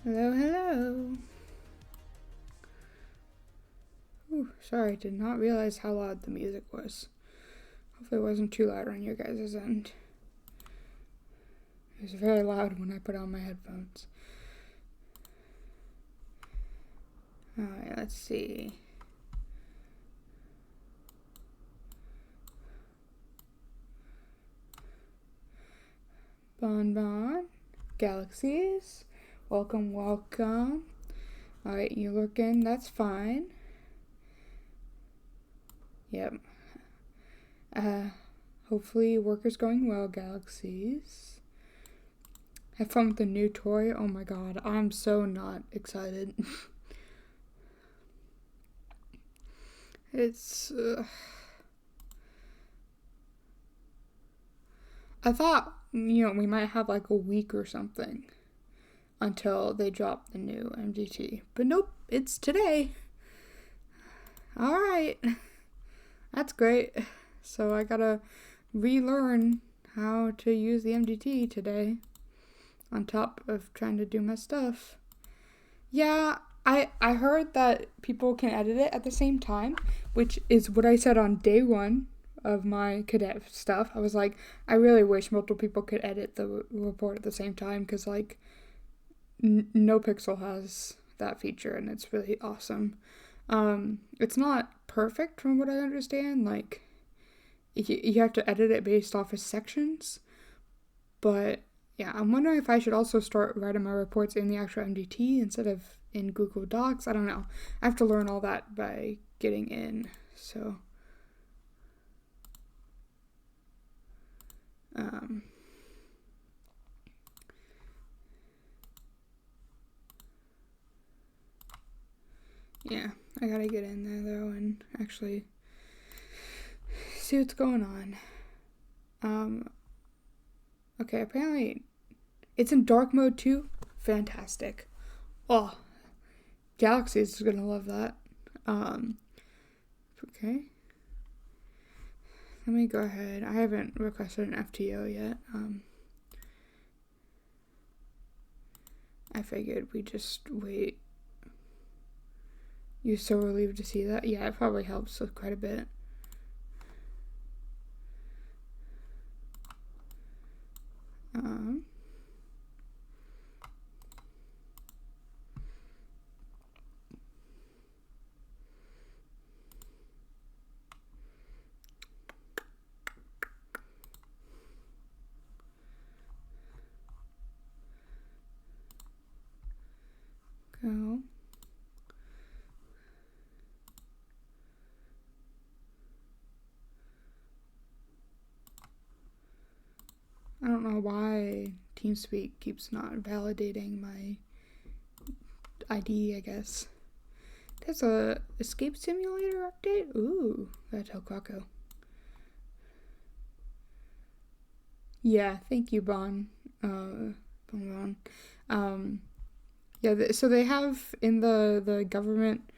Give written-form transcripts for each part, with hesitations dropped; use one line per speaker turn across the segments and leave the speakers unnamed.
Hello, hello. Ooh, sorry, did not realize how loud the music was. Hopefully it wasn't too loud on your guys' end. It was very loud when I put on my headphones. Alright, let's see. Bon, galaxies. Welcome, welcome. Alright, you looking, that's fine. Yep. Hopefully work is going well, galaxies. Have fun with the new toy. Oh my god, I'm so not excited. It's, I thought, we might have like a week or something until they drop the new MDT. But nope, it's today. Alright. That's great. So I gotta relearn how to use the MDT today, on top of trying to do my stuff. Yeah, I heard that people can edit it at the same time, which is what I said on day one of my cadet stuff. I was like, I really wish multiple people could edit the report at the same time, because like no pixel has that feature, and it's really awesome. It's not perfect from what I understand. Like, you have to edit it based off of sections, but yeah, I'm wondering if I should also start writing my reports in the actual MDT instead of in Google Docs. I don't know. I have to learn all that by getting in, so yeah, I gotta get in there though and actually see what's going on. Okay, apparently it's in dark mode too. Fantastic. Oh, Galaxy is gonna love that. Okay. Let me go ahead. I haven't requested an FTO yet. I figured we just wait. You're so relieved to see that? Yeah, it probably helps with quite a bit. Go. I don't know why TeamSpeak keeps not validating my ID, I guess. There's a escape simulator update? Ooh, gotta tell Quacko. Yeah, thank you, Bon. Yeah, so they have in the government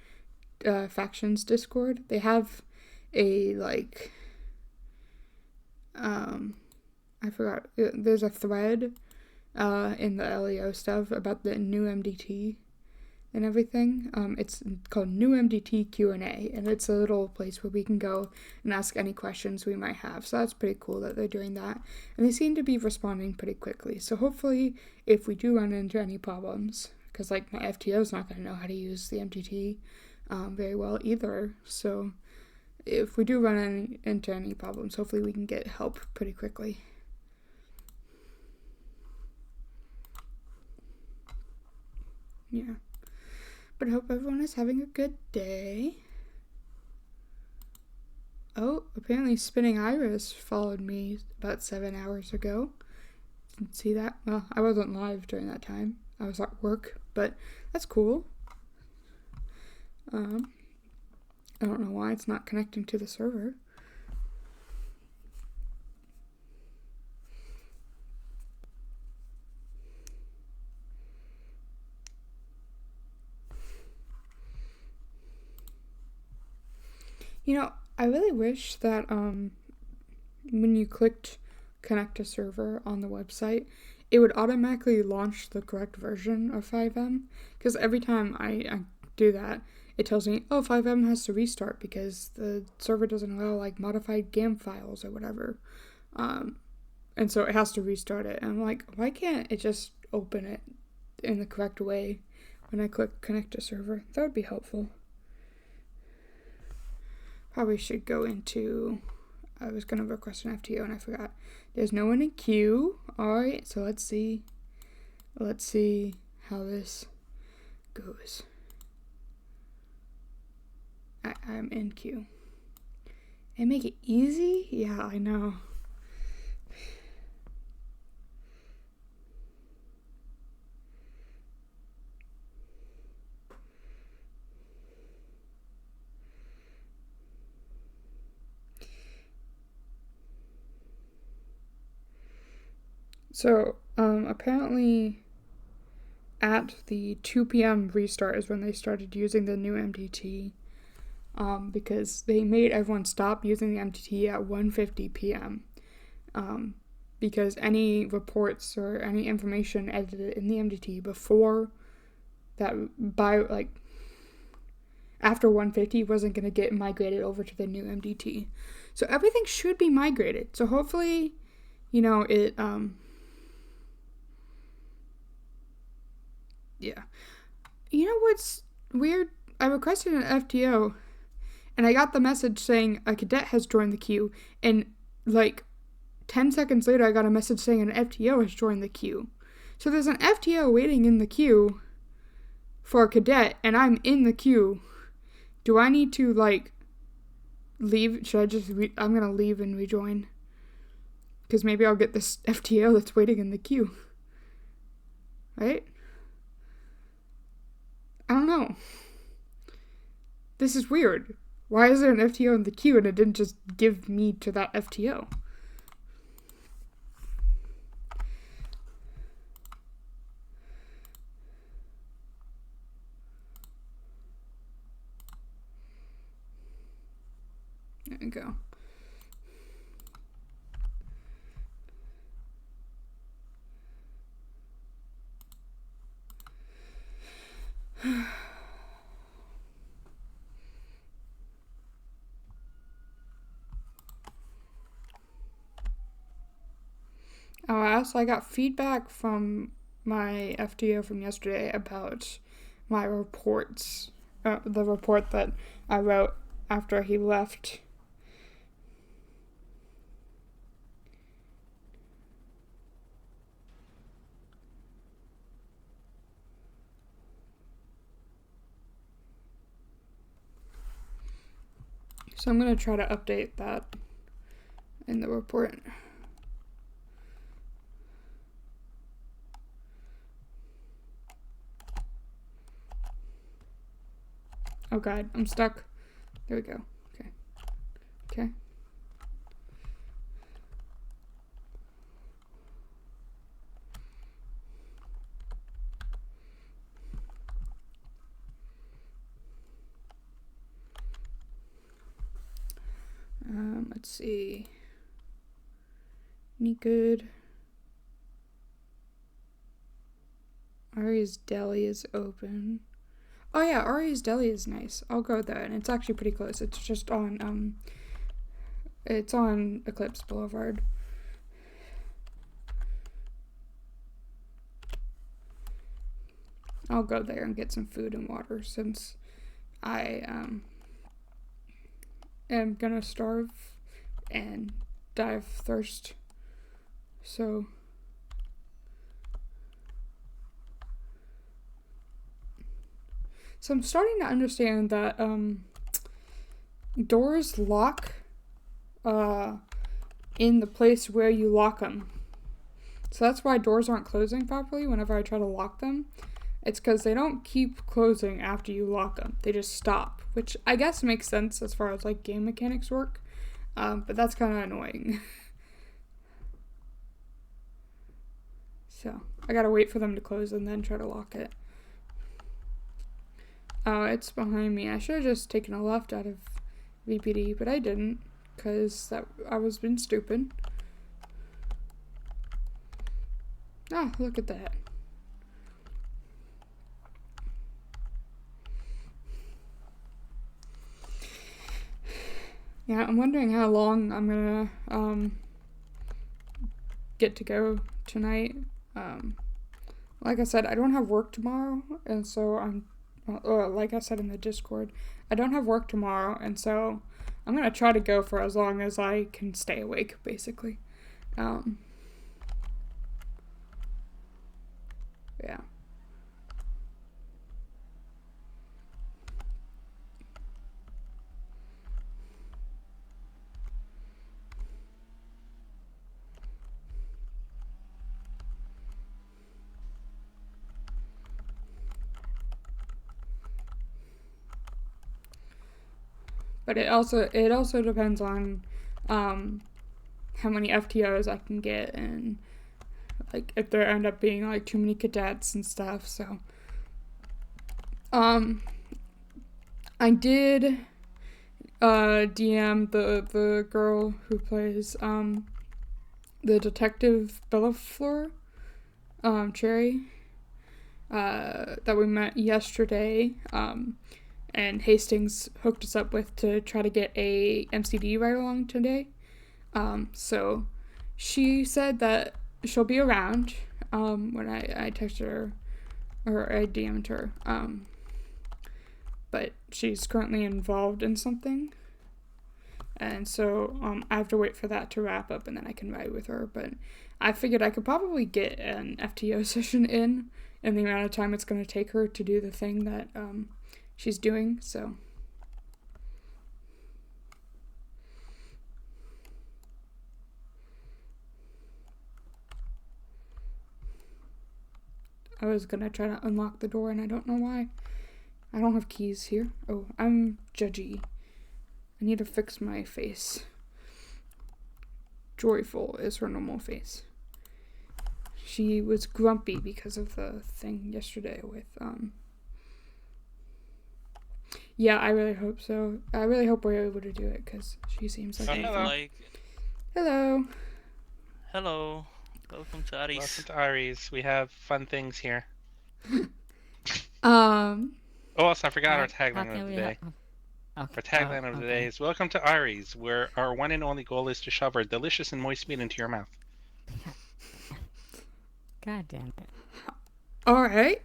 factions Discord, they have a, like, I forgot, there's a thread in the LEO stuff about the new MDT and everything. It's called New MDT Q&A, and it's a little place where we can go and ask any questions we might have. So that's pretty cool that they're doing that. And they seem to be responding pretty quickly. So hopefully, if we do run into any problems, because like my FTO is not going to know how to use the MDT very well either. So if we do run into any problems, hopefully we can get help pretty quickly. Yeah. But I hope everyone is having a good day. Oh, apparently Spinning Iris followed me about 7 hours ago. Didn't see that. Well, I wasn't live during that time. I was at work, but that's cool. I don't know why it's not connecting to the server. I really wish that when you clicked connect to server on the website, it would automatically launch the correct version of FiveM, because every time I do that, it tells me, oh, FiveM has to restart because the server doesn't allow like modified GAM files or whatever. And so it has to restart it. And I'm like, why can't it just open it in the correct way when I click connect to server? That would be helpful. Probably should go into, I was going to request an FTO and I forgot. There's no one in queue. Alright, so let's see how this goes. I'm in queue. And make it easy? Yeah, I know. So, apparently at the 2 p.m. restart is when they started using the new MDT, because they made everyone stop using the MDT at 1:50 p.m. Because any reports or any information edited in the MDT before that, by like after 1:50, wasn't going to get migrated over to the new MDT. So everything should be migrated. So hopefully, it yeah. You know what's weird? I requested an FTO, and I got the message saying a cadet has joined the queue, and like 10 seconds later I got a message saying an FTO has joined the queue. So there's an FTO waiting in the queue for a cadet, and I'm in the queue. Do I need to like leave? Should I just I'm gonna leave and rejoin, because maybe I'll get this FTO that's waiting in the queue, right? I don't know. This is weird. Why is there an FTO in the queue and it didn't just give me to that FTO? There we go. So I got feedback from my FTO from yesterday about my reports, the report that I wrote after he left. So I'm going to try to update that in the report. Oh god, I'm stuck. There we go. Okay. Let's see. Any good? Ari's Deli is open. Oh yeah, Ari's Deli is nice. I'll go there, and it's actually pretty close. It's just on it's on Eclipse Boulevard. I'll go there and get some food and water since I am gonna starve and die of thirst. So I'm starting to understand that doors lock in the place where you lock them. So that's why doors aren't closing properly whenever I try to lock them. It's because they don't keep closing after you lock them. They just stop, which I guess makes sense as far as like game mechanics work. But that's kind of annoying. So I gotta wait for them to close and then try to lock it. Oh, it's behind me. I should have just taken a left out of VPD, but I didn't, because I was being stupid. Oh, look at that. Yeah, I'm wondering how long I'm gonna get to go tonight. Like I said, I don't have work tomorrow, and so like I said in the Discord, I don't have work tomorrow, and so I'm gonna try to go for as long as I can stay awake, basically. Yeah. But it also depends on how many FTOs I can get, and like if there end up being like too many cadets and stuff. So I did DM the girl who plays the detective Bellafleur, Cherry, that we met yesterday, and Hastings hooked us up with to try to get a MCD right along today. So she said that she'll be around when I texted her, or I DM'd her. But she's currently involved in something. And so I have to wait for that to wrap up, and then I can ride with her. But I figured I could probably get an FTO session in the amount of time it's going to take her to do the thing that she's doing. So I was going to try to unlock the door, and I don't know why. I don't have keys here. Oh, I'm judgy. I need to fix my face. Joyful is her normal face. She was grumpy because of the thing yesterday with, Yeah, I really hope so. I really hope we're able to do it, because she seems like... Hello.
Hello. Welcome to Aries.
Welcome to Aries. We have fun things here.
Oh,
also, I forgot our tagline of the day. Our tagline of the day is, welcome to Aries, where our one and only goal is to shove our delicious and moist meat into your mouth.
God damn it.
Alright.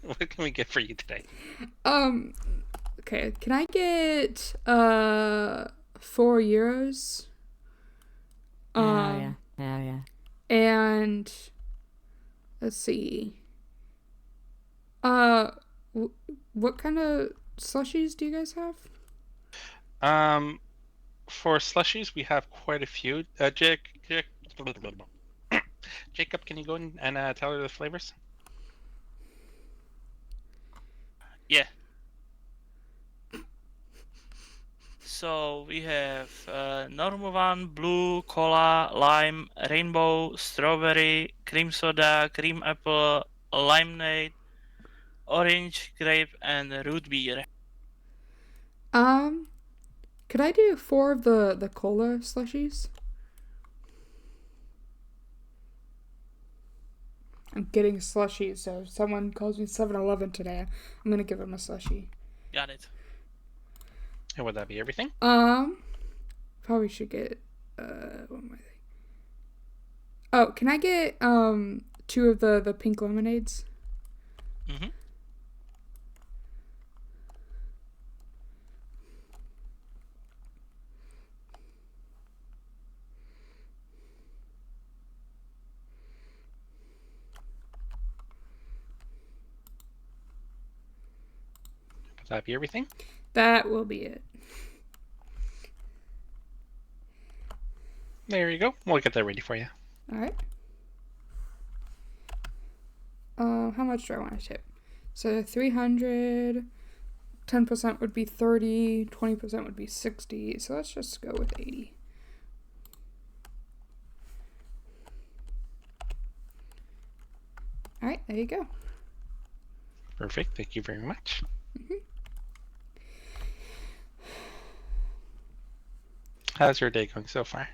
What can we get for you today?
Okay, can I get, €4?
Yeah.
And, let's see. What kind of slushies do you guys have?
For slushies, we have quite a few. Jacob, can you go in and tell her the flavors?
Yeah. So we have normal one, blue, cola, lime, rainbow, strawberry, cream soda, cream apple, lemonade, orange, grape, and root beer.
Could I do 4 of the cola slushies? I'm getting slushies, so if someone calls me 7-Eleven today, I'm gonna give them a slushie.
Got it.
And would that be everything?
Probably should get, what am I thinking? Oh, can I get, 2 of the pink lemonades?
Mm-hmm.
Would that be everything?
That will be it.
There you go. We'll get that ready for you.
Alright. How much do I want to tip? So 300, 10% would be 30, 20% would be 60, so let's just go with 80. Alright, there you go.
Perfect. Thank you very much.
Mm-hmm.
How's your day going so far?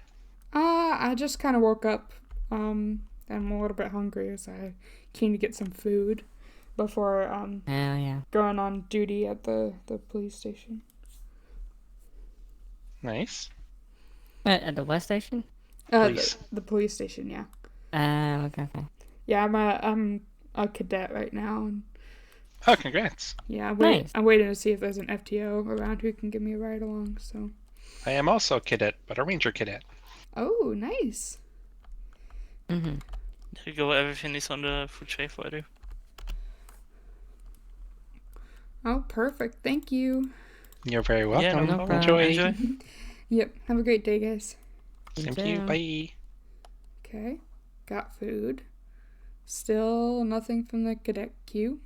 Yeah, I just kind of woke up. I'm a little bit hungry, so I came to get some food before going on duty at the police station.
Nice.
At the West Station?
Police.
The police station, yeah.
Okay.
Yeah, I'm a cadet right now. And
Oh, congrats.
yeah,
Nice.
I'm waiting to see if there's an FTO around who can give me a ride along, so.
I am also a cadet, but a ranger cadet.
Oh, nice.
Mm-hmm.
There you go, everything is on the food tray for you.
Oh, perfect. Thank you.
You're very welcome.
Yeah, no problem.
Enjoy.
Yep. Have a great day, guys.
Same to you. Bye.
Okay. Got food. Still nothing from the cadet queue.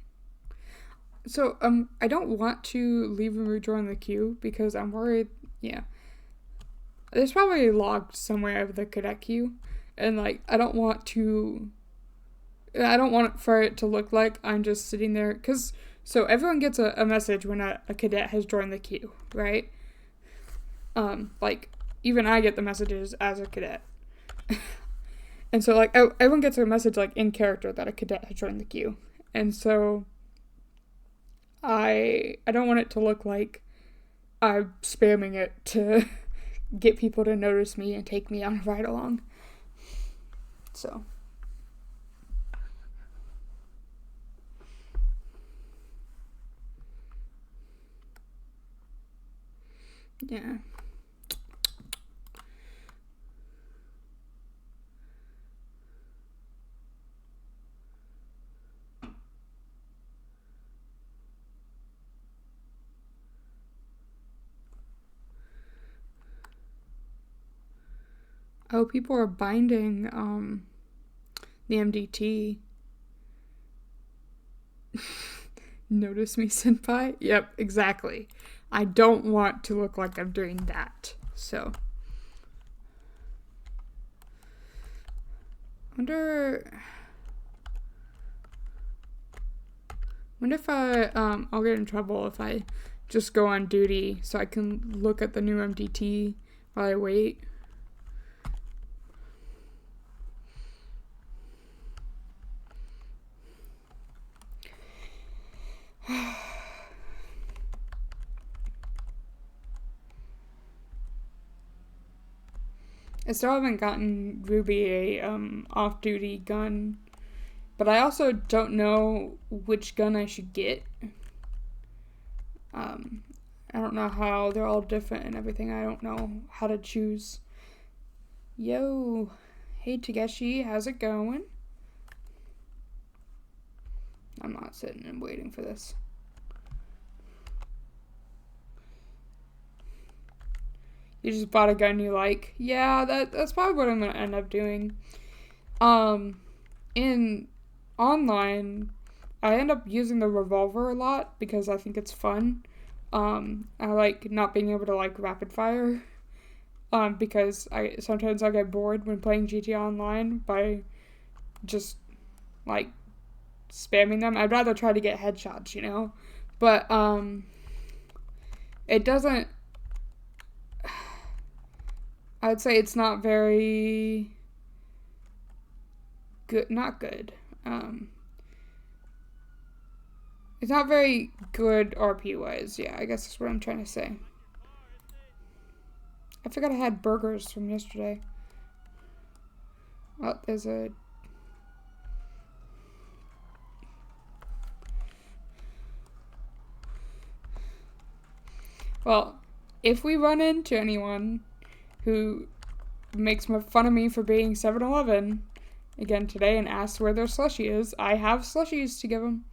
So, I don't want to leave and rejoin the queue because I'm worried, yeah. There's probably a log somewhere of the cadet queue. And, like, I don't want for it to look like I'm just sitting there. Because, so everyone gets a message when a cadet has joined the queue, right? Like, even I get the messages as a cadet. And so, like, everyone gets a message, like, in character that a cadet has joined the queue. And so, I don't want it to look like I'm spamming it to get people to notice me and take me on a ride along. So. Yeah. Oh, people are binding the MDT. Notice me, senpai? Yep, exactly. I don't want to look like I'm doing that. So. Wonder if I'll get in trouble if I just go on duty so I can look at the new MDT while I wait. I still haven't gotten Ruby a off-duty gun, but I also don't know which gun I should get. I don't know how they're all different and everything. I don't know how to choose. Yo, hey Tageshi, how's it going? I'm not sitting and waiting for this. You just bought a gun you like. Yeah, that's probably what I'm gonna end up doing. In online, I end up using the revolver a lot because I think it's fun. I like not being able to like rapid fire. Because sometimes I get bored when playing GTA Online by just like spamming them. I'd rather try to get headshots, you know? But it doesn't, I'd say it's not very good, not good. It's not very good RP-wise, yeah, I guess that's what I'm trying to say. I forgot I had burgers from yesterday. Oh, there's a... Well, if we run into anyone who makes fun of me for being 7-Eleven again today and asks where their slushie is, I have slushies to give them.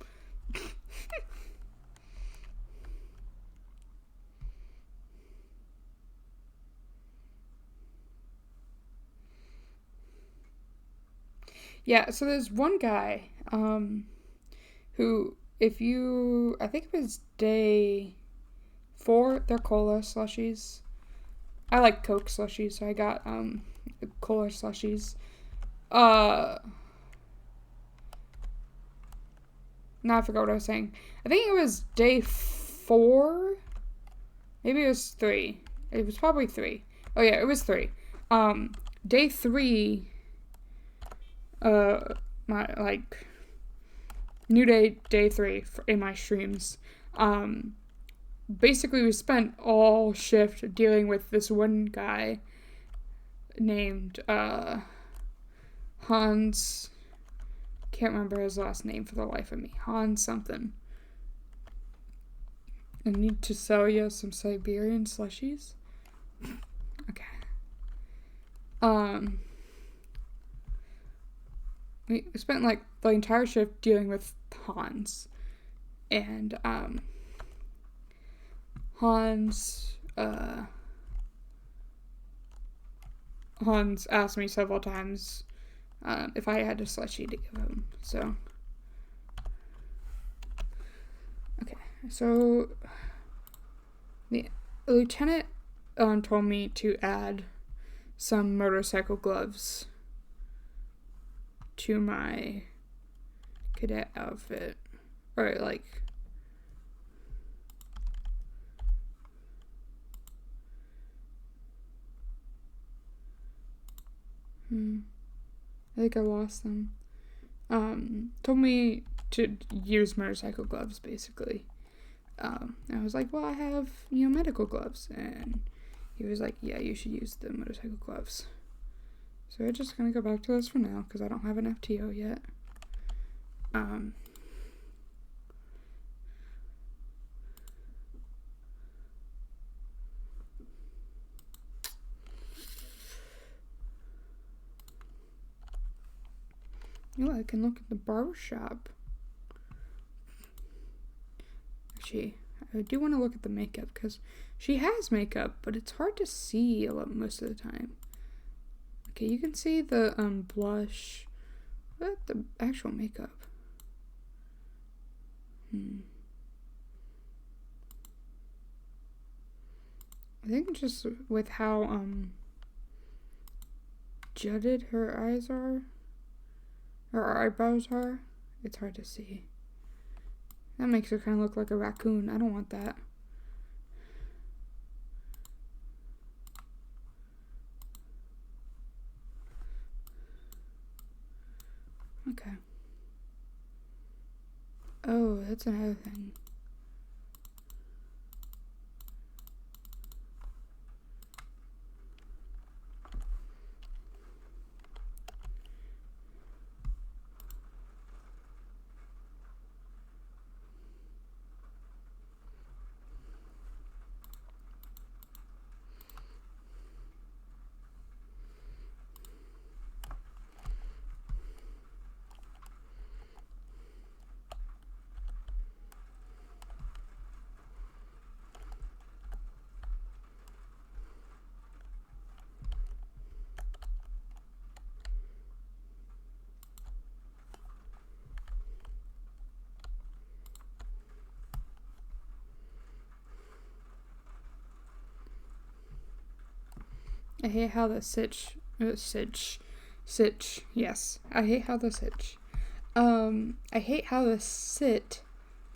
Yeah, so there's one guy who, I think it was day 4, they're cola slushies. I like Coke slushies, so I got cola slushies. Now I forgot what I was saying. I think it was day 4. Maybe it was 3. It was probably 3. Oh yeah, it was 3. day 3, my, like, new day 3 in my streams, basically we spent all shift dealing with this one guy named, Hans, can't remember his last name for the life of me, Hans something. I need to sell you some Siberian slushies. Okay. We spent like the entire shift dealing with Hans. And Hans asked me several times if I had a slushie to give him. So okay, so the lieutenant told me to add some motorcycle gloves to my cadet outfit, or like I think I lost them. Told me to use motorcycle gloves, basically. I was like, well, I have, medical gloves. And he was like, yeah, you should use the motorcycle gloves. So we're just going to go back to this for now, because I don't have an FTO yet. I can look at the barber shop. Actually, I do want to look at the makeup, because she has makeup, but it's hard to see most of the time. Okay, you can see the blush. What the actual makeup? I think just with how jutted her eyes are, or her eyebrows are, it's hard to see. That makes her kind of look like a raccoon. I don't want that. Okay. Oh, that's another thing. I hate how the sitch, yes. I hate how the sitch. I hate how the sit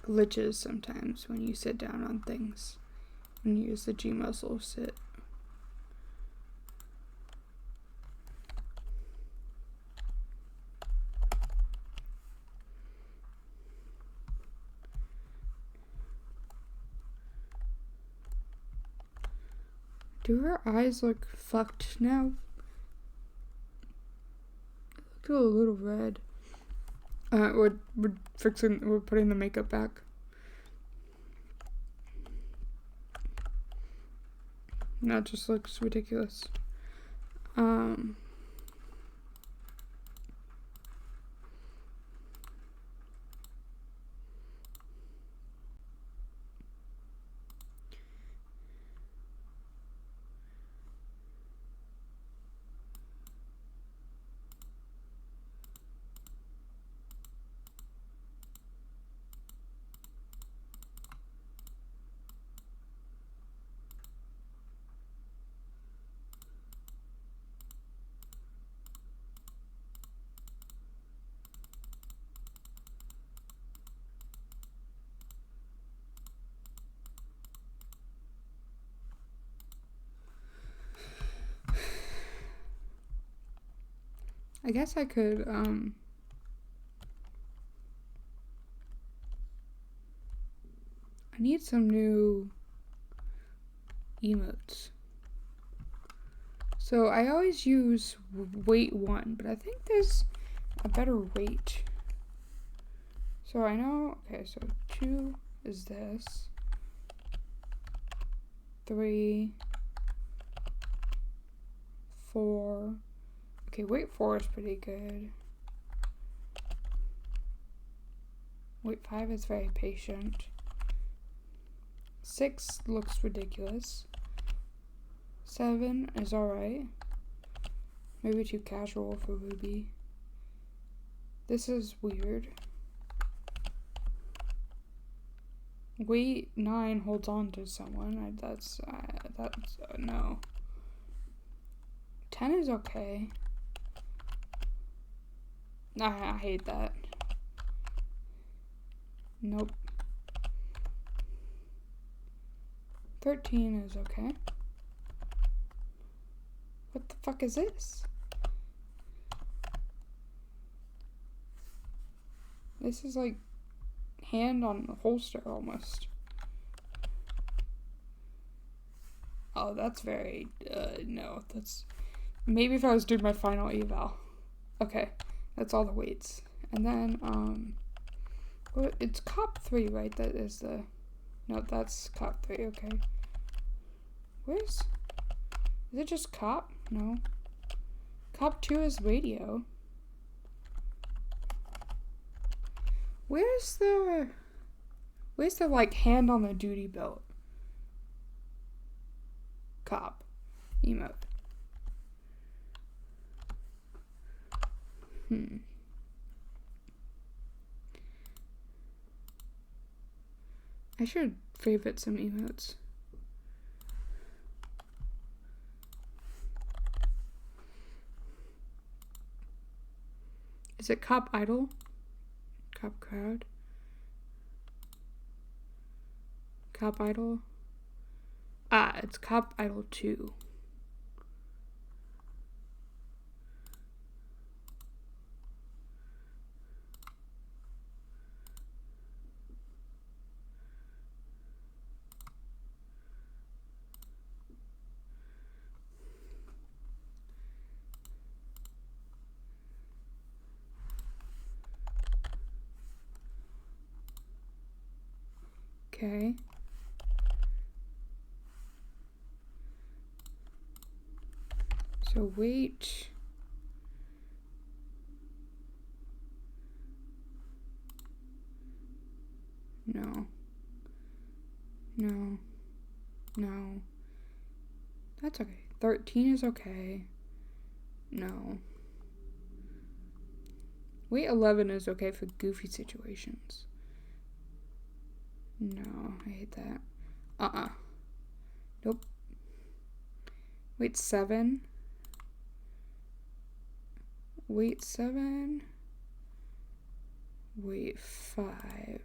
glitches sometimes when you sit down on things. When you use the G muscle sit. Do her eyes look fucked now? They look a little red. We're putting the makeup back. That just looks ridiculous. I guess I could, I need some new emotes. So I always use weight 1, but I think there's a better weight. So I know, okay, so 2 is this. 3, 4. Okay, weight 4 is pretty good. Weight 5 is very patient. 6 looks ridiculous. 7 is alright. Maybe too casual for Ruby. This is weird. Weight 9 holds on to someone. That's no. 10 is okay. I hate that. Nope. 13 is okay. What the fuck is this? This is like hand on the holster almost. Oh, that's very, no, that's, maybe if I was doing my final eval. Okay, that's all the weights. And then, well, it's cop 3, right? That is the, no, that's cop 3, okay. Is it just cop? No. Cop 2 is radio. Where's the like hand on the duty belt? Cop emote. I should favorite some emotes. Is it cop idle? Cop crowd? Cop idle? Ah, it's cop idle 2. Okay. So weight. No. No. No. That's okay. 13 is okay. No. Weight 11 is okay for goofy situations. No, I hate that. Nope. Weight 7. Weight 7. Weight 5.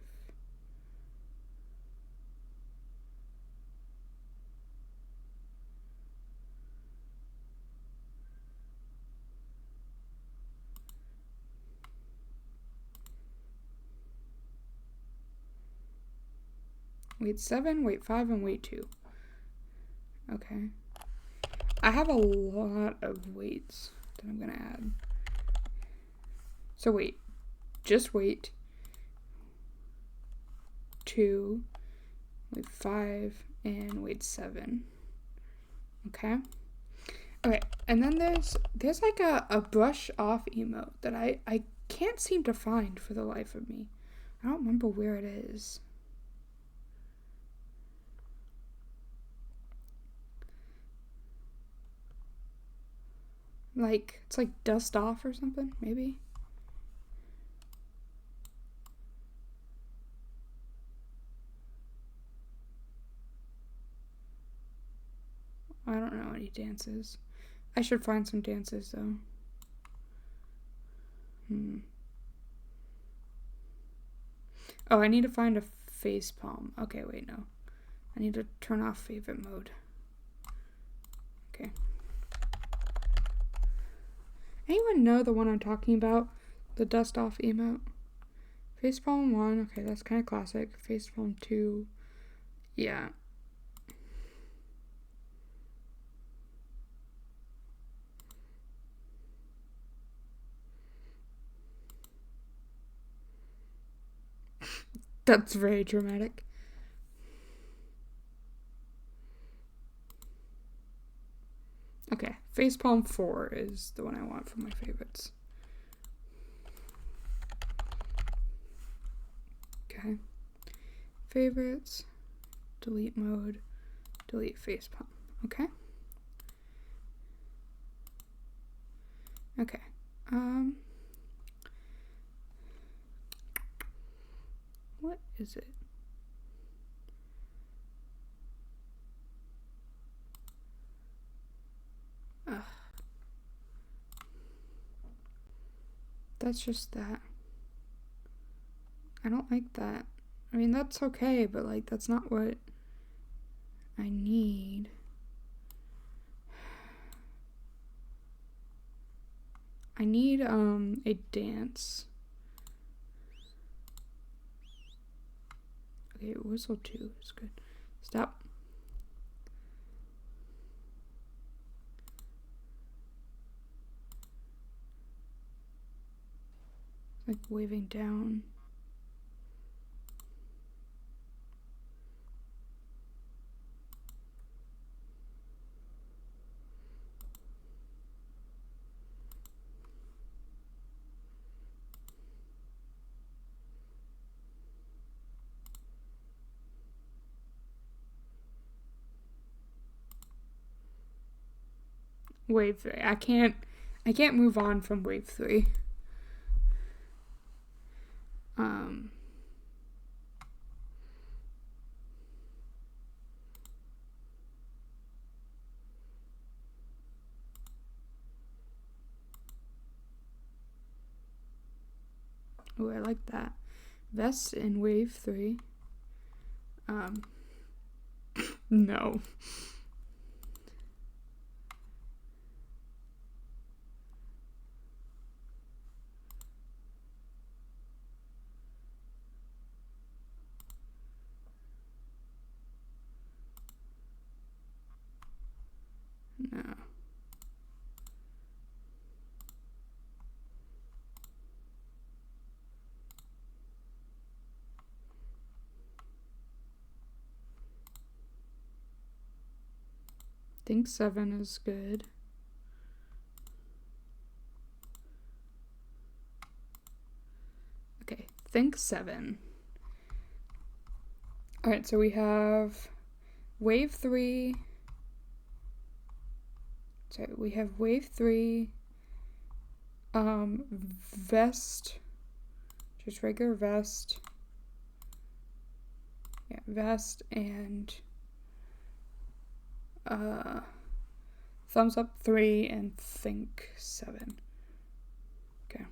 Weight 7, weight 5, and weight 2. Okay. I have a lot of weights that I'm gonna add. So wait. Just weight 2, weight 5, and weight 7. Okay. Okay, and then there's like a brush off emote that I can't seem to find for the life of me. I don't remember where it is. Like, it's like dust off or something, maybe? I don't know any dances. I should find some dances, though. Oh, I need to find a face palm. Okay, wait, no. I need to turn off favorite mode. Okay. Anyone know the one I'm talking about? The dust off emote? Facepalm 1, okay, that's kind of classic. Facepalm 2, yeah. That's very dramatic. Okay, Facepalm 4 is the one I want for my favorites. Okay. Favorites, delete mode, delete Facepalm. Okay. Okay. What is it? Ugh. That's just that. I don't like that. I mean, that's okay, but like, that's not what I need. I need, a dance. Okay, whistle 2 is good. Stop. Like waving down. Wave 3. I can't move on from wave 3. Oh, I like that. Vest in wave 3. No. No. I think 7 is good. Okay, think 7. Alright, so we have wave 3. So we have wave 3. Vest. Just regular vest. Yeah, vest and thumbs up 3 and think 7. Okay.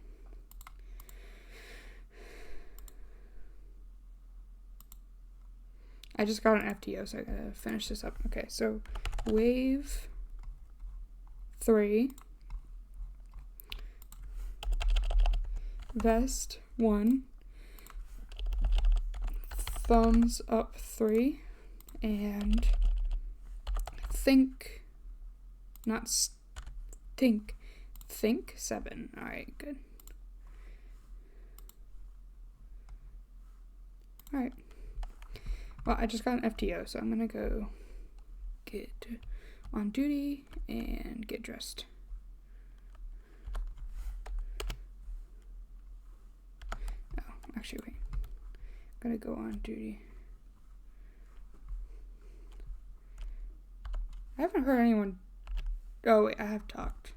I just got an FTO, so I gotta finish this up. Okay, so wave 3, vest 1, thumbs up 3, and think, not stink, think 7. Alright, good. Alright. Well, I just got an FTO, so I'm gonna go get on duty and get dressed. Oh, actually, wait. I'm gonna go on duty. I haven't heard anyone. Oh, wait, I have talked.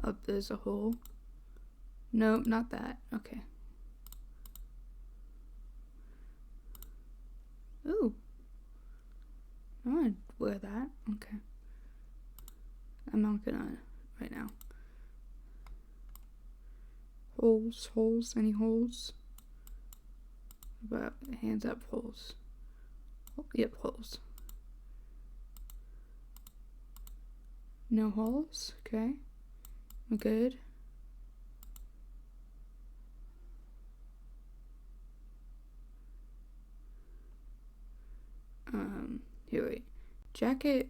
Up there's a hole. Nope, not that. Okay. Ooh. I want to wear that. Okay. I'm not gonna right now. Holes, any holes? About hands up, holes. Oh, yep, holes. No holes, okay. We're good. Here, wait. Jacket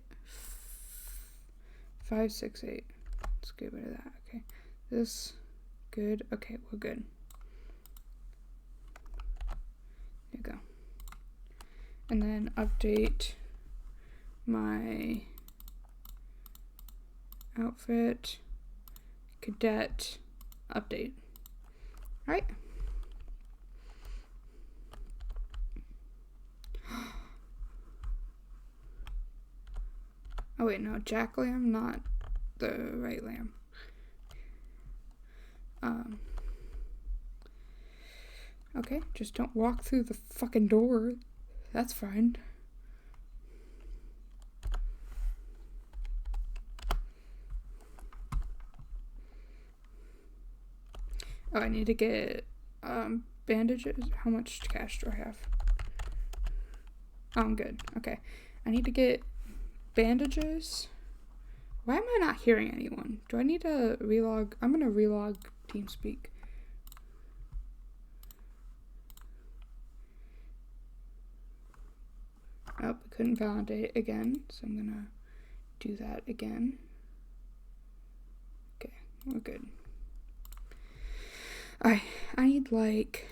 568. Let's get rid of that, okay. This, good. Okay, we're good. There you go. And then update my outfit, cadet, update. Alright. Oh wait, no, jack lamb, not the right lamb. Okay, just don't walk through the fucking door. That's fine. Oh, I need to get bandages. How much cash do I have? Oh, I'm good. Okay. I need to get bandages. Why am I not hearing anyone? Do I need to relog? I'm gonna relog TeamSpeak. Oh, I couldn't validate again, so I'm gonna do that again. Okay, we're good. I need like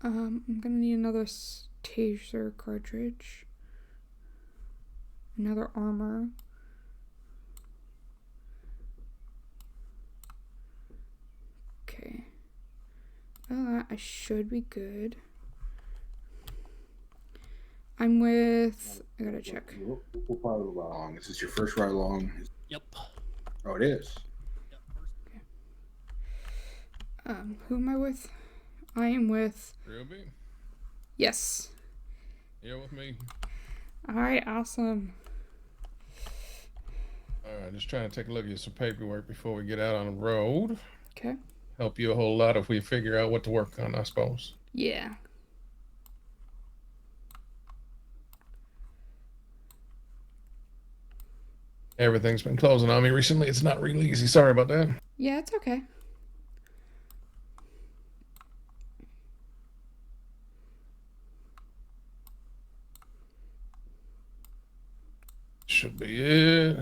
I'm gonna need another taser cartridge, another armor. Okay. Well, I should be good. I'm with. I gotta check.
What part of the ride along? Is this your first ride along?
Yep.
Oh, it is.
Okay. Who am I with? I am with.
Ruby,
Yes.
you're with me.
All right. Awesome.
All right, just trying to take a look at some paperwork before we get out on the road.
Okay.
Help you a whole lot if we figure out what to work on, I suppose.
Yeah.
Everything's been closing on me recently. It's not really easy. Sorry about that.
Yeah, it's okay.
Should be it.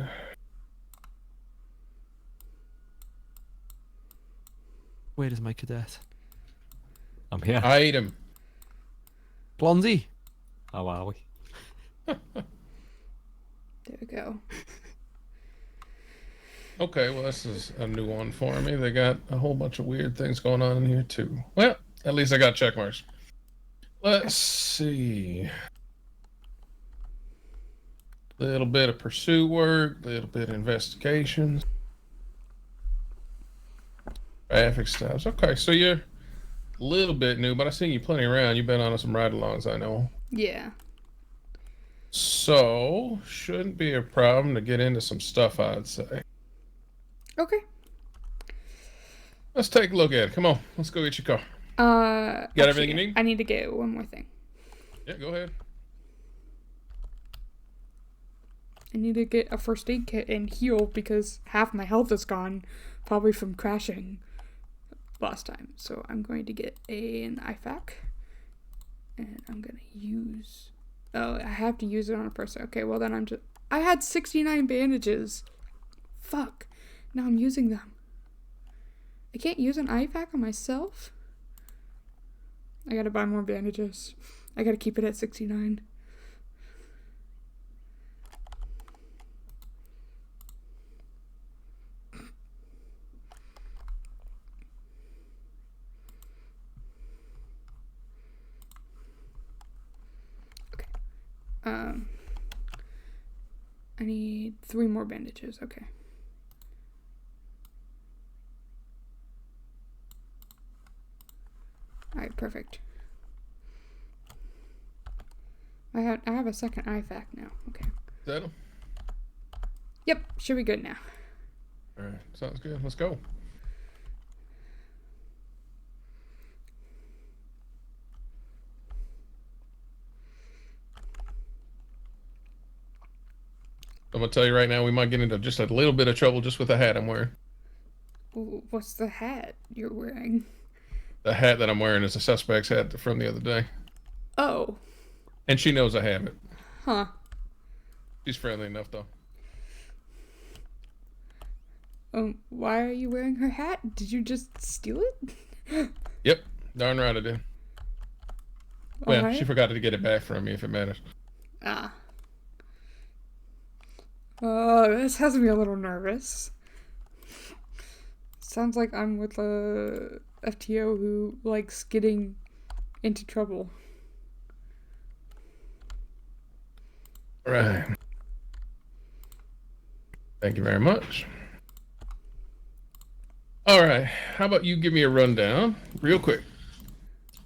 Where is my cadet? I'm here.
Item.
Blondie. How are we?
There we go.
Okay, well, this is a new one for me. They got a whole bunch of weird things going on in here, too. Well, at least I got check marks. Let's see. Little bit of pursuit work, little bit of investigations. Traffic stops. Okay, so you're a little bit new, but I've seen you plenty around. You've been on some ride-alongs, I know.
Yeah.
So, shouldn't be a problem to get into some stuff, I'd say.
Okay.
Let's take a look at it. Come on, let's go get your car. Got everything you need?
I need to get one more thing.
Yeah, go ahead.
I need to get a first aid kit and heal because half my health is gone, probably from crashing last time. So I'm going to get an IFAC, and I'm gonna use. Oh, I have to use it on a person. Okay, well then I had 69 bandages. Fuck. Now I'm using them. I can't use an IFAC on myself. I gotta buy more bandages. I gotta keep it at 69. I need 3 more bandages. Okay. Alright, perfect. I have a second IFAC now. Okay.
Settle.
Yep, should be good now.
All right, sounds good. Let's go. I'm gonna tell you right now, we might get into just a little bit of trouble just with the hat I'm wearing.
What's the hat you're wearing?
The hat that I'm wearing is a suspect's hat from the other day.
Oh.
And she knows I have it.
Huh.
She's friendly enough, though.
Why are you wearing her hat? Did you just steal it?
Yep, darn right I did. Well,
Alright.
she forgot to get it back from me, if it matters.
Ah. Oh, this has me a little nervous. Sounds like I'm with a FTO who likes getting into trouble.
All right. Thank you very much. All right, how about you give me a rundown, real quick.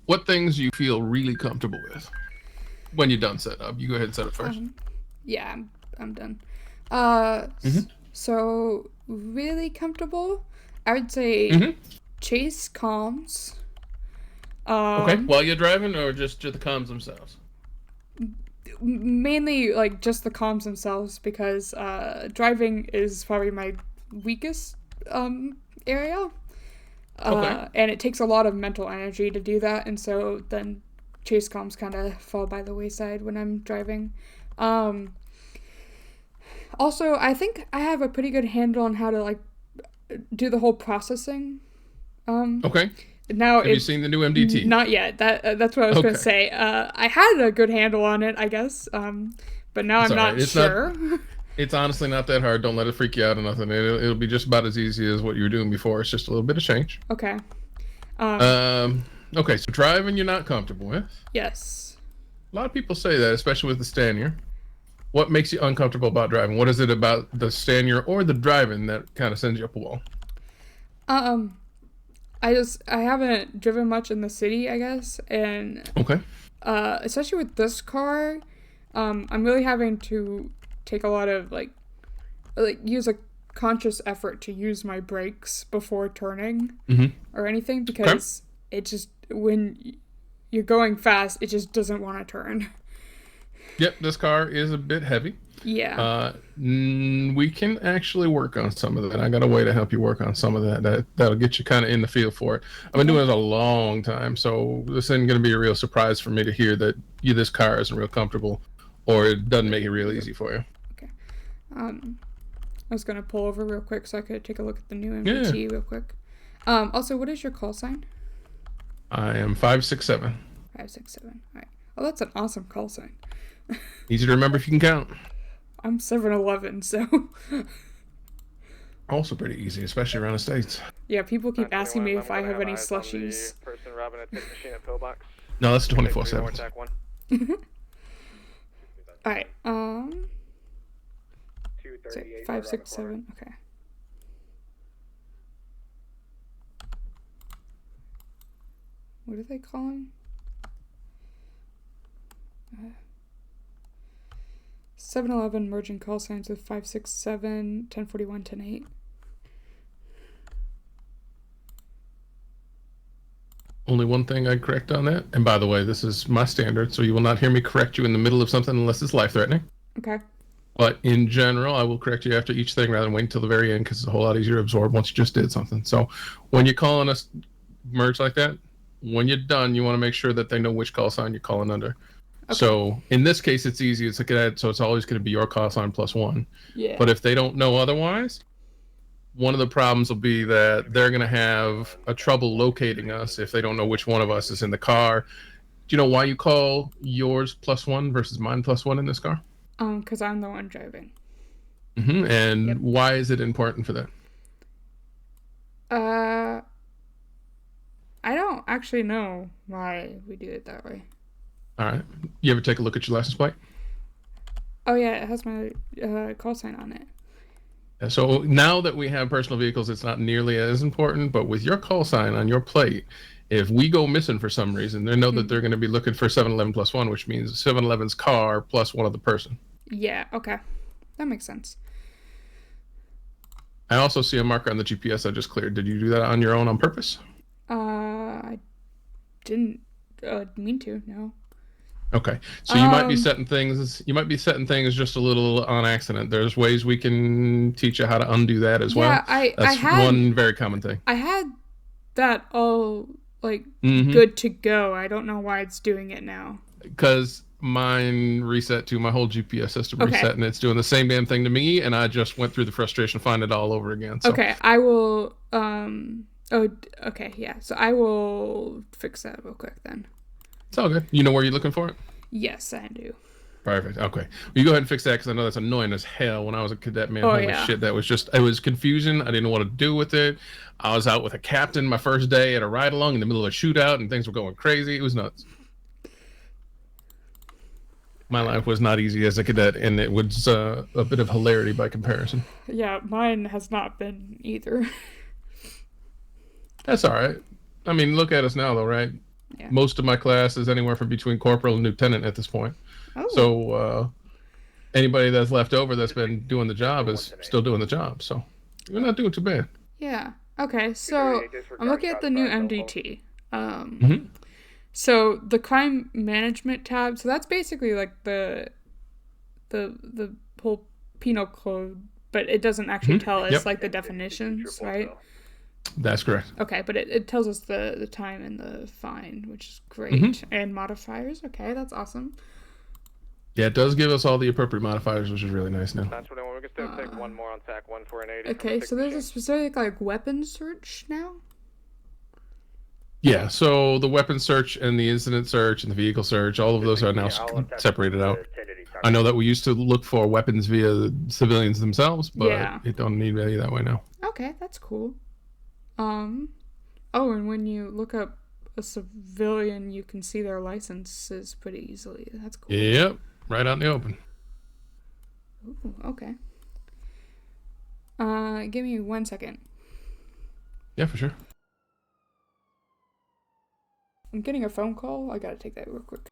What things you feel really comfortable with when you're done set up? You go ahead and set up first.
Yeah, I'm done. So really comfortable. I would say chase comms.
Okay, while you're driving, or just the comms themselves?
Mainly like just the comms themselves, because driving is probably my weakest area.
Okay.
And it takes a lot of mental energy to do that, and so then chase comms kind of fall by the wayside when I'm driving. Also, I think I have a pretty good handle on how to like do the whole processing.
Okay.
Now,
have you seen the new MDT?
Not yet. That's what I was gonna say. I had a good handle on it, I guess. But now I'm not sure.
It's honestly not that hard. Don't let it freak you out or nothing. It'll be just about as easy as what you were doing before. It's just a little bit of change.
Okay.
Okay, so driving you're not comfortable with.
Yes.
A lot of people say that, especially with the Stanier. What makes you uncomfortable about driving? What is it about the Stanier or the driving that kind of sends you up a wall?
I haven't driven much in the city, I guess, and
okay.
Especially with this car, I'm really having to take a lot of like use a conscious effort to use my brakes before turning or anything, because it just, when you're going fast, it just doesn't want to turn.
Yep, this car is a bit heavy.
Yeah.
We can actually work on some of that. I got a way to help you work on some of that. That'll get you kind of in the feel for it. I've been doing it a long time, so this isn't going to be a real surprise for me to hear that this car isn't real comfortable, or it doesn't make it real easy for you.
Okay. I was going to pull over real quick so I could take a look at the new MDT real quick. Also, what is your call sign?
I am 567.
567. All right. Oh, that's an awesome call sign.
Easy to remember if you can count.
I'm 7'11", so.
Also pretty easy, especially around the States.
Yeah, people keep asking me if I have any slushies.
No, that's 24/7.
Alright, so 567, okay. What do they call him? 7-Eleven merging call signs with 567, 1041, 108.
Only one thing I'd correct on that. And by the way, this is my standard, so you will not hear me correct you in the middle of something unless it's life-threatening.
Okay.
But in general, I will correct you after each thing rather than wait until the very end, because it's a whole lot easier to absorb once you just did something. So when you're calling us merge like that, when you're done, you want to make sure that they know which call sign you're calling under. Okay. So in this case, it's easy. It's a cadet, so it's always going to be your call sign +1.
Yeah.
But if they don't know otherwise, one of the problems will be that they're going to have a trouble locating us if they don't know which one of us is in the car. Do you know why you call yours +1 versus mine +1 in this car?
Because I'm the one driving.
And why is it important for that?
I don't actually know why we do it that way.
All right. You ever take a look at your license plate?
Oh yeah, it has my call sign on it.
So now that we have personal vehicles, it's not nearly as important. But with your call sign on your plate, if we go missing for some reason, they know that they're going to be looking for 7-Eleven plus one, which means 7-Eleven's car plus one other person.
Yeah. Okay, that makes sense.
I also see a marker on the GPS I just cleared. Did you do that on your own on purpose?
I didn't mean to. No.
Okay, so you might be setting things. You might be setting things just a little on accident. There's ways we can teach you how to undo that as well. That's one very common thing.
I had that all like good to go. I don't know why it's doing it now.
Because mine reset to my whole GPS system reset, and it's doing the same damn thing to me. And I just went through the frustration to find it all over again. So.
Okay, I will. Okay, yeah. So I will fix that real quick then.
It's all good. You know where you're looking for it?
Yes, I do.
Perfect. Okay. Well, you go ahead and fix that because I know that's annoying as hell. When I was a cadet, man, holy shit, that was just, it was confusion. I didn't know what to do with it. I was out with a captain my first day at a ride along in the middle of a shootout, and things were going crazy. It was nuts. My life was not easy as a cadet, and it was a bit of hilarity by comparison.
Yeah, mine has not been either.
That's all right. I mean, look at us now, though, right?
Yeah.
Most of my class is anywhere from between corporal and lieutenant at this point.
Oh.
So anybody that's left over that's been doing the job is still doing the job. So you're not doing too bad.
Yeah. Okay. So I'm looking at the new MDT. So the crime management tab. So that's basically like the whole penal code, but it doesn't actually tell us like the definitions, right?
That's correct.
Okay, but it tells us the time and the fine, which is great. And modifiers. Okay, that's awesome.
Yeah, it does give us all the appropriate modifiers, which is really nice now.
That's what we're going to take one more on TAC 1480.
Okay, so there's a specific like weapon search now?
Yeah, so the weapon search and the incident search and the vehicle search, all of those are now separated out. I know that we used to look for weapons via the civilians themselves, but it don't need any that way now.
Okay, that's cool. Oh, and when you look up a civilian, you can see their licenses pretty easily. That's cool.
Yep, right out in the open.
Ooh, okay. Give me 1 second.
Yeah, for sure.
I'm getting a phone call. I gotta take that real quick.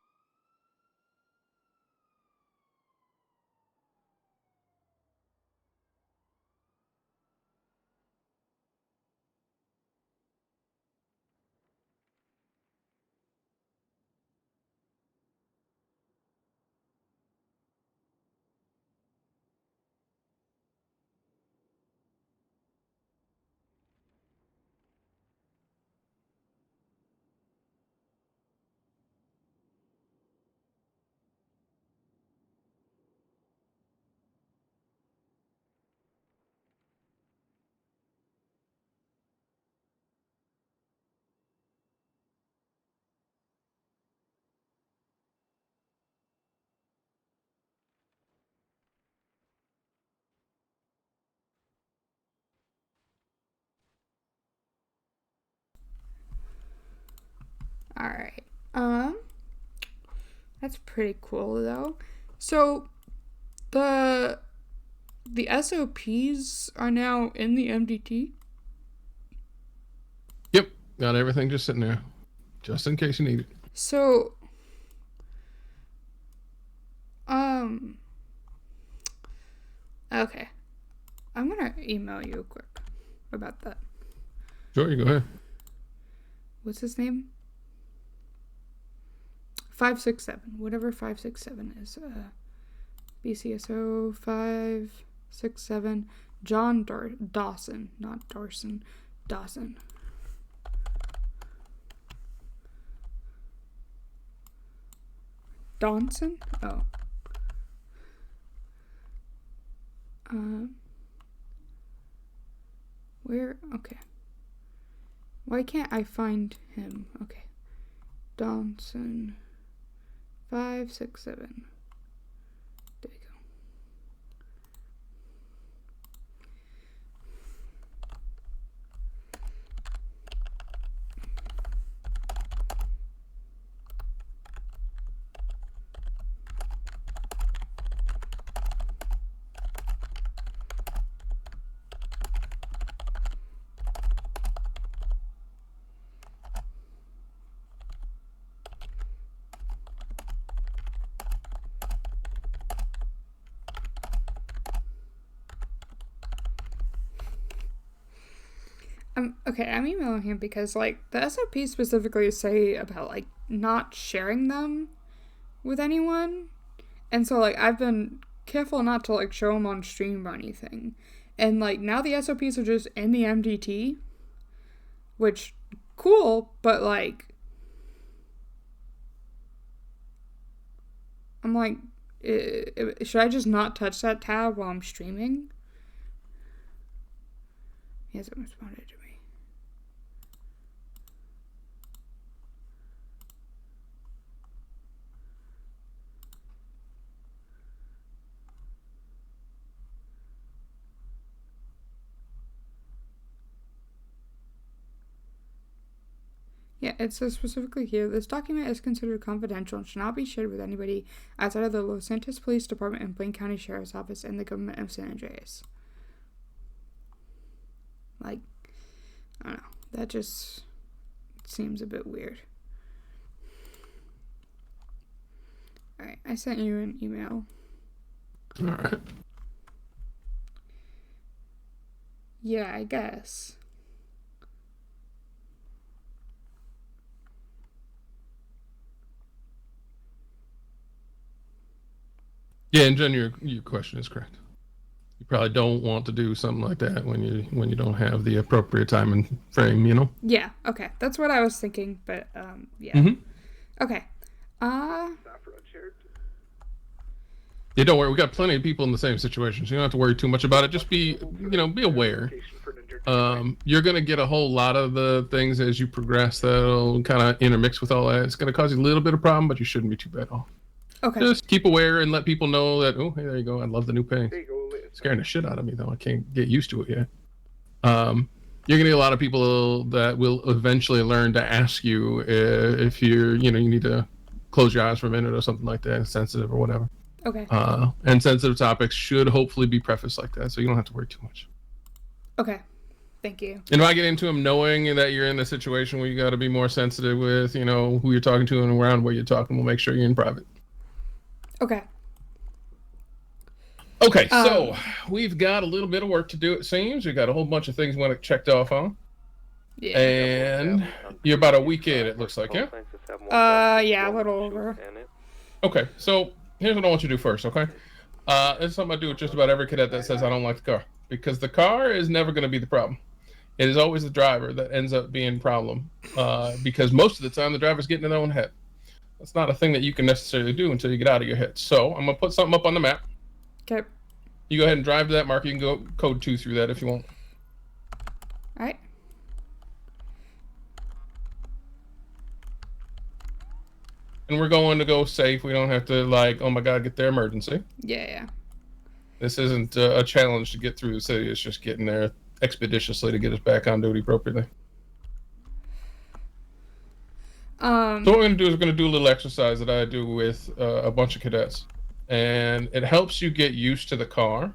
All right. That's pretty cool though. So the SOPs are now in the MDT?
Yep, got everything just sitting there, just in case you need it.
So, okay. I'm gonna email you quick about that.
Sure, you go ahead.
What's his name? 567. Whatever 567 is. BCSO 567. John Dawson. Not Darson. Dawson. Dawson? Oh. Where? Okay. Why can't I find him? Okay. Dawson 567. There you go. I'm emailing him because, like, the SOP specifically say about, like, not sharing them with anyone. And so, like, I've been careful not to, like, show them on stream or anything. And, like, now the SOPs are just in the MDT, which, cool, but, like, I'm like, should I just not touch that tab while I'm streaming? He hasn't responded to me. Yeah, it says specifically here, this document is considered confidential and should not be shared with anybody outside of the Los Santos Police Department and Blaine County Sheriff's Office and the government of San Andreas. Like, I don't know. That just seems a bit weird. Alright, I sent you an email.
Alright.
Yeah, I guess.
Yeah, and Jen, your question is correct. You probably don't want to do something like that when you don't have the appropriate time and frame, you know?
Yeah, okay. That's what I was thinking, but yeah.
Mm-hmm.
Okay.
Yeah, don't worry. We got plenty of people in the same situation, so you don't have to worry too much about it. Just be aware. You're going to get a whole lot of the things as you progress that'll kind of intermix with all that. It's going to cause you a little bit of problem, but you shouldn't be too bad off.
Okay.
Just keep aware and let people know that, oh, hey, there you go. I love the new ping. Scaring the shit out of me, though. I can't get used to it yet. You're going to get a lot of people that will eventually learn to ask you if you need to close your eyes for a minute or something like that, sensitive or whatever.
Okay.
And sensitive topics should hopefully be prefaced like that, so you don't have to worry too much.
Okay. Thank you.
And if I get into them knowing that you're in a situation where you got to be more sensitive with, who you're talking to and around where you're talking, we'll make sure you're in private.
Okay.
Okay, so we've got a little bit of work to do, it seems. We've got a whole bunch of things we want to check off on.
Yeah.
And you're about a week in, it looks like, yeah?
Yeah, a little over.
Okay, so here's what I want you to do first, okay? This is something I do with just about every cadet that says I don't like the car. Because the car is never going to be the problem. It is always the driver that ends up being the problem. Because most of the time, the driver's getting in their own head. That's not a thing that you can necessarily do until you get out of your head. So I'm going to put something up on the map.
Okay.
You go ahead and drive to that marker. You can go code 2 through that if you want.
All right.
And we're going to go safe. We don't have to, oh my God, get there emergency.
Yeah.
This isn't a challenge to get through the city. It's just getting there expeditiously to get us back on duty appropriately. So what we're going to do is we're going to do a little exercise that I do with a bunch of cadets. And it helps you get used to the car. Okay.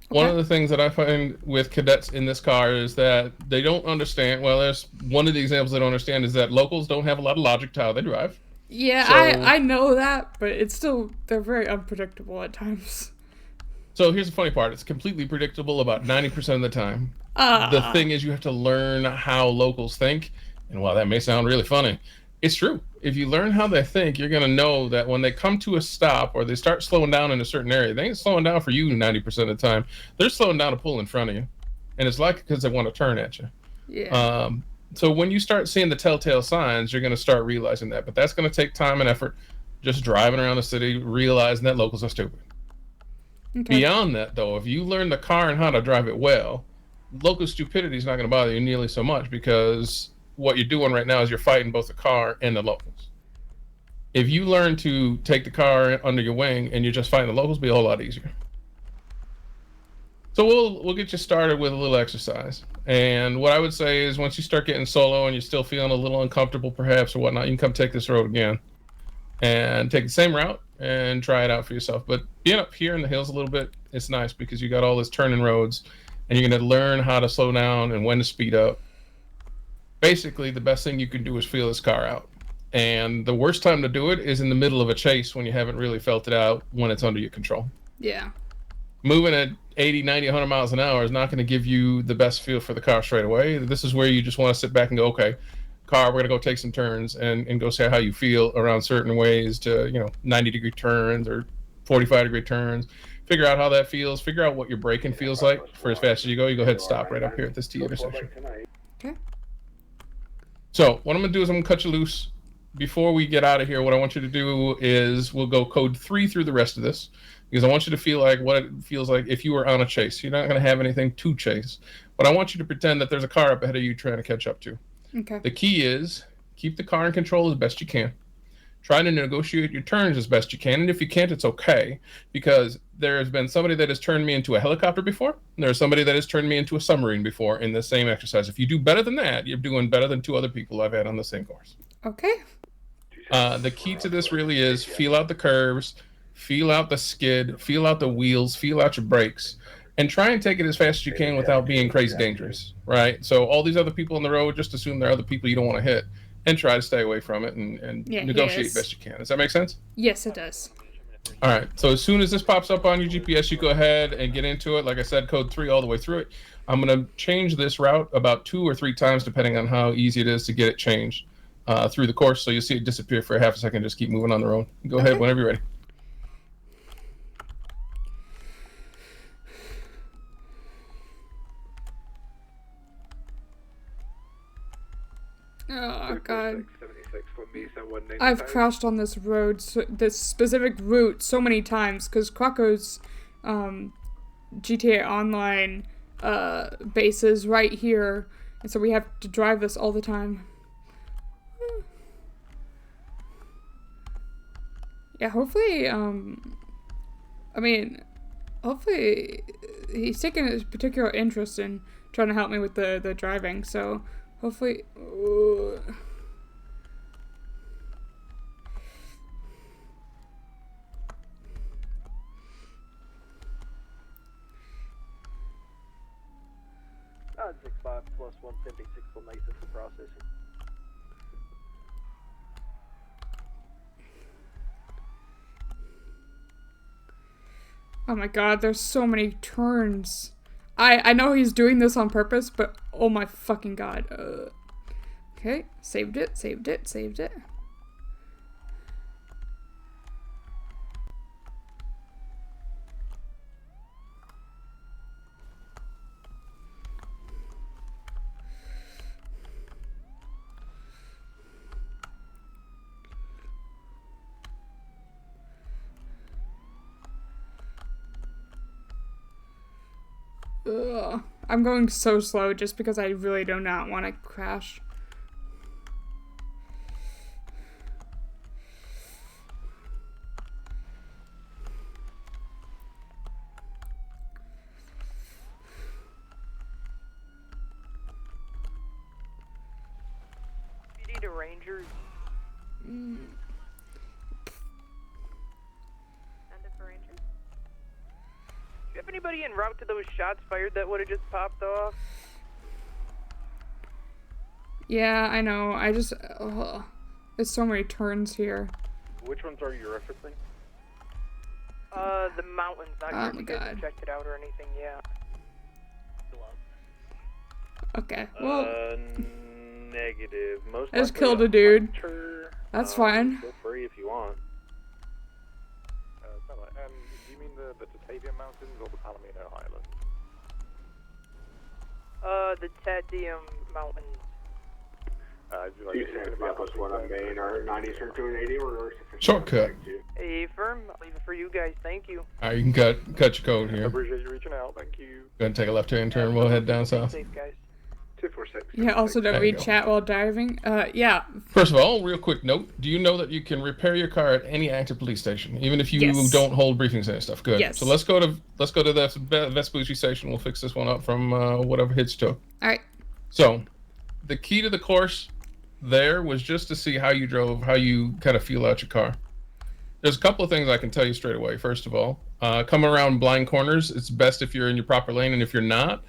One of the things that I find with cadets in this car is that they don't understand. Well, there's one of the examples they don't understand is that locals don't have a lot of logic to how they drive.
Yeah,
so,
I know that, but it's still, they're very unpredictable at times.
So here's the funny part. It's completely predictable about 90% of the time. The thing is you have to learn how locals think. And while that may sound really funny, it's true. If you learn how they think, you're going to know that when they come to a stop or they start slowing down in a certain area, they ain't slowing down for you 90% of the time. They're slowing down to pull in front of you. And it's likely because they want to turn at you.
Yeah.
So when you start seeing the telltale signs, you're going to start realizing that. But that's going to take time and effort. Just driving around the city, realizing that locals are stupid. Okay. Beyond that, though, if you learn the car and how to drive it well, local stupidity is not going to bother you nearly so much because what you're doing right now is you're fighting both the car and the locals. If you learn to take the car under your wing and you're just fighting the locals, it'll be a whole lot easier. So we'll get you started with a little exercise. And what I would say is once you start getting solo and you're still feeling a little uncomfortable perhaps or whatnot, you can come take this road again and take the same route and try it out for yourself. But being up here in the hills a little bit, it's nice because you got all this turning roads and you're going to learn how to slow down and when to speed up. Basically, the best thing you can do is feel this car out. And the worst time to do it is in the middle of a chase when you haven't really felt it out when it's under your control.
Yeah.
moving at 80, 90, 100 miles an hour is not going to give you the best feel for the car straight away. This is where you just want to sit back and go, okay, car, we're going to go take some turns and go see how you feel around certain ways to, 90-degree turns or 45-degree turns. Figure out how that feels. Figure out what your braking feels like for as fast as you go. You go ahead and stop right up here at this T intersection.
Okay.
So what I'm going to do is I'm going to cut you loose. Before we get out of here, what I want you to do is we'll go code 3 through the rest of this, because I want you to feel like what it feels like if you were on a chase. You're not going to have anything to chase, but I want you to pretend that there's a car up ahead of you trying to catch up to.
Okay.
The key is keep the car in control as best you can. Try to negotiate your turns as best you can, and if you can't, it's okay, because there has been somebody that has turned me into a helicopter before, and there's somebody that has turned me into a submarine before in the same exercise. If you do better than that, you're doing better than 2 other people I've had on the same course.
Okay.
The key to this really is feel out the curves, feel out the skid, feel out the wheels, feel out your brakes, and try and take it as fast as you can without being crazy dangerous, right? So all these other people on the road, just assume they're other people you don't want to hit, and try to stay away from it and negotiate best you can. Does that make sense?
Yes, it does.
All right. So as soon as this pops up on your GPS, you go ahead and get into it. Like I said, code 3 all the way through it. I'm going to change this route about 2 or 3 times, depending on how easy it is to get it changed through the course. So you'll see it disappear for a half a second. Just keep moving on the road. Go ahead whenever you're ready.
Oh god, I've crashed on this road, this specific route, so many times because Quacko's GTA Online base is right here, and so we have to drive this all the time. Yeah, hopefully, hopefully he's taken a particular interest in trying to help me with the driving, so hopefully...
I'd 65 plus 156 for Mesa for processing.
Oh my god, there's so many turns. I know he's doing this on purpose, but oh my fucking god. Okay, saved it. Ugh. I'm going so slow just because I really do not want to crash.
You need a ranger.
Mm.
Do you have anybody en route to those shots fired that would have just popped off?
Yeah, I know. I just... there's so many turns here.
Which ones are you referencing? The mountains. Not
Oh
sure
my
if you guys
god.
have checked it out or anything, yeah.
Okay, well...
Negative. Most
I just
likely
killed a dude.
hunter.
That's fine.
Feel free if you want.
Do you mean the Tatavian Mountains or the Palomino Highlands?
The Tadium Mountains.
You said plus 1 on Main or 90 Eastern 280 or
Shortcut.
Hey, firm. I'll leave it for you guys. Thank you.
All right, you can cut your code
I
here.
appreciate you reaching out. Thank you.
Go ahead and take a left-hand turn. We'll head down south.
Safe, guys.
246.
Yeah, also don't
There you
read
go.
chat while driving. Yeah.
First of all, real quick note, do you know that you can repair your car at any active police station, even if you
Yes.
don't hold briefings and stuff? Good.
Yes.
So let's go to the Vespucci station. We'll fix this one up from whatever hits took.
Alright.
So the key to the course there was just to see how you drove, how you kind of feel out your car. There's a couple of things I can tell you straight away. First of all, come around blind corners. It's best if you're in your proper lane, and if you're not,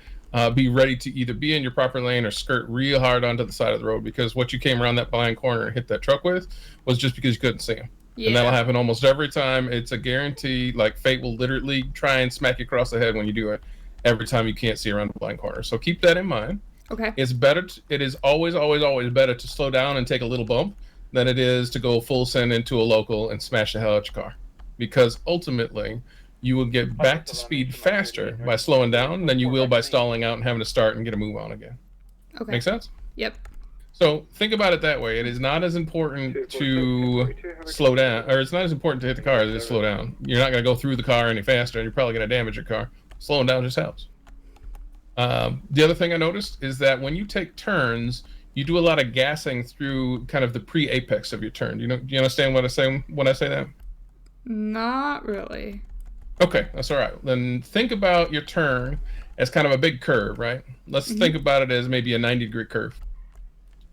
be ready to either be in your proper lane or skirt real hard onto the side of the road, because what you came around that blind corner and hit that truck with was just because you couldn't see him. And that'll happen almost every time. It's a guarantee. Like, fate will literally try and smack you across the head when you do it every time you can't see around a blind corner. So keep that in mind.
Okay.
It's better. It is always, always, always better to slow down and take a little bump than it is to go full send into a local and smash the hell out your car. Because ultimately, you will get back to speed faster by slowing down than you will by stalling out and having to start and get a move on again.
Okay.
Make sense?
Yep.
So think about it that way. It is not as important to slow down, or it's not as important to hit the car as it is slow down. You're not going to go through the car any faster, and you're probably going to damage your car. Slowing down just helps. The other thing I noticed is that when you take turns, you do a lot of gassing through kind of the pre-apex of your turn. Do you understand what I say when I say that?
Not really.
Okay, that's all right. Then think about your turn as kind of a big curve, right? Let's think about it as maybe a 90-degree curve.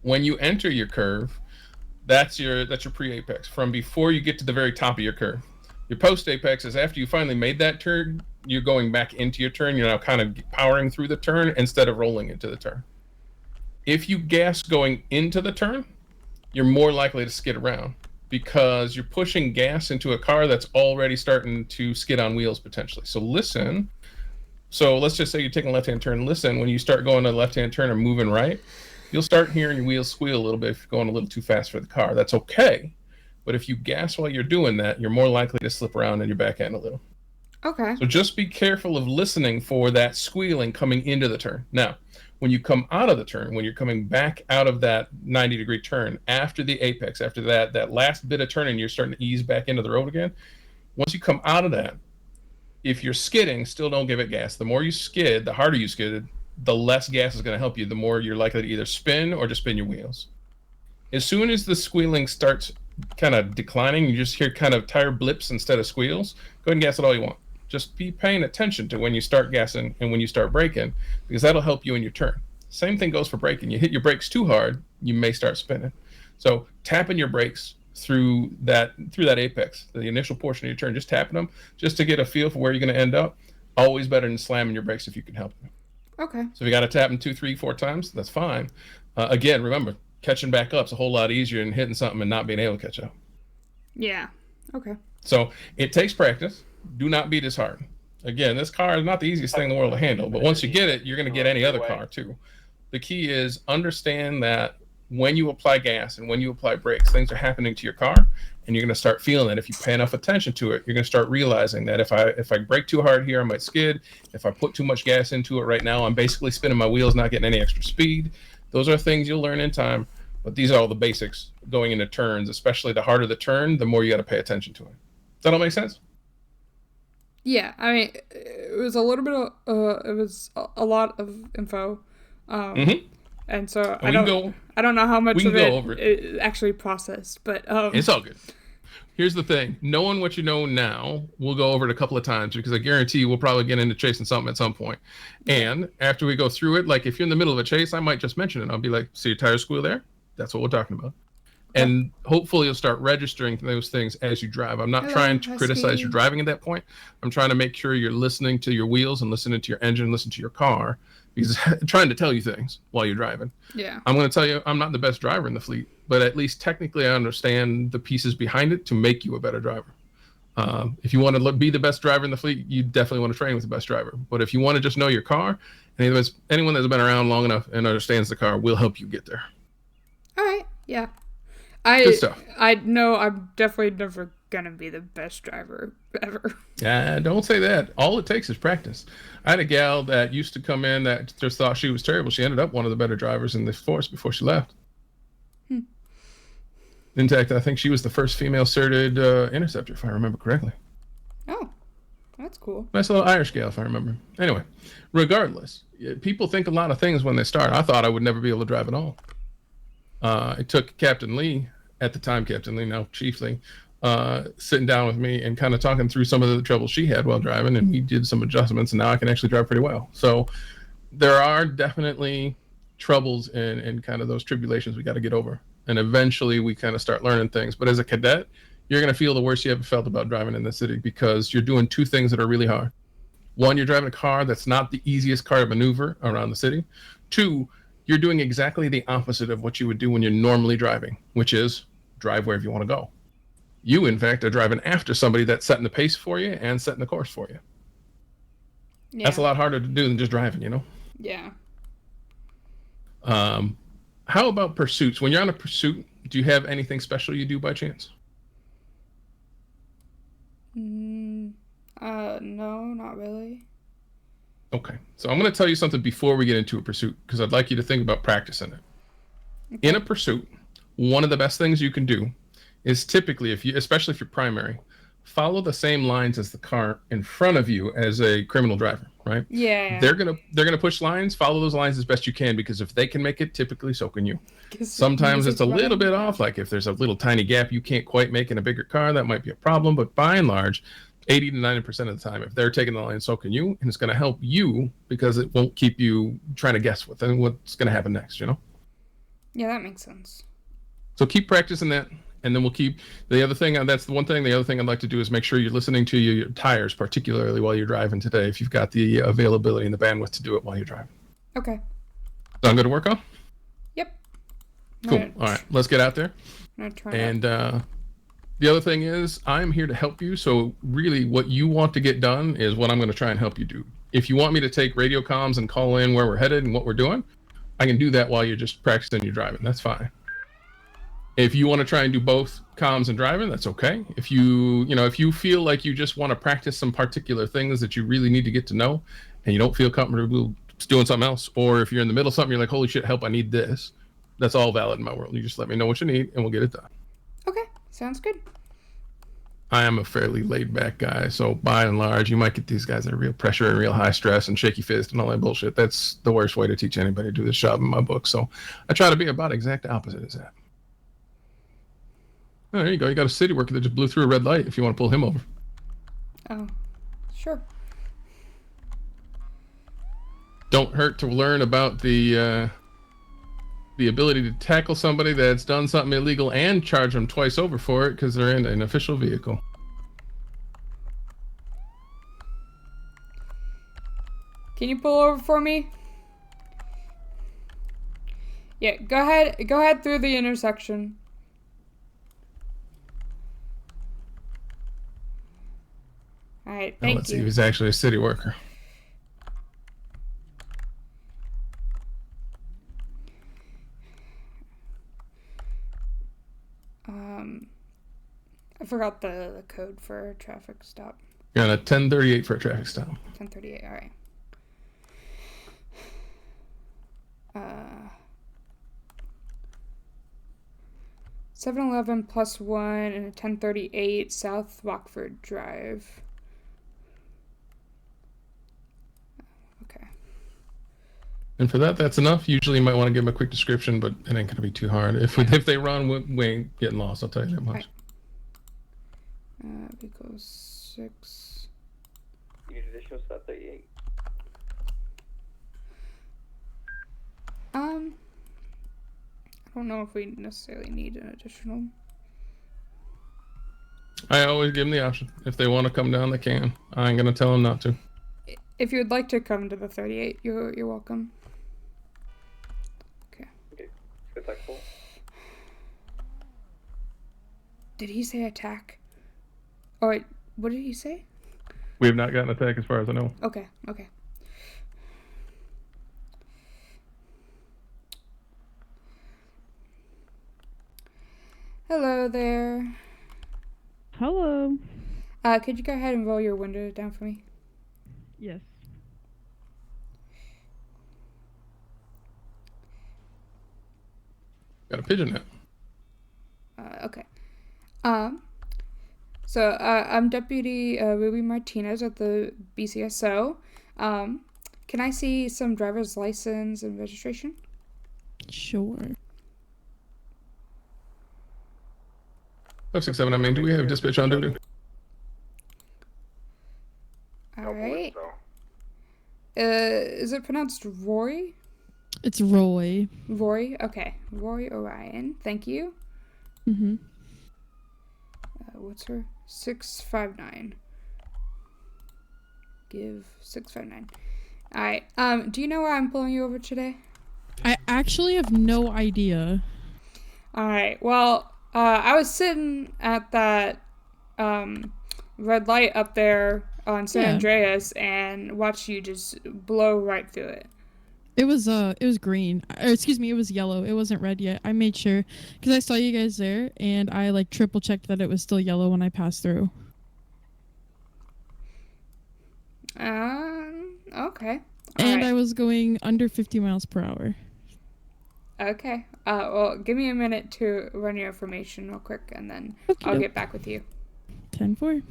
When you enter your curve, that's your pre-apex, from before you get to the very top of your curve. Your post-apex is after you finally made that turn, you're going back into your turn. You're now kind of powering through the turn instead of rolling into the turn. If you gas going into the turn, you're more likely to skid around, because you're pushing gas into a car that's already starting to skid on wheels potentially. So listen. So let's just say you're taking a left-hand turn. Listen, when you start going to the left-hand turn and moving right, you'll start hearing your wheels squeal a little bit if you're going a little too fast for the car. That's okay. But if you gas while you're doing that, you're more likely to slip around in your back end a little.
Okay.
So just be careful of listening for that squealing coming into the turn. Now, when you come out of the turn, when you're coming back out of that 90-degree turn, after the apex, after that last bit of turning, you're starting to ease back into the road again. Once you come out of that, if you're skidding, still don't give it gas. The more you skid, the harder you skidded, the less gas is going to help you, the more you're likely to either spin or just spin your wheels. As soon as the squealing starts kind of declining, you just hear kind of tire blips instead of squeals, go ahead and gas it all you want. Just be paying attention to when you start gassing and when you start braking, because that'll help you in your turn. Same thing goes for braking. You hit your brakes too hard, you may start spinning. So tapping your brakes through that apex, the initial portion of your turn, just tapping them just to get a feel for where you're going to end up. Always better than slamming your brakes if you can help it.
Okay.
So if you got to tap them 2, 3, 4 times, that's fine. Again, remember, catching back up is a whole lot easier than hitting something and not being able to catch up.
Yeah. Okay.
So it takes practice. Do not be disheartened. Again, this car is not the easiest thing in the world to handle, but once you get it, you're going to get any other car too. The key is understand that when you apply gas and when you apply brakes, things are happening to your car, and you're going to start feeling it. If you pay enough attention to it, you're going to start realizing that if I brake too hard here, I might skid. If I put too much gas into it right now, I'm basically spinning my wheels, not getting any extra speed. Those are things you'll learn in time, but these are all the basics going into turns, especially the harder the turn, the more you got to pay attention to it. Does that all make sense?
Yeah, I mean, it was a little bit of, it was a lot of info. And so I don't know how much of it is actually processed, but
it's all good. Here's the thing. Knowing what you know now, we'll go over it a couple of times, because I guarantee we'll probably get into chasing something at some point. And after we go through it, like if you're in the middle of a chase, I might just mention it. I'll be like, see your tire squeal there? That's what we're talking about. And hopefully you'll start registering those things as you drive. I'm not trying to criticize your driving at that point. I'm trying to make sure you're listening to your wheels and listening to your engine, listening to your car, because I'm trying to tell you things while you're driving.
Yeah.
I'm going to tell you, I'm not the best driver in the fleet, but at least technically I understand the pieces behind it to make you a better driver. If you want to be the best driver in the fleet, you definitely want to train with the best driver. But if you want to just know your car, anyone that's been around long enough and understands the car will help you get there.
All right. Yeah.
Good stuff.
I know I'm definitely never gonna be the best driver ever.
Yeah, don't say that. All it takes is practice. I had a gal that used to come in that just thought she was terrible. She ended up one of the better drivers in the force before she left. In fact, I think she was the first female certed interceptor, if I remember correctly.
Oh, that's cool.
Nice little Irish gal, if I remember. Anyway, regardless, people think a lot of things when they start. I thought I would never be able to drive at all. It took Captain Lee, at the time Captain Lee, now Chief Lee, sitting down with me and kind of talking through some of the trouble she had while driving, and we did some adjustments, and now I can actually drive pretty well. So there are definitely troubles and kind of those tribulations we got to get over, and eventually we kind of start learning things. But as a cadet, you're going to feel the worst you ever felt about driving in the city, because you're doing two things that are really hard. One, you're driving a car that's not the easiest car to maneuver around the city. Two, you're doing exactly the opposite of what you would do when you're normally driving, which is drive wherever you want to go. You, in fact, are driving after somebody that's setting the pace for you and setting the course for you.
Yeah.
That's a lot harder to do than just driving, you know?
Yeah.
How about pursuits? When you're on a pursuit, do you have anything special you do by chance?
No, not really.
Okay. So I'm going to tell you something before we get into a pursuit, because I'd like you to think about practicing it. Okay. In a pursuit, one of the best things you can do is typically, especially if you're primary, follow the same lines as the car in front of you as a criminal driver, right?
Yeah.
They're gonna push lines. Follow those lines as best you can, because if they can make it, typically so can you. Sometimes it's a little bit off. Like if there's a little tiny gap you can't quite make in a bigger car, that might be a problem. But by and large, 80 to 90% of the time, if they're taking the line, so can you, and it's going to help you because it won't keep you trying to guess what's going to happen next. You know.
Yeah, that makes sense.
So keep practicing that. And then we'll keep the other thing. That's the one thing. The other thing I'd like to do is make sure you're listening to your tires, particularly while you're driving today, if you've got the availability and the bandwidth to do it while you're driving.
Okay.
So I'm going to work on?
Yep.
Cool. All right. Let's get out there.
I'm gonna try
and the other thing is I'm here to help you. So really what you want to get done is what I'm going to try and help you do. If you want me to take radio comms and call in where we're headed and what we're doing, I can do that while you're just practicing your driving. That's fine. If you want to try and do both comms and driving, that's okay. If you feel like you just want to practice some particular things that you really need to get to know and you don't feel comfortable doing something else, or if you're in the middle of something, you're like, holy shit, help, I need this. That's all valid in my world. You just let me know what you need and we'll get it done.
Okay, sounds good.
I am a fairly laid back guy, so by and large, you might get these guys that are real pressure and real high stress and shaky fist and all that bullshit. That's the worst way to teach anybody to do this job in my book. So I try to be about exact opposite as that. Oh, there you go. You got a city worker that just blew through a red light if you want to pull him over.
Oh, sure.
Don't hurt to learn about the ability to tackle somebody that's done something illegal and charge them twice over for it because they're in an official vehicle.
Can you pull over for me? Yeah, go ahead through the intersection. All right, thank you.
Let's see if he's actually a city worker.
I forgot the code for a traffic stop.
You're on a 1038 for a traffic stop.
1038, all right. 7-Eleven +1 and a 1038 South Rockford Drive. Okay.
And for that, that's enough. Usually you might want to give them a quick description, but it ain't going to be too hard. If they run, we ain't getting lost, I'll tell you that much.
Right. Vehicle 6.
You need additional stuff 38.
I don't know if we necessarily need an additional.
I always give them the option. If they want to come down, they can. I ain't going to tell them not to.
If you would like to come to the 38, you're welcome. Okay.
Good luck, Cole.
Did he say attack? Oh, wait, what did he say?
We have not gotten an attack as far as I know.
Okay, okay. Hello there.
Hello.
Could you go ahead and roll your window down for me?
Yes.
Got a pigeon now.
Okay. So I'm Deputy Ruby Martinez at the BCSO. Can I see some driver's license and registration?
Sure.
567, I mean, do we have dispatch on duty?
Alright. Is it pronounced Roy?
It's Roy.
Roy? Okay. Roy Orion. Thank you.
Mm-hmm.
What's her? 659. Give 659. Alright. Do you know why I'm pulling you over today?
I actually have no idea.
Alright. Well, I was sitting at that red light up there on San Andreas and watched you just blow right through it.
It was green. Or, excuse me, it was yellow. It wasn't red yet. I made sure because I saw you guys there, and I like triple checked that it was still yellow when I passed through.
Okay.
And I was going under 50 miles per hour.
Okay. Well, give me a minute to run your information real quick, and then I'll get back with you.
10-4.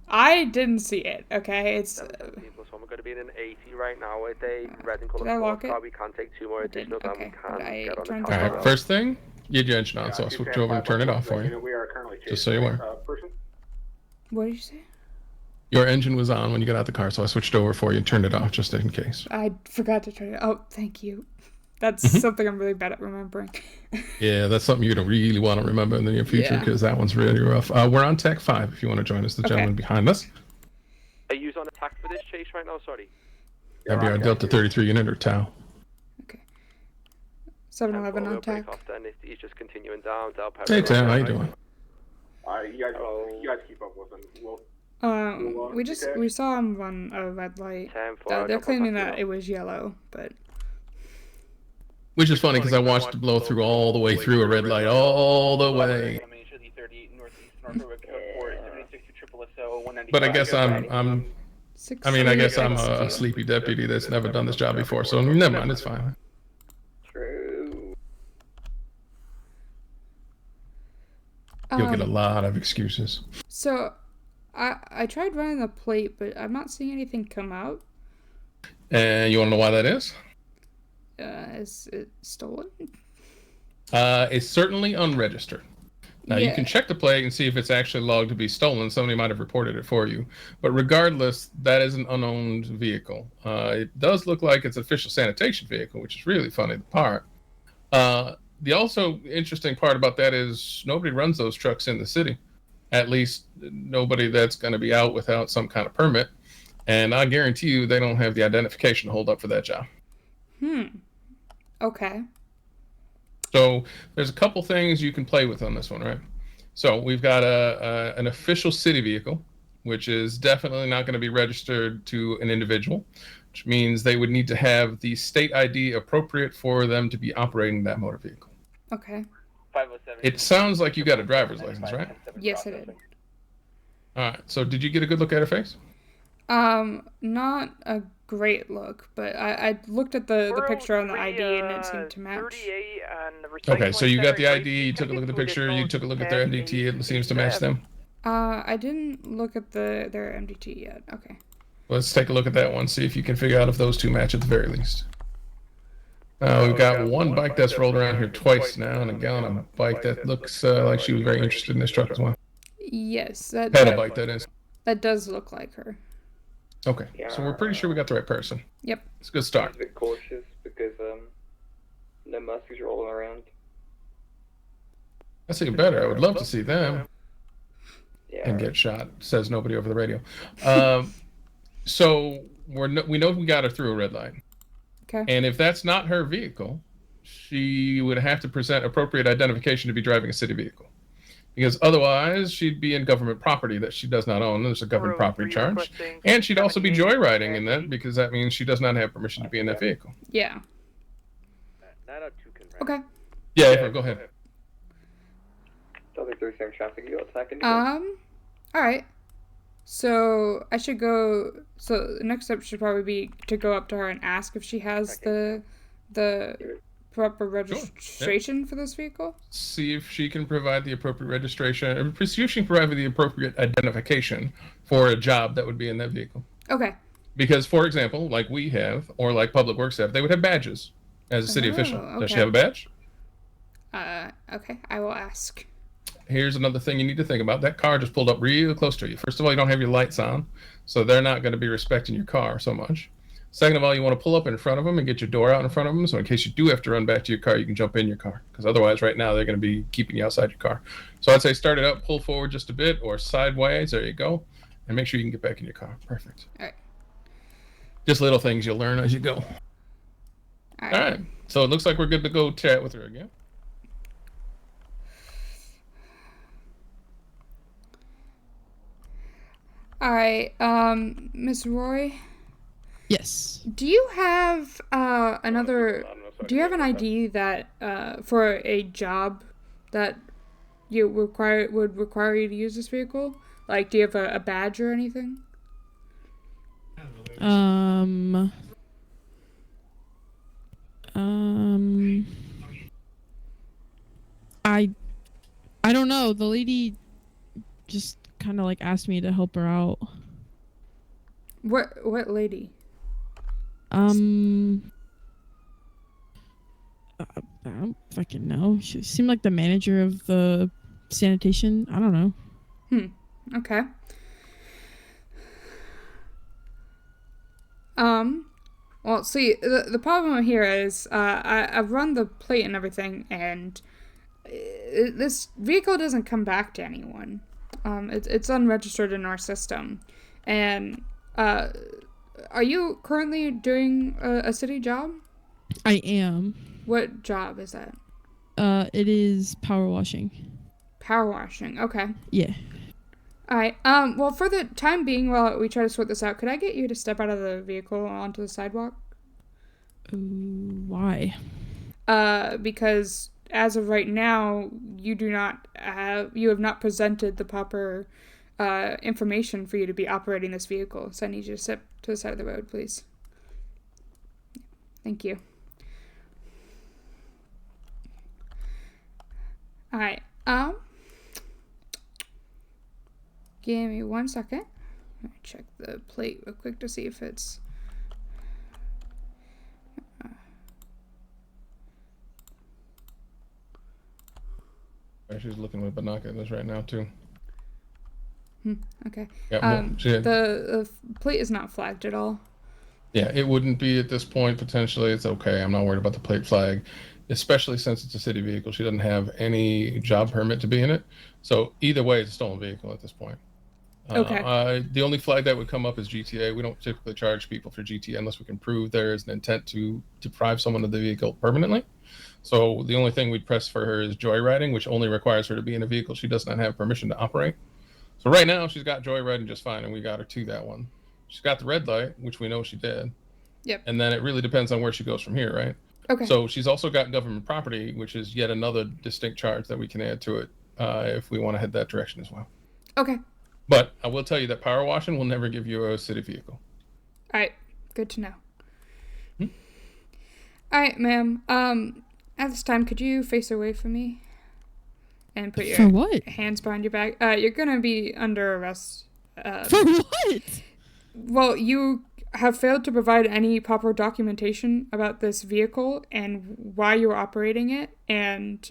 I didn't see it. Okay, it's.
I'm going to be in an 80 right now with a red and colored
did I lock
car.
it?
We can't take 2 more additional time.
Okay.
We can get on the
All
top.
right, first thing, you had your engine on, so I'll switch over and turn it off for you.
We are currently
Just so you're aware.
What did you say?
Your engine was on when you got out the car, so I switched over for you and turned it off just in case.
I forgot to turn it. Oh, thank you. That's something I'm really bad at remembering.
Yeah, that's something you're going to really want to remember in the near future because that one's really rough. We're on Tech 5 if you want to join us, the gentleman behind us.
Are you on attack for this chase right now? Sorry.
That'd be our Delta 33 unit or Tau.
7-11 on tech.
He's just continuing down.
Hey, Tau, how you doing?
You guys keep up with him.
We saw him run a red light. They're claiming that it was yellow, but.
Which is funny because I watched it blow through all the way through a red light, all the way. But I guess I'm I guess I'm a sleepy deputy that's never done this job before, so never mind, it's fine.
True.
You'll get a lot of excuses.
So, I tried running the plate, but I'm not seeing anything come out.
And you want to know why that is?
Is it stolen?
It's certainly unregistered. Now, you can check the plate and see if it's actually logged to be stolen. Somebody might have reported it for you. But regardless, that is an unowned vehicle. It does look like it's an official sanitation vehicle, which is really funny, the part. The also interesting part about that is nobody runs those trucks in the city. At least nobody that's going to be out without some kind of permit. And I guarantee you they don't have the identification to hold up for that job.
Okay.
So there's a couple things you can play with on this one, right? So we've got an official city vehicle, which is definitely not going to be registered to an individual, which means they would need to have the state ID appropriate for them to be operating that motor vehicle.
Okay.
It sounds like you got a driver's license, right?
Yes, I did.
All right. So did you get a good look at her face?
Not a great look, but I looked at the picture on the ID and it seemed to match.
Okay, so you got the ID, you took a look at the picture, you took a look at their MDT, it seems to match them.
I didn't look at their MDT yet. Okay.
Let's take a look at that one, see if you can figure out if those two match at the very least. We've got one bike that's rolled around here twice now, and a gal on a bike that looks like she was very interested in this truck as well.
Yes,
pedal bike, that is.
That does look like her.
Okay, so we're pretty sure we got the right person.
Yep.
It's a good start.
A bit cautious because no muskies rolling around.
That's even better. I would love to see them and get shot. Says nobody over the radio. So we know we got her through a red light.
Okay.
And if that's not her vehicle, she would have to present appropriate identification to be driving a city vehicle. Because otherwise, she'd be in government property that she does not own. There's a government property charge. And she'd also be joyriding in that because that means she does not have permission to be in that vehicle.
Yeah. Okay.
Yeah, go ahead.
Don't think there's any traffic you attacking.
Alright. So I should go. So the next step should probably be to go up to her and ask if she has the proper registration for this vehicle.
See if she can provide the appropriate registration, or see if she can provide the appropriate identification for a job that would be in that vehicle.
Okay.
Because, for example, like we have, or like Public Works have, they would have badges as a city official. Does she have a badge?
Okay, I will ask.
Here's another thing you need to think about. That car just pulled up real close to you. First of all, you don't have your lights on, so they're not going to be respecting your car so much. Second of all, you want to pull up in front of them and get your door out in front of them, so in case you do have to run back to your car, you can jump in your car. Because otherwise, right now, they're going to be keeping you outside your car. So I'd say start it up, pull forward just a bit, or sideways. There you go. And make sure you can get back in your car. Perfect.
All right.
Just little things you'll learn as you go.
All right.
So it looks like we're good to go chat with her again.
All right, Miss Roy.
Yes.
Do you have Do you have an ID that for a job that would require you to use this vehicle? Like, do you have a badge or anything?
I don't know. The lady just kind of like asked me to help her out.
What lady?
I don't fucking know. She seemed like the manager of the sanitation. I don't know.
Okay. Well, see, the problem here is I've run the plate and everything, and this vehicle doesn't come back to anyone. It's unregistered in our system. And are you currently doing a city job?
I am.
What job is that?
It is power washing.
Power washing. Okay.
Yeah.
All right. Well, for the time being, while we try to sort this out, could I get you to step out of the vehicle onto the sidewalk?
Why?
Because as of right now, you have not presented the proper information for you to be operating this vehicle. So I need you to step to the side of the road, please. Thank you. All right. Give me 1 second. Let me check the plate real quick to see if it's.
She's looking with binoculars right now too.
Okay.
Yeah,
the plate is not flagged at all.
Yeah, it wouldn't be at this point. Potentially, it's okay. I'm not worried about the plate flag, especially since it's a city vehicle. She doesn't have any job permit to be in it. So either way, it's a stolen vehicle at this point.
Okay.
The only flag that would come up is GTA. We don't typically charge people for GTA unless we can prove there is an intent to deprive someone of the vehicle permanently. So the only thing we'd press for her is joyriding, which only requires her to be in a vehicle she does not have permission to operate. So right now she's got joyriding just fine, and we got her to that one. She's got the red light, which we know she did.
Yep.
And then it really depends on where she goes from here, right?
Okay.
So she's also got government property, which is yet another distinct charge that we can add to it if we want to head that direction as well.
Okay.
But I will tell you that power washing will never give you a city vehicle.
All right. Good to know. All right, ma'am. At this time, could you face away from me? And put your
For what?
hands behind your back. You're gonna be under arrest.
For what?
Well, you have failed to provide any proper documentation about this vehicle and why you're operating it and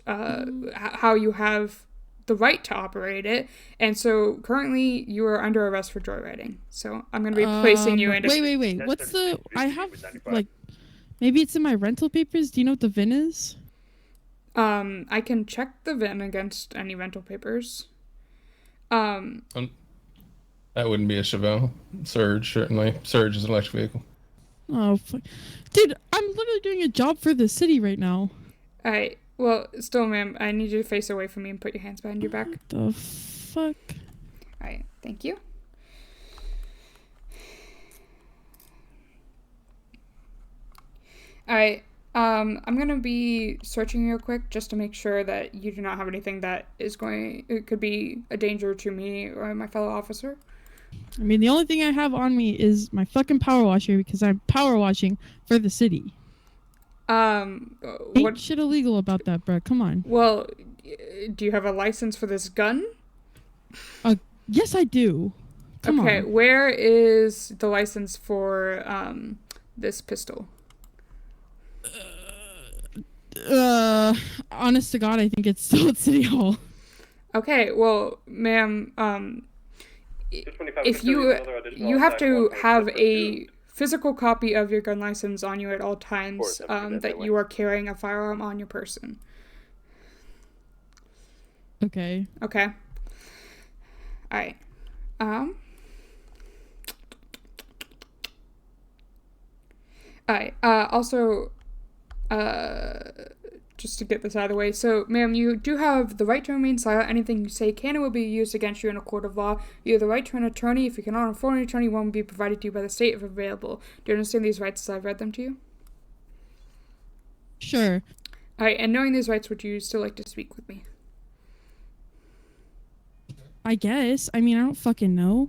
how you have the right to operate it. And so currently you are under arrest for joyriding. So I'm going to be placing you into...
Wait. What's the... I have, like... Maybe it's in my rental papers. Do you know what the VIN is?
I can check the VIN against any rental papers.
That wouldn't be a Chevelle. Surge, certainly. Surge is an electric vehicle.
Oh, fuck. Dude, I'm literally doing a job for the city right now.
Alright, well, still, ma'am, I need you to face away from me and put your hands behind your back.
What the fuck?
Alright, thank you. Alright, I'm gonna be searching real quick just to make sure that you do not have anything that it could be a danger to me or my fellow officer.
I mean, the only thing I have on me is my fucking power washer because I'm power washing for the city. Ain't shit illegal about that, bro. Come on.
Well, do you have a license for this gun?
Yes, I do. Come on.
Okay, where is the license for this pistol?
Honest to God, I think it's still at City Hall.
Okay, well, ma'am, if you have to have a physical copy of your gun license on you at all times, that you are carrying a firearm on your person.
Okay.
Okay. All right. All right. Also, just to get this out of the way. So, ma'am, you do have the right to remain silent. Anything you say can and will be used against you in a court of law. You have the right to an attorney. If you cannot afford an attorney, one will be provided to you by the state if available. Do you understand these rights as I've read them to you?
Sure.
Alright, and knowing these rights, would you still like to speak with me?
I guess. I mean, I don't fucking know.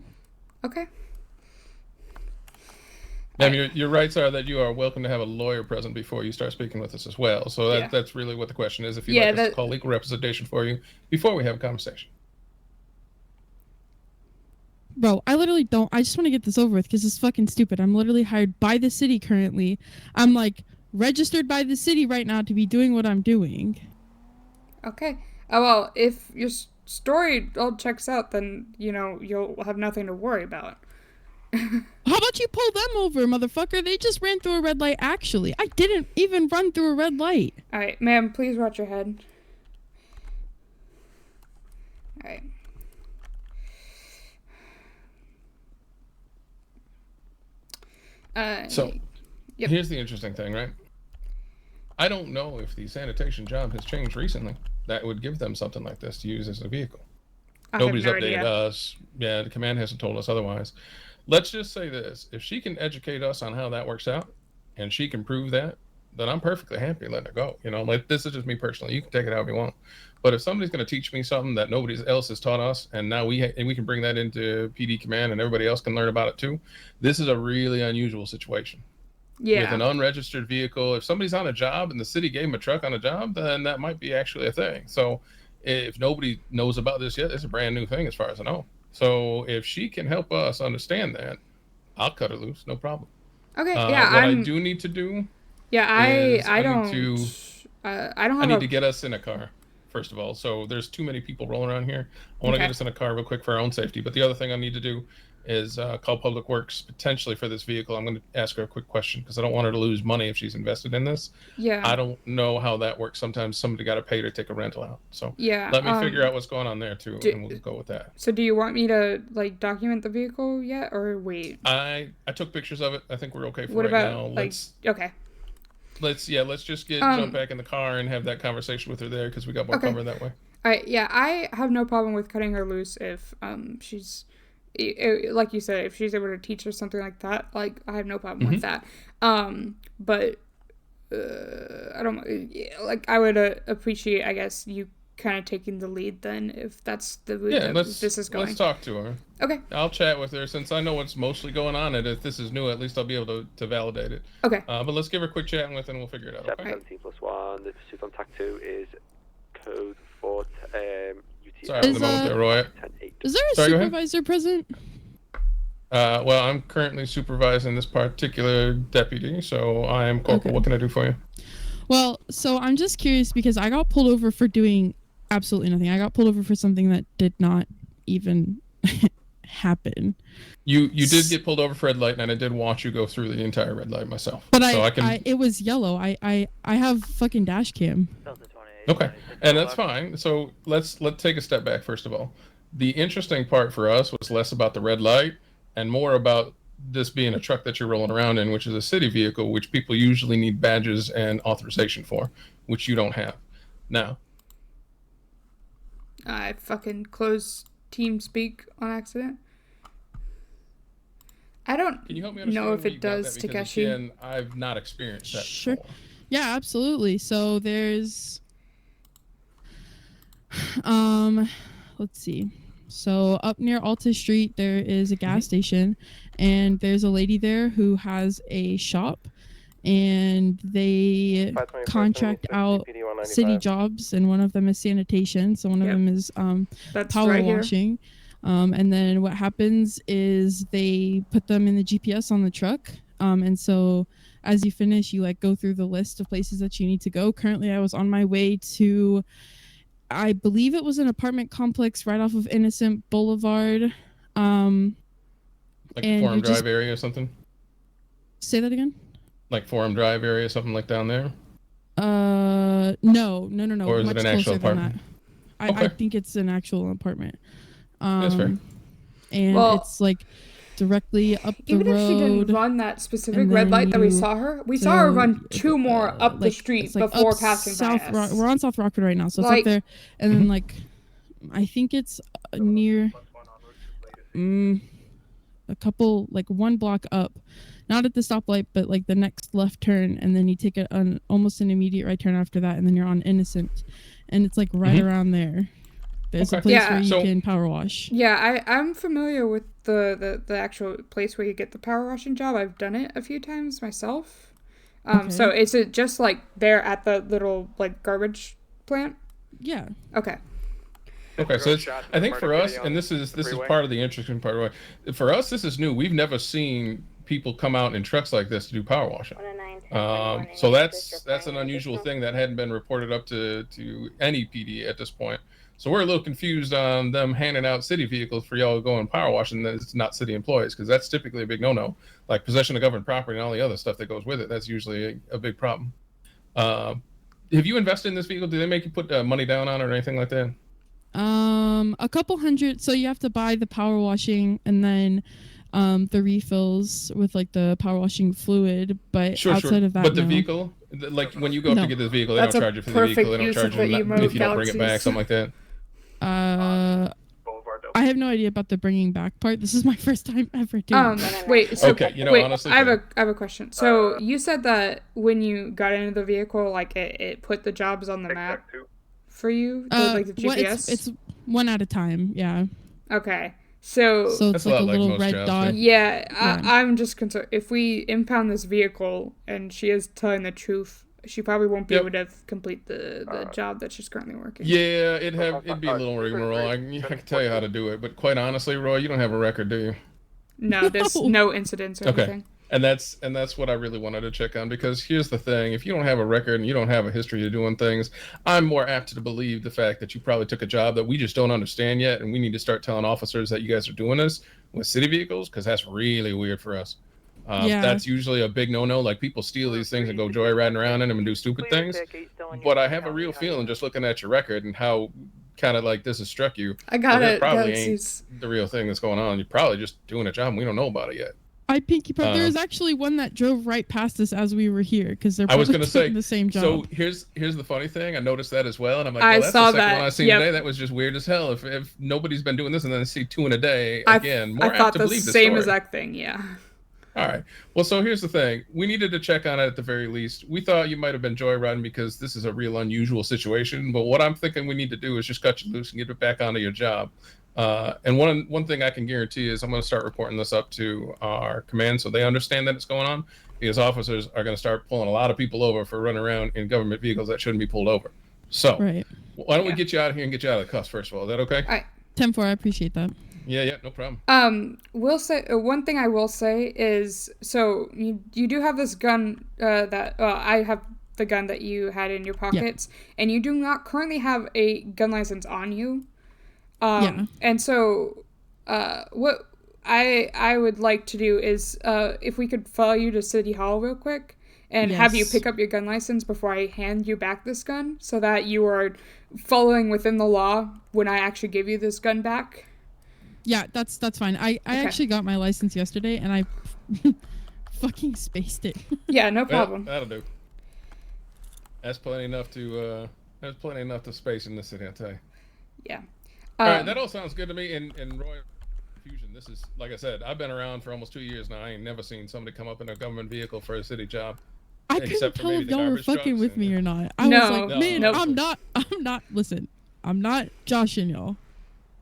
Okay.
Ma'am, your rights are that you are welcome to have a lawyer present before you start speaking with us as well. So that's really what the question is. If you'd like us to call legal representation for you before we have a conversation.
Bro, I literally don't. I just want to get this over with because it's fucking stupid. I'm literally hired by the city currently. I'm like registered by the city right now to be doing what I'm doing.
Okay. Oh, well, if your story all checks out, then, you know, you'll have nothing to worry about.
How about you pull them over, motherfucker? They just ran through a red light, actually. I didn't even run through a red light.
Alright, ma'am, please watch your head. Alright.
Here's the interesting thing, right? I don't know if the sanitation job has changed recently. That would give them something like this to use as a vehicle. Nobody's updated us. Yeah, the command hasn't told us otherwise. Let's just say this. If she can educate us on how that works out, and she can prove that, then I'm perfectly happy letting her go. You know, like, this is just me personally. You can take it however you want. But if somebody's going to teach me something that nobody else has taught us, and now we can bring that into PD command and everybody else can learn about it too, this is a really unusual situation.
Yeah.
With an unregistered vehicle, if somebody's on a job and the city gave them a truck on a job, then that might be actually a thing. So if nobody knows about this yet, it's a brand new thing as far as I know. So if she can help us understand that, I'll cut her loose, no problem.
Okay,
I do need to do.
Yeah, I need
to get us in a car, first of all. So there's too many people rolling around here. I want to get us in a car real quick for our own safety. But the other thing I need to do is call Public Works potentially for this vehicle. I'm going to ask her a quick question because I don't want her to lose money if she's invested in this.
Yeah.
I don't know how that works. Sometimes somebody got to pay to take a rental out. So
yeah,
let me figure out what's going on there too, and we'll go with that.
So do you want me to like document the vehicle yet, or wait?
I took pictures of it. I think we're okay for
what
right
about,
now.
Okay.
Let's just jump back in the car and have that conversation with her there because we got more covered that way.
All right. Yeah, I have no problem with cutting her loose if she's. Like you said, if she's able to teach her something like that, like I have no problem with that. But I don't like. I would appreciate, I guess, you kind of taking the lead then, if that's the route this is going.
Let's talk to her.
Okay.
I'll chat with her since I know what's mostly going on, and if this is new, at least I'll be able to validate it.
Okay.
But let's give her a quick chat with, and we'll figure it out.
717+1. The pursuit on TAC 2 is code 4.
Sorry for the moment there, Roy.
Is there a supervisor present?
Well, I'm currently supervising this particular deputy, so I am corporal. Okay. What can I do for you?
Well, so I'm just curious because I got pulled over for doing absolutely nothing. I got pulled over for something that did not even happen.
You did get pulled over for red light, and I did watch you go through the entire red light myself.
But it was yellow. I have fucking dash cam.
Okay, and that's fine. So let's take a step back first of all. The interesting part for us was less about the red light and more about this being a truck that you're rolling around in, which is a city vehicle, which people usually need badges and authorization for, which you don't have. Now,
I fucking closed TeamSpeak on accident. I don't know if it does, Takeshi.
Again, I've not experienced that before.
Yeah, absolutely. So there's let's see. So up near Alta Street there is a gas station, and there's a lady there who has a shop, and they contract out city jobs, and one of them is sanitation, so one of them is power washing. And then what happens is they put them in the GPS on the truck, and so as you finish, you like go through the list of places that you need to go. Currently I was on my way to, I believe it was an apartment complex right off of Innocent Boulevard.
Like Forum Drive area or something?
Say that again?
Like Forum Drive area, something like down there?
No.
Or is it an actual apartment?
I think it's an actual apartment.
That's fair.
And it's like directly up the
Even
road.
if she didn't run that specific
and
red
then
light that we
you
saw her, we saw her run 2 more up the
like,
street
it's like
before
up
passing
South
by us.
We're on South Rockford right now, so it's
Like-
up there, and then like, I think it's near, a couple, like 1 block up, not at the stoplight, but like the next left turn, and then you take almost an immediate right turn after that, and then you're on Innocent, and it's like right around there. There's a place where you can power wash.
Yeah, I'm familiar with the actual place where you get the power washing job. I've done it a few times myself. So is it just like there at the little like garbage plant?
Yeah.
Okay.
Okay, so I think for us, and this is part of the interesting part. For us, this is new. We've never seen people come out in trucks like this to do power washing. So that's an unusual thing that hadn't been reported up to any PD at this point. So we're a little confused on them handing out city vehicles for y'all to go and power wash, and it's not city employees, because that's typically a big no-no. Like possession of government property and all the other stuff that goes with it, that's usually a big problem. Have you invested in this vehicle? Do they make you put money down on it or anything like that?
A couple hundred. So you have to buy the power washing and then the refills with like the power washing fluid. But outside of that,
but the vehicle, like when you go up to get this vehicle, they don't charge you for the vehicle. They don't charge you if you don't bring it back, something like that.
I have no idea about the bringing back part. This is my first time ever doing it.
Wait. So,
okay, honestly,
I have a question. So you said that when you got into the vehicle, like it put the jobs on the map for you, like the GPS.
It's one at a time. Yeah.
Okay. So
it's like a little red dot.
Yeah, I'm just concerned if we impound this vehicle and she is telling the truth, she probably won't be able to complete the job that she's currently working.
Yeah, it'd be a little rigmarole. I can tell you how to do it, but quite honestly, Roy, you don't have a record, do you?
No, there's no incidents or anything.
And that's what I really wanted to check on, because here's the thing: if you don't have a record and you don't have a history of doing things, I'm more apt to believe the fact that you probably took a job that we just don't understand yet, and we need to start telling officers that you guys are doing this with city vehicles, because that's really weird for us. That's usually a big no-no. Like, people steal these things and go joyriding around in them and do stupid things. But I have a real feeling, just looking at your record and how kind of like this has struck you,
I got it.
Probably ain't the real thing that's going on. You're probably just doing a job and we don't know about it yet.
I pinky promise. There was actually one that drove right past us as we were here, because they're
I was gonna say
the same job.
So here's the funny thing. I noticed that as well, and I'm like,
I
that's
saw
the second one I seen
Yep.
today. That was just weird as hell. If nobody's been doing this and then I see 2 in a day
I
again, more
thought
apt to
the
believe the
same
story.
exact thing. Yeah.
All right. Well, so here's the thing. We needed to check on it at the very least. We thought you might have been joyriding because this is a real unusual situation. But what I'm thinking we need to do is just cut you loose and get it back onto your job. And one thing I can guarantee is I'm going to start reporting this up to our command so they understand that it's going on, because officers are going to start pulling a lot of people over for running around in government vehicles that shouldn't be pulled over. So why don't we get you out of here and get you out of the cuffs first of all? Is that okay?
All right.
10-4, I appreciate that.
Yeah, no problem.
We'll say one thing I will say is, so you do have this gun that I have the gun that you had in your pockets, and you do not currently have a gun license on you. And so what I would like to do is if we could follow you to City Hall real quick and have you pick up your gun license before I hand you back this gun, so that you are following within the law when I actually give you this gun back.
Yeah, that's fine. I actually got my license yesterday, and I fucking spaced it.
Yeah, no problem.
That'll do. That's plenty enough to space in this city, I'll tell you.
Yeah.
All right, that all sounds good to me. And Roy, Fusion, this is, like I said, I've been around for almost 2 years now. I ain't never seen somebody come up in a government vehicle for a city job.
I couldn't tell if y'all were fucking with me or not. I was like, man, I'm not, listen, I'm not joshing y'all.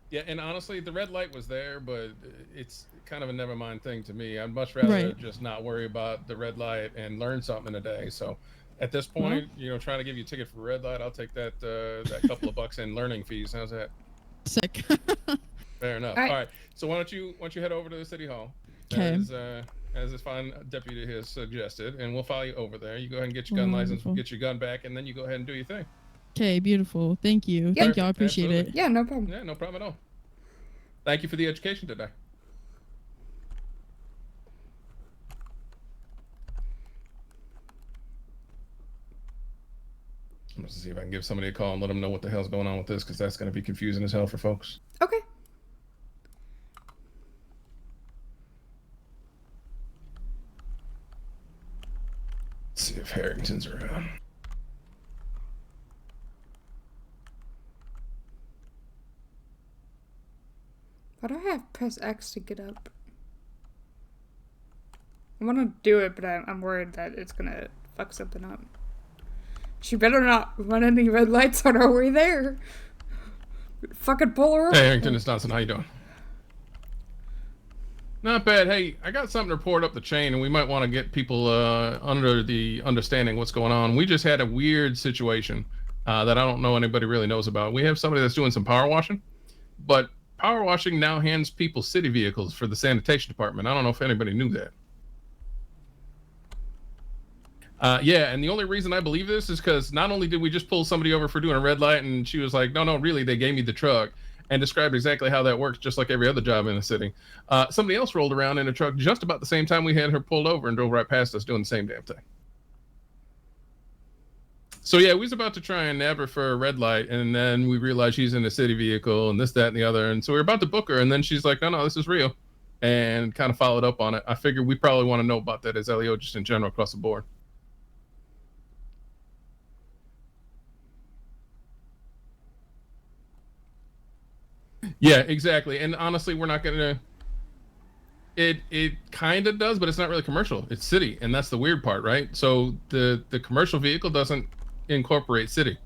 Yeah, and honestly, the red light was there, but it's kind of a never mind thing to me. I'd much rather just not worry about the red light and learn something in a day. So at this point, trying to give you a ticket for red light, I'll take that couple of bucks in learning fees. How's that?
Sick.
Fair enough. All right. So why don't you head over to the city hall, as this fine deputy has suggested, and we'll follow you over there. You go ahead and get your gun license, we'll get your gun back, and then you go ahead and do your thing.
Okay, beautiful. Thank you. Thank you. I appreciate it.
Yeah, no problem.
Yeah, no problem at all. Thank you for the education today. I'm going to see if I can give somebody a call and let them know what the hell's going on with this, because that's going to be confusing as hell for folks.
Okay.
Let's see if Harrington's around.
Why do I have to press X to get up? I want to do it, but I'm worried that it's gonna fuck something up. She better not run any red lights on our way there. Fucking pull her up.
Hey, Harrington, it's Dawson. How you doing? Not bad. Hey, I got something to report up the chain, and we might want to get people under the understanding what's going on. We just had a weird situation that I don't know anybody really knows about. We have somebody that's doing some power washing, but power washing now hands people city vehicles for the sanitation department. I don't know if anybody knew that. Yeah, and the only reason I believe this is because not only did we just pull somebody over for doing a red light, and she was like, no, really, they gave me the truck, and described exactly how that works, just like every other job in the city. Somebody else rolled around in a truck just about the same time we had her pulled over and drove right past us doing the same damn thing. So yeah, we was about to try and nab her for a red light, and then we realized she's in a city vehicle and this, that, and the other, and so we were about to book her, and then she's like, no, this is real, and kind of followed up on it. I figured we probably want to know about that as LEO just in general across the board. Yeah, exactly. And honestly, we're not gonna. It kind of does, but it's not really commercial. It's city, and that's the weird part, right? So the commercial vehicle doesn't incorporate city.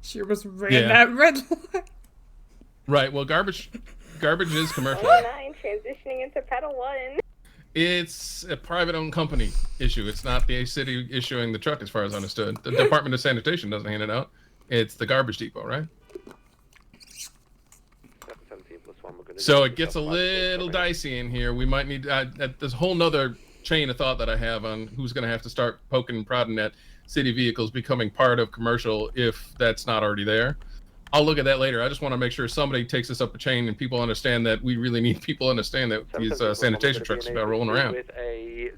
She was ran that red light.
Right. Well, garbage is commercial.
9 transitioning into pedal 1.
It's a private-owned company issue. It's not the city issuing the truck, as far as I understood. The Department of Sanitation doesn't hand it out. It's the garbage depot, right? So it gets a little dicey in here. We might need there's a whole nother chain of thought that I have on who's going to have to start poking and prodding at city vehicles becoming part of commercial if that's not already there. I'll look at that later. I just want to make sure somebody takes us up a chain and people understand that we really need people to understand that these sanitation trucks are rolling around.
With a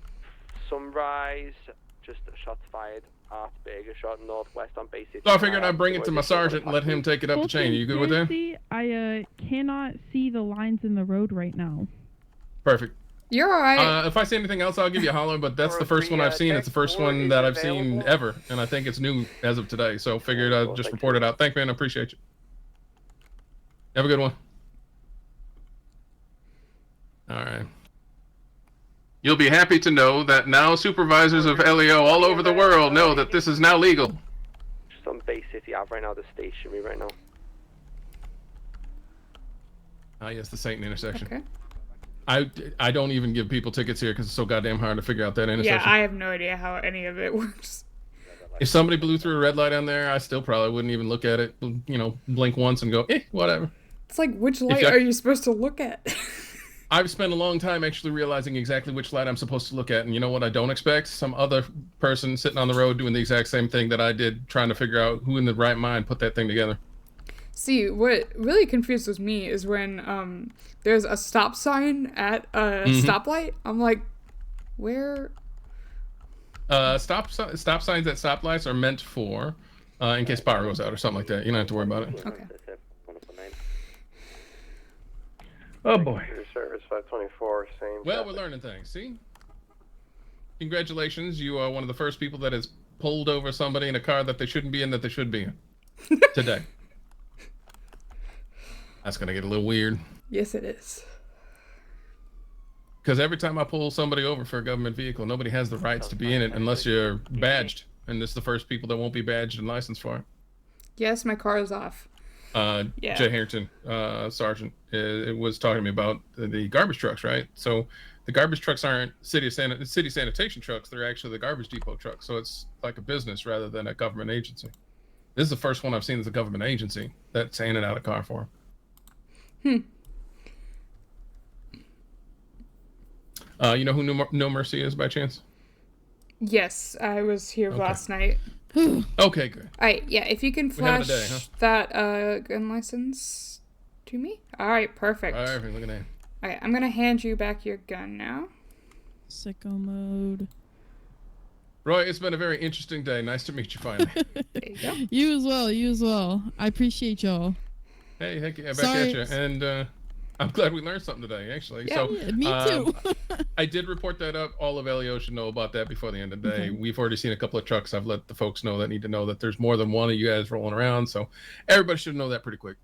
sunrise, just shots fired at Bigger Shot northwest on base.
So I figured I'd bring it to my sergeant and let him take it up the chain. Are you good with that?
I cannot see the lines in the road right now.
Perfect.
You're all right.
If I see anything else, I'll give you a holler, but that's the first one I've seen. It's the first one that I've seen ever, and I think it's new as of today, so figured I'd just report it out. Thanks, man. I appreciate you. Have a good one. All right. You'll be happy to know that now supervisors of LEO all over the world know that this is now legal.
Just on Bay City Ave right now, the stationary right now.
Ah, yes, the Satan intersection.
Okay.
I don't even give people tickets here because it's so goddamn hard to figure out that intersection.
Yeah, I have no idea how any of it works.
If somebody blew through a red light on there, I still probably wouldn't even look at it. You know, blink once and go, whatever.
It's like, which light are you supposed to look at?
I've spent a long time actually realizing exactly which light I'm supposed to look at, and you know what I don't expect? Some other person sitting on the road doing the exact same thing that I did, trying to figure out who in the right mind put that thing together.
See, what really confuses me is when there's a stop sign at a stoplight. I'm like, where?
Stop signs at stoplights are meant for in case power goes out or something like that. You don't have to worry about it.
Okay.
Oh boy.
Service 524, same.
Well, we're learning things. See? Congratulations, you are one of the first people that has pulled over somebody in a car that they shouldn't be in that they should be in today. That's gonna get a little weird.
Yes, it is.
Because every time I pull somebody over for a government vehicle, nobody has the rights to be in it unless you're badged. And this is the first people that won't be badged and licensed for it.
Yes, my car is off.
Yeah. Jay Harrington, Sergeant, it was talking to me about the garbage trucks, right? So the garbage trucks aren't city sanitation trucks. They're actually the garbage depot trucks. So it's like a business rather than a government agency. This is the first one I've seen as a government agency that's handing out a car for them. You know who No Mercy is by chance?
Yes, I was here last night.
Okay, good.
Alright, yeah, if you can flash that gun license to me. Alright, perfect.
Alright, look at that.
Alright, I'm gonna hand you back your gun now.
Sicko mode.
Roy, it's been a very interesting day. Nice to meet you finally.
There you go.
You as well, you as well. I appreciate y'all.
Hey, heck yeah, back
Sorry.
at you. And I'm glad we learned something today, actually.
Yeah, me too.
I did report that up. All of LEO should know about that before the end of the day. We've already seen a couple of trucks. I've let the folks know that need to know that there's more than one of you guys rolling around. So everybody should know that pretty quick.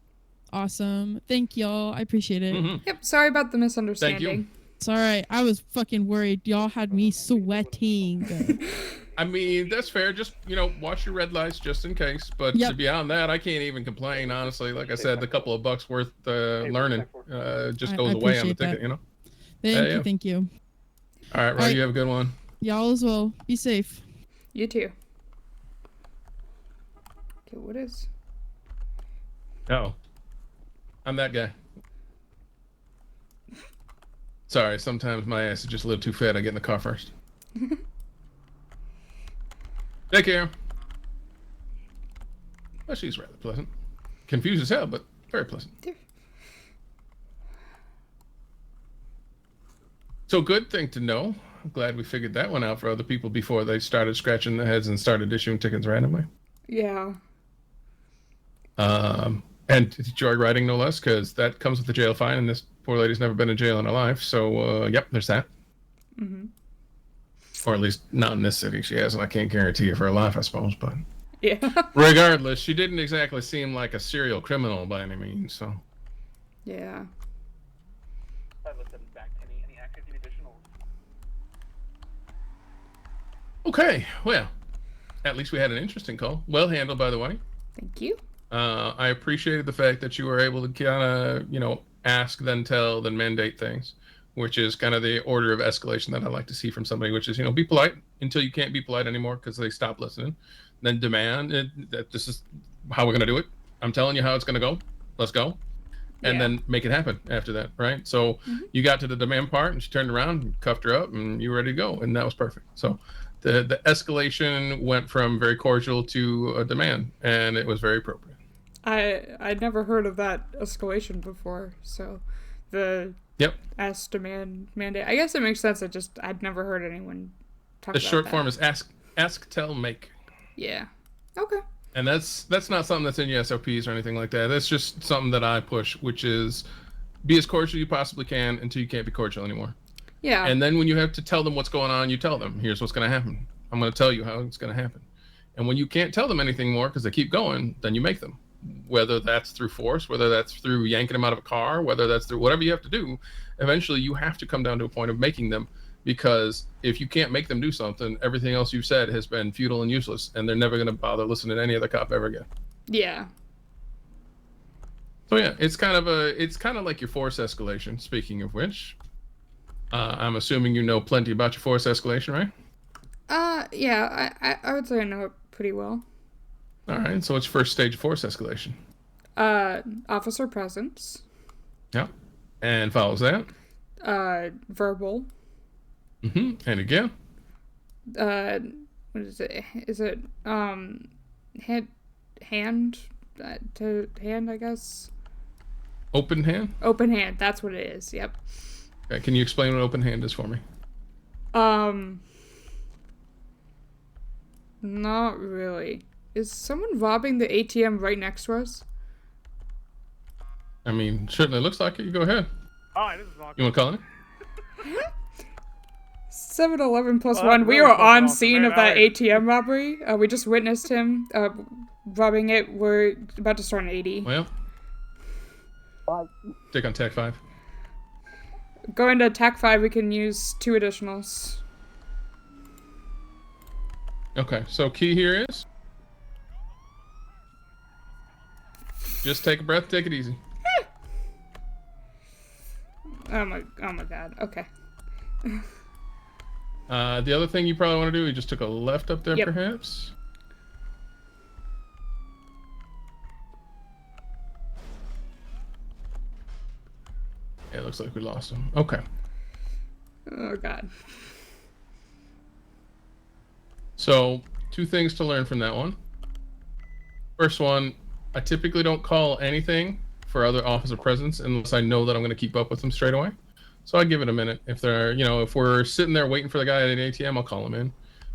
Awesome. Thank y'all. I appreciate it.
Yep. Sorry about the misunderstanding.
Thank you.
It's all right. I was fucking worried. Y'all had me sweating.
I mean, that's fair. Just, watch your red lights just in case. But beyond that, I can't even complain, honestly. Like I said, the couple of bucks worth learning just goes away on the ticket,
Thank you.
All right, Roy, you have a good one.
Y'all as well. Be safe.
You too. Okay, what is...
Oh. I'm that guy. Sorry, sometimes my ass is just a little too fat. I get in the car first. Take care. Well, she's rather pleasant. Confused as hell, but very pleasant. So good thing to know. I'm glad we figured that one out for other people before they started scratching their heads and started issuing tickets randomly.
Yeah.
And joyriding, no less, because that comes with the jail fine, and this poor lady's never been in jail in her life. So, yep, there's that. Or at least not in this city she hasn't. I can't guarantee it for her life, I suppose, but...
Yeah.
Regardless, she didn't exactly seem like a serial criminal by any means, so...
Yeah.
Okay, well, at least we had an interesting call. Well handled, by the way.
Thank you.
I appreciated the fact that you were able to kind of, ask, then tell, then mandate things, which is kind of the order of escalation that I like to see from somebody, which is, be polite until you can't be polite anymore because they stop listening. Then demand that this is how we're going to do it. I'm telling you how it's going to go. Let's go. And then make it happen after that, right? So you got to the demand part and she turned around and cuffed her up and you were ready to go. And that was perfect. So the escalation went from very cordial to a demand, and it was very appropriate.
I'd never heard of that escalation before, so the ask, demand, mandate. I guess it makes sense. I'd never heard anyone talk about that.
The short form is ask, tell, make.
Yeah. Okay.
And that's not something that's in your SOPs or anything like that. That's just something that I push, which is be as cordial you possibly can until you can't be cordial anymore.
Yeah.
And then when you have to tell them what's going on, you tell them, here's what's going to happen. I'm going to tell you how it's going to happen. And when you can't tell them anything more because they keep going, then you make them. Whether that's through force, whether that's through yanking them out of a car, whether that's through whatever you have to do, eventually you have to come down to a point of making them, because if you can't make them do something, everything else you've said has been futile and useless, and they're never going to bother listening to any other cop ever again.
Yeah.
So yeah, it's kind of like your force escalation. Speaking of which, I'm assuming you know plenty about your force escalation, right?
Yeah, I would say I know it pretty well.
All right, so what's first stage of force escalation?
Officer presence.
Yeah, and follows that?
Verbal.
And again?
What is it? Is it, hand to hand, I guess?
Open hand?
Open hand, that's what it is, yep.
Okay, can you explain what open hand is for me?
Not really. Is someone robbing the ATM right next to us?
I mean, certainly looks like it. You go ahead.
Hi, this is Mark.
You want to call it?
7-Eleven plus one. We were on scene of that ATM robbery. We just witnessed him robbing it. We're about to start an 80.
Well, take on TAC 5.
Go into TAC 5. We can use 2 additionals.
Okay, so key here is just take a breath, take it easy.
Oh my god. Okay.
The other thing you probably want to do, you just took a left up there, perhaps. Yeah, it looks like we lost him. Okay.
Oh god.
So, 2 things to learn from that one. First one, I typically don't call anything for other officer presence unless I know that I'm going to keep up with them straight away. So I give it a minute. If they're, if we're sitting there waiting for the guy at an ATM, I'll call him in.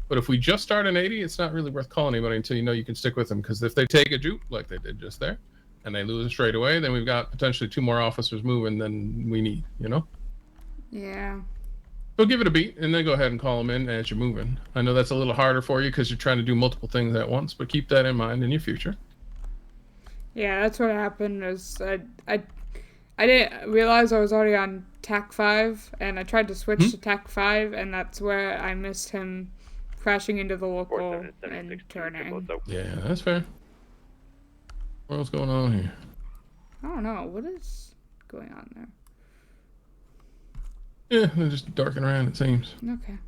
But if we just start an 80, it's not really worth calling anybody until you know you can stick with them. Because if they take a juke, like they did just there, and they lose a straightaway, then we've got potentially 2 more officers moving than we need, you know?
Yeah.
So give it a beat, and then go ahead and call them in as you're moving. I know that's a little harder for you because you're trying to do multiple things at once, but keep that in mind in your future.
Yeah, that's what happened. Is I didn't realize I was already on TAC 5, and I tried to switch to TAC 5, and that's where I missed him crashing into the local and turning.
Yeah, that's fair. What's going on here?
I don't know. What is going on there?
Yeah, they're just darking around, it seems.
Okay.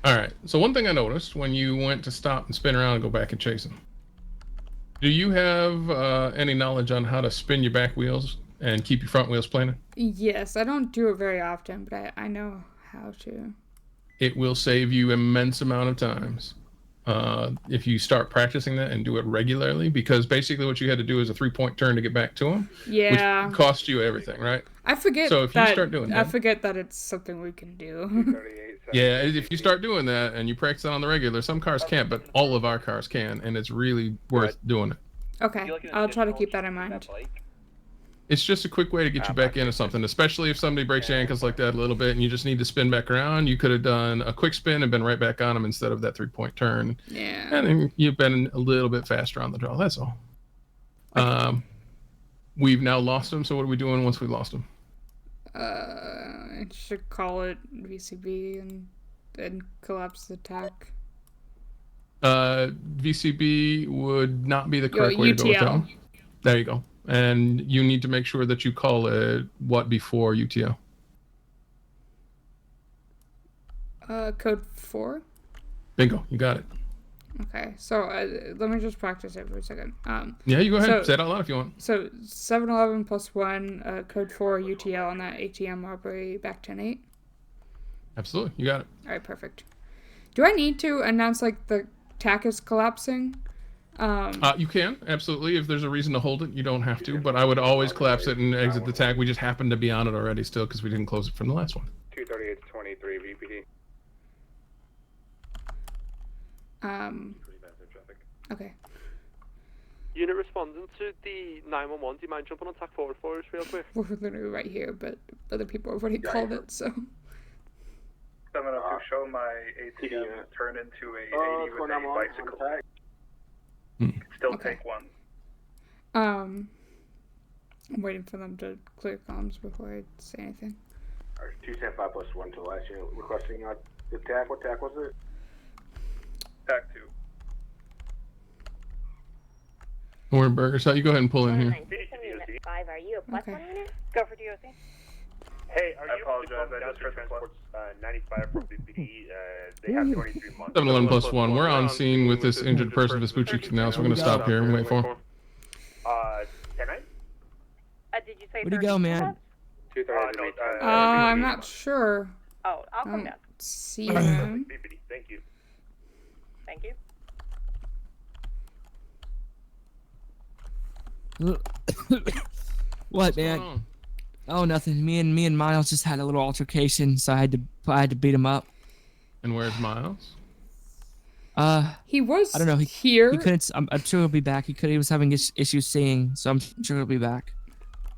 All right. So one thing I noticed when you went to stop and spin around and go back and chase them, do you have any knowledge on how to spin your back wheels and keep your front wheels planar?
Yes, I don't do it very often, but I know how to.
It will save you immense amount of times if you start practicing that and do it regularly, because basically what you had to do is a 3-point turn to get back to them.
Yeah.
Which cost you everything, right?
I forget.
So if you start doing that,
I forget that it's something we can do.
yeah, if you start doing that and you practice it on the regular, some cars can't, but all of our cars can, and it's really worth doing it.
Okay, I'll try to keep that in mind.
It's just a quick way to get you back into something, especially if somebody breaks your ankles like that a little bit and you just need to spin back around. You could have done a quick spin and been right back on them instead of that 3-point turn.
Yeah.
And then you've been a little bit faster on the draw, that's all. We've now lost them, so what are we doing once we lost them?
I should call it VCB and collapse the TAC.
VCB would not be the correct way to go with them. There you go. And you need to make sure that you call it what before UTO?
Code 4?
Bingo, you got it.
Okay, so let me just practice it for a second.
Yeah, you go ahead. Say it out loud if you want.
So 711 plus 1, code 4 UTL on that ATM robbery back 10-8.
Absolutely, you got it.
All right, perfect. Do I need to announce like the TAC is collapsing?
You can, absolutely. If there's a reason to hold it, you don't have to, but I would always collapse it and exit the TAC. We just happen to be on it already still because we didn't close it from the last one.
238-23 VPD.
Okay.
Unit responding to the 911, do you mind jumping on TAC 4 for us real quick?
We're literally right here, but other people already called it, so.
702, show my ATM turn into a 80 with a bicycle. Still take one.
I'm waiting for them to clear comms before I say anything.
Alright, 275 plus 1 to the last unit requesting the TAC. What TAC was it?
TAC 2.
We're in Burgers. You go ahead and pull in here.
5, are you a plus 1 unit? Go for DOC.
Hey, I apologize. I just heard transports 95 from BPD. They have 23 months.
711 plus 1. We're on scene with this injured person, Vespucci now, so we're going to stop here and wait for him.
Can I?
Did you say
Where'd he go, man?
I'm not sure.
Oh, I'll come down.
See him.
BPD, thank you.
Thank you.
What, man? Oh, nothing. Me and Miles just had a little altercation, so I had to beat him up.
And where's Miles?
He was.
I don't know.
Here.
He couldn't. I'm sure he'll be back. He was having issues seeing, so I'm sure he'll be back.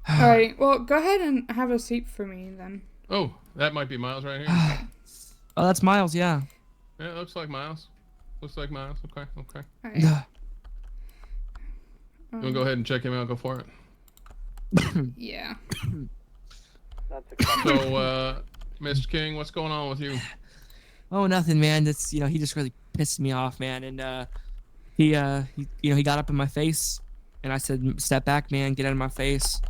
All right. Well, go ahead and have a seat for me then.
Oh, that might be Miles right here.
Oh, that's Miles. Yeah.
Yeah, it looks like Miles. Looks like Miles. Okay.
All right.
You want to go ahead and check him out? Go for it.
Yeah.
So, Mr. King, what's going on with you?
Oh, nothing, man. That's he just really pissed me off, man. And he got up in my face, and I said, "Step back, man. Get out of my face."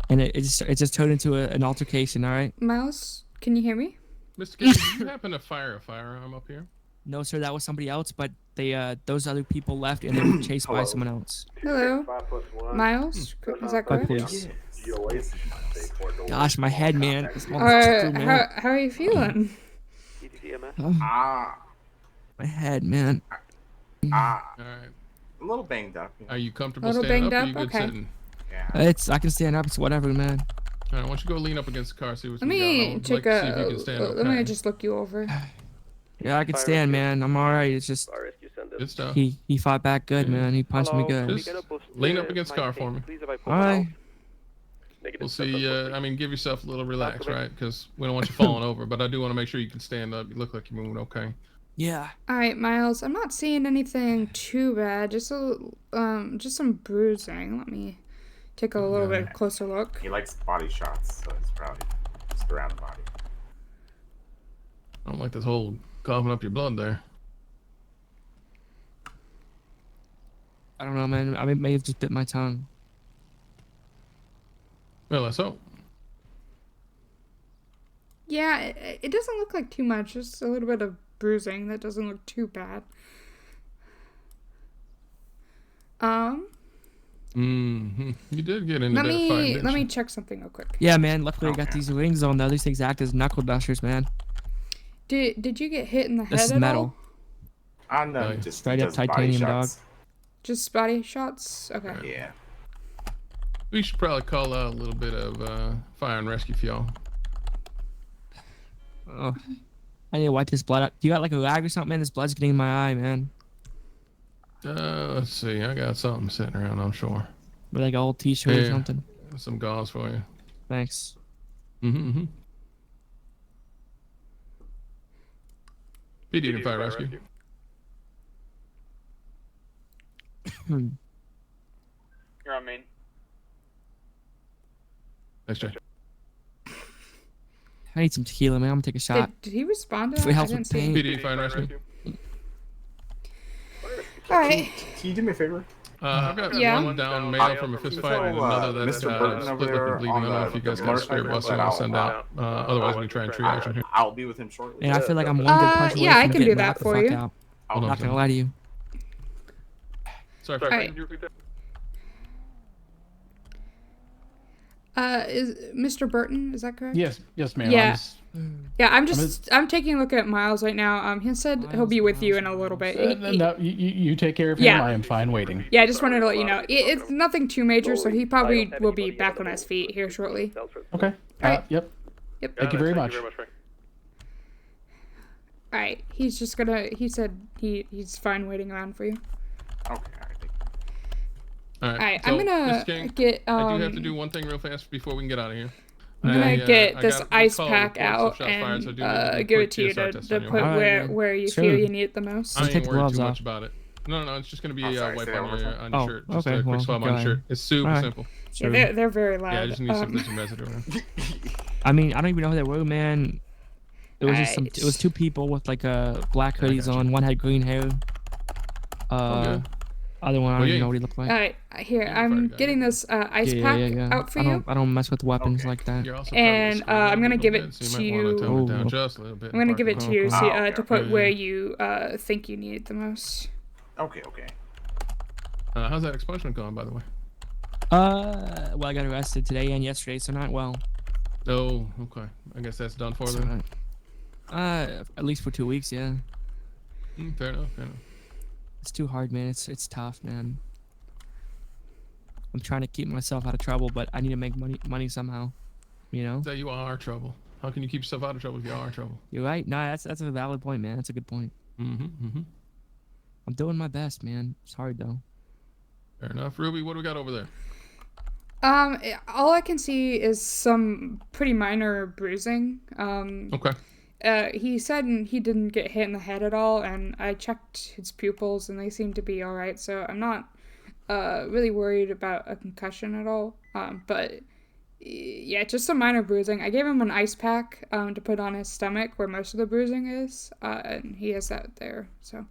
And it just turned into an altercation. All right.
Miles, can you hear me?
Mr. King, did you happen to fire a firearm up here?
No, sir. That was somebody else, but those other people left, and they were chased by someone else.
Hello, Miles. Is that correct?
Please. Gosh, my head, man.
How are you feeling?
My head, man.
All right.
A little banged up.
Are you comfortable standing up? Or you good sitting?
Yeah.
I can stand up. It's whatever, man.
All right. Why don't you go lean up against the car? See what's
Let me take
see if you can stand
Let me just look you over.
Yeah, I can stand, man. I'm alright. It's just.
Good stuff.
He fought back good, man. He punched me good.
Just lean up against car for me.
All right.
We'll see. I mean, give yourself a little relax, right? Because we don't want you falling over. But I do want to make sure you can stand up. You look like you're moving okay.
Yeah.
All right, Miles. I'm not seeing anything too bad. Just some bruising. Let me take a little bit closer look.
He likes body shots, so it's probably just around the body.
I don't like this whole coughing up your blood there.
I don't know, man. I may have just bit my tongue.
Well, let's hope.
Yeah, it doesn't look like too much. Just a little bit of bruising. That doesn't look too bad.
You did get into that fight.
Let me check something real quick.
Yeah, man. Luckily, I got these rings on though. These things act as knuckle dusters, man.
Did you get hit in the head
This is
at
metal.
all?
No, just
straight up titanium, dog.
Just body shots? Okay.
Yeah.
We should probably call out a little bit of fire and rescue for y'all.
Oh, I need to wipe this blood out. Do you got like a rag or something, man? This blood's getting in my eye, man.
Let's see. I got something sitting around, I'm sure.
With like an old t-shirt or something.
Some gauze for you.
Thanks.
PD and fire rescue.
You're on main.
Thanks, Jay.
I need some tequila, man. I'm gonna take a shot.
Did he respond to
If
that?
it
I
helps
didn't
with
see
pain.
him.
PD fire and rescue.
Alright.
Can you do me a favor?
I've got one down male from a fist fight and another that's split up and bleeding. I don't know if you guys got a spare bus you want to send out. Otherwise, we try and triage in here.
I'll be with him shortly.
And I feel like I'm one good punch away
yeah, I
from
can
getting
do that
knocked the
for
fuck
you.
out.
Hold
I'm
on,
not gonna
son.
lie to you.
Sorry.
Alright. Is Mr. Burton, is that correct?
Yes, ma'am.
Yeah. I'm taking a look at Miles right now. He said he'll be with you in a little bit.
No, you take care of him.
Yeah.
I am fine waiting.
Yeah, I just wanted to let you know. It's nothing too major, so he probably will be back on his feet here shortly.
Okay. Yep. Thank you very much.
Alright, he's just gonna, he said he's fine waiting around for you.
Okay,
Alright, I'm gonna get,
I do have to do one thing real fast before we can get out of here.
I'm gonna get this
got
ice
call
pack
reports of
out
shots fired,
and
so I do need to do a
give
quick
it to you
TSR
to
test on you.
put where you feel you need it the most.
I ain't
Take the
worried
gloves
too
off.
much about it. No, it's just gonna be
sorry,
a wipe
say that
on
one
your
more time.
shirt. Just
okay,
a quick swab
go
on your shirt.
ahead.
It's super
Alright.
simple.
Yeah, they're very loud.
Yeah, I just need some residue around.
I mean, I don't even know who they were, man. It was just it was two people with like black hoodies on. One had green hair. Other one, I don't even know what he looked like.
Alright, here, I'm getting this ice pack out for you.
I don't mess with weapons like that.
And I'm gonna give it to you.
I'm
I'm gonna give it to you to put where you think you need it the most.
Okay.
How's that expungement going, by the way?
Well, I got arrested today and yesterday, so not well.
Oh, okay. I guess that's done for them.
At least for 2 weeks, yeah.
Fair enough.
It's too hard, man. It's tough, man. I'm trying to keep myself out of trouble, but I need to make money somehow. You know?
That you are trouble. How can you keep yourself out of trouble if you are trouble?
You're right. No, that's a valid point, man. That's a good point. I'm doing my best, man. It's hard though.
Fair enough. Ruby, what do we got over there?
All I can see is some pretty minor bruising.
Okay.
He said he didn't get hit in the head at all, and I checked his pupils, and they seem to be alright, so I'm not really worried about a concussion at all. But yeah, just some minor bruising. I gave him an ice pack to put on his stomach where most of the bruising is, and he has that there, so.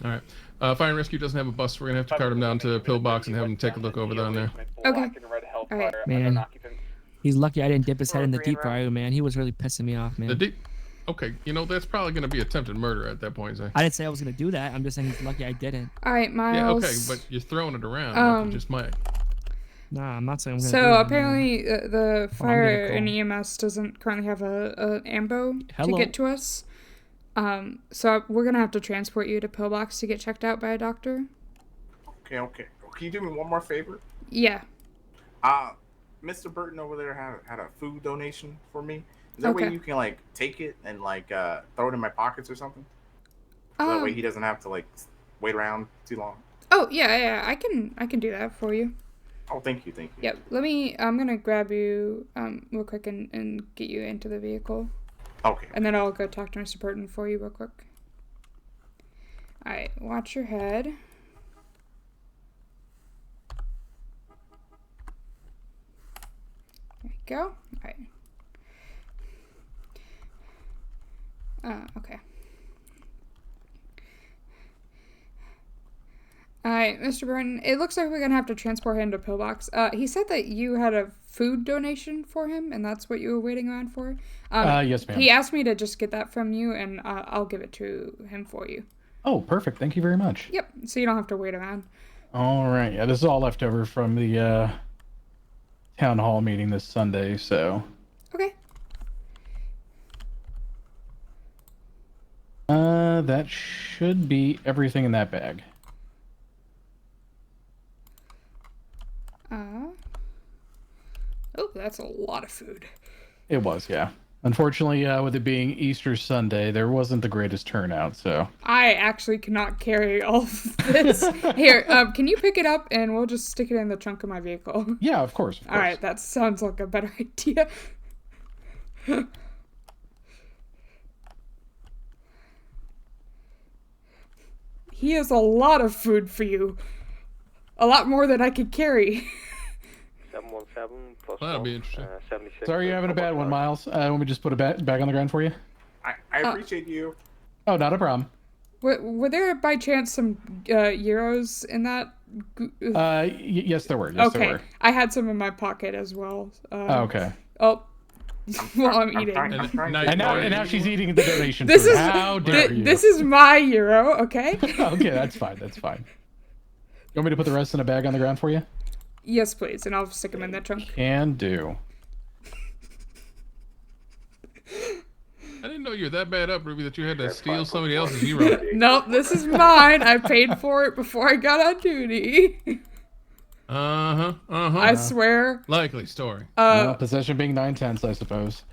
Alright. Fire and Rescue doesn't have a bus. We're going to have to cart him down to Pillbox and have him take a look over down there.
Okay. Alright.
Man, he's lucky I didn't dip his head in the deep fryer, man. He was really pissing me off, man.
Okay, that's probably going to be attempted murder at that point, Zay.
I didn't say I was going to do that. I'm just saying he's lucky I didn't.
Alright, Miles.
Yeah, okay, but you're throwing it around like you just might.
Nah, I'm not saying I'm going to
So
do it,
apparently the fire
call.
and EMS doesn't currently have an ambo to get to us. So we're gonna have to transport you to Pillbox to get checked out by a doctor.
Okay. Can you do me one more favor?
Yeah.
Mr. Burton over there had a food donation for me. Is there a way you can take it and throw it in my pockets or something? So that way he doesn't have to wait around too long?
Oh yeah, I can do that for you.
Oh, thank you.
Yep. I'm gonna grab you real quick and get you into the vehicle.
Okay.
And then I'll go talk to Mr. Burton for you real quick. All right, watch your head. There you go. All right. Okay. Alright, Mr. Burton, it looks like we're gonna have to transport him to Pillbox. He said that you had a food donation for him, and that's what you were waiting around for?
Yes, ma'am.
He asked me to just get that from you, and I'll give it to him for you.
Oh, perfect. Thank you very much.
Yep, so you don't have to wait around.
All right. Yeah, this is all left over from the town hall meeting this Sunday, so.
Okay.
That should be everything in that bag.
Oh, that's a lot of food.
It was, yeah. Unfortunately, with it being Easter Sunday, there wasn't the greatest turnout, so.
I actually cannot carry all of this. Here, can you pick it up and we'll just stick it in the trunk of my vehicle?
Yeah, of course.
All right, that sounds like a better idea. He has a lot of food for you. A lot more than I could carry.
717 plus
Well, that'll be interesting.
76.
Sorry you're having a bad one, Miles. Want me just put a bag on the ground for you?
I appreciate you.
Oh, not a problem.
Were there by chance some euros in that?
Yes, there were. Yes,
okay.
there were.
I had some in my pocket as well.
Okay.
Oh, while I'm eating.
And now she's eating the donation
This
food.
is
How dare you?
This is my euro, okay?
Okay, that's fine. That's fine. You want me to put the rest in a bag on the ground for you?
Yes, please, and I'll stick them in the trunk.
Can do.
I didn't know you were that bad up, Ruby, that you had to steal somebody else's euro.
Nope, this is mine. I paid for it before I got on duty. I swear.
Likely story.
Possession being 9/10, I suppose.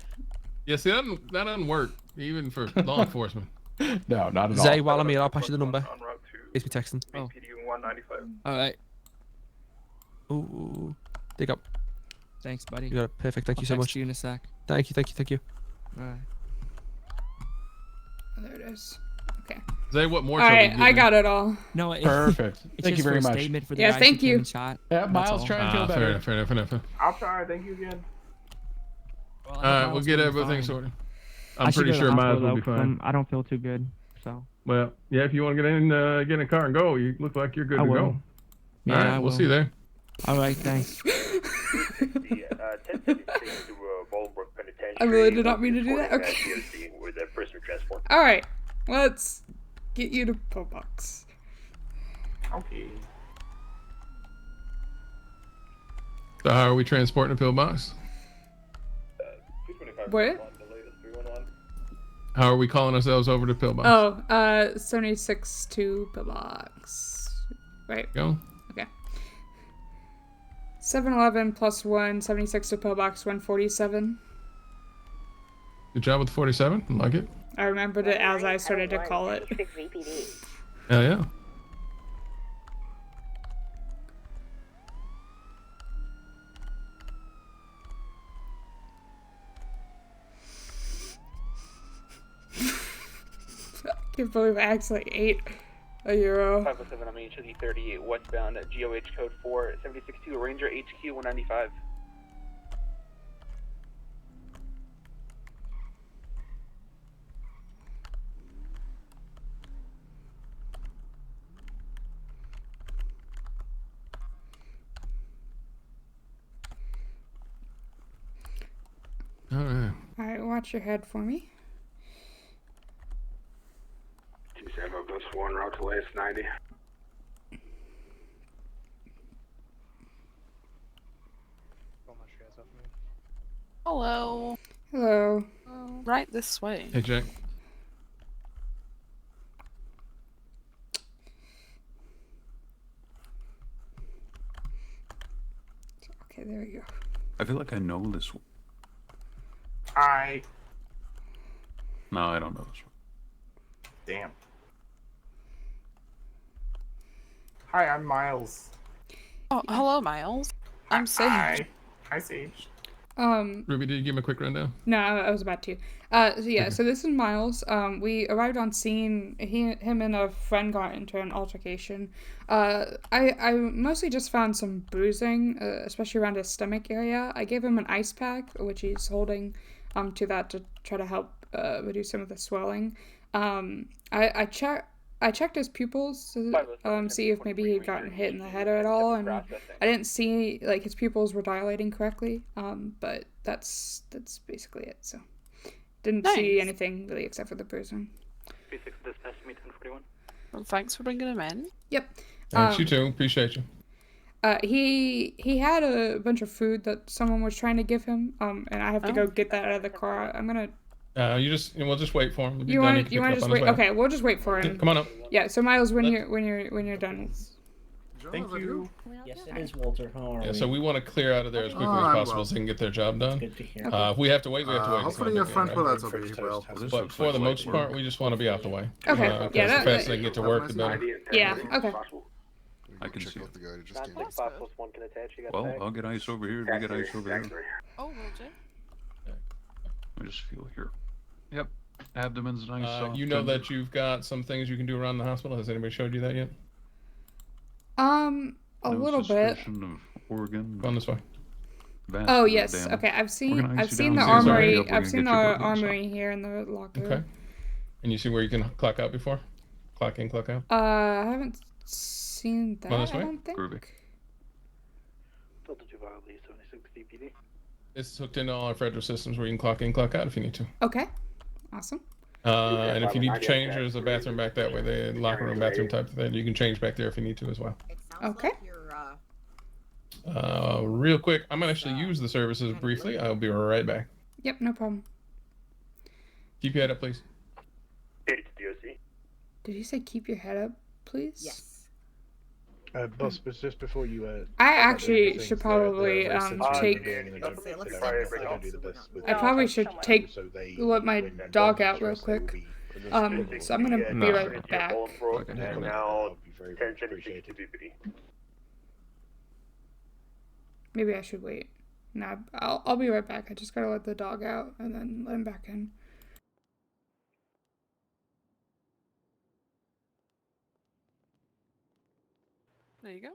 Yeah, see, that doesn't work, even for law enforcement.
No, not at all.
Zay, while I'm here, I'll pass you the number. It's me texting. Oh.
PD 195.
Alright. Ooh. Dig up.
Thanks, buddy.
You got it. Perfect. Thank you so
I'll
much.
text you in a sec.
Thank you.
Alright.
There it is. Okay.
Zay, what more?
All right, I got it all.
No,
Perfect. Thank you very much.
Statement for the
Yeah,
guys
thank
who came
you.
and shot.
Yeah, Miles, try and feel better.
Fair enough.
I'll try. Thank you again.
Well,
Alright, we'll get everything sorted.
I
I'm
should
pretty
go to
sure
the
Miles
hospital,
will be
though, 'cause
fine.
I don't feel too good, so.
Well, yeah, if you want to get in a car and go, you look like you're good
I
to
will.
go.
Yeah,
Alright,
I
we'll
will.
see you there.
Alright, thanks.
I really did not mean to do that. Okay.
With a prisoner transport.
All right, let's get you to Pillbox.
Okay.
So how are we transporting a pillbox?
What?
How are we calling ourselves over to pillbox?
Oh, 76 to Pillbox. Right.
Go.
Okay. 711 plus 1, 76 to Pillbox, 147.
Good job with the 47. I like it.
I remembered it as I started to call it.
Hell yeah.
I can't believe I actually ate a euro.
507, I'm HLD 38 westbound at GOH code 4762 Ranger HQ 195.
Alright.
Alright, watch your head for me.
27 plus 1, route to last 90.
Hello.
Hello.
Right this way.
Hey, Jack.
Okay, there you go.
I feel like I know this one.
No,
I don't know this one.
Damn. Hi, I'm Miles.
Oh, hello, Miles. I'm Sage.
Hi, Sage.
Ruby, did you give him a quick rundown?
No, I was about to. So this is Miles. We arrived on scene. Him and a friend got into an altercation. I mostly just found some bruising, especially around his stomach area. I gave him an ice pack, which he's holding, to that to try to help reduce some of the swelling. I checked his pupils to see if maybe he'd gotten hit in the head at all, and I didn't see like his pupils were dilating correctly. But that's basically it. So didn't see anything really except for the bruising.
B6 dispatch to me 1041.
Well, thanks for bringing him in.
Yep.
Thanks, you too. Appreciate you.
He had a bunch of food that someone was trying to give him. And I have to go get that out of the car. I'm gonna.
We'll just wait for him.
You want to just wait? Okay, we'll just wait for him.
Yeah, come on up.
Yeah. So Miles, when you're done.
Thank you.
Yes, it is Walter. How are
Yeah, so we want to clear out of there as quickly as possible so they can get their job done. If we have to wait, we have to wait.
Hopefully your front bullets will be well.
But for the most part, we just want to be out the way.
Okay.
The faster they can get to work, the better.
Yeah. Okay.
I can see it.
Can attach. You got
Well, I'll get ice over here. You get ice over there.
Oh, will you?
I just feel here. Yep. Abdomen's nice. Soft,
You know
tender.
that you've got some things you can do around the hospital. Has anybody showed you that yet?
A little bit.
Organ.
On this way.
Oh yes. Okay. I've seen the armory. I've seen the armory here in the locker.
Okay. And you see where you can clock out before? Clock in, clock out?
I haven't seen that.
On this way?
I don't think.
Groovy.
Delta 2 violently 76 DPD.
It's hooked into all our federal systems where you can clock in, clock out if you need to.
Okay. Awesome.
And if you need to change, there's a bathroom back that way. The locker room, bathroom type of thing. You can change back there if you need to as well.
Okay.
Real quick, I'm gonna actually use the services briefly. I'll be right back.
Yep. No problem.
Keep your head up, please.
Did you say keep your head up, please?
Yes. Boss, but just before you.
I actually should probably take. I probably should let my dog out real quick. So I'm gonna be right back. Maybe I should wait. No, I'll be right back. I just gotta let the dog out and then let him back in.
There you go.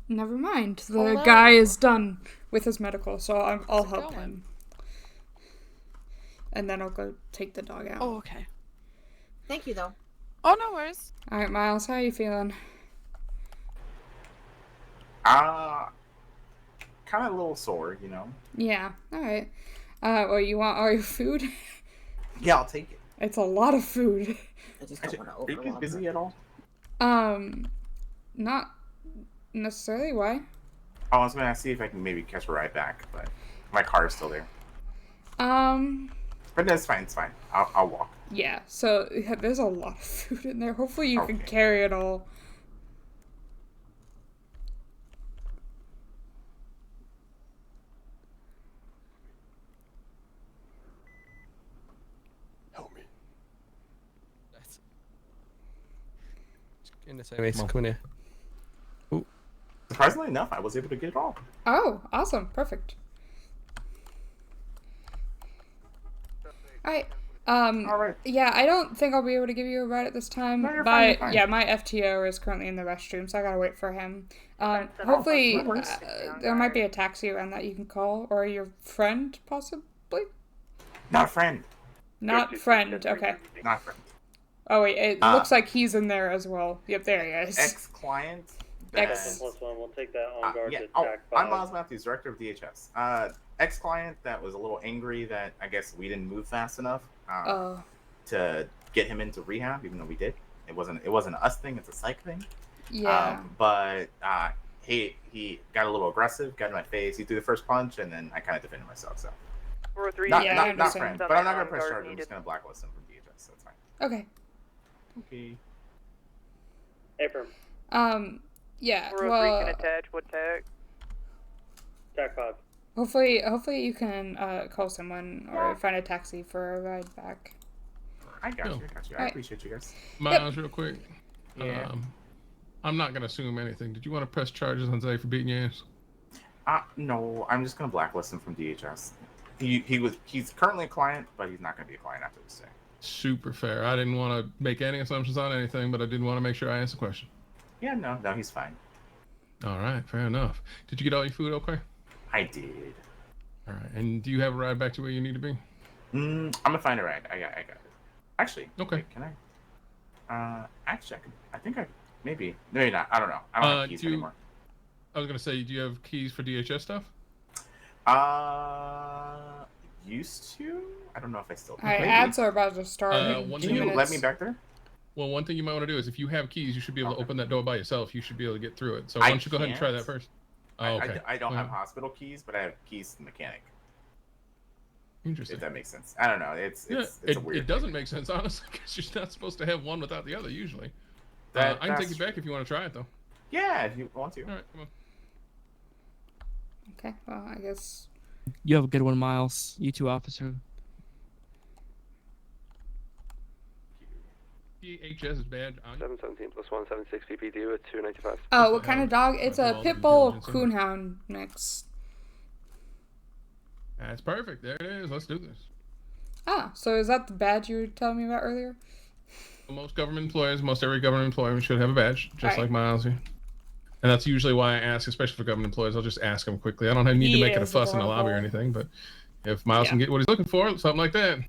Never mind. The guy is done with his medical, so I'll help him. And then I'll go take the dog out.
Oh, okay.
Thank you, though.
Oh, no worries.
All right, Miles, how are you feeling?
Kind of a little sore, you know.
Yeah. All right. Well, you want all your food?
Yeah, I'll take it.
It's a lot of food.
Are you guys busy at all?
Not necessarily. Why?
Oh, I was gonna see if I can maybe catch a ride back, but my car is still there. But that's fine. It's fine. I'll walk.
Yeah. So yeah, there's a lot of food in there. Hopefully you can carry it all.
In the same come in here. Ooh.
Surprisingly enough, I was able to get it all.
Oh, awesome. Perfect. Alright. Alright. Yeah, I don't think I'll be able to give you a ride at this time.
No, you're
but
fine, you're fine.
yeah, my FTO is currently in the restroom, so I gotta wait for him. Hopefully, there might be a taxi around that you can call, or your friend, possibly?
Not a friend.
Not friend, okay.
Not friend.
Oh wait, it looks like he's in there as well. Yep, there he is.
Ex-client.
Ex.
+1, we'll take that on guard to
Oh,
TAC
I'm
5.
Miles Matthews, director of DHS. Ex-client that was a little angry that I guess we didn't move fast enough to get him into rehab, even though we did. It wasn't an us thing; it's a psych thing.
Yeah.
But he got a little aggressive, got in my face. He threw the first punch, and then I kind of defended myself. So.
403.
Not friend, but I'm not gonna press charges. I'm just gonna blacklist him from DHS. So it's fine.
Okay.
Okay.
Affirm.
Yeah.
403
Well.
can attach. What tag?
TAC 5.
Hopefully you can call someone or find a taxi for a ride back.
I got you. I appreciate you guys.
Miles, real quick.
Yeah.
I'm not gonna assume anything. Did you want to press charges on Zay for beating your ass?
No, I'm just gonna blacklist him from DHS. He's currently a client, but he's not gonna be a client after this day.
Super fair. I didn't want to make any assumptions on anything, but I did want to make sure I asked the question.
Yeah, no, he's fine.
All right, fair enough. Did you get all your food okay?
I did.
All right, and do you have a ride back to where you need to be?
I'm gonna find a ride. I got it. Actually,
okay.
Wait, can I? Actually, I think I maybe not. I don't know. I don't have keys anymore.
I was gonna say, do you have keys for DHS stuff?
Used to. I don't know if I still.
All right, ads are about to start.
Can you let me back there?
Well, one thing you might want to do is if you have keys, you should be able to open that door by yourself. You should be able to get through it. So why don't you go ahead and try that first? Oh, okay.
I don't have hospital keys, but I have keys to the mechanic.
Interesting.
If that makes sense. I don't know. It's a weird.
It doesn't make sense, honestly, because you're not supposed to have one without the other usually. I can take you back if you want to try it, though.
Yeah, if you want to.
All right, come on.
Okay, well, I guess.
You have a good one, Miles. You too, officer.
DHS badge on
717 plus 176 PPD with 295.
Oh, what kind of dog? It's a pit bull coonhound mix.
That's perfect. There it is. Let's do this.
Ah, so is that the badge you were telling me about earlier?
Most government employees, most every government employee should have a badge, just like Miles here. And that's usually why I ask, especially for government employees. I'll just ask them quickly. I don't need to make it a fuss in the lobby or anything, but if Miles can get what he's looking for, something like that.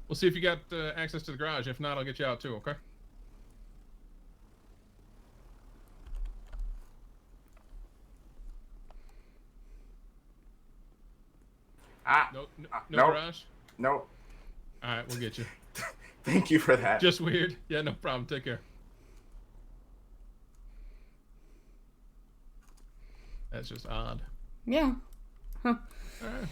We'll see if you got access to the garage. If not, I'll get you out too, okay? No garage?
No.
All right, we'll get you.
Thank you for that.
Just weird. Yeah, no problem. Take care. That's just odd.
Yeah. Huh.
All right.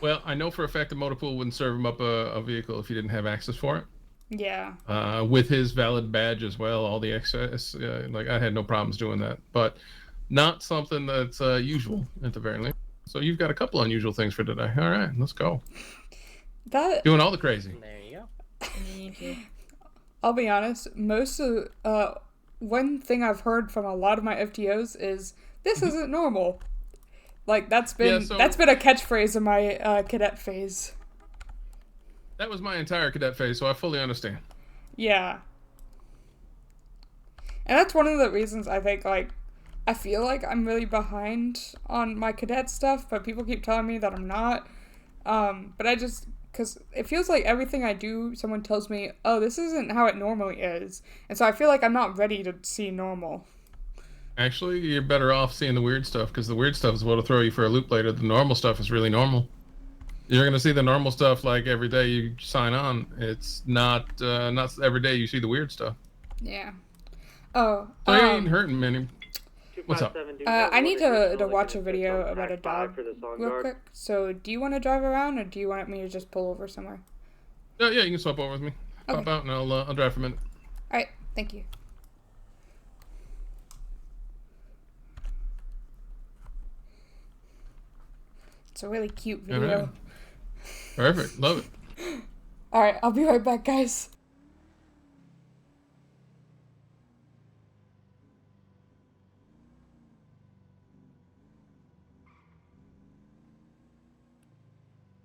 Well, I know for a fact the motor pool wouldn't serve him up a vehicle if he didn't have access for it.
Yeah.
With his valid badge as well, all the access, like I had no problems doing that, but not something that's usual at the very least. So you've got a couple unusual things for today. All right, let's go. Doing all the crazy.
There you go.
Thank you. I'll be honest. Most of one thing I've heard from a lot of my FTOs is this isn't normal. Like that's been a catchphrase in my cadet phase.
That was my entire cadet phase, so I fully understand.
Yeah. And that's one of the reasons I think, like, I feel like I'm really behind on my cadet stuff, but people keep telling me that I'm not. But I just, because it feels like everything I do, someone tells me, oh, this isn't how it normally is. And so I feel like I'm not ready to see normal.
Actually, you're better off seeing the weird stuff, because the weird stuff is what'll throw you for a loop later. The normal stuff is really normal. You're going to see the normal stuff like every day you sign on. It's not every day you see the weird stuff.
Yeah. Oh.
So you ain't hurting many. What's up?
I need to watch a video about a dog real quick. So do you want to drive around, or do you want me to just pull over somewhere?
Yeah, you can swap over with me.
Okay.
Pop out and I'll drive for a minute.
All right. Thank you. It's a really cute video.
All right. Perfect. Love it.
All right. I'll be right back, guys.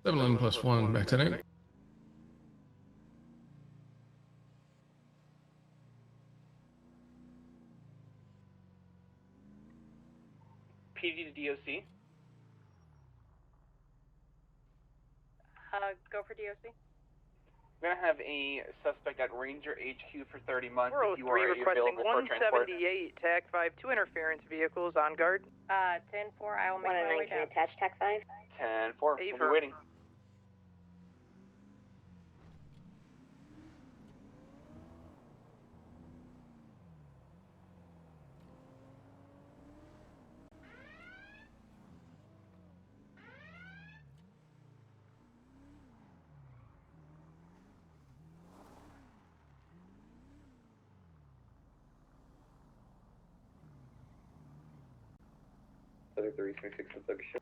+7 +1 back to 8.
PD to DOC.
Go for DOC.
We're gonna have a suspect at Ranger HQ for 30 months. If you
403
are
requesting
available for transport.
178, TAC 5, 2 interference vehicles on guard.
10-4, I will make my way down.
Attach TAC 5.
10-4, we'll be waiting.
336 location.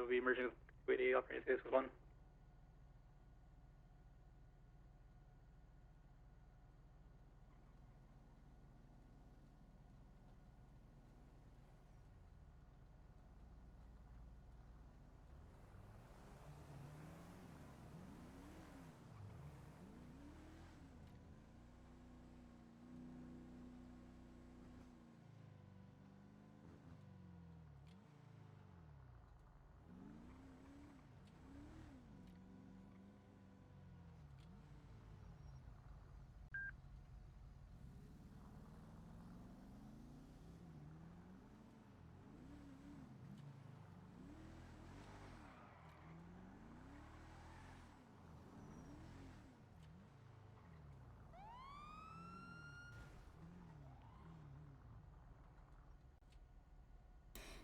We emerging with 280 operating 661.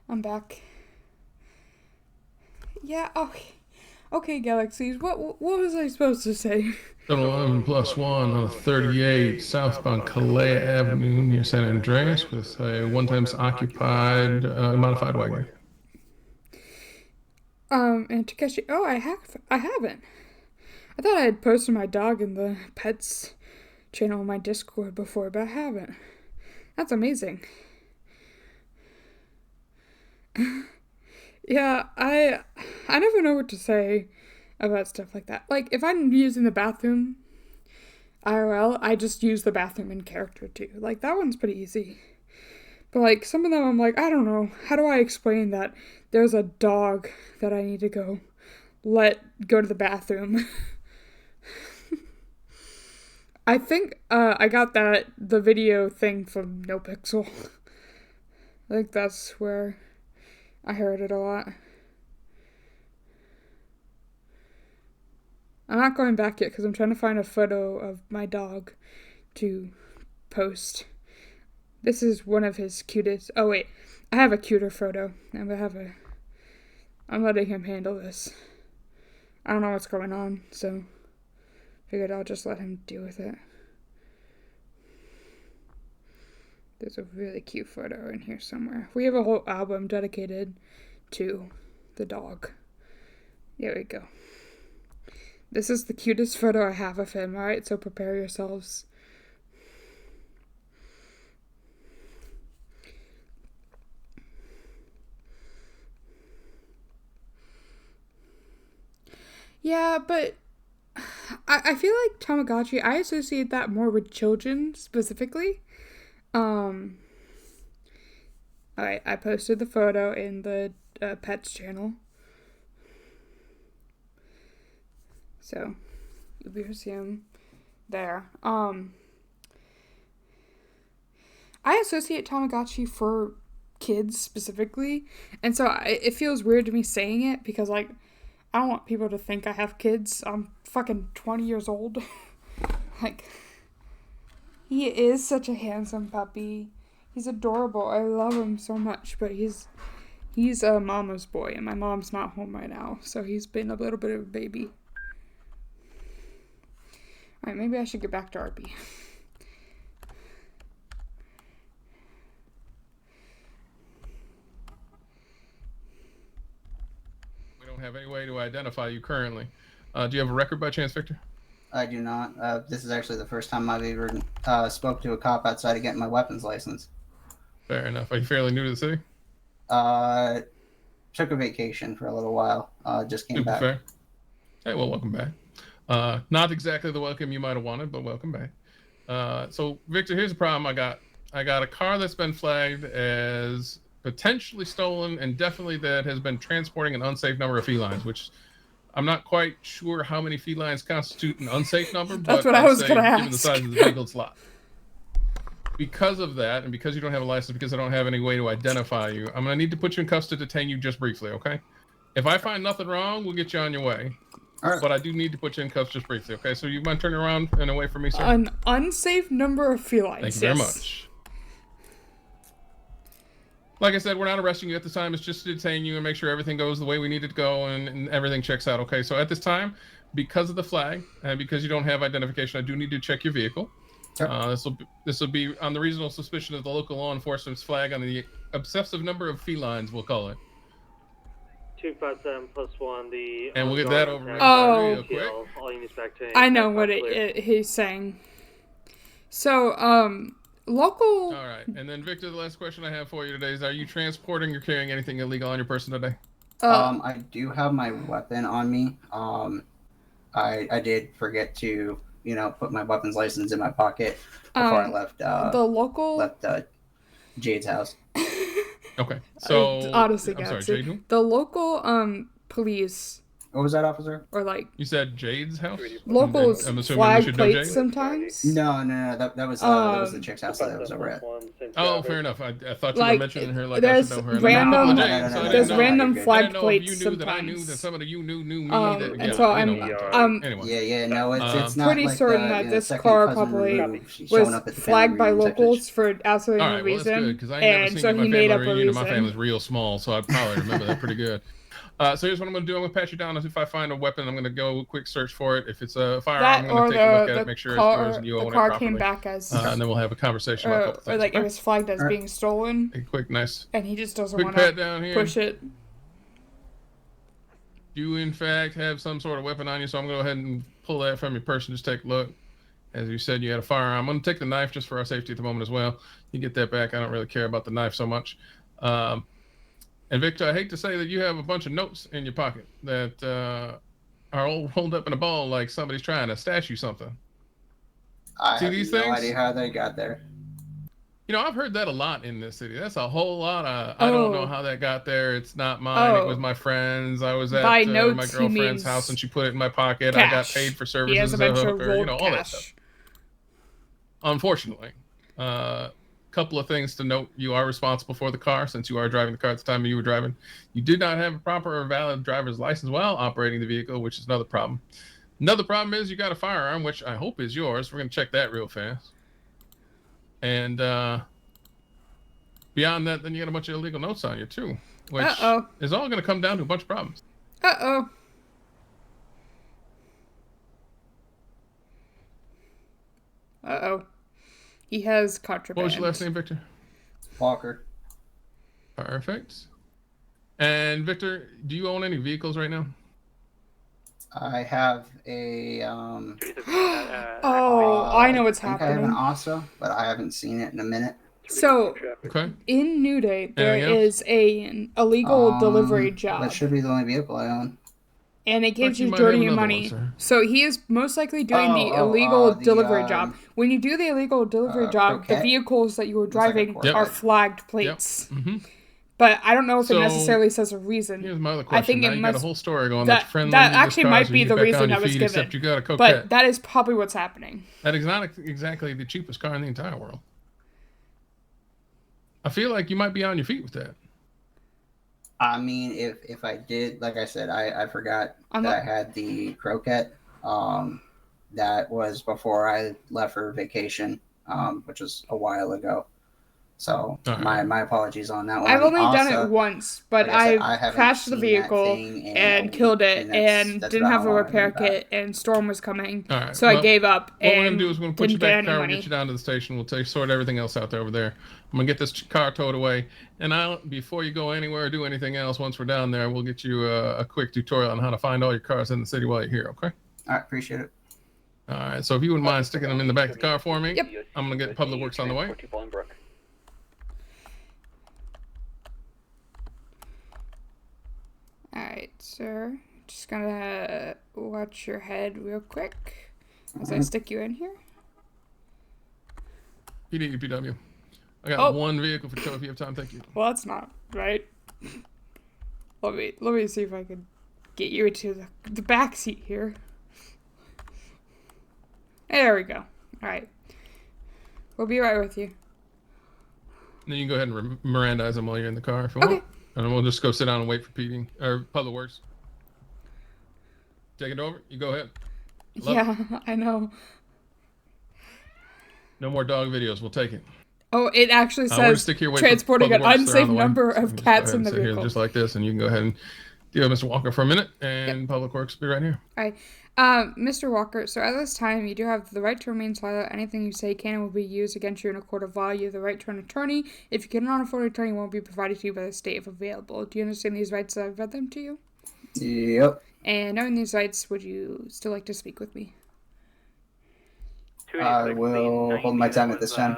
I'm back. Yeah, okay. Okay, Galaxies, what was I supposed to say?
11 plus 1 on a 38 southbound Calais Avenue near San Andreas with a one-times occupied modified wagon.
And Takeshi, oh, I haven't. I thought I had posted my dog in the pets channel on my Discord before, but I haven't. That's amazing. Yeah, I never know what to say about stuff like that. Like, if I'm using the bathroom IRL, I just use the bathroom in character too. Like, that one's pretty easy. But, like, some of them I'm like, I don't know. How do I explain that there's a dog that I need to go to the bathroom? I think I got the video thing from NoPixel. I think that's where I heard it a lot. I'm not going back yet because I'm trying to find a photo of my dog to post. This is one of his cutest. Oh wait, I have a cuter photo. I'm letting him handle this. I don't know what's going on, so figured I'll just let him deal with it. There's a really cute photo in here somewhere. We have a whole album dedicated to the dog. There we go. This is the cutest photo I have of him, alright? So prepare yourselves. Yeah, but I feel like Tamagotchi, I associate that more with children specifically. Alright, I posted the photo in the pets channel. So, you'll be able to see him there. I associate Tamagotchi for kids specifically, and so it feels weird to me saying it because, like, I don't want people to think I have kids. I'm fucking 20 years old. Like, he is such a handsome puppy. He's adorable. I love him so much, but he's a mama's boy, and my mom's not home right now, so he's been a little bit of a baby. Alright, maybe I should get back to RP.
We don't have any way to identify you currently. Do you have a record by chance, Victor?
I do not. This is actually the first time I've ever spoke to a cop outside of getting my weapons license.
Fair enough. Are you fairly new to the city?
Took a vacation for a little while. Just came
Super
back.
fair. Hey, well, welcome back. Not exactly the welcome you might have wanted, but welcome back. So, Victor, here's the problem I got. I got a car that's been flagged as potentially stolen and definitely that has been transporting an unsafe number of felines, which I'm not quite sure how many felines constitute an unsafe number, but
That's what I was gonna
given the
ask.
size of the vehicle, it's a lot. Because of that, and because you don't have a license, because I don't have any way to identify you, I'm going to need to put you in cuffs to detain you just briefly, okay? If I find nothing wrong, we'll get you on your way.
All right.
But I do need to put you in cuffs just briefly, okay? So you mind turning around and away from me, sir?
An unsafe number of felines.
Thank you very much. Like I said, we're not arresting you at this time. It's just to detain you and make sure everything goes the way we need it to go and everything checks out, okay? So at this time, because of the flag and because you don't have identification, I do need to check your vehicle. This will be on the reasonable suspicion of the local law enforcement's flag on the obsessive number of felines, we'll call it.
257 +1. The
and we'll get that over
real
quick.
All units back to
I know what he's saying. So, local.
All right, and then Victor, the last question I have for you today is: are you transporting or carrying anything illegal on your person today?
I do have my weapon on me. I did forget to, put my weapons license in my pocket before I left. Left Jade's house.
Okay, so
honestly,
I'm
guys,
sorry, Jade.
the local police.
What was that, officer?
Or like
you said Jade's house.
Locals
I'm assuming
flag
we should know
plates
Jade?
sometimes.
No, that was the chick's house that I was over at.
Oh, fair enough. I thought you were
Like,
mentioning her like
there's
I should know her.
random-
There's
random flag
I didn't know
plates
if you knew that I knew
sometimes.
that somebody you knew me. That,
And
yeah,
so
you know what I'm talking. Anyway.
Yeah, no, it's not
pretty
like
certain
the,
that this
second
car
cousin
probably
removed, showing
was
up at the
flagged by
family reunion type
locals for absolutely
All
no
right, well, that's good,
reason,
'cause I ain't never
and
seen
so
you at my
he made
family
up a
reunion, and
reason.
my family's real small, so I probably remember that pretty good. So here's what I'm going to do. I'm going to pat you down. If I find a weapon, I'm going to go quick search for it. If it's a firearm, I'm going to take a look at it, make sure it's yours and you own it
car
properly.
came back as,
and then we'll have a conversation about a couple
or
things.
like it
okay?
was flagged as being stolen,
A quick, nice.
and he just doesn't
Quick
want
pat down here.
to push it.
You, in fact, have some sort of weapon on you, so I'm going to go ahead and pull that from your person. Just take a look. As you said, you had a firearm. I'm going to take the knife just for our safety at the moment as well. You get that back. I don't really care about the knife so much. And Victor, I hate to say that you have a bunch of notes in your pocket that are all rolled up in a ball like somebody's trying to stash you something.
I
See
have
these
no
things?
idea how they got there.
You know, I've heard that a lot in this city. That's a whole lot. I don't know how that got there. It's not mine. It was my friend's. I was at
By
my
notes, he
girlfriend's
means
house and she put it in my pocket. I got
cash.
paid for
He
services
has a
as a
bunch of
hooker. You
rolled
know, all that
cash.
stuff. Unfortunately. Couple of things to note. You are responsible for the car since you are driving the car at the time you were driving. You did not have a proper or valid driver's license while operating the vehicle, which is another problem. Another problem is you got a firearm, which I hope is yours. We're going to check that real fast. And beyond that, then you got a bunch of illegal notes on you too, which is all going to come down to a bunch of problems.
He has contraband.
What was your last name, Victor?
Walker.
Perfect. And Victor, do you own any vehicles right now?
I have a
I know what's
I think I
happening.
have an Asa, but I haven't seen it in a minute.
So, in New Day, there is an illegal delivery job.
That should be the only vehicle I own.
And it gives
you
you
might have
dirty
another
money.
one, sir.
So he is most likely doing the illegal delivery job. When you do the illegal delivery job, the
Croquette?
vehicles that you were driving
Yep.
are flagged plates.
Mm-hmm.
But I don't know if it
So,
necessarily says a reason.
Here's my other
I
question.
think
Now
it
you
must.
got a whole story going
that
that friendly
that
useless
actually
cars
might
when
be
you
the
get back
reason
on
that
your
was
feet,
given.
except you got a
But
Coquette.
that is probably what's happening.
That is not exactly the cheapest car in the entire world. I feel like you might be on your feet with that.
I mean, if I did, like I said, I forgot
I'm
that
not-
I had the Croquette. That was before I left for vacation, which was a while ago. So my apologies on that one.
I've only done
Also,
it once, but
like I said, I
I
haven't
crashed the
seen that
vehicle
thing in a
and
week,
killed it
and that's
and
about
didn't have
how
a
long I've
repair
been back.
kit, and Storm was coming.
All right.
So I
well,
gave up
What we're
and
gonna do is we're gonna put you
didn't get
back in
any
the car. We'll
money.
get you down to the station. We'll sort everything else out there over there. I'm gonna get this car towed away. And before you go anywhere or do anything else, once we're down there, we'll get you a quick tutorial on how to find all your cars in the city while you're here. Okay?
All right, appreciate it.
All right, so if you wouldn't mind sticking them in the back of the car for me, I'm gonna get Public Works on the way.
Alright, sir. Just gonna watch your head real quick as I stick you in here.
PD, UPW. I got one vehicle for tow if you have time. Thank you.
Well, that's not right. Let me see if I can get you into the back seat here. There we go. Alright. We'll be right with you.
Then you can go ahead and Mirandize them while you're in the car if you want. And then we'll just go sit down and wait for PD or Public Works. Take it over. You go ahead.
I know.
No more dog videos. We'll take it.
Oh, it actually says transporting an unsafe number of cats in the vehicle.
Here just like this, and you can go ahead and deal with Mr. Walker for a minute, and Public Works will be right here.
All right. Mr. Walker, so at this time, you do have the right to remain silent. Anything you say can and will be used against you in a court of law. You have the right to an attorney. If you cannot afford an attorney, won't be provided to you by the state if available. Do you understand these rights that I've read them to you?
Yep.
And knowing these rights, would you still like to speak with me?
I will hold my time at this time.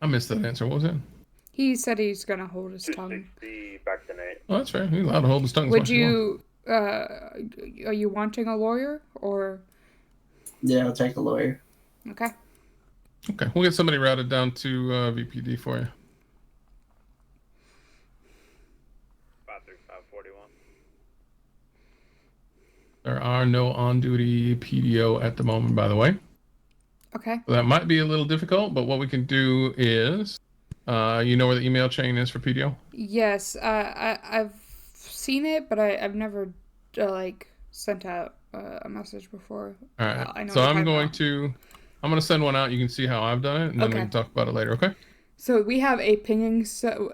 I missed that answer. What was that?
He said he's gonna hold his tongue.
Back to Nate.
Oh, that's fair. He's allowed to hold his tongue.
Would you? Are you wanting a lawyer or?
Yeah, I'll take a lawyer.
Okay.
Okay, we'll get somebody routed down to VPD for you.
53541.
There are no on-duty PDO at the moment, by the way.
Okay.
So that might be a little difficult, but what we can do is, you know where the email chain is for PDO?
Yes, I've seen it, but I've never sent out a message before.
All right. So I'm going to send one out. You can see how I've done it, and then we can talk about it later. Okay.
So we have a pinging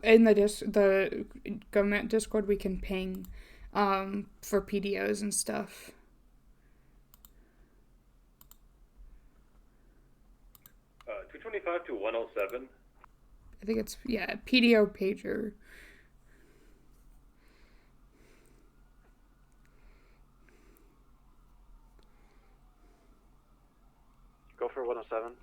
in the government Discord. We can ping for PDOs and stuff.
225 to 107.
I think it's PDO pager.
Go for 107.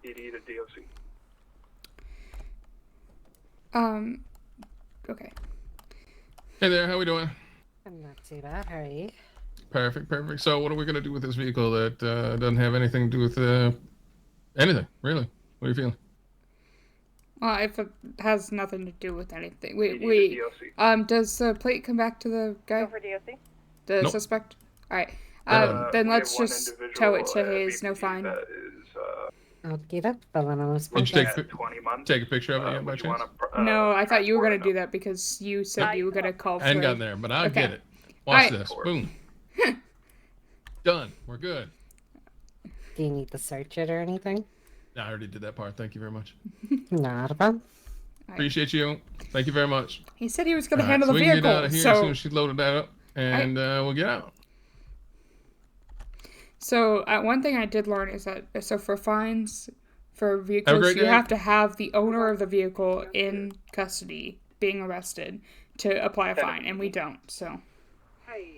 ED to DOC.
Okay.
Hey there, how we doing?
I'm not too bad. How are you?
Perfect. So what are we gonna do with this vehicle that doesn't have anything to do with anything, really? What are you feeling?
Well, if it has nothing to do with anything. Wait. Does the plate come back to the guy?
Go for DOC.
The suspect? Alright. Then let's just tow it to his no fine.
I'll get up, but when I was
Did you take a picture of it yet by chance?
No, I thought you were going to do that because you said you were going to call for
I hadn't gotten there, but I'll get it. Watch this. Boom. Done. We're good.
Do you need to search it or anything?
No, I already did that part. Thank you very much.
Not a problem.
Appreciate you. Thank you very much.
He said he was going to handle the
we
vehicle.
Can get out of here as soon as she loaded that up, and we'll get out.
So one thing I did learn is that for fines for vehicles, you have to have the owner of the vehicle in custody being arrested to apply a fine, and we don't. So.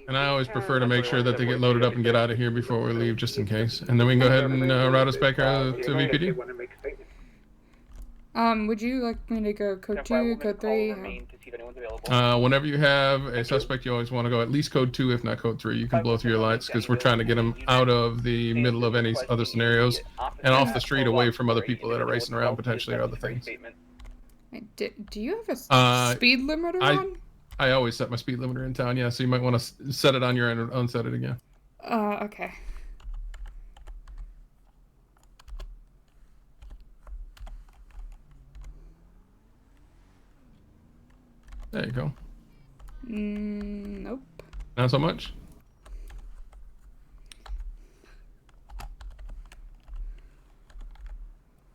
And I always prefer to make sure that they get loaded up and get out of here before we leave, just in case. And then we can go ahead and route us back to VPD.
Would you like me to go code 2, code 3?
Whenever you have a suspect, you always want to go at least code 2, if not code 3. You can blow through your lights because we're trying to get them out of the middle of any other scenarios and off the street away from other people that are racing around potentially or other things.
Do you have a speed limiter on?
I always set my speed limiter in town, yeah, so you might want to set it on your end and unset it again.
Okay.
There you go.
Nope.
Not so much?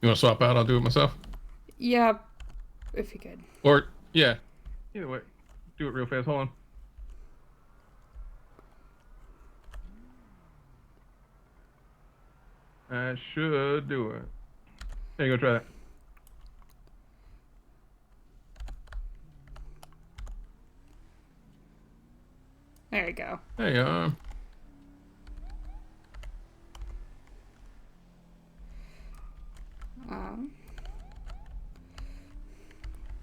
You want to swap out? I'll do it myself.
Yeah, if you could.
Or, yeah. Either way. Do it real fast. Hold on. I should do it. There you go, try that.
There you go.
There you are.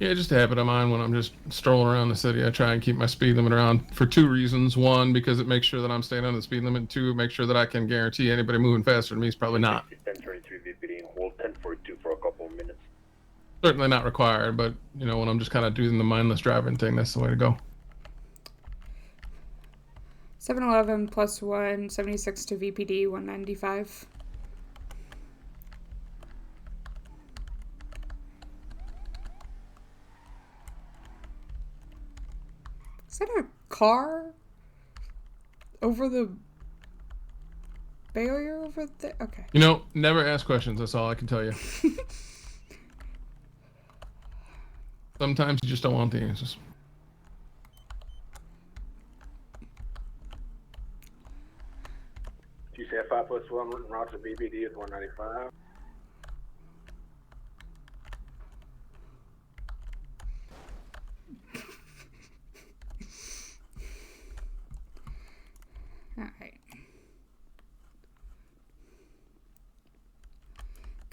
Yeah, just a habit of mine when I'm just strolling around the city. I try and keep my speed limit around for two reasons. One, because it makes sure that I'm staying on the speed limit. Two, make sure that I can guarantee anybody moving faster than me is probably not.
1033 VPD and hold 1042 for a couple of minutes.
Certainly not required, but you know, when I'm just kind of doing the mindless driving thing, that's the way to go.
711 plus 1, 76 to VPD, 195. Is that a car over the barrier over there? Okay.
You know, never ask questions. That's all I can tell you. Sometimes you just don't want the answers.
You said 5 plus 1 route to BBD is 195.
Alright.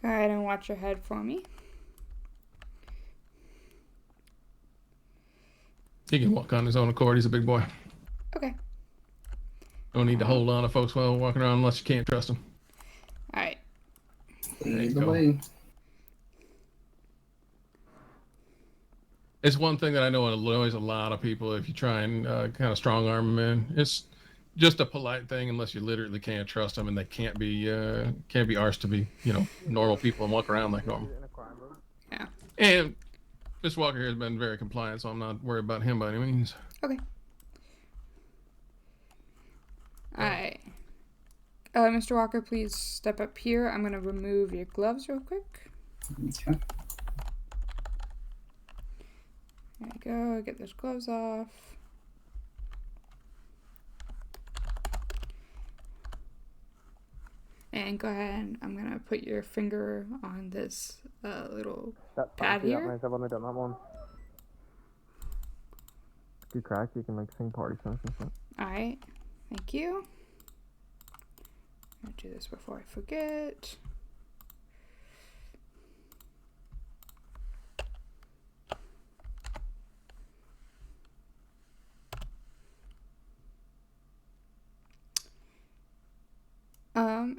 Go ahead and watch your head for me.
He can walk on his own accord. He's a big boy.
Okay.
Don't need to hold on to folks while walking around unless you can't trust them.
Alright.
Lead the way.
It's one thing that I know annoys a lot of people if you try and kind of strong arm them in. It's just a polite thing unless you literally can't trust them and they can't be arsed to be, you know, normal people and walk around like normal.
Yeah.
And Mr. Walker here has been very compliant, so I'm not worried about him by any means.
Okay. Alright. Mr. Walker, please step up here. I'm going to remove your gloves real quick.
Okay.
There you go. Get those gloves off. And go ahead and I'm going to put your finger on this little pad here.
I've only done that one. If you crack, you can like sing party songs and stuff.
Alright. Thank you. I'll do this before I forget.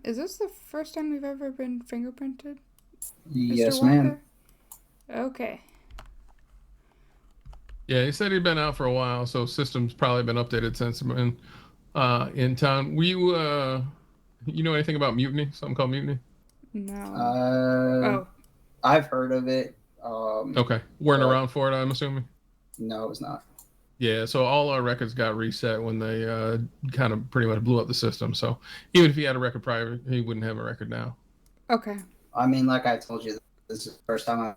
Is this the first time we've ever been fingerprinted?
Yes,
Mr. Walker?
ma'am.
Okay.
Yeah, he said he'd been out for a while, so system's probably been updated since he's been in town. You know anything about mutiny? Something called mutiny?
No.
I've heard of it.
Okay. Weren't around for it, I'm assuming?
No, it was not.
Yeah, so all our records got reset when they kind of pretty much blew up the system. So even if he had a record prior, he wouldn't have a record now.
Okay.
I mean, like I told you, this is the first time I...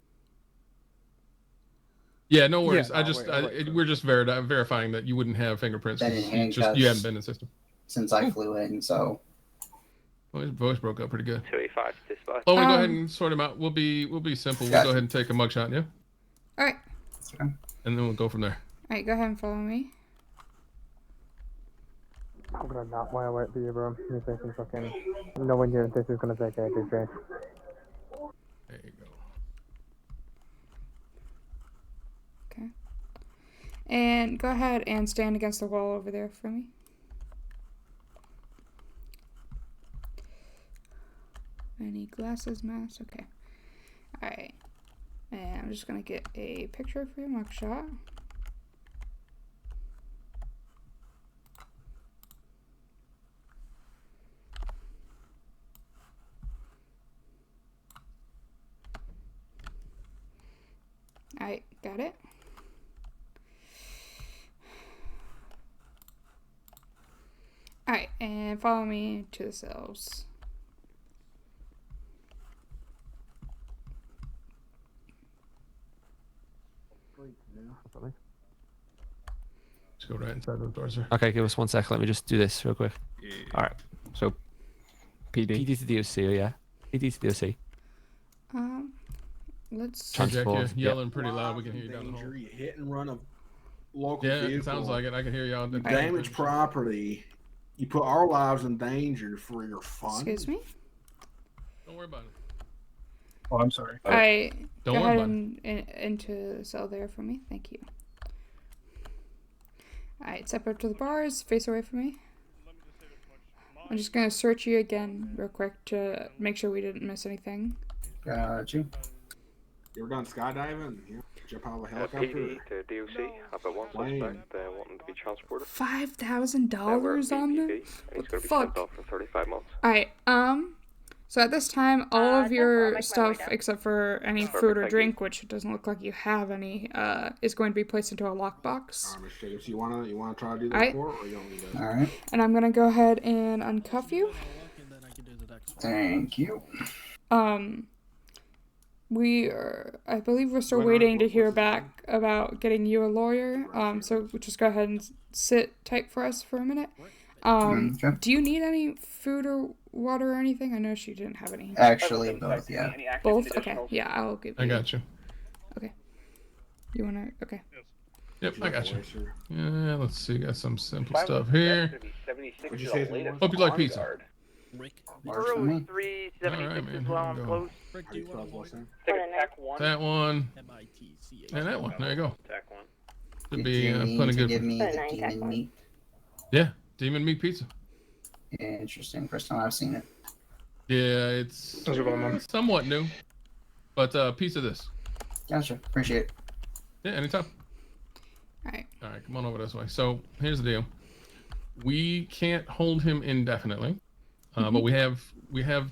Yeah, no worries.
Yeah,
we're just verifying that you wouldn't have fingerprints.
Been in handcuffs
You haven't been in the system.
since I flew in, so...
Well, his voice broke up pretty good.
285 dispatch.
Oh, we go ahead and sort him out. We'll be simple. We'll go ahead and take a mugshot, yeah?
Alright.
And then we'll go from there.
Alright, go ahead and follow me.
I'm gonna not while I wait for you, bro. You say some fucking. No one here this is gonna take a good drink.
There you go.
Okay. And go ahead and stand against the wall over there for me. Any glasses, mask? Okay. Alright. And I'm just gonna get a picture for your mugshot. Alright, got it. Alright, and follow me to the cells.
Just go right inside those doors there.
Okay, give us 1 sec. Let me just do this real quick. All right. So
PD.
PD to DOC, yeah. PD to DOC.
Let's.
Jack, you're
Transport,
yelling pretty loud. We can hear you down the hall.
Danger, you hit and run a local
Yeah,
vehicle.
it sounds like it. I can hear you all.
You damage property. You put our lives in danger for your fun.
Excuse me?
Don't worry about it.
Oh, I'm sorry.
Alright,
Don't
go
worry
ahead
about
and into the cell there for me. Thank you. Alright, step up to the bars, face away from me. I'm just gonna search you again real quick to make sure we didn't miss anything.
Got you.
You ever done skydiving? You jump out of a helicopter?
PD to DOC. I've got one suspect wanting to be transported.
$5,000 on them?
And he's going to be
Fuck.
sent off for 35 months.
Alright, so at this time, all of your stuff, except for any food or drink, which it doesn't look like you have any, is going to be placed into a lockbox.
If you wanna try to do the
Alright.
report, or you don't need that?
Alright.
And I'm gonna go ahead and uncuff you.
Thank you.
I believe we're still waiting to hear back about getting you a lawyer. So we'll just go ahead and sit tight for us for a minute.
Okay.
Do you need any food or water or anything? I know she didn't have any.
Actually, both, yeah.
Both? Okay, yeah, I'll give you.
I got you.
Okay. You wanna? Okay.
Yep, I got you. Yeah, let's see. Got some simple stuff here.
What'd you say?
Hope you like pizza.
Burrow 376 as well. I'm close.
That one. And that one. There you go. Should be
You mean
plenty
to
good.
give me the demon meat?
Yeah, demon meat pizza.
Interesting. First time I've seen it.
Yeah, it's somewhat new, but piece of this.
Gotcha. Appreciate it.
Yeah, anytime.
Alright.
Alright, come on over this way. So here's the deal. We can't hold him indefinitely, but we have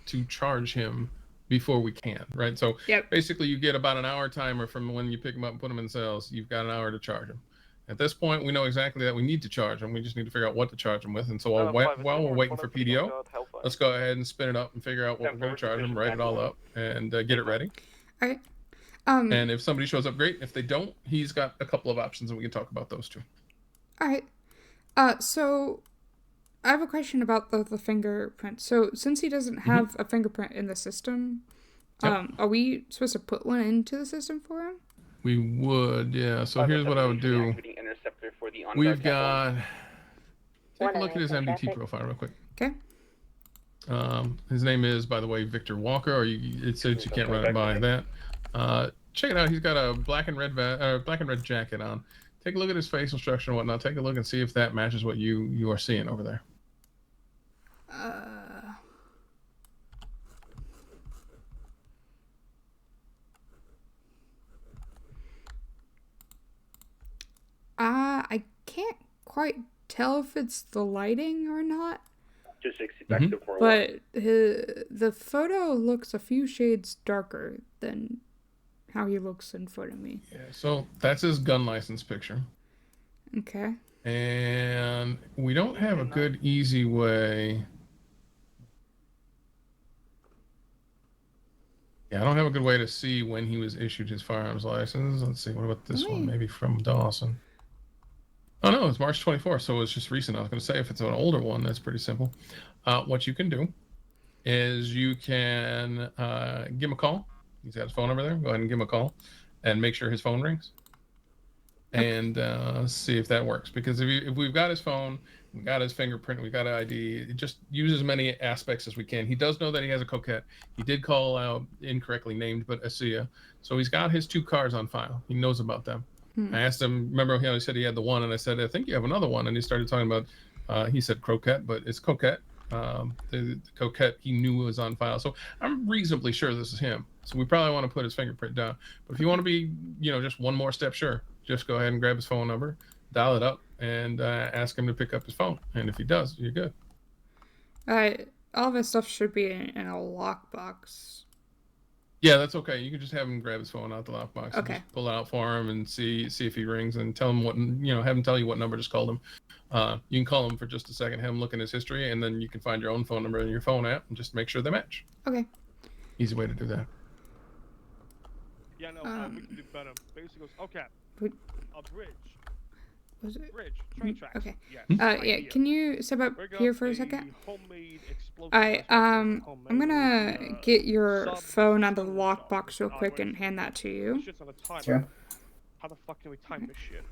to charge him before we can, right? So basically you get about an hour timer from when you pick him up and put him in cells. You've got an hour to charge him. At this point, we know exactly that we need to charge him. We just need to figure out what to charge him with. And so while we're waiting for PDO, let's go ahead and spin it up and figure out what we're going to charge him, write it all up, and get it ready.
All right.
And if somebody shows up, great. If they don't, he's got a couple of options, and we can talk about those too.
All right. So I have a question about the fingerprint. So since he doesn't have a fingerprint in the system, are we supposed to put one into the system for him?
We would, yeah. So here's what I would do. We've got. Take a look at his MDT profile real quick.
Okay.
His name is, by the way, Victor Walker. Or it says you can't run it by that. Check it out. He's got a black and red jacket on. Take a look at his facial structure and whatnot. Take a look and see if that matches what you are seeing over there.
I can't quite tell if it's the lighting or not.
Just expect the for
But the photo looks a few shades darker than how he looks in front of me.
Yeah, so that's his gun license picture.
Okay.
And we don't have a good, easy way. Yeah, I don't have a good way to see when he was issued his firearms license. Let's see, what about this one? Maybe from Dawson. Oh, no, it's March 24th, so it's just recent. I was going to say, if it's an older one, that's pretty simple. What you can do is you can give him a call. He's got his phone number there. Go ahead and give him a call and make sure his phone rings. And see if that works. Because if we've got his phone, we've got his fingerprint, we've got an ID, just use as many aspects as we can. He does know that he has a coquette. He did call out incorrectly named, but Asia. So he's got his 2 cars on file. He knows about them. I asked him, remember, he said he had the one, and I said, I think you have another one. And he started talking about, he said croquette, but it's coquette. The coquette he knew was on file. So I'm reasonably sure this is him. So we probably want to put his fingerprint down. But if you want to be, just one more step, sure. Just go ahead and grab his phone number, dial it up, and ask him to pick up his phone. And if he does, you're good.
All of his stuff should be in a lockbox.
Yeah, that's okay. You can just have him grab his phone out the lockbox.
Okay.
Just pull it out for him and see if he rings, and tell him what, have him tell you what number just called him. You can call him for just a second, have him look in his history, and then you can find your own phone number in your phone app and just make sure they match.
Okay.
Easy way to do that.
Yeah, no, we can do better. Basically goes, okay, a bridge.
Was it?
Bridge, train tracks.
Okay.
Yes,
Yeah. Can you step up here for a second? I'm gonna get your phone out of the lockbox real quick and hand that to you.
Sure. How the fuck can we time this shit?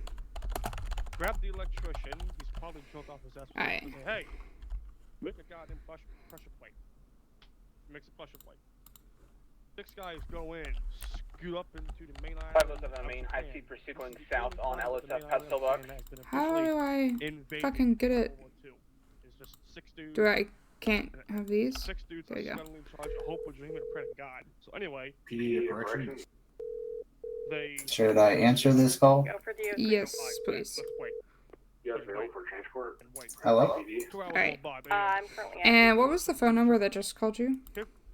Grab the electrician. He's probably drunk off his ass.
Alright.
Say, hey, make a goddamn pressure plate. Makes a pressure plate. 6 guys go in, scoot up into the main line.
507 main, high speed pursuit going south on LSF past Pillbox.
How do I fucking get it? Do I can't have these?
6 dudes
there you go.
Hope we're dreaming of praying to God. So anyway,
Should I answer this call?
Yes, please.
You guys available for transport?
Hello?
Alright.
I'm currently
And what was the phone number that just called you?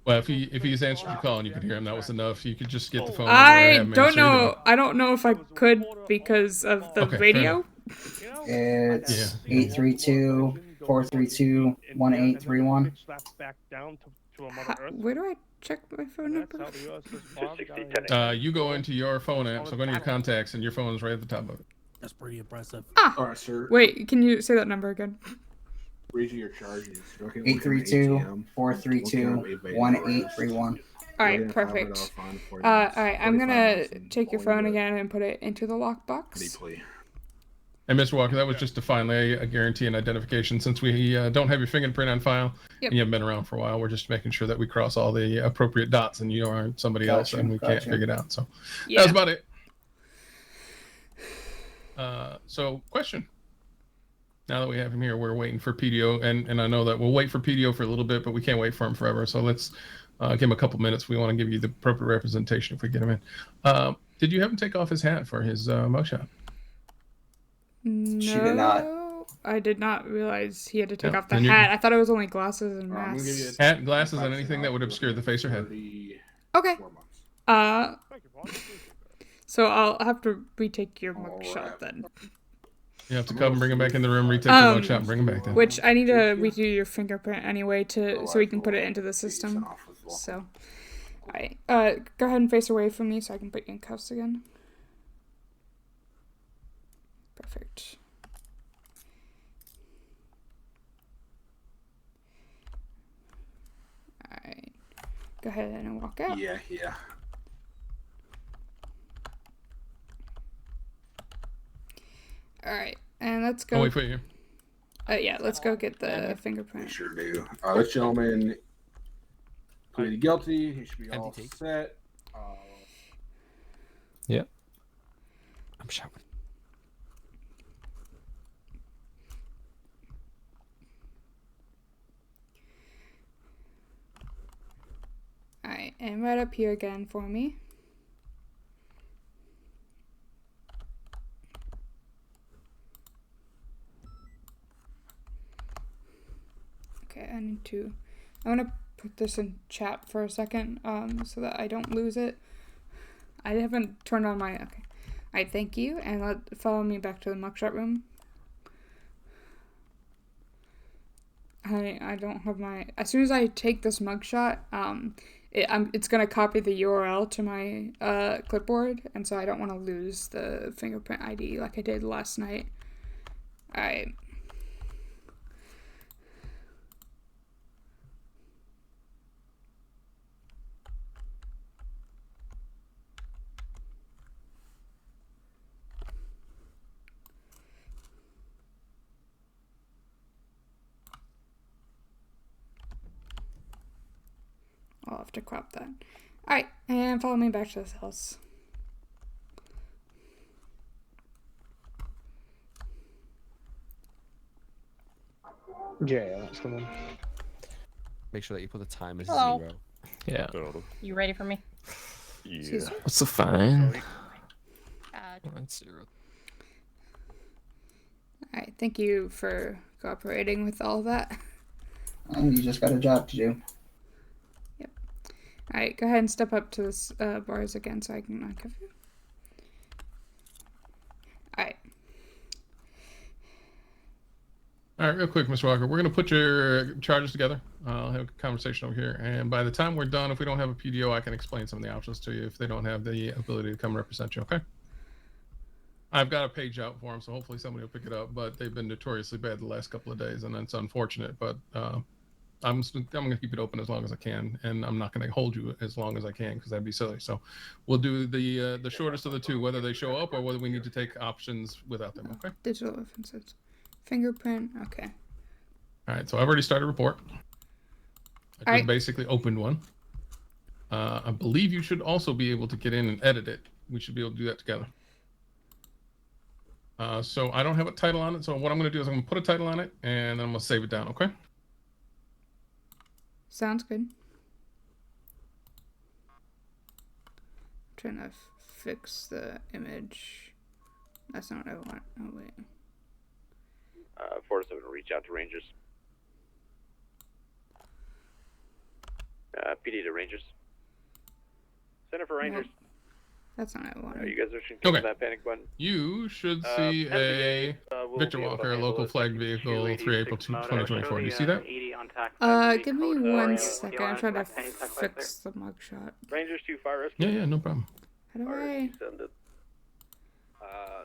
Well, if he's answered your call and you could hear him, that was enough. You could just get the phone.
I don't know. I don't know if I could because of the radio.
It's 832-432-1831.
Where do I check my phone number?
You go into your phone app, so go into your contacts, and your phone is right at the top of it.
That's pretty impressive.
Alright, sir.
Wait, can you say that number again?
Read your charges.
832-432-1831.
Alright, perfect. Alright, I'm gonna take your phone again and put it into the lockbox.
And Mr. Walker, that was just to finally guarantee an identification. Since we don't have your fingerprint on file, and you haven't been around for a while, we're just making sure that we cross all the appropriate dots and you aren't somebody else and we can't figure it out. So that's about it. So question. Now that we have him here, we're waiting for PDO, and I know that we'll wait for PDO for a little bit, but we can't wait for him forever. So let's give him a couple minutes. We want to give you the appropriate representation if we get him in. Did you have him take off his hat for his mugshot?
No,
she did not.
I did not realize he had to take off the hat. I thought it was only glasses and masks.
Hat, glasses, and anything that would obscure the face or head.
Okay. So I'll have to retake your mugshot then.
You have to come and bring him back in the room, retake the mugshot, and bring him back then.
Which I need to redo your fingerprint anyway so we can put it into the system. So, alright. Go ahead and face away from me so I can put you in cuffs again. Perfect. Alright. Go ahead and walk out.
Yeah.
Alright, and let's go.
I'll wait for you.
Yeah, let's go get the fingerprint.
We sure do. This gentleman pleaded guilty. He should be all set.
Yep. I'm shouting.
Alright, and right up here again for me. Okay, I want to put this in chat for a second, so that I don't lose it. I haven't turned on my, okay. Alright, thank you, and follow me back to the mugshot room. I don't have my, as soon as I take this mugshot, it's gonna copy the URL to my, clipboard, and so I don't want to lose the fingerprint ID like I did last night. Alright. I'll have to crop that. Alright, and follow me back to this house.
Yeah, that's the one.
Make sure that you put the time as
Hello.
0.
Yeah.
You ready for me?
Yeah.
What's the fine?
0.
Alright, thank you for cooperating with all that.
You just got a job to do.
Yep. Alright, go ahead and step up to this bars again so I can uncuff you. Alright.
All right, real quick, Mr. Walker, we're going to put your charges together. I'll have a conversation over here. And by the time we're done, if we don't have a PDO, I can explain some of the options to you if they don't have the ability to come represent you, okay? I've got a page out for them, so hopefully somebody will pick it up. But they've been notoriously bad the last couple of days, and it's unfortunate. But I'm going to keep it open as long as I can, and I'm not going to hold you as long as I can because that'd be silly. So we'll do the shortest of the two, whether they show up or whether we need to take options without them. Okay.
Digital offenses, fingerprint. Okay.
All right. So I've already started a report. I just basically opened one. I believe you should also be able to get in and edit it. We should be able to do that together. So I don't have a title on it. So what I'm going to do is I'm going to put a title on it, and then I'm going to save it down. Okay.
Sounds good. I'm trying to fix the image. That's not what I want. Oh, wait.
47, reach out to Rangers. PD to Rangers. Center for Rangers.
Nope. That's not what I want.
You guys are shooting that panic button.
You should see a Victor Walker local flagged vehicle 3 April 2024. Do you see that?
Give me 1 second. I'm trying to fix the mugshot.
Rangers 2 fire rescue.
Yeah, no problem.
How do I?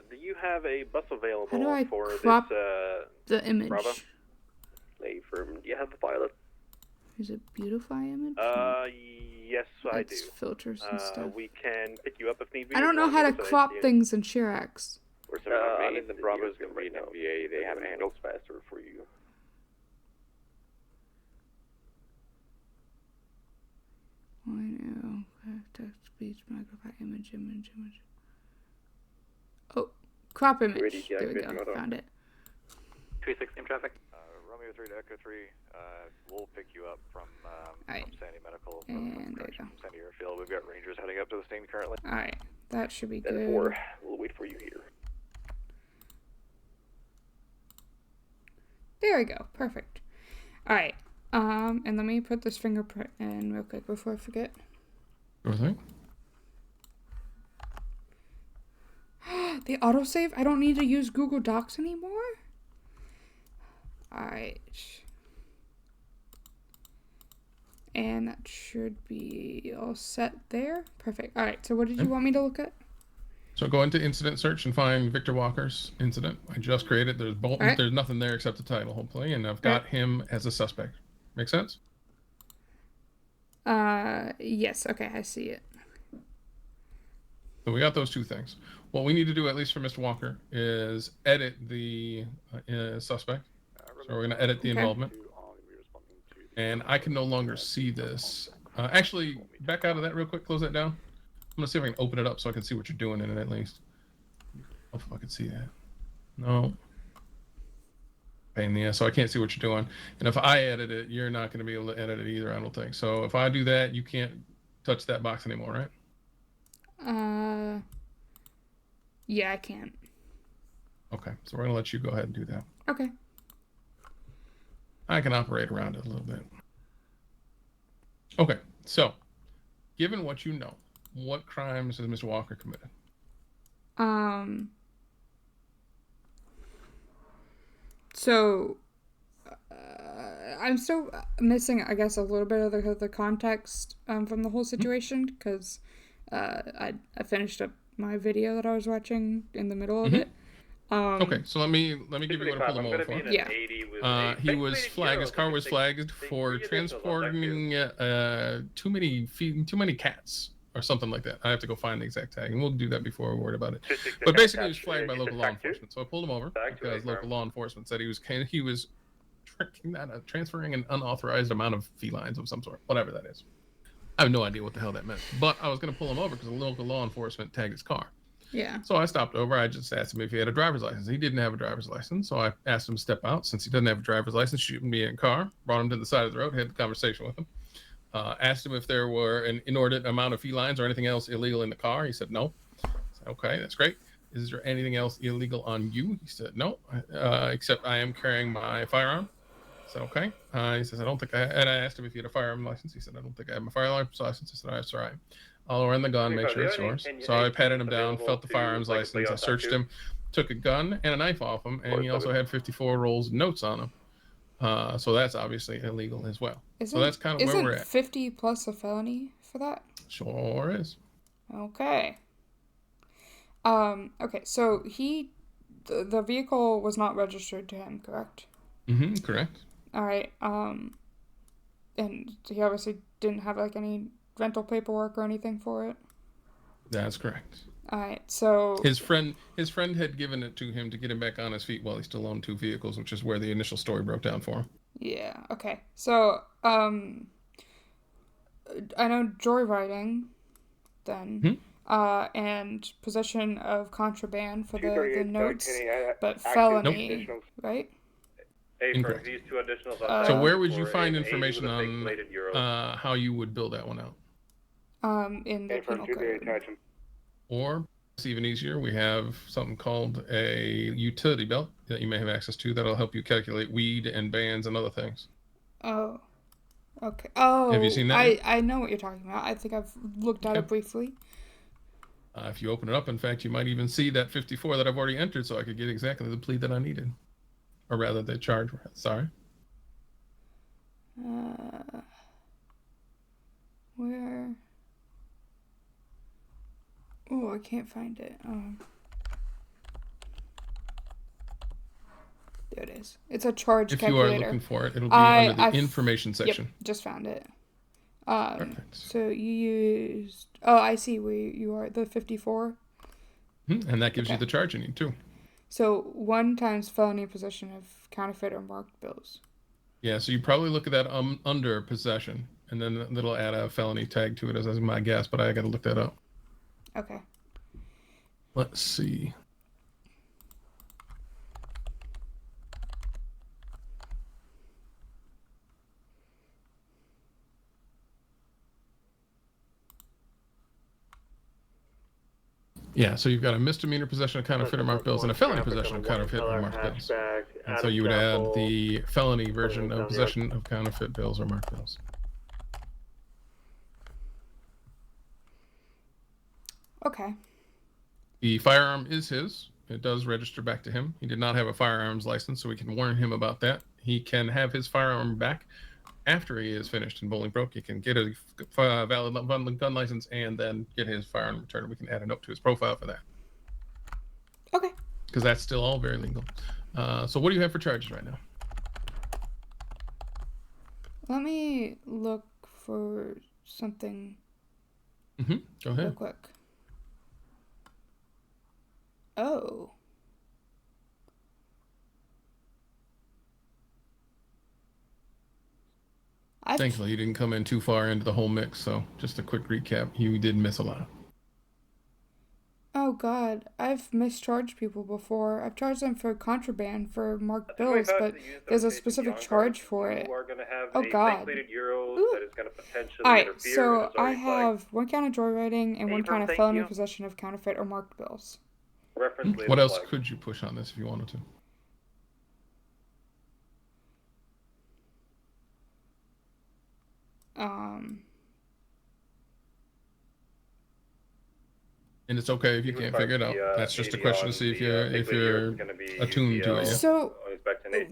Do you have a bus available
How do I
for
crop
this?
the image?
Bravo? Do you have the pilot?
Is it beautify image?
Yes, I do.
Filters and stuff.
We can pick you up if need be.
I don't know how to crop things in Shirax.
I mean, the Bravo's going to be an MVA. They have it handled faster for you.
I know. Text, speech, magnify, image. Oh, crop image. There we go. Found it.
316 traffic. Romeo 3 to Echo 3. We'll pick you up from Sandy Medical.
And there you go.
From Sandy Airfield. We've got Rangers heading up to the scene currently.
Alright, that should be good.
We'll wait for you here.
There we go. Perfect. Alright. And let me put this fingerprint in real quick before I forget.
Okay.
The autosave? I don't need to use Google Docs anymore? Alright. And that should be all set there. Perfect. Alright, so what did you want me to look at?
So go into incident search and find Victor Walker's incident. I just created. There's nothing there except the title, hopefully, and I've got him as a suspect. Make sense?
Yes. Okay, I see it.
So we got those two things. What we need to do, at least for Mr. Walker, is edit the suspect. So we're going to edit the involvement. And I can no longer see this. Actually, back out of that real quick. Close that down. I'm going to see if I can open it up so I can see what you're doing in it at least. Oh, if I can see that. No. Pain in the ass. So I can't see what you're doing. And if I edit it, you're not going to be able to edit it either, I don't think. So if I do that, you can't touch that box anymore, right?
Yeah, I can't.
Okay, so we're going to let you go ahead and do that.
Okay.
I can operate around it a little bit. Okay, so given what you know, what crimes has Mr. Walker committed?
So I'm still missing, I guess, a little bit of the context from the whole situation because I finished up my video that I was watching in the middle of it.
Okay, so let me give you what I pulled him over for.
Yeah.
He was flagged. His car was flagged for transporting too many cats or something like that. I have to go find the exact tag, and we'll do that before we're worried about it. But basically, he was flagged by local law enforcement. So I pulled him over because local law enforcement said he was transferring an unauthorized amount of felines of some sort, whatever that is. I have no idea what the hell that meant. But I was going to pull him over because the local law enforcement tagged his car.
Yeah.
So I stopped over. I just asked him if he had a driver's license. He didn't have a driver's license. So I asked him to step out. Since he doesn't have a driver's license, shouldn't be in a car. Brought him to the side of the road, had a conversation with him. Asked him if there were an inordinate amount of felines or anything else illegal in the car. He said no. I said, okay, that's great. Is there anything else illegal on you? He said no, except I am carrying my firearm. I said, okay. He says, I don't think and I asked him if he had a firearm license. He said, I don't think I have my firearms license. I said, all right, that's all right. I'll run the gun, make sure it's yours. So I patted him down, felt the firearms license. I searched him, took a gun and a knife off him, and he also had 54 rolls of notes on him. So that's obviously illegal as well. So that's kind of where we're at.
50 plus a felony for that?
Sure is.
Okay. Okay, so the vehicle was not registered to him, correct?
Mm-hmm, correct.
All right, and he obviously didn't have, like, any rental paperwork or anything for it?
That's correct.
All right, so...
His friend had given it to him to get him back on his feet while he still owned 2 vehicles, which is where the initial story broke down for him.
Yeah, okay. So, I know joyriding, then, and possession of contraband for the notes, but felony, right?
Incorrect.
These 2 additionals
So where would you find information on how you would build that one out?
In the penal code.
Or, it's even easier, we have something called a utility belt that you may have access to that'll help you calculate weed and bands and other things.
Oh, okay. Oh,
have you seen that?
I know what you're talking about. I think I've looked at it briefly.
If you open it up, in fact, you might even see that 54 that I've already entered, so I could get exactly the plea that I needed. Or rather, the charge. Sorry.
Where? Oh, I can't find it. There it is. It's a charge calculator.
If you are looking for it, it'll be under the information section.
Yep, just found it. So you used... Oh, I see where you are. The 54?
And that gives you the charge you need, too.
So 1 times felony possession of counterfeit or marked bills.
Yeah, so you probably look at that under possession, and then it'll add a felony tag to it, as my guess, but I got to look that up.
Okay.
Let's see. Yeah, so you've got a misdemeanor possession of counterfeit or marked bills and a felony possession of counterfeit or marked bills. And so you would add the felony version of possession of counterfeit bills or marked bills.
Okay.
The firearm is his. It does register back to him. He did not have a firearms license, so we can warn him about that. He can have his firearm back after he is finished in Bolingbroke. He can get a valid gun license and then get his firearm returned. We can add a note to his profile for that.
Okay.
Because that's still all very legal. So what do you have for charges right now?
Let me look for something
Go ahead.
real quick. Oh.
Thankfully, he didn't come in too far into the whole mix, so just a quick recap. He did miss a lot.
Oh, God. I've mischarged people before. I've charged them for contraband for marked bills, but there's a specific charge for it. Oh, God. Alright, so I have 1 count of joyriding and 1 count of felony possession of counterfeit or marked bills.
What else could you push on this if you wanted to? And it's okay if you can't figure it out. That's just a question to see if you're attuned to it. Yeah?
So,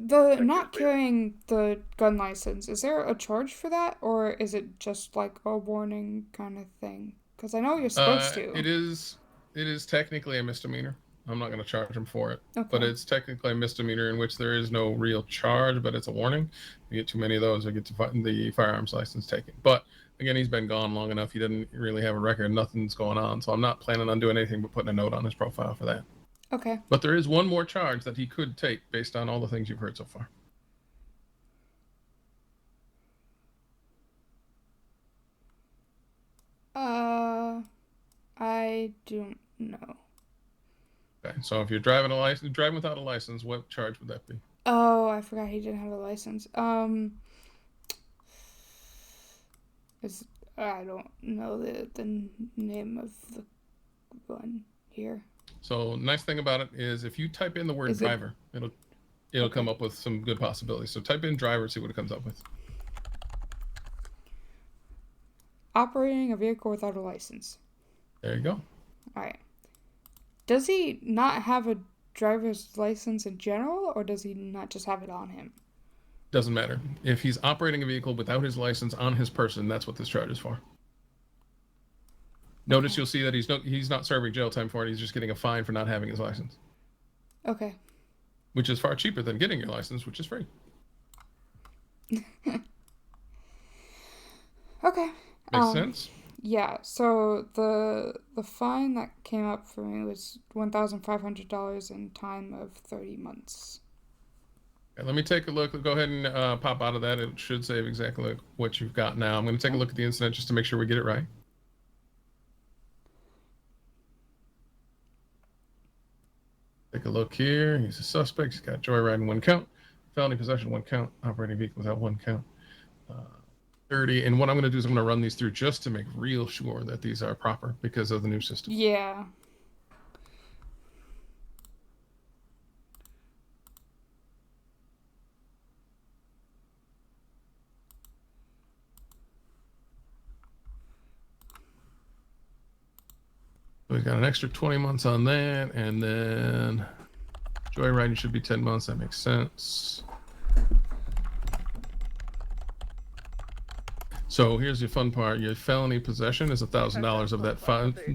the not carrying the gun license, is there a charge for that, or is it just like a warning kind of thing? Because I know you're supposed to.
It is technically a misdemeanor. I'm not going to charge him for it, but it's technically a misdemeanor in which there is no real charge, but it's a warning. If you get too many of those, you get the firearms license taken. But again, he's been gone long enough. He didn't really have a record. Nothing's going on. So I'm not planning on doing anything but putting a note on his profile for that.
Okay.
But there is one more charge that he could take based on all the things you've heard so far.
I don't know.
Okay, so if you're driving without a license, what charge would that be?
Oh, I forgot he didn't have a license. I don't know the name of the one here.
So nice thing about it is if you type in the word driver, it'll come up with some good possibilities. So type in driver, see what it comes up with.
Operating a vehicle without a license.
There you go.
All right. Does he not have a driver's license in general, or does he not just have it on him?
Doesn't matter. If he's operating a vehicle without his license on his person, that's what this charge is for. Notice you'll see that he's not serving jail time for it. He's just getting a fine for not having his license.
Okay.
Which is far cheaper than getting your license, which is free.
Okay.
Makes sense?
Yeah, so the fine that came up for me was $1,500 and time of 30 months.
Okay, let me take a look. Go ahead and pop out of that. It should save exactly what you've got now. I'm going to take a look at the incident just to make sure we get it right. Take a look here. He's a suspect. He's got joyriding 1 count, felony possession 1 count, operating vehicle without 1 count. 30. And what I'm going to do is I'm going to run these through just to make real sure that these are proper because of the new system.
Yeah.
We've got an extra 20 months on that, and then joyriding should be 10 months. That makes sense. So here's your fun part. Your felony possession is $1,000 of that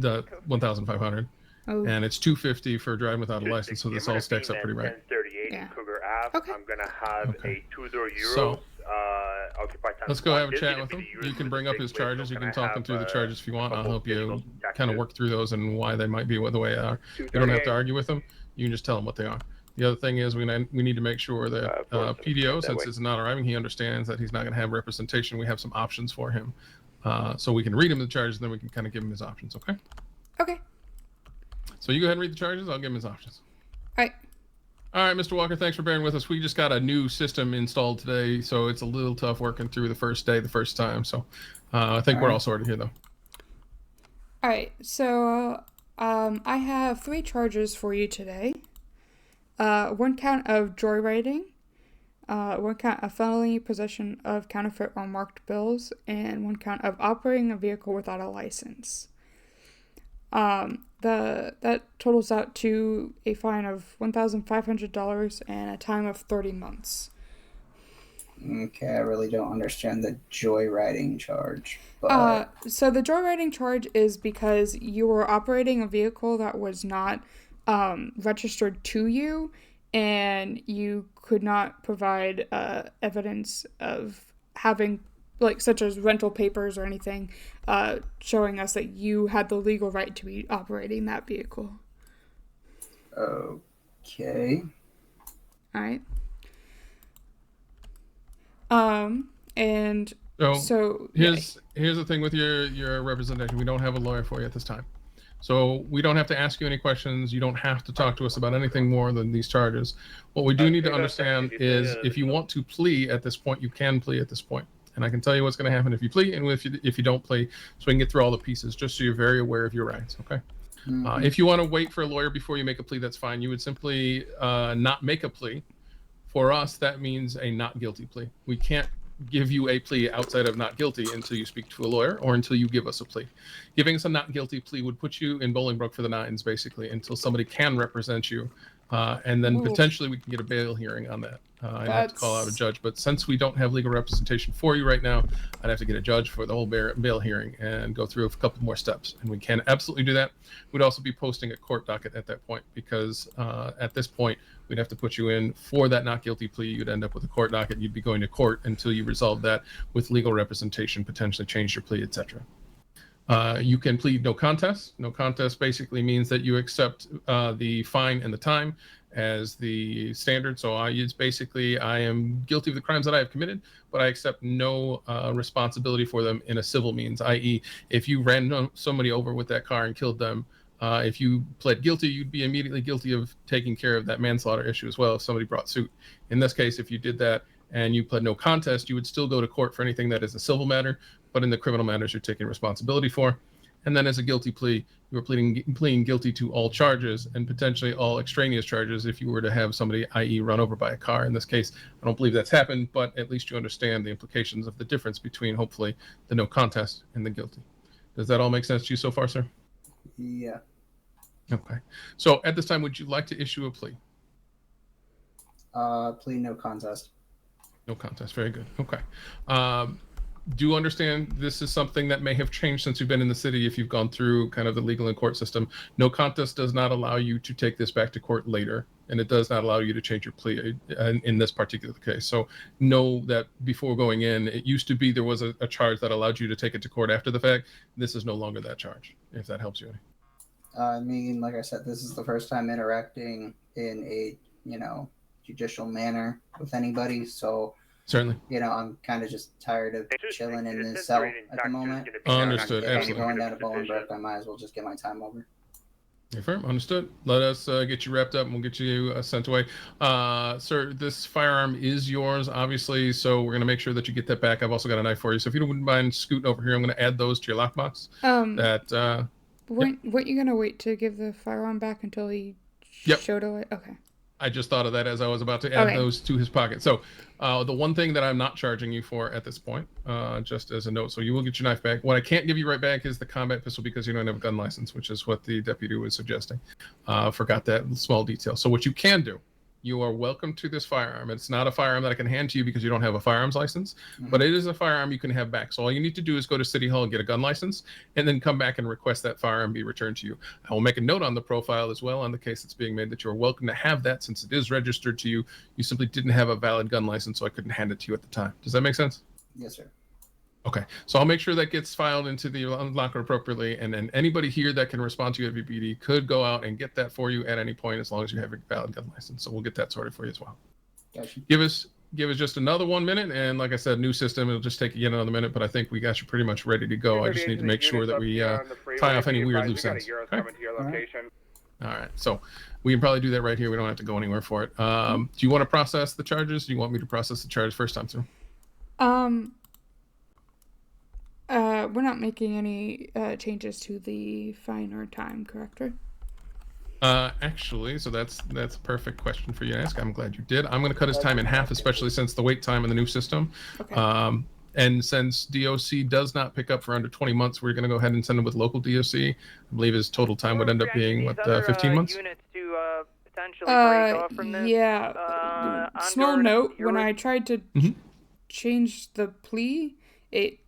the 1,500, and it's $250 for driving without a license. So this all stacks up pretty right.
1038 in Cougar Ave.
Okay.
I'm gonna have a 20 euros.
So
occupied time.
let's go have a chat with him. You can bring up his charges. You can talk him through the charges if you want. I'll help you kind of work through those and why they might be the way they are. You don't have to argue with them. You can just tell them what they are. The other thing is we need to make sure that PDO, since it's not arriving, he understands that he's not going to have representation. We have some options for him. So we can read him the charges, and then we can kind of give him his options, okay?
Okay.
So you go ahead and read the charges. I'll give him his options.
All right.
All right, Mr. Walker, thanks for bearing with us. We just got a new system installed today, so it's a little tough working through the first time. So I think we're all sorted here, though.
All right. So I have 3 charges for you today. 1 count of joyriding, 1 count of felony possession of counterfeit or marked bills, and 1 count of operating a vehicle without a license. That totals out to a fine of $1,500 and a time of 30 months.
Okay, I really don't understand the joyriding charge. But...
So the joyriding charge is because you were operating a vehicle that was not registered to you, and you could not provide evidence of having, like, such as rental papers or anything, showing us that you had the legal right to be operating that vehicle.
Okay.
All right. And so
here's the thing with your representation. We don't have a lawyer for you at this time. So we don't have to ask you any questions. You don't have to talk to us about anything more than these charges. What we do need to understand is if you want to plea at this point, you can plea at this point. And I can tell you what's going to happen if you plea and if you don't plea, so we can get through all the pieces, just so you're very aware of your rights, okay? If you want to wait for a lawyer before you make a plea, that's fine. You would simply not make a plea. For us, that means a not guilty plea. We can't give you a plea outside of not guilty until you speak to a lawyer or until you give us a plea. Giving us a not guilty plea would put you in Bolingbroke for the nines, basically, until somebody can represent you. And then potentially we can get a bail hearing on that. I'd have to call out a judge, but since we don't have legal representation for you right now, I'd have to get a judge for the whole bail hearing and go through a couple more steps. And we can absolutely do that. We'd also be posting a court docket at that point, because at this point, we'd have to put you in for that not guilty plea. You'd end up with a court docket. You'd be going to court until you resolve that with legal representation, potentially change your plea, etc. You can plead no contest. No contest basically means that you accept the fine and the time as the standard. So it's basically, I am guilty of the crimes that I have committed, but I accept no responsibility for them in a civil means, i.e. if you ran somebody over with that car and killed them, if you pled guilty, you'd be immediately guilty of taking care of that manslaughter issue as well if somebody brought suit. In this case, if you did that and you pled no contest, you would still go to court for anything that is a civil matter, but in the criminal matters you're taking responsibility for. And then as a guilty plea, you are pleading guilty to all charges and potentially all extraneous charges if you were to have somebody, i.e. run over by a car. In this case, I don't believe that's happened, but at least you understand the implications of the difference between, hopefully, the no contest and the guilty. Does that all make sense to you so far, sir?
Yeah.
Okay. So at this time, would you like to issue a plea?
Plea no contest.
No contest. Very good. Okay. do understand this is something that may have changed since you've been in the city if you've gone through kind of the legal and court system. No contest does not allow you to take this back to court later, and it does not allow you to change your plea in this particular case. So know that before going in, it used to be there was a charge that allowed you to take it to court after the fact. This is no longer that charge, if that helps you any.
I mean, like I said, this is the first time interacting in a, judicial manner with anybody. So,
certainly,
I'm kind of just tired of chilling in this cell at the moment.
Understood.
If
Absolutely.
I'm going down to Bolingbroke, I might as well just get my time over.
You're firm. Understood. Let us get you wrapped up and we'll get you sent away. Sir, this firearm is yours, obviously, so we're going to make sure that you get that back. I've also got a knife for you. So if you don't mind scooting over here, I'm going to add those to your lockbox.
Weren't you going to wait to give the firearm back until he showed away? Okay.
I just thought of that as I was about to add those to his pocket. So the one thing that I'm not charging you for at this point, just as a note, so you will get your knife back. What I can't give you right back is the combat pistol because you don't have a gun license, which is what the deputy was suggesting. Forgot that small detail. So what you can do, you are welcome to this firearm. It's not a firearm that I can hand to you because you don't have a firearms license, but it is a firearm you can have back. So all you need to do is go to City Hall and get a gun license and then come back and request that firearm be returned to you. I will make a note on the profile as well on the case that's being made that you are welcome to have that since it is registered to you. You simply didn't have a valid gun license, so I couldn't hand it to you at the time. Does that make sense?
Yes, sir.
Okay, so I'll make sure that gets filed into the locker appropriately, and then anybody here that can respond to you at VPD could go out and get that for you at any point as long as you have a valid gun license. So we'll get that sorted for you as well.
Gotcha.
Give us just another 1 minute, and like I said, new system, it'll just take yet another minute, but I think we got you pretty much ready to go. I just need to make sure that we tie off any weird loose ends. Okay? All right, so we can probably do that right here. We don't have to go anywhere for it. Do you want to process the charges? Do you want me to process the charges first time through?
We're not making any changes to the fine or time, correct?
Actually, so that's a perfect question for you to ask. I'm glad you did. I'm going to cut his time in half, especially since the wait time in the new system. Okay. And since DOC does not pick up for under 20 months, we're going to go ahead and send him with local DOC. I believe his total time would end up being, 15 months?
Units to potentially break off from this?
Yeah. Small note, when I tried to change the plea, it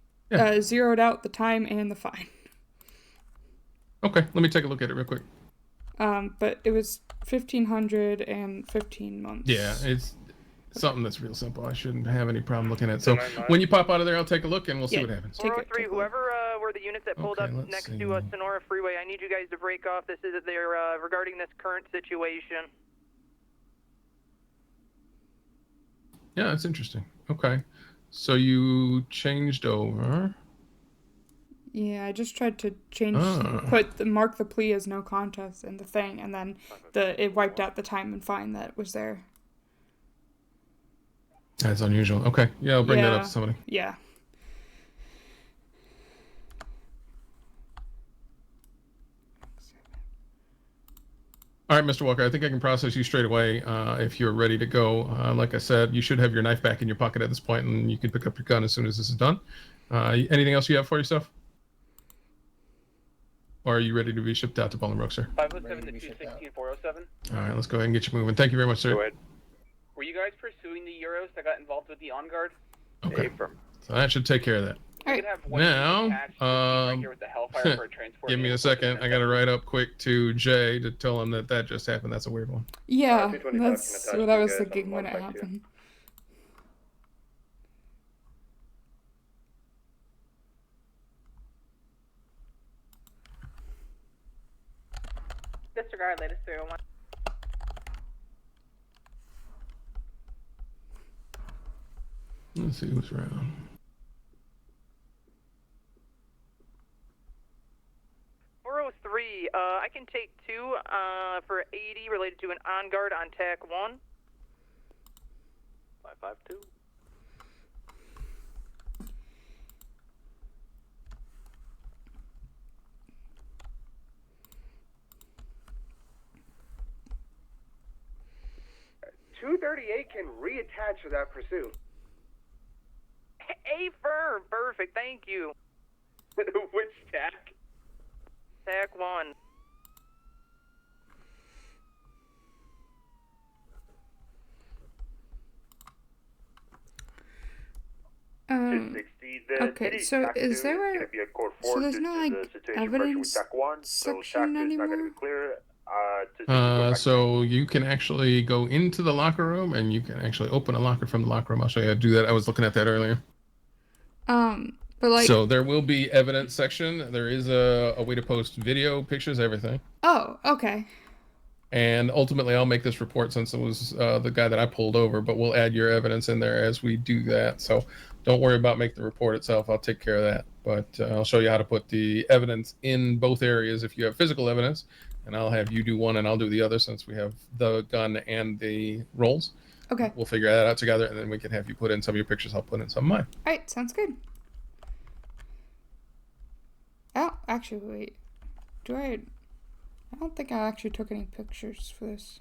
zeroed out the time and the fine.
Okay, let me take a look at it real quick.
But it was 1,500 and 15 months.
Yeah, it's something that's real simple. I shouldn't have any problem looking at it. So when you pop out of there, I'll take a look and we'll see what happens.
403, whoever were the units that pulled up next to Sonora Freeway, I need you guys to break off. This is regarding this current situation.
Yeah, that's interesting. Okay. So you changed over.
Yeah, I just tried to mark the plea as no contest in the thing, and then it wiped out the time and fine that was there.
That's unusual. Okay, yeah, I'll bring that up to somebody.
Yeah.
All right, Mr. Walker, I think I can process you straight away if you're ready to go. Like I said, you should have your knife back in your pocket at this point, and you can pick up your gun as soon as this is done. Anything else you have for yourself? Or are you ready to be shipped out to Bolingbroke, sir?
507 to 216 407.
All right, let's go ahead and get you moving. Thank you very much, sir.
Go ahead. Were you guys pursuing the Euros that got involved with the On Guard?
Okay. So that should take care of that. Now, give me a second. I got to write up quick to Jay to tell him that just happened. That's a weird one.
Yeah, that's what I was thinking when it happened.
Disregard latest 301.
Let's see who's around.
I can take 2 for 80 related to an on guard on TAC 1.
552.
.238 can reattach to that pursuit.
Firm, perfect, thank you.
Which TAC?
TAC 1.
Okay, so is there a... So there's no, like, evidence section anymore?
So you can actually go into the locker room and you can actually open a locker from the locker room. I'll show you how to do that. I was looking at that earlier.
But like...
So there will be evidence section. There is a way to post video, pictures, everything.
Oh, okay.
And ultimately, I'll make this report since it was the guy that I pulled over, but we'll add your evidence in there as we do that. So don't worry about making the report itself. I'll take care of that. But I'll show you how to put the evidence in both areas if you have physical evidence. And I'll have you do one and I'll do the other since we have the gun and the rolls.
Okay.
We'll figure that out together and then we can have you put in some of your pictures. I'll put in some of mine.
All right, sounds good. Oh, actually, wait. I don't think I actually took any pictures for this.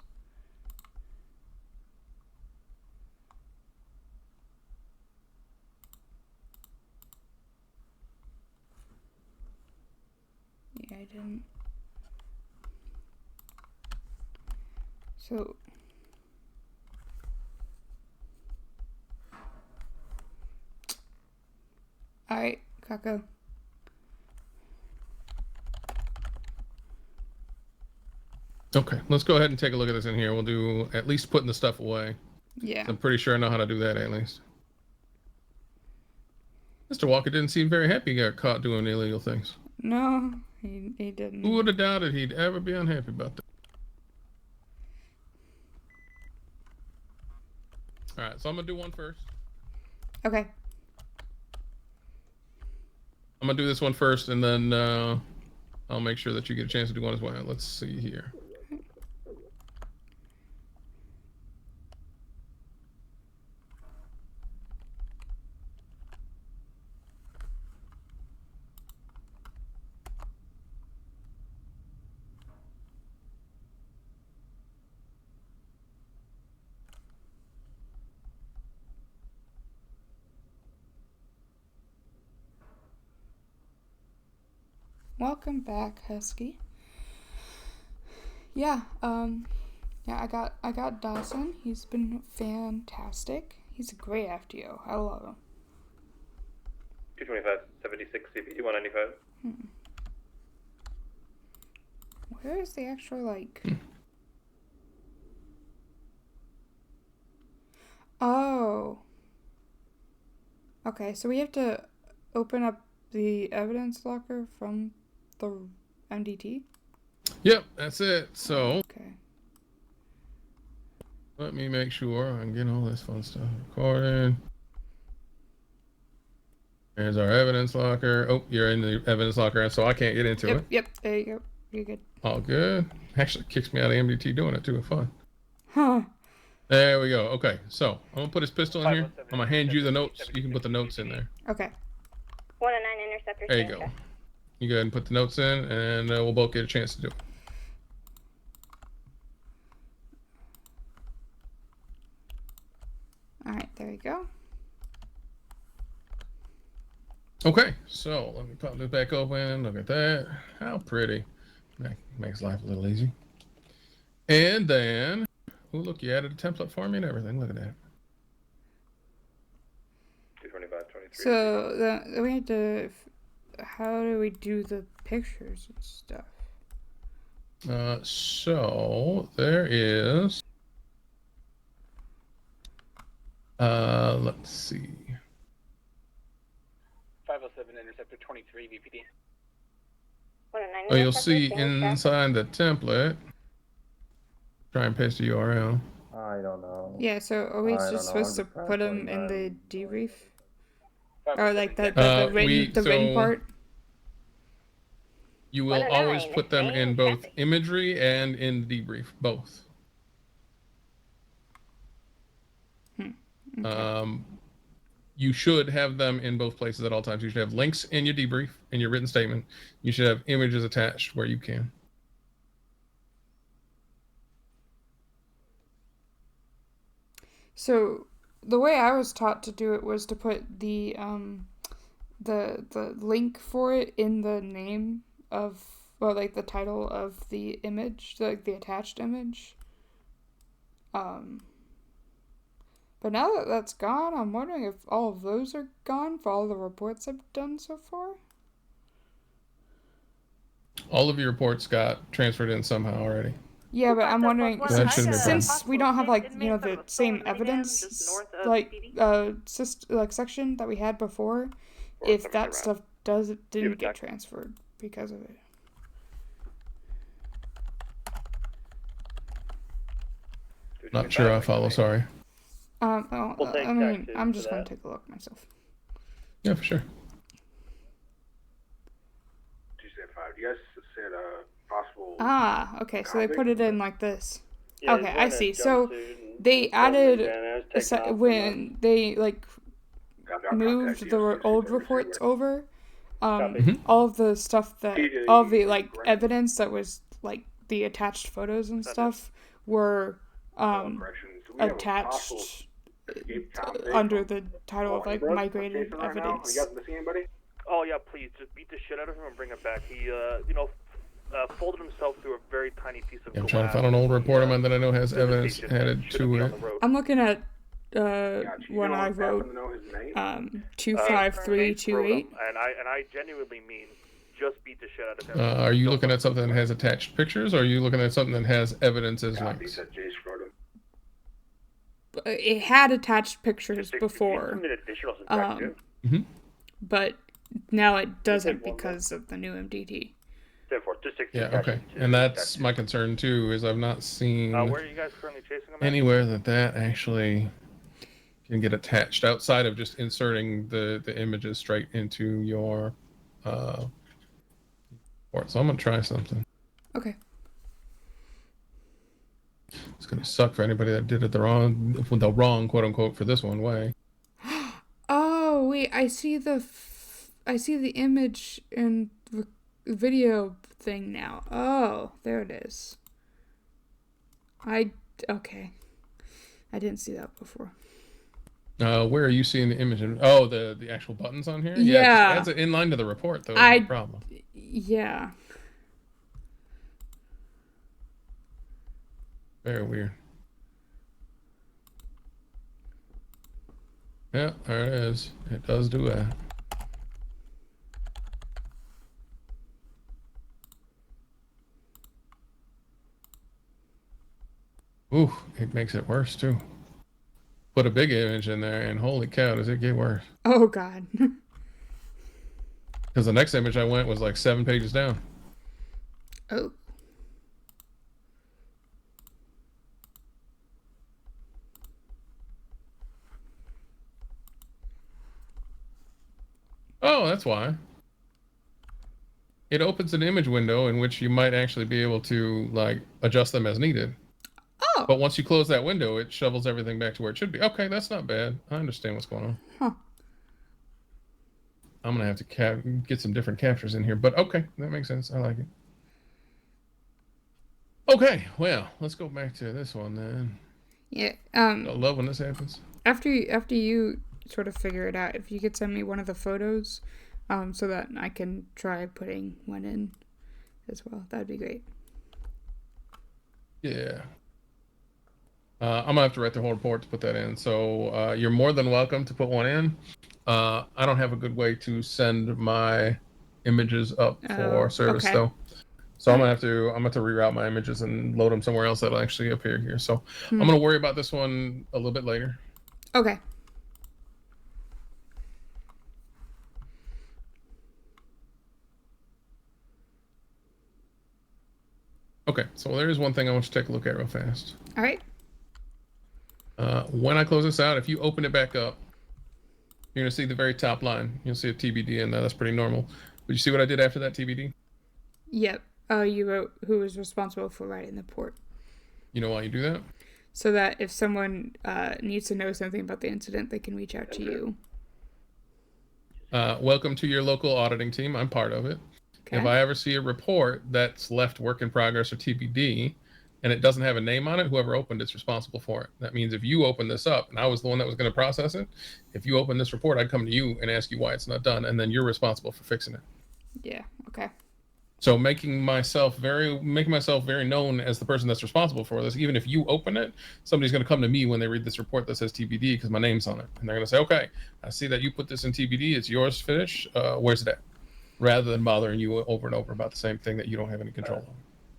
Yeah, I didn't. So... Alright, Kako.
Okay, let's go ahead and take a look at this in here. We'll do at least putting the stuff away.
Yeah.
I'm pretty sure I know how to do that at least. Mr. Walker didn't seem very happy he got caught doing illegal things.
No, he didn't.
Who would have doubted he'd ever be unhappy about that? Alright, so I'm going to do one first.
Okay.
I'm going to do this one first, and then I'll make sure that you get a chance to do one as well. Let's see here.
Welcome back, Husky. Yeah, yeah, I got Dawson. He's been fantastic. He's a great FTO. I love him.
225, 76, CPT 195.
Where is the actual, like... Oh. Okay, so we have to open up the evidence locker from the MDT?
Yep, that's it. So,
okay.
Let me make sure I'm getting all this fun stuff recorded. There's our evidence locker. Oh, you're in the evidence locker, so I can't get into it.
Yep, there you go. You're good.
All good. Actually kicks me out of MDT doing it too. Fun.
Huh.
There we go. Okay, so I'm gonna put his pistol in here. I'm gonna hand you the notes. You can put the notes in there.
Okay.
109 interceptor.
There you go. You go ahead and put the notes in, and we'll both get a chance to do it.
All right, there you go.
Okay, so let me pop this back open. Look at that. How pretty. Makes life a little easy. And then, oh look, you added a template for me and everything. Look at that.
225, 23.
So we had to. How do we do the pictures and stuff?
So there is. Let's see.
507 interceptor 23 VPD.
Oh, you'll see inside the template. Try and paste the URL.
I don't know.
Yeah, so are we just supposed to put them in the debrief? Or like the written part?
You will always put them in both imagery and in debrief, both.
Okay.
You should have them in both places at all times. You should have links in your debrief, in your written statement. You should have images attached where you can.
So the way I was taught to do it was to put the link for it in the name of, well, like the title of the image, like the attached image. But now that that's gone, I'm wondering if all of those are gone for all the reports I've done so far.
All of your reports got transferred in somehow already.
Yeah, but I'm wondering,
Well,
since we don't have, like, you know, the same evidence, like, section that we had before, if that stuff didn't get transferred because of it.
Not sure I follow, sorry.
I mean, I'm just going to take a look myself.
Yeah, for sure.
GC5, you guys said possible...
Okay, so they put it in like this. Yeah, okay, I see. So they added, when they, like, moved the old reports over, all of the stuff that, all of the, like, evidence that was, like, the attached photos and stuff were, attached under the title of, like, migrated evidence.
You guys missing anybody?
Oh yeah, please just beat the shit out of him and bring him back. He, you know, folded himself through a very tiny piece of.
I'm trying to find an old report of mine that I know has evidence added to it.
I'm looking at when I wrote 25328.
And I genuinely mean just beat the shit out of him.
Are you looking at something that has attached pictures, or are you looking at something that has evidence as links?
It had attached pictures before, but now it doesn't because of the new MDT.
Yeah, okay. And that's my concern too, is I've not seen
where are you guys currently chasing them at?
anywhere that actually can get attached outside of just inserting the images straight into your report. So I'm gonna try something.
Okay.
It's gonna suck for anybody that did it the wrong quote unquote for this one way.
Oh wait, I see the image in the video thing now. Oh, there it is. Okay. I didn't see that before.
Where are you seeing the image? Oh, the actual buttons on here?
Yeah.
It just adds it in line to the report though. No problem.
Yeah.
Very weird. Yeah, there it is. It does do that. Ooh, it makes it worse too. Put a big image in there and holy cow, does it get worse.
Oh God.
Because the next image I went was like 7 pages down.
Oh.
Oh, that's why. It opens an image window in which you might actually be able to like adjust them as needed.
Oh.
But once you close that window, it shovels everything back to where it should be. Okay, that's not bad. I understand what's going on.
Huh.
I'm going to have to get some different captures in here, but okay, that makes sense. I like it. Okay, well, let's go back to this one then.
Yeah.
I love when this happens.
After you sort of figure it out, if you could send me one of the photos, so that I can try putting one in as well, that'd be great.
Yeah. I'm gonna have to write the whole report to put that in. So you're more than welcome to put one in. I don't have a good way to send my images up for service though. So I'm gonna have to reroute my images and load them somewhere else that'll actually appear here. So I'm gonna worry about this one a little bit later.
Okay.
Okay, so there is one thing I want you to take a look at real fast.
All right.
When I close this out, if you open it back up, you're going to see the very top line. You'll see a TBD in there. That's pretty normal. But you see what I did after that TBD?
Yep. You wrote who was responsible for writing the report.
You know why you do that?
So that if someone needs to know something about the incident, they can reach out to you.
Welcome to your local auditing team. I'm part of it. Okay. If I ever see a report that's left work in progress or TBD, and it doesn't have a name on it, whoever opened it's responsible for it. That means if you open this up, and I was the one that was going to process it, if you open this report, I'd come to you and ask you why it's not done, and then you're responsible for fixing it.
Yeah, okay.
So making myself very known as the person that's responsible for this. Even if you open it, somebody's going to come to me when they read this report that says TBD because my name's on it, and they're going to say, "Okay, I see that you put this in TBD. It's yours. Finish. Where's it at?" Rather than bothering you over and over about the same thing that you don't have any control over.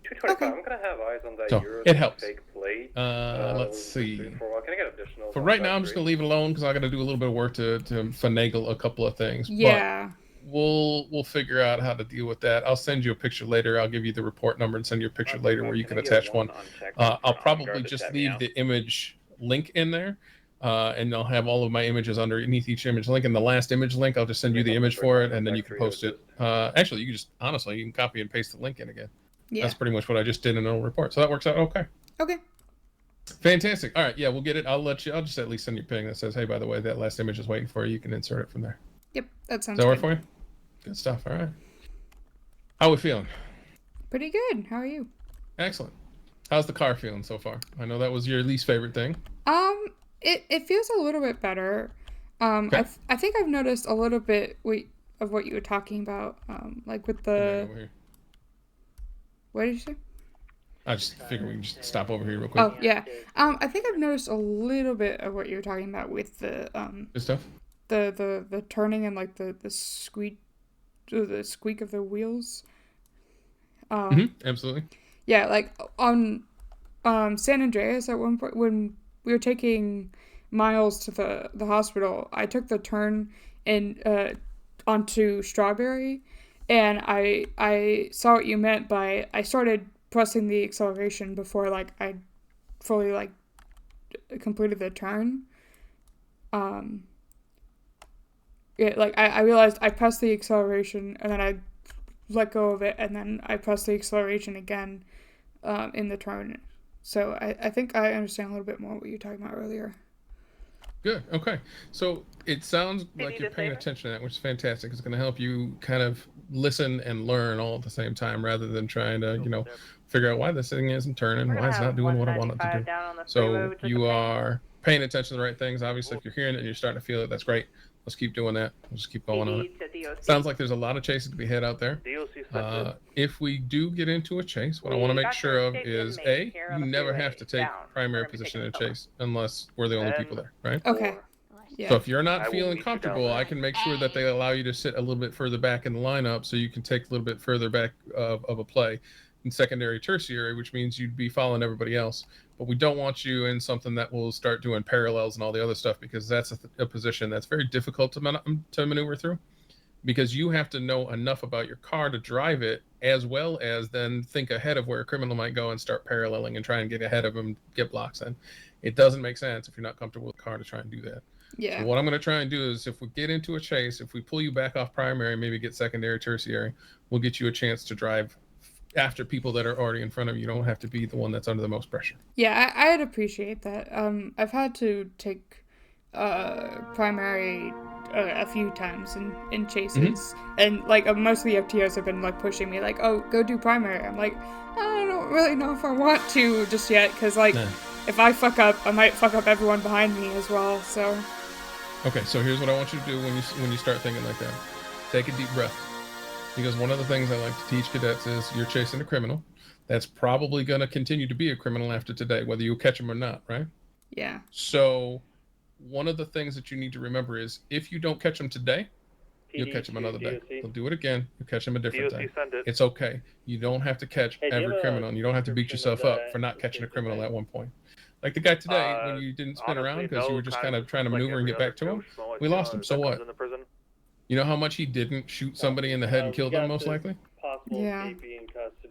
225. I'm gonna have eyes on that
So
Euro
it helps.
fake plate.
Let's see.
For a while. Can I get additional?
For right now, I'm just going to leave it alone because I got to do a little bit of work to finagle a couple of things.
Yeah.
But we'll figure out how to deal with that. I'll send you a picture later. I'll give you the report number and send you a picture later where you can attach one. I'll probably just leave the image link in there, and I'll have all of my images underneath each image link. And the last image link, I'll just send you the image for it, and then you can post it. Actually, you can copy and paste the link in again.
Yeah.
That's pretty much what I just did in a report. So that works out okay.
Okay.
Fantastic. All right. Yeah, we'll get it. I'll just at least send you a ping that says, "Hey, by the way, that last image is waiting for you. You can insert it from there."
Yep, that sounds
Does that work
good.
for you? Good stuff. All right. How we feeling?
Pretty good. How are you?
Excellent. How's the car feeling so far? I know that was your least favorite thing.
It feels a little bit better.
Okay.
I think I've noticed a little bit of what you were talking about. Like with the. What did you say?
I just figured we can just stop over here real quick.
Oh yeah. I think I've noticed a little bit of what you were talking about with the
Good stuff.
The turning and like the squeak of the wheels.
Absolutely.
Yeah, like on San Andreas at one point when we were taking Miles to the hospital, I took the turn and onto Strawberry, and I saw what you meant by I started pressing the acceleration before like I fully like completed the turn. Yeah, like I realized I pressed the acceleration and then I let go of it and then I pressed the acceleration again in the turn. So I think I understand a little bit more what you were talking about earlier.
Good. Okay. So it sounds like you're paying attention to that, which is fantastic. It's going to help you kind of listen and learn all at the same time rather than trying to, figure out why this thing isn't turning, why it's not doing what I want it to do. So you are paying attention to the right things. Obviously, if you're hearing it and you're starting to feel it, that's great. Let's keep doing that. We'll just keep going on it. Sounds like there's a lot of chases to be had out there. If we do get into a chase, what I want to make sure of is A, you never have to take primary position in a chase unless we're the only people there, right?
Okay. Yeah.
So if you're not feeling comfortable, I can make sure that they allow you to sit a little bit further back in the lineup so you can take a little bit further back of a play in secondary, tertiary, which means you'd be following everybody else. But we don't want you in something that will start doing parallels and all the other stuff because that's a position that's very difficult to maneuver through because you have to know enough about your car to drive it as well as then think ahead of where a criminal might go and start paralleling and try and get ahead of them, get blocks in. It doesn't make sense if you're not comfortable with the car to try and do that.
Yeah.
So what I'm going to try and do is if we get into a chase, if we pull you back off primary, maybe get secondary, tertiary, we'll get you a chance to drive after people that are already in front of you. You don't have to be the one that's under the most pressure.
Yeah, I'd appreciate that. I've had to take primary a few times in chases, and like most of the FTOs have been like pushing me like, oh, go do primary. I'm like, I don't really know if I want to just yet because like if I fuck up, I might fuck up everyone behind me as well. So
okay, so here's what I want you to do when you start thinking like that. Take a deep breath. Because one of the things I like to teach cadets is you're chasing a criminal. That's probably going to continue to be a criminal after today, whether you catch him or not, right?
Yeah.
So one of the things that you need to remember is if you don't catch him today, you'll catch him another day. They'll do it again. You'll catch him a different day. It's okay. You don't have to catch every criminal. And you don't have to beat yourself up for not catching a criminal at one point. Like the guy today, when you didn't spin around because you were just kind of trying to maneuver and get back to him, we lost him. So what? You know how much he didn't shoot somebody in the head and kill them, most likely?
Yeah.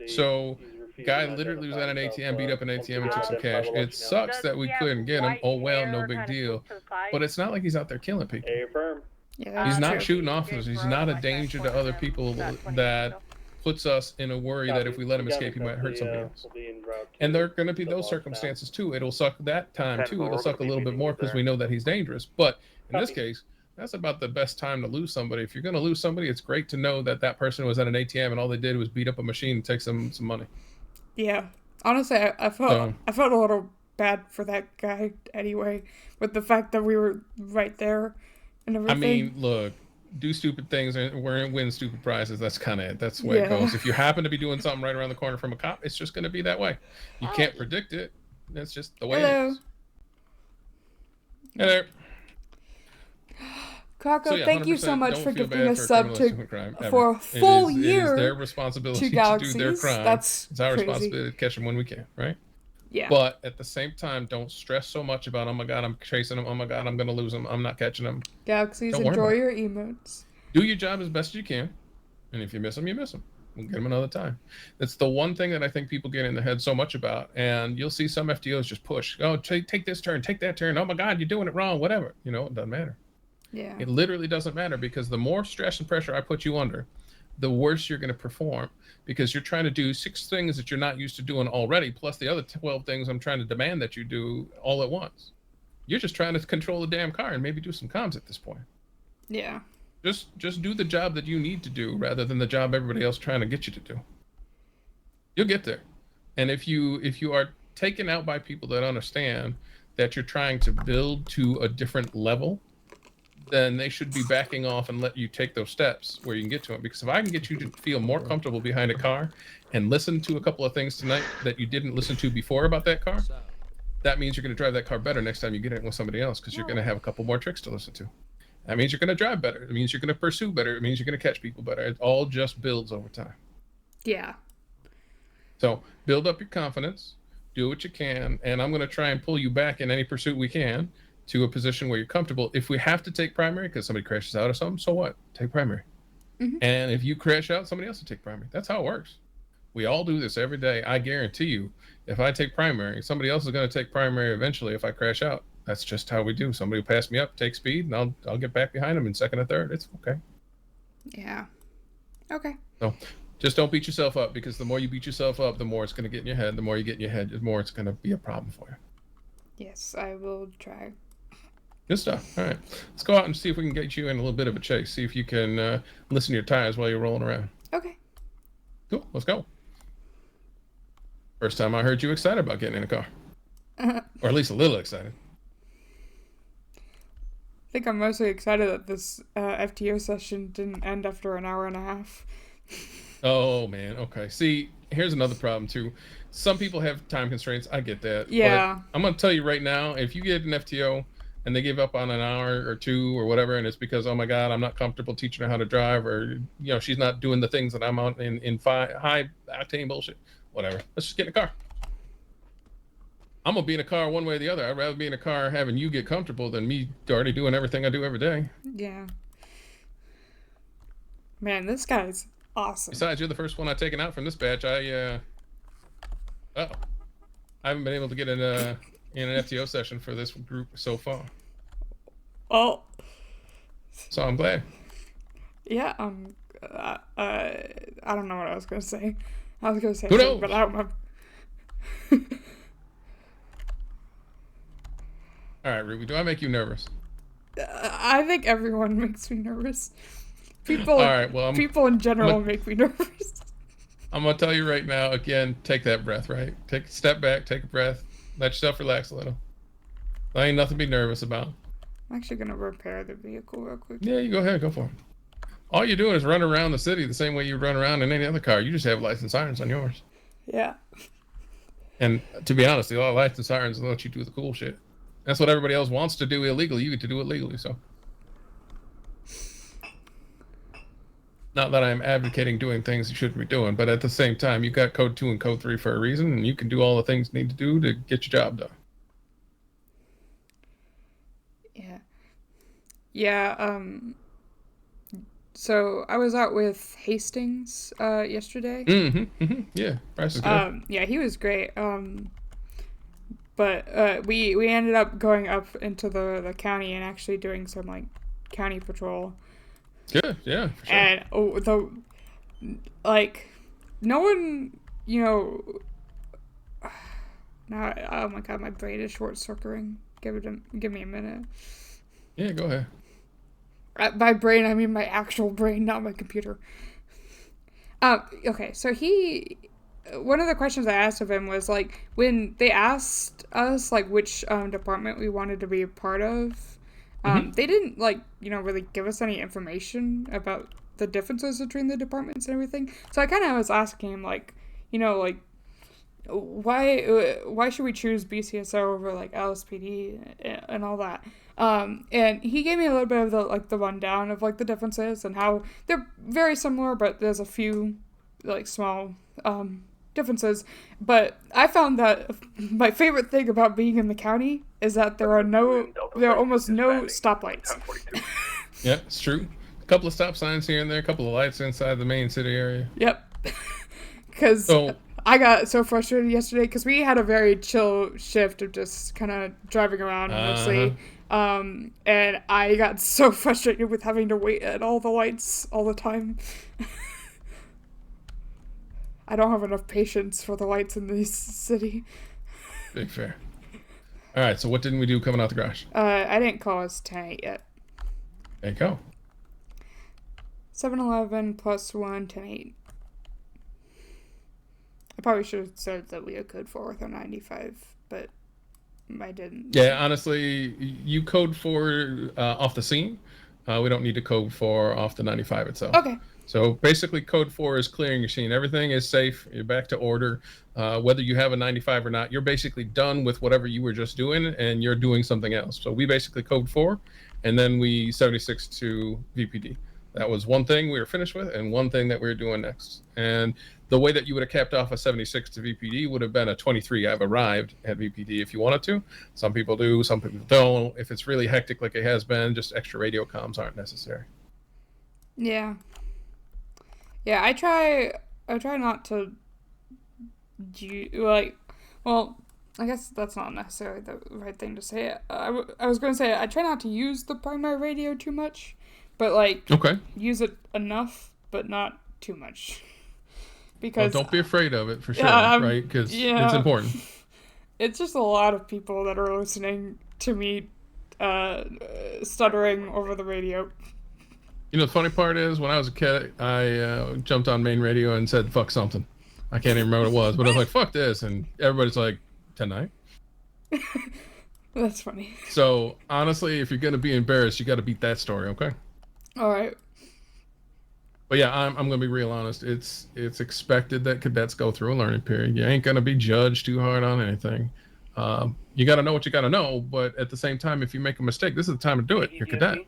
So, guy literally was at an ATM, beat up an ATM, and took some cash. It sucks that we couldn't get him. Oh, well, no big deal. But it's not like he's out there killing people.
Yeah,
he's not shooting officers. He's not a danger to other people that puts us in a worry that if we let him escape, he might hurt somebody else. And there are going to be those circumstances, too. It'll suck that time, too. It'll suck a little bit more because we know that he's dangerous. But in this case, that's about the best time to lose somebody. If you're going to lose somebody, it's great to know that that person was at an ATM and all they did was beat up a machine and take some money.
Yeah. Honestly, I felt a little bad for that guy anyway, with the fact that we were right there and everything.
I mean, look, do stupid things and win stupid prizes. That's kind of it. That's the way it goes. If you happen to be doing something right around the corner from a cop, it's just going to be that way. You can't predict it. That's just the way it is. Hey there.
Krakow,
So, yeah,
thank you so
100%
much
don't
for
feel
giving
bad
a
for
sub
criminals who commit crime,
for a
ever.
full
It
year
is their responsibility
to
to
Galaxies.
do their crime.
That's
it's our
crazy.
responsibility to catch them when we can, right?
Yeah.
But at the same time, don't stress so much about, oh my God, I'm chasing them. Oh my God, I'm going to lose them. I'm not catching them.
Galaxies,
Don't worry
enjoy
about
your emotes.
Do your job as best you can. And if you miss them, you miss them. We'll get them another time. That's the one thing that I think people get in their head so much about. And you'll see some FTOs just push. Oh, take this turn, take that turn. Oh my God, you're doing it wrong, whatever. You know, it doesn't matter.
Yeah.
It literally doesn't matter, because the more stress and pressure I put you under, the worse you're going to perform, because you're trying to do 6 things that you're not used to doing already, plus the other 12 things I'm trying to demand that you do all at once. You're just trying to control the damn car and maybe do some comms at this point.
Yeah.
Just do the job that you need to do rather than the job everybody else trying to get you to do. You'll get there. And if you are taken out by people that understand that you're trying to build to a different level, then they should be backing off and let you take those steps where you can get to it. Because if I can get you to feel more comfortable behind a car and listen to a couple of things tonight that you didn't listen to before about that car, that means you're going to drive that car better next time you get it with somebody else, because you're going to have a couple more tricks to listen to. That means you're going to drive better. It means you're going to pursue better. It means you're going to catch people better. It all just builds over time.
Yeah.
So build up your confidence, do what you can, and I'm going to try and pull you back in any pursuit we can to a position where you're comfortable. If we have to take primary because somebody crashes out or something, so what? Take primary. And if you crash out, somebody else will take primary. That's how it works. We all do this every day. I guarantee you, if I take primary, somebody else is going to take primary eventually if I crash out. That's just how we do. Somebody will pass me up, take speed, and I'll get back behind them in second or third. It's okay.
Yeah. Okay.
So just don't beat yourself up, because the more you beat yourself up, the more it's going to get in your head. The more you get in your head, the more it's going to be a problem for you.
Yes, I will try.
Good stuff. All right. Let's go out and see if we can get you in a little bit of a chase. See if you can listen to your tires while you're rolling around.
Okay.
Cool. Let's go. First time I heard you excited about getting in a car. Or at least a little excited.
I think I'm mostly excited that this FTO session didn't end after an hour and a half.
Oh, man. Okay. See, here's another problem, too. Some people have time constraints. I get that.
Yeah.
But I'm going to tell you right now, if you get an FTO and they give up on an hour or two or whatever, and it's because, oh, my God, I'm not comfortable teaching her how to drive, or, you know, she's not doing the things that I'm on in high octane bullshit, whatever. Let's just get in a car. I'm going to be in a car one way or the other. I'd rather be in a car having you get comfortable than me already doing everything I do every day.
Yeah. Man, this guy's awesome.
Besides, you're the first one I've taken out from this batch. I haven't been able to get in an FTO session for this group so far.
Oh.
So I'm glad.
Yeah, I don't know what I was going to say. I was going to say
Who
something,
knows?
but I don't remember.
All right, Ruby, do I make you nervous?
I think everyone makes me nervous. People,
all right, well,
people in general make me nervous.
I'm going to tell you right now, again, take that breath, right? Take a step back, take a breath, let yourself relax a little. There ain't nothing to be nervous about.
I'm actually going to repair the vehicle real quick.
Yeah, you go ahead, go for it. All you're doing is run around the city the same way you run around in any other car. You just have license sirens on yours.
Yeah.
And to be honest, a lot of license sirens will let you do the cool shit. That's what everybody else wants to do illegally. You get to do it legally, so. Not that I'm advocating doing things you shouldn't be doing, but at the same time, you got code 2 and code 3 for a reason, and you can do all the things you need to do to get your job done.
Yeah. Yeah, so I was out with Hastings yesterday.
Yeah, Bryce is good.
Yeah, he was great. But we ended up going up into the county and actually doing some like county patrol.
Good, yeah, for sure.
And no one, you know. Now, oh my God, my brain is short circuiting. Give me a minute.
Yeah, go ahead.
By brain, I mean my actual brain, not my computer. Okay, so one of the questions I asked of him was, like, when they asked us, like, which department we wanted to be a part of, They didn't really give us any information about the differences between the departments and everything. So I kind of was asking him why should we choose BCSO over LSPD and all that? And he gave me a little bit of the rundown of the differences and how they're very similar, but there's a few small differences. But I found that my favorite thing about being in the county is that there are almost no stoplights.
Yeah, it's true. A couple of stop signs here and there, a couple of lights inside the main city area.
Yep. Because I got so frustrated yesterday because we had a very chill shift of just kind of driving around mostly. And I got so frustrated with having to wait at all the lights all the time. I don't have enough patience for the lights in this city.
Big fair. All right, so what didn't we do coming out the garage?
I didn't call us 10-8 yet.
There you go.
7-11 plus 1, 10-8. I probably should have said that we had code 4 with our 95, but I didn't.
Yeah, honestly, you code 4 off the scene. We don't need to code 4 off the 95 itself.
Okay.
So basically, code 4 is clearing your scene. Everything is safe. You're back to order. Whether you have a 95 or not, you're basically done with whatever you were just doing, and you're doing something else. So we basically code 4, and then we 76 to VPD. That was one thing we were finished with, and one thing that we were doing next. And the way that you would have capped off a 76 to VPD would have been a 23. I've arrived at VPD if you wanted to. Some people do, some people don't. If it's really hectic like it has been, just extra radio comms aren't necessary.
Yeah. Yeah, I try not to well, I guess that's not necessarily the right thing to say. I was going to say I try not to use the primary radio too much, but use it enough, but not too much. Because
don't be afraid of it for sure, right? Because it's important.
It's just a lot of people that are listening to me stuttering over the radio.
You know, the funny part is, when I was a kid, I jumped on main radio and said, fuck something. I can't even remember what it was, but I was like, fuck this. And everybody's like, tonight?
That's funny.
So, honestly, if you're going to be embarrassed, you got to beat that story, okay?
All right.
But yeah, I'm going to be real honest. It's expected that cadets go through a learning period. You ain't going to be judged too hard on anything. You got to know what you got to know, but at the same time, if you make a mistake, this is the time to do it. You're a cadet.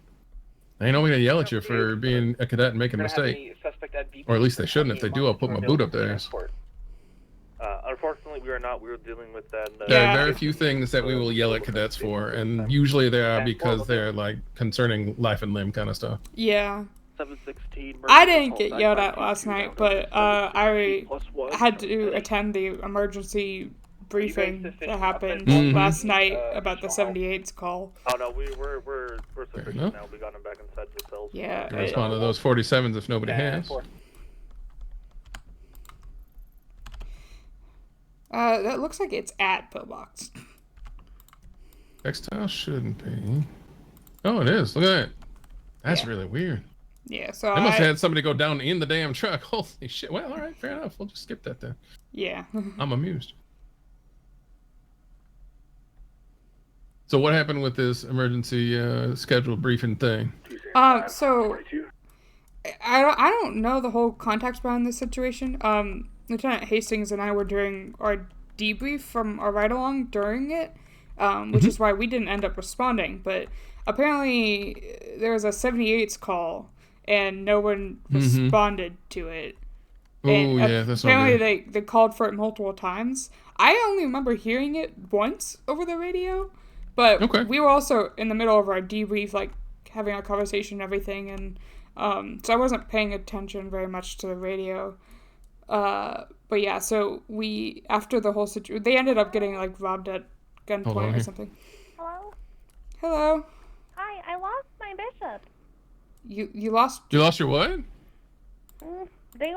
Ain't nobody gonna yell at you for being a cadet and making a mistake. Or at least they shouldn't. If they do, I'll put my boot up there.
Unfortunately, we are not. We're dealing with that.
There are very few things that we will yell at cadets for, and usually they are because they're concerning life and limb kind of stuff.
Yeah. 716. I didn't get yelled at last night, but I had to attend the emergency briefing that happened last night about the 78's call.
Oh no, we're sufficient now. We got him back inside the cells.
Yeah.
You respond to those 47s if nobody has.
That looks like it's at pillbox.
Textile shouldn't be. Oh, it is. Look at that. That's really weird.
Yeah, so
they must have had somebody go down in the damn truck. Holy shit. Well, all right, fair enough. We'll just skip that then.
Yeah.
I'm amused. So what happened with this emergency scheduled briefing thing?
So I don't know the whole context behind this situation. Lieutenant Hastings and I were doing our debrief from our ride-along during it, which is why we didn't end up responding. But apparently there was a 78's call, and no one responded to it.
Oh, yeah, that's
apparently they called for it multiple times. I only remember hearing it once over the radio. But we were also in the middle of our debrief, having a conversation and everything, and so I wasn't paying attention very much to the radio. But yeah, so after the whole situation, they ended up getting, robbed at gunpoint or something.
Hello?
Hello?
Hi, I lost my bishop.
You lost?
You lost your what?
They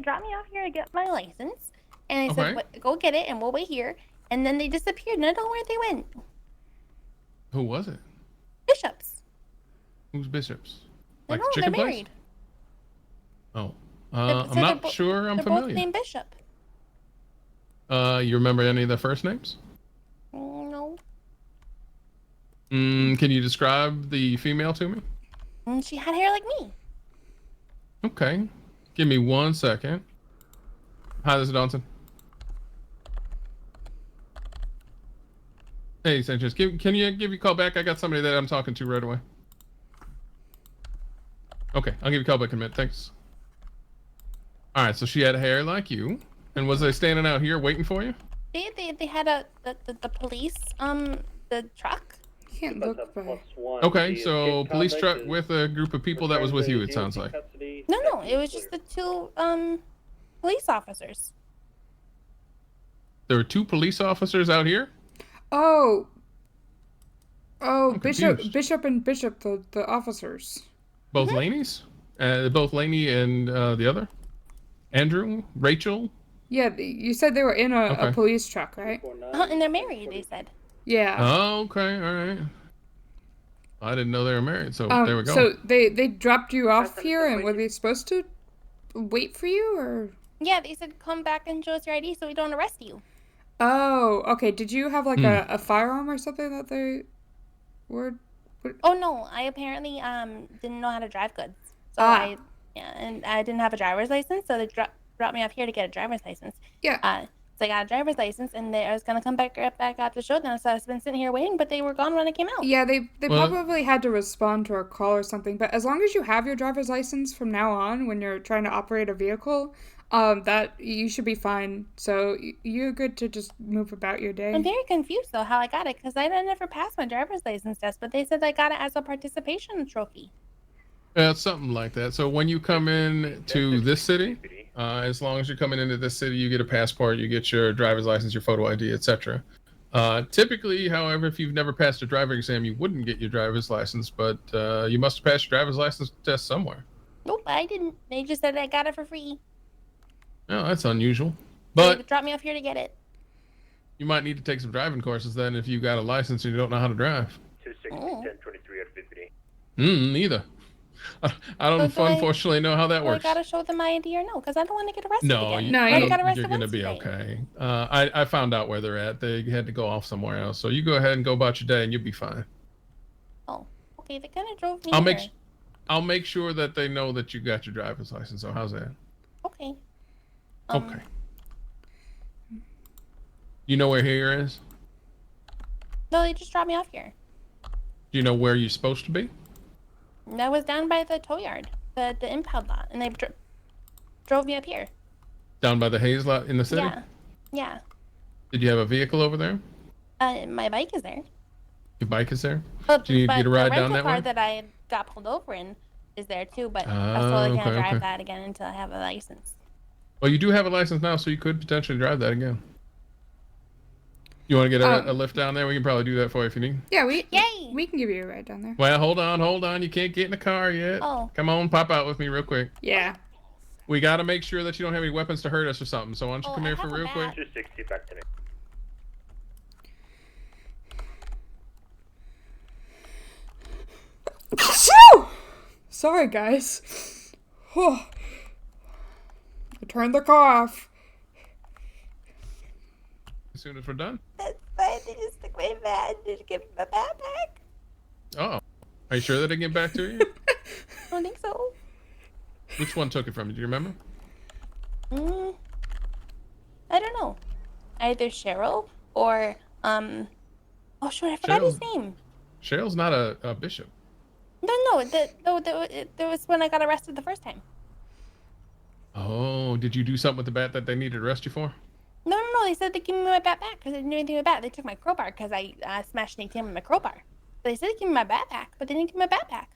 dropped me off here to get my license, and I said, go get it, and we'll wait here, and then they disappeared, and I don't know where they went.
Who was it?
Bishops.
Who's bishops?
Like chicken place? Married.
Oh, I'm not sure I'm familiar.
They're both named Bishop.
You remember any of the first names?
No.
Can you describe the female to me?
She had hair like me.
Okay. Give me 1 second. Hi, this is Donson. Hey, Sanchez, can you give you a call back? I got somebody that I'm talking to right away. Okay, I'll give you a call back in a minute. Thanks. All right, so she had hair like you, and was they standing out here waiting for you?
They had the police the truck.
You can't look back.
Okay, so police truck with a group of people that was with you. It sounds like.
No, it was just the two police officers.
There were 2 police officers out here.
Oh, Bishop
confused.
and Bishop, the officers.
Both Laneys? Both Laney and the other? Andrew? Rachel?
Yeah, you said they were in a police truck, right?
And they're married, they said.
Yeah.
Oh, okay, all right. I didn't know they were married, so there we go.
So they dropped you off here, and were they supposed to wait for you, or?
Yeah, they said come back and show us your ID so we don't arrest you.
Oh, okay. Did you have like a firearm or something that they were?
Oh no, I apparently didn't know how to drive good. So and I didn't have a driver's license, so they brought me up here to get a driver's license.
Yeah.
So I got a driver's license, and I was gonna come back after the showdown. So I've been sitting here waiting, but they were gone when I came out.
Yeah, they probably had to respond to our call or something. But as long as you have your driver's license from now on, when you're trying to operate a vehicle, that you should be fine. So you're good to just move about your day.
I'm very confused though how I got it, because I never passed my driver's license test, but they said I got it as a participation trophy.
Something like that. So when you come in to this city, as long as you're coming into this city, you get a passport, you get your driver's license, your photo ID, etc. Typically, however, if you've never passed a driver exam, you wouldn't get your driver's license, but you must have passed your driver's license test somewhere.
Nope, I didn't. They just said I got it for free.
Oh, that's unusual. But
they dropped me off here to get it.
You might need to take some driving courses then if you got a license and you don't know how to drive.
260, 1023 at 50.
Neither. I don't unfortunately know how that works.
I gotta show them my ID or no? Because I don't want to get arrested
No,
again.
you're gonna be okay. I found out where they're at. They had to go off somewhere else. So you go ahead and go about your day, and you'll be fine.
Oh, okay. They kind of drove me.
I'll make sure that they know that you got your driver's license. So how's that?
Okay.
Okay. You know where here is?
No, they just dropped me off here.
Do you know where you're supposed to be?
I was down by the tow yard, the impound lot, and they drove me up here.
Down by the Hayes lot in the city?
Yeah.
Did you have a vehicle over there?
My bike is there.
Your bike is there?
But,
Do you need to get a ride down that way?
The rental car that I got pulled over in is there too, but I still can't drive that again until I have a license.
Well, you do have a license now, so you could potentially drive that again. You want to get a lift down there? We can probably do that for you if you need.
Yeah, we can give you a ride down there.
Well, hold on. You can't get in the car yet.
Oh.
Come on, pop out with me real quick.
Yeah.
We got to make sure that you don't have any weapons to hurt us or something. So why don't you come here for real quick?
260 back to me.
Sorry, guys. I turned the car off.
As soon as we're done.
That's fine. They just took my van and give me my backpack.
Oh. Are you sure they didn't get back to you?
I don't think so.
Which one took it from you? Do you remember?
I don't know. Either Cheryl or oh shoot, I forgot his name.
Cheryl's not a bishop.
No, there was when I got arrested the first time.
Oh, did you do something with the bat that they needed to arrest you for?
No. They said they gave me my bat back because I didn't do anything with my bat. They took my crowbar because I smashed an ATM with my crowbar. But they said they gave me my bat back, but they didn't give me my bat back.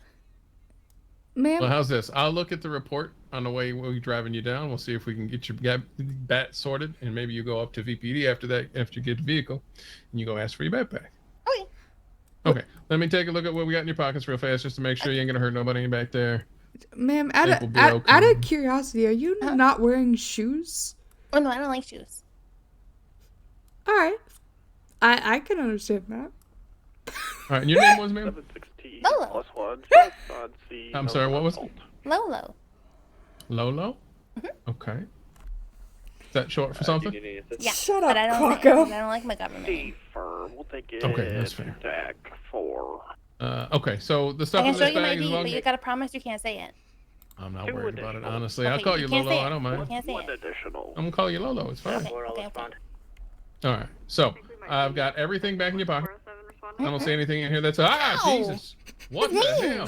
Ma'am.
Well, how's this? I'll look at the report on the way we're driving you down. We'll see if we can get your bat sorted, and maybe you go up to VPD after that, after you get the vehicle, and you go ask for your bat back.
Okay.
Okay. Let me take a look at what we got in your pockets real fast, just to make sure you ain't gonna hurt nobody back there.
Ma'am, out of curiosity, are you not wearing shoes?
Oh no, I don't like shoes.
All right, I can understand that.
All right, and your name was, ma'am?
716
Lolo.
+1.
I'm sorry, what was it?
Lolo.
Lolo? Okay. that short for something?
Yeah.
Shut
but
up,
I don't say it
Quacko.
'cause I don't like my government.
We'll take it.
Okay, that's fair.
Deck 4.
Okay, so the
I
stuff
can
in
show
this
you my
bag is
ID,
long.
but you gotta promise you can't say it.
I'm not worried about it, honestly.
Okay,
I'll call you
can't
Lolo.
say it.
I don't mind.
You can't say
One
it.
additional.
I'm gonna call you Lolo. It's fine.
Okay.
All right. So I've got everything back in your pocket. I don't see anything in here that's Jesus. What the hell?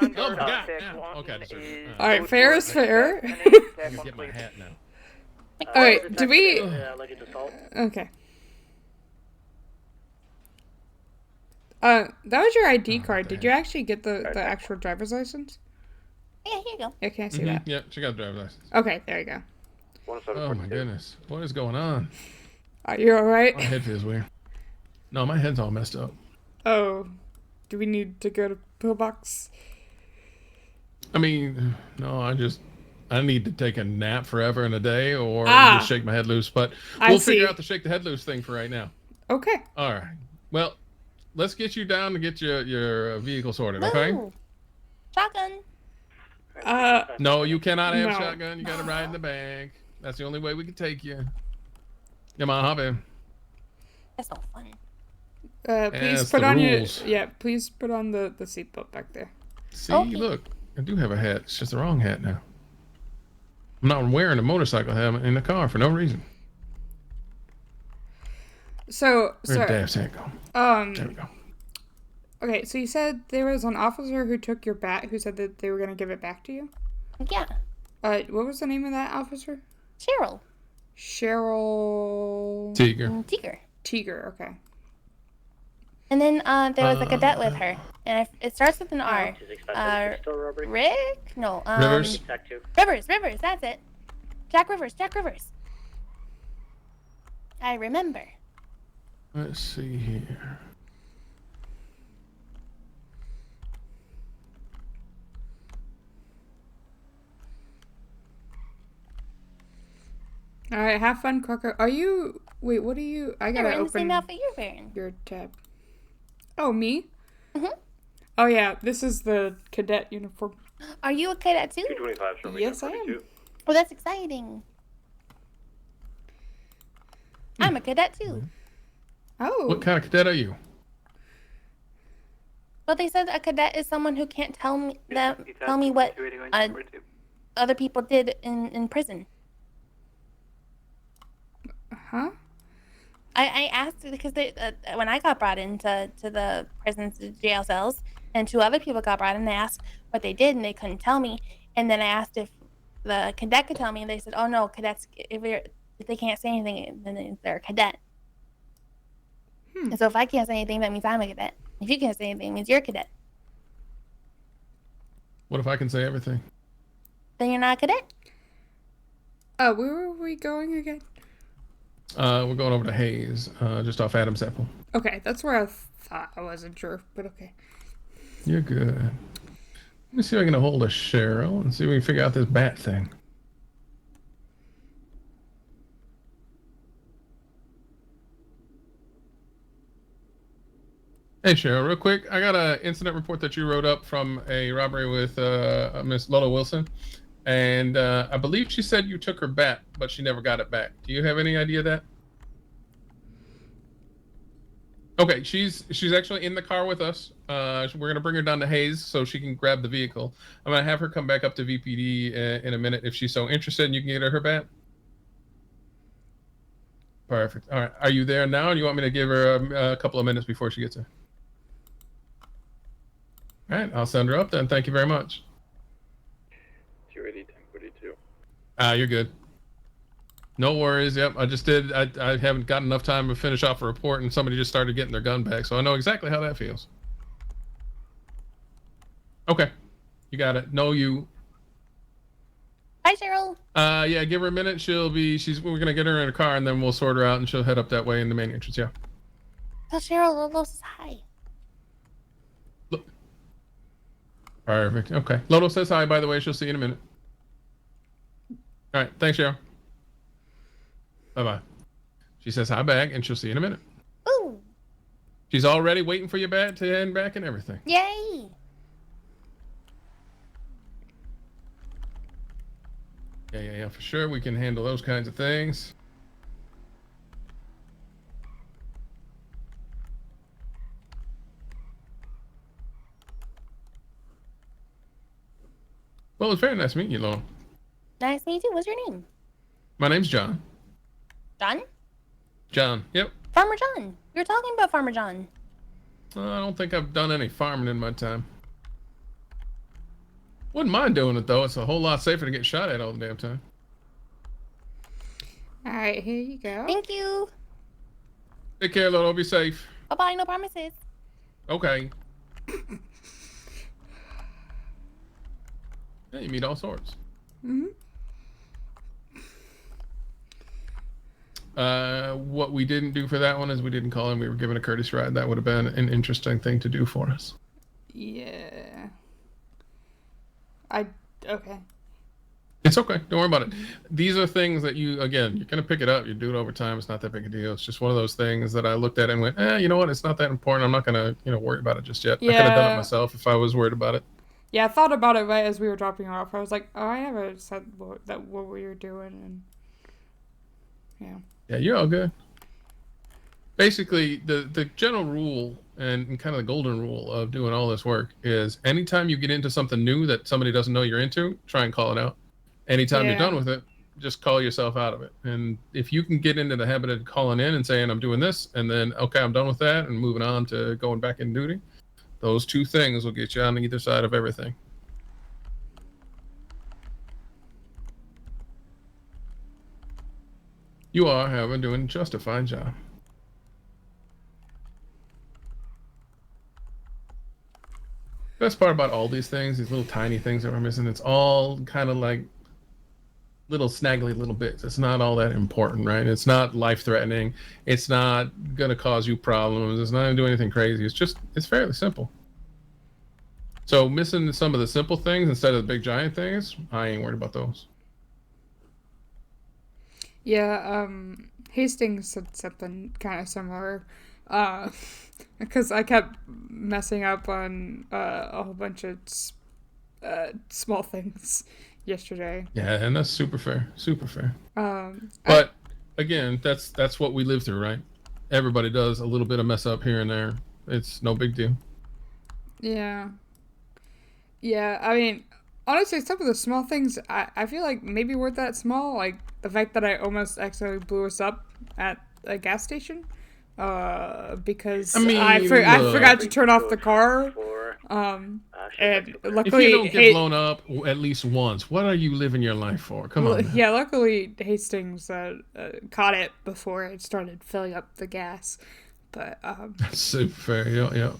Oh my God. Ow. Okay, I deserve it.
All right, fair is fair.
I'm gonna get my hat now.
All right, do we? Okay. That was your ID card. Did you actually get the actual driver's license?
Yeah, here you go.
Yeah, can I see that?
Yeah, she got a driver's license.
Okay, there you go.
Oh my goodness. What is going on?
Are you alright?
My head feels weird. No, my head's all messed up.
Oh, do we need to go to pillbox?
I mean, no, I need to take a nap forever in a day or just shake my head loose. But we'll figure out the shake the head loose thing for right now.
Okay.
All right. Well, let's get you down to get your vehicle sorted, okay?
Ooh. Shotgun.
No, you cannot have
no.
shotgun. You gotta ride in the back. That's the only way we can take you. Come on, hop in.
That's not fun.
Please
it's
put
the
on
rules.
please put on the seatbelt back there.
See, look, I do have a hat. It's just the wrong hat now. I'm not wearing a motorcycle helmet in the car for no reason.
So,
Where'd Dave's hat go? There we go.
Okay, so you said there was an officer who took your bat who said that they were gonna give it back to you?
Yeah.
What was the name of that officer?
Cheryl.
Tiger, okay.
And then there was a cadet with her, and it starts with an R. Rick? No.
Rivers.
Rivers. That's it. Jack Rivers. I remember.
Let's see here.
All right, have fun, Crocker. Are you? Wait, what are you? I gotta
open the same
open
outfit you're wearing.
your tab. Oh, me?
Mhm.
Oh yeah, this is the cadet uniform.
Are you a cadet too?
225.
Yes, I am.
Well, that's exciting. I'm a cadet too.
Oh.
What kind of cadet are you?
Well, they said a cadet is someone who can't tell me what other people did in prison.
Huh?
I asked because they when I got brought into the prisons, the jail cells, and 2 other people got brought in. They asked what they did, and they couldn't tell me. And then I asked if the cadet could tell me, and they said, "Oh no, cadets. If they can't say anything, then they're a cadet." And so if I can't say anything, that means I'm a cadet. If you can't say anything, it means you're a cadet.
What if I can say everything?
Then you're not a cadet.
Where were we going again?
We're going over to Hayes, just off Adam's Apple.
Okay, that's where I thought. I wasn't sure, but okay.
You're good. Let me see if I can get a hold of Cheryl and see if we can figure out this bat thing. Hey Cheryl, real quick, I got an incident report that you wrote up from a robbery with Miss Lola Wilson, and I believe she said you took her bat, but she never got it back. Do you have any idea of that? Okay, she's actually in the car with us. We're gonna bring her down to Hayes so she can grab the vehicle. I'm gonna have her come back up to VPD in a minute if she's so interested, and you can get her bat. Perfect. All right, are you there now? Or do you want me to give her a couple of minutes before she gets there? All right, I'll send her up then. Thank you very much.
280, 1042.
You're good. No worries. Yep, I just did. I haven't got enough time to finish off a report, and somebody just started getting their gun back, so I know exactly how that feels. Okay, you got it. No, you.
Hi, Cheryl.
Yeah, give her a minute. We're gonna get her in a car, and then we'll sort her out, and she'll head up that way in the main entrance. Yeah.
Tell Cheryl Lolo says hi.
Perfect. Okay. Lodo says hi, by the way. She'll see you in a minute. All right. Thanks, Cheryl. Bye-bye. She says hi back, and she'll see you in a minute.
Ooh.
She's already waiting for you back to head back and everything.
Yay.
Yeah, for sure. We can handle those kinds of things. Well, it's very nice meeting you, Lauren.
Nice to meet you. What's your name?
My name's John.
John?
John, yep.
Farmer John. You're talking about Farmer John.
I don't think I've done any farming in my time. Wouldn't mind doing it, though. It's a whole lot safer to get shot at all the damn time.
Alright, here you go.
Thank you.
Take care, Lolo. Be safe.
Bye-bye. No promises.
Okay. Yeah, you meet all sorts. What we didn't do for that one is we didn't call him. We were given a courtesy ride. That would have been an interesting thing to do for us.
Yeah. Okay.
It's okay. Don't worry about it. These are things that you're going to pick it up. You do it over time. It's not that big a deal. It's just one of those things that I looked at and went, you know what? It's not that important. I'm not going to, worry about it just yet.
Yeah.
I could have done it myself if I was worried about it.
Yeah, I thought about it right as we were dropping her off. I was like, oh, I never said what we were doing. And yeah.
Yeah, you're all good. Basically, the general rule and kind of the golden rule of doing all this work is anytime you get into something new that somebody doesn't know you're into, try and call it out. Anytime you're done with it, just call yourself out of it. And if you can get into the habit of calling in and saying, I'm doing this, and then, okay, I'm done with that, and moving on to going back in duty, those two things will get you on either side of everything. You are, however, doing just a fine job. Best part about all these things, these little tiny things that we're missing, it's all kind of like little snaggly little bits. It's not all that important, right? It's not life-threatening. It's not going to cause you problems. It's not going to do anything crazy. It's fairly simple. So missing some of the simple things instead of the big giant things, I ain't worried about those.
Yeah, Hastings said something kind of similar. Because I kept messing up on a whole bunch of small things yesterday.
Yeah, and that's super fair. Super fair. But again, that's what we live through, right? Everybody does a little bit of mess up here and there. It's no big deal.
Yeah. Yeah, I mean, honestly, some of the small things I feel like maybe weren't that small. Like the fact that I almost accidentally blew us up at a gas station. Because I forgot to turn off the car. And luckily,
if you don't get blown up at least once, what are you living your life for? Come on. Man.
Yeah, luckily Hastings caught it before it started filling up the gas. But
that's super fair. Yeah.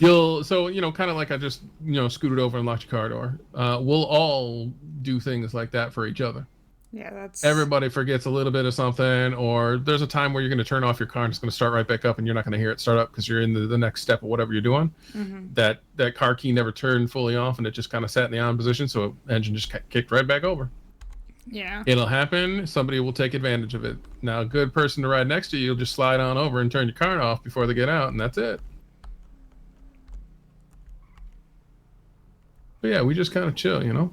Kind of like I just scooted over and locked your car door. We'll all do things like that for each other.
Yeah, that's...
Everybody forgets a little bit of something, or there's a time where you're going to turn off your car and it's going to start right back up and you're not going to hear it start up because you're in the next step of whatever you're doing.
Mm-hmm.
That car key never turned fully off and it just kind of sat in the on position, so the engine just kicked right back over.
Yeah.
It'll happen. Somebody will take advantage of it. Now, a good person to ride next to you will just slide on over and turn your car off before they get out, and that's it. But yeah, we just kind of chill,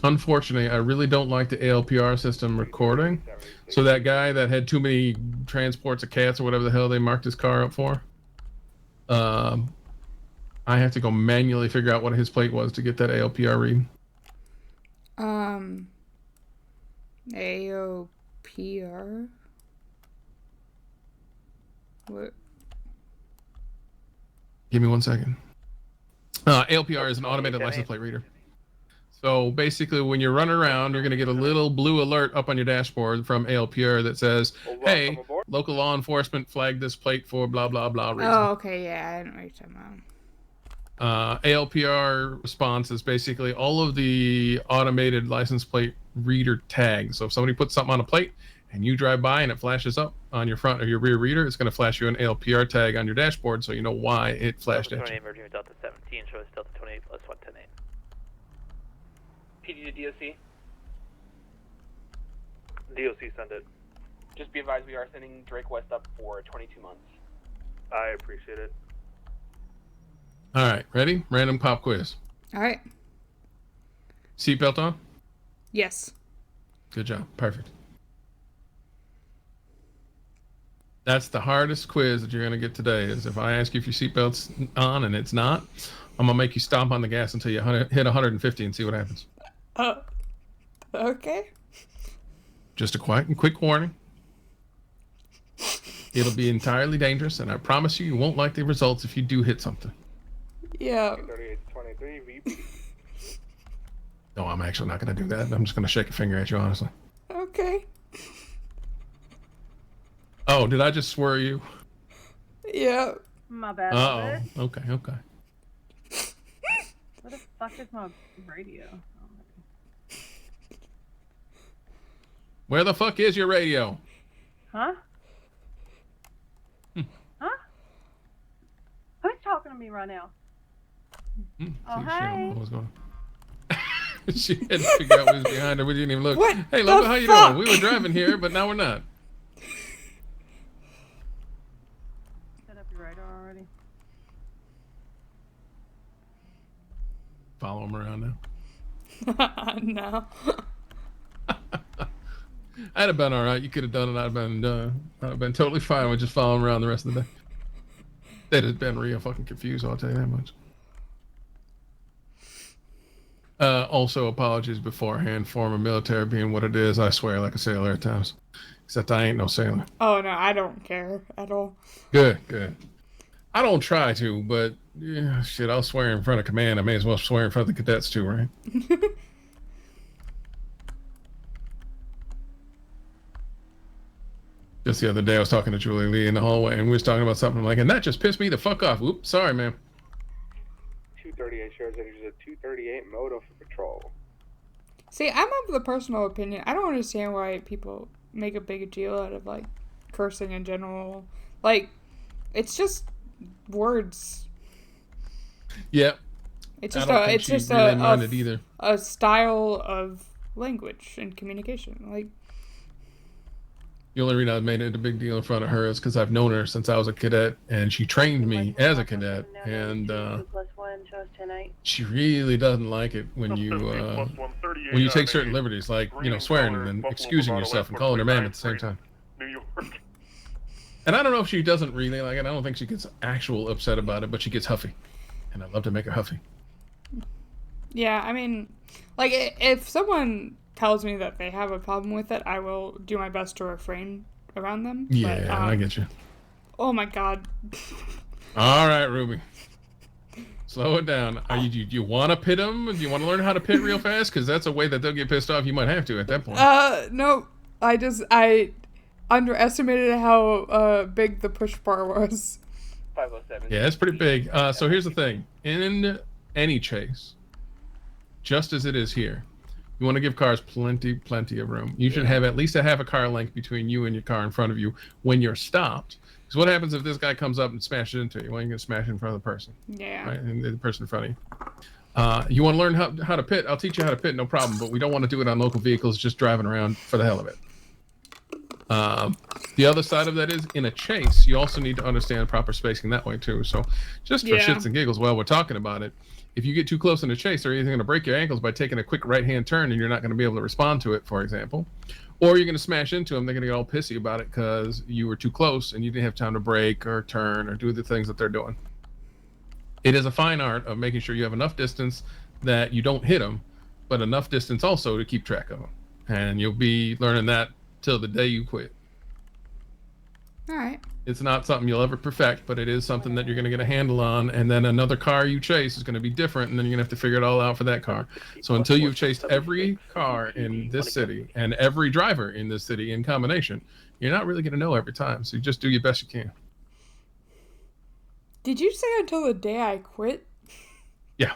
Unfortunately, I really don't like the ALPR system recording. So that guy that had too many transports of cats or whatever the hell they marked his car up for, I have to go manually figure out what his plate was to get that ALPR read.
AOPR? What?
Give me 1 second. ALPR is an automated license plate reader. So basically, when you're running around, you're going to get a little blue alert up on your dashboard from ALPR that says, hey, local law enforcement flagged this plate for blah, blah, blah reason.
Oh, okay, yeah, I didn't write them out.
ALPR response is basically all of the automated license plate reader tags. So if somebody puts something on a plate and you drive by and it flashes up on your front or your rear reader, it's going to flash you an ALPR tag on your dashboard so you know why it flashed at you.
Delta 17, show us Delta 28 plus 110. PD to DOC.
DOC send it.
Just be advised we are sending Drake West up for 22 months.
I appreciate it.
All right, ready? Random pop quiz.
All right.
Seatbelt on?
Yes.
Good job. Perfect. That's the hardest quiz that you're going to get today, is if I ask you if your seatbelt's on and it's not, I'm going to make you stomp on the gas until you hit 150 and see what happens.
Okay.
Just a quick warning. It'll be entirely dangerous, and I promise you won't like the results if you do hit something.
Yeah.
3823 VP.
No, I'm actually not going to do that. I'm just going to shake a finger at you, honestly.
Okay.
Oh, did I just swear you?
Yeah.
My bad.
Uh-oh. Okay.
What the fuck is my radio?
Where the fuck is your radio?
Huh? Huh? Who's talking to me right now? Oh, hi.
What was going on? She had to figure out what was behind her. We didn't even look.
What
Hey,
the
Loco, how you
fuck?
doing? We were driving here, but now we're not.
Set up your radar already.
Follow him around now.
No.
I'd have been all right. You could have done it. I'd have been totally fine with just following around the rest of the day. They'd have been real fucking confused. I'll tell you that much. Also, apologies beforehand. Former military being what it is, I swear like a sailor at times. Except I ain't no sailor.
Oh no, I don't care at all.
Good. I don't try to, but yeah, shit, I'll swear in front of command. I may as well swear in front of the cadets too, right? Just the other day, I was talking to Julie Lee in the hallway, and we was talking about something like, and that just pissed me the fuck off. Oops, sorry, man.
238 shares that is a 238 moto for patrol.
See, I'm of the personal opinion. I don't understand why people make a big deal out of like cursing in general. Like, it's just words.
Yeah.
It's just a style of language and communication. Like.
The only reason I made it a big deal in front of her is because I've known her since I was a cadet, and she trained me as a cadet, and she really doesn't like it when you take certain liberties, like swearing and then excusing yourself and calling her ma'am at the same time.
New York.
And I don't know if she doesn't really like it. I don't think she gets actual upset about it, but she gets huffy, and I love to make her huffy.
Yeah, I mean, like if someone tells me that they have a problem with it, I will do my best to refrain around them.
Yeah,
but,
I get you.
Oh my god.
All right, Ruby. Slow it down. Do you want to pit them? Do you want to learn how to pit real fast? Because that's a way that they'll get pissed off. You might have to at that point.
No. I underestimated how big the push bar was.
507.
Yeah, it's pretty big. So here's the thing. In any chase, just as it is here, you want to give cars plenty of room. You should have at least a half a car length between you and your car in front of you when you're stopped. Because what happens if this guy comes up and smashes into you? Well, you're going to smash in front of the person.
Yeah.
Right? And the person in front of you. You want to learn how to pit? I'll teach you how to pit, no problem. But we don't want to do it on local vehicles just driving around for the hell of it. The other side of that is, in a chase, you also need to understand proper spacing that way too. So just for shits and giggles while we're talking about it, if you get too close in a chase, they're either going to break your ankles by taking a quick right-hand turn and you're not going to be able to respond to it, for example. Or you're going to smash into them. They're going to get all pissy about it because you were too close and you didn't have time to brake or turn or do the things that they're doing. It is a fine art of making sure you have enough distance that you don't hit them, but enough distance also to keep track of them. And you'll be learning that till the day you quit.
All right.
It's not something you'll ever perfect, but it is something that you're going to get a handle on, and then another car you chase is going to be different, and then you're going to have to figure it all out for that car. So until you've chased every car in this city and every driver in this city in combination, you're not really going to know every time. So you just do your best you can.
Did you say until the day I quit?
Yeah.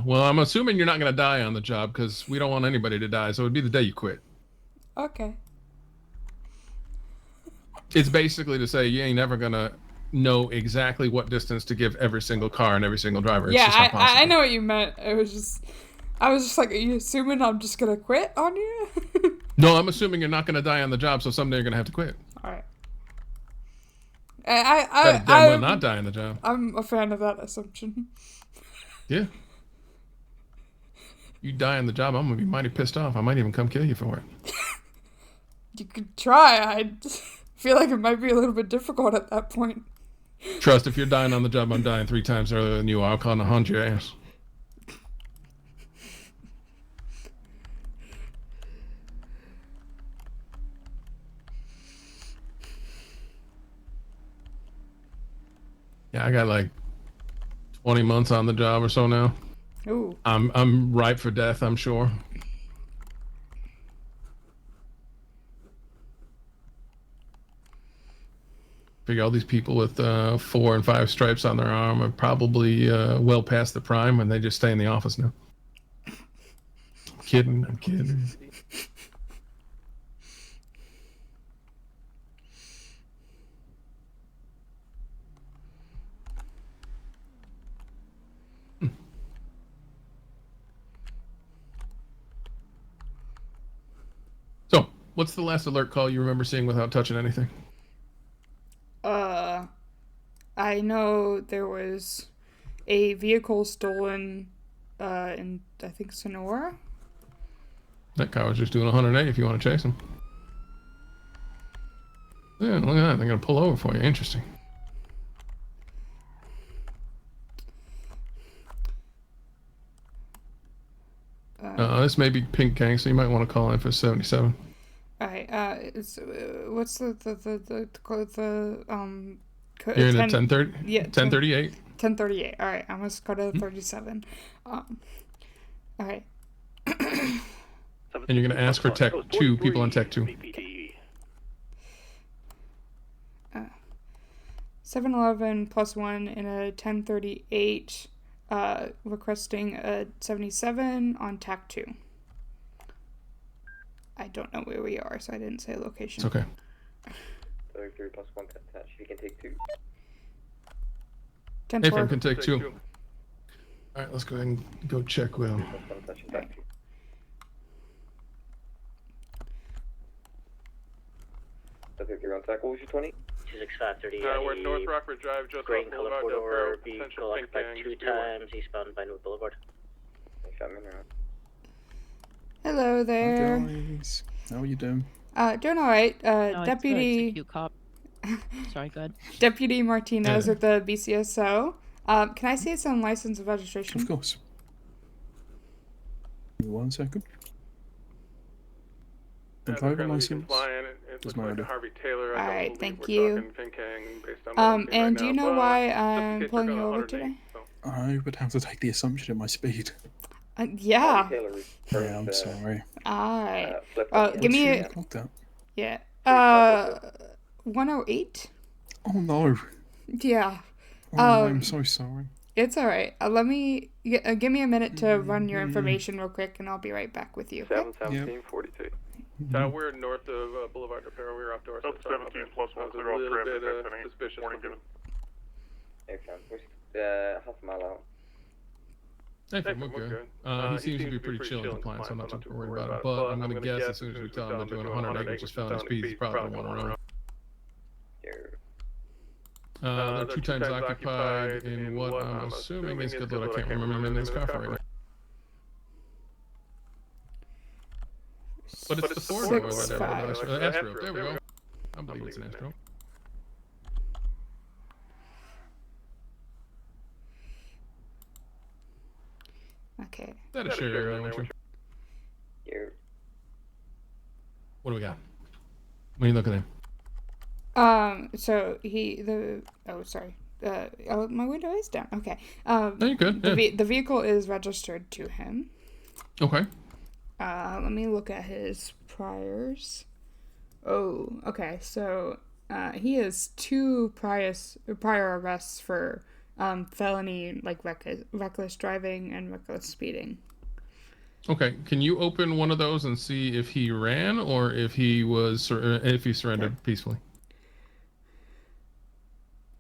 Well, I'm assuming you're not going to die on the job because we don't want anybody to die, so it would be the day you quit.
Okay.
It's basically to say you ain't never going to know exactly what distance to give every single car and every single driver. It's just not possible.
I know what you meant. I was just like, are you assuming I'm just going to quit on you?
No, I'm assuming you're not going to die on the job, so someday you're going to have to quit.
All right.
Better damn well not die on the job.
I'm a fan of that assumption.
Yeah. You die on the job, I'm gonna be mighty pissed off. I might even come kill you for it.
You could try. I feel like it might be a little bit difficult at that point.
Trust, if you're dying on the job, I'm dying 3 times earlier than you. I'll call and hunt your ass. Yeah, I got like 20 months on the job or so now.
Ooh.
I'm ripe for death, I'm sure. Figure all these people with 4 and 5 stripes on their arm are probably well past the prime, and they just stay in the office now. I'm kidding. So, what's the last alert call you remember seeing without touching anything?
I know there was a vehicle stolen in, I think, Sonora.
That car was just doing 108 if you want to chase him. Yeah, look at that. They're going to pull over for you. Interesting. This may be Pink Gang, so you might want to call in for 77.
Alright, it's, what's the
You're in at 10:30?
Yeah.
10:38.
10:38. Alright, I must go to 37. Alright.
And you're going to ask for Tech 2, people on Tech 2.
711 plus 1 in a 1038, requesting a 77 on TAC 2. I don't know where we are, so I didn't say location.
It's okay.
33 plus 1 attached. You can take 2.
10
FiveM can take 2. Alright, let's go ahead and go check with him.
Okay, you're on tackle. What was your 20?
26530.
We're North Rockford Drive, just
green
off
color
Boulevard,
corridor,
potential
vehicle
Pink
occupied
Gang,
2 times, eastbound Vinewood Boulevard.
Hello there.
Hi guys. How are you doing?
Doing alright.
No,
Deputy.
It's a cute cop. Sorry, go ahead.
Deputy Martinez with the BCSO. Can I see some license and registration?
Of course. Give me 1 second. And can I have a license? Does my ID?
Alright, thank you. And do you know why I'm pulling you over today?
I would have to take the assumption at my speed.
Yeah.
Yeah, I'm sorry.
Alright. Give
What's
me
your
a...
clock down?
Yeah. 108?
Oh no.
Yeah.
Oh, I'm so sorry.
It's alright. Let me... give me a minute to run your information real quick, and I'll be right back with you.
71742.
We're north of Boulevard Reparo. We were off doors.
17 plus 1,
a little bit suspicious.
Half a mile out.
Hey, we're good. He seems to be pretty chill in compliance, so I'm not too worried about it. But I'm going to guess as soon as we tell him they're doing 108, which is felony speed, he's probably going to want to run. They're 2 times occupied in what I'm assuming is good load. I can't remember the name of this car for right now. But it's the Ford or whatever. Astro. There we go. I believe it's an Astro.
Okay.
Is that a share area? What do we got? What are you looking at?
So oh, sorry. My window is down. Okay.
No, you're good.
The vehicle is registered to him.
Okay.
Let me look at his priors. Oh, okay. So, he has 2 prior arrests for felony, like reckless driving and reckless speeding.
Okay. Can you open one of those and see if he ran or if he surrendered peacefully?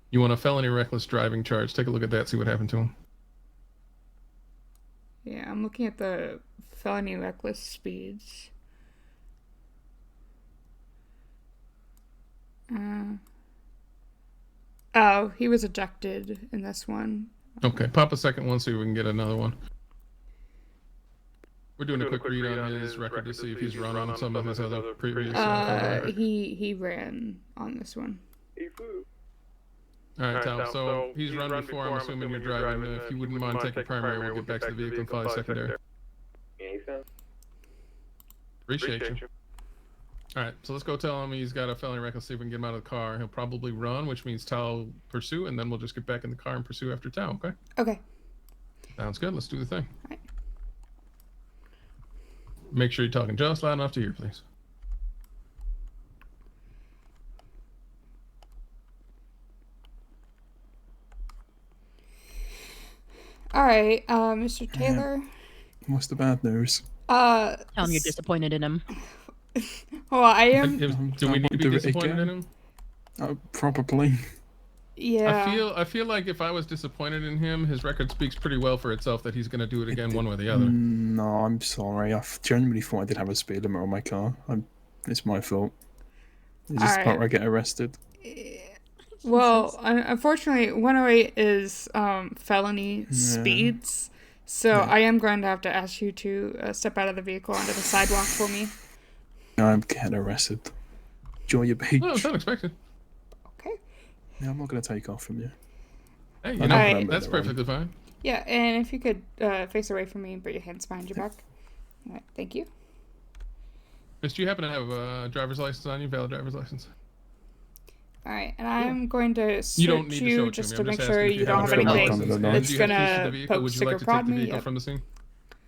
You want a felony reckless driving charge? Take a look at that. See what happened to him.
Yeah, I'm looking at the felony reckless speeds. Oh, he was ejected in this one.
Okay, pop a second one so we can get another one. We're doing a quick read on his record to see if he's run on some of his other previous.
He ran on this one.
All right, Tal. So he's run before. I'm assuming you're driving. If you wouldn't mind taking primary, we'll get back to the vehicle and follow secondary. Appreciate you. All right, so let's go tell him he's got a felony record. See if we can get him out of the car. He'll probably run, which means Tal pursue, and then we'll just get back in the car and pursue after Tal. Okay.
Okay.
Sounds good. Let's do the thing.
All right.
Make sure you're talking just loud enough to hear, please.
All right, Mr. Taylor.
What's the bad news?
Tell him you're disappointed in him.
Well, I am.
Do we need to be disappointed in him?
Probably.
Yeah.
I feel like if I was disappointed in him, his record speaks pretty well for itself that he's going to do it again one way or the other.
No, I'm sorry. I genuinely thought I did have a speed limit on my car. It's my fault. Is this the part where I get arrested?
Well, unfortunately, 108 is felony speeds. So I am going to have to ask you to step out of the vehicle onto the sidewalk for me.
I'm getting arrested. Enjoy your beach.
Oh, it's unexpected.
Okay.
Yeah, I'm not going to take off from you.
Hey, you know, that's perfectly fine.
Yeah, and if you could face away from me and put your hands behind your back. All right, thank you.
Miss, do you happen to have a driver's license on you? Valid driver's license?
All right, and I'm going to search
you don't need to show it
just
to
to
me.
make sure you don't have anything that's going to poke,
Would you
stick,
like
or
to
prod
take the
me.
vehicle from the scene?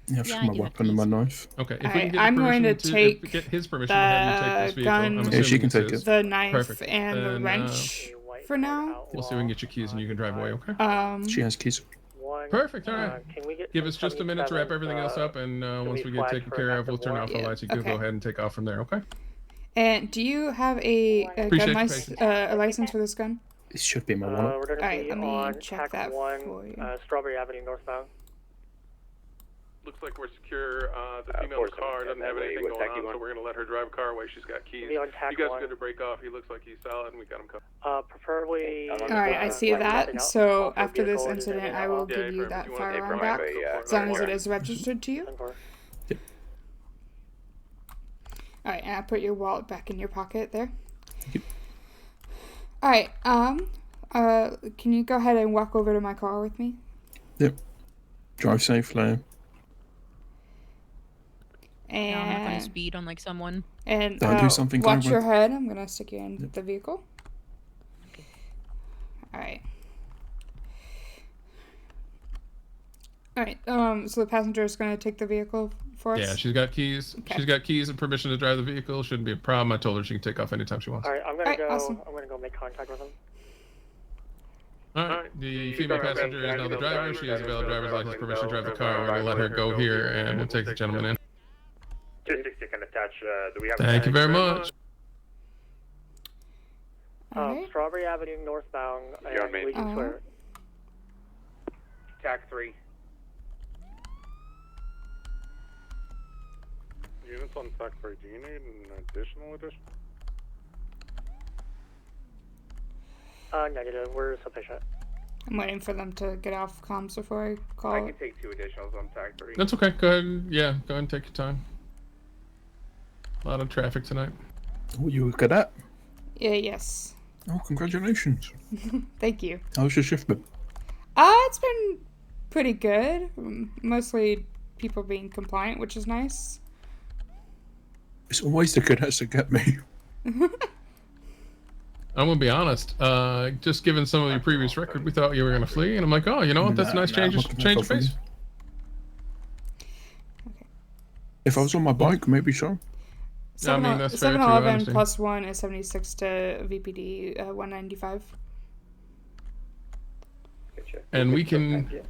Yeah, I've got my weapon and my knife.
Okay, if
All
we can
right,
get
I'm going to
permission
take
get his permission to have you take this vehicle.
gun,
Yeah, she can take it.
the knife,
Perfect.
and the
Then,
wrench for now.
We'll see if we can get your keys and you can drive away, okay?
She has keys.
Perfect, all right. Give us just a minute to wrap everything else up, and once we get taken care of, we'll turn off the lights. You can go ahead and take off from there, okay?
And do you have a gun license, a license for this gun?
It should be in my wallet.
We're going to
Alright,
be
let me
on
check
Tac
that
1,
for you.
Strawberry Avenue northbound.
Looks like we're secure. The female in the car doesn't have anything going on, so we're going to let her drive a car away. She's got keys. You guys are good to break off. He looks like he's solid, and we got him covered.
Preferably...
Alright, I see that. So after this incident, I will give you that firearm back, as long as it is registered to you. Alright, and I put your wallet back in your pocket there. Alright, can you go ahead and walk over to my car with me?
Yep. Drive safely.
And
No, I'm not going to speed on like someone.
And
Don't do something
watch
clever.
your head. I'm gonna stick you in the vehicle.
Okay.
Alright. Alright, so the passenger is gonna take the vehicle for us?
Yeah, she's got keys.
Okay.
She's got keys and permission to drive the vehicle. Shouldn't be a problem. I told her she can take off anytime she wants.
Alright, I'm going to go...
awesome.
I'm going to go make contact with him.
Alright, the female passenger is now the driver. She has a valid driver's license, permission to drive the car. We're going to let her go here, and we'll take the gentleman in.
260 can attach. Do we have
Thank you very much.
Alright.
Strawberry Avenue northbound.
You're on Main.
Legion Square.
TAC 3.
Units on TAC 3, do you need an additional addition?
Negative. We're sufficient.
I'm waiting for them to get off comms before I call
I
it.
can take 2 additionals on TAC 3.
That's okay. Go ahead. Yeah, go ahead and take your time. A lot of traffic tonight.
Oh, you a cadet?
Yeah, yes.
Oh, congratulations.
Thank you.
How's your shift been?
It's been pretty good. Mostly people being compliant, which is nice.
It's always the cadets that get me.
I'm gonna be honest. Just given some of your previous record, we thought you were gonna flee, and I'm like, oh, you know what? That's a nice change of pace.
If I was on my bike, maybe so.
I mean, that's fair too, I
711
understand.
plus 1 is 76 to VPD 195.
And we can.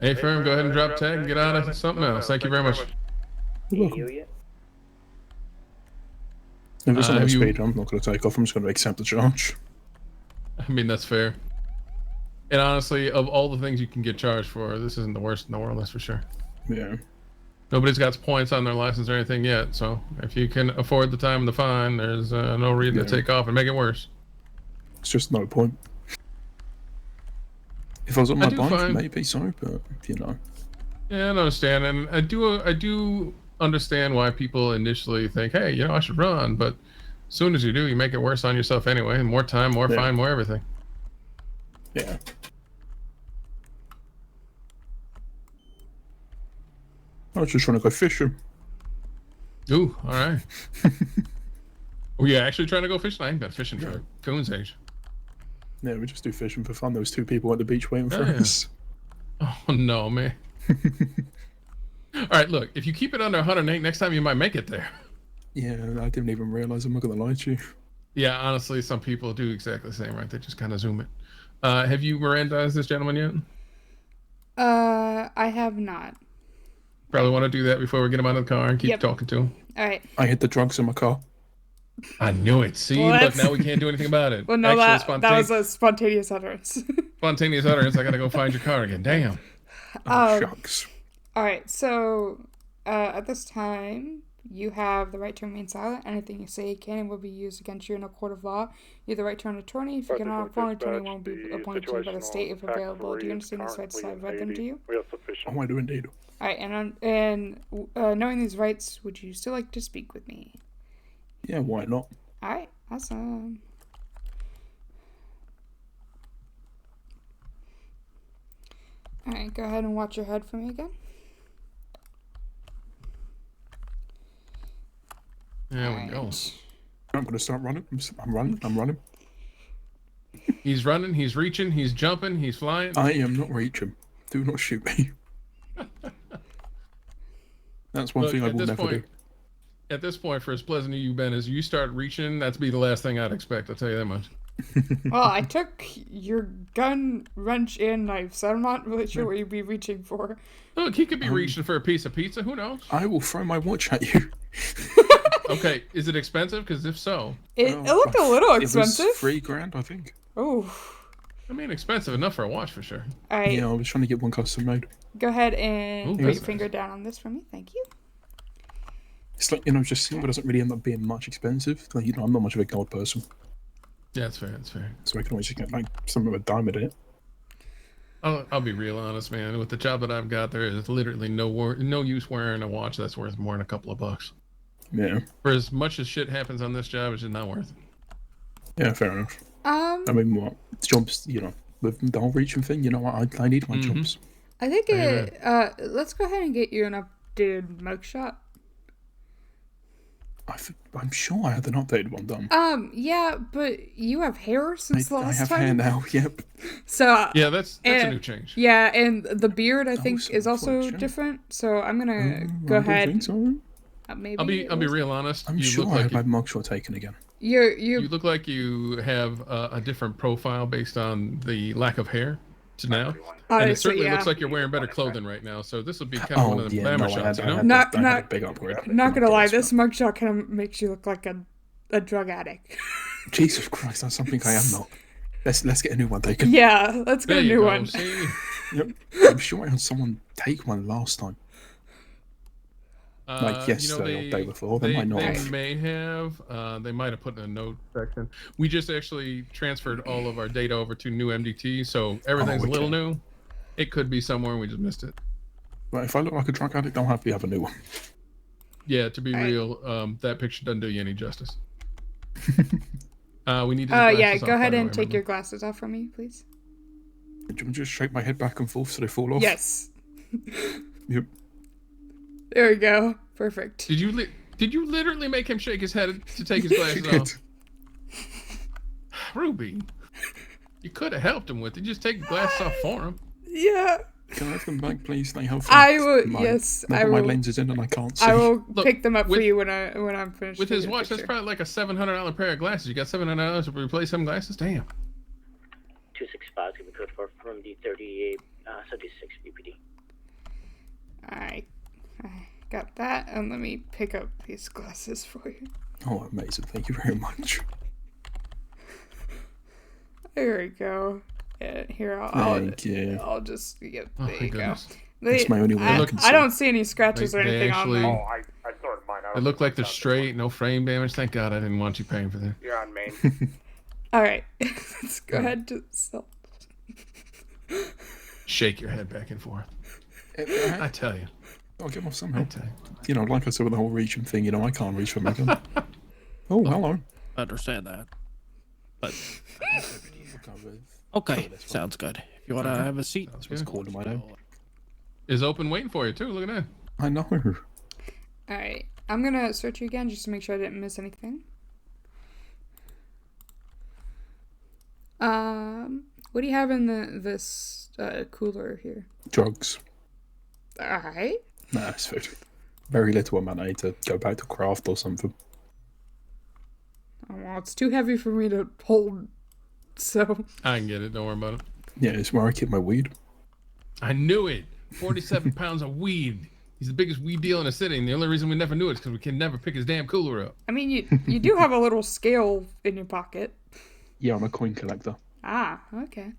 Hey, firm, go ahead and drop tag and get out of something else. Thank you very much.
You're welcome. If it's on my speed, I'm not going to take off. I'm just going to accept the charge.
I mean, that's fair. And honestly, of all the things you can get charged for, this isn't the worst in the world, that's for sure.
Yeah.
Nobody's got points on their license or anything yet, so if you can afford the time and the fine, there's no reason to take off and make it worse.
It's just no point. If I was on my
do
bike,
find-
maybe so, but you know.
Yeah, I understand, and I do understand why people initially think, hey, I should run, but as soon as you do, you make it worse on yourself anyway. And more time, more fine, more everything.
Yeah. I was just trying to go fishing.
Ooh, all right. Were you actually trying to go fishing? I ain't been fishing for Coon's age.
Yeah, we just do fishing for fun. There was 2 people at the beach waiting for
Yeah.
us.
Oh no, man. All right, look. If you keep it under 108, next time you might make it there.
Yeah, I didn't even realize. I'm not gonna lie to you.
Yeah, honestly, some people do exactly the same, right? They just kind of zoom it. Have you Mirandized this gentleman yet?
I have not.
Probably want to do that before we get him out of the car and keep
Yep.
talking to him.
All right.
I hid the drugs in my car.
I knew it. See,
Well,
look,
that's-
now we can't do anything about it.
Well, no,
Actual
that was a spontaneous utterance.
spontaneous utterance. I gotta go find your car again. Damn.
Shucks.
All right. So, at this time, you have the right to remain silent. Anything you say can and will be used against you in a court of law. You have the right to an attorney. If you cannot afford an attorney, won't be appointed to you by the state if available. Do you understand these rights I've read them to you?
Oh, I do indeed.
All right. And knowing these rights, would you still like to speak with me?
Yeah, why not?
All right. Awesome. All right. Go ahead and watch your head for me again.
There we go.
I'm gonna start running. I'm running.
He's running. He's reaching. He's jumping. He's flying.
I am not reaching. Do not shoot me. That's one
Look,
thing I
at
will
this
never
point-
do.
At this point, for as pleasant as you've been, as you start reaching, that's be the last thing I'd expect. I'll tell you that much.
Well, I took your gun, wrench, and knife, so I'm not really sure what you'd be reaching for.
Look, he could be reaching for a piece of pizza. Who knows?
I will throw my watch at you.
Okay, is it expensive? Because if so,
It looked a little
It was
expensive.
$3,000, I think.
Oh.
I mean, expensive enough for a watch for sure.
All right.
Yeah, I was trying to get one custom made.
Go ahead and
Ooh,
put
that's
your finger down on this for me. Thank you.
It's like, just silver doesn't really end up being much expensive. Like, I'm not much of a gold person.
Yeah, that's fair. That's fair.
So I can always just get like something with a diamond in it.
I'll be real honest, man. With the job that I've got, there is literally no use wearing a watch that's worth more than a couple of bucks.
Yeah.
For as much as shit happens on this job, it's just not worth it.
Yeah, fair enough. I mean, what jobs? With the whole reaching thing, I need my jobs.
I think let's go ahead and get you an updated mugshot.
I'm sure I had an updated one done.
Yeah, but you have hair since the
I
last
have
time.
hair now. Yep.
So
yeah, that's a new change.
Yeah, and the beard I think is also different. So I'm gonna go ahead.
I don't think so.
Maybe
I'll be real honest.
I'm
you
sure
look
I
like
had my mugshot taken again.
You look like you have a different profile based on the lack of hair to now. And it
Honestly,
certainly
yeah.
looks like you're wearing better clothing right now. So this would be kind of one of the glamour shots, you know?
Not
a big upgrade.
Not gonna lie, this mugshot kind of makes you look like a drug addict.
Jesus Christ, that's something I am not. Let's get a new one taken.
Yeah, let's get a new one.
See?
Yep. I'm sure I had someone take one last time. Like yesterday or the day before. They might not
They
have.
may have. They might have put in a note section. We just actually transferred all of our data over to new MDT, so everything's a little new. It could be somewhere and we just missed it.
But if I look like a drug addict, I'll have to have a new one.
Yeah, to be real, that picture doesn't do you any justice. We need to.
Yeah, go ahead and take your glasses off from me, please.
Do you just shake my head back and forth so they fall off?
Yes.
Yep.
There we go. Perfect.
Did you literally make him shake his head to take his glasses off? Ruby, you could have helped him with it. Just take the glasses off for him.
Yeah.
Can I have them back, please? They help.
I will. Yes,
I
I will.
my lenses in and I can't see.
I will
Look,
pick them up for
with-
you when I'm finished.
With his
taking the
watch, that's
picture.
probably like a $700 pair of glasses. You got $700 to replace some glasses? Damn.
265 to be code for from the 38 76 BPD.
Alright. I got that, and let me pick up these glasses for you.
Oh, amazing! Thank you very much.
There we go. Yeah, here,
Thank you.
I'll just, yep,
Oh,
there you
thank
go.
goodness.
That's my only way I can
I
see.
don't see any scratches
Like,
or
they
anything
actually-
on them.
I sorted mine out.
It looked like they're straight, no frame damage. Thank God I didn't want you paying for that.
You're on main.
Alright, let's go ahead to sell.
Shake your head back and forth. I tell you.
I'll get off somehow. You know, like I said with the whole reaching thing, you know, I can't reach for my gun. Oh, hello.
I understand that. But okay, sounds good. If you want to have a seat,
that's what's called my name.
Is open waiting for you too. Look at that.
I know.
All right, I'm gonna search you again just to make sure I didn't miss anything. What do you have in this cooler here?
Drugs.
All right.
Nah, it's food. Very little amount. I need to go back to craft or something.
Oh, well, it's too heavy for me to hold, so...
I can get it. Don't worry about it.
Yeah, it's where I keep my weed.
I knew it. 47 pounds of weed. He's the biggest weed deal in the city, and the only reason we never knew it is because we can never pick his damn cooler up.
I mean, you do have a little scale in your pocket.
Yeah, I'm a coin collector.
Ah, okay.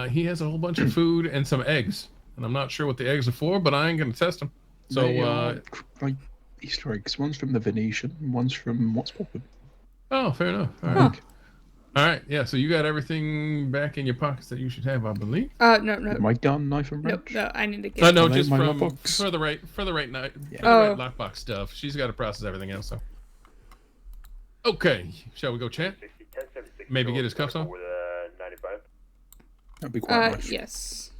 He has a whole bunch of food and some eggs, and I'm not sure what the eggs are for, but I ain't gonna test them. So,
they are, like Easter eggs. One's from the Venetian, one's from What's Poppin'.
Oh, fair enough. All right. All right. Yeah. So you got everything back in your pockets that you should have, I believe.
No.
My gun, knife, and wrench.
No, I need to get.
No, just for the right lockbox stuff. She's got to process everything else. So. Okay. Shall we go chat? Maybe get his cuffs on.
95.
That'd be quite nice.
Yes.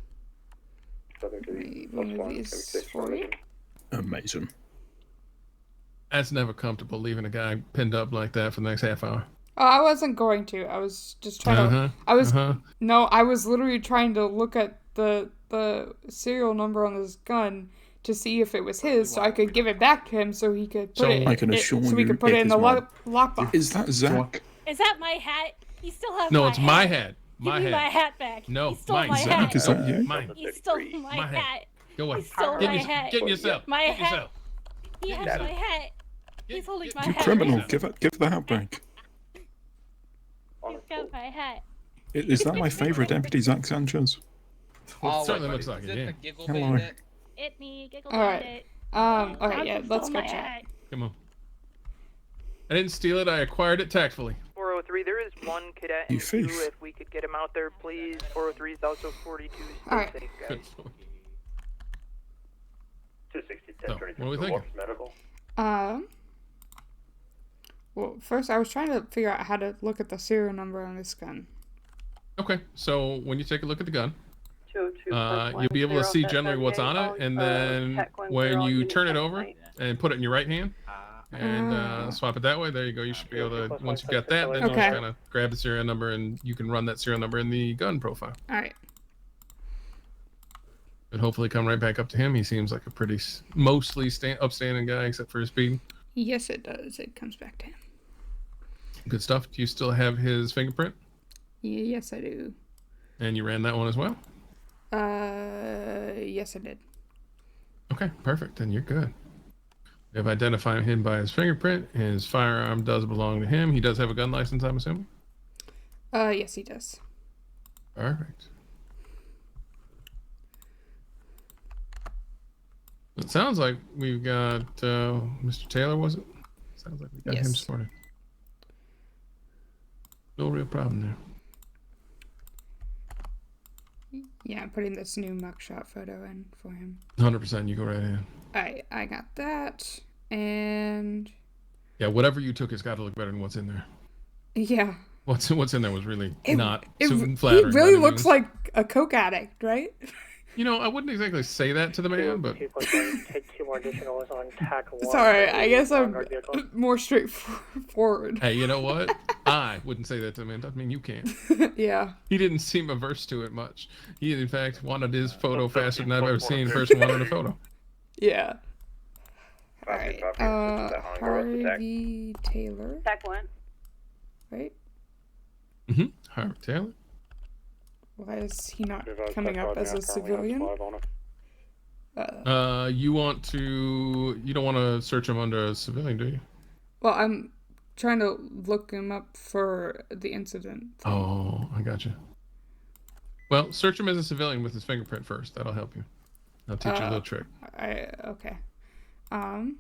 Remove these for you.
Amazing.
That's never comfortable leaving a guy pinned up like that for the next half hour.
Oh, I wasn't going to. I was just trying to. No, I was literally trying to look at the serial number on this gun to see if it was his, so I could give it back to him, so he could put it.
I can assure you,
so we could put it in the lockbox.
Is that Zach?
Is that my hat? You still have
no,
my
it's
hat.
my hat.
Give me my hat back.
No,
he stole
mine.
my hat.
Is that you?
Mine.
He stole my hat.
Go on.
He stole my hat.
Get yourself.
My
Get
hat.
yourself.
He has my hat. He's holding my
You
hat.
criminal! Give the hat back.
He's got my hat.
Is that my favorite deputy, Zach Sanchez?
Well, it certainly looks like it. Yeah.
Hello.
It me. Giggle
All right. Okay. Yeah. Let's go
my
check.
hat.
Come on. I didn't steal it. I acquired it tactfully.
403, there is one cadet
You
and two.
thief.
If we could get him out there, please. 403 is also 42.
All right.
Safe, guys.
260,
So, what are we thinking?
Medical.
Well, first I was trying to figure out how to look at the serial number on this gun.
Okay, so when you take a look at the gun,
202
you'll be able to see generally what's on it, and then when you turn it over and put it in your right hand and swap it that way, there you go. You should be able to, once you've got that, then you just kind of grab the serial number and you can run that serial number in the gun profile.
All right.
And hopefully come right back up to him. He seems like a pretty mostly upstanding guy, except for his speed.
Yes, it does. It comes back to him.
Good stuff. Do you still have his fingerprint?
Yes, I do.
And you ran that one as well?
Yes, I did.
Okay, perfect. Then you're good. We have identified him by his fingerprint. His firearm does belong to him. He does have a gun license, I'm assuming?
Yes, he does.
Perfect. It sounds like we've got Mr. Taylor, was it? Sounds like we got him sorted. No real problem there.
Yeah, I'm putting this new mugshot photo in for him.
100%, you go right ahead.
Alright, I got that. And
yeah, whatever you took has got to look better than what's in there.
Yeah.
What's in there was really not
he
flattering.
He really looks like a coke addict, right?
You know, I wouldn't exactly say that to the man, but...
Take 2 more additionals on tack 1.
Sorry, I guess I'm more straightforward.
Hey, you know what? I wouldn't say that to the man. Doesn't mean you can't.
Yeah.
He didn't seem averse to it much. He, in fact, wanted his photo faster than I've ever seen a person wanted a photo.
Yeah. Alright, Harvey Taylor.
Tack 1.
Right?
Mm-hmm. Harvey Taylor.
Why is he not coming up as a civilian?
You don't want to search him under a civilian, do you?
Well, I'm trying to look him up for the incident.
Oh, I gotcha. Well, search him as a civilian with his fingerprint first. That'll help you. I'll teach you a little trick.
Okay. Well,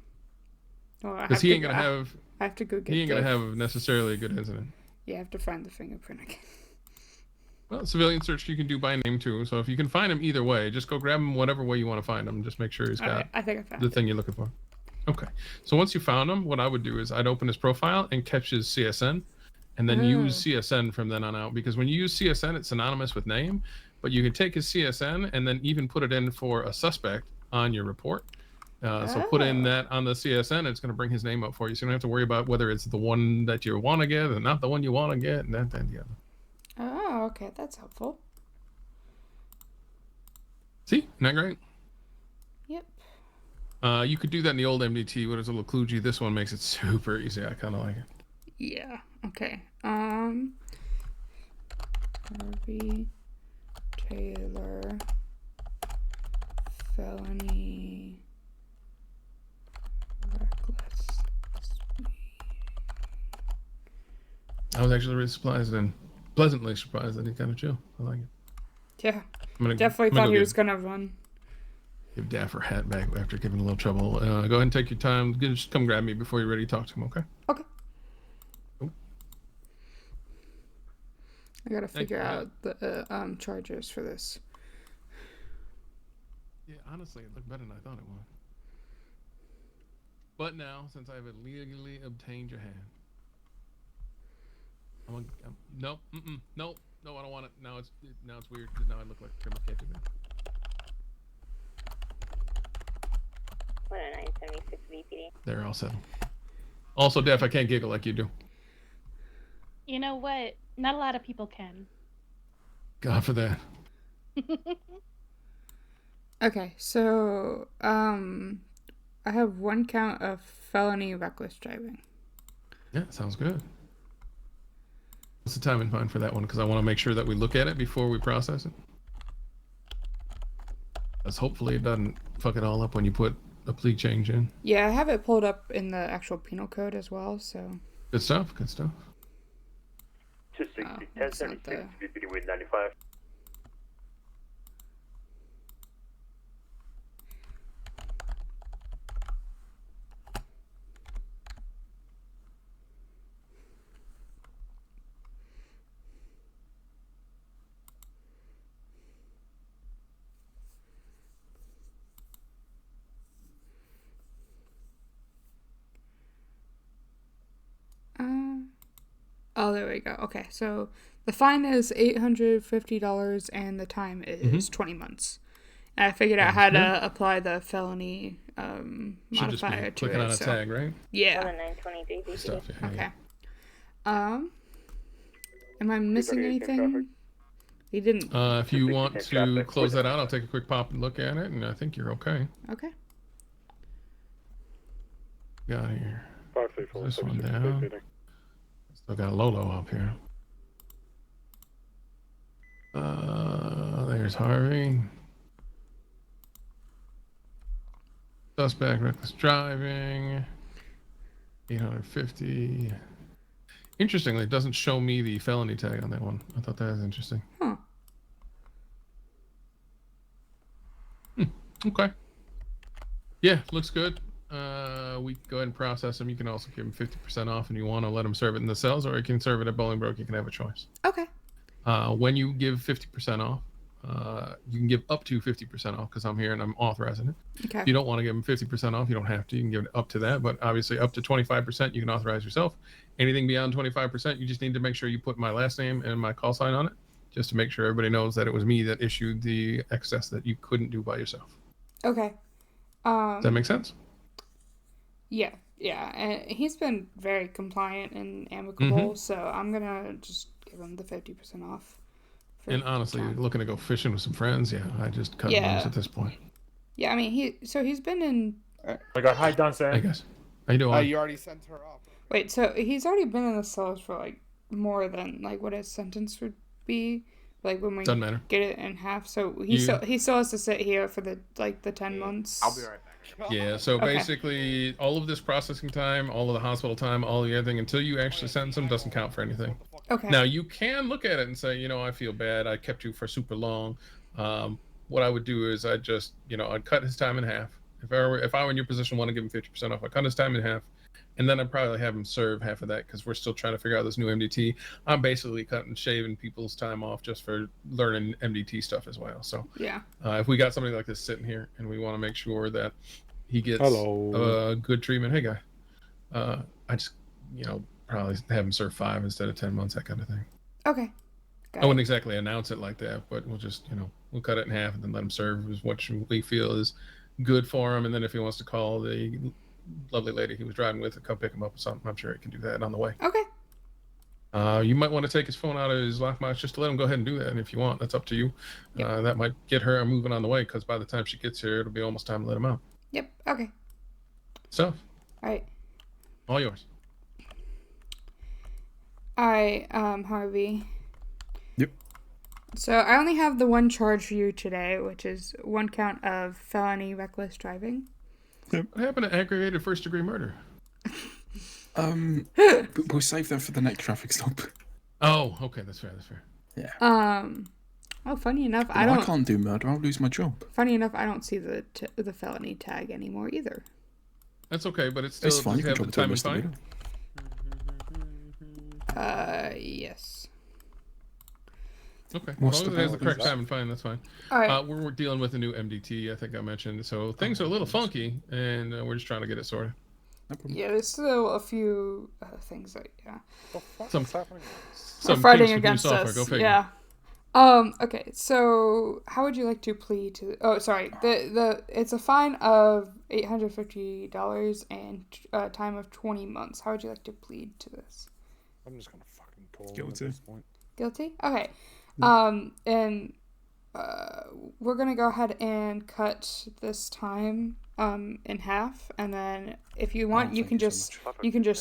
because he ain't gonna have.
I have to go get.
He ain't gonna have necessarily a good incident.
Yeah, I have to find the fingerprint again.
Well, civilian search you can do by name too. So if you can find him either way, just go grab him whatever way you want to find him. Just make sure he's got
I think I found
the thing you're looking for. Okay. So once you found him, what I would do is I'd open his profile and catch his CSN, and then use CSN from then on out. Because when you use CSN, it's synonymous with name, but you can take his CSN and then even put it in for a suspect on your report. So put in that on the CSN, it's going to bring his name up for you. So you don't have to worry about whether it's the one that you want to get and not the one you want to get, and that and the other.
Oh, okay, that's helpful.
See, isn't that great?
Yep.
You could do that in the old MDT, but it's a little kludgy. This one makes it super easy. I kind of like it.
Yeah. Okay. Harvey Taylor, felony, reckless.
I was actually really pleasantly surprised that he kind of chill. I like it.
Yeah. Definitely thought he was gonna run.
Give Dapper hat back after giving a little trouble. Go ahead and take your time. Just come grab me before you're ready to talk to him, okay?
Okay. Cool. I gotta figure out the charges for this.
Yeah, honestly, it looked better than I thought it would. But now, since I've illegally obtained your hand, nope, nope, no, I don't want it. Now it's weird because now I look like a criminal. Can't do that.
10976 VPD.
They're all set. Also, Def, I can't giggle like you do.
You know what? Not a lot of people can.
God for that.
Okay, so I have one count of felony reckless driving.
Yeah, sounds good. What's the time in mind for that one? Because I want to make sure that we look at it before we process it. Because hopefully it doesn't fuck it all up when you put a plea change in.
Yeah, I have it pulled up in the actual penal code as well, so.
Good stuff, good stuff.
260, 1076, VPD with 95.
Oh, there we go. Okay, so the fine is $850 and the time is 20 months. And I figured out how to apply the felony
Should just
modifier
be
to
clicking
it.
on a tag, right?
Yeah.
Good stuff, yeah,
Okay.
yeah.
Am I missing anything? He didn't.
If you want to close that out, I'll take a quick pop and look at it, and I think you're okay.
Okay.
Got here. This one down. Still got Lolo up here. There's Harvey. Suspect reckless driving. 850. Interestingly, it doesn't show me the felony tag on that one. I thought that was interesting.
Huh.
Okay. Yeah, looks good. We can go ahead and process them. You can also give them 50% off if you want to let them serve it in the cells, or you can serve it at Bolingbroke. You can have a choice.
Okay.
When you give 50% off, you can give up to 50% off because I'm here and I'm authorizing it.
Okay.
If you don't want to give them 50% off, you don't have to. You can give it up to that, but obviously up to 25% you can authorize yourself. Anything beyond 25%, you just need to make sure you put my last name and my call sign on it, just to make sure everybody knows that it was me that issued the excess that you couldn't do by yourself.
Okay.
Does that make sense?
Yeah, and he's been very compliant and amicable, so I'm gonna just give him the 50% off.
And honestly, looking to go fishing with some friends, yeah, I just cut him loose at this point.
Yeah, I mean, he's been in.
I got hi, Johnson.
Hey guys, how you doing?
You already sent her off.
Wait, so he's already been in the cells for like more than like what his sentence would be, like when we
Doesn't matter.
get it in half. So he still has to sit here for the 10 months.
I'll be right back.
Yeah, so
Okay.
basically all of this processing time, all of the hospital time, all the other thing until you actually sentence them doesn't count for anything.
Okay.
Now you can look at it and say, I feel bad. I kept you for super long. What I would do is I'd just, I'd cut his time in half. If I were in your position, want to give him 50% off, I cut his time in half. and then I'd probably have him serve half of that because we're still trying to figure out this new MDT. I'm basically cutting, shaving people's time off just for learning MDT stuff as well. So
yeah,
if we got somebody like this sitting here and we want to make sure that he gets good treatment, hey guy, I just probably have him serve 5 instead of 10 months, that kind of thing.
Okay.
I wouldn't exactly announce it like that, but we'll just we'll cut it in half and then let him serve as what we feel is good for him, and then if he wants to call the lovely lady he was driving with to come pick him up or something, I'm sure he can do that on the way.
Okay.
You might want to take his phone out of his lockbox just to let him go ahead and do that, and if you want, that's up to you.
Yep.
That might get her moving on the way, because by the time she gets here, it'll be almost time to let him out.
Yep. Okay.
So.
All right.
All yours.
All right, Harvey.
Yep.
So I only have the one charge for you today, which is 1 count of felony reckless driving.
What happened to aggravated first-degree murder?
We'll save that for the next traffic stop.
Oh, okay, that's fair.
Yeah.
Oh, funny enough,
But I can't do murder. I'll lose my job.
Funny enough, I don't see the felony tag anymore either.
That's okay, but it's still
It's fine. You can
have
drop
the
it to a
time and fine.
misdemeanor.
Yes.
Okay.
What's
As long as
the
it has the correct
penalty?
time and fine, that's fine.
All right.
We're dealing with a new MDT, I think I mentioned. So things are a little funky, and we're just trying to get it sorted.
Yeah, there's still a few things that
Some
are fighting
kinks with new
against
software,
us.
go figure.
Yeah. Okay. So how would you like to plead to? Oh, sorry. It's a fine of $850 and a time of 20 months. How would you like to plead to this?
I'm just gonna fucking call him
Guilty.
at this point.
Guilty? Okay. And we're gonna go ahead and cut this time in half, and then if you want, you can just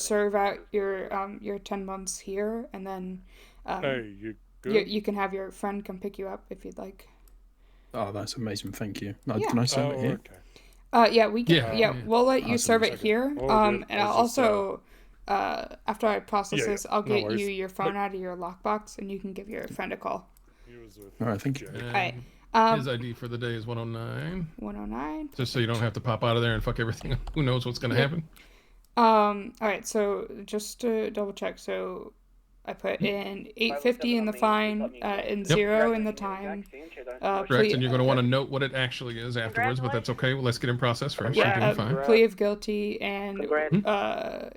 serve out your 10 months here, and then
Hey, you good?
you can have your friend come pick you up if you'd like.
Oh, that's amazing. Thank you. No,
Yeah.
Can I serve it here?
Okay. Yeah, we can. We'll let you serve it here. And I'll also after I process this, I'll get you your phone out of your lockbox, and you can give your friend a call.
All right, thank you.
And
Alright.
his ID for the day is 109.
109.
Just so you don't have to pop out of there and fuck everything up. Who knows what's going to happen?
Alright, so just to double check, so I put in 850 in the fine, and 0 in the time.
Correct, and you're going to want to note what it actually is afterwards, but that's okay. Well, let's get in process first. You're doing fine.
Plea of guilty, and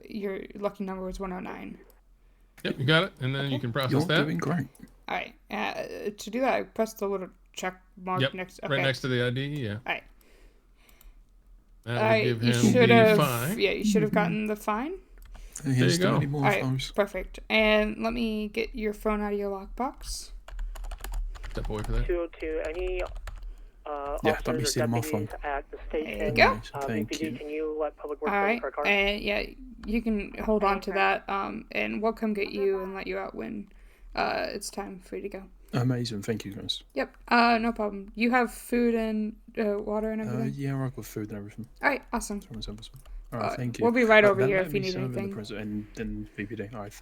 your lucky number was 109.
Yep, you got it, and then you can process that.
You're doing great.
Alright, to do that, I pressed the little check mark next. Okay.
Right next to the ID, yeah.
Alright.
That will give
You
him
should
the
have.
fine.
Yeah, you should have gotten the fine.
There you go. More
Alright,
phones.
perfect. And let me get your phone out of your lockbox.
Step away for that.
202, any
Yeah, let me
officers
see
or
my
deputies
phone.
at the station?
There you go.
Thank
BPD,
you.
can you let public works
Alright,
for a car?
and yeah, you can hold on to that, and we'll come get you and let you out when it's time for you to go.
Amazing. Thank you, guys.
Yep, no problem. You have food and water and everything?
Yeah, I've got food and everything.
Alright, awesome.
All right, thank you.
We'll be right over
Let
here if you
me
need
serve in the
anything.
president in VPD. All right.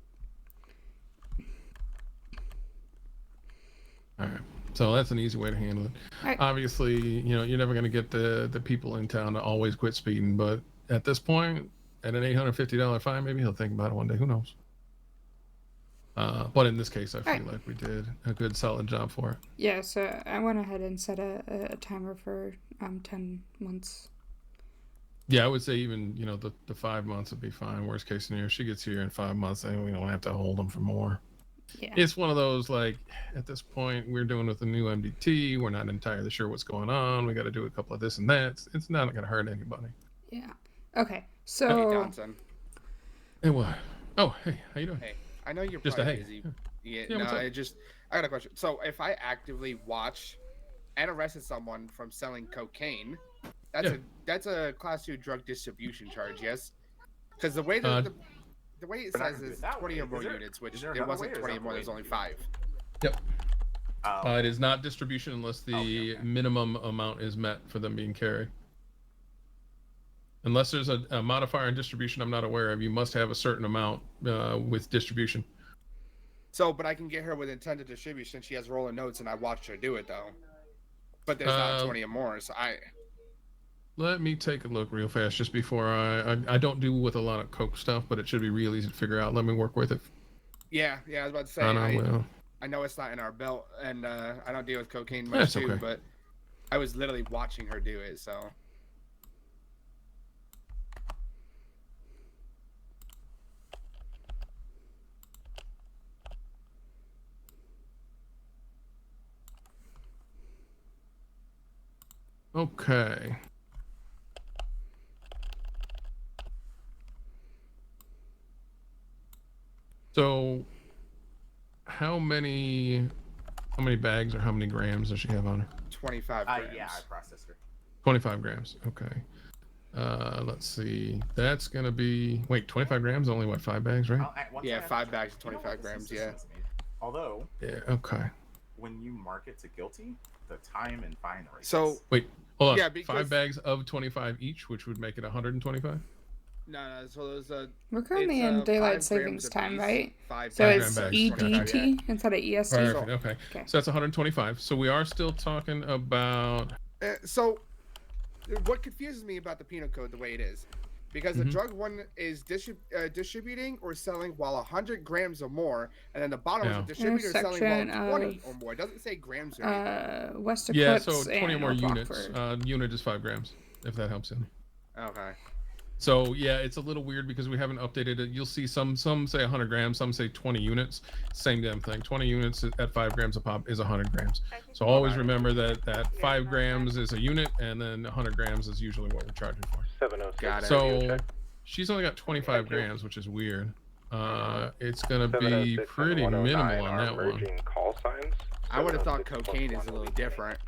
All right. So that's an easy way to handle it.
Right.
Obviously, you're never going to get the people in town to always quit speeding, but at this point, at an $850 fine, maybe he'll think about it one day. Who knows? But in this case, I feel like we did a good, solid job for it.
Yeah, so I went ahead and set a timer for 10 months.
Yeah, I would say even, the 5 months would be fine. Worst case scenario, she gets here in 5 months, and we don't have to hold them for more.
Yeah.
It's one of those, like, at this point, we're doing with the new MDT. We're not entirely sure what's going on. We got to do a couple of this and that. It's not going to hurt anybody.
Yeah. Okay, so...
Hey, Johnson.
Hey, what? Oh, hey, how you doing?
Hey, I know you're
Just
probably
a hey.
busy.
Yeah,
no,
what's up?
I got a question. So if I actively watch and arrested someone from selling cocaine, that's a class 2 drug distribution charge, yes? Because the way that the way it says is 20 or more units, which it wasn't 20 or more. There's only 5.
Yep. It is not distribution unless the minimum amount is met for them being carried. Unless there's a modifier in distribution I'm not aware of, you must have a certain amount with distribution.
So, but I can get her with intent to distribute since she has rolling notes, and I watched her do it though. But there's not 20 or more, so
Let me take a look real fast just before I don't do with a lot of coke stuff, but it should be real easy to figure out. Let me work with it.
Yeah, I was about to say. I know it's not in our belt, and I don't deal with cocaine much too,
okay.
but I was literally watching her do it, so.
Okay. So, how many bags or how many grams does she have on her?
25 grams.
Yeah, I processed her.
25 grams. Okay. Let's see. That's gonna be 25 grams. Only what, 5 bags, right?
Yeah, 5 bags of 25 grams. Yeah.
Although.
Yeah. Okay.
When you mark it to guilty, the time and fine rate.
So
wait, hold on.
Yeah,
5 bags of 25 each, which would make it 125.
No. So there's
We're currently in daylight savings time, right?
So
it's EDT instead of EST.
Perfect. Okay. So that's 125. So we are still talking about.
So, what confuses me about the penal code the way it is, because the drug one is distributing or selling while 100 grams or more, and then the bottom is a distributor selling while 20 or more. It doesn't say grams or anything.
West
Yeah,
Eclipse
so 20 or more
and
units. Unit is 5 grams, if that helps him.
Okay.
So yeah, it's a little weird because we haven't updated it. You'll see some say 100 grams, some say 20 units. Same damn thing. 20 units at 5 grams a pop is 100 grams. So always remember that 5 grams is a unit, and then 100 grams is usually what we're charging for.
706. Got it.
So she's only got 25 grams, which is weird. It's gonna be pretty minimal on that one.
Call signs. I would have thought cocaine is a little different.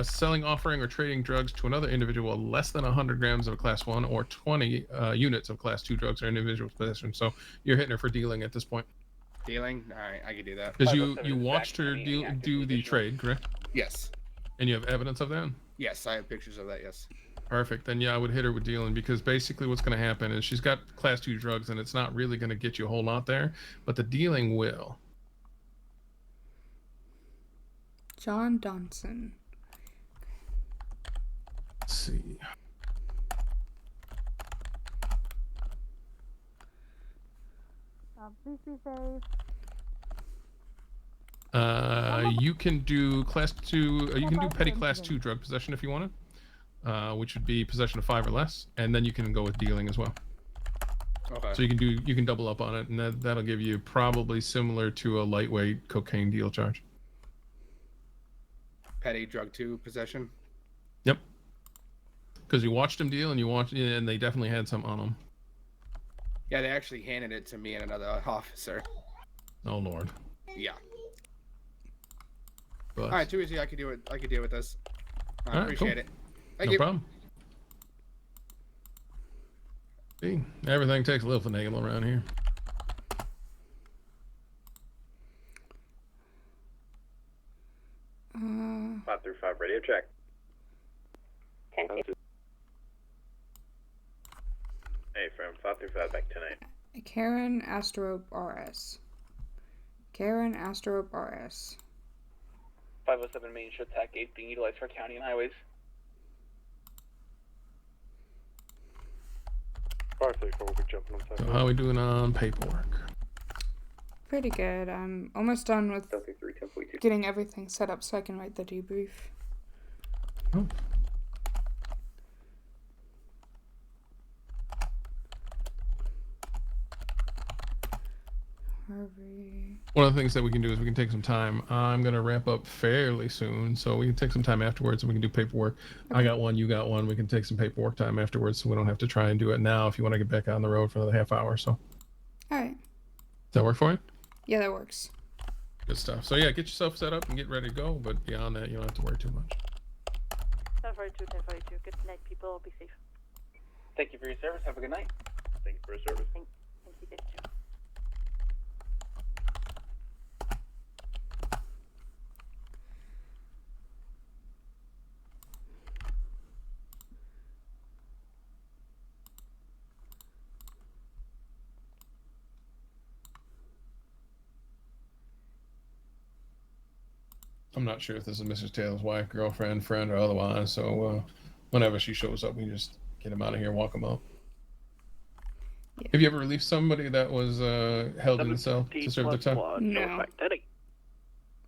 Selling, offering, or trading drugs to another individual less than 100 grams of a class 1 or 20 units of class 2 drugs or individual possession. So you're hitting her for dealing at this point.
Dealing? All right, I can do that.
Because you watched her do the trade, correct?
Yes.
And you have evidence of that?
Yes, I have pictures of that, yes.
Perfect. Then yeah, I would hit her with dealing, because basically what's going to happen is she's got class 2 drugs and it's not really going to get you a whole lot there, but the dealing will.
John Donson.
Let's see.
Please be safe.
You can do class 2. You can do petty class 2 drug possession if you want it, which would be possession of 5 or less, and then you can go with dealing as well.
Okay.
So you can double up on it, and that'll give you probably similar to a lightweight cocaine deal charge.
Petty drug 2 possession.
Yep. Because you watched him deal, and they definitely had some on them.
Yeah, they actually handed it to me and another officer.
Oh Lord.
Yeah.
But...
All right, too easy. I could do it. I could deal with this. I appreciate it. Thank
no
you.
problem. See, everything takes a little finagle around here.
Uh,
5 through 5 radio check. Hey, from 5 through 5 back tonight.
Karen Astrope RS. Karen Astrope RS.
507 Main should attack 8 being utilized for county and highways.
534 will be jumping on
So how are we doing on paperwork?
Pretty good. I'm almost done with getting everything set up so I can write the debrief.
Oh. One of the things that we can do is we can take some time. I'm going to wrap up fairly soon, so we can take some time afterwards and we can do paperwork. Okay. I got one, you got one. We can take some paperwork time afterwards, so we don't have to try and do it now if you want to get back on the road for another half hour or so.
All right.
Does that work for you?
Yeah, that works.
Good stuff. So yeah, get yourself set up and get ready to go, but beyond that, you don't have to worry too much.
1042, 1042. Good night, people. Be safe.
Thank you for your service. Have a good night.
Thank you for your service.
Thank you, bitch.
I'm not sure if this is Mrs. Taylor's wife, girlfriend, friend, or otherwise. So whenever she shows up, we just get him out of here, walk him out. Yeah. Have you ever released somebody that was held in the cell to serve their time?
No.
So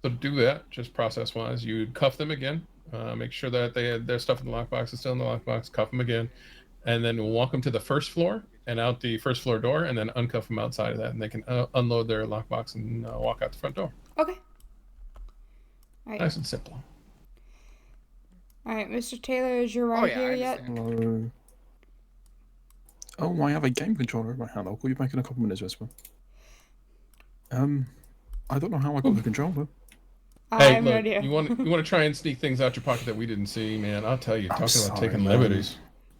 to do that, just process-wise, you'd cuff them again, make sure that their stuff in the lockbox is still in the lockbox, cuff them again, and then we'll walk them to the first floor and out the first floor door, and then uncuff them outside of that, and they can unload their lockbox and walk out the front door.
Okay. Right.
Nice and simple.
All right, Mr. Taylor, is your ride here yet?
Hello. Oh, I have a game controller in my hand. I'll call you back in a couple minutes, Whisper. I don't know how I got the controller.
Hey, look, you want to try and sneak things out your pocket that we didn't see, man? I'll tell you, talking about taking liberties.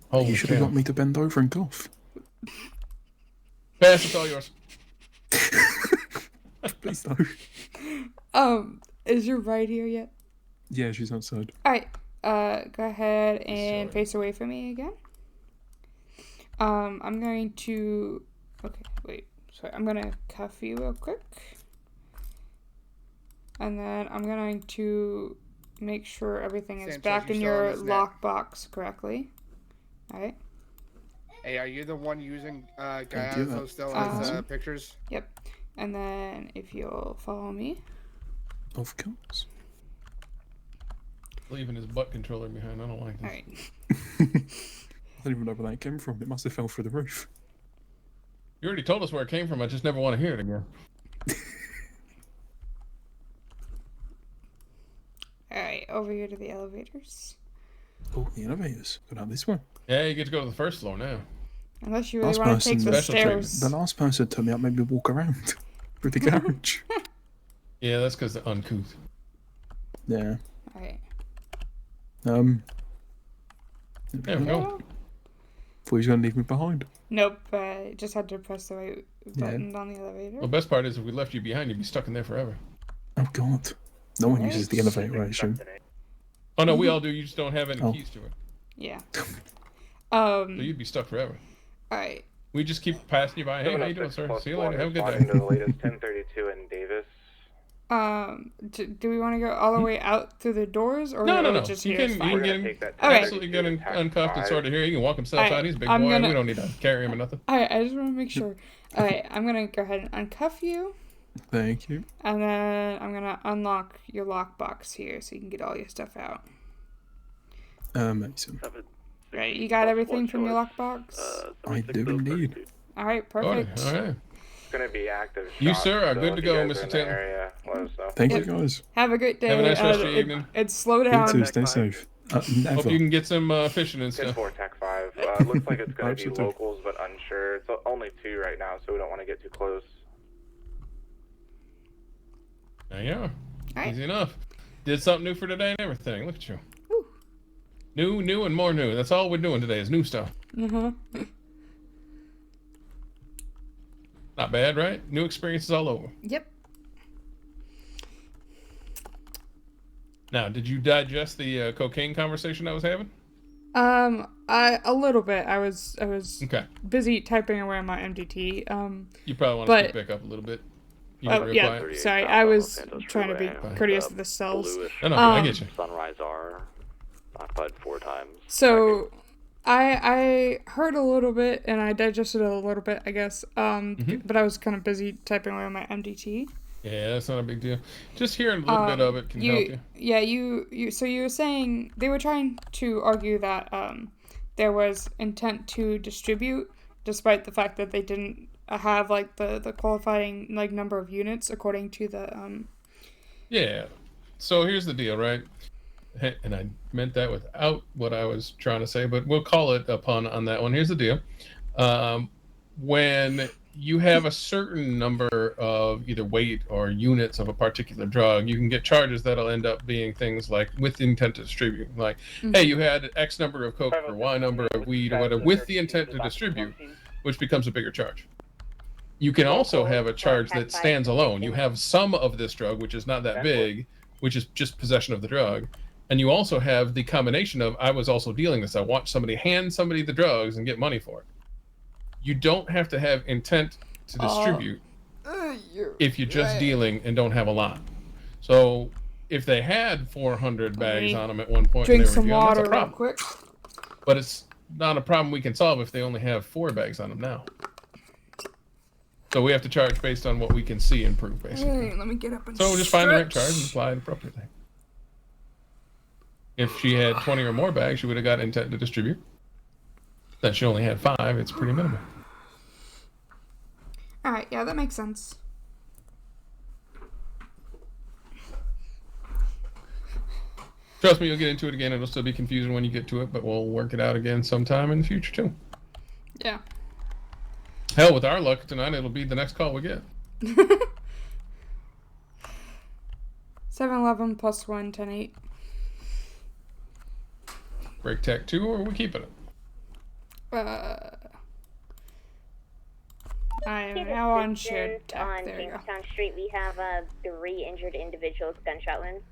Holy
you should have got me to bend over and golf.
Pass, it's all yours.
Please don't.
Is your ride here yet?
Yeah, she's outside.
All right. Go ahead and face away from me again. I'm going to. Okay, wait. Sorry, I'm gonna cuff you real quick. And then I'm going to make sure everything is back in your lockbox correctly. Alright.
Hey, are you the one using Gaia's still as pictures?
Yep. And then if you'll follow me.
Of course.
Leaving his butt controller behind. I don't like this.
Alright.
I don't even know where that came from. It must have fell through the roof.
You already told us where it came from. I just never want to hear it again.
Alright, over here to the elevators.
Oh, the elevators. Go down this one.
Yeah, you get to go to the first floor now.
Unless you really want to take the stairs.
The last person told me I made me walk around through the garage.
Yeah, that's because they're uncouth.
Yeah.
Alright.
There we go.
Thought he was going to leave me behind.
Nope, just had to press the right button on the elevator.
Well, the best part is if we left you behind, you'd be stuck in there forever.
Oh, God. No one uses the elevator, I assume.
Oh, no, we all do. You just don't have any keys to it.
Yeah.
So you'd be stuck forever.
Alright.
We just keep passing you by. Hey, how you doing, sir? See you later. Have a good day.
To the latest 1032 in Davis.
Do we want to go all the way out through the doors, or
no.
just
You
here?
can get him absolutely get him uncuffed and sorted here. You can walk himself out. He's a big boy. We don't need to carry him or nothing.
Alright, I just want to make sure. Alright, I'm gonna go ahead and uncuff you.
Thank you.
And then I'm gonna unlock your lockbox here so you can get all your stuff out.
Amazing.
Right, you got everything from your lockbox?
I do indeed.
Alright, perfect.
Alright.
It's going to be active.
You, sir, are good to go, Mr. Taylor.
Thank you, guys.
Have a great day.
Have a nice rest of your evening.
And slow down.
You too, stay safe. Never.
Hope you can get some fishing and stuff.
4 Tech 5. Looks like it's going to be locals, but unsure. It's only 2 right now, so we don't want to get too close.
There you are.
Right.
Easy enough. Did something new for today and everything. Look at you. Woo. New, and more new. That's all we're doing today is new stuff.
Mm-hmm.
Not bad, right? New experiences all over.
Yep.
Now, did you digest the cocaine conversation I was having?
A little bit. I was
okay.
Busy typing away on my MDT.
You probably want to speak back up a little bit.
Yeah.
Quiet.
Sorry, I was trying to be courteous to the cells.
No, I get you.
Sunrise R, occupied 4 times.
So, I heard a little bit and I digested it a little bit, I guess. But I was kind of busy typing away on my MDT.
Yeah, that's not a big deal. Just hearing a little bit of it can help you.
Yeah, you. So you were saying they were trying to argue that there was intent to distribute, despite the fact that they didn't have like the qualifying like number of units according to the
Yeah. So here's the deal, right? And I meant that without what I was trying to say, but we'll call it a pun on that one. Here's the deal. When you have a certain number of either weight or units of a particular drug, you can get charges that'll end up being things like with the intent to distribute. Like, hey, you had X number of coke or Y number of weed or whatever with the intent to distribute, which becomes a bigger charge. You can also have a charge that stands alone. You have some of this drug, which is not that big, which is just possession of the drug. And you also have the combination of, I was also dealing this. I watched somebody hand somebody the drugs and get money for it. You don't have to have intent to distribute if you're just dealing and don't have a lot. So if they had 400 bags
me
on them at one point,
drink
and they were
some
dealing,
water
that's a
real
problem.
quick.
But it's not a problem we can solve if they only have 4 bags on them now. So we have to charge based on what we can see and prove, basically.
Hey, let me get up and
So we'll just find the right
stretch.
charge and apply it appropriately. If she had 20 or more bags, she would have got intent to distribute. That she only had 5, it's pretty minimal.
Alright, yeah, that makes sense.
Trust me, you'll get into it again. It'll still be confusing when you get to it, but we'll work it out again sometime in the future, too.
Yeah.
Hell, with our luck tonight, it'll be the next call we get.
7-11 plus 1, 10-8.
Break tech 2, or we keeping it?
I am now on shared tech.
On
There you go.
Jamestown Street, we have 3 injured individuals, gunshot wounds.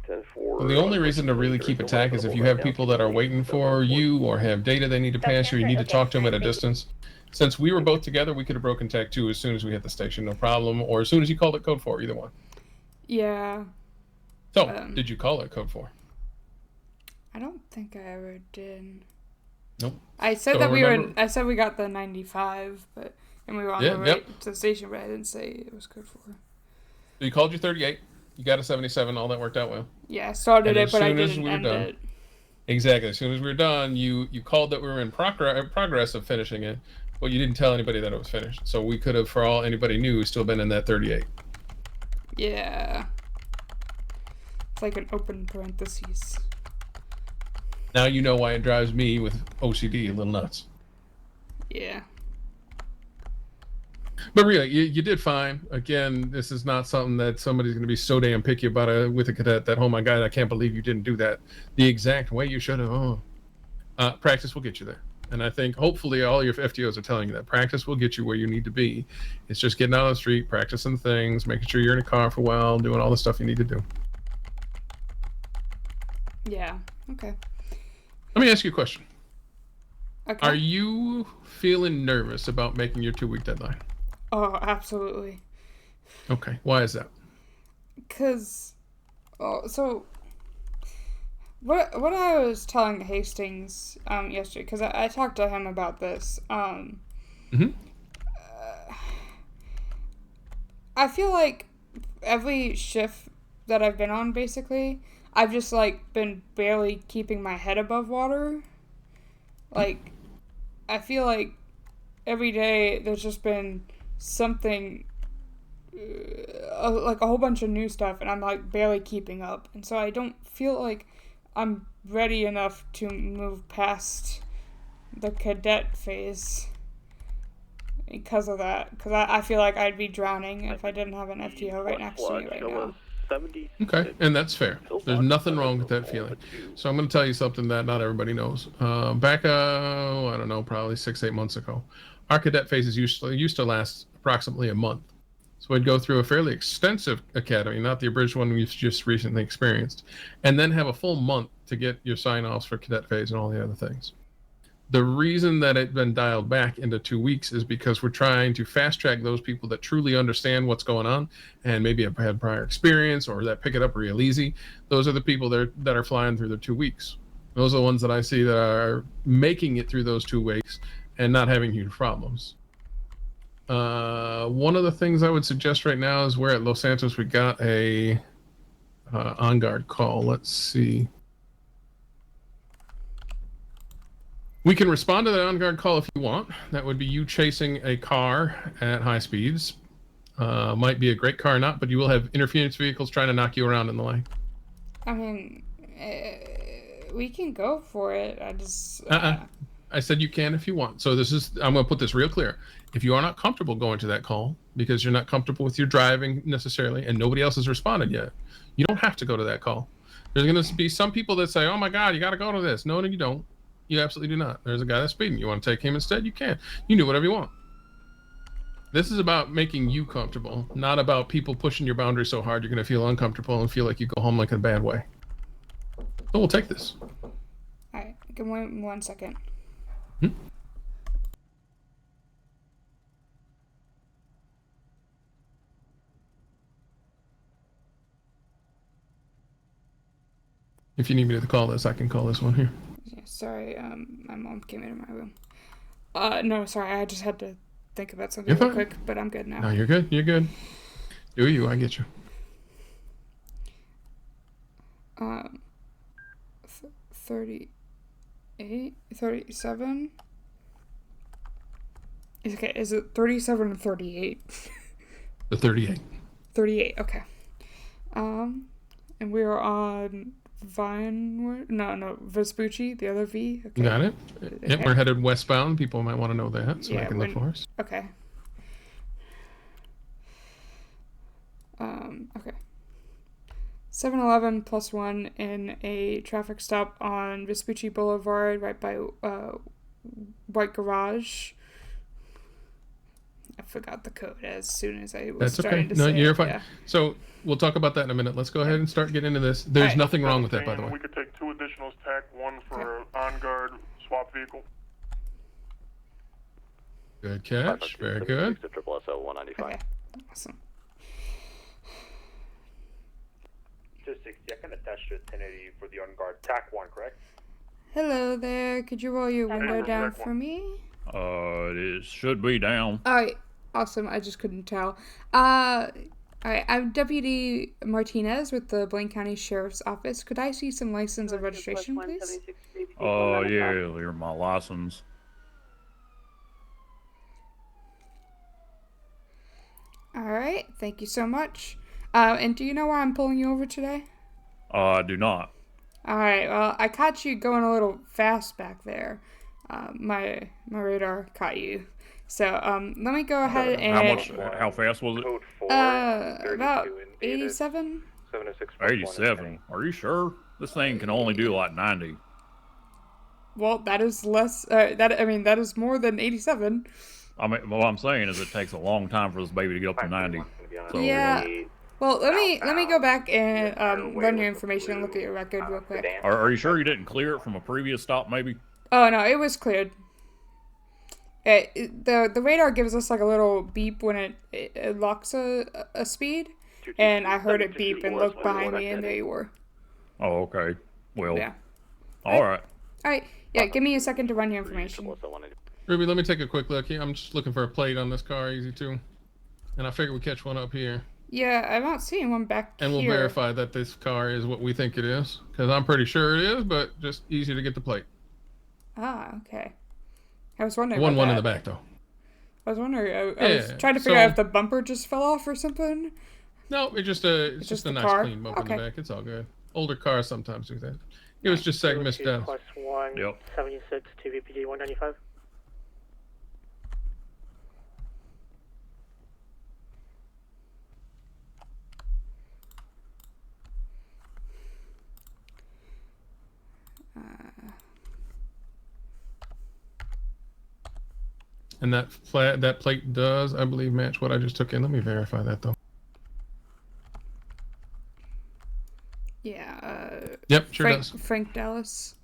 10-4.
Well, the only reason to really keep attack is if you have people that are waiting for you or have data they need to pass you, or you need to talk to them at a distance. Since we were both together, we could have broken tech 2 as soon as we hit the station, no problem, or as soon as you called it code 4, either one.
Yeah.
So, did you call it code 4?
I don't think I ever did.
Nope.
I said
So
that we were.
remember-
I said we got the 95, and we were on
Yeah,
the way to the station, but I didn't say it was code 4.
So you called your 38, you got a 77, all that worked out well.
Yeah, I started
And
it,
as
but I
soon as
didn't
we were
end
done-
it.
Exactly. As soon as we were done, you called that we were in progress of finishing it, but you didn't tell anybody that it was finished. So we could have, for all anybody knew, still been in that 38.
Yeah. It's like an open parentheses.
Now you know why it drives me with OCD a little nuts.
Yeah.
But really, you did fine. Again, this is not something that somebody's going to be so damn picky about with a cadet that, oh my God, I can't believe you didn't do that the exact way you should have. Practice will get you there. And I think hopefully all your FTOs are telling you that practice will get you where you need to be. It's just getting out on the street, practicing things, making sure you're in a car for a while, doing all the stuff you need to do.
Yeah. Okay.
Let me ask you a question.
Okay.
Are you feeling nervous about making your 2-week deadline?
Oh, absolutely.
Okay. Why is that?
Because, so what I was telling Hastings yesterday, because I talked to him about this. I feel like every shift that I've been on, basically, I've just like been barely keeping my head above water. Like, I feel like every day there's just been something, like a whole bunch of new stuff, and I'm like barely keeping up. And so I don't feel like I'm ready enough to move past the cadet phase because of that. Because I feel like I'd be drowning if I didn't have an FTO right next to me right now.
Okay, and that's fair. There's nothing wrong with that feeling. So I'm going to tell you something that not everybody knows. Back, I don't know, probably 6-8 months ago, our cadet phases used to last approximately a month. So we'd go through a fairly extensive academy, not the abridged one we've just recently experienced, and then have a full month to get your sign-offs for cadet phase and all the other things. The reason that it's been dialed back into 2 weeks is because we're trying to fast track those people that truly understand what's going on and maybe have had prior experience or that pick it up real easy. Those are the people that are flying through their 2 weeks. Those are the ones that I see that are making it through those 2 weeks and not having huge problems. One of the things I would suggest right now is we're at Los Santos. We got a on-guard call. Let's see. We can respond to that on-guard call if you want. That would be you chasing a car at high speeds. Might be a great car or not, but you will have interference vehicles trying to knock you around in the lane.
I mean, we can go for it. I just...
I said you can if you want. So I'm going to put this real clear. If you are not comfortable going to that call because you're not comfortable with your driving necessarily and nobody else has responded yet, you don't have to go to that call. There's going to be some people that say, oh my God, you got to go to this. No, you don't. You absolutely do not. There's a guy that's speeding. You want to take him instead? You can. You can do whatever you want. This is about making you comfortable, not about people pushing your boundaries so hard you're going to feel uncomfortable and feel like you go home like in a bad way. So we'll take this.
All right. Give me 1 second.
If you need me to call this, I can call this one here.
Yeah, sorry, my mom came into my room. No, sorry, I just had to think about something real quick, but I'm good now.
No, you're good. You're good. Do you? I get you.
38, 37. Okay, is it 37 or 38?
The 38.
38. Okay. And we are on Vespucci, the other V. Okay.
Got it.
Okay.
Yep, we're headed westbound. People might want to know that, so I can look for us.
Okay. Okay. 7-Eleven +1 in a traffic stop on Vespucci Boulevard, right by White Garage. I forgot the code as soon as I was starting to say it.
No, you're fine.
Yeah.
So we'll talk about that in a minute. Let's go ahead and start getting into this. There's nothing wrong with that, by the way.
We could take 2 additionals, tack 1 for on-guard swap vehicle.
Good catch. Very good.
SSO 195.
Okay. Awesome.
260, I can attach to a 1080 for the on-guard. TAC 1, correct?
Hello there. Could you roll your window down for me?
It should be down.
Alright. Awesome. I just couldn't tell. Alright. I'm Deputy Martinez with the Blaine County Sheriff's Office. Could I see some license and registration, please?
Yeah, here's my license.
Alright. Thank you so much. And do you know why I'm pulling you over today?
I do not.
Alright, well, I caught you going a little fast back there. My radar caught you. So, let me go ahead and...
How fast was it?
About 87?
87? Are you sure? This thing can only do like 90.
Well, that is less, that is more than 87.
I mean, what I'm saying is it takes a long time for this baby to get up to 90. So,
yeah. Well, let me go back and run your information and look at your record real quick.
Are you sure you didn't clear it from a previous stop, maybe?
Oh no, it was cleared. The radar gives us like a little beep when it locks a speed, and I heard it beep and looked behind me, and there you were.
Oh, okay. Well,
yeah.
All right.
All right. Yeah, give me a second to run your information.
Ruby, let me take a quick look here. I'm just looking for a plate on this car, easy too. And I figure we catch one up here.
Yeah, I'm not seeing one back here.
And we'll verify that this car is what we think it is. Because I'm pretty sure it is, but just easy to get the plate.
Ah, okay. I was wondering
One in the back, though.
I was wondering. I was trying to figure out if the bumper just fell off or something.
No, it's just a nice
car?
clean bump in the back. It's all good. Older cars sometimes do that. It was just segments down.
+1,
yep.
76 TVPD 195.
And that plate does, I believe, match what I just took in. Let me verify that though.
Yeah.
Yep, sure does.
Frank Dallas.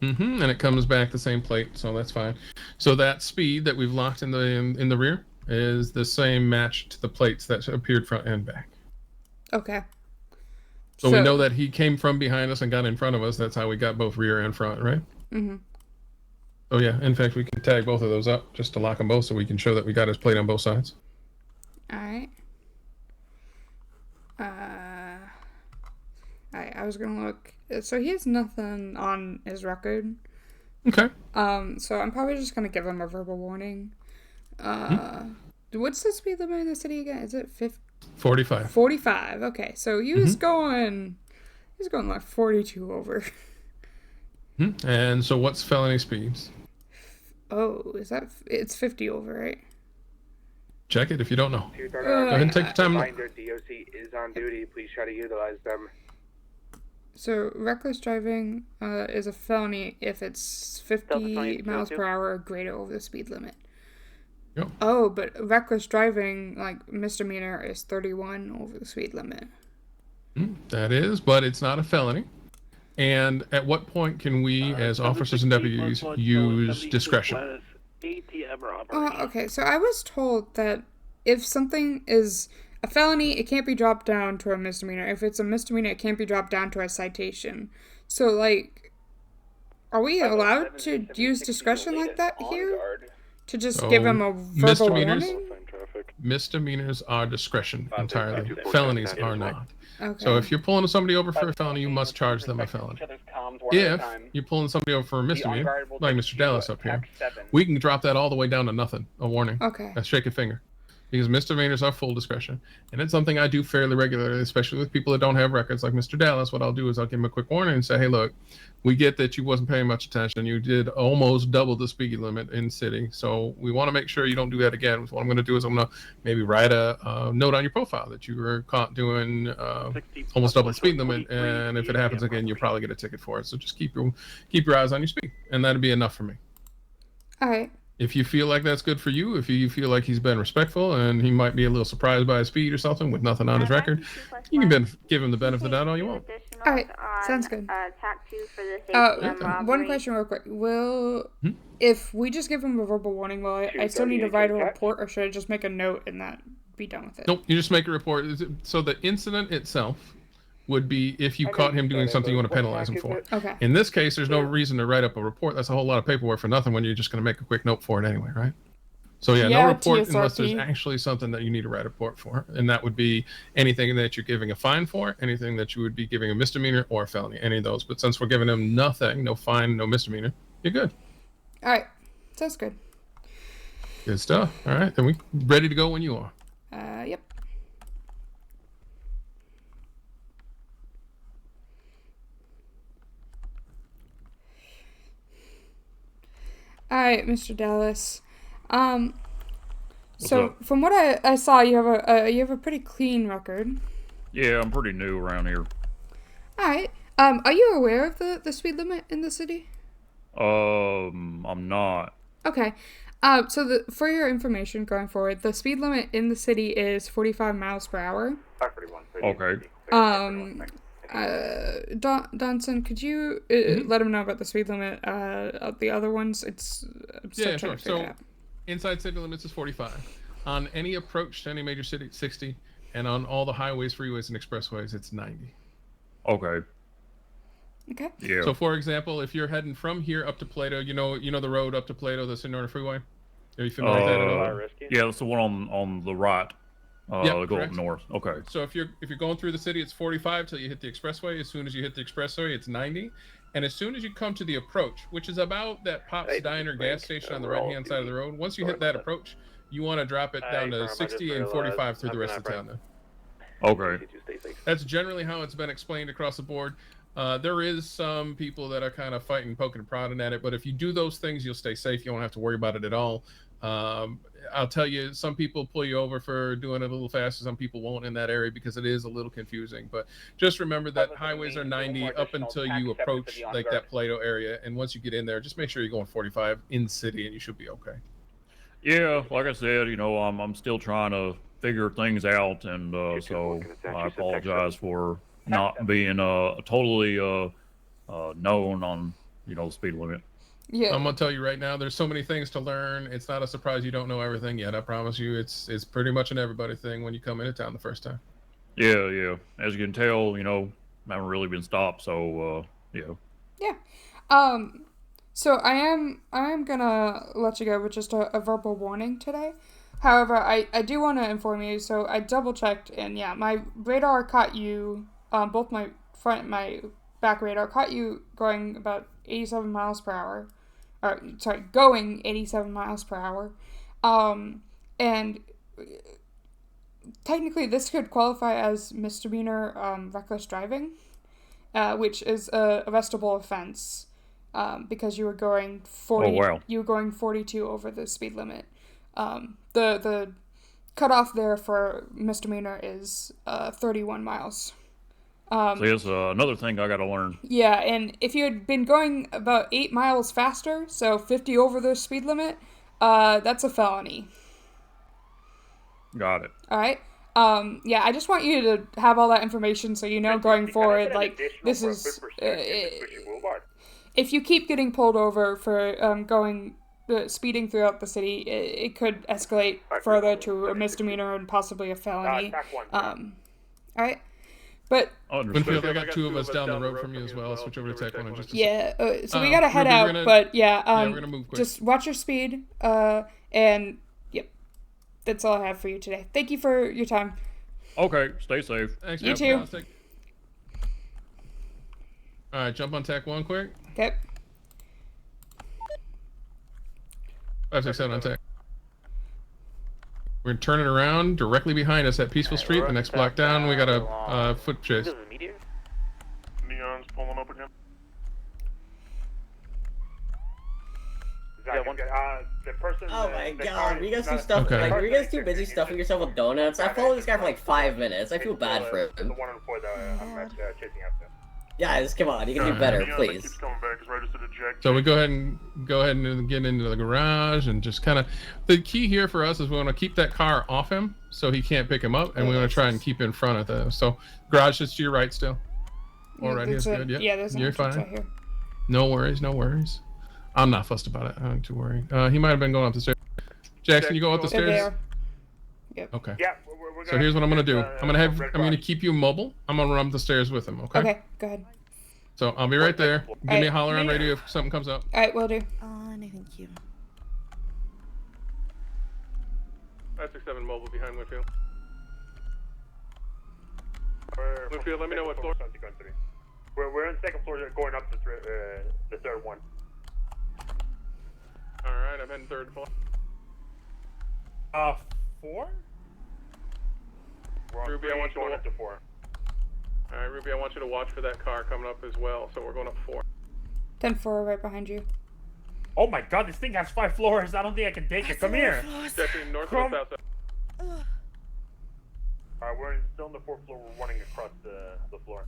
And it comes back the same plate, so that's fine. So that speed that we've locked in the rear is the same match to the plates that appeared front and back.
Okay.
So we know that he came from behind us and got in front of us. That's how we got both rear and front, right?
Mm-hmm.
Oh yeah, in fact, we can tag both of those up just to lock them both so we can show that we got his plate on both sides.
Alright. Alright, I was gonna look. So he has nothing on his record.
Okay.
So I'm probably just gonna give him a verbal warning. What's the speed limit in the city again? Is it
45.
45, okay. So he was going like 42 over.
And so what's felony speeds?
Oh, it's 50 over, right?
Check it if you don't know. Go ahead and take the time.
Reminder, DOC is on duty. Please try to utilize them.
So reckless driving is a felony if it's 50 miles per hour or greater over the speed limit.
Yep.
Oh, but reckless driving, like misdemeanor, is 31 over the speed limit.
That is, but it's not a felony. And at what point can we, as officers and deputies, use discretion?
Okay, so I was told that if something is a felony, it can't be dropped down to a misdemeanor. If it's a misdemeanor, it can't be dropped down to a citation. So, like, are we allowed to use discretion like that here? To just give him a verbal warning?
Misdemeanors are discretion entirely. Felonies are not.
Okay.
So if you're pulling somebody over for a felony, you must charge them a felony. If you're pulling somebody over for a misdemeanor, like Mr. Dallas up here, we can drop that all the way down to nothing, a warning.
Okay.
A shake a finger. Because misdemeanors are full discretion. And it's something I do fairly regularly, especially with people that don't have records like Mr. Dallas. What I'll do is I'll give him a quick warning and say, hey, look, we get that you wasn't paying much attention. You did almost double the speed limit in city. So we want to make sure you don't do that again. So what I'm going to do is I'm going to maybe write a note on your profile that you were caught doing almost double the speed limit. And if it happens again, you'll probably get a ticket for it. So just keep your eyes on your speed. And that'd be enough for me.
All right.
If you feel like that's good for you, if you feel like he's been respectful and he might be a little surprised by his speed or something with nothing on his record, you can give him the benefit of the doubt all you want.
All right, sounds good. One question real quick. If we just give him a verbal warning, will I still need to write a report, or should I just make a note and that be done with it?
Nope, you just make a report. So the incident itself would be if you caught him doing something you want to penalize him for.
Okay.
In this case, there's no reason to write up a report. That's a whole lot of paperwork for nothing when you're just going to make a quick note for it anyway, right? So yeah, no report
TSRP.
unless there's actually something that you need to write a report for. And that would be anything that you're giving a fine for, anything that you would be giving a misdemeanor or a felony, any of those. But since we're giving him nothing, no fine, no misdemeanor, you're good.
All right, sounds good.
Good stuff. All right, then we ready to go when you are.
Yep. All right, Mr. Dallas. So from what I saw, you have a pretty clean record.
Yeah, I'm pretty new around here.
All right. Are you aware of the speed limit in the city?
I'm not.
Okay. So for your information going forward, the speed limit in the city is 45 miles per hour.
Okay.
Donson, could you let him know about the speed limit of the other ones? I'm still trying to figure it out.
Inside city limits is 45. On any approach to any major city, it's 60. And on all the highways, freeways, and expressways, it's 90.
Okay.
Okay.
Yeah.
So, for example, if you're heading from here up to Plato, you know the road up to Plato, the Sonora Freeway? Are you familiar with that at all?
Yeah, that's the one on the right. Go up north. Okay.
So if you're going through the city, it's 45 till you hit the expressway. As soon as you hit the expressway, it's 90. And as soon as you come to the approach, which is about that Pop's Diner gas station on the right-hand side of the road, once you hit that approach, you want to drop it down to 60 and 45 through the rest of the town.
Okay.
That's generally how it's been explained across the board. There is some people that are kind of fighting, poking, and prodding at it, but if you do those things, you'll stay safe. You won't have to worry about it at all. I'll tell you, some people pull you over for doing it a little faster. Some people won't in that area because it is a little confusing. But just remember that highways are 90 up until you approach like that Plato area. And once you get in there, just make sure you're going 45 in city and you should be okay.
Yeah, like I said, I'm still trying to figure things out, and so I apologize for not being totally known on the speed limit.
Yeah.
I'm gonna tell you right now, there's so many things to learn. It's not a surprise you don't know everything yet. I promise you, it's pretty much an everybody thing when you come into town the first time.
Yeah. As you can tell, I haven't really been stopped, so yeah.
Yeah. So I am gonna let you go with just a verbal warning today. However, I do want to inform you. So I double checked, and yeah, my radar caught you. Both my front and my back radar caught you going about 87 miles per hour. Going 87 miles per hour. And technically this could qualify as misdemeanor reckless driving, which is a arrestable offense, because you were going 40.
Oh, wow.
You were going 42 over the speed limit. The cutoff there for misdemeanor is 31 miles.
So here's another thing I got to learn.
Yeah, and if you had been going about 8 miles faster, so 50 over the speed limit, that's a felony.
Got it.
All right. Yeah, I just want you to have all that information so you know going forward, like, this is... if you keep getting pulled over for speeding throughout the city, it could escalate further to a misdemeanor and possibly a felony. All right. But
Winfield, I got two of us down the road from you as well. I'll switch over to Tech 1 in just a
yeah, so we gotta head
Ruby,
out. But yeah,
we're gonna move quick.
just watch your speed. And yep, that's all I have for you today. Thank you for your time.
Okay, stay safe.
Thanks,
You
man.
too.
All right, jump on Tech 1 quick.
Okay.
567 on Tech. We're gonna turn it around directly behind us at Peaceful Street. The next block down, we got a foot chase.
Neon's pulling up again.
The person.
Oh my god, you guys do stuff like were you guys too busy stuffing yourself with donuts? I followed this guy for like 5 minutes. I feel bad for him.
The one before I'm chasing after.
Guys, come on, you can do better, please.
So we go ahead and get into the garage and just kind of. The key here for us is we want to keep that car off him so he can't pick him up, and we want to try and keep in front of them. So garage is to your right still. All right, here's good. Yep.
Yeah, there's
You're fine.
right here.
No worries, no worries. I'm not fussed about it. I'm not too worried. He might have been going up the stairs. Jackson, you go up the stairs.
There. Yep.
Okay.
Yeah.
So here's what I'm gonna do. I'm gonna keep you mobile. I'm gonna run up the stairs with him. Okay.
Okay. Go ahead.
So I'll be right there. Give me a holler on radio if something comes up.
All right, will do.
Thank you.
567 mobile behind Winfield. Winfield, let me know what floor.
We're on the second floor, going up the third one.
All right, I'm heading third floor.
4?
Ruby, I want you to
up to 4.
All right, Ruby, I want you to watch for that car coming up as well. So we're going up 4.
10-4 right behind you.
Oh my god, this thing has 5 floors. I don't think I can take it. Come here.
Stepping north or south.
Alright, we're still on the 4th floor. We're running across the floor.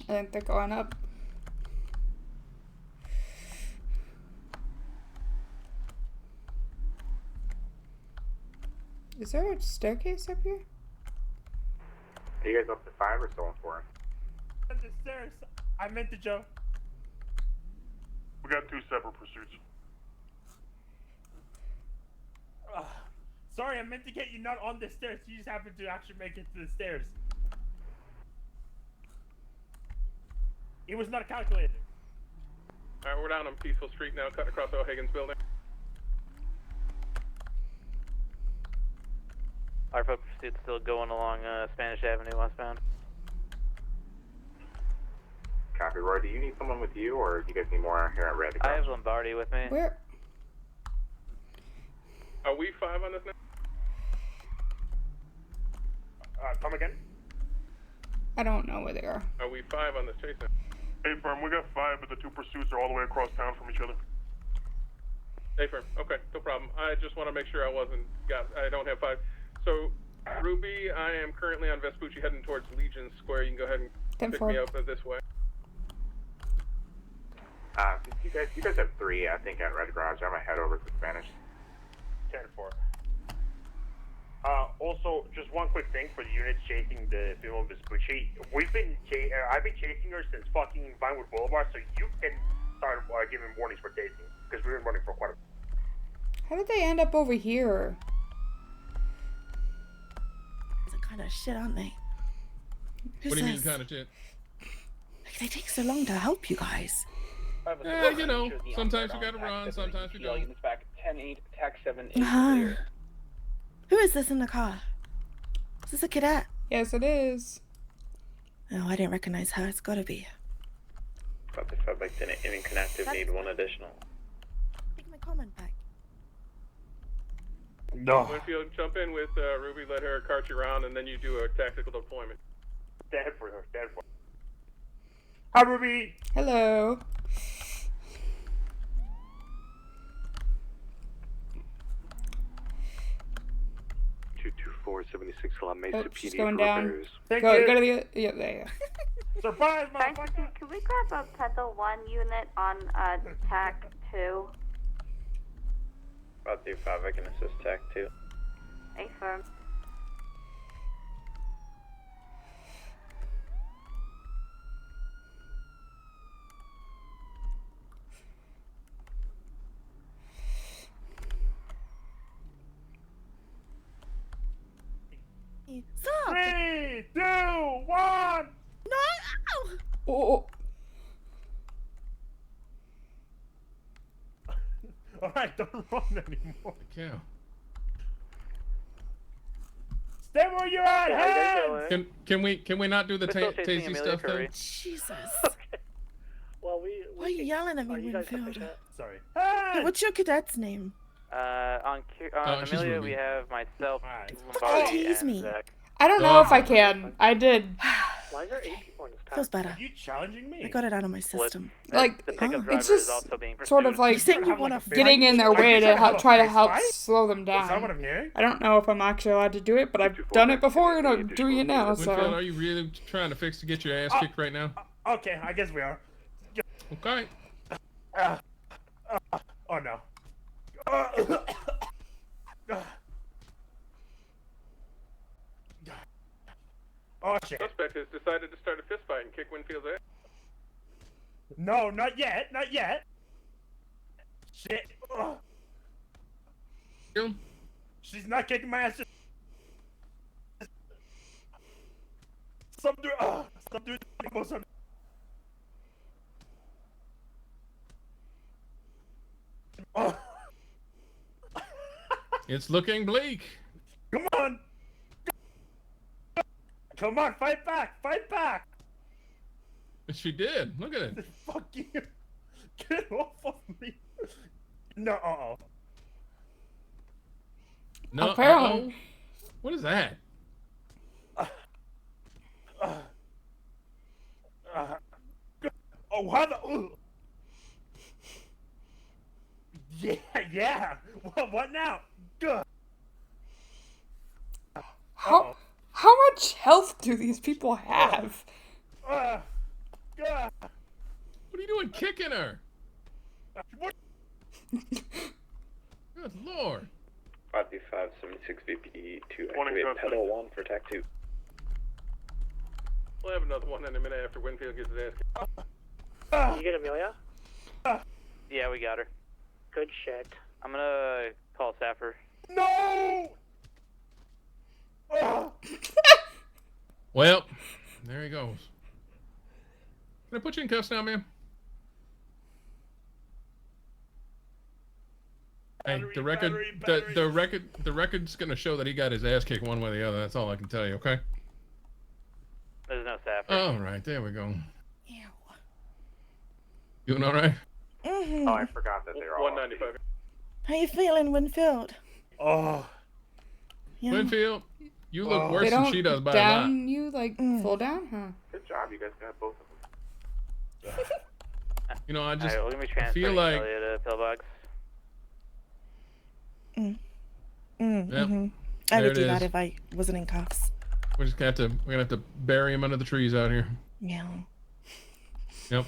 I think they're going up. Is there a staircase up here?
Are you guys up to 5 or still on 4? The stairs. I meant to jump.
We got 2 separate pursuits.
Sorry, I meant to get you not on the stairs. You just happened to actually make it to the stairs. It was not calculated.
Alright, we're down on Peaceful Street now, cutting across O'Hagan's building.
Our foot pursuit's still going along Spanish Avenue westbound.
Copy, Roy. Do you need someone with you, or do you guys need more here at Red?
I have Lombardi with me.
Where?
Are we 5 on this now?
Come again?
I don't know where they are.
Are we 5 on this chase now?
Hey, firm, we got 5, but the 2 pursuits are all the way across town from each other.
Hey, firm. Okay, no problem. I just want to make sure I don't have 5. So, Ruby, I am currently on Vespucci heading towards Legion Square. You can go ahead and pick me up this way.
You guys have 3, I think, at Red Garage. I'm gonna head over to Spanish.
10-4. Also, just one quick thing for the units chasing the female Vespucci. I've been chasing her since fucking Vinewood Boulevard, so you can start giving warnings for chasing, because we've been running for quite a.
How did they end up over here?
They're kind of shit, aren't they?
What do you mean kind of shit?
Like, they take so long to help you guys.
Yeah, you know, sometimes we gotta run, sometimes we don't.
Units back 10-8, tax 7
clear. Who is this in the car? Is this a cadet?
Yes, it is.
No, I didn't recognize her. It's gotta be.
Copy, 5 by 10, inactive, need 1 additional.
Take my comment back.
No.
Winfield, jump in with Ruby, let her cart you around, and then you do a tactical deployment.
Dead for her, dead for her. Hi, Ruby!
Hello.
PD
going down.
repairs.
Go to the. Yeah, there you go.
Surprise,
motherfucker! Can we grab a Petal 1 unit on TAC 2?
About 5, I can assist TAC 2.
Affirm.
Alright, don't run anymore.
Yeah.
Stay where you're at, hands!
Can we not do the
We're still chasing
tasty
Amelia
stuff though?
Curry.
Jesus.
Well,
Why are you yelling at me,
Are you guys
Winfield?
sufficient?
Sorry.
What's your cadet's name?
On
she's
Amelia,
Ruby.
we have myself,
Don't
Lombardi,
tease
and
me.
Zach.
I don't know if I can. I did.
Why is there 8 people in this
Feels better.
Are you challenging me?
I got it out of my system.
Like,
The pickup driver
it's
is
just
also being
sort of
pursued.
like
You saying you want to
getting in their way to try to help slow them
Is that what
down.
I'm hearing?
I don't know if I'm actually allowed to do it, but I've done it before and I'm doing it now,
Winfield,
so.
are you really trying to fix to get your ass kicked right now?
Okay, I guess we are.
Okay.
Oh no. Oh shit.
Suspect has decided to start a fist fight and kick Winfield's ass.
No, not yet, not yet. Shit. Ugh. She's not kicking my ass. Stop doing. Stop doing. Oh.
It's looking bleak.
Come on. Come on, fight back, fight back.
She did. Look at it.
Fuck you. Get off of me. No,
No.
Apparently.
What is that?
Oh, how the? Yeah. What now?
How much health do these people have?
What are you doing kicking her? Good lord.
52576 VPD to activate pedal 1 for TAC 2.
We'll have another one in a minute after Winfield gets his ass kicked.
You get Amelia?
Yeah, we got her.
Good shit.
I'm gonna call Safford.
No!
Well, there he goes. Can I put you in cuffs now, man? Hey, the record's gonna show that he got his ass kicked one way or the other. That's all I can tell you, okay?
There's no Safford.
All right, there we go. Ew. Doing all right?
Mm-hmm.
Oh, I forgot that they were all
195.
How you feeling, Winfield?
Oh.
Yeah.
Winfield, you look
They
worse than
don't
she does by a lot.
down you like full down, huh?
Good job, you guys got both of them.
You know, I just
Alright, we're gonna be
I feel like
Amelia to pillbox.
Yep.
I
There
would
it
do that
is.
if I wasn't in cuffs.
we're gonna have to bury him under the trees out here.
Yeah.
Yep.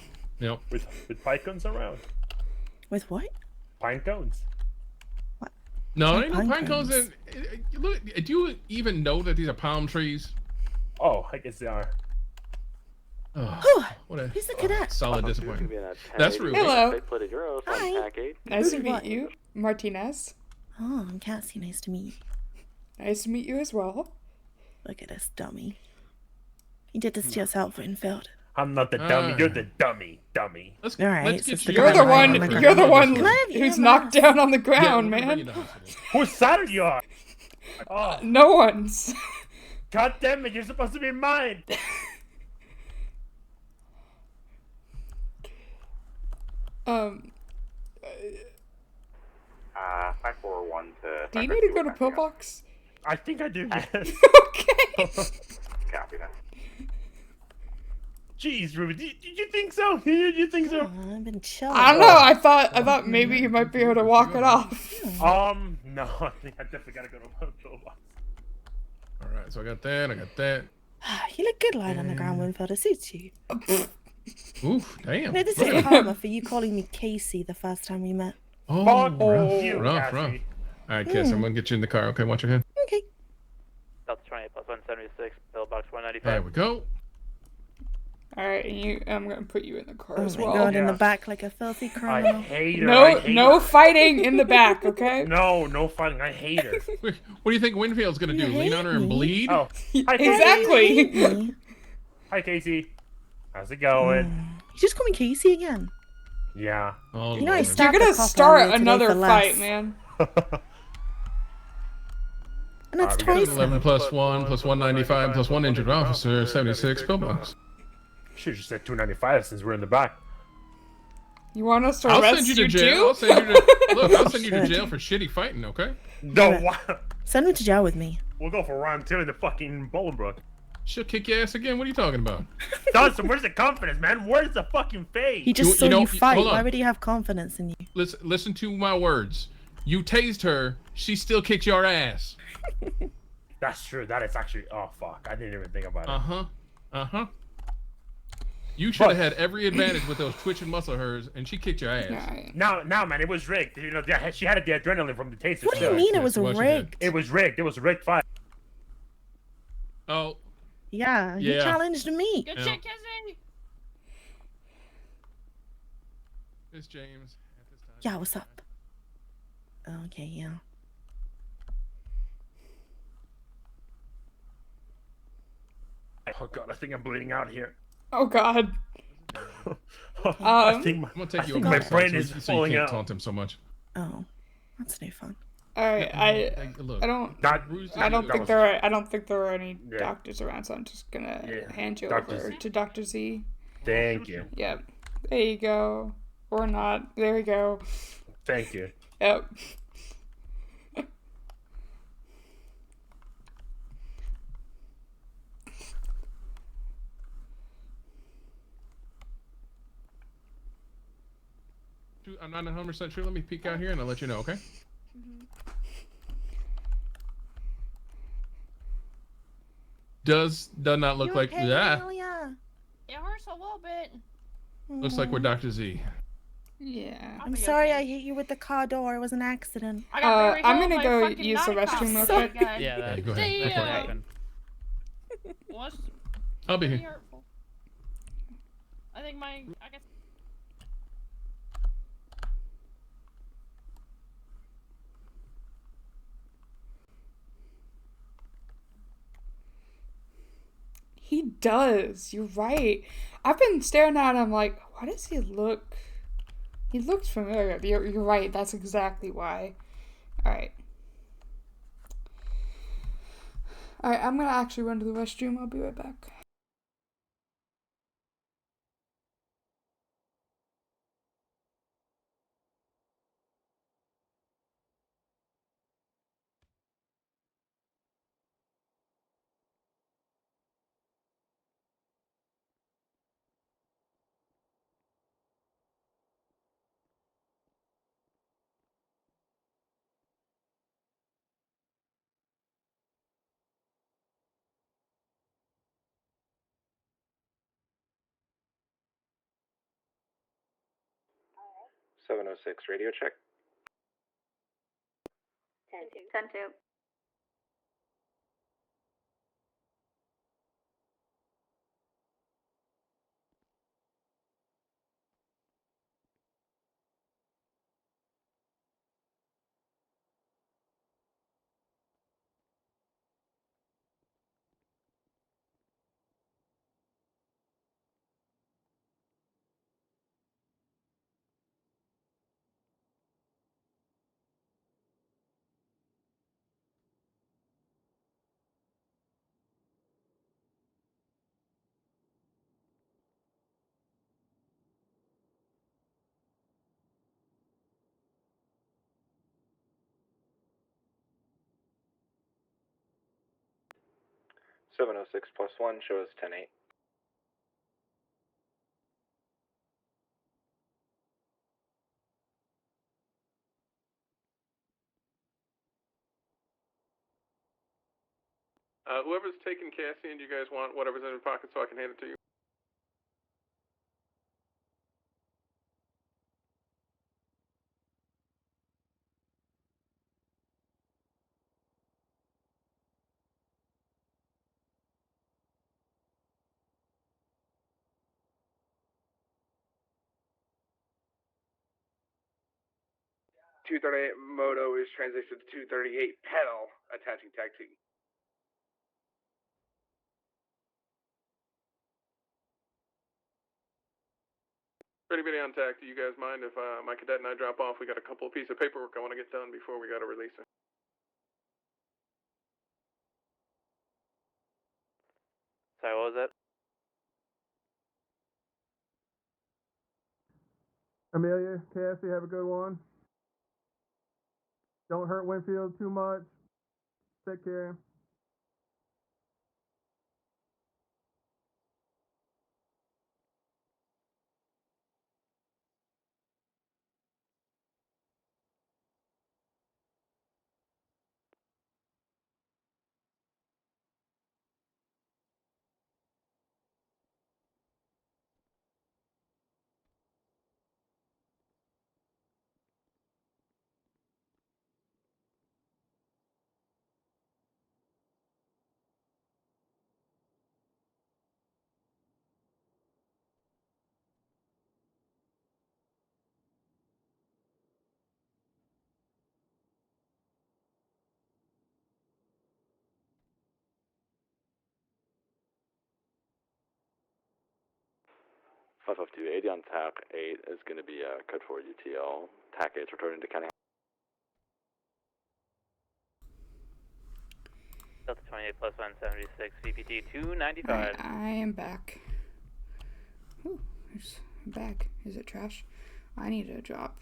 With pine cones around.
With what?
Pine cones.
No,
Some
there ain't no pine cones.
cones.
Look, do you even know that these are palm trees?
Oh, I guess they are.
Oh, what a
Who's the cadet?
solid disappointment. That's Ruby.
Hello.
Hi.
Nice to
Ruby
meet
what?
you, Martinez.
Oh, I'm Cassie. Nice to meet you.
Nice to meet you as well.
Look at this dummy. You did this to yourself, Winfield.
I'm not the dummy. You're the dummy.
All right, so it's
You're the one. You're the one
Glad you
who's
have
knocked
us.
down on the ground, man.
Whose side are you on? Oh,
No one's.
God damn it! You're supposed to be mine.
541 to.
Do you need to go to pillbox?
I think I do. Yes.
Okay.
Copy that.
Jeez, Ruby, did you think so? You think so?
I've been chilling.
I don't know. I thought maybe you might be able to walk it off.
No, I think I definitely gotta go to pillbox.
All right, so I got that.
You look good lying on the ground, Winfield. It suits you.
Oof, damn.
No, this is karma for you calling me Casey the first time we met.
Oh,
Fuck
rough.
you,
All
Cassie.
right, Kiss, I'm gonna get you in the car. Okay, watch your head.
Okay.
Delta 28 plus 176, pillbox 195.
There we go.
All right, and I'm gonna put you in the car
Oh
as
my
well.
god, in the back like a filthy
I
criminal.
hate her.
No,
I hate
no
her.
fighting in the back, okay?
No fighting. I hate her.
What do you think Winfield's gonna do?
You
Lean on her and
hate me?
bleed?
Oh, hi,
Exactly.
Me?
Hi, Casey. How's it going?
You just call me Casey again.
Yeah.
Oh,
You know, I
Lord.
stopped
You're
a
gonna
couple
start
earlier today
another
for
fight,
less.
man.
And that's
we got
twice
11
now.
plus 1 plus 195 plus 1 injured officer, 76 pillbox.
Should just said 295 since we're in the back.
You want us to
I'll
arrest
send you to
you
jail.
too?
I'll send you to look. I'll send you to
Shit.
jail for shitty fighting. Okay.
No,
Yeah.
what?
Send him to jail with me.
We'll go for round 2 in the fucking Bolingbrook.
She'll kick your ass again. What are you talking about?
Dawson, where's the confidence, man? Where's the fucking faith?
He just
You-
saw
you know-
you fight.
hold on.
Why would he have confidence in you?
Listen to my words. You tased her. She still kicked your ass.
That's true. That is actually. Oh fuck! I didn't even think about it.
You should have had every advantage with those twitching muscle of hers, and she kicked your ass.
No, man, it was rigged. You know, she had the adrenaline from the taser.
What do you mean it was rigged?
It was rigged. It was a rigged fight.
Oh.
Yeah, he
Yeah.
challenged me.
Good
Yeah.
shit, Kizzy.
Miss James.
Yeah, what's up? Okay, yeah.
Oh god, I think I'm bleeding out here.
Oh god.
I think
I'm gonna take you
think
over
my
to the
brain
side
is
so you
falling
can't
out.
taunt him so much.
Oh, that's no fun.
Alright,
look,
I don't think there are any
Yeah.
doctors around, so I'm just gonna
Yeah.
hand you
Dr.
over
Z.
to Dr. Z.
Thank you.
Yep. There you go. Or not. There we go.
Thank you.
Yep.
I'm not 100% sure. Let me peek out here and I'll let you know, okay? Does not look like that.
It hurts a little bit.
Looks like we're Dr. Z.
Yeah.
I'm sorry I hit you with the car door. It was an accident.
I
I'm gonna go use the restroom real quick.
Yeah, that,
go ahead.
that's what happened.
Was
I'll be
pretty
here.
hurtful. I think I guess.
He does. You're right. I've been staring at him like, why does he look? He looks familiar. You're right. That's exactly why. Alright. Alright, I'm gonna actually run to the restroom. I'll be right back.
Alright. 706 radio check.
10-2.
Seven 706 plus 1 shows 10-8.
Whoever's taking Cassian, do you guys want whatever's in your pocket so I can hand it to you?
.238 moto is transitioned to 238 pedal, attaching tag T.
Anybody on tack, do you guys mind if my cadet and I drop off? We got a couple of pieces of paperwork I want to get done before we got to release it.
Sorry, what was that?
Amelia, Cassie, have a good one. Don't hurt Winfield too much. Take care.
$55280 on TAC 8 is going to be code 4 UTL. TAC 8 is returning to County.
Delta 28 plus 176, VPT 295.
I am back. Ooh, there's a bag. Is it trash? I need a drop.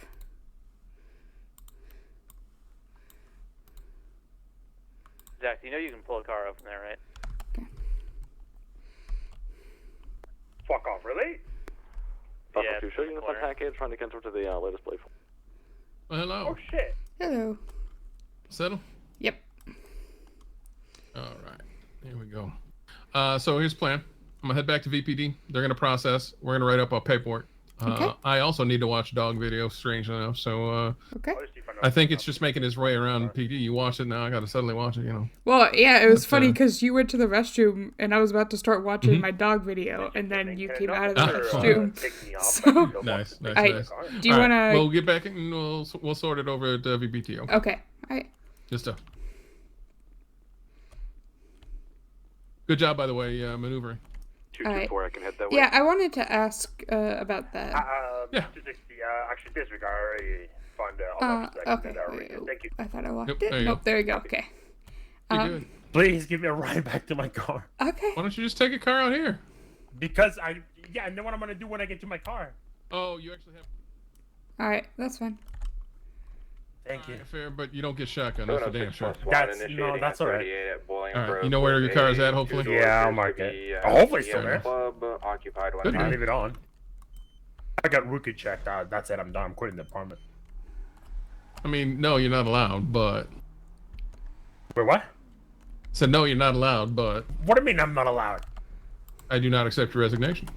Jack, you know you can pull a car up from there, right?
Fuck off, really?
552 show units on TAC 8 trying to cancel to the latest play.
Well, hello.
Oh shit.
Hello.
Settle?
Yep.
All right. Here we go. So here's the plan. I'm going to head back to VPD. They're going to process. We're going to write up our paperwork.
Okay.
I also need to watch dog video, strange enough. So
okay.
I think it's just making its way around PD. You watch it now. I got to suddenly watch it, you know.
Well, yeah, it was funny because you went to the restroom and I was about to start watching my dog video, and then you came out of the restroom. So,
nice.
Do you want to?
We'll get back and we'll sort it over at VBTO.
Okay. All right.
Good stuff. Good job, by the way, maneuvering.
224, I can hit that way.
Yeah, I wanted to ask about that.
Yeah. 260, actually, disregard. I already found
okay.
Thank you.
I thought I locked
Yep,
it.
there you
Nope,
go.
there you go. Okay.
You're good.
Please give me a ride back to my car.
Okay.
Why don't you just take a car out here?
Because and then what I'm gonna do when I get to my car.
Oh, you actually have.
All right, that's fine.
Thank you.
Fair, but you don't get shotgun. That's for damn sure.
That's all right.
All right, you know where your car is at, hopefully?
Yeah, I'll mark it. Hopefully it's still there.
Club occupied.
I'll leave it on. I got rookie checked. That's it. I'm done. I'm quitting the apartment.
I mean, no, you're not allowed, but...
Wait, what?
Said no, you're not allowed, but...
What do you mean I'm not allowed?
I do not accept your resignation.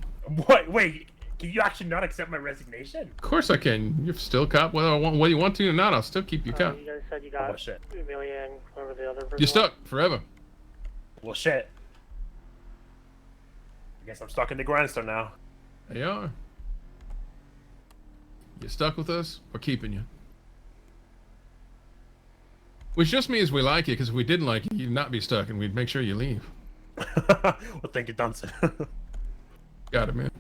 What? Wait, can you actually not accept my resignation?
Of course I can. You're still a cop. Whether you want to or not, I'll still keep you cop.
You guys said you got Amelia and whoever the other person
You're stuck forever.
Well, shit. I guess I'm stuck in the grindstone now.
They are. You're stuck with us, we're keeping you. Which just means we like you, because if we didn't like you, you'd not be stuck, and we'd make sure you leave.
Well, thank you, Dunson.
Got it, man.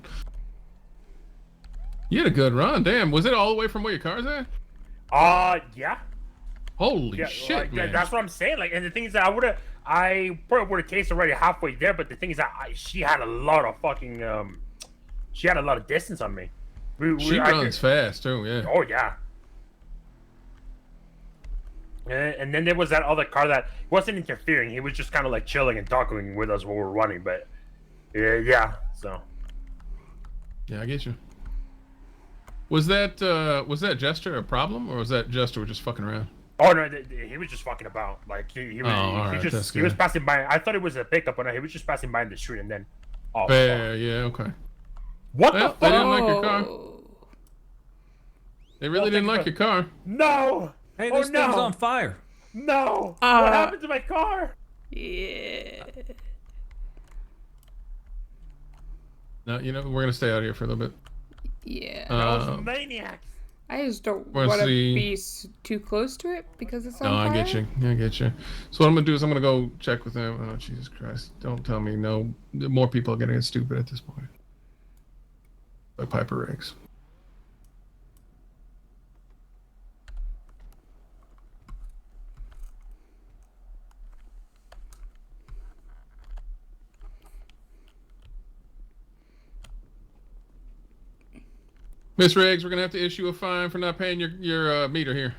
You had a good run. Damn, was it all the way from where your car's at?
Yeah.
Holy shit,
like,
man.
That's what I'm saying. Like, and the thing is that I probably would have cased already halfway there, but the thing is that she had a lot of fucking, she had a lot of distance on me.
She runs fast, too, yeah.
Oh, yeah. And then there was that other car that wasn't interfering. He was just kind of like chilling and talking with us while we were running, but yeah, so.
Yeah, I get you. Was that Jester a problem, or was that Jester just fucking around?
Oh no, he was just fucking about. Like he was passing by. I thought it was a pickup, but no, he was just passing by in the street and then. Oh.
Yeah, okay.
What the fuck?
They didn't like your car. They really didn't like your car.
No.
Hey, this thing's on fire.
No. What happened to my car?
Yeah.
No, you know, we're gonna stay out here for a little bit.
Yeah.
Those maniacs.
I just don't
Wanna
want to
see-
be too close to it because it's on
No,
fire.
I get you. So what I'm gonna do is I'm gonna go check with them. Oh, Jesus Christ! Don't tell me no. More people are getting stupid at this point. Like Piper Riggs. Miss Riggs, we're gonna have to issue a fine for not paying your meter here.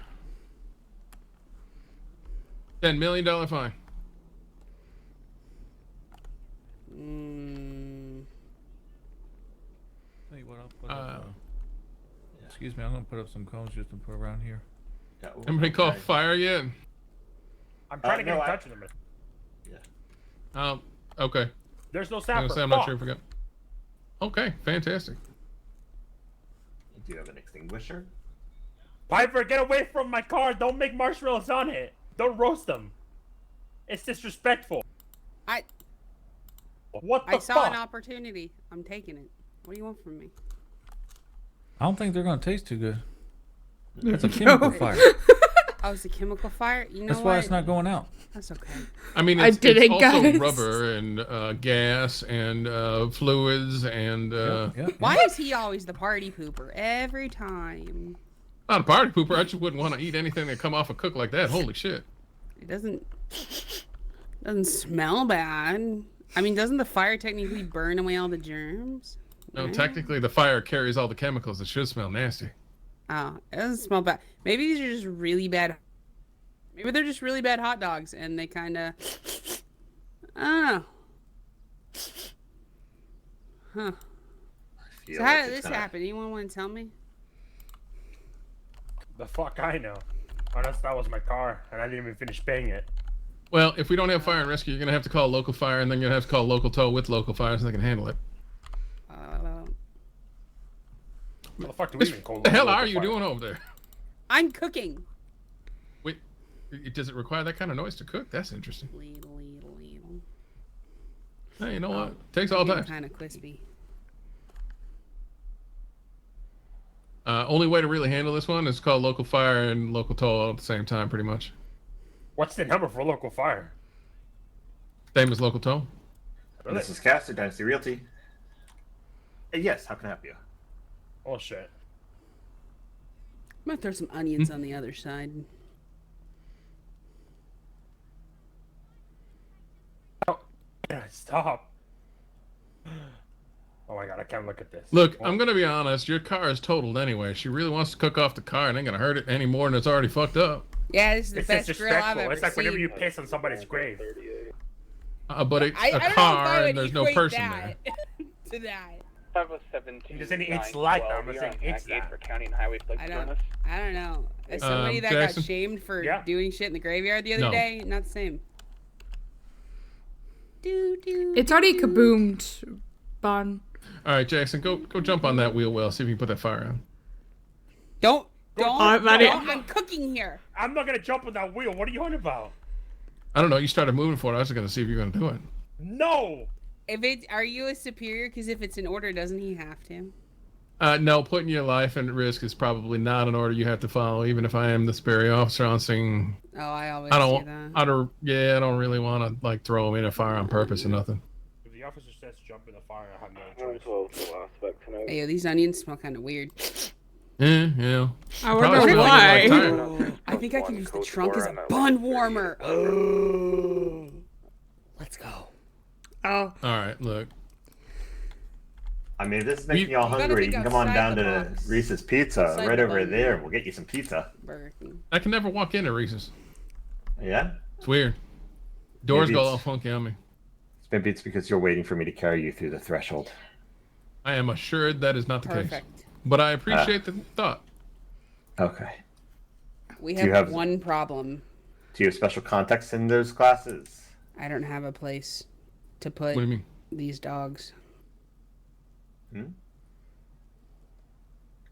$10 million fine.
Hey, what I'll put up, excuse me, I'm gonna put up some cones just to put around here.
Yeah, anybody call fire yet?
I'm trying to get in touch with them.
Okay.
There's no
I'm
sapper.
gonna say I'm not sure if I got. Okay, fantastic.
Do you have an extinguisher?
Piper, get away from my car! Don't make marshmallows on it. Don't roast them. It's disrespectful. What the
I saw
fuck?
an opportunity. I'm taking it. What do you want from me?
I don't think they're gonna taste too good. It's a chemical fire.
Oh, it's a chemical fire? You know
That's
what?
why it's not going out.
That's okay.
I mean, it's also rubber and gas and fluids and.
Why is he always the party pooper every time?
Not a party pooper. I just wouldn't want to eat anything that come off a cook like that. Holy shit!
It doesn't smell bad. I mean, doesn't the fire technically burn away all the germs?
No,
Yeah.
technically the fire carries all the chemicals. It should smell nasty.
Oh, it doesn't smell bad. Maybe these are just really bad. Maybe they're just really bad hot dogs, and they kind of. I don't know. Huh. So how did this happen? Anyone want to tell me?
The fuck I know. Unless that was my car, and I didn't even finish paying it.
Well, if we don't have fire and rescue, you're gonna have to call local fire, and then you're gonna have to call local tow with local fire so they can handle it.
What the fuck do we even call
What the hell
local
are you
fire?
doing over there?
I'm cooking.
Wait, does it require that kind of noise to cook? That's interesting. Hey, you know what? Takes all time.
Kind of crispy.
Only way to really handle this one is call local fire and local tow all at the same time, pretty much.
What's the number for local fire?
Same as local tow.
This is Caster, Dynasty Realty. Yes, how can I help you?
Oh shit.
I'm gonna throw some onions on the other side.
Stop. Oh my god, I can't look at this.
Look, I'm gonna be honest. Your car is totaled anyway. She really wants to cook off the car, and ain't gonna hurt it any more than it's already fucked up.
Yeah, this is the
It's
best grill I've
disrespectful.
ever
It's like
seen.
whenever you piss on somebody's grave.
But it's
I
a
don't know if I
car,
would
and there's no
equate
person
that to that.
517.
You're saying it's like that. I'm not saying it's that.
For county and highway flight
I
join us.
don't know. As somebody that
Jackson?
got shamed for
Yeah.
doing shit in the graveyard the other
No.
day, not the same.
It's already kaboomed, Bon.
All right, Jackson, go jump on that wheel well. See if you can put that fire on.
Don't.
buddy.
I'm cooking here.
I'm not gonna jump on that wheel. What are you on about?
I don't know. You started moving for it. I was gonna see if you're gonna do it.
No.
Are you a superior? Because if it's an order, doesn't he have to?
No, putting your life at risk is probably not an order you have to follow. Even if I am the superior officer on scene,
Oh, I always
I
do
don't.
that.
I don't really want to like throw him in a fire on purpose or nothing.
If the officer says jump in the fire, I have no choice.
Hey, yo, these onions smell kind of weird.
Yeah.
I
Probably
wonder
smell like
why.
you're, like, tired.
I think I can use the trunk as a bun warmer. Let's go.
Oh.
All right, look.
I mean, if this is making y'all
You gotta
hungry, you
think
can come on
outside
down
the
to
box.
Reese's Pizza,
Outside
right
the
over
bun.
there. We'll get you some pizza.
Burger King.
I can never walk into Reese's.
Yeah?
It's weird. Doors
Maybe
go
it's-
all funky on me.
Maybe it's because you're waiting for me to carry you through the threshold.
I am assured that is not the case.
Perfect.
But I appreciate the thought.
Okay.
We
Do you
have
have-
one problem.
Do you have special context in those classes?
I don't have a place to put
What do you mean?
these dogs.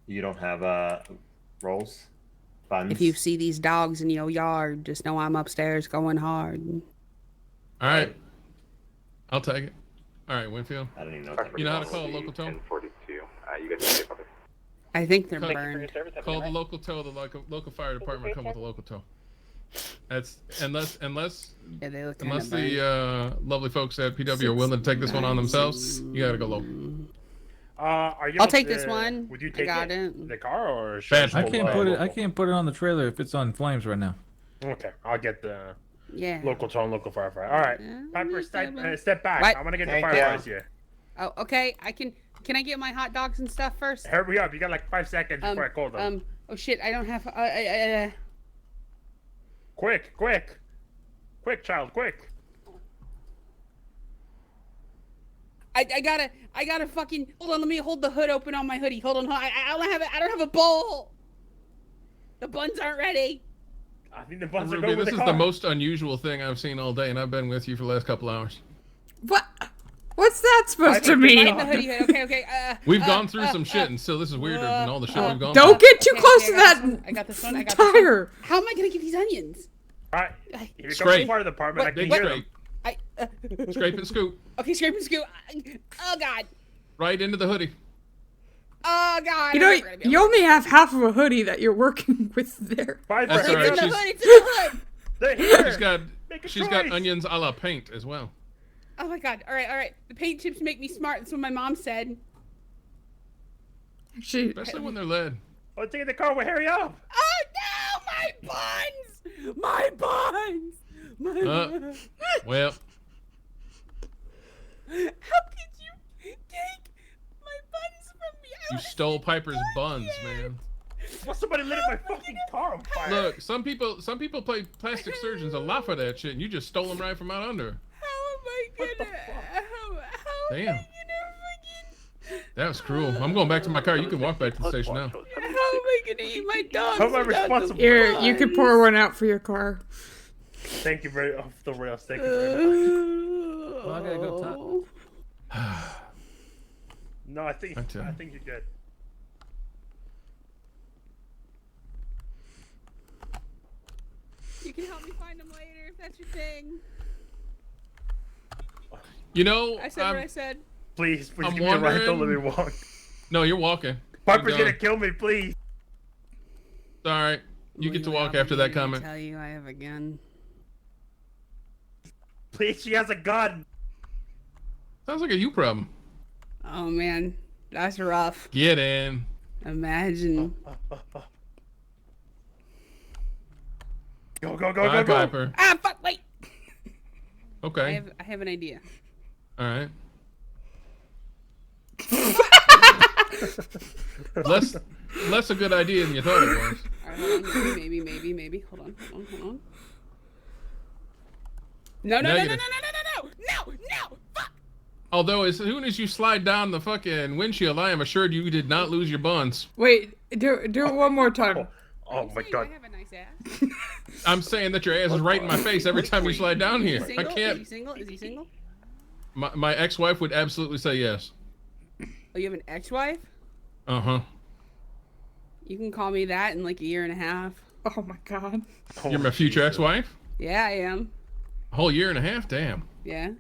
You don't have rolls? Funds?
If you see these dogs in your yard, just know I'm upstairs going hard.
All right. I'll take it. All right, Winfield.
I don't even know what that
You know how to call a local tow?
1042. You guys can take
I think they're
Call-
burned.
Call the local tow. The local fire department come with a local tow. That's unless
Yeah, they look
unless
kinda
the lovely folks at PW are willing to take this one on themselves. You gotta go local.
Are you
I'll
able
take
to-
this one.
Would you
I
take
got
it?
it.
The car or
Bad.
I can't put it. I can't put it on the trailer if it's on flames right now.
Okay, I'll get the
Yeah.
local tow and local firefighter. All right, Piper, step back.
What?
I'm gonna get
Thank
the
you.
firefighters here.
Oh, okay. I can. Can I get my hot dogs and stuff first?
Hurry up! You got like 5 seconds before I call them.
Oh shit! I don't have.
Quick, child, quick!
I gotta fucking hold on. Let me hold the hood open on my hoodie. Hold on. I don't have a bowl. The buns aren't ready.
I think the buns are
Ruby,
going with
this
the
is
car.
the most unusual thing I've seen all day, and I've been with you for the last couple hours.
What? What's that supposed to mean?
Okay.
We've gone through some shit, and still this is weirder than all the shit we've gone
Don't
through.
get too close to that
I got this one.
tire.
How am I gonna get these onions?
Alright, if you come to the
Scrape.
fire department, I can
Big
hear them.
scrape. Scrape and scoop.
Okay, scrape and scoop. Oh god.
Right into the hoodie.
Oh god.
You know, you only have half of a hoodie that you're working with there.
That's all right.
It's in the hood. It's in the hood.
They're here.
She's got onions a la paint as well.
Oh my god. All right. The paint chips make me smart. That's what my mom said.
Especially when they're lead.
Oh, take the car. Hurry up.
Oh no, my buns.
Well.
How could you take my buns from me?
You stole Piper's buns, man.
Well, somebody lit my fucking car on fire.
Look, some people play plastic surgeons a lot for that shit, and you just stole them right from out under. Damn. That was cruel. I'm going back to my car. You can walk back to the station now.
How am I gonna eat my dogs?
How am I responsible?
Here, you could pour one out for your car.
Thank you very off the rails. Thank you very much.
Well, I gotta go
No, I think you're good.
You can help me find them later if that's your thing.
You know,
I said what I said.
Please
I'm
give me a ride. Don't let me
wondering-
walk.
No, you're walking.
Piper's
You're
gonna
done.
kill me, please.
It's all right. You get to walk after that comment.
Tell you I have a gun.
Please, she has a gun.
Sounds like a you problem.
Oh man, that's rough.
Get in.
Imagine.
Go, go, go,
Bye,
go, go.
Piper.
Ah, fuck! Wait.
Okay.
I have an idea.
All right. less a good idea than you thought it was.
All right, hold on. Maybe. Hold on. No! Fuck!
Although as soon as you slide down the fucking windshield, I am assured you did not lose your buns.
Wait, do it one more time.
Oh my god.
I have a nice ass.
I'm saying that your ass is right in my face every time you slide down here. I can't.
Is he single?
My ex-wife would absolutely say yes.
Oh, you have an ex-wife?
Uh-huh.
You can call me that in like a year and a half.
Oh my god.
You're my future ex-wife?
Yeah, I am.
A whole year and a half? Damn.
Yeah.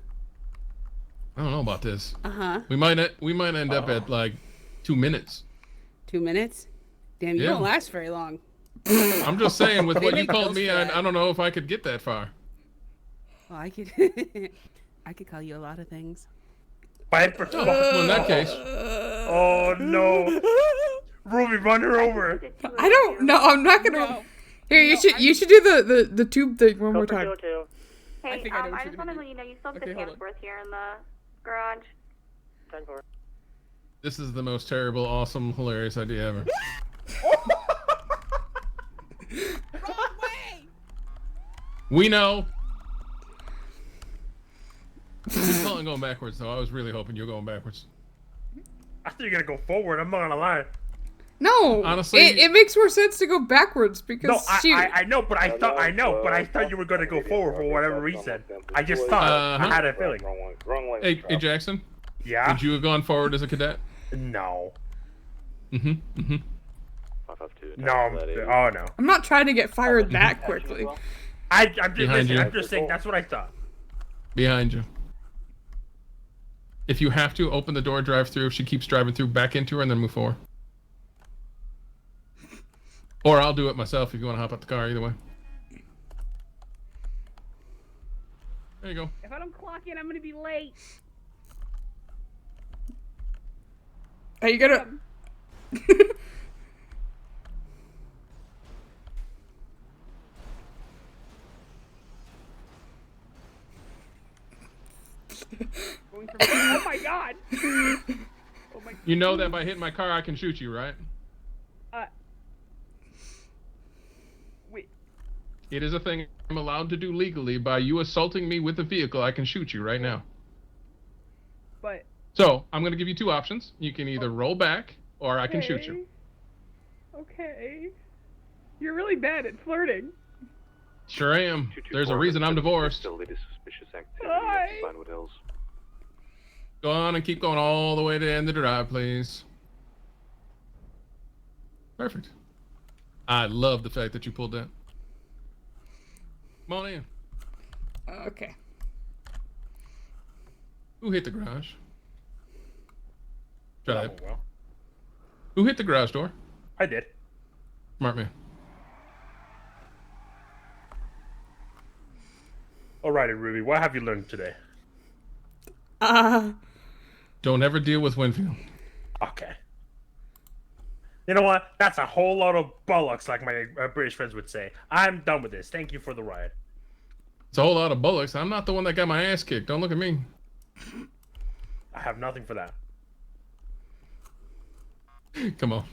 I don't know about this.
Uh-huh.
We might end up at like 2 minutes.
2 minutes? Damn, you
Yeah.
don't last very long.
I'm just saying, with
They
what you
make
called
bills
me,
for that.
I don't know if I could get that far.
Well, I could I could call you a lot of things.
Piper.
Well, in that case.
Oh no. Ruby, run her over.
I don't know. I'm not gonna. Here, you should do the tube thing one more time.
Hey,
think I know what
I
you're
just
gonna
want to let you know you still have
Okay,
the
hold on.
Tamsworth here in the garage.
This is the most terrible, awesome, hilarious idea ever.
Wrong way!
We know. You're calling going backwards, though. I was really hoping you were going backwards.
I thought you were gonna go forward. I'm not gonna lie.
No,
Honestly-
it makes more sense to go backwards because
No,
she.
I know, but I thought you were gonna go forward for whatever reason. I just thought. I had a feeling.
Hey, Jackson?
Yeah?
Would you have gone forward as a cadet?
No.
Mm-hmm.
No. Oh no.
I'm not trying to get fired that quickly.
I'm
Behind
just
you.
I'm just saying that's what I thought.
Behind you. If you have to, open the door, drive through. If she keeps driving through, back into her, and then move forward. Or I'll do it myself if you want to hop out the car, either way. There you go.
If I don't clock in, I'm gonna be late.
Are you gonna?
Oh my god! Oh my
You know that by hitting my car, I can shoot you, right?
Wait.
It is a thing I'm allowed to do legally. By you assaulting me with a vehicle, I can shoot you right now.
But.
So, I'm going to give you two options. You can either roll back, or I can shoot you.
Okay. You're really bad at flirting.
Sure am. There's a reason I'm divorced.
Suspicious activity
Hi.
at Vinewood Hills.
Go on and keep going all the way to the end of the drive, please. Perfect. I love the fact that you pulled that. Come on in.
Okay.
Who hit the garage? Try that. Who hit the garage door?
I did.
Smart man.
Alrighty, Ruby, what have you learned today?
Don't ever deal with Winfield.
Okay. You know what? That's a whole lot of bollocks, like my British friends would say. I'm done with this. Thank you for the ride.
It's a whole lot of bullocks. I'm not the one that got my ass kicked. Don't look at me.
I have nothing for that.
Come on.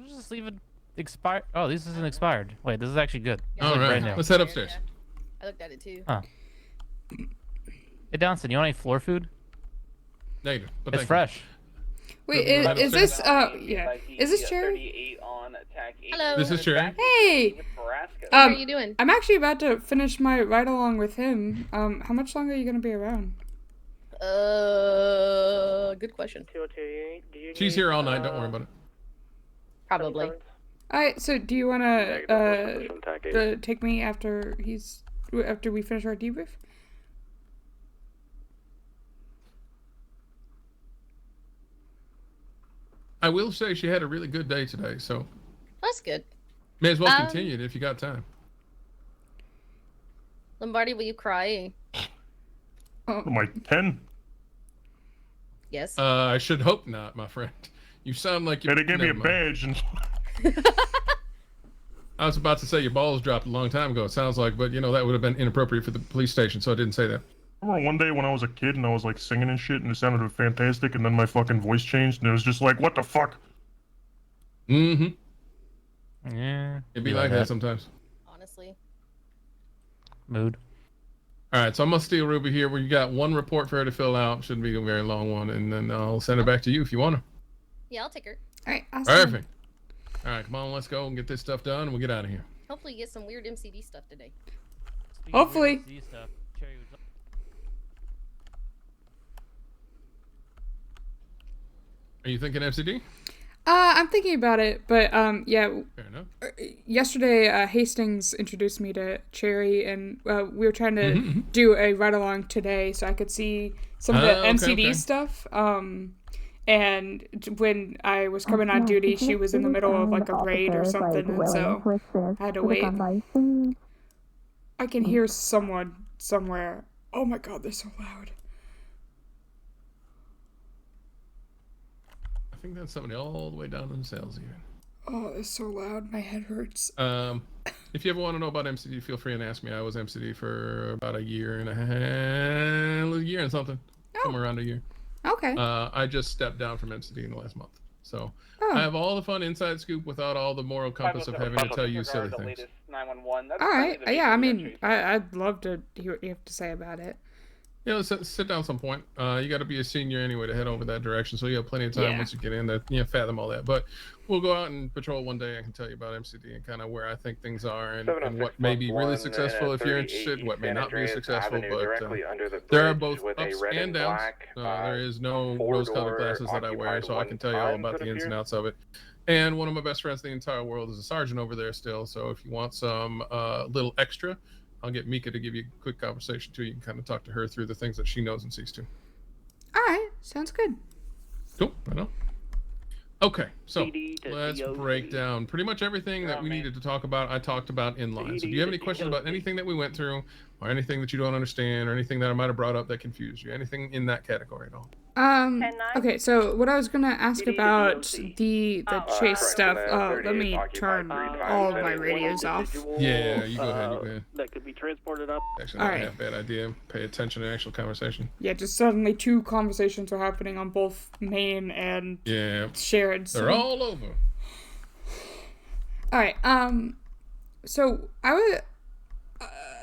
Just leave it expired. Oh, this isn't expired. Wait, this is actually good.
All right, let's head upstairs.
I looked at it too.
Huh. Hey, Downson, you want any floor food?
Negative. But
It's fresh.
Wait, is this yeah? Is this Cherry?
Hello.
This is Cherry.
Hey.
How are you doing?
I'm actually about to finish my ride along with him. How much longer are you gonna be around?
Good question.
She's here all night. Don't worry about it.
Probably.
Alright, so do you wanna take me after we finish our debrief?
I will say she had a really good day today, so
That's good.
may as well continue it if you got time.
Lombardi, will you cry?
Am I 10?
Yes.
I should hope not, my friend. You sound like you.
They gave me a badge and.
I was about to say your balls dropped a long time ago. It sounds like, but you know that would have been inappropriate for the police station, so I didn't say that.
I remember one day when I was a kid and I was like singing and shit and it sounded fantastic and then my fucking voice changed and it was just like, what the fuck?
Mm-hmm.
Yeah.
It'd be like that sometimes.
Honestly.
Mood.
All right, so I'm gonna steal Ruby here. Where you got one report for her to fill out. Shouldn't be a very long one, and then I'll send her back to you if you want her.
Yeah, I'll take her.
Alright, awesome.
Perfect. All right, come on, let's go and get this stuff done, and we'll get out of here.
Hopefully, you get some weird MCD stuff today.
Hopefully.
Are you thinking MCD?
I'm thinking about it, but yeah.
Fair enough.
Yesterday, Hastings introduced me to Cherry, and we were trying to do a ride along today, so I could see some of the MCD stuff. And when I was coming on duty, she was in the middle of like a raid or something, and so I had to wait. I can hear someone somewhere. Oh my god, they're so loud.
I think that's somebody all the way down in the cells even.
Oh, it's so loud. My head hurts.
If you ever want to know about MCD, feel free and ask me. I was MCD for about a year and something. Somewhere around a year.
Okay.
I just stepped down from MCD in the last month. So I have all the fun inside scoop without all the moral compass of having to tell you silly things.
All right. Yeah, I mean, I'd love to hear what you have to say about it.
Yeah, let's sit down some point. You got to be a senior anyway to head over that direction, so you have plenty of time once you get in to fathom all that. But we'll go out and patrol one day. I can tell you about MCD and kind of where I think things are and what may be really successful if you're interested, what may not be successful. But there are both ups and downs. There is no rose-colored glasses that I wear, so I can tell you all about the ins and outs of it. And one of my best friends in the entire world is a sergeant over there still. So if you want some little extra, I'll get Mika to give you a quick conversation too. You can kind of talk to her through the things that she knows and sees too.
All right, sounds good.
Cool, right on. Okay, so let's break down pretty much everything that we needed to talk about. I talked about in line. So do you have any questions about anything that we went through? or anything that you don't understand, or anything that I might have brought up that confused you, anything in that category at all.
Okay, so what I was gonna ask about the chase stuff. Let me turn all of my radios off.
Yeah, you go ahead. You go ahead.
That could be transported up.
Actually, not a half bad idea. Pay attention to the actual conversation.
Yeah, just suddenly 2 conversations are happening on both main and shared. So.
They're all over.
All right. So I would.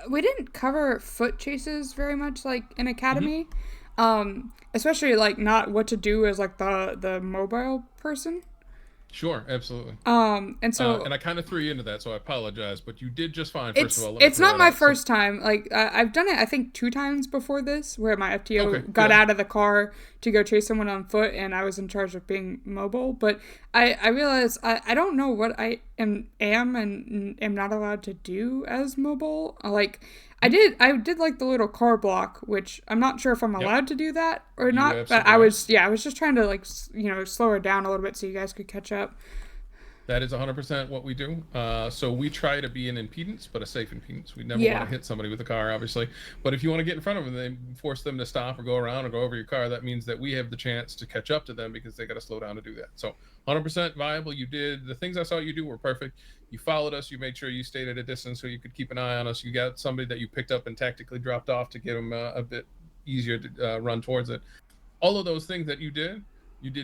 We didn't cover foot chases very much, like in Academy. Especially like not what to do as like the mobile person.
Sure, absolutely.
And so
and I kind of threw you into that, so I apologize, but you did just fine. First of all,
it's not my first time. Like I've done it, I think 2 times before this, where my FTO got out of the car to go chase someone on foot, and I was in charge of being mobile. But I realized I don't know what I am and am not allowed to do as mobile. Like I did like the little car block, which I'm not sure if I'm allowed to do that or not. But I was just trying to like slow her down a little bit so you guys could catch up.
That is 100% what we do. So we try to be an impedance, but a safe impedance. We never want to hit somebody with a car, obviously. But if you want to get in front of them, they force them to stop or go around or go over your car. That means that we have the chance to catch up to them because they got to slow down to do that. So 100% viable. You did the things I saw you do were perfect. You followed us. You made sure you stayed at a distance so you could keep an eye on us. You got somebody that you picked up and tactically dropped off to get them a bit easier to run towards it. All of those things that you did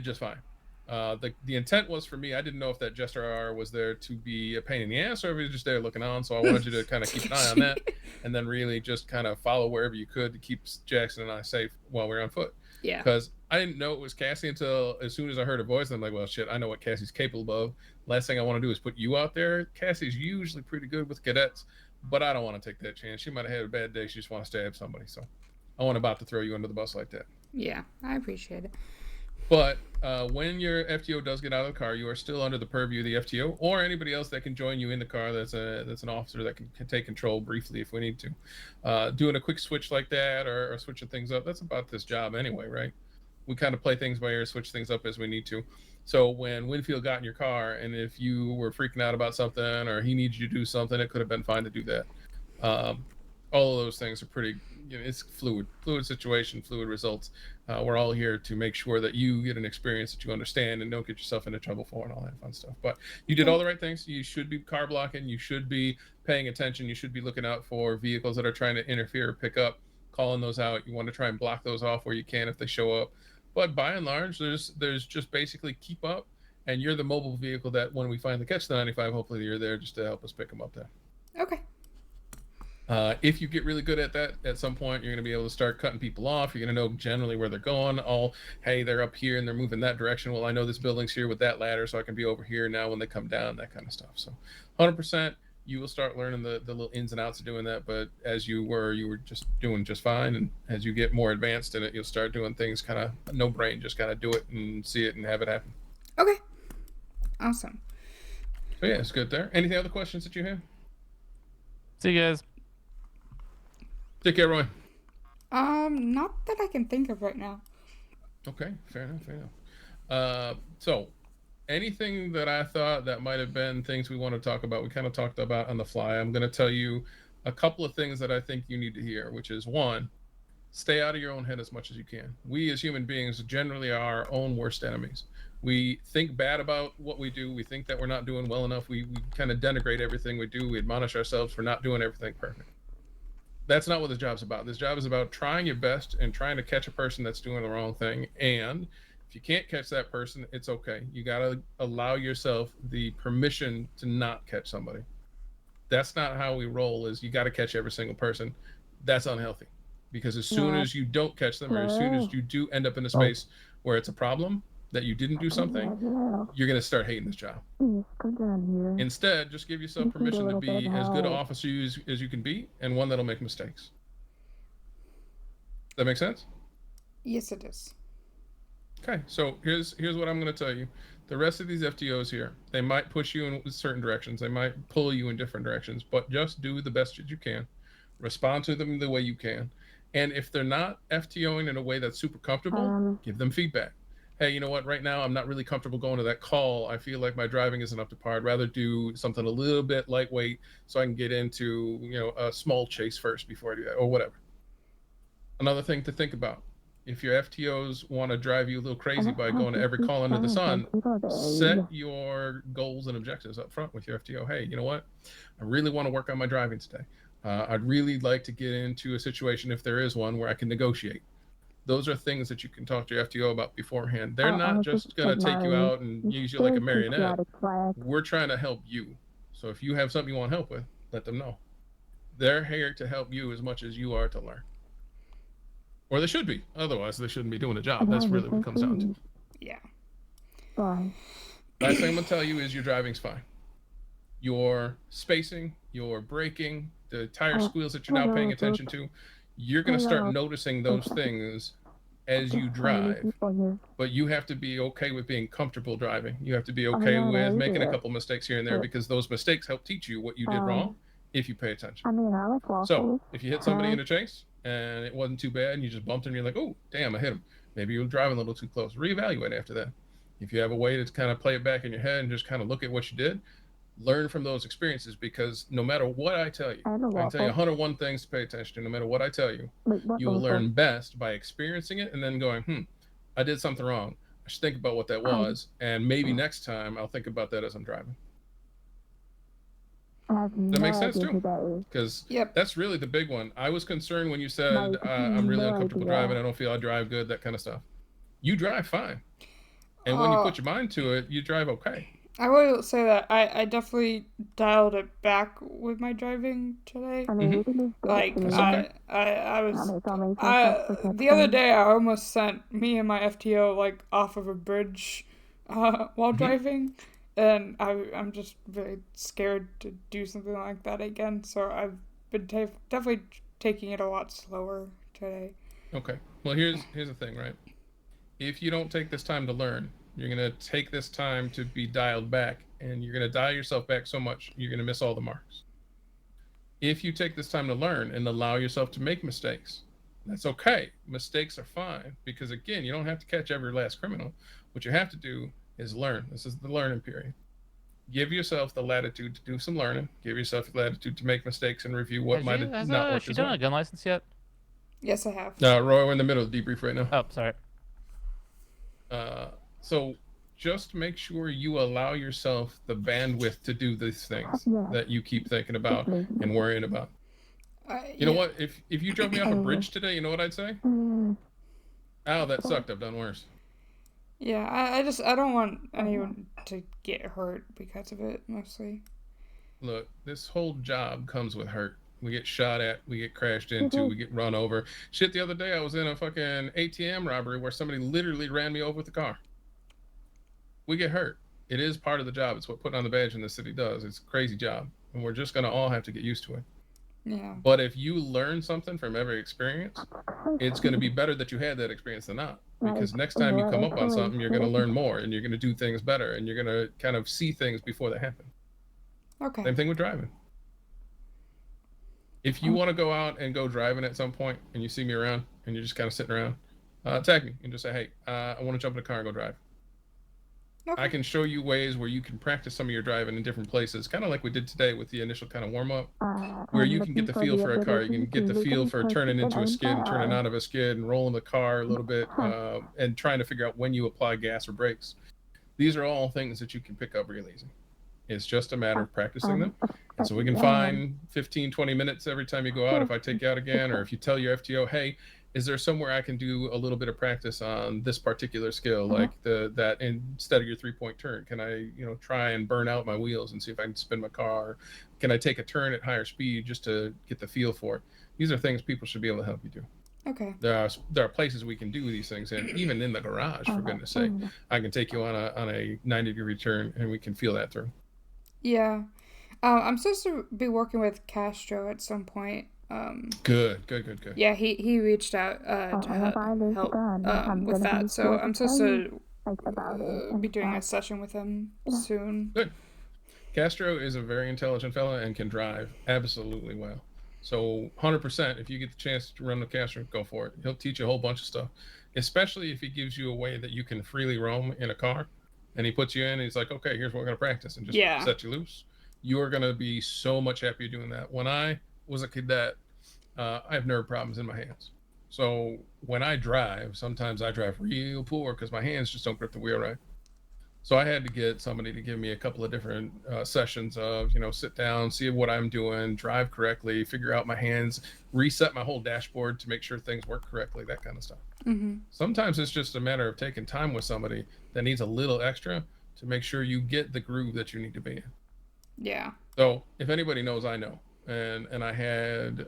just fine. The intent was for me, I didn't know if that Jester R was there to be a pain in the ass or if he was just there looking on, so I wanted you to kind of keep an eye on that and then really just kind of follow wherever you could to keep Jackson and I safe while we're on foot.
Yeah.
Because I didn't know it was Cassie until as soon as I heard her voice, I'm like, well, shit, I know what Cassie's capable of. Last thing I want to do is put you out there. Cassie's usually pretty good with cadets, but I don't want to take that chance. She might have had a bad day. She just wants to stab somebody, so I wasn't about to throw you under the bus like that.
Yeah, I appreciate it.
But when your FTO does get out of the car, you are still under the purview of the FTO or anybody else that can join you in the car. That's an officer that can take control briefly if we need to. Doing a quick switch like that or switching things up, that's about this job anyway, right? We kind of play things by ear, switch things up as we need to. So when Winfield got in your car and if you were freaking out about something or he needs you to do something, it could have been fine to do that. All of those things are pretty, it's fluid situation, fluid results. We're all here to make sure that you get an experience that you understand and don't get yourself into trouble for and all that fun stuff. But you did all the right things. You should be car blocking. You should be paying attention. You should be looking out for vehicles that are trying to interfere or pick up, calling those out. You want to try and block those off where you can if they show up. But by and large, there's just basically keep up. And you're the mobile vehicle that when we finally catch the 95, hopefully you're there just to help us pick them up there.
Okay.
If you get really good at that, at some point, you're going to be able to start cutting people off. You're going to know generally where they're going. Hey, they're up here and they're moving that direction. Well, I know this building's here with that ladder, so I can be over here now when they come down, that kind of stuff. So 100%, you will start learning the little ins and outs of doing that. But as you were just doing just fine. And as you get more advanced in it, you'll start doing things kind of no brain, just kind of do it and see it and have it happen.
Okay. Awesome.
So yeah, it's good there. Any other questions that you have?
See you guys.
Take care, Roy.
Not that I can think of right now.
Okay, fair enough. So, anything that I thought that might have been things we want to talk about, we kind of talked about on the fly. I'm going to tell you a couple of things that I think you need to hear, which is one, stay out of your own head as much as you can. We as human beings generally are our own worst enemies. We think bad about what we do. We think that we're not doing well enough. We kind of denigrate everything we do. We admonish ourselves for not doing everything perfect. That's not what this job's about. This job is about trying your best and trying to catch a person that's doing the wrong thing. And if you can't catch that person, it's okay. You got to allow yourself the permission to not catch somebody. That's not how we roll, is you got to catch every single person. That's unhealthy. Because as soon as you don't catch them, or as soon as you do end up in a space where it's a problem, that you didn't do something, you're going to start hating this job. Instead, just give yourself permission to be as good an officer as you can be, and one that'll make mistakes. That make sense?
Yes, it does.
Okay, so here's what I'm going to tell you. The rest of these FTOs here, they might push you in certain directions. They might pull you in different directions, but just do the best that you can. Respond to them the way you can. And if they're not FTOing in a way that's super comfortable, give them feedback. hey, you know what, right now I'm not really comfortable going to that call. I feel like my driving isn't up to par. I'd rather do something a little bit lightweight so I can get into, a small chase first before I do that, or whatever. Another thing to think about, if your FTOs want to drive you a little crazy by going to every call under the sun, set your goals and objectives up front with your FTO. Hey, you know what? I really want to work on my driving today. I'd really like to get into a situation, if there is one, where I can negotiate. Those are things that you can talk to your FTO about beforehand. They're not just going to take you out and use you like a marionette. We're trying to help you. So if you have something you want help with, let them know. They're here to help you as much as you are to learn. Or they should be. Otherwise, they shouldn't be doing the job. That's really what it comes down to.
Yeah.
Last thing I'm going to tell you is your driving's fine. Your spacing, your braking, the tire squeals that you're now paying attention to, you're going to start noticing those things as you drive. But you have to be okay with being comfortable driving. You have to be okay with making a couple mistakes here and there, because those mistakes help teach you what you did wrong if you pay attention. So if you hit somebody in a chase and it wasn't too bad and you just bumped and you're like, oh, damn, I hit him. Maybe you were driving a little too close. Reevaluate after that. If you have a way to kind of play it back in your head and just kind of look at what you did, learn from those experiences, because no matter what I tell you, I can tell you 101 things to pay attention to. No matter what I tell you, you will learn best by experiencing it and then going, I did something wrong. I should think about what that was, and maybe next time I'll think about that as I'm driving. That makes sense too, because that's really the big one. I was concerned when you said I'm really uncomfortable driving, I don't feel I drive good, that kind of stuff. You drive fine, and when you put your mind to it, you drive okay.
I will say that I definitely dialed it back with my driving today. Like I was the other day I almost sent me and my FTO like off of a bridge while driving, and I'm just very scared to do something like that again. So I've been definitely taking it a lot slower today.
Okay. Well, here's the thing, right? If you don't take this time to learn, you're going to take this time to be dialed back, and you're going to dial yourself back so much, you're going to miss all the marks. If you take this time to learn and allow yourself to make mistakes, that's okay. Mistakes are fine, because again, you don't have to catch every last criminal. What you have to do is learn. This is the learning period. Give yourself the latitude to do some learning. Give yourself the latitude to make mistakes and review what might have not worked as well.
Has she done a gun license yet?
Yes, I have.
Roy, we're in the middle of debrief right now.
Oh, sorry.
So just make sure you allow yourself the bandwidth to do these things that you keep thinking about and worrying about. You know what? If you drove me off a bridge today, you know what I'd say? Oh, that sucked. I've done worse.
Yeah, I don't want anyone to get hurt because of it, mostly.
Look, this whole job comes with hurt. We get shot at, we get crashed into, we get run over. Shit, the other day I was in a fucking ATM robbery where somebody literally ran me over with a car. We get hurt. It is part of the job. It's what putting on the badge in the city does. It's a crazy job, and we're just going to all have to get used to it.
Yeah.
But if you learn something from every experience, it's going to be better that you had that experience than not. Because next time you come up on something, you're going to learn more, and you're going to do things better, and you're going to kind of see things before they happen.
Okay.
Same thing with driving. If you want to go out and go driving at some point, and you see me around, and you're just kind of sitting around, tag me and just say, hey, I want to jump in a car and go drive. Okay. I can show you ways where you can practice some of your driving in different places, kind of like we did today with the initial kind of warm-up, where you can get the feel for a car. You can get the feel for turning into a skid and turning out of a skid and rolling the car a little bit and trying to figure out when you apply gas or brakes. These are all things that you can pick up real easy. It's just a matter of practicing them. And so we can find 15, 20 minutes every time you go out if I take you out again, or if you tell your FTO, hey, is there somewhere I can do a little bit of practice on this particular skill, like that instead of your 3-point turn, can I, try and burn out my wheels and see if I can spin my car? Can I take a turn at higher speed just to get the feel for it? These are things people should be able to help you do.
Okay.
There are places we can do these things in, even in the garage, for goodness sake. I can take you on a 90-degree turn and we can feel that through.
Yeah. I'm supposed to be working with Castro at some point.
Good.
Yeah, he reached out to help with that, so I'm supposed to be doing a session with him soon.
Good. Castro is a very intelligent fella and can drive absolutely well. So 100%, if you get the chance to run with Castro, go for it. He'll teach you a whole bunch of stuff. especially if he gives you a way that you can freely roam in a car, and he puts you in, and he's like, okay, here's what we're going to practice, and just set you loose. You are going to be so much happier doing that. When I was a cadet, I have nerve problems in my hands. So when I drive, sometimes I drive real poor because my hands just don't grip the wheel right. So I had to get somebody to give me a couple of different sessions of, sit down, see what I'm doing, drive correctly, figure out my hands, reset my whole dashboard to make sure things work correctly, that kind of stuff.
Mm-hmm.
Sometimes it's just a matter of taking time with somebody that needs a little extra to make sure you get the groove that you need to be in.
Yeah.
So if anybody knows, I know. And I had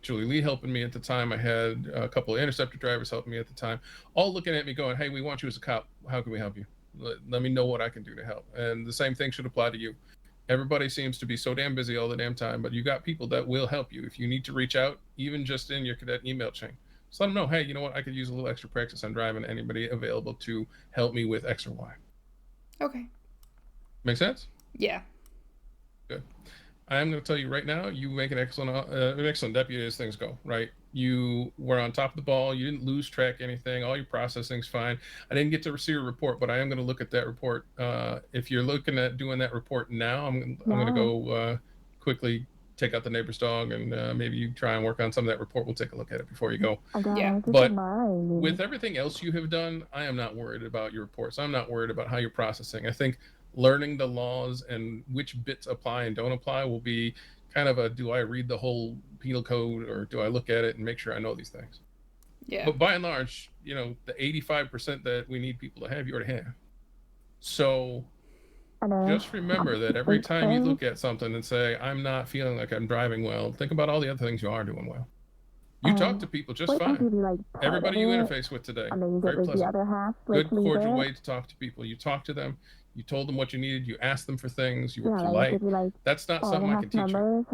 Julie Lee helping me at the time. I had a couple of interceptor drivers helping me at the time, all looking at me going, hey, we want you as a cop. How can we help you? Let me know what I can do to help. And the same thing should apply to you. Everybody seems to be so damn busy all the damn time, but you got people that will help you. If you need to reach out, even just in your cadet email chain, just let them know, hey, you know what? I could use a little extra practice on driving. Anybody available to help me with X or Y?
Okay.
Make sense?
Yeah.
Good. I am going to tell you right now, you make an excellent deputy as things go, right? You were on top of the ball. You didn't lose track of anything. All your processing's fine. I didn't get to receive a report, but I am going to look at that report. If you're looking at doing that report now, I'm going to go quickly take out the neighbor's dog, and maybe you try and work on some of that report. We'll take a look at it before you go.
Yeah.
But with everything else you have done, I am not worried about your reports. I'm not worried about how you're processing. I think learning the laws and which bits apply and don't apply will be kind of a, do I read the whole penal code, or do I look at it and make sure I know these things?
Yeah.
But by and large, the 85% that we need people to have, you already have. So just remember that every time you look at something and say, I'm not feeling like I'm driving well, think about all the other things you are doing well. You talk to people just fine. Everybody you interface with today, very pleasant. Good, cordial way to talk to people. You talk to them. You told them what you needed. You asked them for things. You were polite. That's not something I can teach you.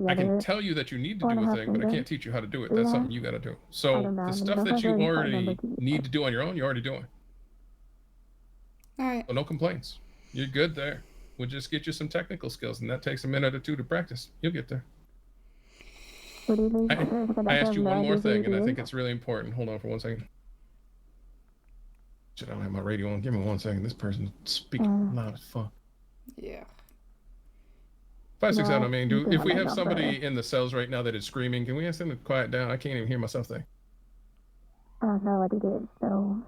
I can tell you that you need to do a thing, but I can't teach you how to do it. That's something you got to do. So the stuff that you already need to do on your own, you're already doing.
All right.
So no complaints. You're good there. We'll just get you some technical skills, and that takes a minute or two to practice. You'll get there. I asked you one more thing, and I think it's really important. Hold on for 1 second. Shit, I don't have my radio on. Give me 1 second. This person's speaking loud as fuck.
Yeah.
567, I mean, if we have somebody in the cells right now that is screaming, can we ask them to quiet down? I can't even hear myself think.
I don't know what it is, so.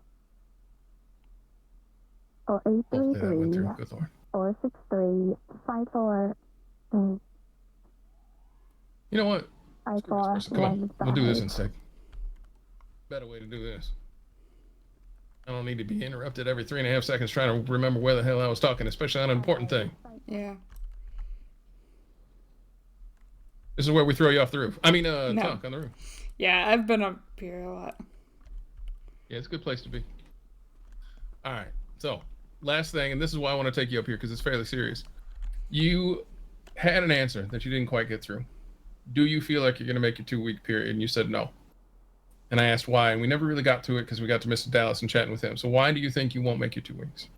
Oh, 833 463 54.
You know what?
54.
Come on, we'll do this instead. Better way to do this. I don't need to be interrupted every 3.5 seconds trying to remember where the hell I was talking, especially on an important thing.
Yeah.
This is where we throw you off the roof. I mean, talk on the roof.
Yeah, I've been up here a lot.
Yeah, it's a good place to be. All right, so last thing, and this is why I want to take you up here because it's fairly serious. You had an answer that you didn't quite get through. Do you feel like you're going to make your 2-week period? And you said no. And I asked why, and we never really got to it because we got to Mr. Dallas and chatting with him. So why do you think you won't make your 2 weeks?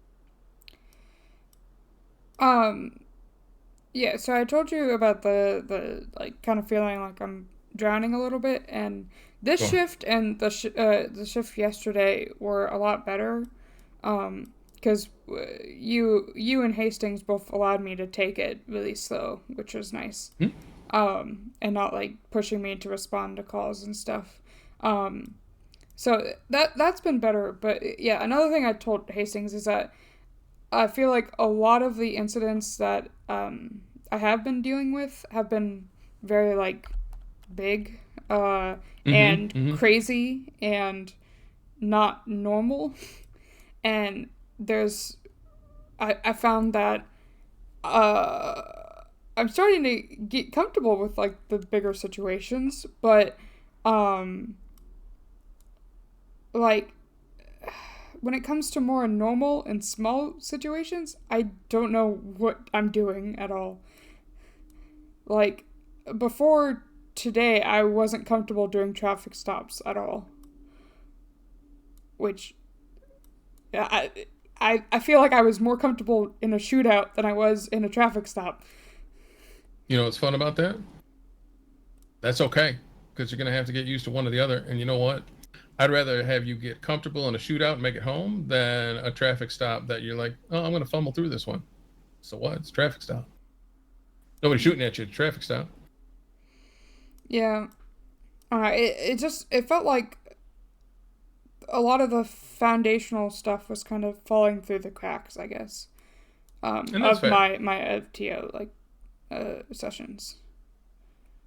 Yeah, so I told you about the like kind of feeling like I'm drowning a little bit, and this shift and the shift yesterday were a lot better, because you and Hastings both allowed me to take it really slow, which was nice, and not like pushing me to respond to calls and stuff. So that's been better. But yeah, another thing I told Hastings is that I feel like a lot of the incidents that I have been dealing with have been very like big and crazy and not normal. And I found that I'm starting to get comfortable with like the bigger situations, but like when it comes to more normal and small situations, I don't know what I'm doing at all. Like, before today, I wasn't comfortable doing traffic stops at all. Which, I feel like I was more comfortable in a shootout than I was in a traffic stop.
You know what's fun about that? That's okay, because you're going to have to get used to one or the other. And you know what? I'd rather have you get comfortable in a shootout and make it home than a traffic stop that you're like, oh, I'm going to fumble through this one. So what? It's a traffic stop. Nobody's shooting at you at a traffic stop.
Yeah. It felt like a lot of the foundational stuff was kind of falling through the cracks, I guess. Of my FTO sessions.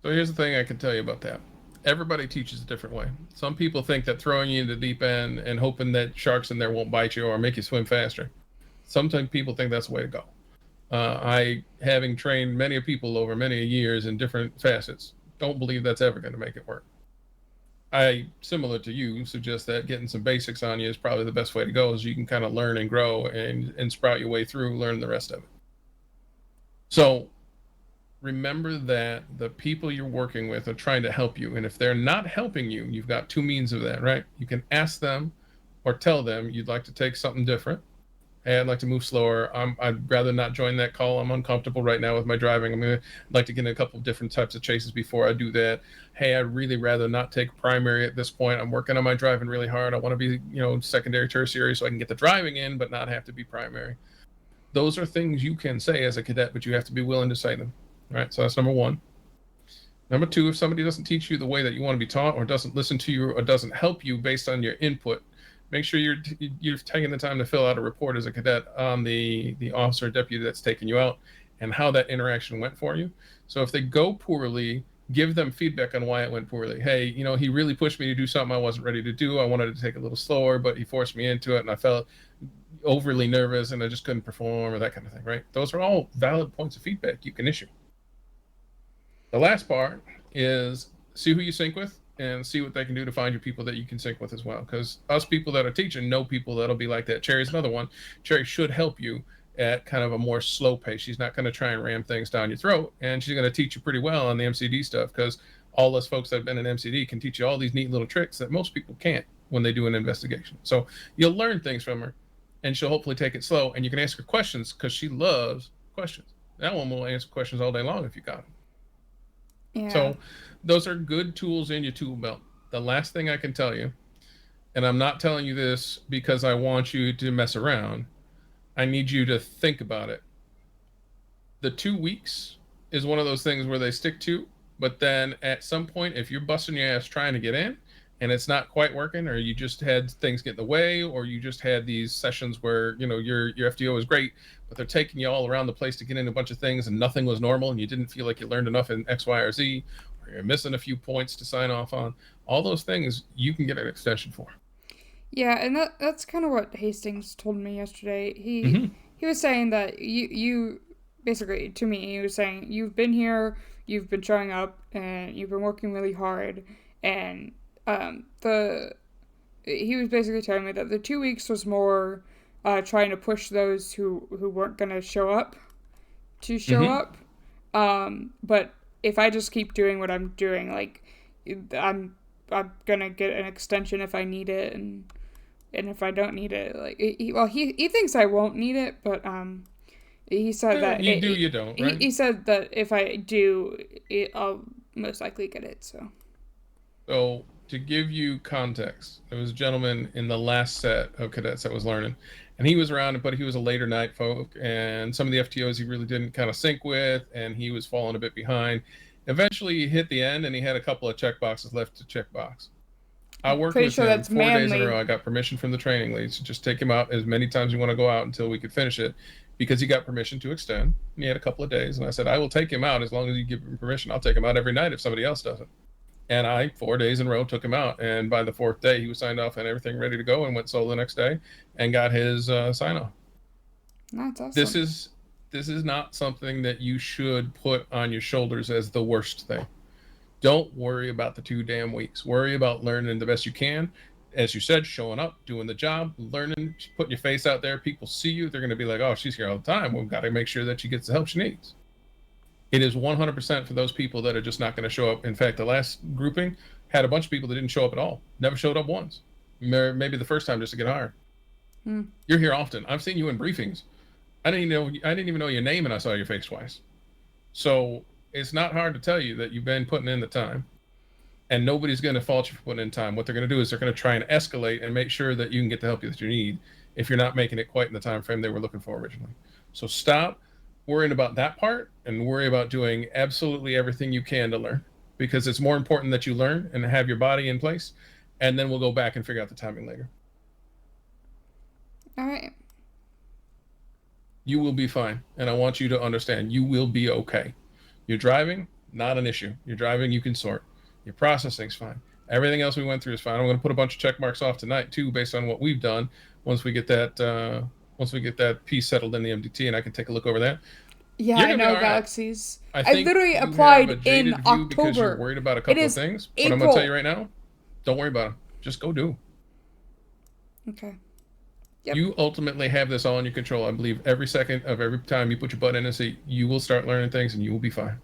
So here's the thing I can tell you about that. Everybody teaches a different way. Some people think that throwing you in the deep end and hoping that sharks in there won't bite you or make you swim faster. Sometimes people think that's the way to go. I, having trained many people over many years in different facets, don't believe that's ever going to make it work. I, similar to you, suggest that getting some basics on you is probably the best way to go, as you can kind of learn and grow and sprout your way through, learn the rest of it. So remember that the people you're working with are trying to help you. And if they're not helping you, you've got two means of that, right? You can ask them or tell them you'd like to take something different. Hey, I'd like to move slower. I'd rather not join that call. I'm uncomfortable right now with my driving. I'd like to get in a couple of different types of chases before I do that. Hey, I'd really rather not take primary at this point. I'm working on my driving really hard. I want to be, secondary, tertiary, so I can get the driving in, but not have to be primary. Those are things you can say as a cadet, but you have to be willing to say them. All right, so that's number one. Number two, if somebody doesn't teach you the way that you want to be taught, or doesn't listen to you, or doesn't help you based on your input, make sure you're taking the time to fill out a report as a cadet on the officer or deputy that's taking you out and how that interaction went for you. So if they go poorly, give them feedback on why it went poorly. Hey, he really pushed me to do something I wasn't ready to do. I wanted to take a little slower, but he forced me into it, and I felt overly nervous, and I just couldn't perform, or that kind of thing, right? Those are all valid points of feedback you can issue. The last part is see who you sync with and see what they can do to find you people that you can sync with as well. Because us people that are teaching know people that'll be like that. Cherry's another one. Cherry should help you at kind of a more slow pace. She's not going to try and ram things down your throat, and she's going to teach you pretty well on the MCD stuff, because all us folks that have been in MCD can teach you all these neat little tricks that most people can't when they do an investigation. So you'll learn things from her, and she'll hopefully take it slow, and you can ask her questions because she loves questions. That one will answer questions all day long if you got them.
Yeah.
So those are good tools in your tool belt. The last thing I can tell you, and I'm not telling you this because I want you to mess around, I need you to think about it. The 2 weeks is one of those things where they stick to, but then at some point, if you're busting your ass trying to get in and it's not quite working, or you just had things get in the way, or you just had these sessions where, your FTO is great, but they're taking you all around the place to get in a bunch of things and nothing was normal, and you didn't feel like you learned enough in X, Y, or Z, or you're missing a few points to sign off on, all those things you can get an extension for.
Yeah, and that's kind of what Hastings told me yesterday. He was saying that you basically, to me, he was saying, you've been here, you've been showing up, and you've been working really hard, and he was basically telling me that the 2 weeks was more trying to push those who weren't gonna show up to show up. But if I just keep doing what I'm doing, like I'm gonna get an extension if I need it, and if I don't need it, like he thinks I won't need it, but he said that
you don't. Right?
He said that if I do, I'll most likely get it.
So to give you context, there was a gentleman in the last set of cadets that was learning, and he was around, but he was a later night folk, and some of the FTOs he really didn't kind of sync with, and he was falling a bit behind. Eventually he hit the end, and he had a couple of check boxes left to check box. I worked with him 4 days in a row. I got permission from the training leads to just take him out as many times you want to go out until we could finish it, because he got permission to extend, and he had a couple of days, and I said, I will take him out as long as you give him permission. I'll take him out every night if somebody else doesn't. And I, 4 days in a row, took him out. And by the 4th day, he was signed off and everything ready to go, and went solo the next day and got his sign-off.
That's awesome.
This is not something that you should put on your shoulders as the worst thing. Don't worry about the 2 damn weeks. Worry about learning the best you can. As you said, showing up, doing the job, learning, putting your face out there. People see you. They're going to be like, oh, she's here all the time. We've got to make sure that she gets the help she needs. It is 100% for those people that are just not going to show up. In fact, the last grouping had a bunch of people that didn't show up at all. Never showed up once. Maybe the first time just to get hired. You're here often. I've seen you in briefings. I didn't even know your name, and I saw your face twice. So it's not hard to tell you that you've been putting in the time. and nobody's going to fault you for putting in time. What they're going to do is they're going to try and escalate and make sure that you can get the help that you need if you're not making it quite in the time frame they were looking for originally. So stop worrying about that part and worry about doing absolutely everything you can to learn, because it's more important that you learn and have your body in place, and then we'll go back and figure out the timing later.
All right.
You will be fine, and I want you to understand you will be okay. You're driving, not an issue. You're driving, you can sort. Your processing's fine. Everything else we went through is fine. I'm going to put a bunch of check marks off tonight too, based on what we've done. Once we get that piece settled in the MDT, and I can take a look over that.
Yeah, I know, Galaxies. I
think
literally
you
applied
have a jaded
in
view because you're
October.
worried about a couple of things. But I'm going to tell you right now, don't worry about them. Just go do.
Okay. Yep.
You ultimately have this all in your control. I believe every second of every time you put your butt in a seat, you will start learning things and you will be fine.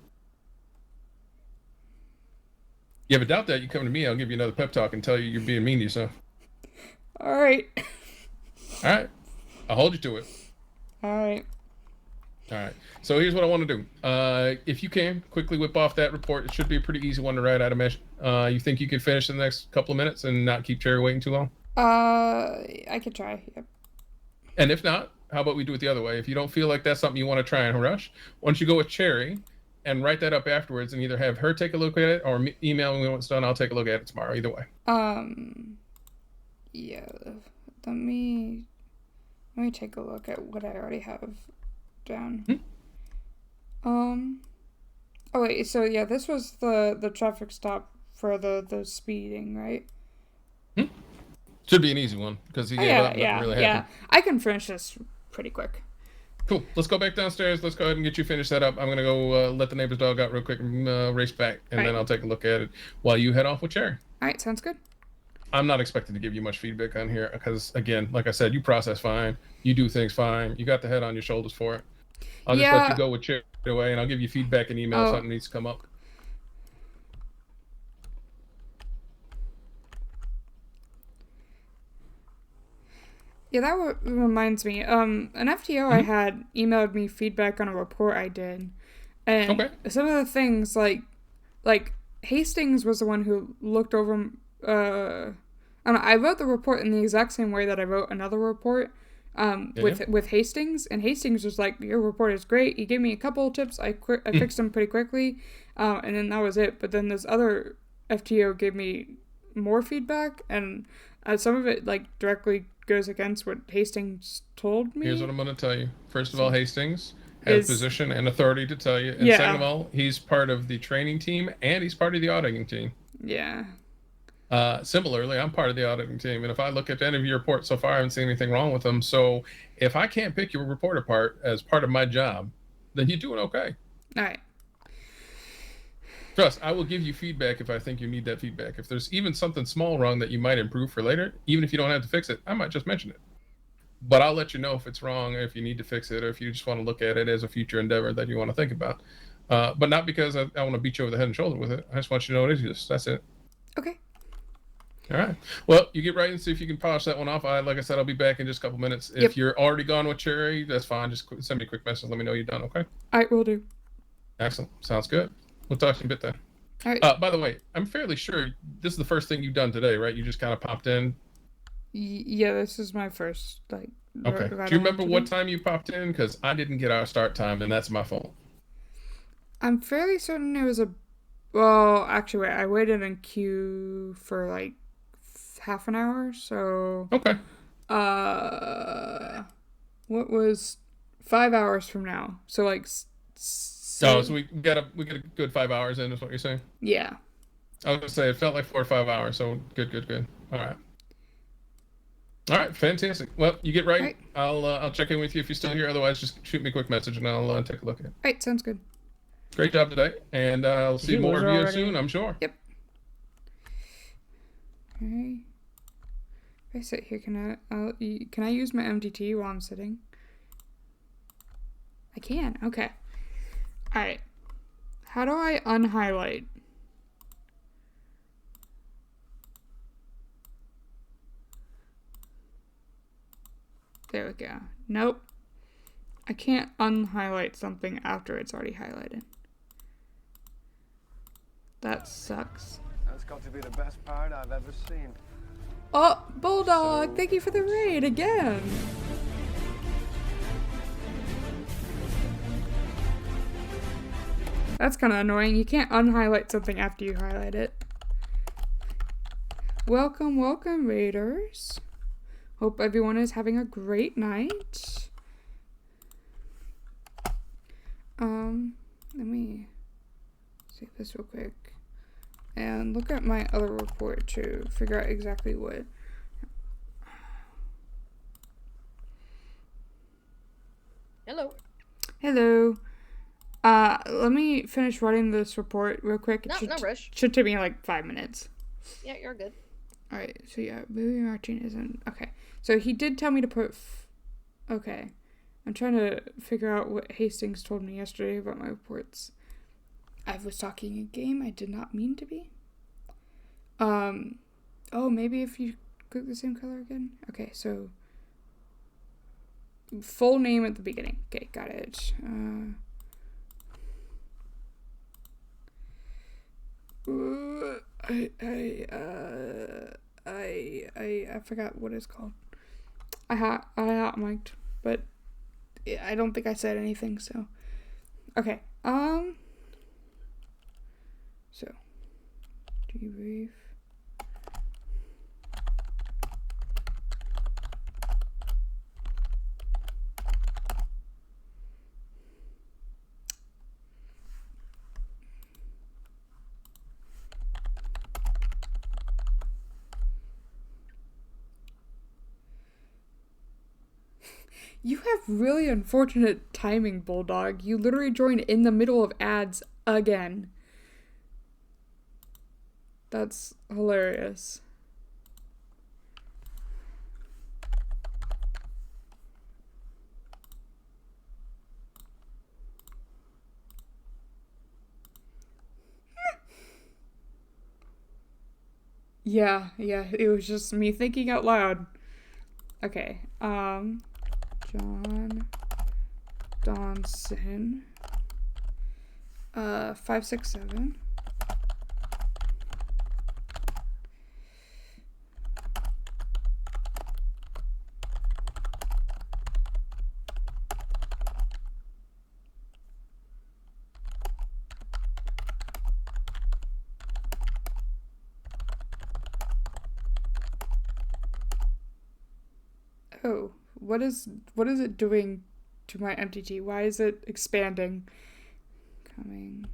You have a doubt that, you come to me, I'll give you another pep talk and tell you you're being mean to yourself.
All right.
All right. I'll hold you to it.
All right.
All right. So here's what I want to do. If you can, quickly whip off that report. It should be a pretty easy one to write, I'd imagine. You think you can finish in the next couple of minutes and not keep Cherry waiting too long?
I could try. Yep.
And if not, how about we do it the other way? If you don't feel like that's something you want to try and rush, why don't you go with Cherry and write that up afterwards and either have her take a look at it or email me when it's done. I'll take a look at it tomorrow. Either way.
Yeah. Let me take a look at what I already have down. Oh wait, so yeah, this was the traffic stop for the speeding, right?
Should be an easy one because he gave up. Nothing really happened.
I can finish this pretty quick.
Cool. Let's go back downstairs. Let's go ahead and get you finished that up. I'm gonna go let the neighbor's dog out real quick and race back, and then I'll take a look at it while you head off with Cherry.
All right, sounds good.
I'm not expecting to give you much feedback on here because, again, like I said, you process fine, you do things fine, you got the head on your shoulders for it. I'll just let you go with Cherry away, and I'll give you feedback in email if something needs to come up.
Yeah, that reminds me. An FTO I had emailed me feedback on a report I did, and some of the things like Hastings was the one who looked over. I don't know, I wrote the report in the exact same way that I wrote another report. With Hastings, and Hastings was like, "Your report is great." He gave me a couple of tips. I fixed them pretty quickly, and then that was it. But then this other FTO gave me more feedback, and some of it directly goes against what Hastings told me.
Here's what I'm going to tell you. First of all, Hastings has position and authority to tell you, and second of all, he's part of the training team and he's part of the auditing team.
Yeah.
Similarly, I'm part of the auditing team, and if I look at any of your reports so far, I haven't seen anything wrong with them. So if I can't pick your report apart as part of my job, then you're doing okay.
All right.
Trust, I will give you feedback if I think you need that feedback. If there's even something small wrong that you might improve for later, even if you don't have to fix it, I might just mention it. But I'll let you know if it's wrong, if you need to fix it, or if you just want to look at it as a future endeavor that you want to think about. But not because I want to beat you over the head and shoulder with it. I just want you to know it is. That's it.
Okay.
All right. Well, you get right and see if you can polish that one off. Like I said, I'll be back in just a couple minutes. If you're already gone with Cherry, that's fine. Just send me a quick message. Let me know you're done, okay?
All right, will do.
Excellent. Sounds good. We'll talk to you in a bit then.
All right.
By the way, I'm fairly sure this is the first thing you've done today, right? You just kind of popped in?
Yeah, this is my first,
Okay. Do you remember what time you popped in? Because I didn't get our start time, and that's my fault.
I'm fairly certain it was well, actually, wait, I waited in queue for half an hour, so...
Okay.
What was 5 hours from now? So,
so we got a good 5 hours in, is what you're saying?
Yeah.
I was going to say, it felt like 4 or 5 hours, so good. All right, fantastic. Well, you get right. I'll check in with you if you're still here. Otherwise, just shoot me a quick message, and I'll take a look at it.
All right, sounds good.
Great job today, and I'll see more of you soon, I'm sure.
Yep. Okay. If I sit here, can I use my MDT while I'm sitting? I can. Okay. All right. How do I unhighlight? There we go. Nope. I can't unhighlight something after it's already highlighted. That sucks.
That's got to be the best parrot I've ever seen.
Oh, Bulldog, thank you for the raid again. That's kind of annoying. You can't unhighlight something after you highlight it. Welcome, welcome, raiders. Hope everyone is having a great night. Let me save this real quick and look at my other report to figure out exactly what.
Hello.
Hello. Let me finish writing this report real quick.
No rush.
Should take me like 5 minutes.
Yeah, you're good.
Alright, so yeah, William Martinez and okay. So he did tell me to put okay. I'm trying to figure out what Hastings told me yesterday about my reports. I was talking a game. I did not mean to be. Oh, maybe if you click the same color again. Okay, so full name at the beginning. Okay, got it. I forgot what it's called. I hot mic'd, but I don't think I said anything, so okay. So debrief. You have really unfortunate timing, Bulldog. You literally joined in the middle of ads again. That's hilarious. Yeah, it was just me thinking out loud. Okay, John Donson, 567. Oh, what is it doing to my MTT? Why is it expanding? Coming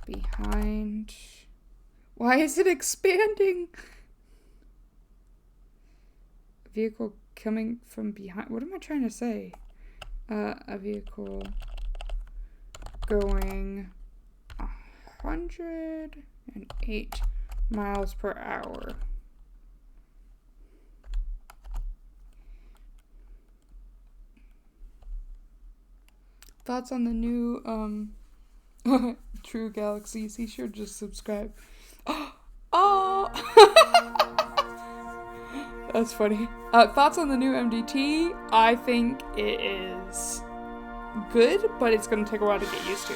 behind. Why is it expanding? Vehicle coming from behind. What am I trying to say? A vehicle going 108 miles per hour. Thoughts on the new True Galaxies? He should just subscribe. Oh! That's funny. Thoughts on the new MDT? I think it is good, but it's gonna take a while to get used to.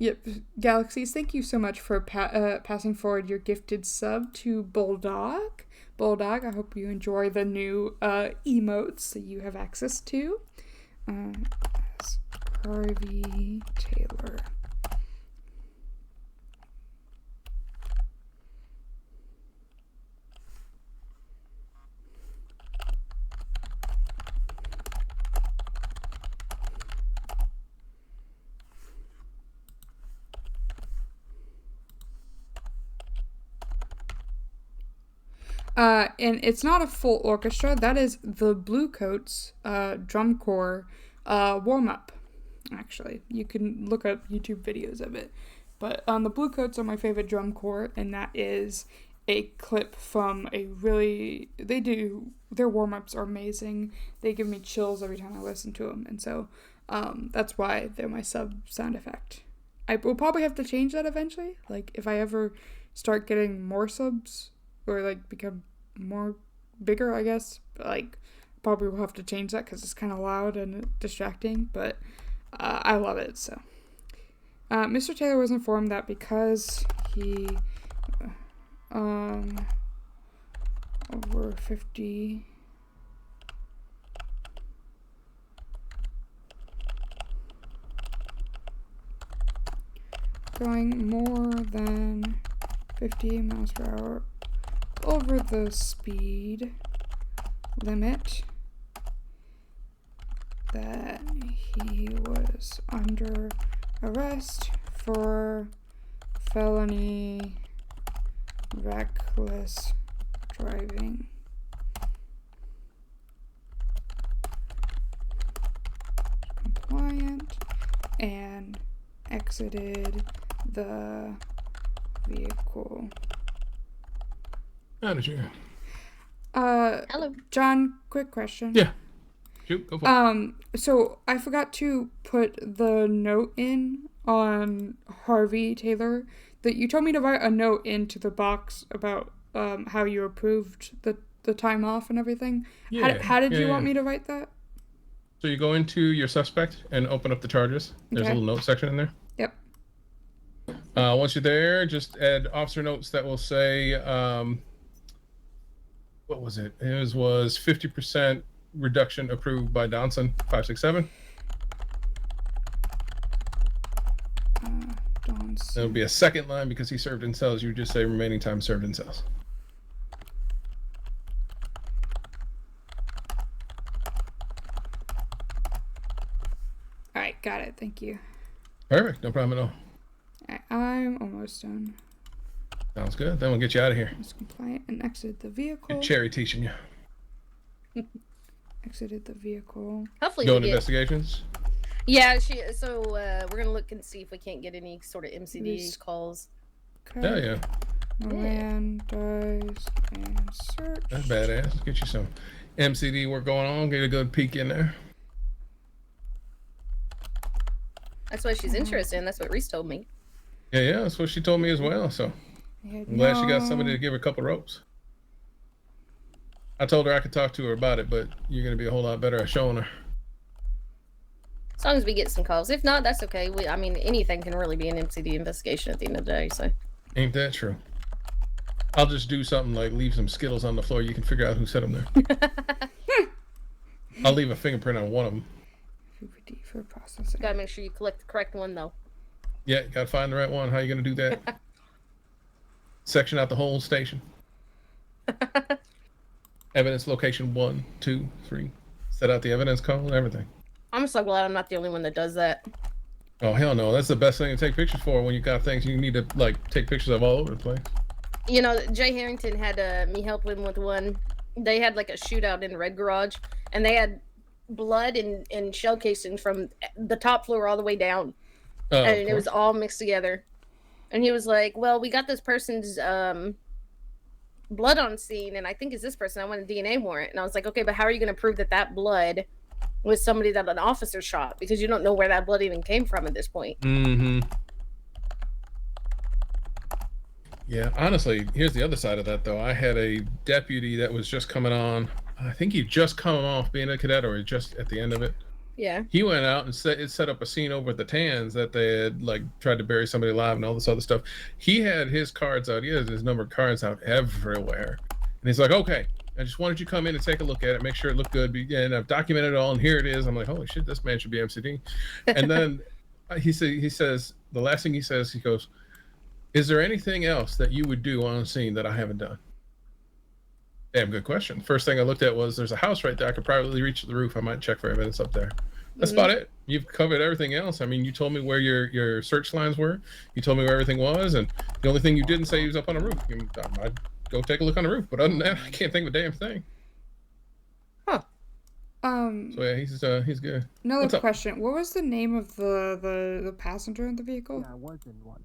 Yep, Galaxies, thank you so much for passing forward your gifted sub to Bulldog. Bulldog, I hope you enjoy the new emotes that you have access to. Harvey Taylor. And it's not a full orchestra. That is the Bluecoats drum corps warm-up, actually. You can look up YouTube videos of it. But the Bluecoats are my favorite drum corps, and that is a clip from their warm-ups are amazing. They give me chills every time I listen to them, and so that's why they're my sub sound effect. I will probably have to change that eventually, like if I ever start getting more subs or like become more bigger, I guess. Like probably will have to change that because it's kind of loud and distracting, but I love it. So Mr. Taylor was informed that because he over 50 going more than 50 miles per hour over the speed limit, that he was under arrest for felony reckless driving. Compliant and exited the vehicle.
How did you?
Hello. John, quick question.
Yeah. Shoot, go for it.
So I forgot to put the note in on Harvey Taylor that you told me to write a note into the box about how you approved the time off and everything.
Yeah,
How did you want
yeah.
me to write that?
So you go into your suspect and open up the charges. There's
Okay.
a little note section in there.
Yep.
Once you're there, just add officer notes that will say, what was it? It was 50% reduction approved by Donson 567. There'll be a second line because he served in cells. You just say remaining time served in cells.
All right, got it. Thank you.
Perfect. No problem at all.
All right, I'm almost done.
Sounds good. Then we'll get you out of here.
It's compliant and exited the vehicle.
Good cherry teaching you.
Exited the vehicle.
Hopefully
Doing
we get...
investigations.
Yeah, so we're gonna look and see if we can't get any sort of MCD calls.
Okay.
Hell yeah.
Mirandized and search.
That's badass. Let's get you some MCD work going on. Get a good peek in there.
That's what she's interested in. That's what Reese told me.
Yeah, that's what she told me as well. So I'm glad she got somebody to give her a couple ropes. I told her I could talk to her about it, but you're going to be a whole lot better at showing her.
As long as we get some calls. If not, that's okay. I mean, anything can really be an MCD investigation at the end of the day, so.
Ain't that true? I'll just do something like leave some Skittles on the floor. You can figure out who set them there. I'll leave a fingerprint on one of them.
For processing.
Gotta make sure you collect the correct one, though.
Yeah, gotta find the right one. How you gonna do that? Section out the whole station. Evidence location 1, 2, 3. Set out the evidence code and everything.
I'm so glad I'm not the only one that does that.
Oh hell no, that's the best thing to take pictures for when you got things you need to like take pictures of all over the place.
You know, Jay Harrington had me help him with one. They had like a shootout in Red Garage, and they had blood and shell casings from the top floor all the way down.
Oh,
and it was all mixed together. And he was like, well, we got this person's blood on scene, and I think it's this person. I want a DNA warrant. And I was like, okay, but how are you going to prove that that blood was somebody that an officer shot? Because you don't know where that blood even came from at this point.
Mm-hmm. Yeah, honestly, here's the other side of that, though. I had a deputy that was just coming on. I think he just come off being a cadet, or just at the end of it.
Yeah.
He went out and set up a scene over at the Tans that they had like tried to bury somebody alive and all this other stuff. He had his cards out. He has his numbered cards out everywhere. And he's like, okay, I just wanted you to come in and take a look at it, make sure it looked good. And I've documented it all, and here it is. I'm like, holy shit, this man should be MCD. And then he says, the last thing he says, he goes, is there anything else that you would do on a scene that I haven't done? Damn good question. First thing I looked at was there's a house right there. I could probably reach the roof. I might check for evidence up there. That's about it. You've covered everything else. I mean, you told me where your search lines were. You told me where everything was, and the only thing you didn't say was up on the roof. I'd go take a look on the roof, but other than that, I can't think of a damn thing.
Huh.
So yeah, he's good.
Another question. What was the name of the passenger in the vehicle?
Yeah, I was in one.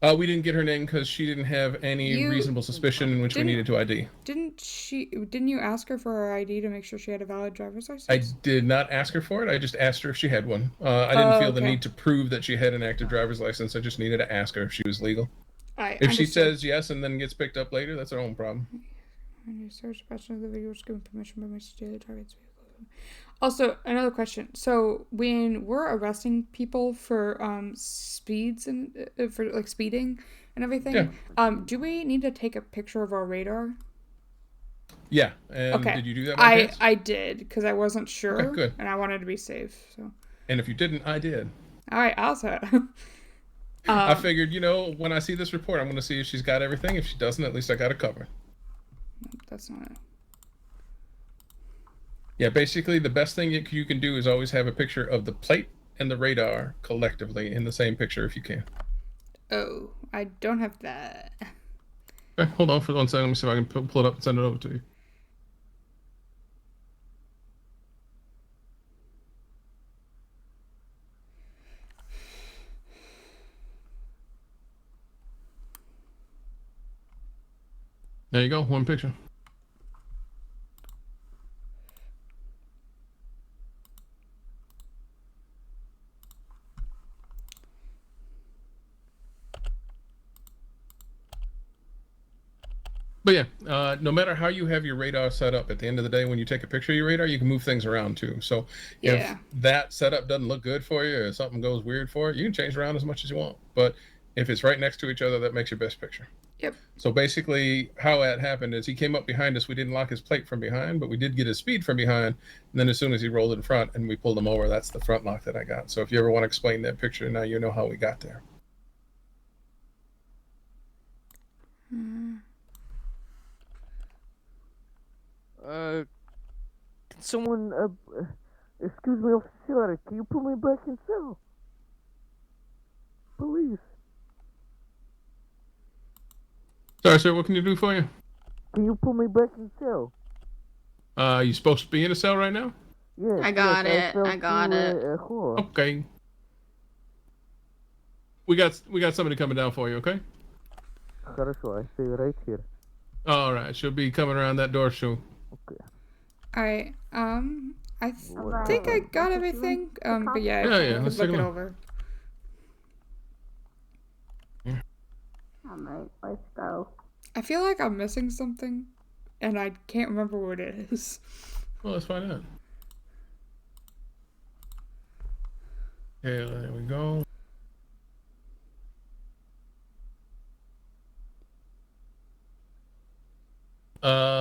We didn't get her name because she didn't have any reasonable suspicion in which we needed to ID.
Didn't you ask her for her ID to make sure she had a valid driver's license?
I did not ask her for it. I just asked her if she had one. I didn't feel the need to prove that she had an active driver's license. I just needed to ask her if she was legal. If she says yes and then gets picked up later, that's her own problem.
Search question of the video was given permission by Misty to the target's vehicle. Also, another question. So when we're arresting people for speeds and for like speeding and everything, do we need to take a picture of our radar?
Yeah. And did you do that by chance?
I did because I wasn't sure.
Okay, good.
And I wanted to be safe. So.
And if you didn't, I did.
All right. Also.
I figured, when I see this report, I'm going to see if she's got everything. If she doesn't, at least I got it covered.
That's not it.
Yeah, basically the best thing you can do is always have a picture of the plate and the radar collectively in the same picture if you can.
Oh, I don't have that.
Okay, hold on for 1 second. Let me see if I can pull it up and send it over to you. There you go, one picture. But yeah, no matter how you have your radar set up, at the end of the day, when you take a picture of your radar, you can move things around too. So if that setup doesn't look good for you or something goes weird for it, you can change around as much as you want. But if it's right next to each other, that makes your best picture.
Yep.
So basically how that happened is he came up behind us. We didn't lock his plate from behind, but we did get his speed from behind. And then as soon as he rolled in front and we pulled him over, that's the front lock that I got. So if you ever want to explain that picture, now you know how we got there.
Can someone, excuse me, officer, can you put me back in cell? Please.
Sorry, sir, what can you do for you?
Can you put me back in cell?
You supposed to be in a cell right now?
Yes.
I got it. I got it.
Okay. We got somebody coming down for you, okay?
Хорошо, I stay right here.
All right, she'll be coming around that door soon.
Okay.
All right. I think I got everything. But yeah,
let's
look
take
it
a look.
over.
Alright, let's go.
I feel like I'm missing something, and I can't remember what it is.
Well, let's find out. Okay, there we go.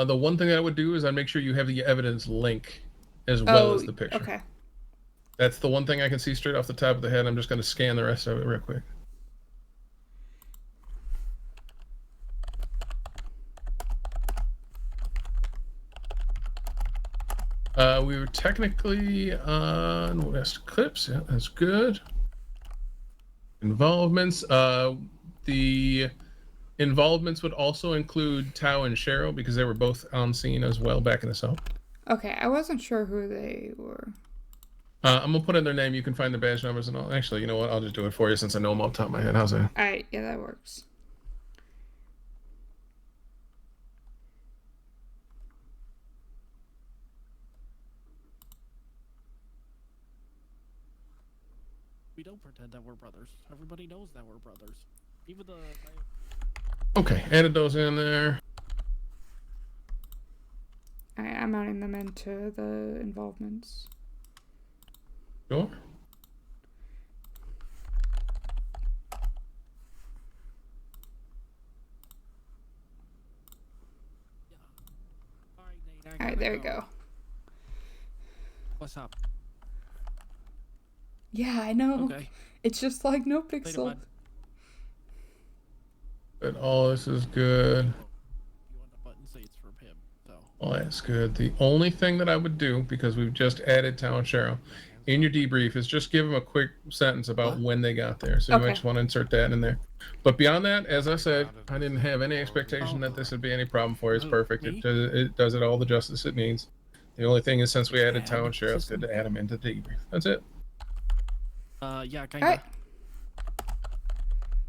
The one thing I would do is I'd make sure you have the evidence link as well as the picture.
Okay.
That's the one thing I can see straight off the top of the head. I'm just going to scan the rest of it real quick. We were technically on West Clips. Yeah, that's good. Involvements. The involvements would also include Tao and Cheryl because they were both on scene as well backing us up.
Okay, I wasn't sure who they were.
I'm gonna put in their name. You can find the badge numbers and all. Actually, you know what? I'll just do it for you since I know them off the top of my head. How's that?
All right, yeah, that works.
We don't pretend that we're brothers. Everybody knows that we're brothers. Even the...
Okay, added those in there.
Alright, I'm adding them into the involvements.
Sure.
Alright, there we go.
What's up?
Yeah, I know.
Okay.
It's just like no pixel.
bud.
But all this is good.
You want the button say it's from him, so.
All that's good. The only thing that I would do, because we've just added Tao and Cheryl, in your debrief is just give them a quick sentence about when they got there. So you might just want to insert that in there. But beyond that, as I said, I didn't have any expectation that this would be any problem for you. It's perfect. It does it all the justice it needs. The only thing is, since we added Tao and Cheryl, it's good to add them into the debrief. That's it.
Yeah, kinda.
Alright.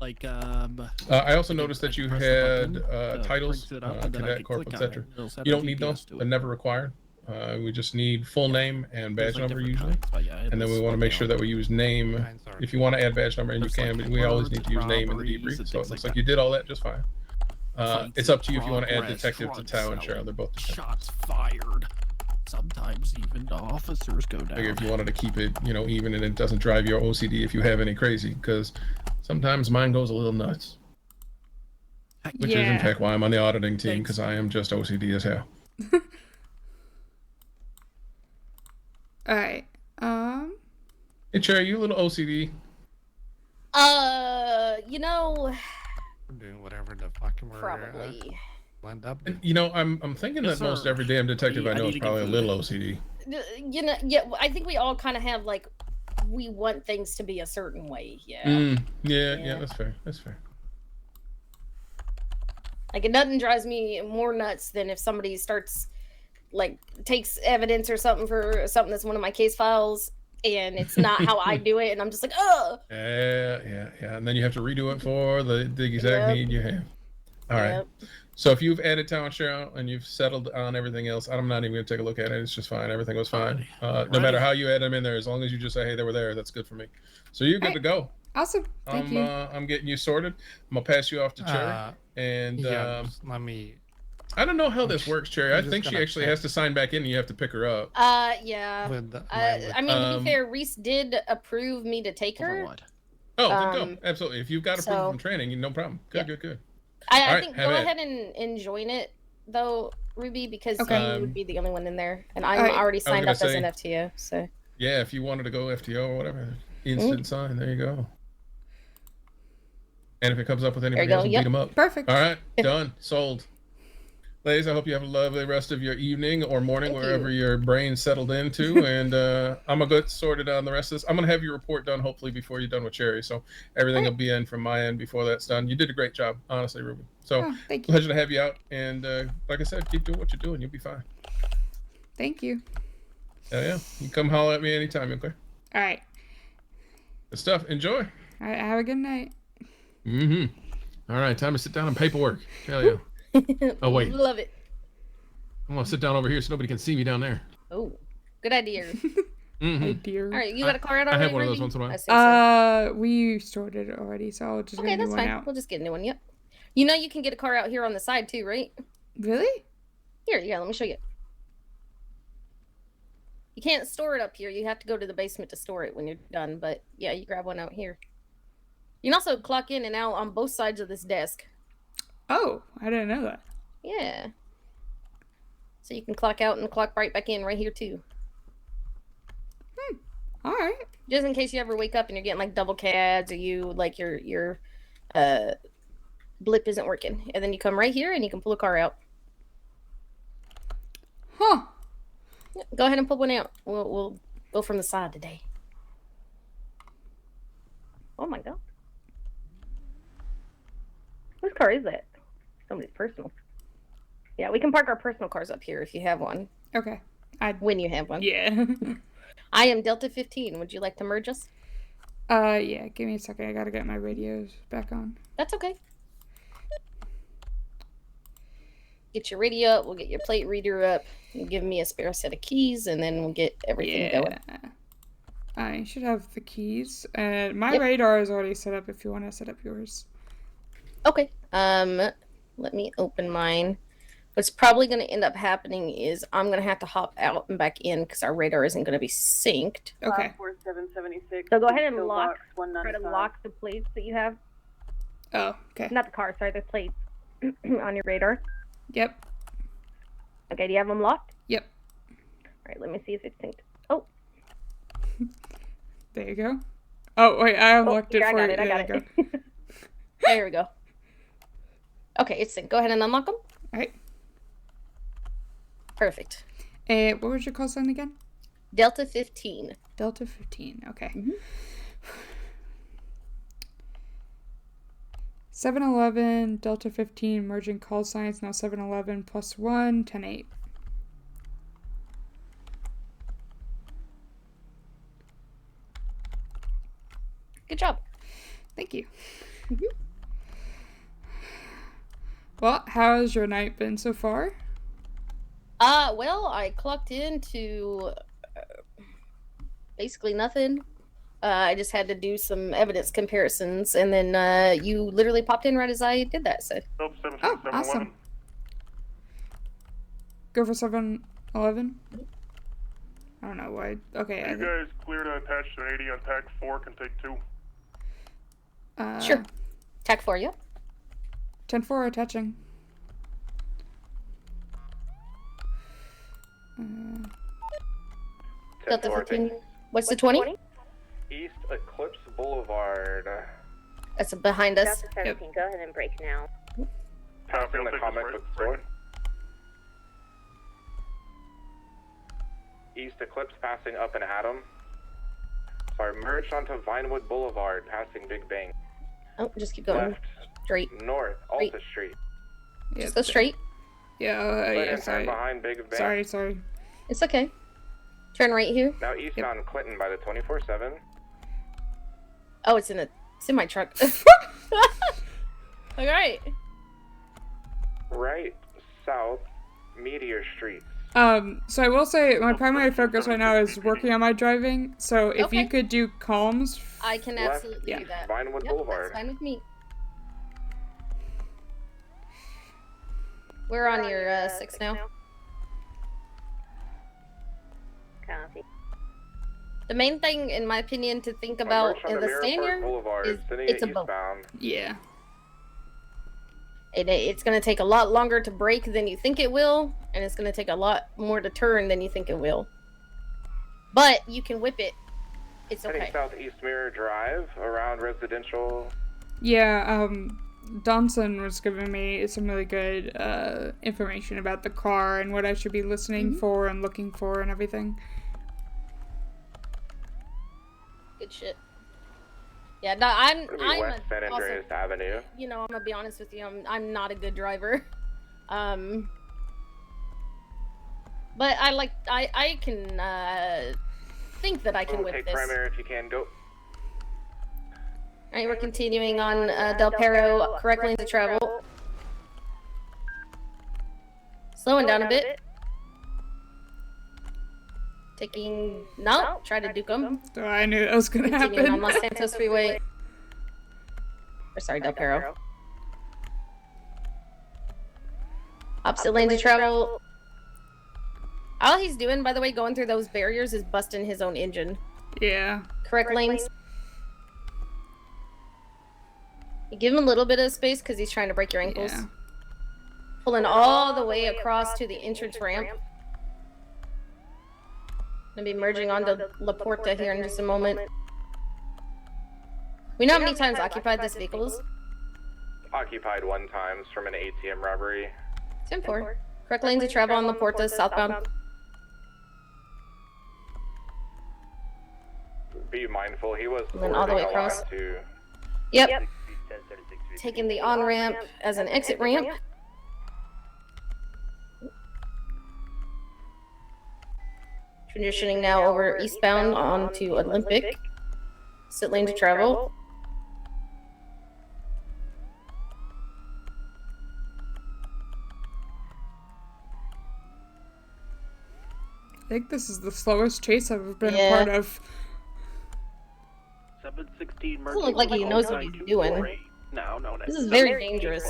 Like,
I also noticed that you
press the
had
button,
titles,
brings it up, and then I
cadet,
can
corp,
click on
etc.
it. It'll set
You
a
don't need
DPS
those;
to it.
they're never required. We just need full name and
There's,
badge
like,
number
different
usually,
kinds, but yeah, it
and then we
is
want to
what
make
they
sure
are.
that we use name.
Kinds are-
If you want to add badge number, and you
There's,
can,
like,
but we always
words
need to
and
use name in the
robberies
debrief.
and
So it
things
looks
like
like you did all that just fine.
Fights
It's up
and
to you if you want to add
progress,
detective to
drug
tow and share.
selling,
They're both detectives.
shots fired. Sometimes even the officers go down.
Figure if you wanted to keep it, even and it doesn't drive your OCD if you have any crazy, because sometimes mine goes a little nuts. Which is in fact why I'm on the auditing team, because I am just OCD as hell.
All right.
Hey, Cherry, you a little OCD?
We're doing whatever the fucking we're
Probably.
Lined up.
I'm thinking
Yes,
that most
sir.
every damn detective I know
need
is
to get
probably a
food.
little OCD.
Yeah, I think we all kind of have like, we want things to be a certain way. Yeah.
Yeah, that's fair. That's fair.
Like, nothing drives me more nuts than if somebody starts, like, takes evidence or something for something that's one of my case files, and it's not how I do it, and I'm just like, ugh.
Yeah. And then you have to redo it for the exact
Yep.
need you have. All right. So if you've added town share and you've settled on everything else, I'm not even going to take a look at it. It's just fine. Everything was fine. No matter how you add them in there, as long as you just say, hey, they were there, that's good for me. So you're good to go.
Awesome. Thank you.
I'm getting you sorted. I'm going to pass you off to Cherry. And
just let me.
I don't know how this works, Cherry.
I'm
I
just
think she
gonna
actually
check.
has to sign back in and you have to pick her up.
Yeah.
With
I mean, to be fair, Reese did approve me to take her.
Oh, good go. Absolutely. If you've got approval
so-
from training, no problem. Good.
I
All right,
think
have
go
at it.
ahead and join it, though, Ruby, because
Okay.
you would be the only one in there, and I'm
Alright.
already
I was
signed
gonna
up as
say-
an FTO. So
Yeah, if you wanted to go FTO or whatever, instant sign. There you go. And if it comes up with
There
anybody
you go,
else, we'll
yep.
beat them up.
Perfect.
All right, done. Sold. Ladies, I hope you have a lovely rest of your evening or morning,
Thank
wherever
you.
your brain settled into. And I'm going to get sorted on the rest of this. I'm going to have your report done, hopefully, before you're done with Cherry. So everything will be in from my end before that's done. You did a great job, honestly, Ruby. So
thank you.
pleasure to have you out. And like I said, keep doing what you're doing. You'll be fine.
Thank you.
Yeah. You come holler at me anytime, okay?
All right.
Good stuff. Enjoy.
All right. Have a good night.
All right, time to sit down and paperwork. Hell yeah. Oh, wait.
Love it.
I'm going to sit down over here so nobody can see me down there.
Oh, good idea.
Dear.
All right, you got a car out
I
already?
have one of those
Ruby?
once in a while.
I see so.
We sorted it already, so I'll just
Okay,
get a new
that's
one
fine.
out.
We'll just get a new one. Yep. You know you can get a car out here on the side too, right?
Really?
Here, let me show you. You can't store it up here. You have to go to the basement to store it when you're done. But yeah, you grab one out here. You can also clock in and out on both sides of this desk.
Oh, I didn't know that.
Yeah. So you can clock out and clock right back in right here too.
All right.
Just in case you ever wake up and you're getting like double CADs or you like your blip isn't working, and then you come right here and you can pull a car out.
Huh.
Yeah, go ahead and pull one out. We'll go from the side today. Oh my god. Whose car is that? Somebody's personal. Yeah, we can park our personal cars up here if you have one.
Okay.
When you have one.
Yeah.
I am Delta 15. Would you like to merge us?
Yeah. Give me a second. I gotta get my radios back on.
That's okay. Get your radio up. We'll get your plate reader up. You give me a spare set of keys, and then we'll get everything going.
I should have the keys. My radar is already set up if you want to set up yours.
Okay. Let me open mine. What's probably going to end up happening is I'm going to have to hop out and back in because our radar isn't going to be synced.
Okay.
4776.
So go ahead and lock, try to
195.
lock the plates that you have.
Oh, okay.
Not the car, sorry, the plates on your radar.
Yep.
Okay, do you have them locked?
Yep.
All right, let me see if it's synced. Oh.
There you go. Oh, wait, I unlocked it
here,
for
I
you.
got
There
it.
you go.
There we go. Okay, it's synced. Go ahead and unlock them.
All right.
Perfect.
What was your call sign again?
Delta 15.
Delta 15. Okay. 711 Delta 15 merging call signs now 711 plus 1 10-8.
Good job.
Thank you. Well, how has your night been so far?
Well, I clocked into basically nothing. I just had to do some evidence comparisons, and then you literally popped in right as I did that. So.
Oh, awesome. Go for 7-11. I don't know why. Okay.
You guys clear to attach to 80 on TAC 4 can take 2.
Sure. TAC 4, yeah.
10-4 attaching.
Delta 15. What's the 20?
East Eclipse Boulevard.
That's behind us.
Delta 17, go ahead and break now.
Passing the comic book store. East Eclipse passing up an Atom. Sorry, merged onto Vinewood Boulevard, passing Big Bang.
Oh, just keep going.
Left,
straight.
North, Alta Street.
Just go straight.
Yeah,
Sorry. Behind Big Bang.
Sorry.
It's okay. Turn right here.
Now east on Clinton by the 24/7.
Oh, it's in a semi truck. All right.
Right, south, Meteor Street.
So I will say my primary focus right now is working on my driving. So if you could do calms.
I can absolutely do that.
Vinewood Boulevard.
That's fine with me. We're on your 6 now.
Copy.
The main thing, in my opinion, to think about in the Stanger is it's a boat.
Yeah.
It's going to take a lot longer to brake than you think it will, and it's going to take a lot more to turn than you think it will. But you can whip it. It's okay.
Heading southeast Mirror Drive around residential.
Yeah, Donson was giving me some really good information about the car and what I should be listening for and looking for and everything.
Good shit. Yeah, no, I'm
West San Andreas Avenue.
You know, I'm gonna be honest with you. I'm not a good driver. But I can think that I can whip
take
this.
primary if you can. Go.
Alright, we're continuing on Del Perro, correct lanes of travel. Slowing down a bit. Taking... No, try to duke them.
Oh, I knew that was gonna
Continuing
happen.
on Los Santos Freeway. Or sorry, Del Perro. Opposite lanes of travel. All he's doing, by the way, going through those barriers is busting his own engine.
Yeah.
Correct lanes. You give him a little bit of space because he's trying to break your ankles.
Yeah.
Pulling all the way across to the entrance ramp. Gonna be merging onto La Porta here in just a moment. We know how many times occupied this vehicle is.
Occupied 1 time from an ATM robbery.
10-4. Correct lanes of travel on La Porta, southbound.
Be mindful, he was
And then all the way across. Yep. Taking the on-ramp as an exit ramp. Transitioning now over eastbound onto Olympic. Sit lane to travel.
I think this is the slowest chase I've ever been a part of.
716
Doesn't look like he knows what he's doing.
No,
This is very dangerous.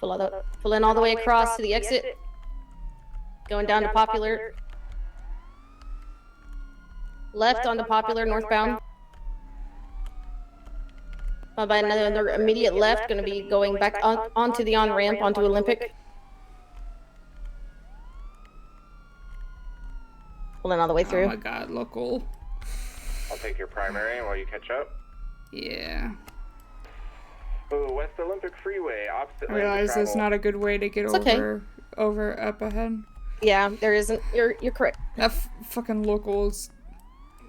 Pull in all the way across to the exit. Going down to Popular. Left onto Popular, northbound. Followed by another immediate left, going to be going back onto the on-ramp, onto Olympic. Pulling all the way through.
Oh my god, local.
I'll take your primary while you catch up.
Yeah.
Oh, West Olympic Freeway, opposite
I
lane
realize
to
there's
travel.
not a good way to get over up ahead.
Yeah, there isn't. You're correct.
That fucking locals.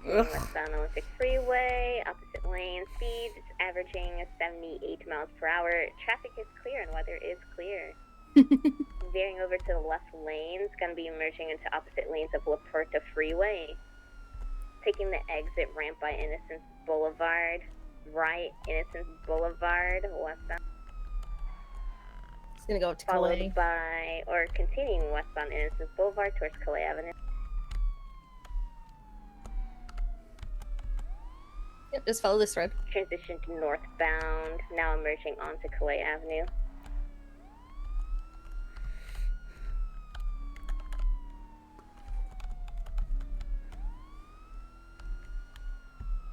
Ugh.
Westbound Olympic Freeway, opposite lane, speeds averaging 78 miles per hour. Traffic is clear and weather is clear. Veering over to the left lane, it's going to be merging into opposite lanes of La Porta Freeway. taking the exit ramp by Innocence Boulevard. Right, Innocence Boulevard, westbound.
It's gonna go up to
Followed
Calais.
by, or continuing westbound Innocence Boulevard towards Calais Avenue.
Yep, just follow this road.
Transition to northbound, now emerging onto Calais Avenue.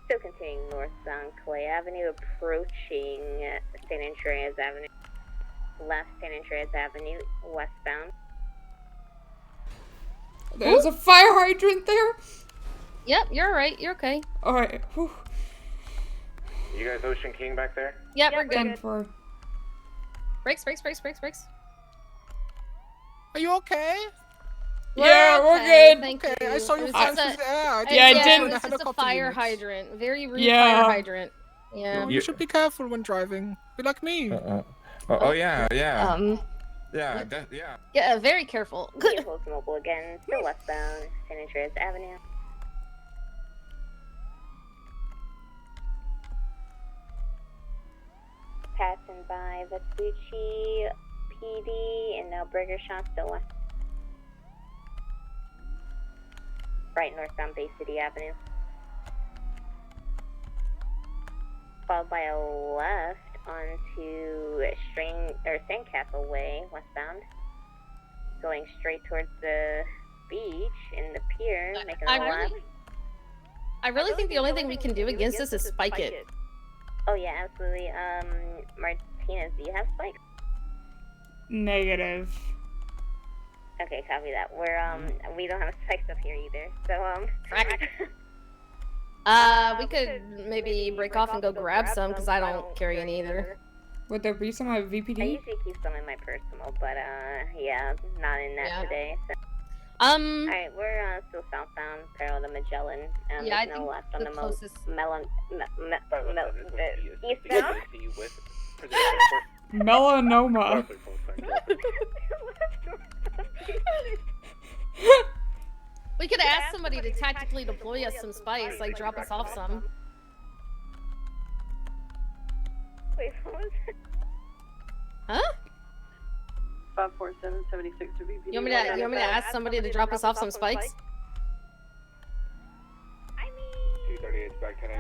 Still continuing northbound Calais Avenue, approaching San Andreas Avenue. Left San Andreas Avenue, westbound.
There's a fire hydrant there.
Yep, you're alright. You're okay.
Alright. Whew.
You guys Ocean King back there?
Yep, we're
Done
good.
for.
Brakes.
Are you okay?
Yeah, we're
okay,
good.
Thank
Okay,
you.
I saw you
It was
flying
just
through the air.
Yeah, I
It
didn't-
was just a fire hydrant. Very rude
Yeah.
fire hydrant. Yeah.
You should be careful when driving. Be like me.
Oh yeah.
Yeah,
Yeah,
very careful.
Vehicles mobile again, still westbound San Andreas Avenue. Passing by Vespucci PD and now Burger Shop still west. Right northbound Bay City Avenue. Followed by a left onto Sandcastle Way, westbound. Going straight towards the beach and the pier, making a left.
I really think the only thing we can do against this is spike it.
Oh yeah, absolutely. Martinez, do you have spikes?
Negative.
Okay, copy that. We don't have spikes up here either. So
We could maybe break off and go grab some because I don't carry any either.
Would there be some at
I
VPD?
usually keep some in my personal, but yeah, not in that
Yeah.
today. So. Alright, we're still southbound, parallel to Magellan.
Yeah, I
there's no
think
left on
the
the
closest-
eastbound.
Melanoma.
We could ask somebody to tactically deploy us some spice, like drop us off some.
Wait, what was it?
Huh?
54776 to VPD.
You want me to ask somebody to drop us off some spikes?
238 back 10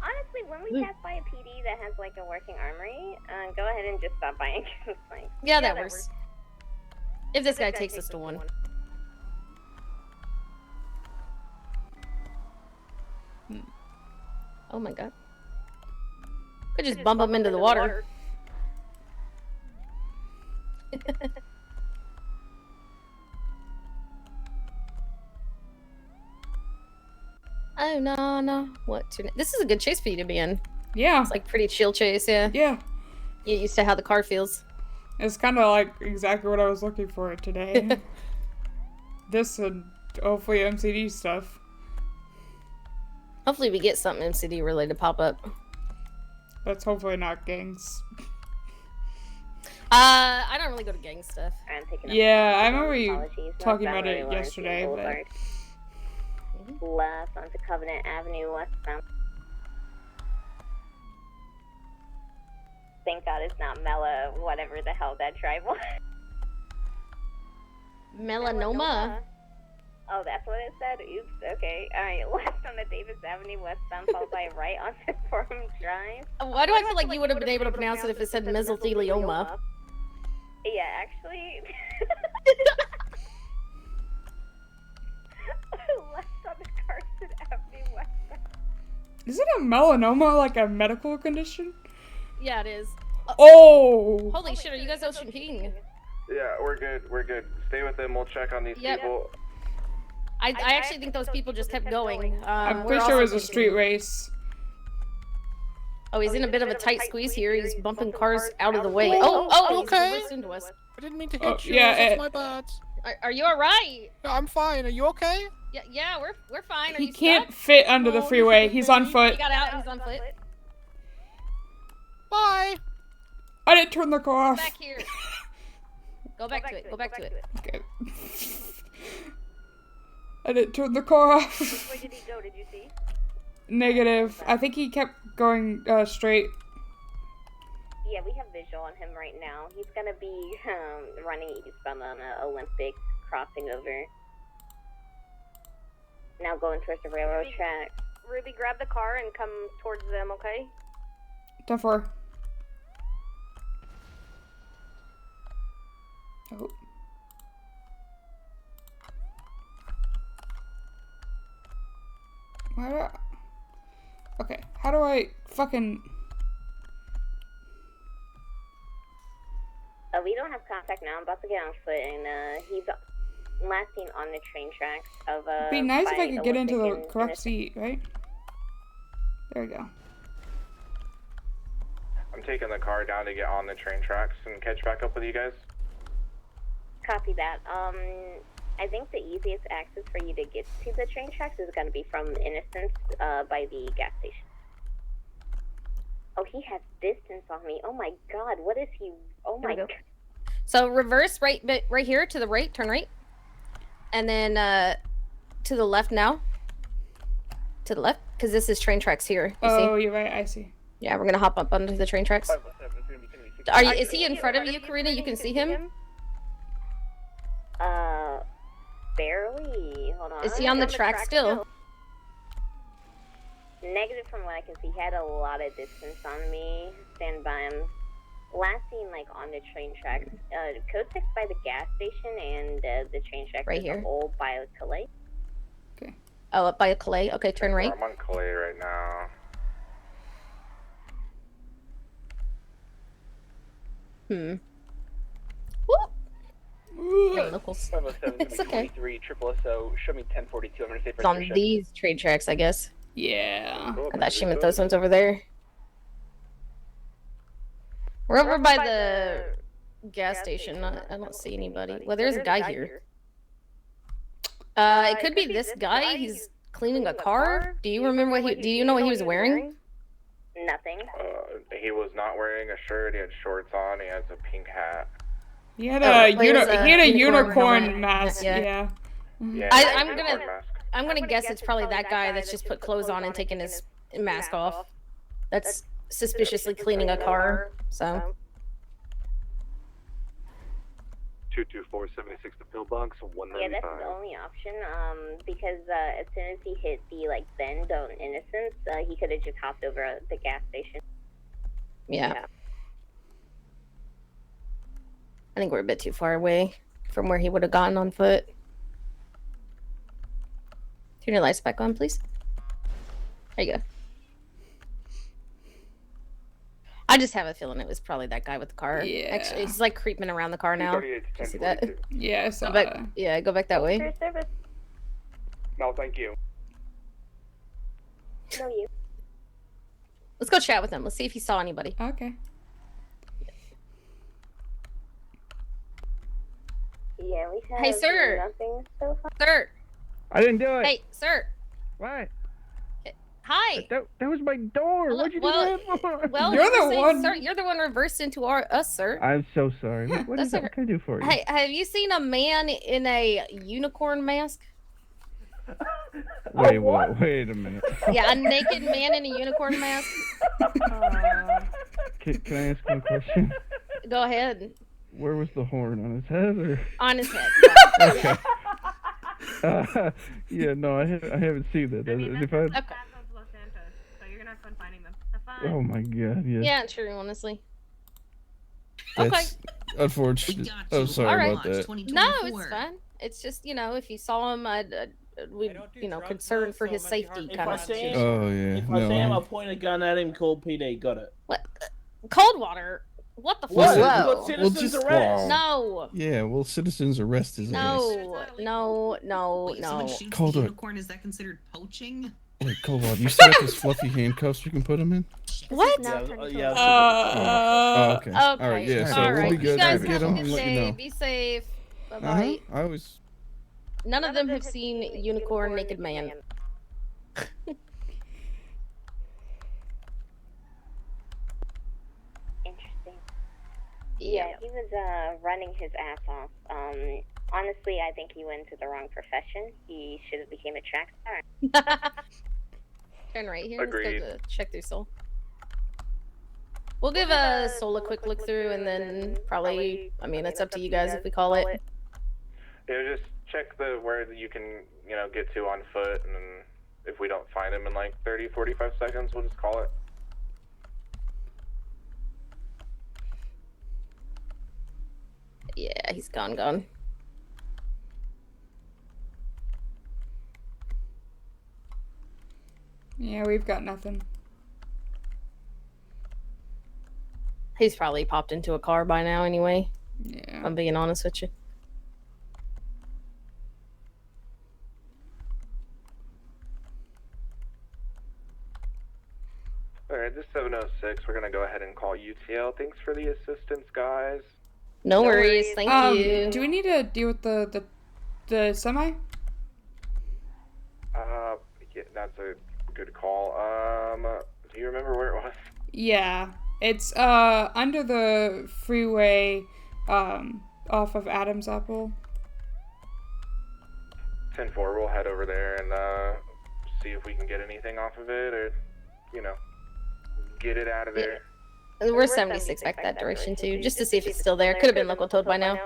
Honestly, when we pass by a PD that has like a working armory, go ahead and just stop by and get some spikes.
Yeah, that works. If this guy takes us to one. Oh my god. Could just bump him into the water. Oh no. What? This is a good chase for you to be in.
Yeah.
It's like pretty chill chase, yeah.
Yeah.
Get used to how the car feels.
It's kind of like exactly what I was looking for today. This and hopefully MCD stuff.
Hopefully we get something MCD related pop up.
That's hopefully not gangs.
I don't really go to gang stuff.
Yeah, I remember you talking about it yesterday, but...
Left onto Covenant Avenue, westbound. Thank God it's not Mela, whatever the hell that drive was.
Melanoma?
Oh, that's what it said? Oops, okay. Alright, left on the Davis Avenue, westbound, followed by right onto Forum Drive.
Why do I feel like you would have been able to pronounce it if it said mesothelioma?
Yeah, actually... left on the Carson Avenue, westbound.
Is it a melanoma, like a medical condition?
Yeah, it is.
Oh!
Holy shit, are you guys Ocean King?
Yeah, we're good. Stay with them, we'll check on these
Yep.
people.
I actually think those people just kept going.
I'm
we're
pretty sure it
also
was a street race.
Oh, he's in a bit of a tight squeeze here. He's bumping cars out of the way.
way.
Oh, he's
Okay.
reversed into us.
I didn't mean to hit
Oh,
you.
yeah,
That's my bad.
Are you alright?
Yeah, I'm fine. Are you okay?
Yeah, we're fine. Are
He
you
can't
stuck?
fit under the freeway. He's on foot.
He got out. He's on foot.
Bye.
I didn't turn the car off.
Back here. Go back to it. Go back to it.
Okay. I didn't turn the car off.
Which way did he go? Did you see?
Negative. I think he kept going straight.
Yeah, we have visual on him right now. He's gonna be running eastbound on Olympic, crossing over. Now going towards the railroad track.
Ruby, grab the car and come towards them, okay?
10-4. Oh. Why do I... Okay, how do I fucking...
We don't have contact now. I'm about to get on foot, and he's last seen on the train tracks of
It'd be nice if I could get into the
Olympic and
correct seat, right? There we go.
I'm taking the car down to get on the train tracks and catch back up with you guys.
Copy that. I think the easiest access for you to get to the train tracks is going to be from Innocence by the gas station. Oh, he has distance on me. Oh my god, what is he? Oh my god.
So reverse right here to the right, turn right. And then to the left now. To the left, because this is train tracks here. You see?
You're right, I see.
Yeah, we're gonna hop up onto the train tracks. Is he in front of you, Karina? You can see him?
Barely. Hold on.
Is he on the track still?
Negative from what I can see. He had a lot of distance on me. Stand by him. Last seen like on the train tracks. Code 6 by the gas station and the train tracks
Right
is
here.
Old by Calais.
Okay.
Oh, up by Calais. Okay, turn right.
I'm on Calais right now.
Yeah, locals. It's okay.
507 triple SO. Show me 1042. I'm gonna say
It's on these train tracks, I guess.
Yeah.
I thought she meant those ones over there. We're over by the gas station. I don't see anybody. Well, there's a guy here. It could be this guy. He's cleaning a car. Do you remember what do you know what he was wearing?
Nothing.
He was not wearing a shirt. He had shorts on. He has a pink hat.
He had a, unicorn
helmet.
mask. Yeah.
I'm gonna guess it's probably that guy that's just put clothes on and taken his mask off. That's suspiciously cleaning a car. So.
224-76 to Pillbox, 195.
Yeah, that's the only option. Because as soon as he hit the bend on Innocence, he could have just hopped over at the gas station.
Yeah. I think we're a bit too far away from where he would have gotten on foot. Turn your lights back on, please. There you go. I just have a feeling it was probably that guy with the car.
Yeah.
Actually, he's like creeping around the car now. Did you see that?
Yeah, I saw
Go back,
that.
yeah, go back that way.
No, thank you.
No, you.
Let's go chat with him. Let's see if he saw anybody.
Okay.
Yeah, we have
Hey, sir.
nothing so far.
Sir.
I didn't do it.
Hey, sir.
What?
Hi.
That was my door. What'd you do that for?
Well,
You're
you were
the
saying,
one-
Sir, you're the one reversed into us, sir.
I'm so sorry. What
That's
can I do for you?
Hey, have you seen a man in a unicorn mask?
Wait a minute.
Yeah, a naked man in a unicorn mask.
Can I ask one question?
Go ahead.
Where was the horn, on his head or?
On his head.
Okay. Yeah, no, I haven't seen that.
Okay.
So you're gonna have fun finding them. Have fun.
Oh my god, yeah.
Yeah, true, honestly.
That's unfortunate. I'm sorry
All right.
about that.
No, it's fine. It's just, if you saw him, we'd, concerned for his safety kind of situation.
Oh yeah.
If I say him, I'll point a gun at him. Cold PD, got it.
What? Cold water? What the
What?
fuck?
Well, citizens arrest.
No.
Yeah, well, citizens arrest his ass.
No.
Someone shoots
Cold
the
War.
unicorn, is that considered poaching?
Wait, Cobalt, you still have his fluffy handcuffs we can put him in?
What?
Yeah.
Oh, okay.
Okay.
All right, yeah, so
All
we'll be
right.
good.
You guys
Get
have
him
a
and
good
let you
day.
know.
Be safe. Bye-bye.
I always...
None of them have seen unicorn naked man.
Interesting. Yeah, he was running his ass off Honestly, I think he went into the wrong profession. He should have became a track star.
Turn right here.
Agreed.
Let's go to check through Soul. We'll give Soul a quick look through, and then probably. I mean, it's up to you guys if we call it.
Yeah, just check where you can, get to on foot, and then if we don't find him in like 30, 45 seconds, we'll just call it.
Yeah, he's gone.
Yeah, we've got nothing.
He's probably popped into a car by now anyway.
Yeah.
I'm being honest with you.
Alright, this is 706. We're gonna go ahead and call UTL. Thanks for the assistance, guys.
No worries, thank you.
Do we need to deal with the semi?
Yeah, that's a good call. Do you remember where it was?
Yeah. It's under the freeway off of Adam's Apple.
10-4, we'll head over there and see if we can get anything off of it, or, get it out of there.
We're 76 back that direction too, just to see if it's still there. Could have been local towed by now.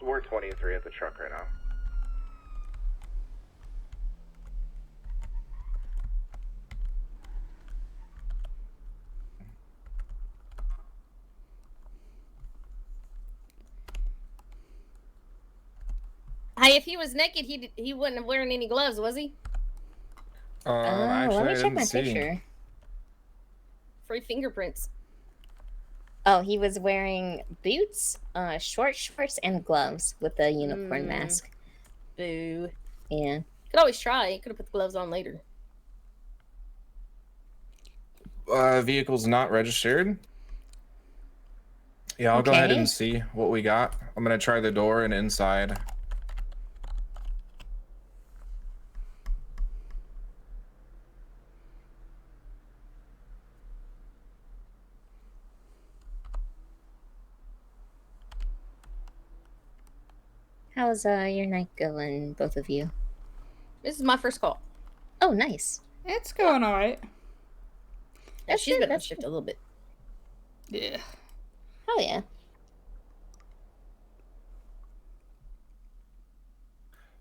We're 23 at the truck right now.
Hey, if he was naked, he wouldn't have wearing any gloves, was he?
Actually,
let me
I
check
didn't
my
see.
picture. Free fingerprints.
Oh, he was wearing boots, short shorts, and gloves with a unicorn mask.
Boo.
Yeah.
Could always try. Could have put the gloves on later.
Vehicle's not registered. Yeah, I'll go ahead and see what we got. I'm gonna try the door and inside.
How's your night going, both of you?
This is my first call.
Oh, nice.
It's going alright.
Yeah, she's been on shift a little bit.
Yeah.
Oh, yeah.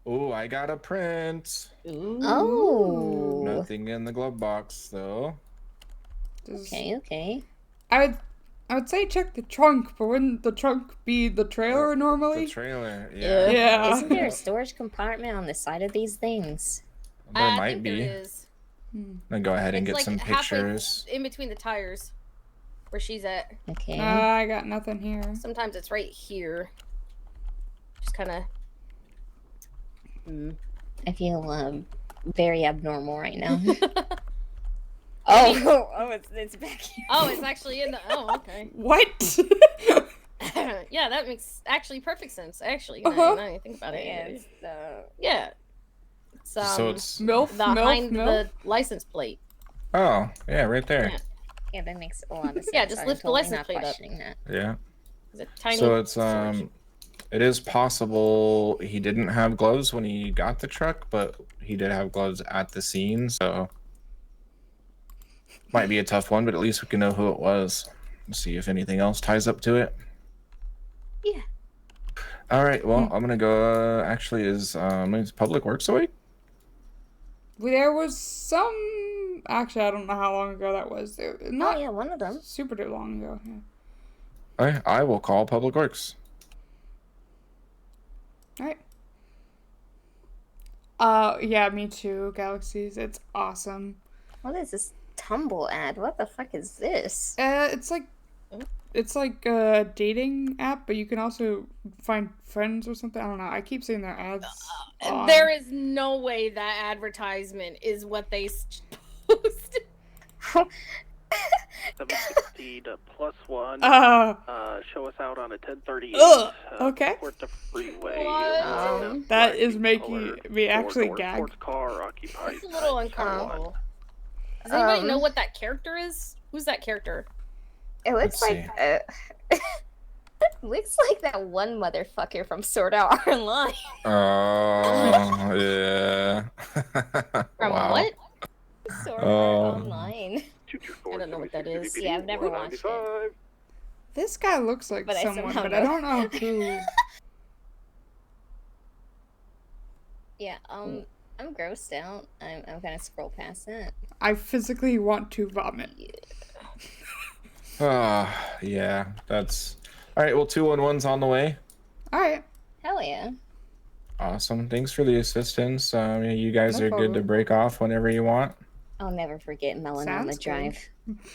Oh, I got a print.
Ooh. Oh.
Nothing in the glove box, though.
Okay.
I would say check the trunk, but wouldn't the trunk be the trailer normally?
The trailer, yeah.
Yeah.
Isn't there a storage compartment on the side of these things?
There might be.
There is.
I'm gonna go ahead and
It's
get
like
some
halfway
pictures.
in between the tires, where she's at.
Okay.
I got nothing here.
Sometimes it's right here. Just kind of.
I feel very abnormal right now. It's back here.
Oh, it's actually in the. Oh, okay.
What?
Yeah, that makes actually perfect sense. Actually, now that I think about it.
Yeah, it's
Yeah. It's,
So it's
behind the license plate.
Oh, yeah, right there.
Yeah, that makes a lot of sense.
Yeah, just
I'm
lift the
totally
license
not
plate up.
questioning that.
Yeah.
Is it tiny?
So it's it is possible he didn't have gloves when he got the truck, but he did have gloves at the scene, so might be a tough one, but at least we can know who it was. See if anything else ties up to it.
Yeah.
All right. Well, I'm gonna go. Actually, is Public Works awake?
There was some. Actually, I don't know how long ago that was. Not
yeah, one of them.
Super too long ago. Yeah.
All right. I will call Public Works.
All right. Yeah, me too. Galaxies, it's awesome.
What is this Tumble ad? What the fuck is this?
It's like a dating app, but you can also find friends or something. I don't know. I keep seeing their ads.
There is no way that advertisement is what they post.
760 to +1. Show us out on a 1038.
Okay.
Toward the freeway.
That is making me actually gag.
Sports car occupied.
It's a little uncomfortable. Does anybody know what that character is? Who's that character?
It looks
Let's
like looks like that one motherfucker from Sword Art Online.
Oh, yeah.
From
Wow.
what? Sword Art Online.
I don't know what that is.
Yeah, I've never watched it.
This guy looks like
But I
someone,
somehow
but I don't know who.
Yeah, I'm grossed out. I'm gonna scroll past it.
I physically want to vomit.
Yeah, that's... Alright, well, 211's on the way.
Alright.
Hell yeah.
Awesome. Thanks for the assistance. You guys
No
are good to
problem.
break off whenever you want.
I'll never forget Melanoma
Sounds
Drive.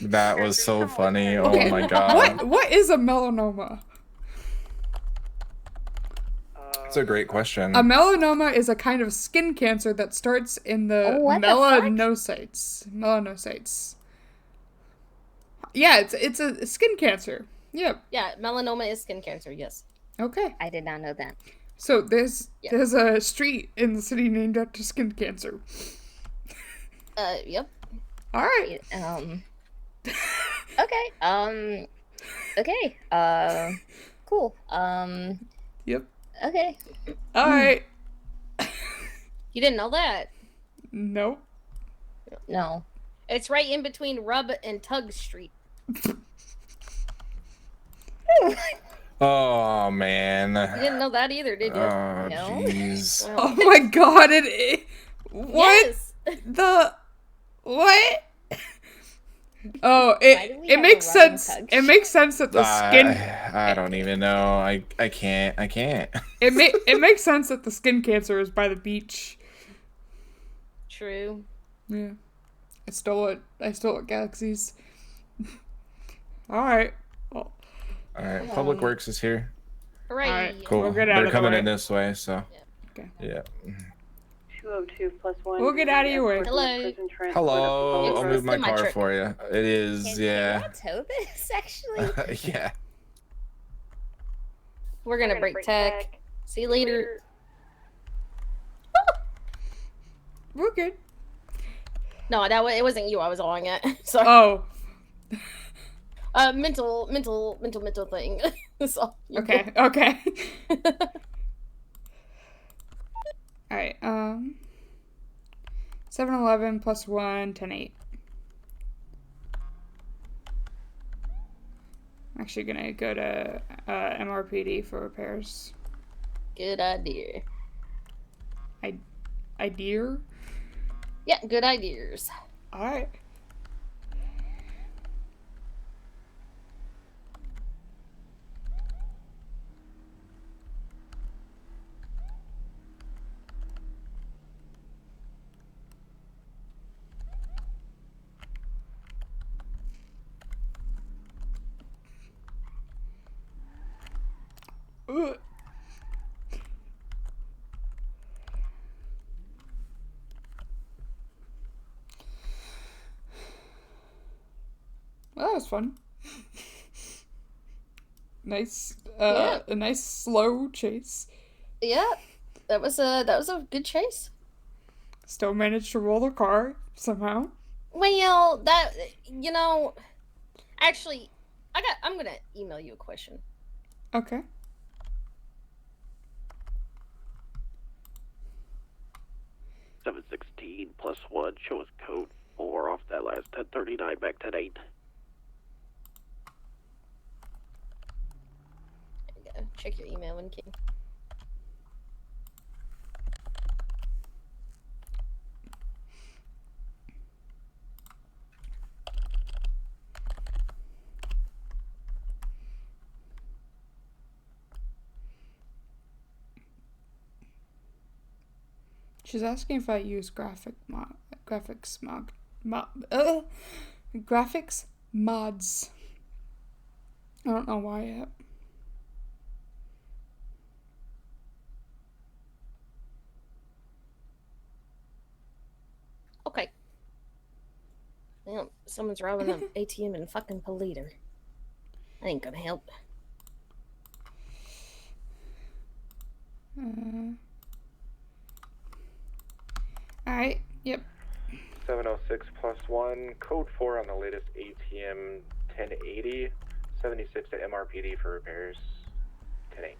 That was so funny.
Okay,
Oh my god.
What is a melanoma?
That's a great question.
A melanoma is a kind of skin cancer that starts in the melanocytes. Melanocytes. Yeah, it's a skin cancer. Yep.
Yeah, melanoma is skin cancer. Yes.
Okay.
I did not know that.
So there's a street in the city named after skin cancer.
Yep.
All right.
Okay. Okay. Cool.
Yep.
Okay.
All right.
You didn't know that?
Nope.
No.
It's right in between Rub and Tug Street.
Oh man.
You didn't know that either, did you?
Oh
No.
jeez.
Oh my god! What?
Yes.
What? Oh, it makes sense. It makes sense that the skin.
I don't even know. I can't.
It makes sense that the skin cancer is by the beach.
True.
Yeah. I stole it, Galaxies. Alright. Well,
Alright, Public Works is here.
Hooray.
Alright,
Cool.
we'll get out
They're
of the
coming
way.
in this way, so.
Okay.
Yeah.
202 plus 1.
We'll get out of your way.
Hello.
Hello. I'll move my
in my
car
truck.
for you. It is, yeah.
Can I tow this, actually?
Yeah.
We're gonna break tech. See you later.
We're good.
No, it wasn't you I was on it. Sorry.
Oh.
Mental thing. So, you're
Okay.
good.
Okay. Alright, 711 plus 1, 10-8. I'm actually gonna go to MRPD for repairs.
Good idea.
Idea?
Yeah, good ideas.
Alright. Ugh. Well, that was fun. Nice, a nice slow chase.
Yeah, that was a good chase.
Still managed to roll the car somehow.
Well, actually, I'm gonna email you a question.
Okay.
$716 plus 1. Show us code 4 off that last 1039 back 10-8.
There you go. Check your email when King.
She's asking if I use graphics mods. I don't know why yet.
Okay. Well, someone's robbing an ATM in fucking Politer. That ain't gonna help.
Alright, yep.
706 plus 1, code 4 on the latest ATM 1080, 76 to MRPD for repairs. 10-8.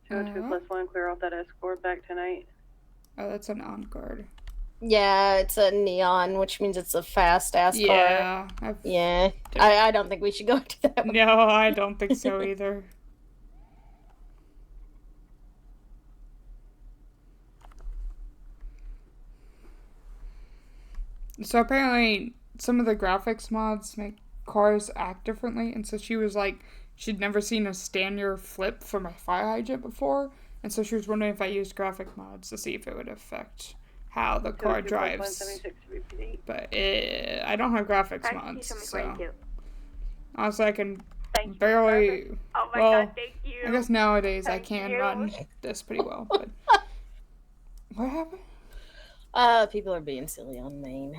Show 2+1, clear off that escort back tonight.
Oh, that's an on-guard.
Yeah, it's a neon, which means it's a fast-ass
Yeah,
car. Yeah, I don't think we should go to that one.
No, I don't think so either. So apparently some of the graphics mods make cars act differently, and so she was like, she'd never seen a stand-your flip from a fire hydrant before, and so she was wondering if I used graphic mods to see if it would affect how the car drives. But I don't have graphics mods, so honestly I can barely.
Oh my
well,
god, thank you.
I guess nowadays I
Thank
can
you.
run this pretty well. But what happened?
People are being silly on Maine.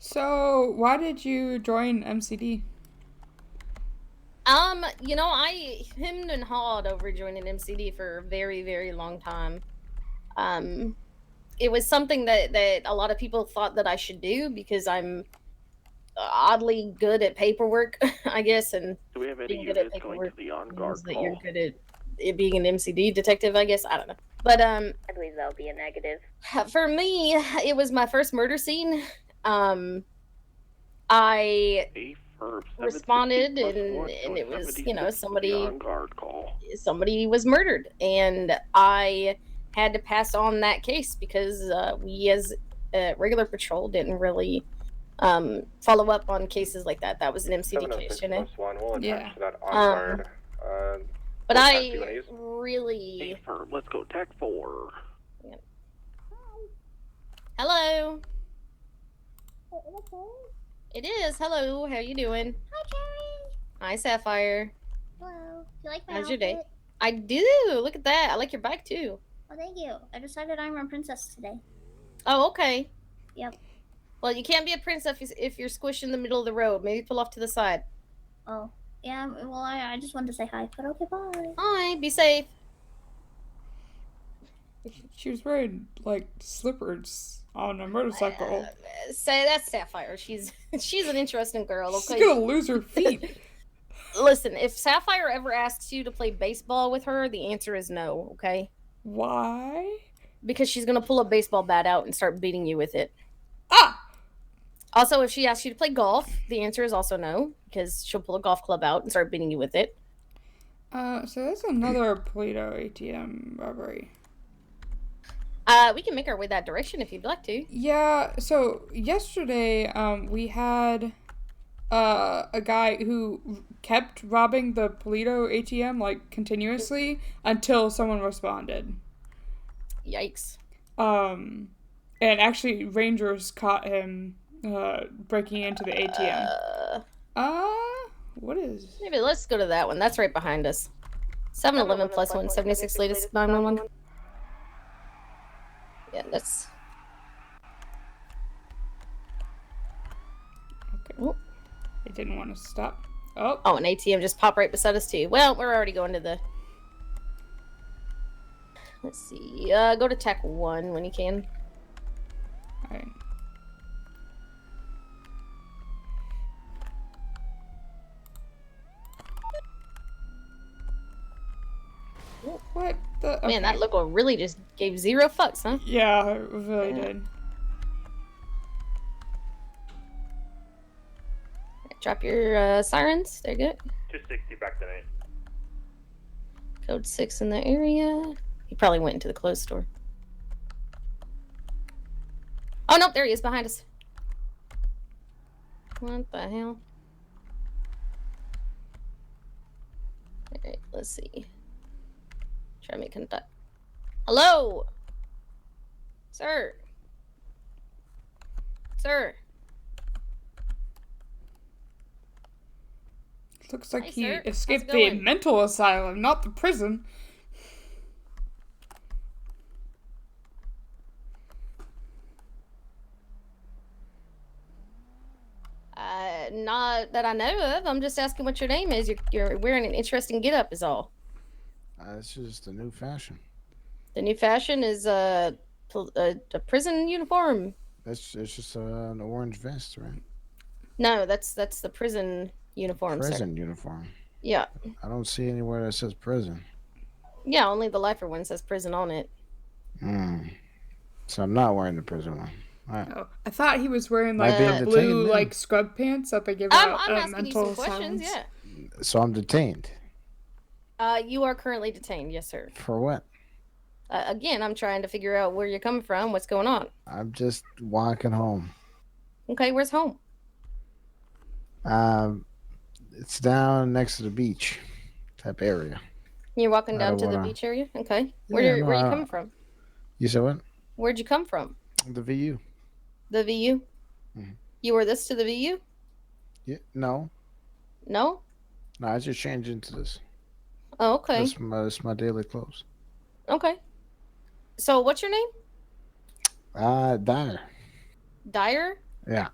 So, why did you join MCD?
You know, I hemmed and hawed over joining MCD for a very, very long time. It was something that a lot of people thought that I should do because I'm oddly good at paperwork, I guess, and
Do we have any
being good at
units going
paperwork
to the on-guard
means that
call?
you're good at it being an MCD detective, I guess. I don't know. But
I believe that would be a negative.
for me, it was my first murder scene. I responded, and it was, you know, somebody was murdered, and I had to pass on that case because we as regular patrol didn't really follow up on cases like that. That was an MCD case, you know.
We'll attach
Yeah.
to that on-guard.
But
we'll
I
attach UNAs.
really.
Let's go TAC 4.
Hello. It is. Hello. How you doing?
Hi, Cherry.
Hi, Sapphire.
Hello. Do you like my
How's your
outfit?
day? I do. Look at that. I like your bike too.
Oh, thank you. I decided I'm a princess today.
Oh, okay.
Yep.
Well, you can't be a princess if you're squished in the middle of the road. Maybe pull off to the side.
Oh. Yeah, well, I just wanted to say hi, but okay, bye.
Hi. Be safe.
She was wearing like slippers on a motorcycle.
Say that's Sapphire. She's an interesting girl.
She's
Okay.
gonna lose her feet.
Listen, if Sapphire ever asks you to play baseball with her, the answer is no. Okay.
Why?
Because she's gonna pull a baseball bat out and start beating you with it.
Ah!
Also, if she asks you to play golf, the answer is also no, because she'll pull a golf club out and start beating you with it.
So that's another Polito ATM robbery.
We can make our way that direction if you'd like to.
Yeah, so yesterday, we had a guy who kept robbing the Polito ATM, like, continuously until someone responded.
Yikes.
And actually, Rangers caught him, breaking into the ATM. What is...
Maybe let's go to that one. That's right behind us. 7-Eleven plus 1, 76 latest 911. Yeah, that's...
Okay. Oh, it didn't want to stop. Oh.
Oh, an ATM just popped right beside us too. Well, we're already going to the... Let's see. Go to Tech 1 when you can.
Alright. What the... Okay.
Man, that logo really just gave 0 fucks, huh?
Yeah, it really did.
Drop your sirens. They're good.
260 back to 8.
Code 6 in the area. He probably went into the clothes store. Oh, nope, there he is behind us. What the hell? Alright, let's see. Try me contact. Hello? Sir? Sir?
Looks like
Hi,
he
sir.
escaped
How's it
the
going?
mental asylum, not the prison.
Not that I know of. I'm just asking what your name is. You're wearing an interesting get-up is all.
It's just a new fashion.
The new fashion is a prison uniform.
It's just an orange vest, right?
No, that's the prison uniform,
Prison
sir.
uniform.
Yeah.
I don't see anywhere that says prison.
Yeah, only the lifer one says prison on it.
So I'm not wearing the prison one. All right.
Oh, I thought he was wearing
Might
like
be
the
detained
blue
then.
like scrub pants that they give
I'm
out at
asking you
mental
some questions,
asylums.
yeah.
So I'm detained.
You are currently detained, yes, sir.
For what?
Again, I'm trying to figure out where you're coming from, what's going on.
I'm just walking home.
Okay, where's home?
It's down next to the beach type area.
You're walking
I
down
don't
to the
wanna-
beach area? Okay.
Yeah,
Where
no,
are you
I-
coming from?
You said what?
Where'd you come from?
The VU.
The VU?
Mhm.
You wore this to the VU?
Yeah. No.
No?
No, I just changed into this.
Oh, okay.
That's my daily clothes.
Okay. So what's your name?
Dyer.
Dyer?
Yeah.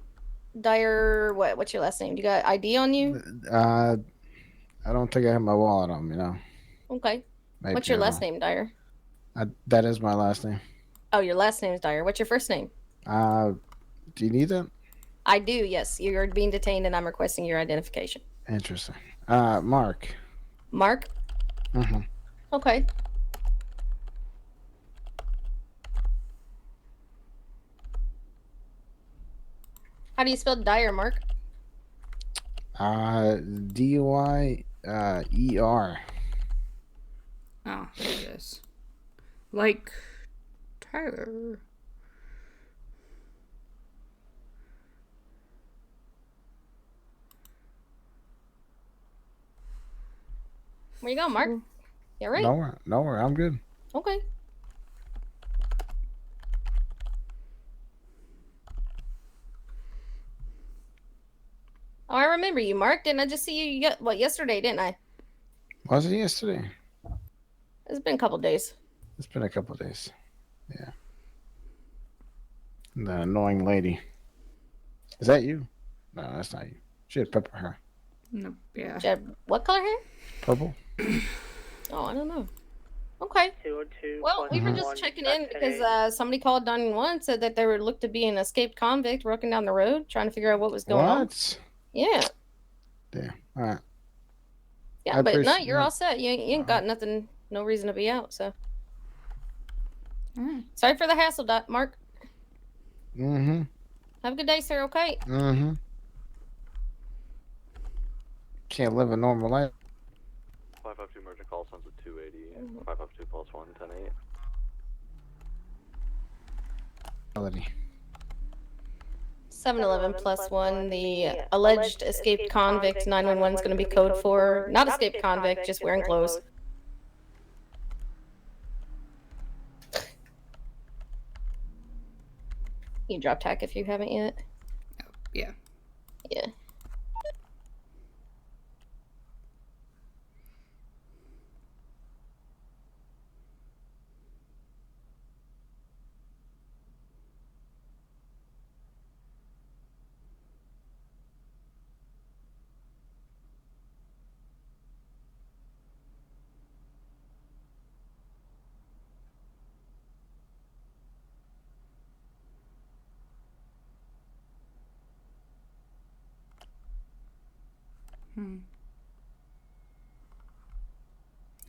Dyer what? What's your last name? You got ID on you?
I don't think I have my wallet on me now.
Okay.
Maybe
What's your
I
last
don't.
name, Dyer?
That is my last name.
Oh, your last name is Dyer. What's your first name?
Do you need that?
I do, yes. You're being detained and I'm requesting your identification.
Interesting. Mark.
Mark?
Mm-hmm.
Okay. How do you spell Dyer, Mark?
DUI ER.
Oh, there it is. Like Tyler.
Where you going, Mark? You all right?
Nowhere. I'm good.
Okay. Oh, I remember you, Mark. Didn't I just see you yesterday, didn't I?
Was it yesterday?
It's been a couple days.
It's been a couple days. Yeah. The annoying lady. Is that you? No, that's not you. She had purple hair.
No, yeah.
She had what color hair?
Purple?
Oh, I don't know. Okay.
202.
Well, we were just checking in because somebody called 911, said that they were looked to be an escaped convict walking down the road, trying to figure out what was going on.
What?
Yeah.
Damn. All right.
Yeah,
I
but no,
appreciate-
you're all set. You ain't got nothing, no reason to be out. So. Sorry for the hassle, Mark.
Mm-hmm.
Have a good day, sir. Okay.
Mm-hmm. Can't live a normal life.
552 emergent call sounds at 280. 552 plus 1, 10-8.
Quality.
7-Eleven plus 1. The alleged escaped convict 911 is going to be code for not escaped convict, just wearing clothes. You drop tack if you haven't yet.
Yeah.
Yeah.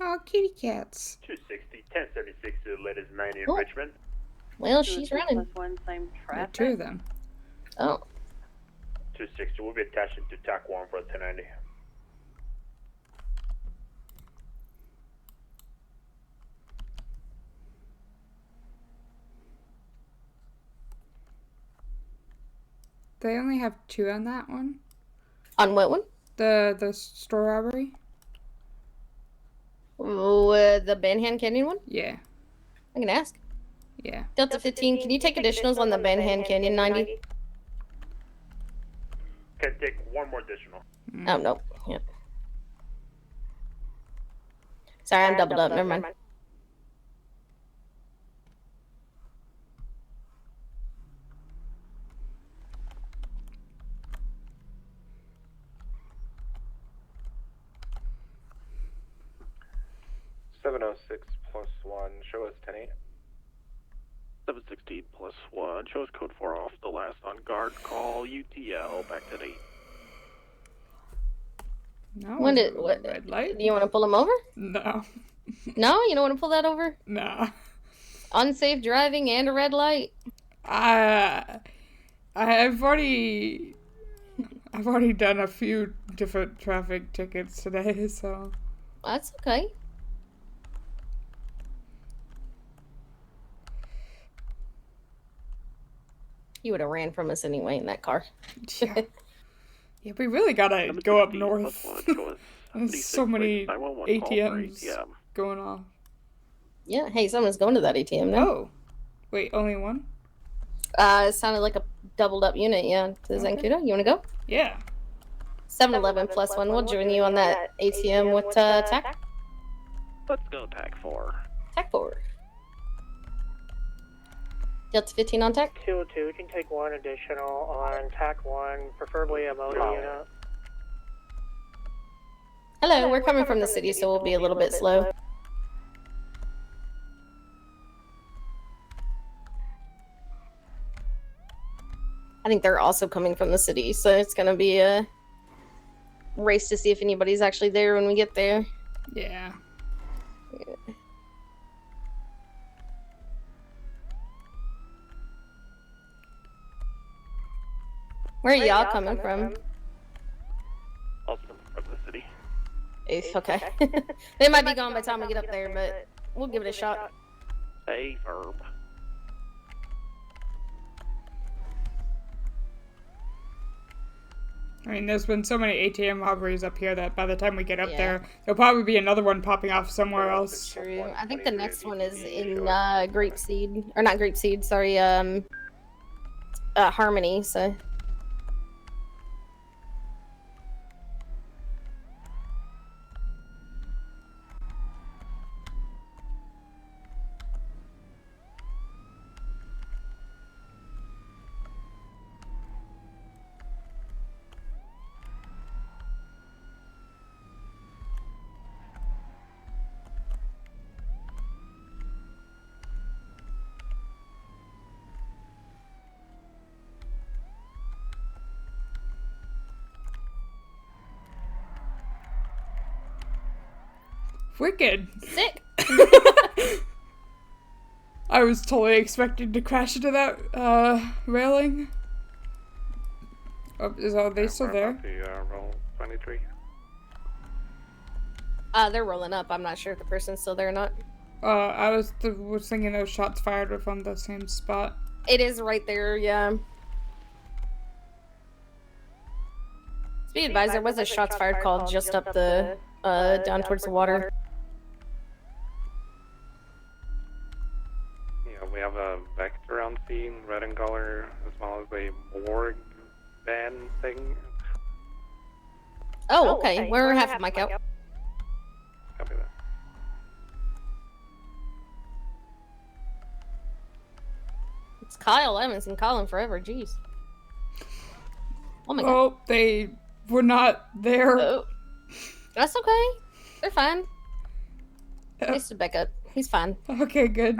Oh, kitty cats.
260, 1076 to the latest 90 in
Oh.
Richmond.
Well, she's running.
Yeah, two of them.
Oh.
260, we'll be attaching to TAC 1 for 1090.
They only have 2 on that one.
On what one?
The store robbery.
The Banhan Canyon one?
Yeah.
I can ask.
Yeah.
Delta 15, can you take additionals on the Banhan Canyon 90?
Can take one more additional.
Oh, no. Yep. Sorry, I'm doubled up. Never mind.
$706 plus 1. Show us 10-8.
716 plus 1. Shows code 4 off the last on guard call. UTL back to 8.
No.
What?
Red light?
Do you want to pull him over?
No.
No? You don't want to pull that over?
Nah.
Unsafe driving and a red light?
I've already done a few different traffic tickets today, so.
That's okay. You would have ran from us anyway in that car.
Yeah. Yeah, we really gotta go up north. There's so many ATMs going off.
Yeah, hey, someone's going to that ATM now.
Oh. Wait, only one?
It sounded like a doubled up unit, yeah. To Zancudo, you want to go?
Yeah.
711 plus 1, we'll join you on that ATM with TAC.
Let's go TAC 4.
TAC 4. Delta 15 on TAC?
202, you can take 1 additional on TAC 1, preferably a motor unit.
Hello, we're coming from the city, so we'll be a little bit slow. I think they're also coming from the city, so it's gonna be a race to see if anybody's actually there when we get there.
Yeah.
Where are y'all coming from?
Also from the city.
Okay. They might be gone by the time we get up there, but we'll give it a shot.
A verb.
I mean, there's been so many ATM robberies up here that by the time we get up
Yeah.
there, there'll probably be another one popping off somewhere else.
True. I think the next one is in Grapeseed, or not Grapeseed, sorry, Harmony, so.
Wicked.
Sick.
I was totally expecting to crash into that railing. Oh, are they still there?
Roll 23.
They're rolling up. I'm not sure if the person's still there or not.
I was thinking those shots fired were from the same spot.
It is right there, yeah. Be advised, there was a shots fired call just up the, down towards the water.
Yeah, we have a Vector on scene, red in color, as well as a morgue van thing.
Oh, okay. We're half of Mike out.
Copy that.
It's Kyle. I haven't seen Kyle in forever. Jeez. Oh my god.
Oh, they were not there.
Oh. That's okay. They're fine. They stood back up. He's fine.
Okay, good.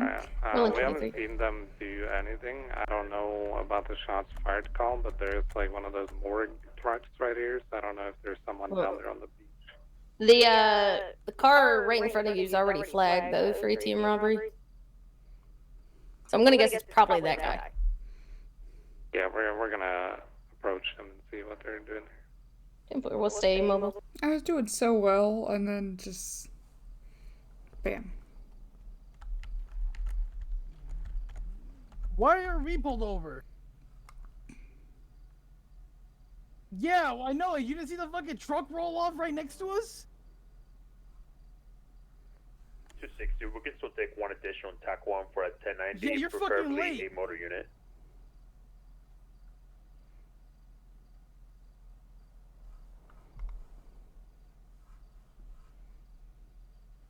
Rolling
We haven't
23.
seen them do anything. I don't know about the shots fired call, but there's like one of those morgue trucks right here, so I don't know if there's someone down there on the beach.
The car right in front of you is already flagged though for ATM robbery. So I'm gonna guess it's probably that guy.
Yeah, we're gonna approach them and see what they're doing.
We'll stay mobile.
I was doing so well, and then just bam.
Why are we pulled over? Yeah, well, I know. You didn't see the fucking truck roll off right next to us?
260. We can still take one additional TAC 1 for a 1090.
Yeah, you're fucking
preferably
late.
a motor unit.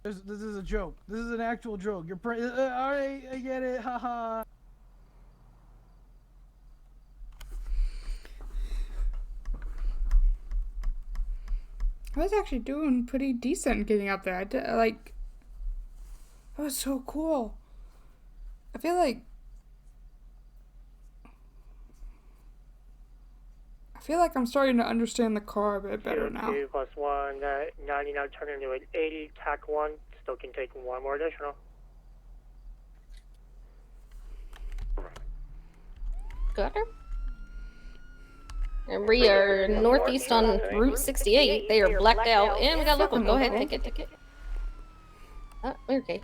This is a joke. This is an actual joke. You're alright, I get it. Haha.
I was actually doing pretty decent getting up there. I did, like, that was so cool. I feel like I'm starting to understand the car a bit better now.
2 plus 1, 90 now turn into an 80, TAC 1, still can take one more additional.
Got her. And we are northeast on Route 68. They are blacked out. And we got local. Go ahead, take it. Oh, okay.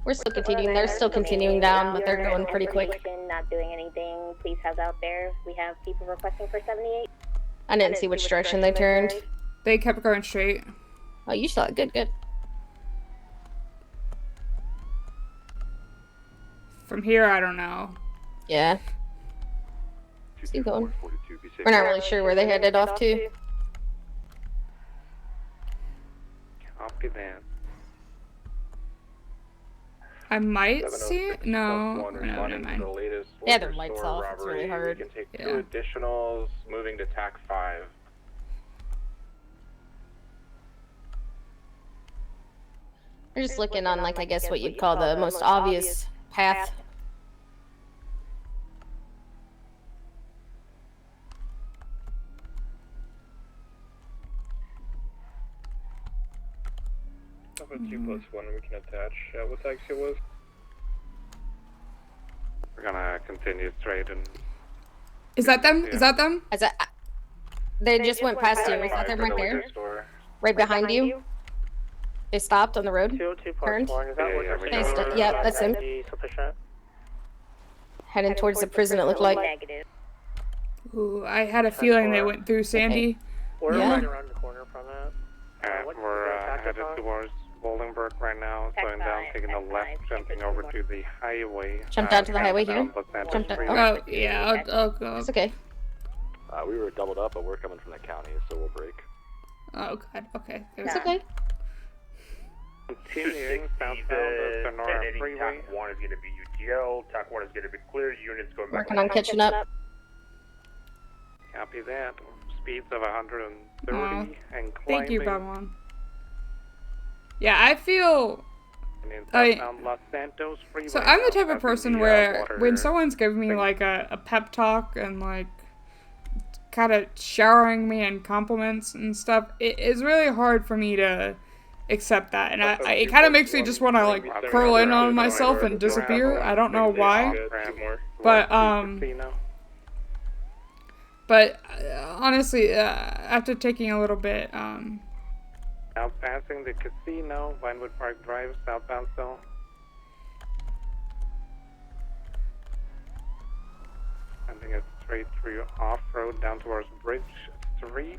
We're still continuing. They're still continuing down, but they're going pretty quick.
Not doing anything. Please have out there. We have people requesting for 78.
I didn't see which direction they turned.
They kept going straight.
Oh, you saw it. Good.
From here, I don't know.
Yeah. Keep going. We're not really sure where they headed off to.
Copy that.
I might see it. No, never mind.
Yeah, their lights off. It's really hard.
We can take 2 additionals, moving to TAC 5.
We're just looking on, like, I guess what you'd call the most obvious path.
Over 2 plus 1, we can attach. What taxi it was? We're gonna continue straight and.
Is that them? Is that them?
They just went past you. Was that them right there? Right behind you? They stopped on the road?
2 plus
Turned?
1, is that what
Yep, that's him.
Sufficient.
Heading towards the prison, it looked like.
Ooh, I had a feeling they went through Sandy.
We're
Yeah.
right around the corner from that.
We're headed towards Bolingbrook right now, slowing down, taking a left, jumping over to the highway.
Jumped onto the highway here? Jumped out.
Oh, yeah, I'll go.
It's okay.
We were doubled up, but we're coming from the county, so we'll break.
Oh, God, okay.
It's okay.
Continuing southbound of Sonora Freeway.
TAC 1 is going to be UTL. TAC 1 is going to be clear. Units going back.
Working on catching up.
Copy that. Speeds of 130 and climbing.
Thank you, Babylon. Yeah, I feel.
Los Santos Freeway.
So I'm the type of person where when someone's giving me like a pep talk and like kind of showering me in compliments and stuff, it is really hard for me to accept that, and it kind of makes me just want to like curl in on myself and disappear. I don't know why, but honestly, after taking a little bit,
Now passing the casino, Vinewood Park Drive, southbound still. I think it's straight through off-road down towards Bridge Street.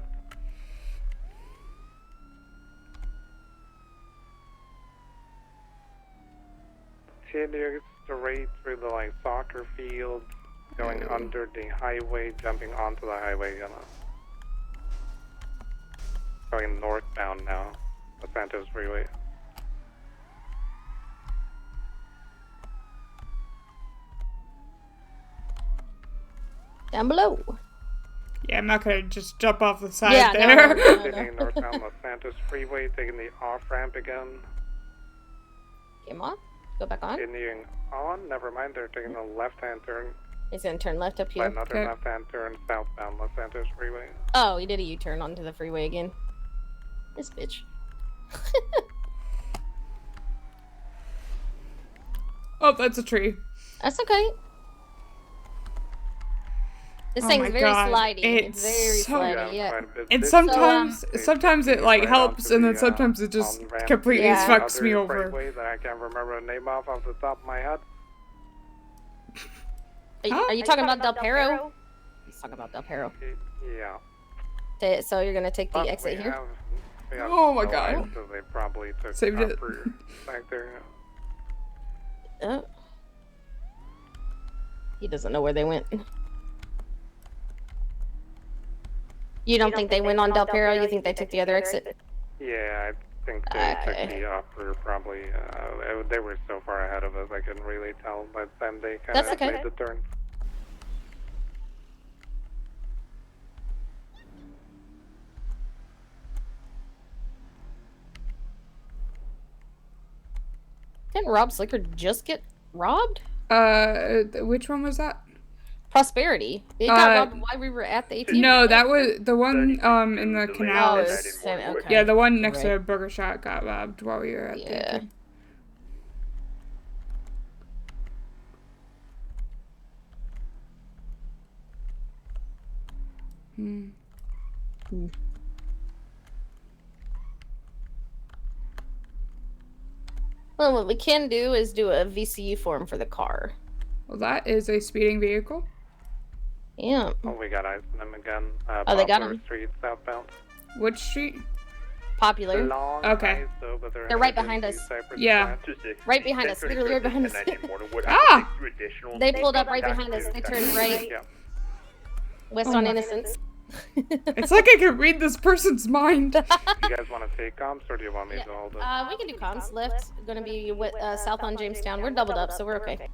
Continuing straight through the like soccer field, going under the highway, jumping onto the highway, going northbound now, the Santos Freeway.
Down below.
yeah, I'm not gonna just jump off the side
Yeah,
there.
no.
Continuing northbound Los Santos Freeway, taking the off-ramp again.
Come on. Go back on.
Continuing on, never mind, they're taking a left-hand turn.
He's gonna turn left up here.
Another left-hand turn southbound Los Santos Freeway.
Oh, he did a U-turn onto the freeway again. This bitch.
Oh, that's a tree.
That's okay. This
Oh
thing's
my
very
God.
slidey.
It's
very
so-
slidey, yeah.
And sometimes it like helps, and then sometimes it just completely fucks me over.
Freeway that I can't remember the name off the top of my head.
Are you talking about Del Perro? He's talking about Del Perro.
Yeah.
So you're gonna take the exit here?
We have
Oh my
no
God.
eyes, so they probably took
Saved it.
Harper back there.
Oh. He doesn't know where they went. You don't think they went on Del Perro? You think they took the other exit?
Yeah, I think they took the upper probably. They were so far ahead of us, I couldn't really tell by the time they kind
That's
of
okay.
made the turn.
Didn't Rob Slicker just get robbed?
Which one was that?
Prosperity. It got robbed while we were at the ATM.
No, that was the one in the canal.
Okay.
Yeah, the one next
Right.
to Burger Shot got robbed while we were at the ATM.
Well, what we can do is do a VCU form for the car.
Well, that is a speeding vehicle.
Yeah.
Oh, we got eyes on them again.
Oh, they got
Poplar
them.
Street southbound.
Which street?
Popular.
Long
Okay.
eyes, though, but
They're right behind us.
Yeah.
Right behind us. Literally right behind us.
Ah!
They pulled up right behind us. They turned right. West
Oh
on
my-
Innocence.
It's like I can read this person's mind.
You guys want to take comps, or do you want me to hold it?
We can do comms. Left. Gonna be south on Jamestown. We're doubled up, so we're okay.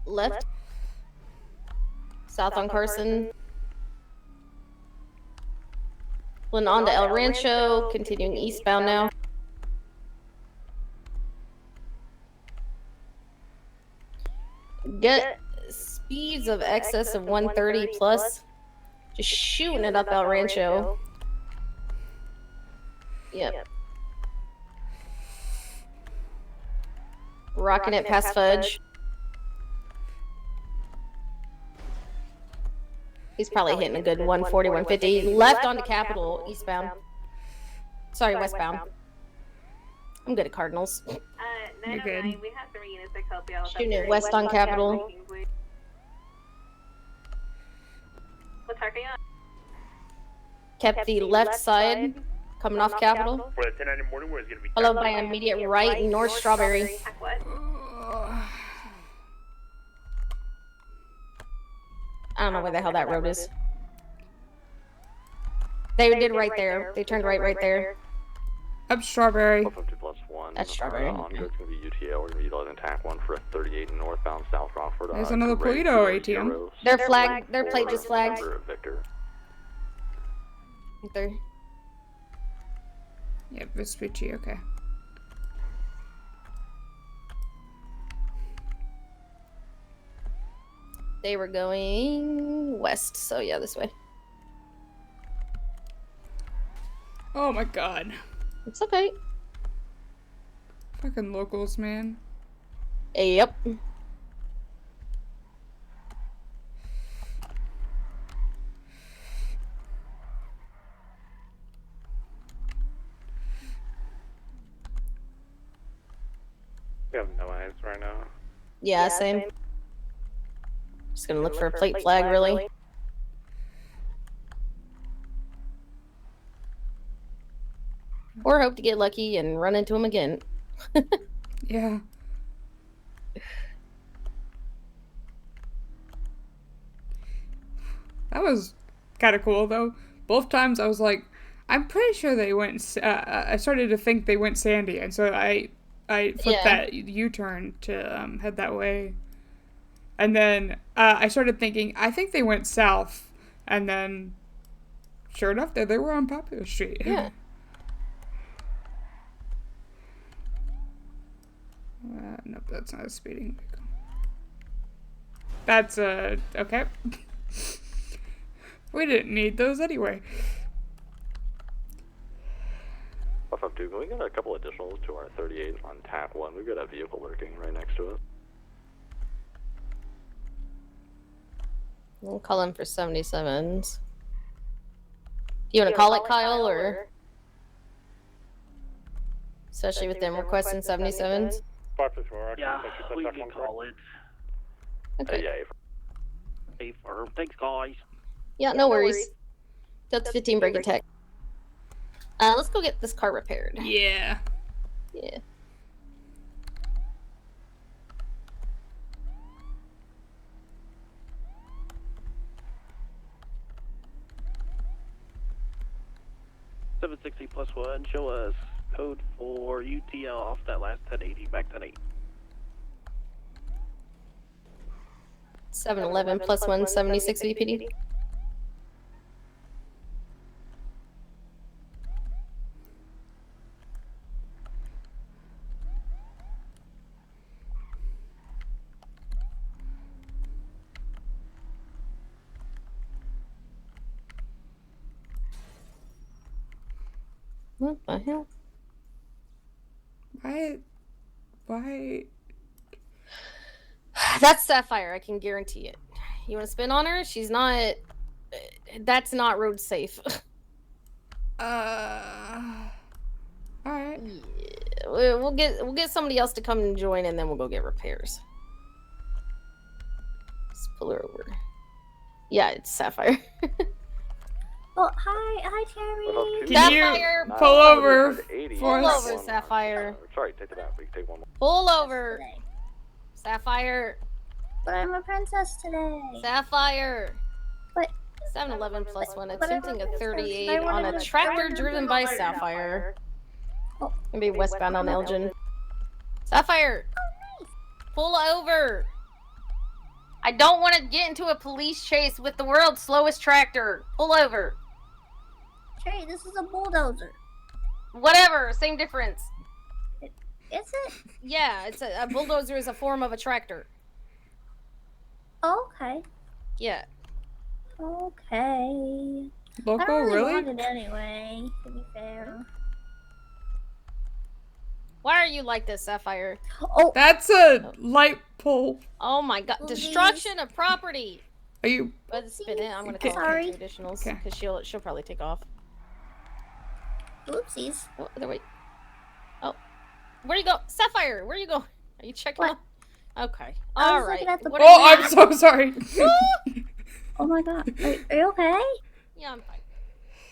Left. South on Carson. Pulling on to El Rancho. Continuing eastbound now. Get speeds of excess of 130 plus. Just shooting it up El Rancho. Yep. Rocking it past Fudge. He's probably hitting a good 140, 150. Left onto Capitol, eastbound. Sorry, westbound. I'm good at Cardinals.
You're good.
We have 3 units that help you out.
Shooting it west on Capitol.
What's Harker on?
Kept the left side coming off Capitol.
For the 10 in the morning, where it's going to be
Followed by an immediate right, North Strawberry. I don't know where the hell that road is. They did right there. They turned right there.
Up Strawberry.
450+1.
That's Strawberry.
On go, it's going to be UTL. We're going to be utilizing TAC 1 for a 38 northbound South Rockford.
There's another Polito ATM.
Their flag, their plate just flagged.
Victor.
Right there.
Yep, Vespucci, okay.
They were going west, so yeah, this way.
Oh my god.
It's okay.
Fucking locals, man.
Yep.
We have no eyes right now.
Yeah, same. Just gonna look for a plate flag, really. Or hope to get lucky and run into him again.
Yeah. That was kind of cool, though. Both times I was like, I'm pretty sure they went. I started to think they went Sandy, and so I flipped that U-turn to head that way. And then I started thinking, I think they went south, and then sure enough, there they were on Popular Street.
Yeah.
Nope, that's not a speeding vehicle. That's okay. We didn't need those anyway.
552, can we get a couple additionals to our 38 on TAC 1? We've got a vehicle lurking right next to it.
We'll call him for 77s. Do you want to call it, Kyle, or? Especially with them requesting 77s?
554, yeah, we can call it.
Okay.
Yeah,
Hey, firm. Thanks, guys.
Yeah, no worries. That's 15 break attack. Let's go get this car repaired.
Yeah.
Yeah.
+1. Show us code for UTL off that last 1080 back 1080.
711 +1 76 VPD. What the hell?
Why?
That's Sapphire, I can guarantee it. You want to spin on her? She's not. That's not road safe.
Alright.
Yeah, we'll get somebody else to come and join, and then we'll go get repairs. Just pull her over. Yeah, it's Sapphire.
Oh, hi, Terry.
Can you pull over?
Pull over, Sapphire.
Sorry, take it out. We can take one more.
Pull over. Sapphire.
But I'm a princess today.
Sapphire.
What?
711 +1,
But I'm
attempting
a
a
princess.
38
I
on
wanted
a
to
tractor
drive
driven by Sapphire.
Oh.
Gonna be westbound on Elgin. Sapphire. Pull over. I don't want to get into a police chase with the world's slowest tractor. Pull over.
Terry, this is a bulldozer.
Whatever, same difference.
Is it?
Yeah, it's a bulldozer is a form of a tractor.
Oh, okay.
Yeah.
Okay.
Local,
I don't
really?
want it anyway, to be fair.
Why are you like this, Sapphire?
Oh,
that's a light pole.
Oh my god, destruction of property.
Are you?
Let's spin it. I'm gonna
Okay.
call
Sorry.
it additionals because she'll probably take off.
Oopsies.
Oh, there, wait. Oh, where you go, Sapphire? Where you go? Are you checking?
What?
Okay.
I
All
was
right.
looking at the
What
Oh,
are you
I'm so sorry.
Oh my god. Are you okay?
Yeah, I'm fine.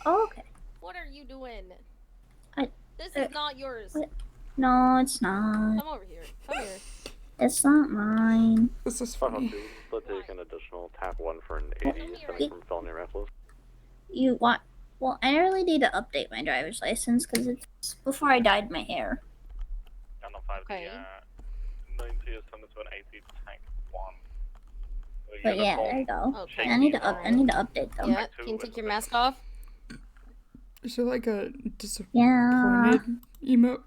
Oh, okay.
What are you doing?
I-
This is not yours.
what? No, it's not.
Come over here. Come here.
It's not mine.
This is
502, let's take an additional tap 1 for an 80 stemming from felony reckless.
You want? Well, I really need to update my driver's license because it's before I dyed my hair.
Okay.
90 is sent to an 80 tank 1.
But yeah, there you go.
Okay.
I need to update them.
Yeah. Can you take your mask off?
Is there like a
Yeah.
disappointed emote?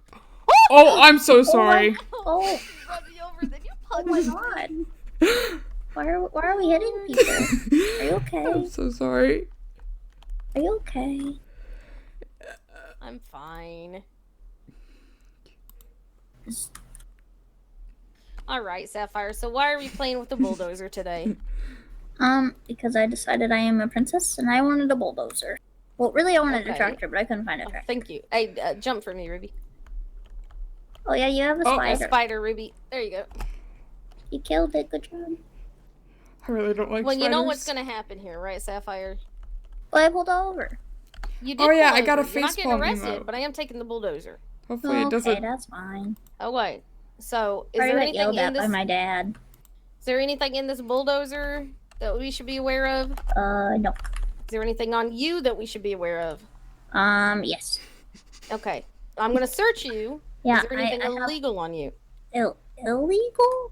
Oh, I'm so sorry.
Oh.
Run me over, then you
Oh
punch
my
me.
god. Why are we hitting people? Are you okay?
I'm so sorry.
Are you okay?
I'm fine. All right, Sapphire. So why are we playing with the bulldozer today?
Because I decided I am a princess and I wanted a bulldozer. Well, really, I wanted a
Okay.
tractor, but I couldn't find a tractor.
Thank you. Hey, jump for me, Ruby.
Oh yeah, you have a
A
spider.
spider, Ruby. There you go.
You killed it. Good job.
I really don't like
Well,
spiders.
you know what's gonna happen here, right, Sapphire?
Well, I pulled over.
You did.
Oh, yeah,
pull
I got a
over. You're not
face
getting
palm
arrested,
emote.
but I am taking the bulldozer.
Hopefully it
Okay,
doesn't.
that's fine.
Oh wait. So is
I
there
got
anything
yelled
in
at by
this?
my dad.
Is there anything in this bulldozer that we should be aware of?
No.
Is there anything on you that we should be aware of?
Yes.
Okay. I'm gonna search you.
Yeah,
Is there anything
I have-
illegal on you?
Illegal?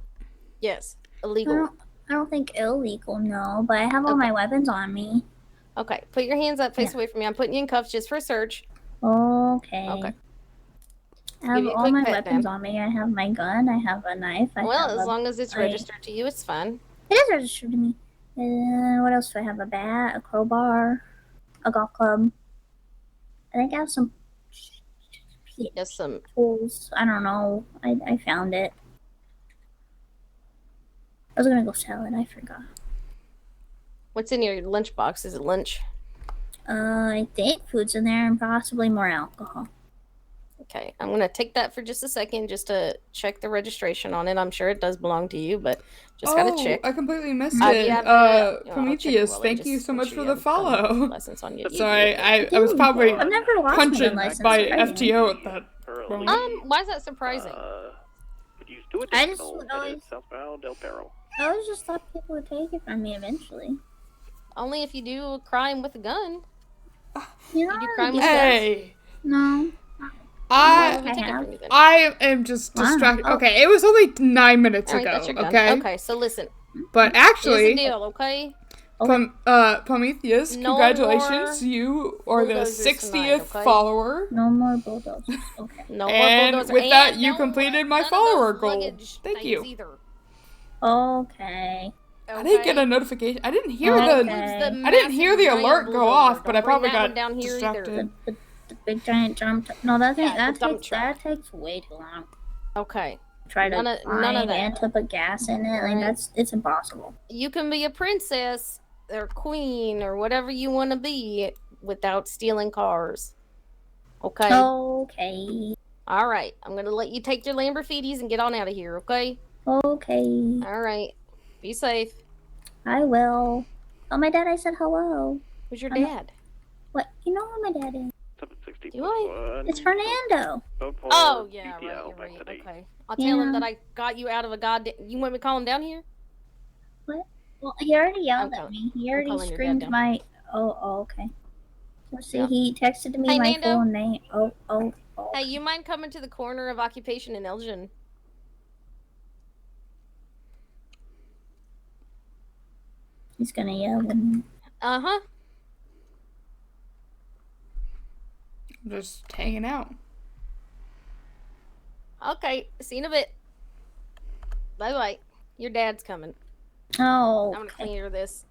Yes.
I
Illegal.
don't think illegal, no, but I have all my weapons on me.
Okay. Put your hands up, face away from me. I'm putting you in cuffs just for a search.
Okay.
Okay.
I have
Give me a
all
quick
my
pet,
weapons
ma'am.
on me. I have my gun. I have a knife.
Well,
have
as long as it's
a-
registered to you, it's fine.
It is registered to me. What else do I have? A bat, a crowbar, a golf club. I think I have some
Yes, some
tools. I don't know. I found it. I was gonna go sell it. I forgot.
What's in your lunchbox? Is it lunch?
I think food's in there and possibly more alcohol.
Okay, I'm gonna take that for just a second just to check the registration on it. I'm sure it does belong to you, but just gotta check.
I completely missed
Do
it.
you have the- I'll check it
Prometheus,
while I
thank you
just
so
make
much
sure
for
you
the
have a gun
follow.
license on you.
Sorry, I was probably
I've never lost my
punched
license
by
driving.
FTO at that moment.
Why is that surprising?
Could you do
I just
additional
always-
headed southbound Del Perro?
I always just thought people would take it from me eventually.
Only if you do a crime with a gun.
You
do crime with
Hey,
No.
I am just
Wow.
distracted.
Oh.
Okay, it was only 9 minutes
All right,
ago.
that's your gun.
Okay.
Okay, so listen.
But
Here's
actually,
the deal, okay?
Prometheus,
No
congratulations!
more
You are the
bulldozers
60th
tonight, okay?
follower.
No more bulldozers. Okay.
No more
And
bulldozer.
with that,
And
you
no
completed my
none of
follower
those
goal.
luggage
Thank
things
you.
Either.
Okay.
I didn't get a notification. I didn't hear
Okay.
I didn't hear the alert go off, but I probably
that one
got
down here either.
distracted.
The big giant jump. No, that thing
Yeah, the dump
that takes way too long.
Okay.
Try to
None of
find
that.
and to put gas in it. Like
Alright.
it's impossible.
You can be a princess or queen or whatever you want to be without stealing cars. Okay.
Okay.
All right. I'm gonna let you take your Lamborghinis and get on out of here. Okay.
Okay.
All right. Be safe.
I will. Oh, my dad! I said hello.
Who's your
I'm not-
dad?
What? You know who my dad is?
760
Do I?
It's Fernando.
Oh yeah, right. You're right. Okay. I'll tell him that I got you out of a goddamn. You want me to call him down here?
What? Well, he already yelled
I'm
at me. He already
calling your dad
screamed
down.
my. Oh, okay. Let's see.
Yeah.
He texted me
Hey,
my
Nando.
full name. Oh.
Hey, you mind coming to the corner of occupation in Elgin?
He's gonna yell at me.
Uh huh.
I'm just hanging out.
Okay. See you in a bit. Bye bye. Your dad's coming.
Oh.
I'm gonna clear this.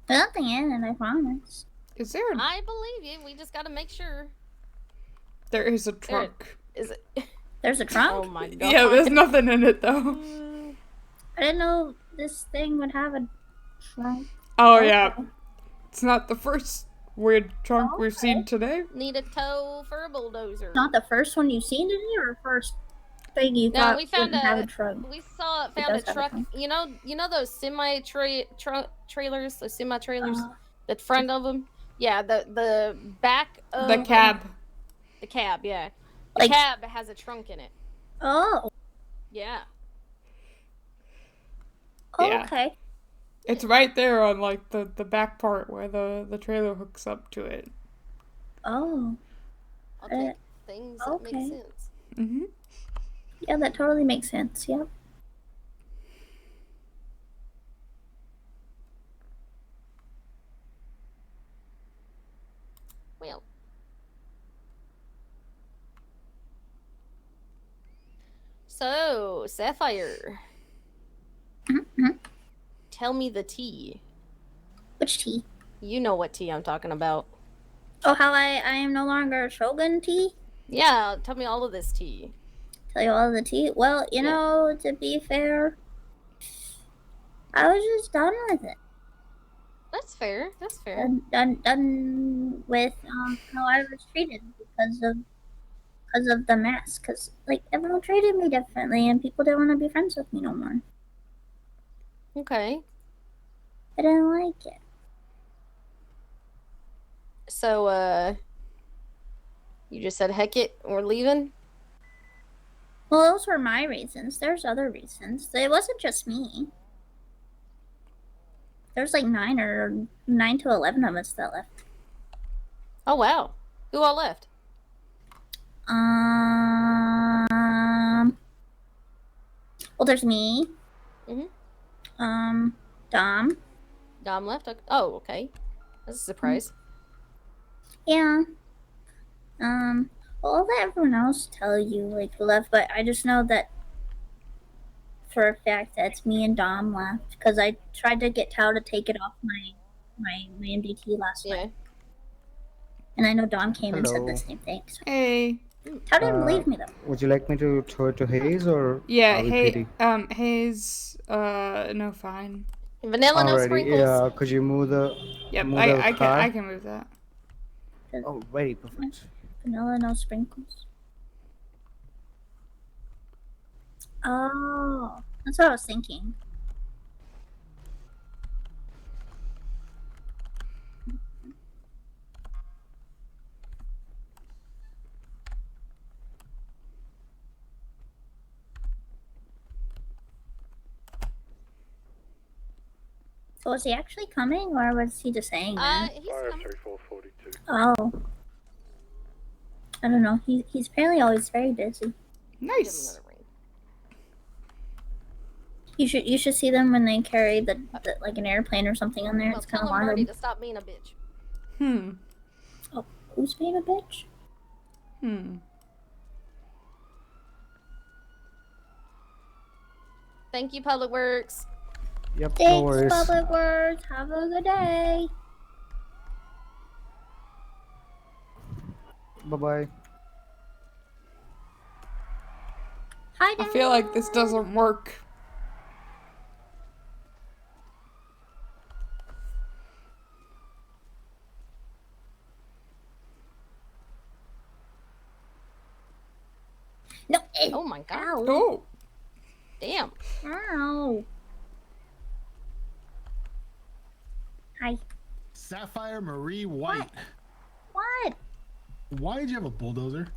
There's nothing in it. I promise.
Is there?
I believe you. We just gotta make sure.
There is a trunk.
Is it?
There's a trunk.
Oh my god.
Yeah, there's nothing in it though.
I didn't know this thing would have a trunk.
Oh
Okay.
yeah, it's not the first weird trunk we've seen today.
Need a tow for a bulldozer.
Not the first one you've seen today, or first thing you
No,
thought
we found
didn't have a trunk.
We saw
It
found a
does have a
truck.
trunk.
You know those trailers, those semi trailers,
Uh,
the front of them. Yeah, the back of
The cab.
The cab, yeah. The
Like-
cab has a trunk in it.
Oh.
Yeah.
Yeah.
Okay.
It's right there on like the back part where the trailer hooks up to it.
Oh.
I'll take things that make
okay.
sense.
Mhm.
Yeah, that totally makes sense. Yep.
Well. So, Sapphire. Tell me the tea.
Which tea?
You know what tea I'm talking about.
Oh, how I am no longer Shogun tea?
Yeah, tell me all of this tea.
Tell you all the tea? Well, you know, to be fair, I was just done with it.
That's fair. That's fair.
Done with how I was treated because of the mask. Because, like, everyone treated me differently and people didn't want to be friends with me no more.
Okay.
I didn't like it.
So, you just said, heck it, we're leaving?
Well, those were my reasons. There's other reasons. It wasn't just me. There's like 9 to 11 of us that left.
Oh, wow. Who all left?
Well, there's me.
Mm-hmm.
Dom.
Dom left? Oh, okay. That's a surprise.
Yeah. Well, I'll let everyone else tell you, like, who left, but I just know that for a fact that it's me and Dom left, because I tried to get Tao to take it off my MDT last night. And I know Dom came and said the
Hello.
same thing. So.
Hey.
Tao didn't believe me, though.
Would you like me to throw it to Hayes or
Yeah,
are we
hey,
pretty?
Hayes, no, fine.
Vanilla, no
Alrighty,
sprinkles.
yeah, could you move the
Yep,
move the
I
car?
can move that.
Oh, very perfect.
Vanilla, no sprinkles. Oh, that's what I was thinking. So was he actually coming, or was he just saying that?
He's coming.
3442.
Oh. I don't know. He's apparently always very busy.
Nice.
You should see them when they carry the like an airplane or something on there.
Well,
It's kind
tell
of
him Marty
wild.
to stop being a bitch.
Oh, who's being a bitch?
Thank you, Public Works.
Yep, no
Thanks,
worries.
Public Works. Have a good day.
Bye-bye.
Hi,
I feel like this doesn't work.
No.
Oh my god.
Oh.
Damn.
Ow. Hi.
Sapphire Marie White.
What?
Why did you have a bulldozer?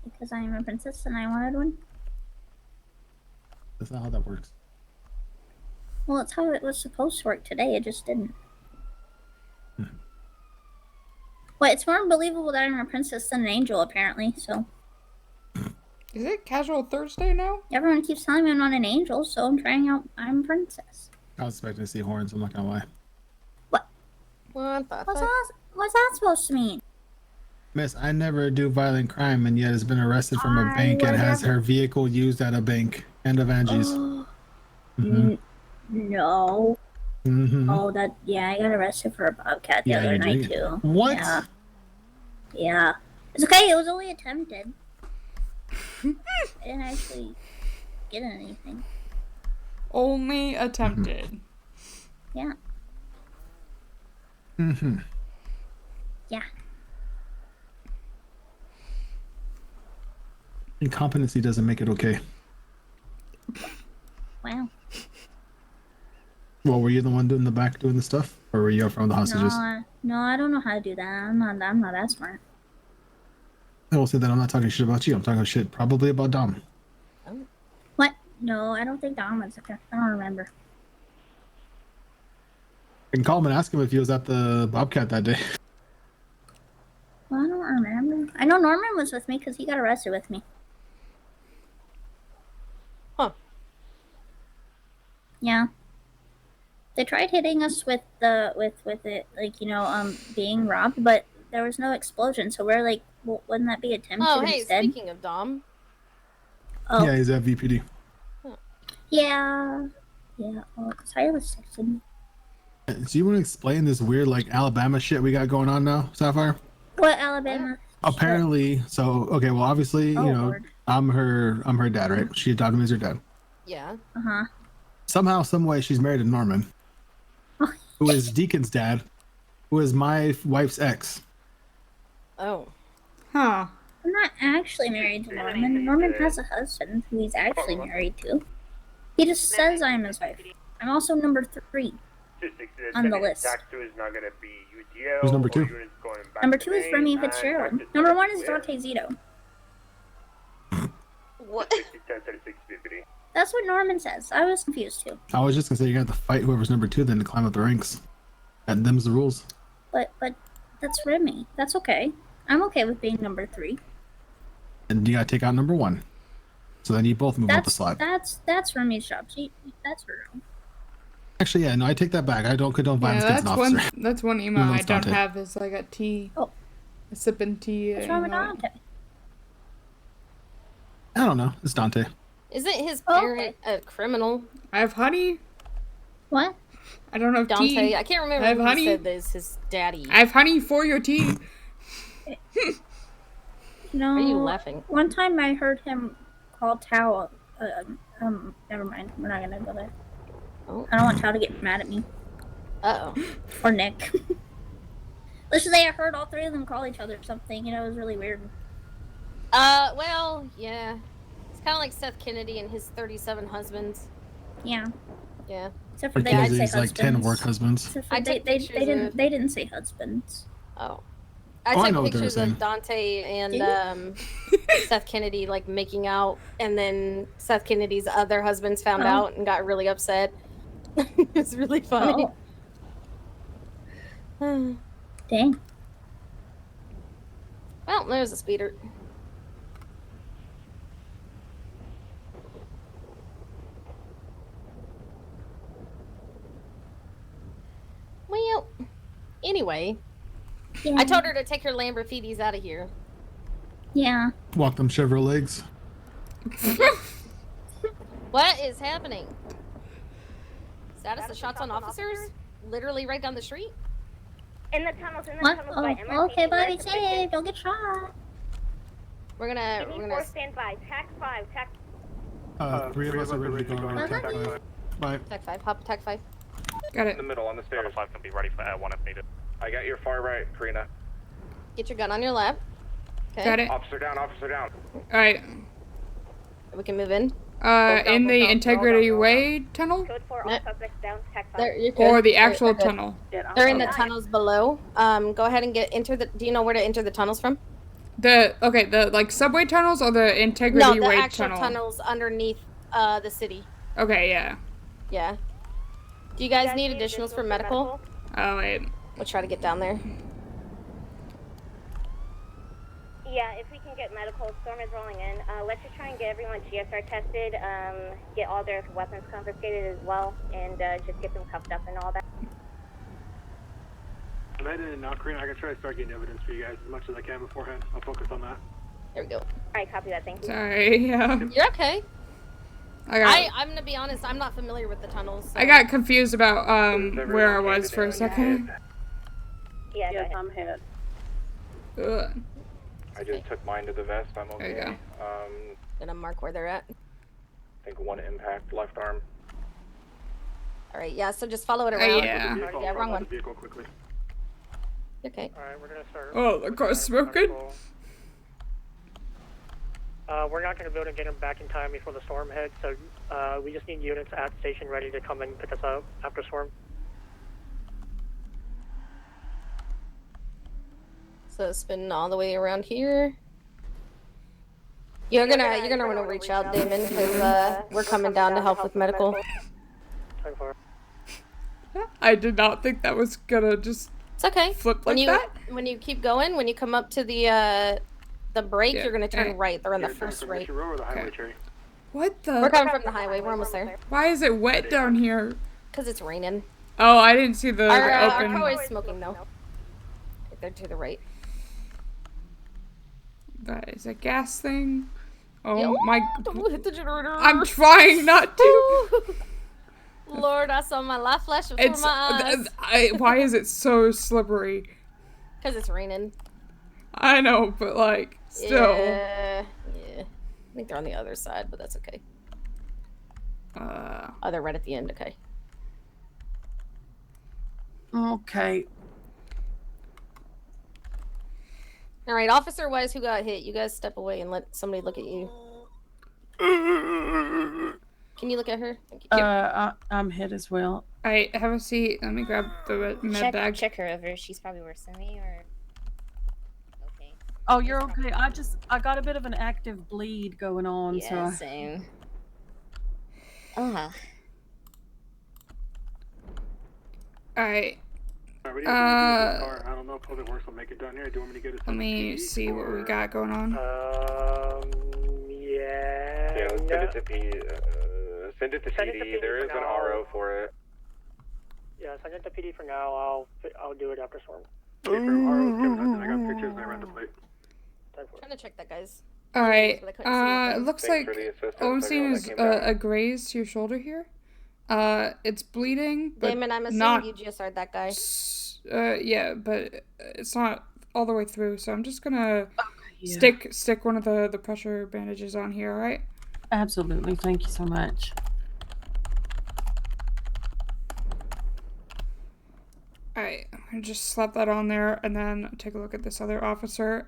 Because I am a princess and I wanted one.
That's not how that works.
Well, it's how it was supposed to work today. It just didn't. Well, it's more believable that I'm a princess than an angel, apparently. So
Is it Casual Thursday now?
everyone keeps telling me I'm not an angel, so I'm trying out. I'm a princess.
I was expecting to see horns, I'm not gonna lie.
What the
What's
fuck?
that? What's that supposed to mean?
Miss, I never do violent crime and yet has been arrested from a bank and has her vehicle used at a bank. End of Angie's.
No.
Mm-hmm.
Oh, yeah, I got arrested for a bobcat the
Yeah,
other
you
night
did.
too.
What?
Yeah. It's okay. It was only attempted. I didn't actually get anything.
Only attempted.
Yeah.
Mm-hmm.
Yeah.
Incompetency doesn't make it okay.
Wow.
Well, were you the one doing the back doing the stuff? Or were you up front with the hostages?
No, I don't know how to do that. I'm not that smart.
I will say that I'm not talking shit about you. I'm talking shit probably about Dom.
What? No, I don't think Dom was there. I don't remember.
I can call him and ask him if he was at the Bobcat that day.
Well, I don't remember. I know Norman was with me because he got arrested with me.
Huh.
Yeah. They tried hitting us with it, like, being robbed, but there was no explosion, so we're like, well, wouldn't that be attempted
Oh, hey,
instead?
speaking of Dom.
Oh.
Yeah, he's at VPD.
Yeah. Yeah. Oh, Silas texted me.
So you want to explain this weird, like, Alabama shit we got going on now, Sapphire?
What, Alabama?
Apparently, so, okay, well, obviously,
Oh,
you know,
Lord.
I'm her dad, right? She adopted me as her dad.
Yeah.
Uh-huh.
Somehow, some way, she's married to Norman, who is Deacon's dad, who is my wife's ex.
Oh.
Huh.
I'm not actually married to Norman. Norman has a husband who he's actually married to. He just says I'm his wife. I'm also number 3 on the list.
Who's number 2?
Number 2 is Remy Fitzgerald. Number 1 is Dante Zito.
What?
That's what Norman says. I was confused too.
I was just gonna say you're gonna have to fight whoever's number 2 then to climb up the ranks. And them's the rules.
But that's Remy. That's okay. I'm okay with being number 3.
And you gotta take out number 1. So then you both move up the slide.
That's Remy's job. That's her job.
Actually, yeah, no, I take that back. I don't condone violence
Yeah,
against an officer.
that's one email
Even though
I
it's
don't
Dante.
have is like a tea.
Oh.
A sipping tea.
What's wrong with
email.
Dante?
I don't know. It's Dante.
Isn't his parent a criminal?
I have honey.
What?
I don't have
Dante.
tea.
I can't remember
I have
who
honey.
said this. His daddy.
I have honey for your tea.
No.
Are you laughing?
One time I heard him call Tao. Never mind. We're not gonna go there.
Oh.
I don't want Tao to get mad at me.
Uh-oh.
Or Nick. Let's just say I heard all 3 of them call each other something. It was really weird.
Well, yeah. It's kind of like Seth Kennedy and his 37 husbands.
Yeah.
Yeah.
Except for
Or
they didn't say
Kennedy's like 10
husbands.
work husbands.
Except for
I
they
took pictures of-
didn't say husbands.
Oh.
Oh, I
I
know
took
what they were
pictures
saying.
of Dante and
Did
Seth Kennedy like making out, and then Seth Kennedy's other husbands found
Oh.
out and got really upset. It's really funny.
Dang.
Well, there's a speeder. Well, anyway,
Yeah.
I told her to take her Lamborghinis out of here.
Yeah.
Walk them Chevrolets.
What is happening? Status of shots on officers? Literally right down the street?
In the tunnels,
What?
by
Oh,
MRT.
okay, bye, be
Where's the
safe.
pictures?
Don't get shot.
We're gonna
stand by. TAC 5, TAC.
3 of us are ready to go. on attack 5. Bye.
Tech 5, hop Tech 5.
Got
In
it.
the middle on the stairs. 5 can be ready for one if needed. I got your far right, Karina.
Get your gun on your lap. Okay.
Got it.
Officer down, officer down.
Alright.
We can move in.
In the Integrity Way tunnel?
Code 4, all
No.
suspects down. TAC 5.
There, you're good.
Or the
They're
actual
good.
tunnel?
They're in the tunnels below. Go ahead and enter the. Do you know where to enter the tunnels from?
The like subway tunnels or the Integrity
No, the
Way
actual
tunnel?
tunnels underneath the city.
Okay, yeah.
Yeah. Do you guys need additionals for medical?
Oh wait.
We'll try to get down there.
Yeah, if we can get medical, Storm is rolling in. Let's just try and get everyone GSR tested, get all their weapons confiscated as well, and just get them cuffed up and all that.
I'm heading in now, Karina. I can try to start getting evidence for you guys as much as I can beforehand. I'll focus on that.
There we go.
Alright, copy that, thank you.
Sorry, yeah.
You're okay.
I'm
gonna be honest, I'm not familiar with the tunnels. So.
I got confused about where I was for a second.
Yeah,
yes, I'm hit.
Ugh.
I just took mine to the vest. I'm okay.
There you
Gonna mark where they're at.
I think 1 impact, left arm.
Alright, yeah, so just follow it around.
yeah.
Yeah, wrong one.
Vehicle quickly.
Okay.
Alright, we're gonna start.
Oh, the car's smoking.
We're not gonna be able to get him back in time before the storm hits, so we just need units at station ready to come and pick us up after storm.
So spin all the way around here. You're gonna want to reach out, Damon, because we're coming down to help with medical.
I did not think that was gonna just.
It's okay.
Flip
When
like
you
that.
when you keep going, when you come up to the break,
Yeah.
you're gonna turn
Alright.
right. They're on the
You're
first
from
right.
Mission Row or the highway, Cherry?
What the?
We're coming from the highway. We're almost there.
Why is it wet down here?
Cause it's raining.
Oh, I didn't see the
Our
open.
car is smoking though. They're to the right.
That is a gas thing. Oh
Yo,
my!
don't hit the generator.
I'm trying not to.
Lord, I saw my light flash before
It's
my eyes.
why is it so slippery?
Cause it's raining.
I know, but like still.
Yeah. I think they're on the other side, but that's okay. Oh, they're right at the end. Okay.
Okay.
All right, officer wise, who got hit? You guys step away and let somebody look at you. Can you look at her? Thank you.
I'm hit as well.
Alright, have a seat. Let me grab the med bag.
Check her over. She's probably worse than me, or okay.
Oh, you're okay. I got a bit of an active bleed going on,
Yeah,
so.
same.
Alright.
I don't know if Public Works will make it down here. Do you want me to get a
Let me see what we got going on.
Yeah.
Yeah, let's send it to send it to PD. There is an RO for it.
Yeah, send it to PD for now. I'll do it after storm.
Okay, for RO's coming up, and I got pictures and I ran the plate.
Trying to check that, guys.
Alright,
But I couldn't see
it
anything.
looks
Thanks
like
for the assistance,
all I'm seeing
everyone
is
that came down.
a graze to your shoulder here. It's bleeding, but
Damon, I'm assuming
not.
you GSR'd that guy.
Yeah, but it's not all the way through, so I'm just gonna
yeah.
stick one of the pressure bandages on here, alright?
Absolutely. Thank you so much.
Alright, I'm gonna just slap that on there and then take a look at this other officer.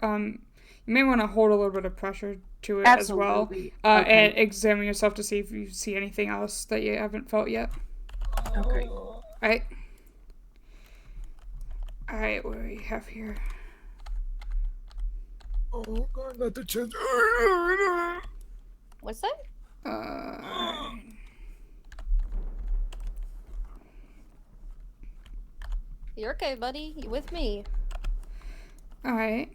You may want to hold a little bit of pressure to it as well.
Absolutely.
And
Okay.
examine yourself to see if you see anything else that you haven't felt yet.
Okay.
Alright. Alright, what do we have here?
Oh god, not the chest.
What's that?
Alright.
You're okay, buddy. You with me?
Alright.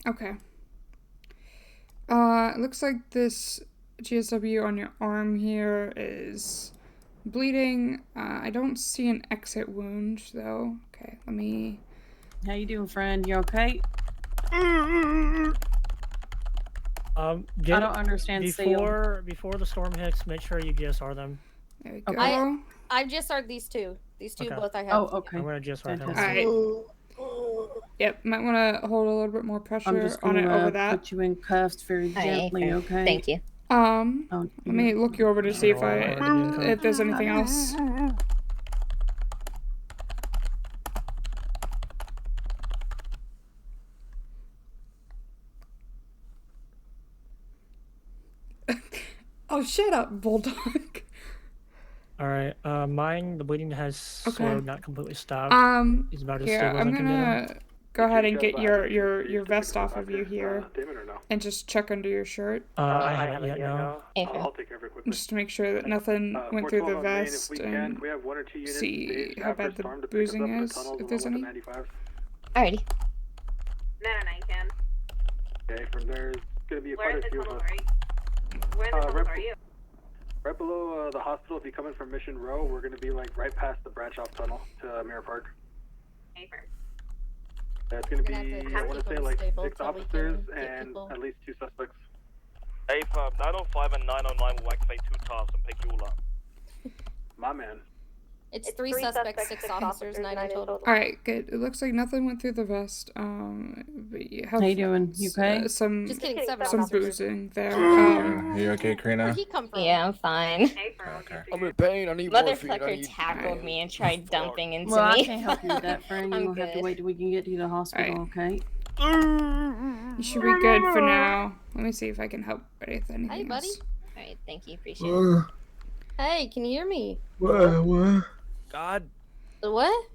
Okay. It looks like this GSW on your arm here is bleeding. I don't see an exit wound though. Okay, let me.
How you doing, friend? You okay? I don't understand.
Before the storm hits, make sure you GSR them.
There we go.
I've GSR'd these two. These two
Okay.
both I have.
Oh, okay.
I'm gonna GSR them.
Alright. Yep, might want to hold a little bit more
I'm
pressure
just
on it
gonna
over that.
put you in cuffs very gently, okay?
Thank you.
Let me look you over to see if there's anything else. Oh, shut up, Bulldog.
Alright, mine, the bleeding has slowed, not completely stopped. He's about as
Here,
stable as
I'm
I can get him.
gonna go ahead and get your vest off of you here, and just check under your shirt.
I haven't yet, no.
I'll take care of it quickly.
Just to make sure that nothing went through the
412 on Main,
vest,
if we can,
and
we have 1 or 2 units
see
staged
how
after
bad the
storm to pick us
bruising
up in the
is,
tunnels
if there's
along
any.
with the 95.
Alrighty.
No, you can.
Okay, from there, it's gonna be
Where
quite
in
a
the
few of
tunnels
us.
are you? Where in the tunnels are you?
Right below the hospital, if you're coming from Mission Row, we're gonna be like right past the branch-off tunnel to Mirror Park.
Paper.
It's gonna be,
We're gonna have to
I wanna
keep
say
them
like
stable
6
till we
officers
can get
and
people.
at least 2 suspects.
Hey, 905 and 909 will activate 2 tasks and pick you all up.
My man.
It's 3 suspects, 6 officers, 9 in total.
Alright, good. It looks like nothing went through the vest. But you have
How you doing? You okay?
Some
Just kidding, 7
some
officers.
bruising there.
Are you okay, Karina?
Where'd he come from?
Yeah, I'm fine.
I'm in pain. I need morphine. I
Motherfucker
need...
tackled me and tried dumping into
Well,
me.
I can't help you with that, friend.
I'm
You'll have to
good.
wait till we can get you to the hospital, okay?
You should be good for now. Let me see if I can help with anything
Hey, buddy.
else.
Alright, thank you. Appreciate it.
Hey, can you hear me?
What?
God,
The what?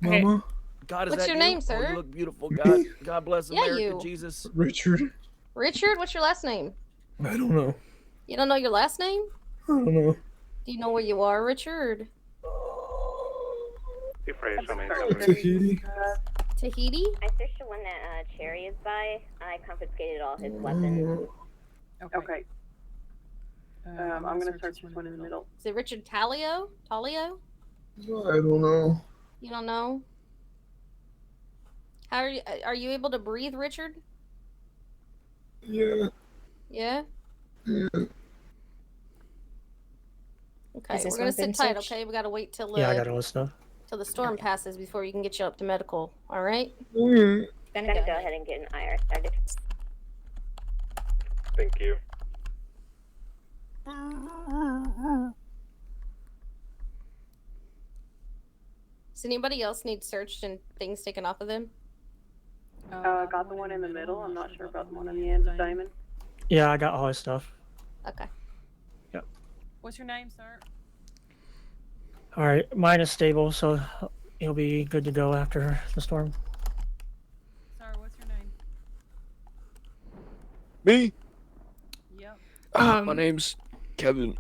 Mama?
God, is
What's
that
your
you?
name, sir?
Oh, you look beautiful. God, God bless
Yeah,
America,
you.
Jesus.
Richard?
Richard, what's your last name?
I don't know.
You don't know your last name?
I don't know.
Do you know where you are, Richard?
Tahiti?
Tahiti?
I searched the one that Cherry is by. I confiscated all his weapons.
Okay. I'm gonna search this one in the middle.
Is it Richard Talio? Talio?
I don't know.
You don't know? How are you able to breathe, Richard?
Yeah.
Yeah?
Yeah.
Okay,
Is this
we're gonna
one
sit
been
tight,
searched?
okay? We gotta wait till
Yeah, I got all this stuff.
till the storm passes before you can get you up to medical, alright?
Alright.
Gonna go ahead and get an IR started.
Thank you.
Does anybody else need searched and things taken off of them?
Got the one in the middle. I'm not sure about the one on the end of Diamond.
Yeah, I got all his stuff.
Okay.
Yep.
What's your name, sir?
Alright, mine is stable, so he'll be good to go after the storm.
Sir, what's your name?
Me?
Yep.
My name's Kevin.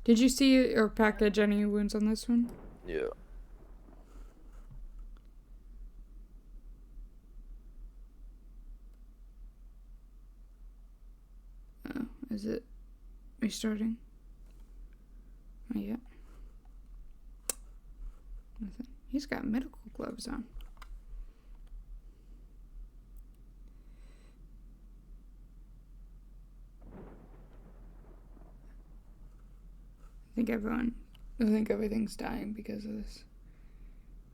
Did you see or package any wounds on this one?
Yeah.
Oh, is it restarting? Not yet. Nothing. He's got medical gloves on. I think everything's dying because of this.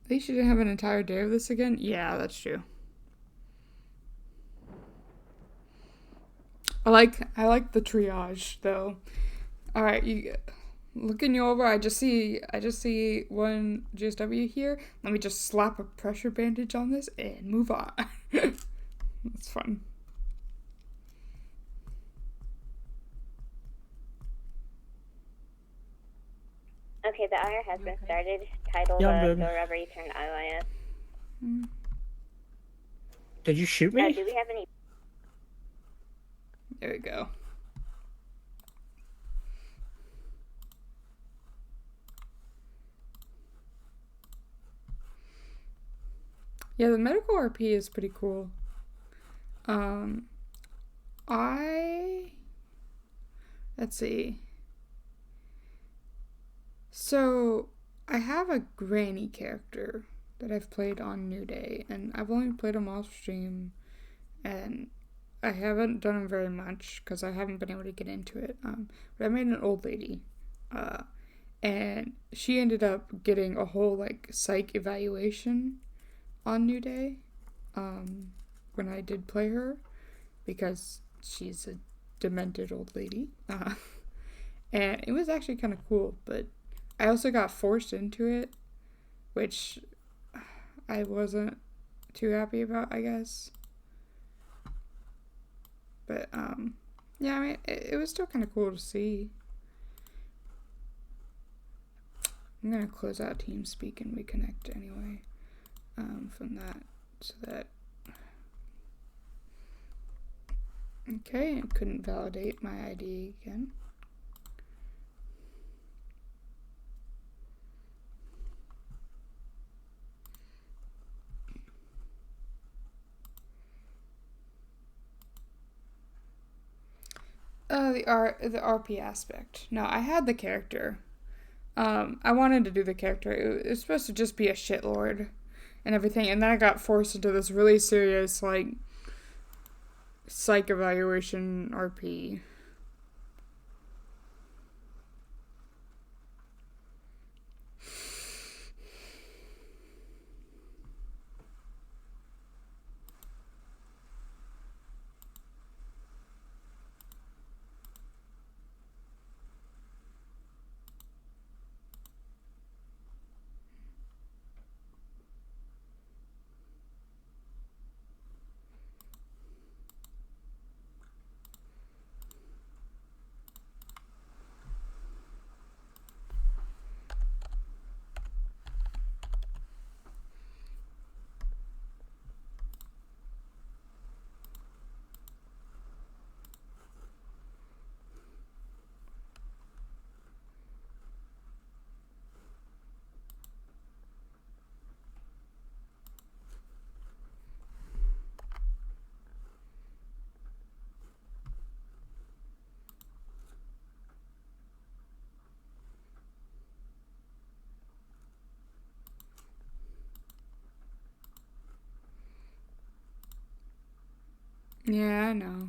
At least you didn't have an entire day of this again? Yeah, that's true. I like the triage though. Alright, looking you over, I just see one GSW here. Let me just slap a pressure bandage on this and move on. That's fun.
Okay, the IR has been started. Titled
Yeah, I'm good.
Go Rubber Return IYS.
Did you shoot me?
Do we have any?
There we go. Yeah, the medical RP is pretty cool. Let's see. So, I have a granny character that I've played on New Day, and I've only played him off stream, and I haven't done him very much because I haven't been able to get into it. But I made an old lady, and she ended up getting a whole like psych evaluation on New Day, when I did play her, because she's a demented old lady, and it was actually kind of cool. But I also got forced into it, which I wasn't too happy about, I guess. But, yeah, I mean, it was still kind of cool to see. I'm gonna close out TeamSpeak and reconnect anyway, from that, so that... Okay, I couldn't validate my ID again. The RP aspect. No, I had the character. I wanted to do the character. It was supposed to just be a shitlord and everything, and then I got forced into this really serious, like, psych evaluation RP. Yeah, I know.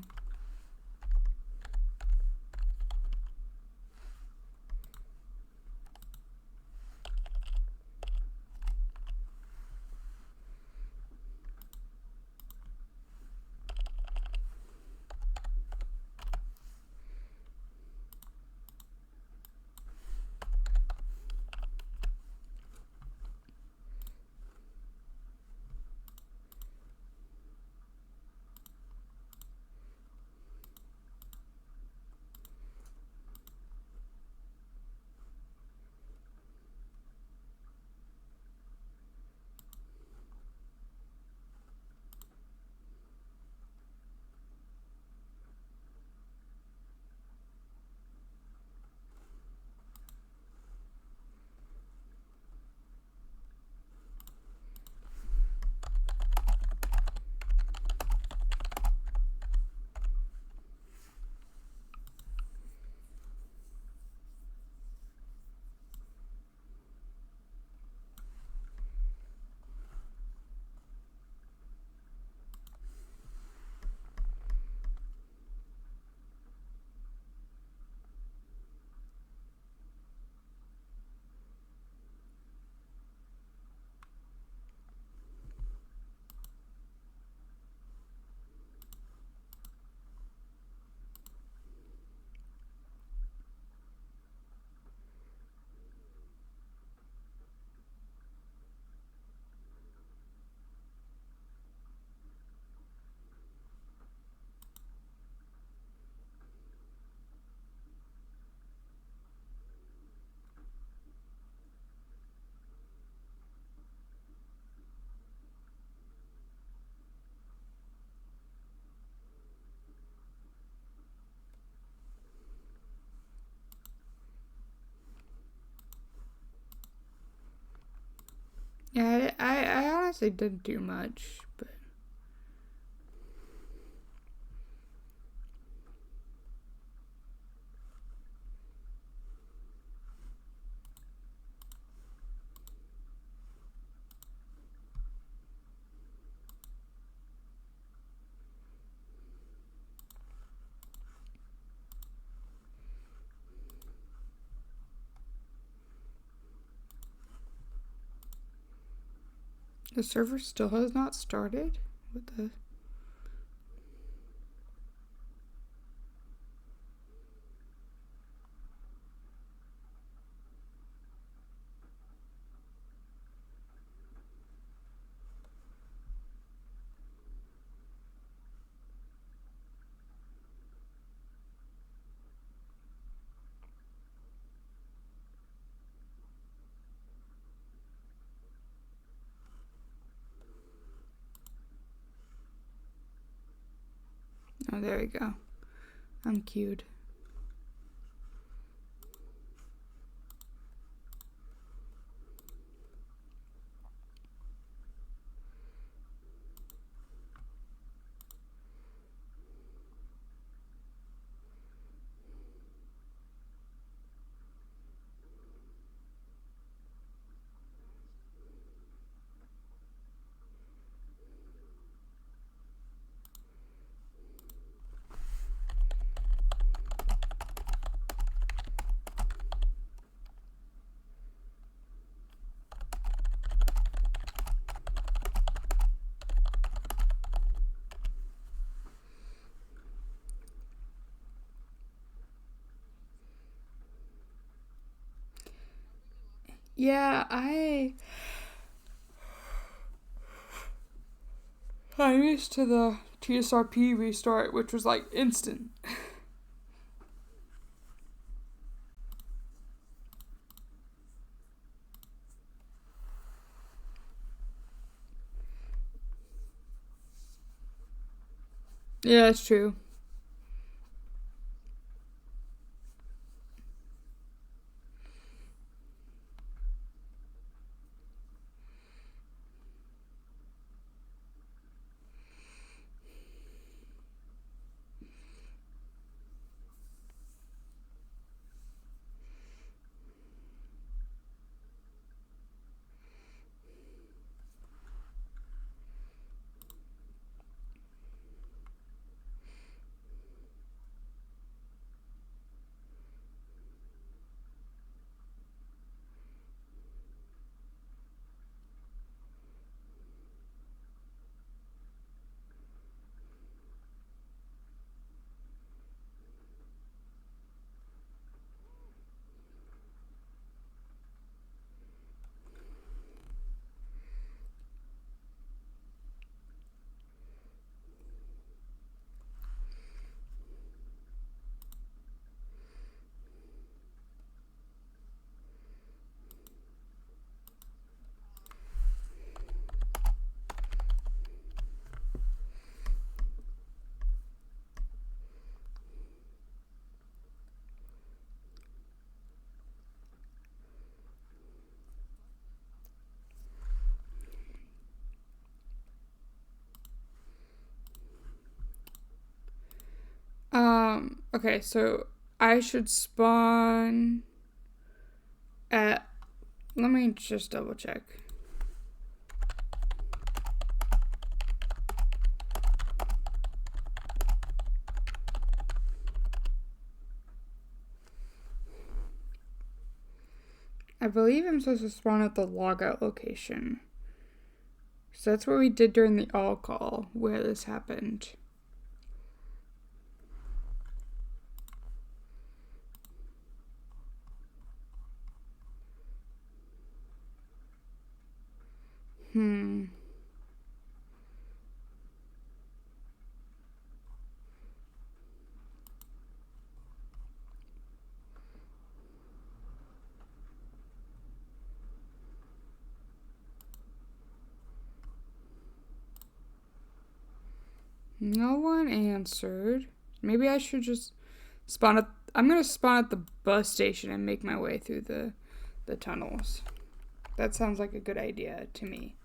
Yeah, I honestly didn't do much, but... The server still has not started? What the... Oh, there we go. I'm queued. Yeah, I'm used to the TSRP restart, which was like instant. Yeah, it's true. Okay, so I should spawn at, let me just double check. I believe I'm supposed to spawn at the logout location. So that's what we did during the all call where this happened. No one answered. Maybe I should just spawn at... I'm gonna spawn at the bus station and make my way through the tunnels. That sounds like a good idea to me.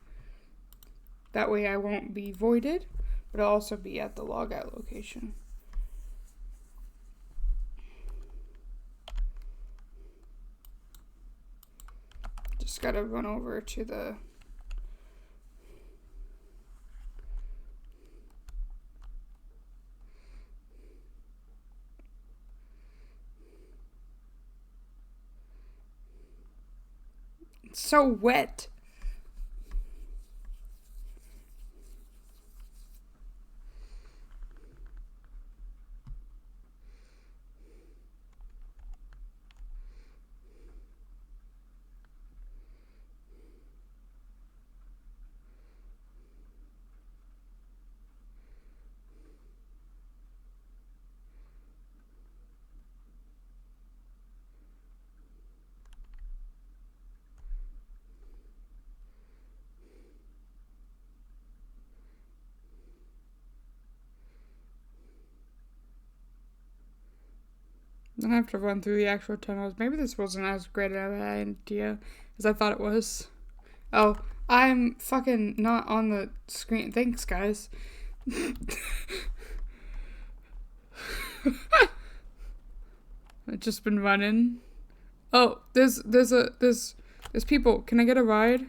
That way I won't be voided, but I'll also be at the logout location. Just gotta run over to the... It's so wet. I have to run through the actual tunnels. Maybe this wasn't as great of an idea as I thought it was. Oh, I'm fucking not on the screen. Thanks, guys. I've just been running. Oh, there's people. Can I get a ride?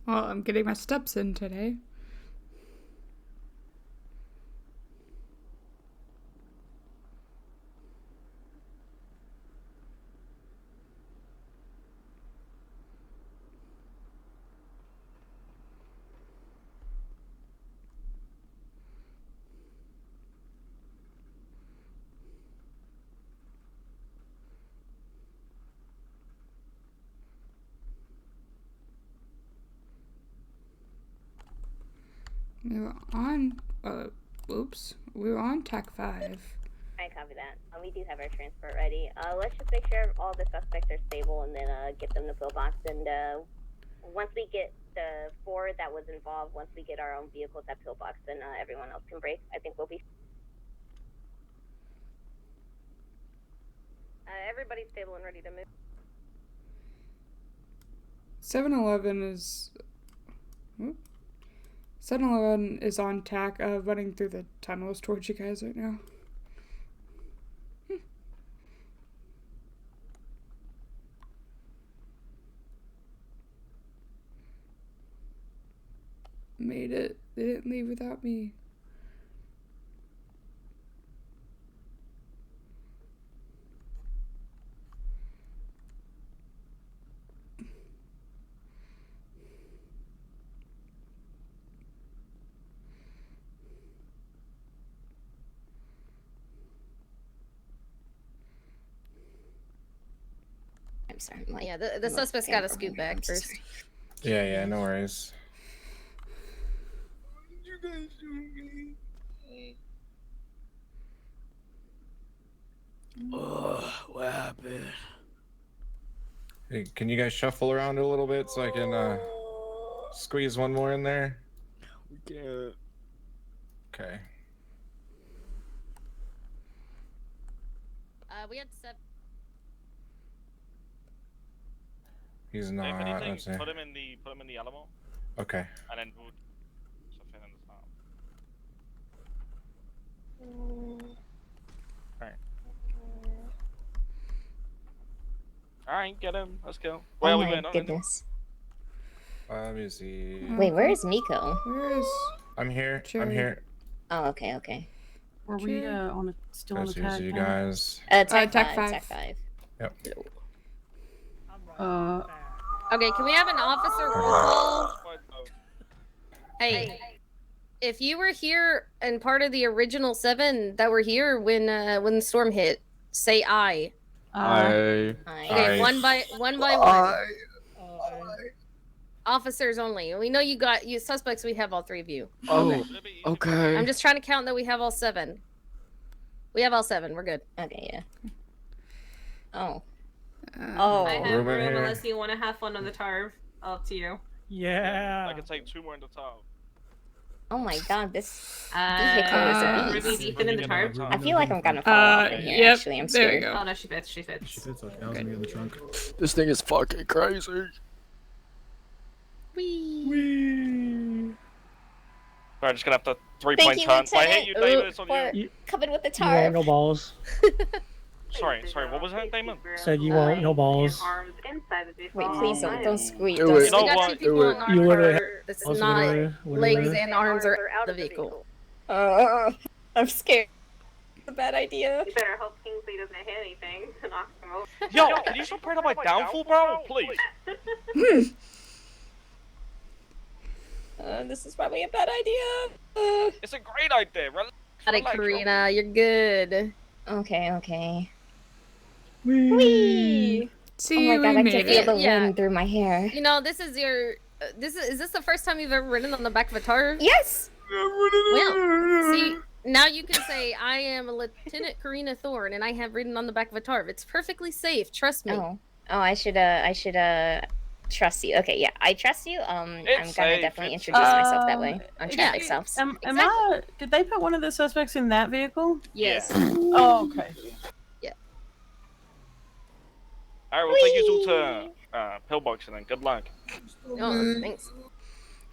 Well, I'm getting my steps in today. We were on, we were on TAC 5.
I copy that. We do have our transport ready. Let's just make sure all the suspects are stable and then get them to pillbox. And once we get the 4 that was involved, once we get our own vehicles at pillbox, then everyone else can break. I think we'll be... everybody's stable and ready to move.
7-Eleven is... 7-Eleven is on TAC, running through the tunnels towards you guys right now. Made it. They didn't leave without me.
I'm sorry.
Yeah, the suspect's got to scoot back first.
Yeah, no worries.
What happened?
Hey, can you guys shuffle around a little bit so I can squeeze one more in there?
We can't.
Okay.
We had 7.
He's not.
If anything,
let's see.
put him in the Alamo.
Okay.
And then boot Sofia in the south. Alright. Alright, get him. Let's go. Where
Oh
are we
my
going?
goodness.
Let me see.
Wait, where is Miko?
Where is?
I'm here. I'm
Cherry.
here.
Oh, okay, okay.
Were we still on the
Nice to see you
tag?
guys.
Tech
Tech
5.
five.
Tech 5.
Yep.
Okay, can we have an officer roll call? Hey, if you were here and part of the original 7 that were here when the storm hit, say I.
I.
Okay, one by one. Officers only. We know you got you suspects. We have all 3 of you.
Oh. Okay.
I'm just trying to count that we have all 7. We have all 7. We're good.
Okay, yeah. Oh.
I have
Ruben
room
here.
unless you want to have fun on the tarv. Up to you.
Yeah.
I can take 2 more in the top.
Oh my god, this vehicle is a
Ruby,
beast.
do you fit in the tarv?
I feel like I'm gonna fall off in here,
yep,
actually. I'm
there you
scared.
go.
Oh no, she fits. She fits.
Okay, I was gonna get in the trunk.
This thing is fucking crazy.
Wee.
Alright, just gonna have to 3
Thank
point
you,
chance. I hate you,
Lieutenant,
David. It's on
for
you.
coming with the
You want no
tarp.
balls?
Sorry, what was that, Damon?
Said you want no balls.
Arms inside the vehicle.
Wait, please don't squeak.
Do
Don't
it.
You know
We got 2
what?
people in
You
our
literally
car. This is not
literally-
legs and arms are out of the vehicle.
I'm scared. It's a bad idea.
You better hope Kingsley doesn't hit anything to knock him over.
Yo, can you stop praying on my downfall, bro? Please.
This is probably a bad idea.
It's a great idea.
Got it, Karina. You're good.
Okay. Whee!
See,
Oh my god, I
we
can
made
feel
it.
the
Yeah.
wind through my hair.
You know, this is your. Is this the first time you've ever ridden on the back of a tarv?
Yes!
Well, see, now you can say, I am Lieutenant Karina Thorne, and I have ridden on the back of a tarv. It's perfectly safe. Trust me.
Oh, I should trust you. Okay, yeah, I trust you. I'm gonna
safe,
definitely
it's
introduce myself that way on
yeah.
traffic stops.
Did they put one of the suspects in that vehicle?
Yes.
Oh, okay.
Alright, we'll take you to pillboxing then. Good luck.
Oh, thanks.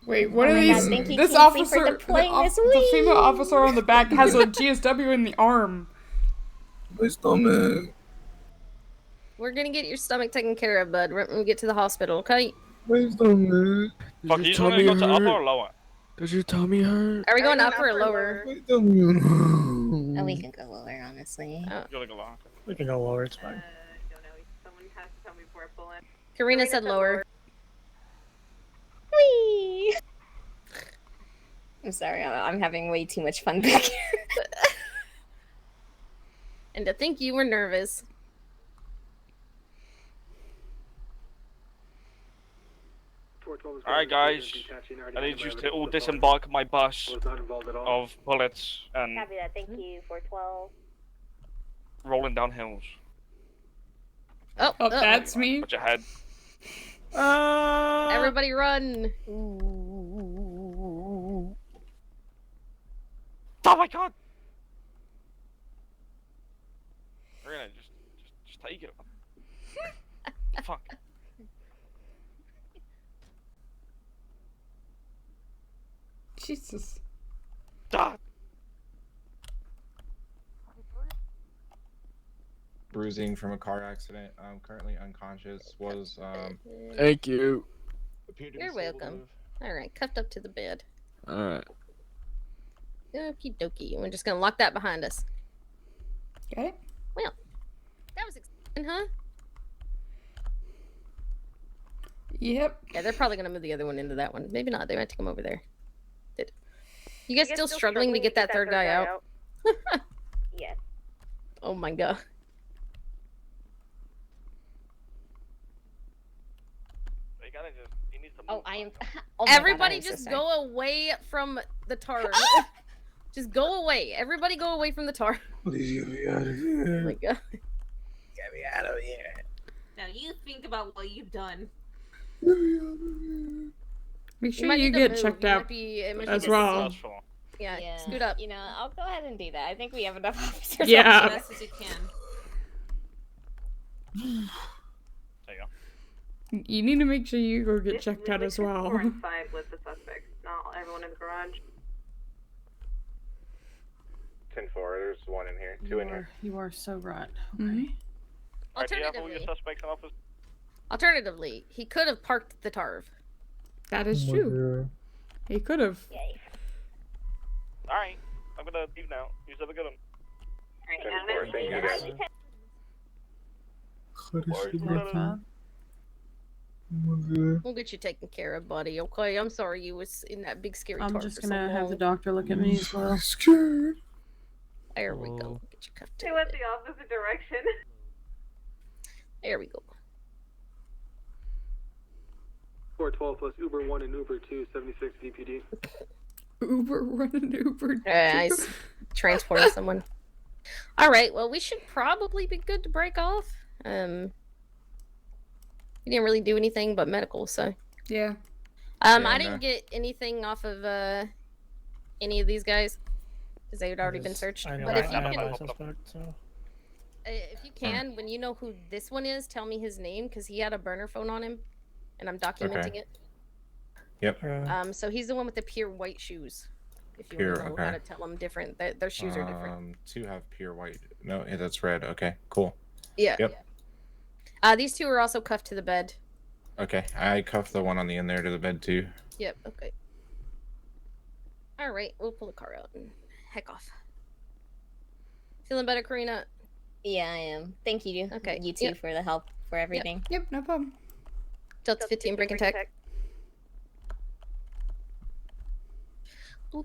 Wait, what
Oh
are
my God,
these?
thank you,
This
Kingsley, for
officer,
deploying this
the female
week.
officer on the back has a GSW in the arm.
My stomach.
We're gonna get your stomach taken care of, bud. When we get to the hospital, okay?
My stomach.
Fuck, you just want to go to upper or lower?
Does your tummy hurt?
Are we going upper or lower?
My tummy hurt.
Oh, we can go lower, honestly.
You gotta go lower.
We can go lower, it's fine.
I don't know. Someone has to tell me before I pull in.
Karina said lower.
Whee! I'm sorry, I'm having way too much fun back here.
And to think you were nervous.
Alright, guys. I need you to all disembark my bus of bullets and
Copy that. Thank you. 412.
rolling down hills.
Oh,
that's me.
Put your head.
Everybody run.
Oh my god! We're gonna just take it. Fuck.
Jesus.
Ah.
Bruising from a car accident. I'm currently unconscious. Was
Thank you.
appeared to be
You're
stable to
welcome.
move.
Alright, cuffed up to the bed.
Alright.
Okie dokie. We're just gonna lock that behind us.
Got it?
Well, that was exciting, huh?
Yep.
Yeah, they're probably gonna move the other one into that one. Maybe not. They might take him over there. You guys still struggling to get that third guy out?
Yes.
Oh my god.
Oh, I am. Oh my
Everybody
God, I am
just
so
go away from the tar. Just go away. Everybody go away from the tar.
Please get me out of
Oh
here.
my god.
Get me out of here.
Now you think about what you've done.
Make sure
might
you
need to
get
move.
checked
You might
out
be- it might
as
be
well.
Yeah, scoot up.
You know, I'll go ahead and do that. I think we have enough officers.
Yeah.
As best as you can.
There you go.
You need to make sure you go get
This-
checked
this
out as
makes it
well.
4 and 5 with the suspects, not everyone in the garage.
10-4. There's one in here. Two in here.
You are so right.
Mhm.
Alright, do you have all your suspects in office?
Alternatively, he could have parked the Tarv.
That is true. He could have.
Alright, I'm gonna leave now. You have a good one.
We'll get you taken care of, buddy. Okay, I'm sorry you was in that big scary
I'm
Tarv
just
for so
gonna have the
long.
doctor look at me as well.
Scared.
There we go. Get you cuffed.
They went the opposite direction.
There we go.
412 plus Uber 1 and Uber 2, 76 VPD.
Uber 1 and Uber 2.
Nice. Transporting someone. All right. Well, we should probably be good to break off. We didn't really do anything but medical, so.
Yeah.
I didn't get anything off of any of these guys because they had already been searched.
I know,
But if you
I have
can,
my suspect, so.
if you can, when you know who this one is, tell me his name because he had a burner phone on him, and I'm documenting it.
Yep.
So he's the one with the pure white shoes. If you
Pure,
want to know how to tell them different, their shoes are different.
Two have pure white. No, yeah, that's red. Okay, cool.
Yeah.
Yep.
These two are also cuffed to the bed.
Okay, I cuffed the one on the end there to the bed too.
Yep. Okay. All right, we'll pull the car out and heck off. Feeling better, Karina?
Yeah, I am. Thank you.
Okay.
You too for the help for everything.
Yep, no problem.
Delta 15, break and tech. I'm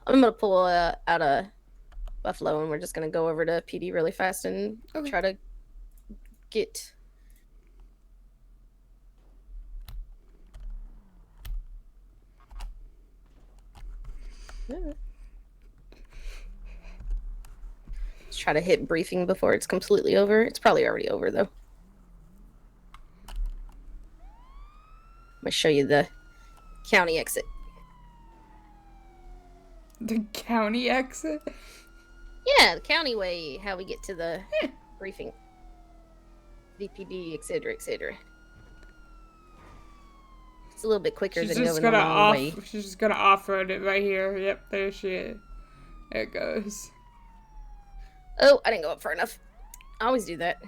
gonna pull out of Buffalo, and we're just gonna go over to PD really fast and try to get. Let's try to hit briefing before it's completely over. It's probably already over though. I'm gonna show you the county exit.
The county exit?
Yeah, the county way, how we get to the briefing. VPD, etc., etc. It's a little bit quicker
She's
than
just
going the
gonna
long way.
She's just gonna off-road it right here. Yep, there she is. There it goes.
Oh, I didn't go up far enough. I always do that.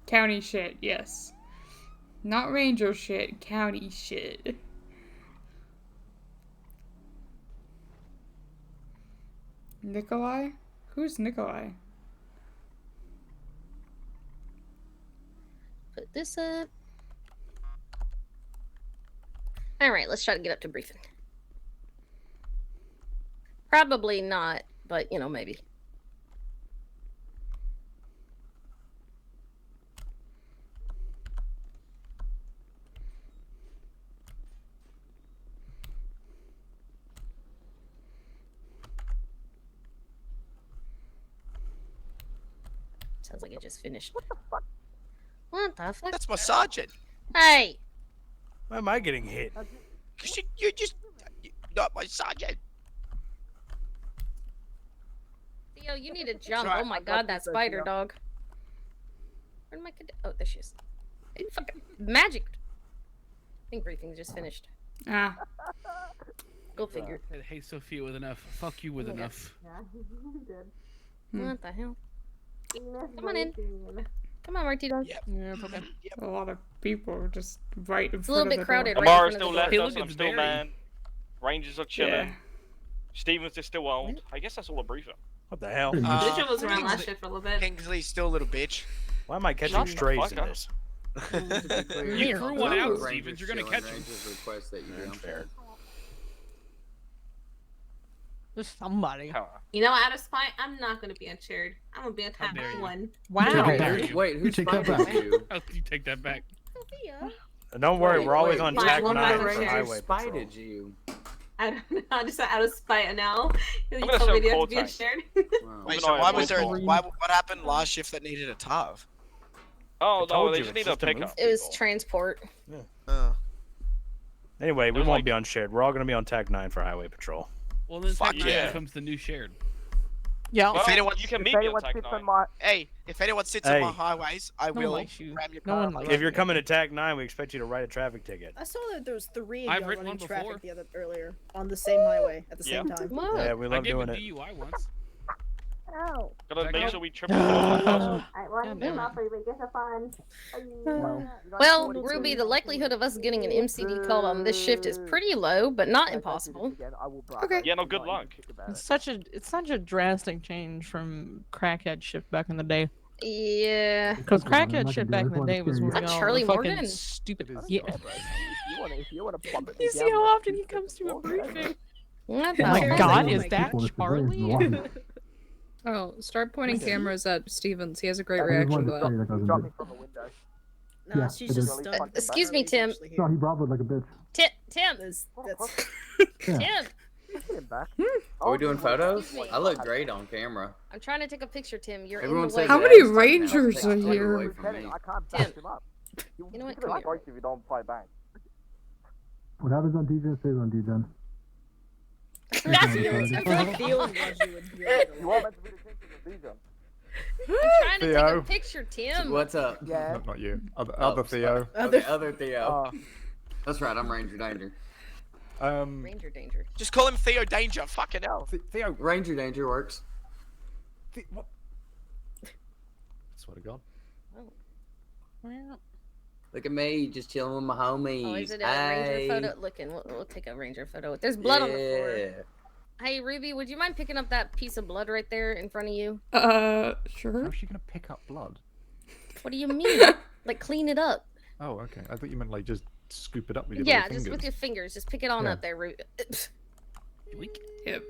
County shit, yes. Not ranger shit, county shit. Nikolai? Who's Nikolai?
Put this up. Alright, let's try to get up to briefing. Probably not, but, you know, maybe. Sounds like it just finished. What the fuck? What the fuck?
That's my sergeant.
Hey!
Why am I getting hit? Because you're just not my sergeant.
Theo, you need to jump.
Sorry,
Oh my
I've
god,
got
that
this
spider
right
dog. Where'd my cadet? Oh, there she is. Hey, fucking magic. I think briefing's just finished.
Ah.
Go figure.
Hey, Sophia with enough. Fuck you with enough.
What the hell? Come on in. Come on, Marty dog.
Yeah, okay.
A lot of people just right in
It's
front
a little
of
bit
the
crowded.
door.
Right
Amara's
in
still
front of the
left
door.
us, I'm still man. Rangers are chilling.
Yeah.
Stevens is still owned. I guess that's all a briefing.
What the hell?
Bishop was around last shift for a little bit.
Kingsley's still a little bitch.
Why am I catching
Shut the
strays
fuck
in
up.
this?
You threw one out,
Rangers
Stevens. You're gonna
chilling,
catch him.
Rangers request that you be unfair.
There's somebody.
You know, out of spite, I'm not gonna be uncheered. I'm gonna be a top one.
Wait, who spited you?
How can you take that back?
Don't worry, we're always on tack 9 for
Rangers
highway patrol.
spited you.
I don't know. I'm just out of spite now. You
gonna
told me
say
to
cold
be
time.
uncheered.
Wait, so why was there? What happened last shift that needed a TAV?
Oh, no,
told
they
you,
just
it's
need a
just a move.
pickup.
It was transport.
Anyway, we
There's
won't
like-
be on shared. We're all gonna be on tack 9 for highway patrol.
Well, then
Fuck
technically
yeah.
becomes the new shared.
Yeah.
Well,
If anyone,
you can
if
meet me
anyone
at Tech
sits
9.
on my, hey, if anyone sits on my
Hey.
highways, I
No
will
one likes you.
ram your
No
car.
one
up.
likes
If you're coming to TAC 9, we expect you to write a traffic ticket.
I saw that there was 3 of
I've
y'all
written
running
one
traffic
before.
earlier on the same highway at the
Yeah.
same time.
Yeah, we
I
love
gave a
doing it.
DUI once.
Oh.
Gotta make
Jack
sure
up.
we triple those also.
Alright, well,
damn
stop for you, get a fun.
Well, Ruby, the likelihood of us getting an MCD call on this shift is pretty low, but not impossible.
Okay.
Yeah, no, good luck.
It's such a drastic change from crackhead shift back in the day.
Yeah.
Because crackhead shit back in the day was where
Is that
y'all
Charlie
were fucking
Morgan?
stupid. Yeah.
If you wanna bump it
You see
down,
how often he comes to a briefing?
What
Oh my
the
god,
heck?
is that Charlie?
Oh, start pointing cameras at Stevens. He has a great
I just
reaction
wanted
to
to
that.
tell you that I was a bitch.
Nah,
Yeah,
she's
it
just
is.
stunned.
Excuse me, Tim.
No, he bravoed like a bitch.
Tim.
That's
Tim.
Are we doing photos?
Excuse me.
I look great on camera.
I'm trying to take a picture, Tim. You're
Everyone
in the way.
says
How
yes
many
to me.
rangers
Take
are
a photo
here?
away from me.
I can't
Tim.
back him up.
You know what?
Give
Come
it a
here.
strike if you don't fight back.
What happens on DGen stays on DGen.
I feel like Theo and Reggie would be like,
You are meant to be the king of the region.
I'm trying to take
Theo.
a picture, Tim.
What's up?
Yeah.
Not you. Other
Oh,
Theo.
Other Theo.
Uh,
That's right, I'm Ranger Danger.
Ranger danger.
just call him Theo Danger. Fucking hell.
Theo.
Ranger Danger works.
What? Swear to God.
Well,
Look at me, just chilling with my homies.
oh, is it a
Hey.
ranger photo? Looking, we'll take a ranger photo. There's blood on the floor.
Yeah.
Hey, Ruby, would you mind picking up that piece of blood right there in front of you?
Sure.
How's she gonna pick up blood?
What do you mean? Like clean it up?
Oh, okay. I thought you meant like just scoop it up with your
Yeah,
little
just
fingers.
with your fingers. Just pick it on
Yeah.
up there, Ruby.
Yep.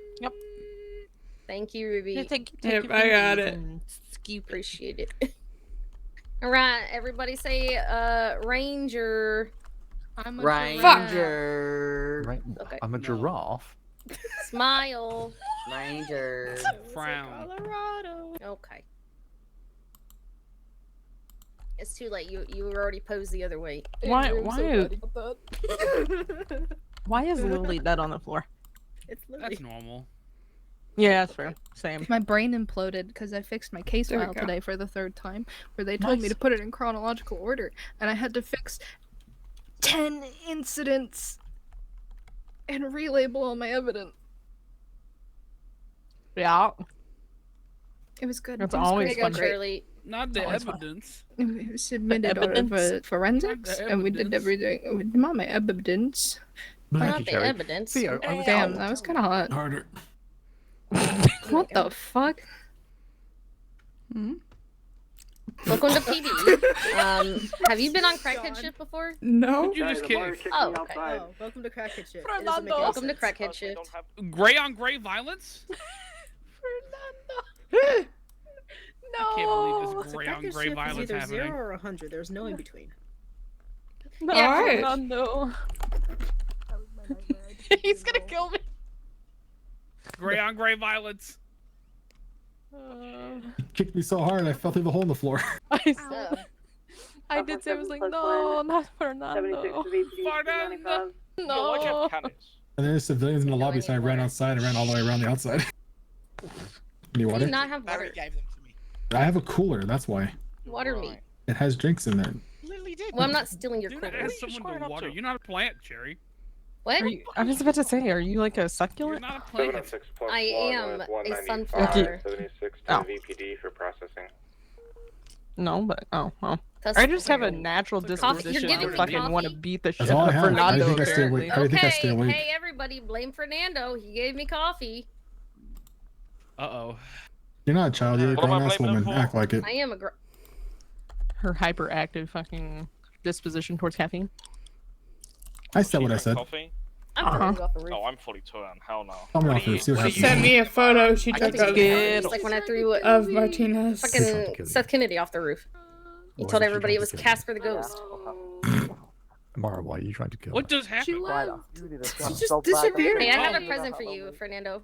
Thank you, Ruby.
Yeah, take
Yep,
your
I got
fingers
it.
and
Appreciate it. All right, everybody say Ranger.
I'm
Ranger.
Right.
Okay.
I'm a giraffe.
Smile.
Ranger.
Frown.
Colorado.
Okay. It's too late. You were already posed the other way.
Why
Andrew, I'm so
why
glad you got that.
why is Lily dead on the floor?
It's
That's normal.
Yeah, that's fair. Same.
My brain imploded because I fixed my case
There we
file
go.
today for the 3rd time, where they told me
Nice.
to put it in chronological order, and I had to fix 10 incidents and relabel all my evidence.
Yeah.
It was good.
That's
It was
always
great.
There you go,
fun.
Shirley.
Not the
Always fun.
evidence.
It was submitted all
Evidence.
over forensics,
The
and we did
evidence.
everything. We did all my evidence.
Thank
Not
you,
the
Cherry.
evidence.
Theo, I was
Damn,
out.
that was kind of hot.
Harder.
What the fuck? Hmm?
Welcome to PD. Have you been on crackhead shift before?
No.
You just kidding.
Oh, okay.
Oh, welcome to crackhead shit.
Fernando.
Welcome to crackhead shift.
Gray on gray violence?
No.
I can't believe
So
this gray on
crackhead
gray
shit is
violence
either
happening.
0 or 100. There's no in between.
No,
Alright.
Fernando. He's gonna kill me.
Gray on gray violence.
He kicked me so hard I fell through the hole in the floor.
I
So,
said, I did say I was like, no, not Fernando.
Fernando.
No, I
No.
have cannons.
And there's civilians in the lobby, so I ran outside and ran all the way around the outside. Need
do
water?
you not have
Barry
water?
gave them to me.
I have a cooler, that's why.
Water me.
It has drinks in there.
Literally did.
Well, I'm not stealing your
Do not
cooler.
ask someone to water. You're not a plant, Cherry.
What?
Are you, I was about to say, are you like a
You're
succulent?
not a plant.
I am a sunflower.
76
Oh.
VPD for processing.
No, but oh well.
That's
I just have a
weird.
natural
Coffee- you're
disposition
giving
to
me
fucking want to
coffee?
beat the shit
That's all
out
I
of
have. I
Fernando.
think I stay awake.
Apparently.
I think I stay
Okay,
awake.
hey everybody, blame Fernando. He gave me coffee.
Uh-oh.
You're not a child, you're a
What am I
grown ass
blaming
woman.
him for?
Act like it.
I am a
Her hyperactive fucking disposition towards caffeine.
I said what I said.
Coffee?
I'm
Uh-huh.
falling off the roof.
Oh, I'm fully turned. Hell no.
Tell me off here, see what
She
happens.
sent me a photo she
I
took
think
of,
it's like when I threw
of Martinez.
fucking Seth Kennedy off the roof. He told everybody it was Casper the Ghost.
Mara, why are you trying to kill
What
her?
just happened?
She just disappeared.
Hey, I have a present for you, Fernando.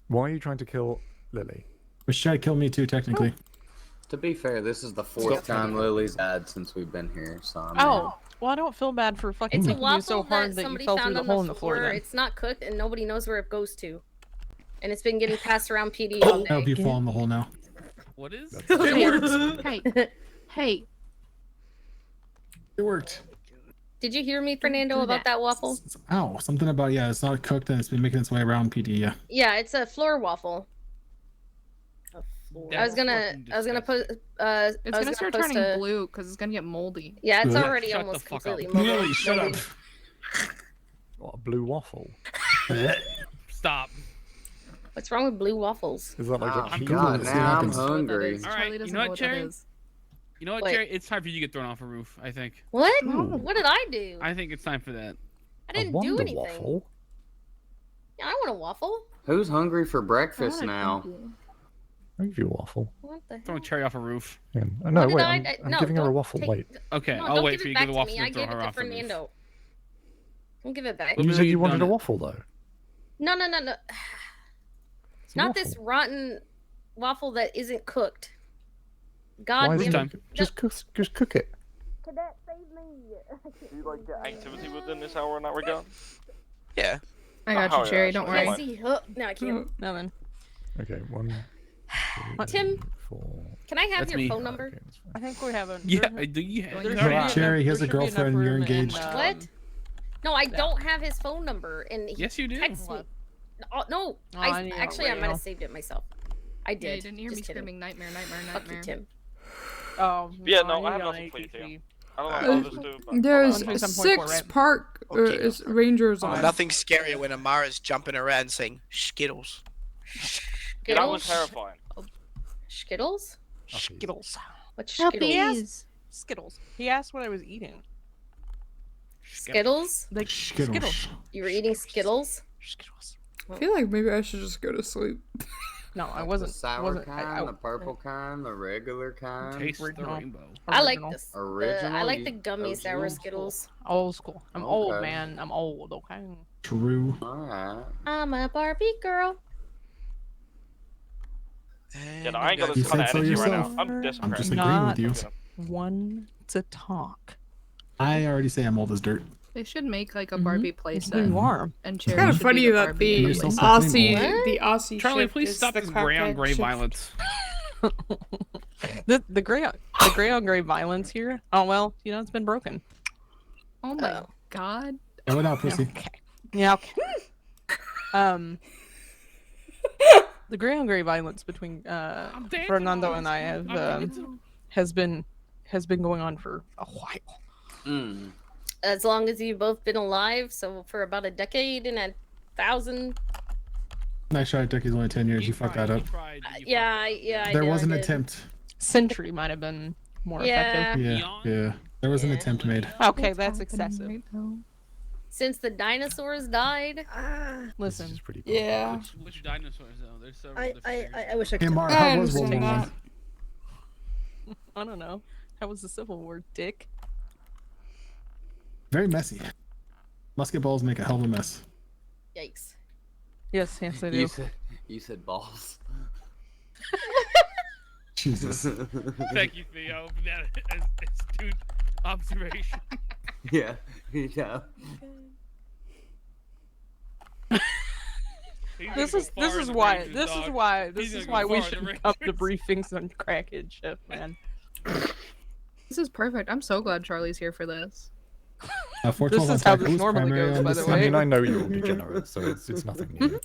Why are you trying to kill Lily?
But she tried to kill me too, technically.
To be fair, this is the 4th time Lily's died since we've been here, so I mean,
Oh, well, I don't feel bad for fucking
It's a
making you so
waffle
hard
that
that you
somebody
fell through
found
the
on
hole
the
in the floor.
floor.
Then.
It's not cooked and nobody knows where it goes to. and it's been getting passed around PD
I
all day.
hope you fall in the hole now.
What is?
Hey, hey.
It worked.
Did you hear me, Fernando, about that waffle?
Ow, something about, yeah, it's not cooked and it's been making its way around PD, yeah.
Yeah, it's a floor waffle. I was gonna put.
It's gonna start turning blue because it's gonna get moldy.
Yeah, it's already
Shut the
almost
fuck
completely
up.
moldy.
Lily, shut up.
What, a blue waffle?
Stop.
What's wrong with blue waffles?
Is that like
Oh,
a cheese?
God, now I'm
That's what that
hungry.
is.
All
Charlie
right,
doesn't
you
know
know what,
what that
Cherry?
is.
You know what,
Wait.
Cherry? It's time for you to get thrown off a roof, I think.
What?
Ooh.
What did I do?
I think it's time for that.
I didn't
Wonder
do anything.
Waffle?
Yeah, I want a waffle.
Who's hungry for breakfast now?
I'll give you a waffle.
What the
Throwing
hell?
Cherry off a roof.
Yeah. No,
What did
wait,
I-
I'm
no,
giving her a
don't
waffle.
take-
Wait.
Okay,
No,
I'll
don't
wait
give
for
it
you to
back
give the
to
waffle
me. I
and throw
gave it
her
to
off the roof.
Fernando. Don't give it back.
You said you wanted
done
a
it.
waffle though.
No.
It's a
Not
waffle.
this rotten waffle that isn't cooked. God
Why is
damn
it?
it.
Just cook it.
Cadet, save me.
Do you like get activity within this hour in that regard?
Yeah.
I got
Oh,
you,
yeah,
Cherry.
sure.
Don't
Can I
worry.
see? Oh, no, I can't.
Nothing.
Okay, 1, 2,
Tim,
4.
can I have
That's
your
me.
phone number?
Okay, that's fine.
I think we have a.
Yeah,
there's-
do you have?
there
you
should be
already-
enough-
Cherry, he has
there
a
should be enough
girlfriend, you're
room in,
engaged.
What? No, I don't have his phone number, and he
Yes, you do.
texts me. Oh, no,
Oh, I
I
need
actually I
it
might have
now.
saved it myself. I
Yeah,
did.
you didn't hear me
Just kidding.
screaming nightmare, nightmare,
Fuck you,
nightmare.
Tim.
Oh.
Yeah, no, I
you
have
don't
nothing
need
for you,
to
Tim.
see.
I don't know. I'll just do it. but-
There's
I'll do some
6
point for it.
park rangers on.
Nothing scarier when Amara's jumping around saying Skittles.
Yeah, that was
Skittles?
terrifying.
Skittles?
Skittles.
What's
Help
Skittles?
me.
Skittles. He asked what I was eating.
Skittles?
Like
Skittles.
You were eating Skittles?
Skittles.
I feel like maybe I should just go to sleep.
No, I
The
wasn't.
sour
wasn't,
kind, the purple kind, the regular kind.
Taste the
Original.
rainbow.
I like
Original.
this.
Original,
I like
you-
the gummy
OG
sour
old school.
Skittles.
Old school. I'm old,
Okay.
man. I'm old. Okay.
True.
Alright.
I'm a Barbie girl.
Yeah, no, I ain't got
You
this kind of
said so
energy right now.
yourself.
I'm
I'm
desperate.
just agreeing with you.
One to talk.
I already say I'm old as dirt.
They should make like a Barbie playset.
You are.
And
It's
Cherry
kind of
should
funny
be the
that
Barbie
the
You're so
Aussie,
What?
the Aussie
Charlie,
shift
please
is
stop
the
this gray on
crackhead
gray
shift.
violence.
The gray on gray violence here. Oh well, it's been broken.
Oh my god.
Yeah, what up, pussy?
Okay. Yeah. Okay. The gray on gray violence between Fernando and I has been going on for a while.
Mm.
As long as you've both been alive, so for about a decade and 1,000.
Nice try, Dick. He's only 10 years. You fucked that up.
Yeah, I
There
did,
was
I
an
did.
attempt.
Century might have been more
Yeah.
effective.
Yeah. There was an attempt made.
Okay, that's excessive.
Since the dinosaurs died.
Listen.
Yeah.
Which dinosaurs though? There's several different
I wish I
Hey,
could.
Mara,
I
how was World War
understand
One?
I don't know. How was the Civil War, Dick?
Very messy. Musket balls make a hell of a mess.
Yikes.
Yes, they do.
You said balls.
Jesus.
Thank you, Theo, for that astute observation.
Yeah.
This is why we should up the briefings on crackhead shit, man.
This is perfect. I'm so glad Charlie's here for this.
412
This is
on
how
attack.
this
Who's
normally
primary
goes,
on
by
this
the
I
way.
mean, I know you're degenerate, so it's nothing new.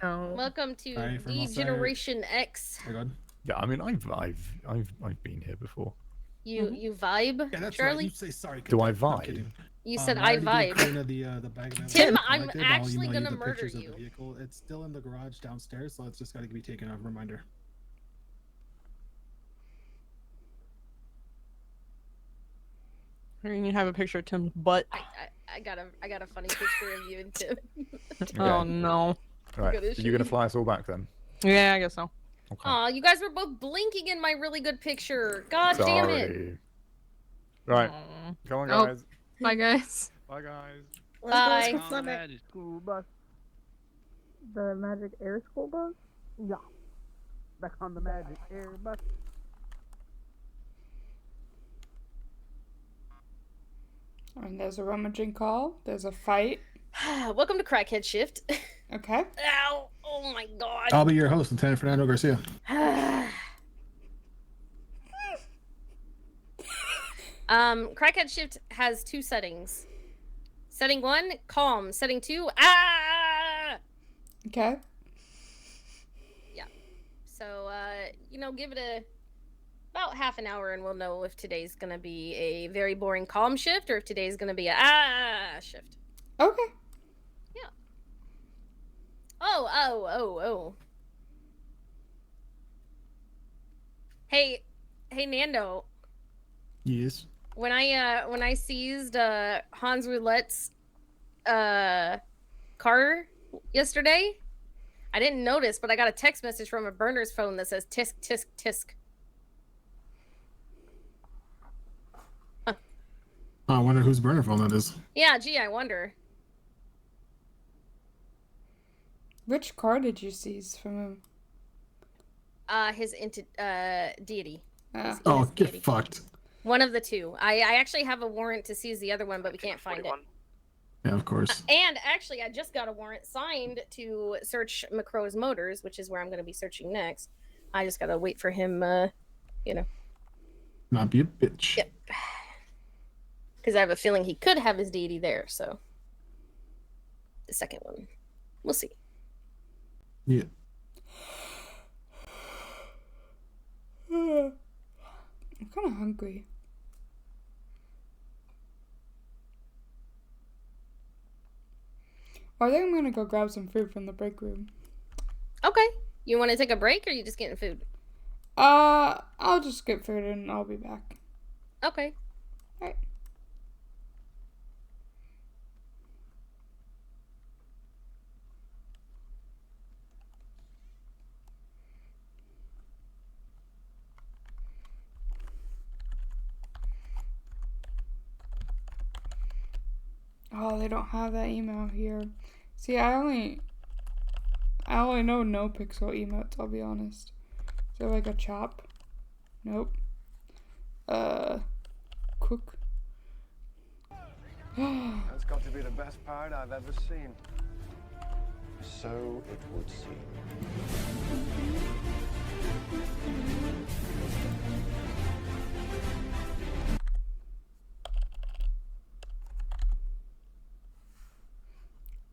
No.
Welcome to
Alright, from all
Degeneration X.
Very good.
Yeah, I mean, I've been here before.
You vibe,
Yeah, that's
Charlie?
right. You say sorry.
Do I
I'm
vibe?
kidding.
You said
I
I
already gave
vibe.
Karina the bag of
Tim,
evidence
I'm
collected. I'll
actually
email
gonna
the
murder
pictures of
you.
the vehicle. It's still in the garage downstairs, so it's just got to be taken off. Reminder.
Here you have a picture of Tim's butt.
I got a funny picture of you and Tim.
Oh no.
Right,
Gotta
are you gonna fly us all back then?
Yeah, I guess so.
Aw, you guys were both blinking in my really good picture. God damn it.
Sorry. Right, come on,
Oh.
guys.
Bye, guys.
Bye, guys.
Bye.
Let's go magic school bus. The magic air school bus? Yeah. Back on the magic air bus.
And there's a rummaging call. There's a fight.
Welcome to Crackhead Shift.
Okay.
Ow! Oh my god.
I'll be your host, Lieutenant Fernando Garcia.
Crackhead shift has 2 settings. Setting 1, calm. Setting 2, ah!
Okay.
Yeah. So, give it about half an hour and we'll know if today's gonna be a very boring calm shift or if today's gonna be a shift.
Okay.
Yeah. Oh. Hey, Nando.
Yes.
When I seized Hans Roulette's car yesterday, I didn't notice, but I got a text message from a burner's phone that says tisk tisk tisk.
Oh, I wonder whose burner phone that is.
Yeah, gee, I wonder.
Which car did you seize from him?
His deity. His
Oh, get
deity.
fucked.
One of the 2. I actually have a warrant to seize the other one, but we can't find it.
Yeah, of course.
And actually, I just got a warrant signed to search McCrow's Motors, which is where I'm going to be searching next. I just got to wait for him,
Not be a bitch.
Yep. Because I have a feeling he could have his deity there, so. The second one. We'll see.
Yeah.
I'm kind of hungry. I think I'm gonna go grab some food from the break room.
Okay. You want to take a break or are you just getting food?
I'll just get food and I'll be back.
Okay.
Alright. Oh, they don't have that email here. See, I only know no pixel emotes, I'll be honest. Is there like a chop? Nope. Cook.
That's got to be the best parrot I've ever seen. So it would seem.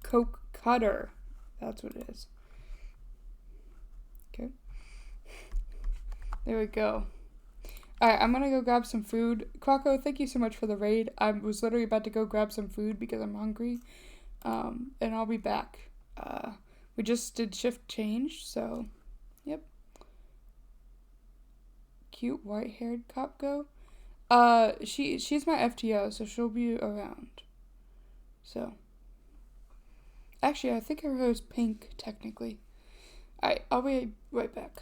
Coke cutter. That's what it is. Okay. There we go. Alright, I'm gonna go grab some food. Quacko, thank you so much for the raid. I was literally about to go grab some food because I'm hungry. And I'll be back. We just did shift change, so yep. Cute white-haired cop go. She's my FTO, so she'll be around. So actually, I think her hair is pink, technically. Alright, I'll be right back.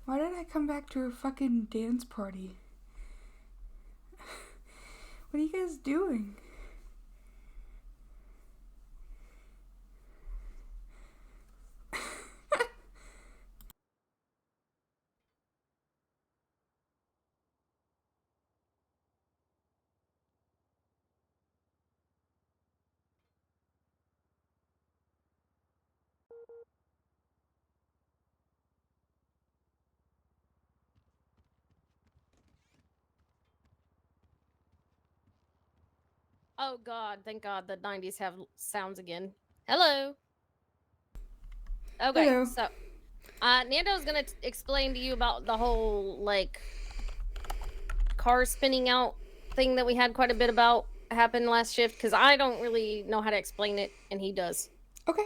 Why did I come back to a fucking dance party? What are you guys doing?
Oh God, thank God the 90s have sounds again. Hello. Okay,
Hello.
so Nando's gonna explain to you about the whole like car spinning out thing that we had quite a bit about happened last shift because I don't really know how to explain it and he does.
Okay.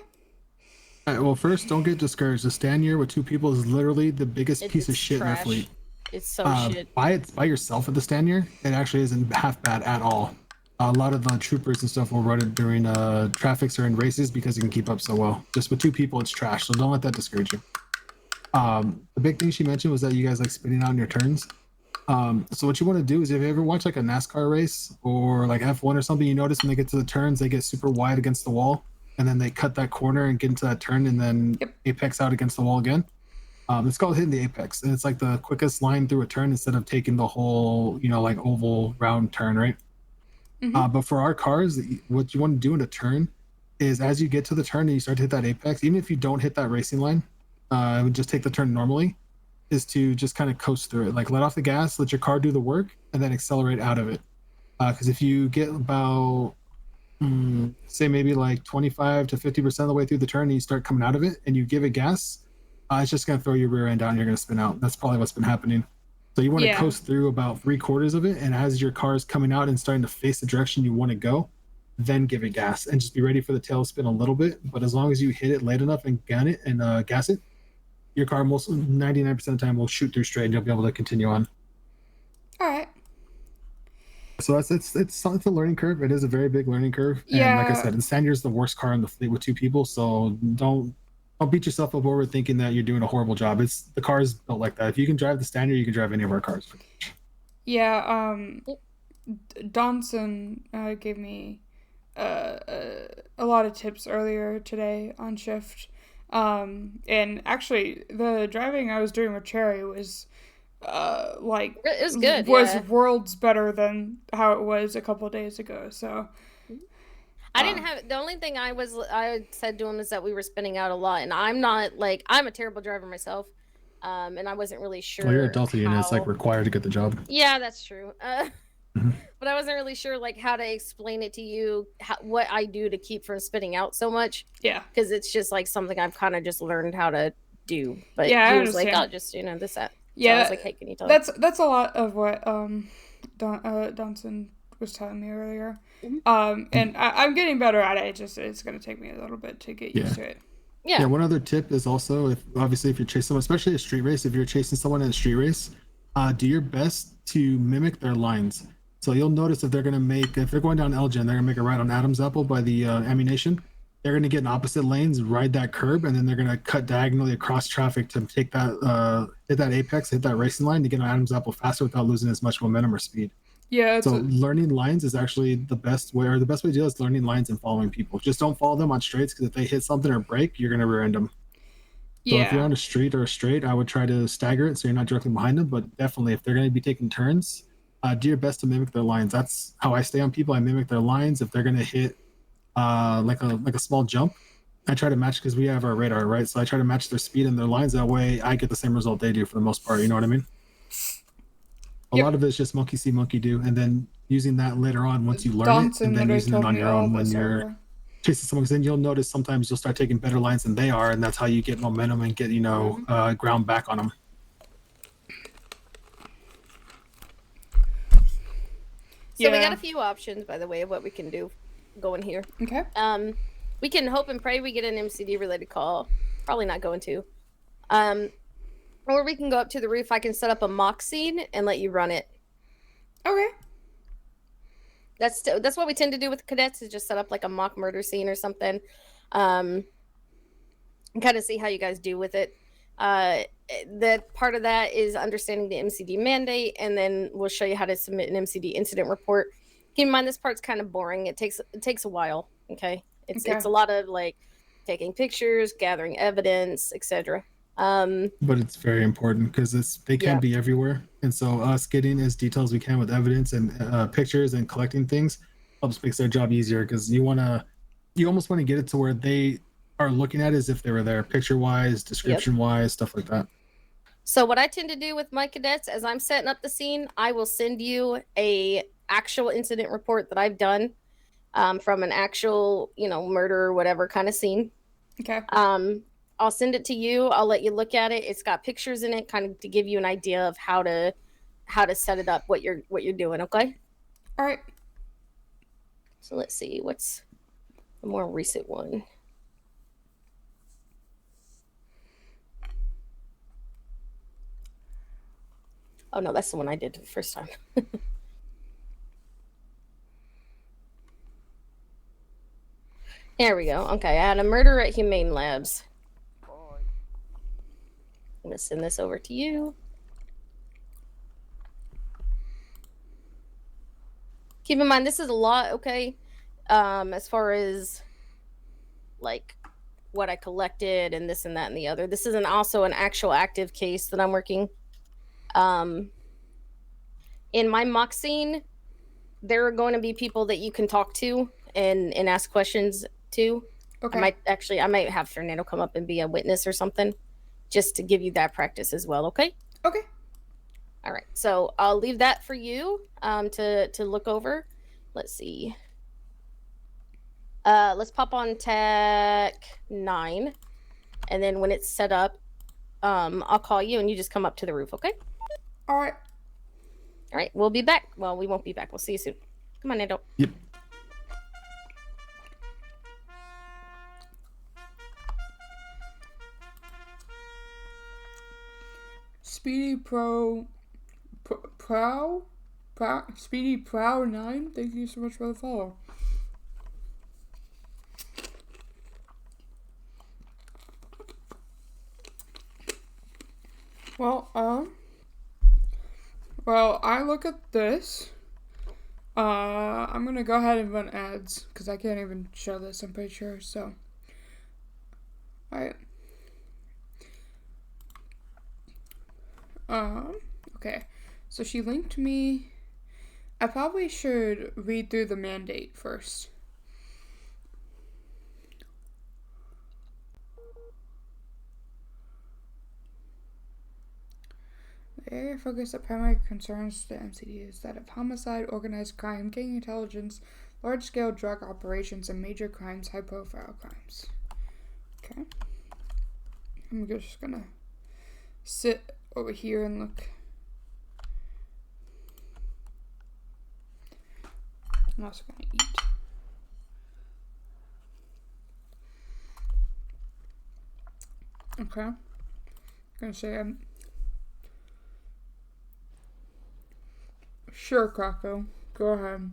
All right, well, first, don't get discouraged. The stand here with 2 people is literally the biggest piece of
It's
shit in
trash.
our fleet.
It's so shit.
By yourself at the stand here, it actually isn't half bad at all. A lot of the troopers and stuff will run it during traffics or in races because you can keep up so well. Just with 2 people, it's trash. So don't let that discourage you. The big thing she mentioned was that you guys like spinning out in your turns. So what you want to do is if you ever watch like a NASCAR race or like F1 or something, you notice when they get to the turns, they get super wide against the wall and then they cut that corner and get into that turn and then apex out against the wall again. It's called hitting the apex, and it's like the quickest line through a turn instead of taking the whole, like oval round turn, right? But for our cars, what you want to do in a turn is as you get to the turn and you start to hit that apex, even if you don't hit that racing line, just take the turn normally, is to just kind of coast through it. Like let off the gas, let your car do the work, and then accelerate out of it. Because if you get about, say maybe like 25 to 50% of the way through the turn and you start coming out of it and you give it gas, it's just going to throw your rear end down and you're going to spin out. That's probably what's been happening. So you want to coast through about 3/4 of it, and as your car is coming out and starting to face the direction you want to go, then give it gas and just be ready for the tail to spin a little bit. But as long as you hit it late enough and gun it and gas it, your car most 99% of the time will shoot through straight and you'll be able to continue on.
All right.
So it's a learning curve. It is a very big learning curve. And like I said, Insanier's the worst car in the fleet with 2 people. So don't beat yourself up over thinking that you're doing a horrible job. The car is built like that. If you can drive the Standard, you can drive any of our cars.
Yeah. Donson gave me a lot of tips earlier today on shift. And actually, the driving I was doing with Cherry was
it was good.
Worlds better than how it was a couple days ago. So
I didn't have the only thing I said to him is that we were spinning out a lot, and I'm a terrible driver myself, and I wasn't really sure.
Well, you're a Delta unit; it's like required to get the job.
Yeah, that's true. But I wasn't really sure like how to explain it to you, what I do to keep from spinning out so much.
Yeah,
because it's just like something I've kind of just learned how to do. But
yeah,
he was like, "I'll just this that."
Yeah,
so I was like, "Hey, can you tell?"
That's a lot of what Donson was telling me earlier. And I'm getting better at it. It's gonna take me a little bit to get used to it.
Yeah. One other tip is also if you're chasing someone, especially a street race, if you're chasing someone in a street race, do your best to mimic their lines. So you'll notice if they're going down Elgin, they're gonna make a right on Adam's Apple by the ammunition. They're gonna get in opposite lanes, ride that curb, and then they're gonna cut diagonally across traffic to take that hit that apex, hit that racing line to get on Adam's Apple faster without losing as much momentum or speed.
Yeah.
So learning lines is actually the best way, or the best way to do it is learning lines and following people. Just don't follow them on straights because if they hit something or break, you're gonna rear end them. So if you're on a street or a straight, I would try to stagger it so you're not directly behind them. But definitely, if they're gonna be taking turns, do your best to mimic their lines. That's how I stay on people. I mimic their lines. If they're gonna hit like a small jump, I try to match because we have our radar, right? So I try to match their speed and their lines. That way, I get the same result they do for the most part. You know what I mean? A lot of it is just monkey see, monkey do, and then using that later on once you learn it, and then using it on your own when you're chasing someone. Because then you'll notice sometimes you'll start taking better lines than they are, and that's how you get momentum and get ground back on them.
So we got a few options, by the way, of what we can do going here.
Okay.
We can hope and pray we get an MCD related call. Probably not going to. Or we can go up to the roof. I can set up a mock scene and let you run it.
Okay.
That's what we tend to do with cadets, is just set up like a mock murder scene or something. And kind of see how you guys do with it. That part of that is understanding the MCD mandate, and then we'll show you how to submit an MCD incident report. Keep in mind, this part's kind of boring. It takes a while. Okay, it's a lot of like taking pictures, gathering evidence, etc.
But it's very important because they can't be everywhere, and so us getting as detailed as we can with evidence and pictures and collecting things helps makes their job easier. Because you almost want to get it to where they are looking at it as if they were there, picture wise, description wise, stuff like that.
So what I tend to do with my cadets, as I'm setting up the scene, I will send you a actual incident report that I've done from an actual, murder or whatever kind of scene.
Okay.
I'll send it to you. I'll let you look at it. It's got pictures in it, kind of to give you an idea of how to set it up, what you're doing. Okay.
All right.
So let's see what's the more recent one. Oh no, that's the one I did the first time. There we go. Okay, I had a murder at Humane Labs. I'm gonna send this over to you. Keep in mind, this is a lot, okay? As far as like what I collected and this and that and the other. This isn't also an actual active case that I'm working. In my mock scene, there are going to be people that you can talk to and ask questions to.
Okay.
I might have Fernando come up and be a witness or something, just to give you that practice as well. Okay.
Okay.
All right. So I'll leave that for you to look over. Let's see. Let's pop on Tech 9, and then when it's set up, I'll call you and you just come up to the roof. Okay.
All right.
All right. We'll be back. Well, we won't be back. We'll see you soon. Come on, Nando.
Yep.
Speedy Speedy Prow 9. Thank you so much for the follow. Well, I look at this. I'm gonna go ahead and run ads because I can't even show this, I'm pretty sure. So, alright. Okay. So she linked me. I probably should read through the mandate first. The area of focus that primary concerns the MCD is that of homicide, organized crime, gang intelligence, large-scale drug operations, and major crimes, high-profile crimes. Okay. I'm just gonna sit over here and look. I'm also gonna eat. Okay. I'm gonna say sure, Krakow. Go ahead.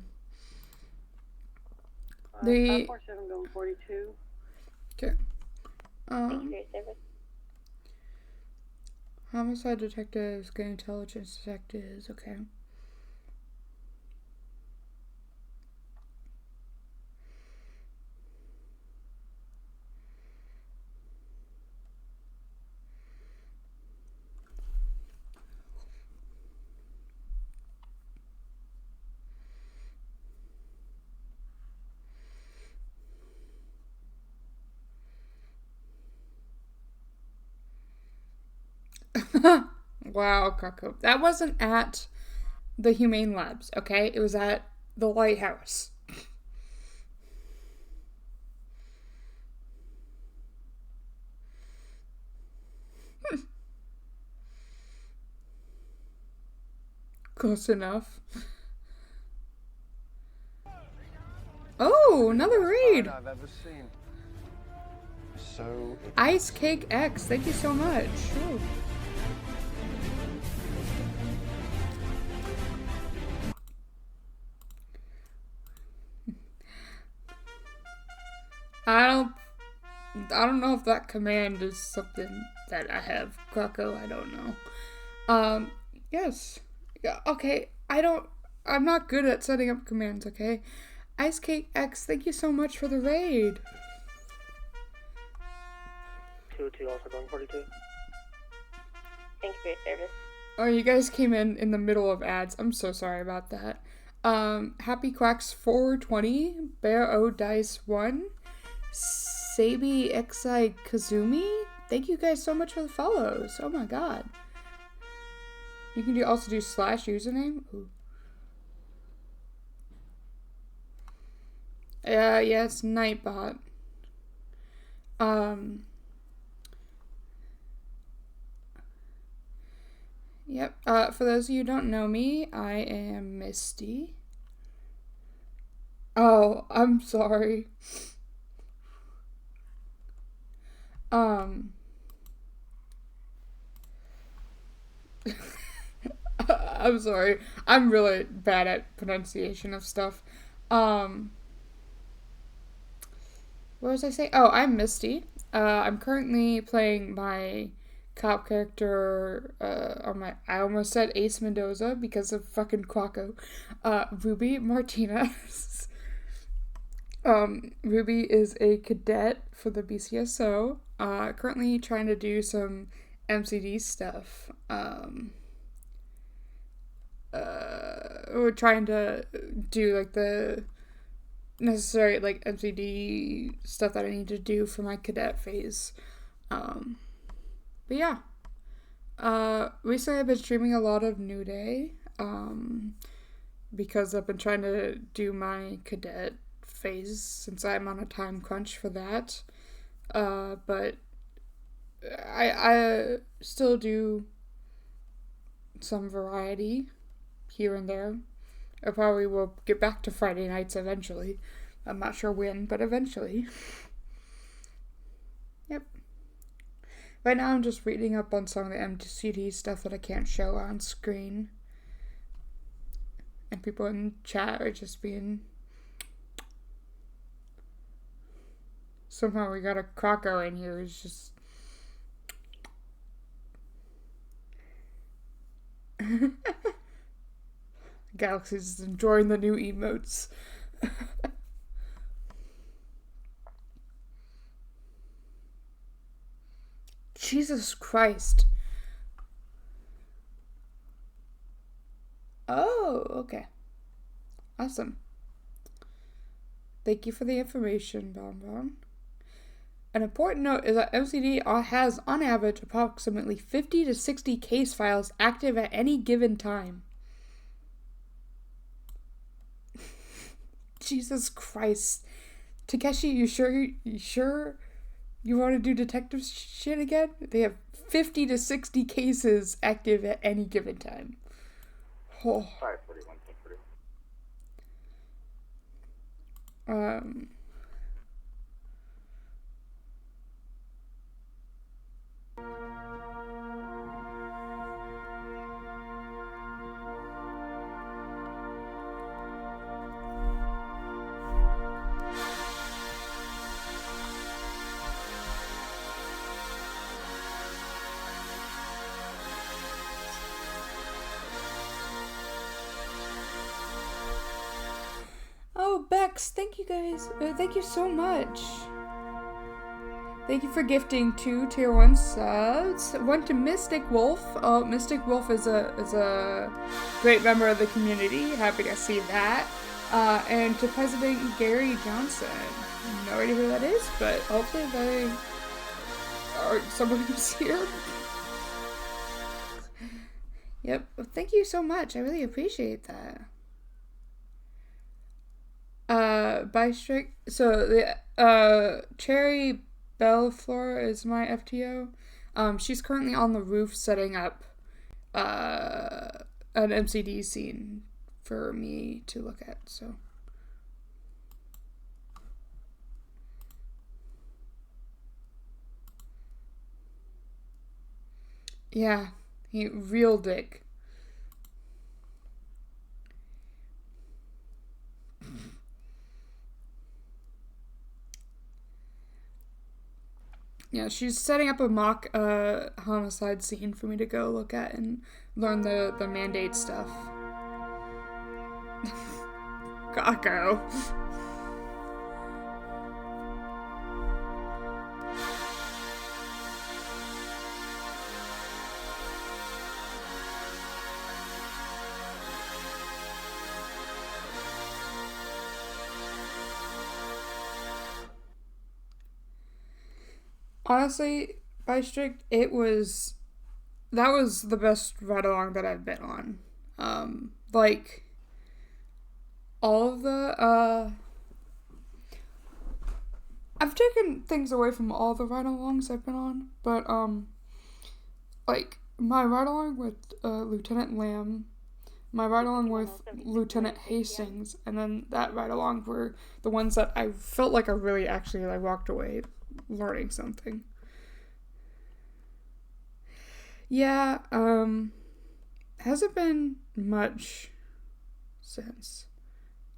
547 going 42.
Okay.
Thank you for your service.
Homicide detectives, gang intelligence detectives, okay. Wow, Krakow. That wasn't at the Humane Labs, okay? It was at the lighthouse. Close enough. Oh, another raid.
I've ever seen. So
Ice Cake X, thank you so much. Oh. I don't know if that command is something that I have Krakow. I don't know. Yes. Yeah, okay. I'm not good at setting up commands, okay? Ice Cake X, thank you so much for the raid.
2-2 also going 42. Thank you for your service.
Oh, you guys came in the middle of ads. I'm so sorry about that. Happy Quacks 420, Bear O Dice 1, Sabi Xi Kazumi. Thank you guys so much for the follows. Oh my god. You can also do / username. Ooh. Yeah, it's Nightbot. Yep. For those of you who don't know me, I am Misty. Oh, I'm sorry. I'm sorry. I'm really bad at pronunciation of stuff. What was I saying? Oh, I'm Misty. I'm currently playing my cop character, I almost said Ace Mendoza because of fucking Quacko. Ruby Martinez. Ruby is a cadet for the BCSO. Currently trying to do some MCD stuff. We're trying to do like the necessary like MCD stuff that I need to do for my cadet phase. But yeah. Recently I've been streaming a lot of New Day. Because I've been trying to do my cadet phase since I'm on a time crunch for that. But I still do some variety here and there. I probably will get back to Friday nights eventually. I'm not sure when, but eventually. Yep. Right now I'm just reading up on some of the MCD stuff that I can't show on screen. And people in chat are just being... Somehow we got a Krakow in here who's just... Galaxy's enjoying the new emotes. Jesus Christ. Oh, okay. Awesome. Thank you for the information, Bonbon. An important note is that MCD has, on average, approximately 50 to 60 case files active at any given time. Jesus Christ. Takeshi, you sure you want to do detective shit again? They have 50 to 60 cases active at any given time. Oh.
541, 541.
Oh, Bex, thank you guys. Thank you so much. Thank you for gifting 2 tier 1 subs. 1 to Mystic Wolf. Oh, Mystic Wolf is a great member of the community. Happy to see that. And to President Gary Johnson. No idea who that is, but hopefully they are someone who's here. Yep. Thank you so much. I really appreciate that. So the Cherry Bellefleur is my FTO. She's currently on the roof setting up an MCD scene for me to look at, so. Yeah, real dick. Yeah, she's setting up a mock homicide scene for me to go look at and learn the mandate stuff. Gotta go. Honestly, by strict, that was the best ride along that I've been on. Like all of the I've taken things away from all the ride alongs I've been on, but like my ride along with Lieutenant Lamb, my ride along with Lieutenant Hastings, and then that ride along were the ones that I felt like I really actually like walked away learning something. Yeah, hasn't been much since.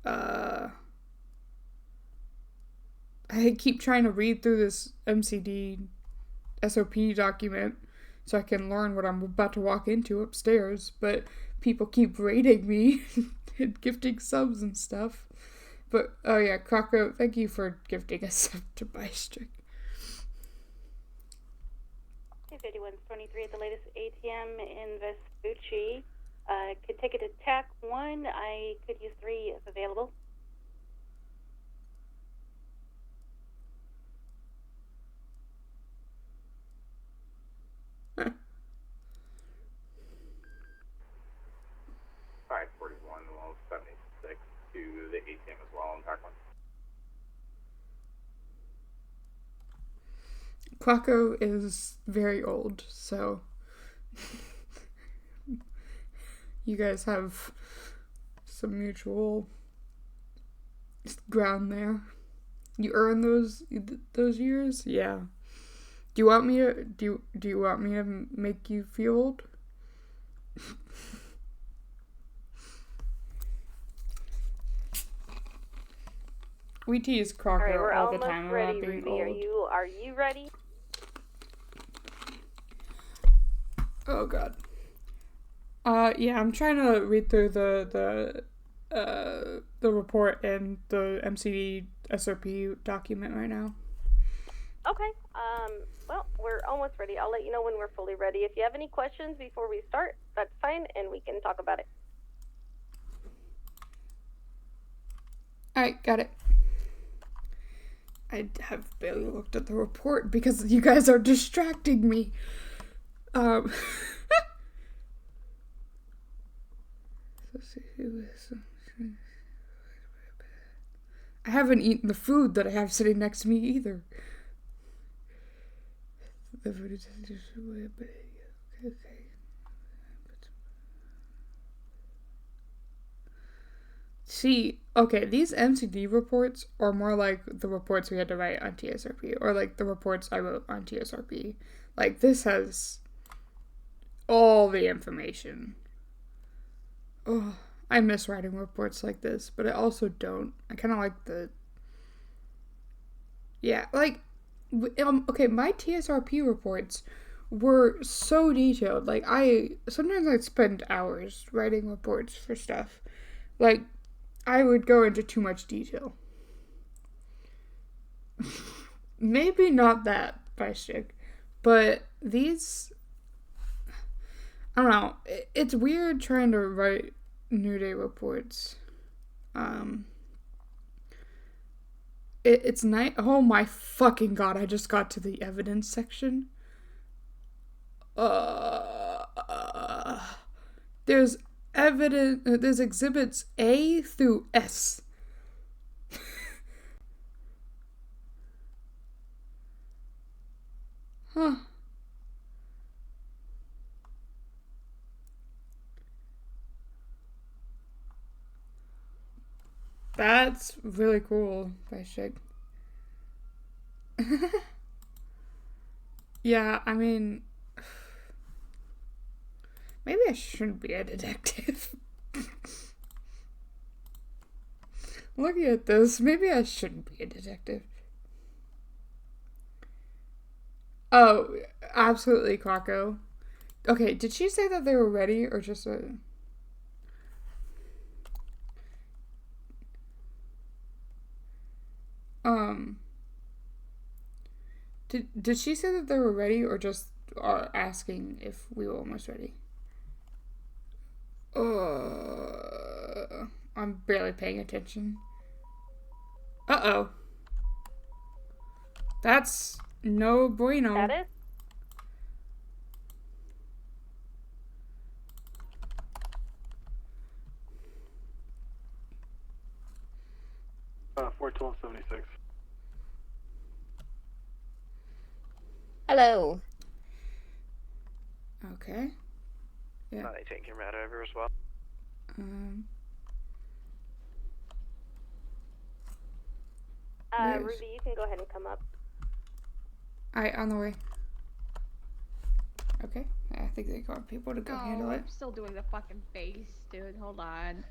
I keep trying to read through this MCD SOP document so I can learn what I'm about to walk into upstairs, but people keep rating me and gifting subs and stuff. But, oh yeah, Croco, thank you for gifting a sub to Bystrick.
5123 at the latest ATM in Vespucci. Could take it to TAC 1. I could use 3 if available.
Huh. 541, 76 to the ATM as well on TAC 1.
Quacko is very old, so you guys have some mutual ground there. You earn those years, yeah. Do you want me to make you feel old? We tease Crocker all the time about being old.
Are you ready?
Oh god. Yeah, I'm trying to read through the report and the MCD SOP document right now.
Okay. Well, we're almost ready. I'll let you know when we're fully ready. If you have any questions before we start, that's fine, and we can talk about it.
Alright, got it. I have barely looked at the report because you guys are distracting me. I haven't eaten the food that I have sitting next to me either. See, okay, these MCD reports are more like the reports we had to write on TSRP, or like the reports I wrote on TSRP. Like, this has all the information. Oh, I miss writing reports like this, but I also don't. I kind of like the... Yeah, like, okay, my TSRP reports were so detailed. Like, sometimes I'd spend hours writing reports for stuff. Like, I would go into too much detail. Maybe not that, Bystick, but these... I don't know. It's weird trying to write New Day reports. It's nice. Oh my fucking god! I just got to the evidence section. There's evidence. There's exhibits A through S. Huh. That's really cool, Bystick. Yeah, I mean, maybe I shouldn't be a detective. Looking at this, maybe I shouldn't be a detective. Oh, absolutely, Quacko. Okay, did she say that they were ready or just a... Did she say that they were ready or just are asking if we were almost ready? I'm barely paying attention. Uh-oh. That's no bueno.
Status?
Uh, 41276.
Hello.
Okay. Yeah.
They take your matter over as well.
Yes.
Ruby, you can go ahead and come up.
Alright, on the way. Okay. I think they got people to go handle it.
I'm still doing the fucking face, dude. Hold on.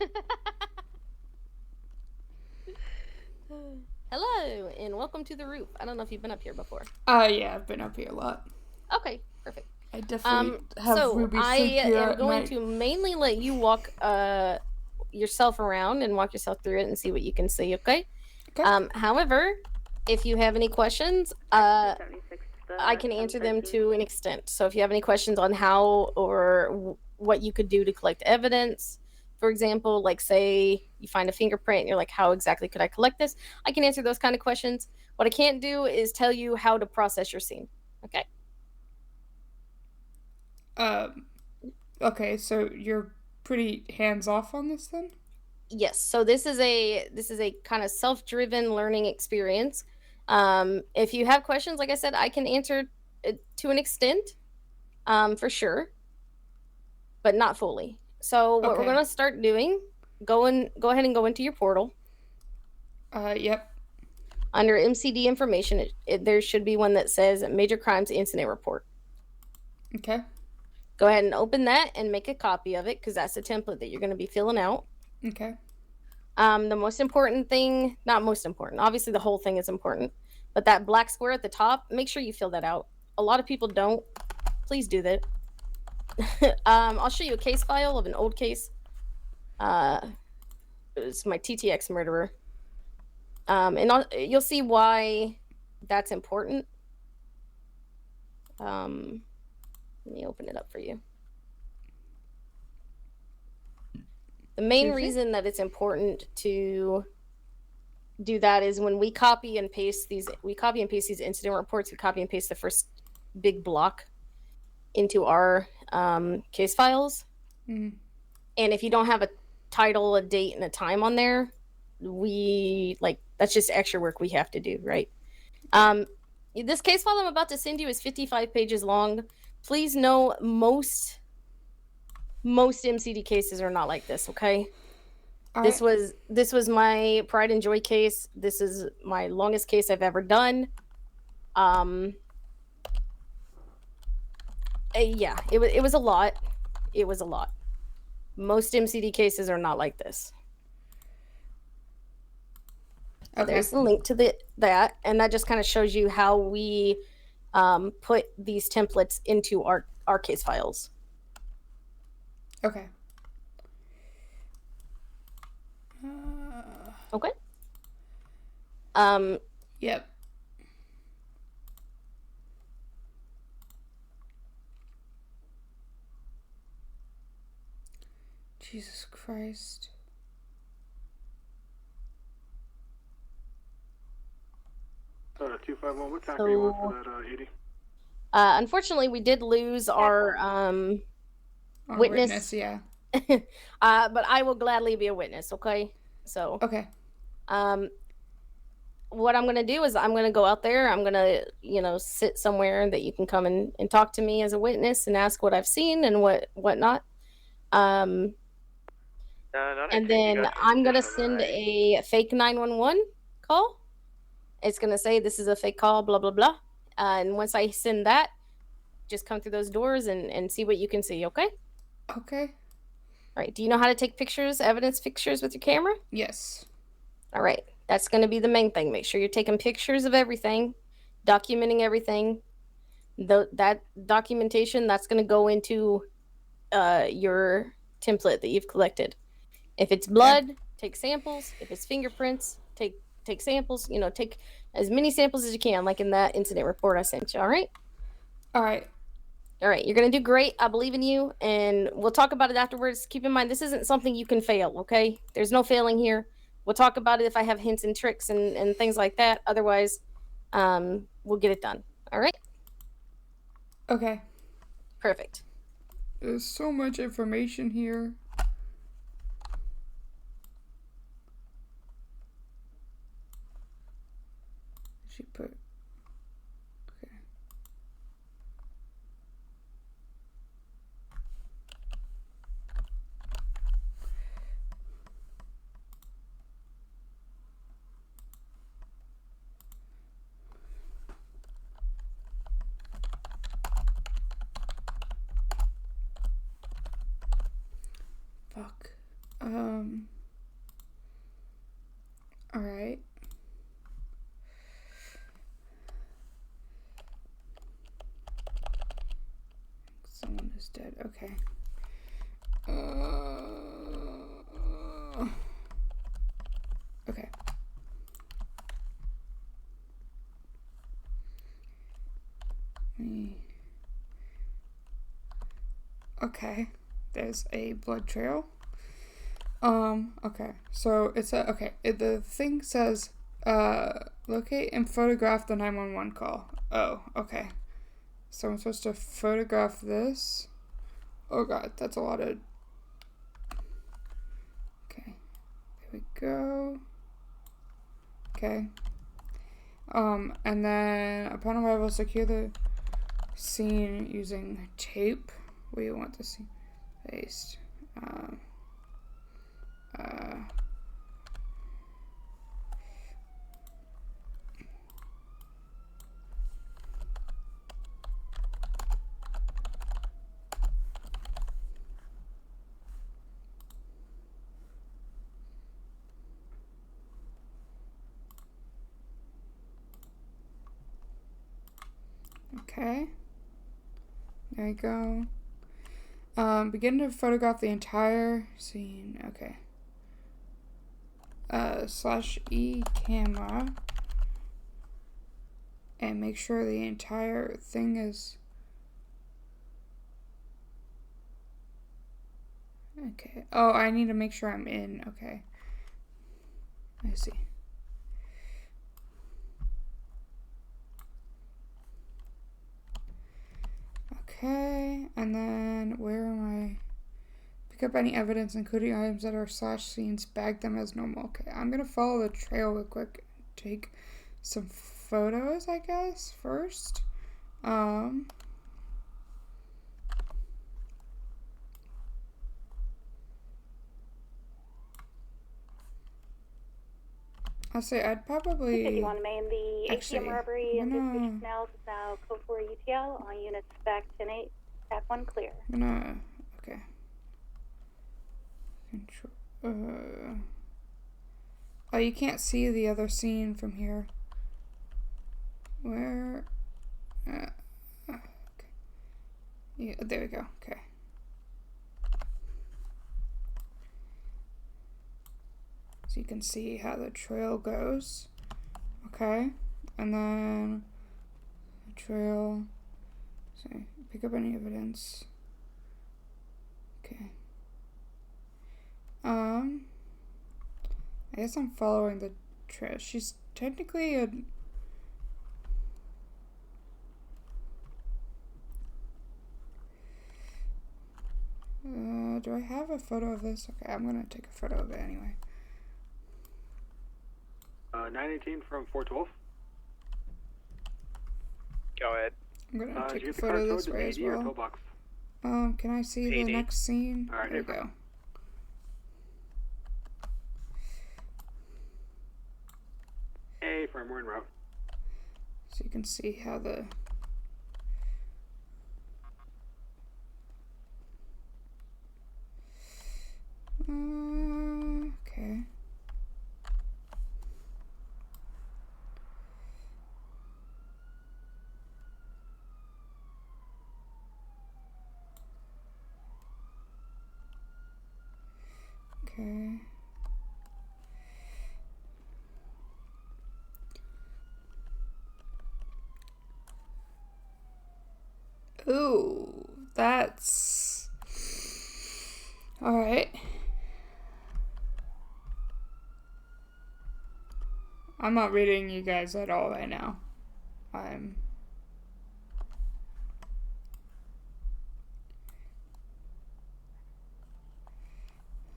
Hello, and welcome to the roof. I don't know if you've been up here before.
Yeah, I've been up here a lot.
Okay, perfect.
I definitely have
so
Ruby
I
sleep here
am
at
going
night.
to mainly let you walk yourself around and walk yourself through it and see what you can see, okay? However, if you have any questions, I can answer them to an extent. So if you have any questions on how or what you could do to collect evidence, for example, like say you find a fingerprint and you're like, how exactly could I collect this? I can answer those kind of questions. What I can't do is tell you how to process your scene. Okay.
Okay, so you're pretty hands off on this then?
Yes. So this is a kind of self-driven learning experience. If you have questions, like I said, I can answer it to an extent, for sure, but not fully. So what we're gonna start doing, go ahead and go into your portal.
Yep.
Under MCD information, there should be one that says Major Crimes Incident Report.
Okay.
Go ahead and open that and make a copy of it because that's the template that you're going to be filling out.
Okay.
The most important thing, not most important, obviously the whole thing is important, but that black square at the top, make sure you fill that out. A lot of people don't. Please do that. I'll show you a case file of an old case. It's my TTX murderer. And you'll see why that's important. Let me open it up for you. The main reason that it's important to do that is when we copy and paste these incident reports, we copy and paste the first big block into our case files.
Mm.
And if you don't have a title, a date, and a time on there, that's just extra work we have to do, right? This case file I'm about to send you is 55 pages long. Please know most MCD cases are not like this, okay? This was my pride and joy case. This is my longest case I've ever done. Yeah, it was a lot. It was a lot. Most MCD cases are not like this. Okay. There's a link to that, and that just kind of shows you how we put these templates into our case files.
Okay.
Okay.
Yep. Jesus Christ.
Alright, 251, what tack are you on for that 80?
Unfortunately, we did lose our witness.
Yeah.
But I will gladly be a witness, okay? So.
Okay.
What I'm going to do is I'm going to go out there. I'm going to, sit somewhere that you can come and talk to me as a witness and ask what I've seen and whatnot. And then I'm going to send a fake 911 call. It's going to say this is a fake call, blah, blah, blah. And once I send that, just come through those doors and see what you can see, okay?
Okay.
All right. Do you know how to take pictures, evidence pictures with your camera?
Yes.
All right. That's going to be the main thing. Make sure you're taking pictures of everything, documenting everything. that documentation, that's going to go into your template that you've collected. If it's blood, take samples. If it's fingerprints, take samples. You know, take as many samples as you can, like in that incident report I sent you. All right.
All right.
All right. You're gonna do great. I believe in you, and we'll talk about it afterwards. Keep in mind, this isn't something you can fail. Okay. There's no failing here. We'll talk about it if I have hints and tricks and things like that. Otherwise, we'll get it done. All right.
Okay.
Perfect.
There's so much information here. She put. Okay. Fuck. Alright. Someone is dead. Okay. Okay. Okay. There's a blood trail. Okay. So it's the thing says, locate and photograph the 911 call. Oh, okay. So I'm supposed to photograph this. Oh god, that's a lot of... Okay. There we go. Okay. And then upon arrival, secure the scene using tape. We want the scene paste. Okay. There we go. Begin to photograph the entire scene. Okay. /E camera. And make sure the entire thing is... Okay. Oh, I need to make sure I'm in. Okay. I see. Okay, and then where am I? Pick up any evidence, including items that are /scenes, bag them as normal. Okay, I'm gonna follow the trail real quick. Take some photos, I guess, first. I'll say I'd probably...
51 Main, the ATM robbery and distribution now is now code 4 UTL on units back 10-8, back 1 clear.
I'm gonna... Okay. Control... Oh, you can't see the other scene from here. Where... okay. Yeah, there we go. Okay. So you can see how the trail goes. Okay. And then the trail. So pick up any evidence. Okay. I guess I'm following the trail. She's technically a... do I have a photo of this? Okay, I'm gonna take a photo of it anyway.
918 from 412.
Go ahead.
I'm gonna take a photo this way as well. Can I see the next scene?
Alright,
there we go.
Hey, firm, we're en route.
So you can see how the... okay. Okay. Ooh, that's all right. I'm not reading you guys at all right now. I'm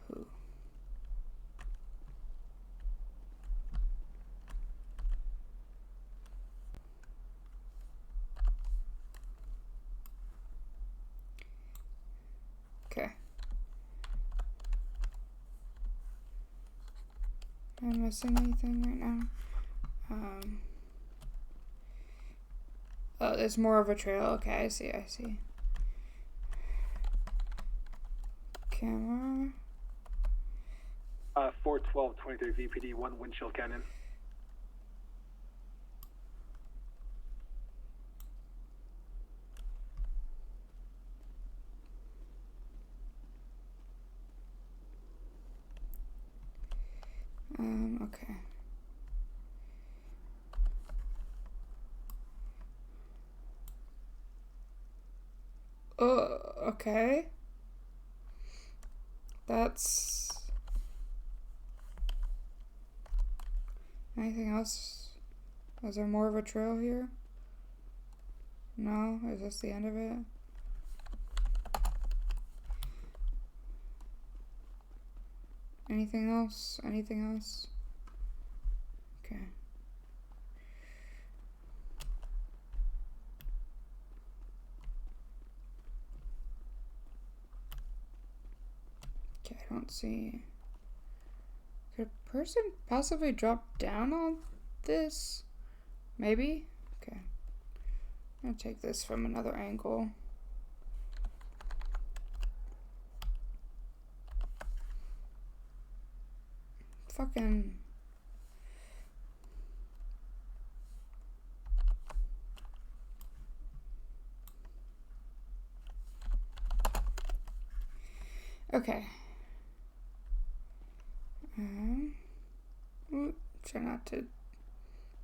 who? Okay. Am I missing anything right now? Oh, there's more of a trail. Okay, I see. Camera.
412-23 VPD, 1 windshield cannon.
Okay. Oh, okay. That's... Anything else? Is there more of a trail here? No? Is this the end of it? Anything else? Anything else? Okay. Okay, I don't see... Could a person possibly drop down on this? Maybe? Okay. I'm gonna take this from another angle. Fucking... Okay. Try not to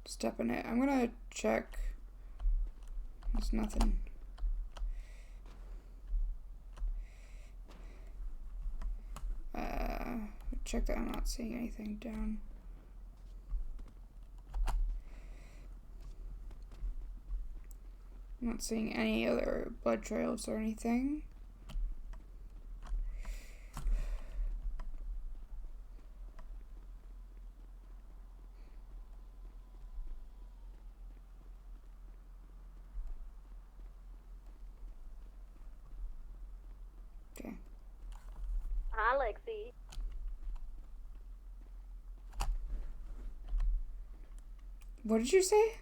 step in it. I'm gonna check. There's nothing. Check that I'm not seeing anything down. I'm not seeing any other blood trails or anything. Okay.
Hi, Lexi.
What did you say?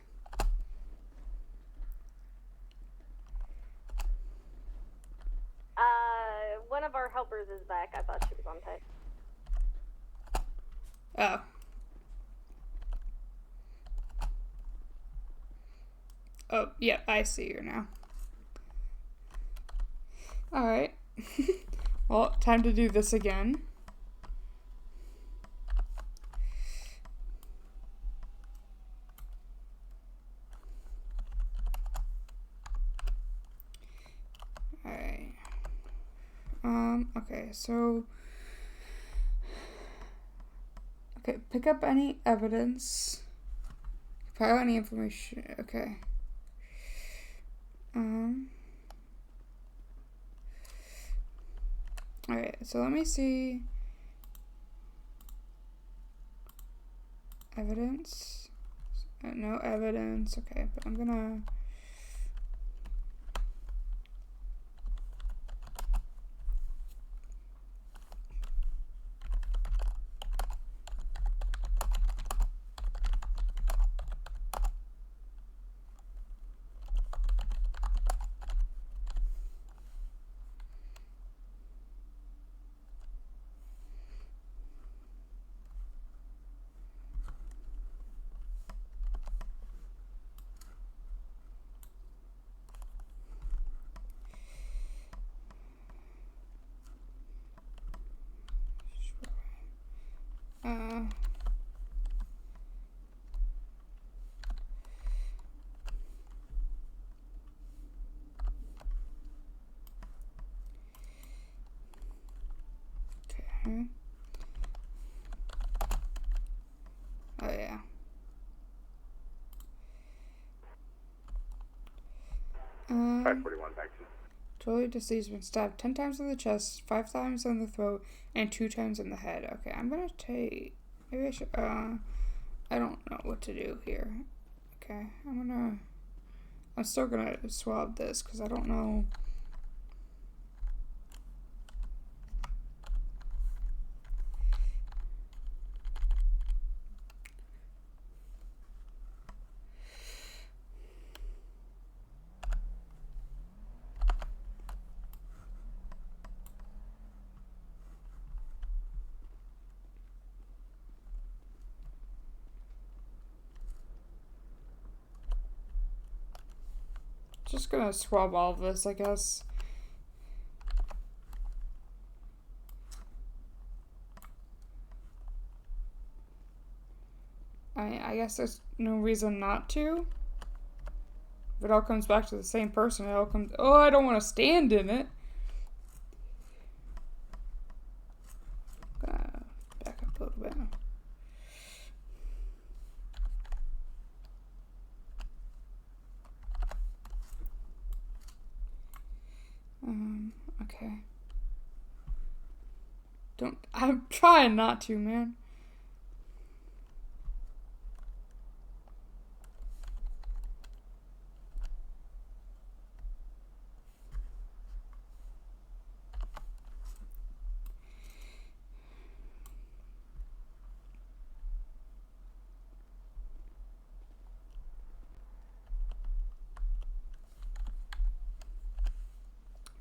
One of our helpers is back. I thought she was on text.
Oh. Oh, yeah, I see her now. Alright. Well, time to do this again. Alright. Okay, so... Okay, pick up any evidence. File any information. Okay. Alright, so let me see. Evidence. No evidence. Okay, but I'm gonna... Oh, yeah. Um,
541 back to.
Totally deceased, been stabbed 10 times in the chest, 5 times in the throat, and 2 times in the head. Okay, I'm gonna take... Maybe I should... I don't know what to do here. Okay, I'm still gonna swab this, because I don't know... Just gonna swab all of this, I guess. I guess there's no reason not to. If it all comes back to the same person, it all comes... Oh, I don't want to stand in it. Back up a little bit. Okay. I'm trying not to, man.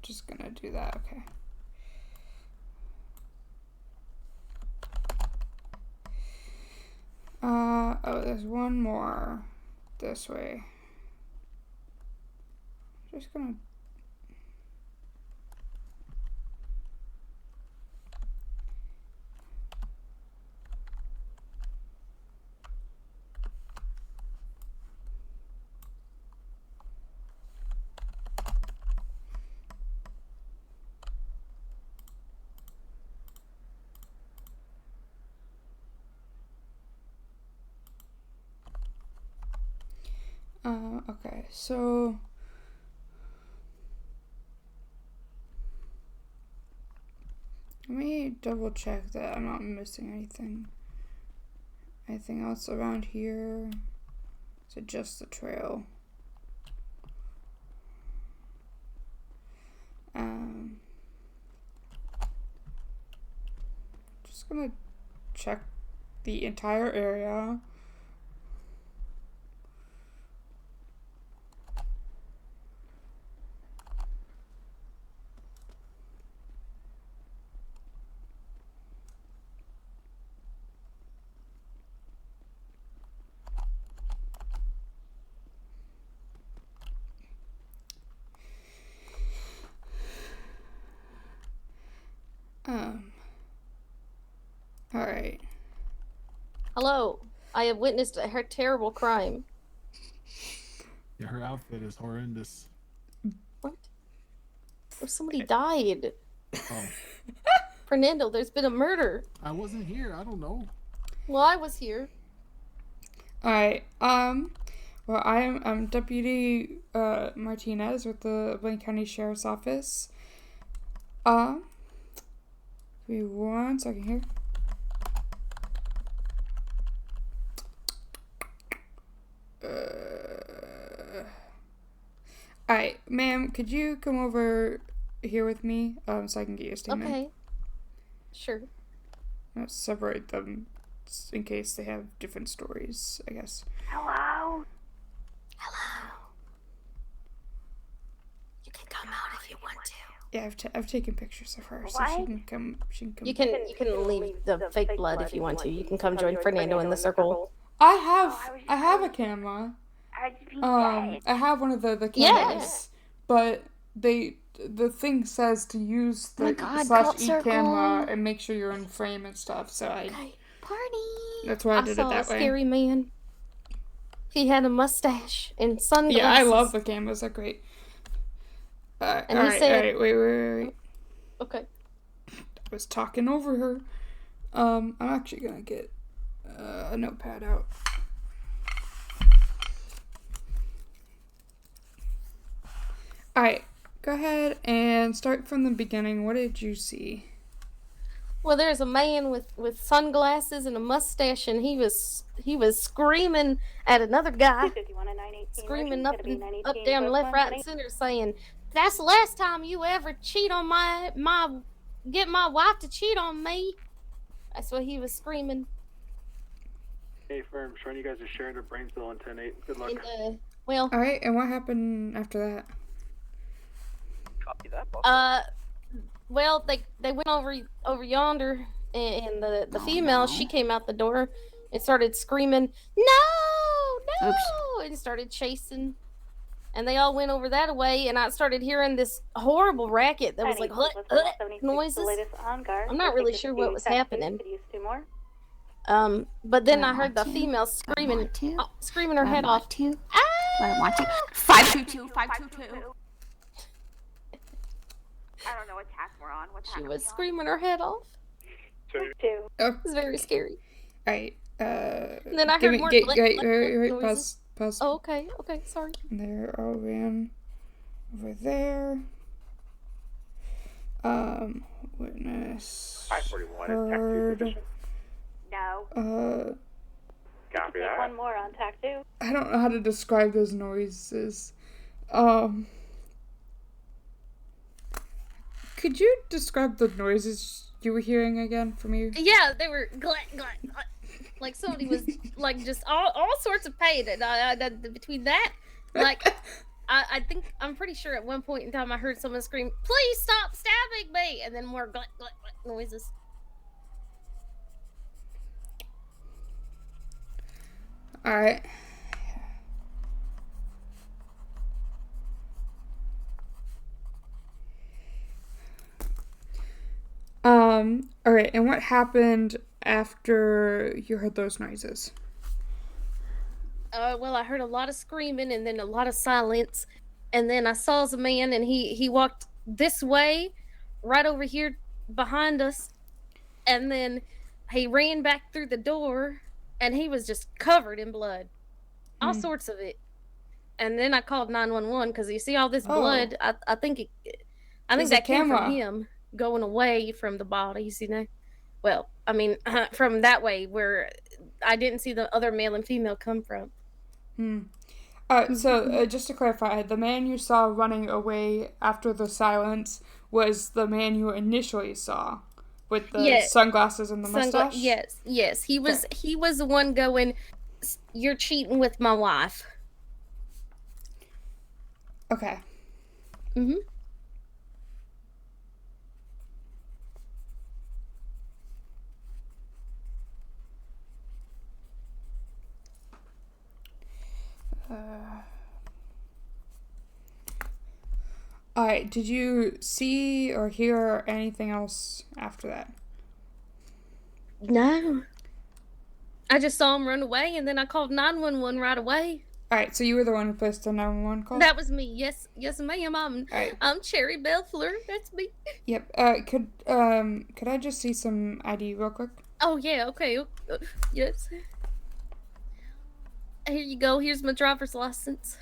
Just gonna do that, okay. Oh, there's one more this way. Just gonna... Okay, so... Let me double check that I'm not missing anything. Anything else around here? Is it just the trail? Just gonna check the entire area. Alright.
Hello. I have witnessed a terrible crime.
Yeah, her outfit is horrendous.
What? Or somebody died.
Oh.
Fernando, there's been a murder.
I wasn't here. I don't know.
Well, I was here.
Alright, well, I'm Deputy, Martinez with the Blaine County Sheriff's Office. Give me 1 second here. Alright, ma'am, could you come over here with me, so I can get your statement?
Okay. Sure.
I'll separate them in case they have different stories, I guess.
Hello?
Hello. You can come out if you want to.
Yeah, I've taken pictures of her, so she can come.
You can leave the fake blood if you want to. You can come join Fernando in the circle.
I have a camera. I have one of the cameras, but the thing says to use the /E camera and make sure you're in frame and stuff. So
Party.
That's why I did it that way.
I saw a scary man. He had a mustache and sunglasses.
Yeah, I love the cameras. They're great.
And
all
he
right,
said,
all right, wait.
Okay.
I was talking over her. I'm actually gonna get a notepad out. Alright, go ahead and start from the beginning. What did you see?
Well, there's a man with sunglasses and a mustache, and he was screaming at another guy, screaming up down, left, right, and center, saying, "That's the last time you ever cheat on get my wife to cheat on me." That's what he was screaming.
Hey, firm, showing you guys are sharing a Brainsville on 10-8. Good luck.
And, well.
All right, and what happened after that?
Copy that, boss.
Well, they went over yonder, and the female, she came out the door and started screaming, "No, no!" and started chasing. And they all went over that way, and I started hearing this horrible racket that was like noises. I'm not really sure what was happening. But then I heard the female screaming her head off.
I want to. 522, 522. I don't know what task we're on. What task
She was screaming her head off.
2.
It was very scary.
Alright,
and then I heard more
pause.
Oh, okay, sorry.
They're all ran over there. Witness
541
heard.
is
No.
Copy that.
One more on tack 2.
I don't know how to describe those noises. Could you describe the noises you were hearing again for me?
Yeah, they were like somebody was like just all sorts of pain. And between that, like I think I'm pretty sure at one point in time I heard someone scream, "Please stop stabbing me!" and then more noises.
All right. All right, and what happened after you heard those noises?
Well, I heard a lot of screaming and then a lot of silence, and then I saw the man, and he walked this way, right over here behind us, and then he ran back through the door, and he was just covered in blood, all sorts of it. And then I called 911 because you see all this blood. I think that came from him going away from the bodies, you know. Well, I mean, from that way where I didn't see the other male and female come from.
So just to clarify, the man you saw running away after the silence was the man you initially saw with the sunglasses and the mustache?
Yes. He was the one going, "You're cheating with my wife."
Okay. Alright, did you see or hear anything else after that?
No. I just saw him run away, and then I called 911 right away.
Alright, so you were the one who placed the 911 call?
That was me. Yes, ma'am. I'm Cherry Belfleur. That's me.
Yep. Could I just see some ID real quick?
Oh yeah. Okay. Yes. Here you go. Here's my driver's license.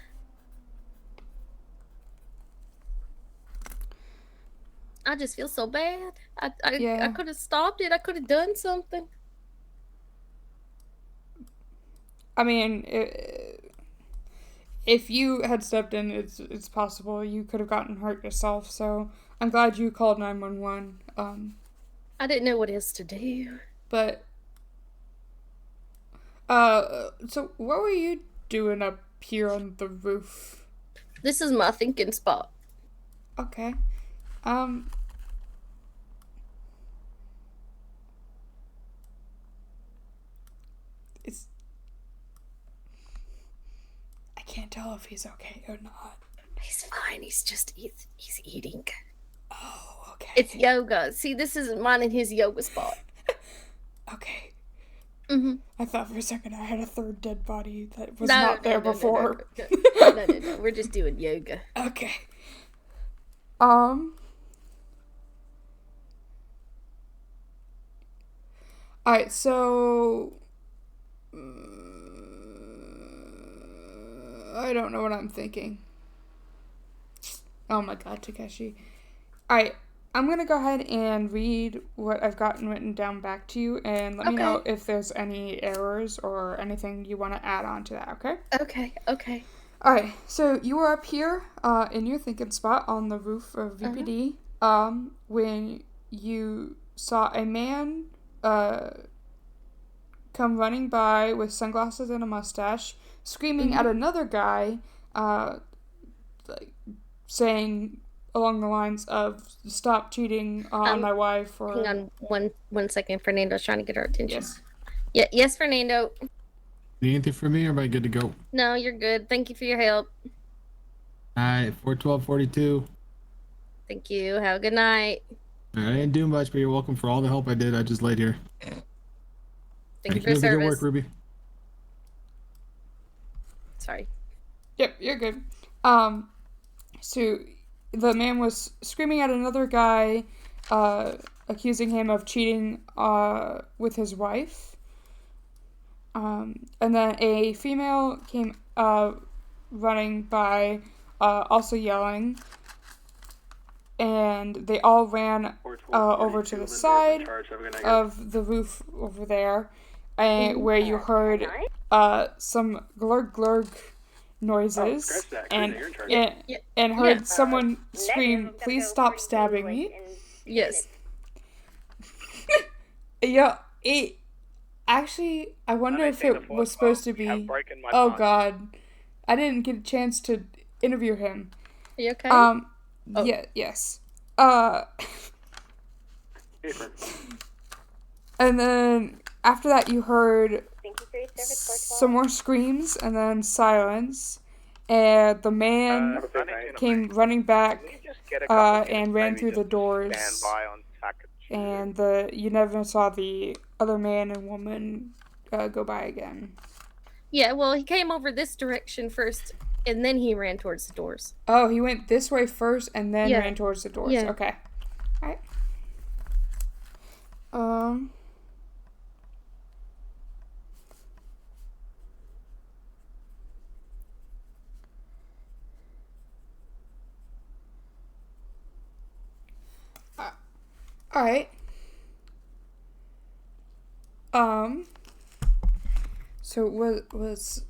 I just feel so bad. I could have stopped it. I could have done something.
I mean, if you had stepped in, it's possible you could have gotten hurt yourself. So I'm glad you called 911.
I didn't know what else to do.
But so what were you doing up here on the roof?
This is my thinking spot.
Okay. I can't tell if he's okay or not.
He's fine. He's eating.
Oh, okay.
It's yoga. See, this is mine and his yoga spot.
Okay.
Mm-hmm.
I thought for a second I had a third dead body that was not there before.
No. We're just doing yoga.
Okay. Alright, so I don't know what I'm thinking. Oh my god, Takeshi. Alright, I'm gonna go ahead and read what I've gotten written down back to you, and let me know if there's any errors or anything you want to add on to that, okay?
Okay.
Alright, so you were up here in your thinking spot on the roof of VPD when you saw a man come running by with sunglasses and a mustache, screaming at another guy, like saying along the lines of "Stop cheating on my wife." Or
hang on one second. Fernando's trying to get our attention. Yes. Yes, Fernando.
Need anything from me, or am I good to go?
No, you're good. Thank you for your help.
Alright, 41242.
Thank you. Have a good night.
I didn't do much, but you're welcome for all the help I did. I just laid here.
Thank you for your
Good
service.
work, Ruby.
Sorry.
Yep, you're good. So the man was screaming at another guy, accusing him of cheating with his wife. And then a female came running by, also yelling. And they all ran over to the side of the roof over there, where you heard some glurg glurg noises, and heard someone scream, "Please stop stabbing me."
Yes.
Yeah, actually, I wonder if it was supposed to be... Oh god. I didn't get a chance to interview him.
Are you okay?
Yeah, yes. And then after that you heard some more screams and then silence, and the man came running back and ran through the doors, and you never saw the other man and woman go by again.
Yeah, well, he came over this direction first, and then he ran towards the doors.
Oh, he went this way first and then ran towards the doors.
Yeah.
Okay. Alright. Alright. So was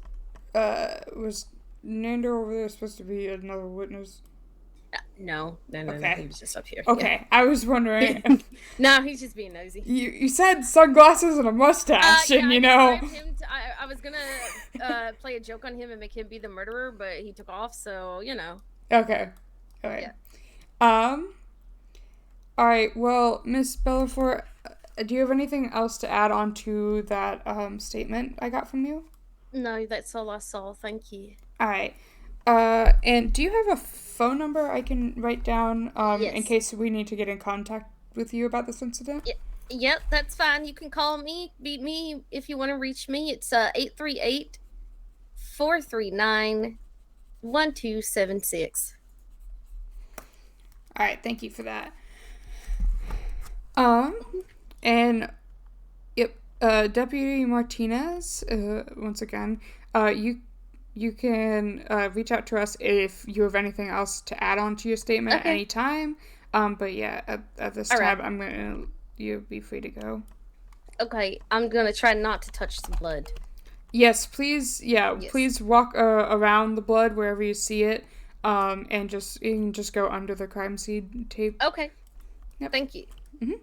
Nando over there supposed to be another witness?
No,
Okay.
he was just up here.
Okay,
Yeah.
I was wondering.
No, he's just being nosy.
You said sunglasses and a mustache, and you know.
I was gonna play a joke on him and make him be the murderer, but he took off, so you know.
Okay. Alright. Alright, well, Miss Bellafor, do you have anything else to add on to that statement I got from you?
No, that's all I saw. Thank you.
Alright. And do you have a phone number I can write down in case we need to get in contact with you about this incident?
Yep, that's fine. You can call me, beat me if you want to reach me. It's 838-439-1276.
Alright, thank you for that. And yep, Deputy Martinez, once again, you can reach out to us if you have anything else to add on to your statement at any time. But yeah, at this time, you'll be free to go.
Okay, I'm gonna try not to touch the blood.
Yes, please. Yeah, please walk around the blood wherever you see it, and you can just go under the crime scene tape.
Okay.
Yep.
Thank you.
Mm-hmm.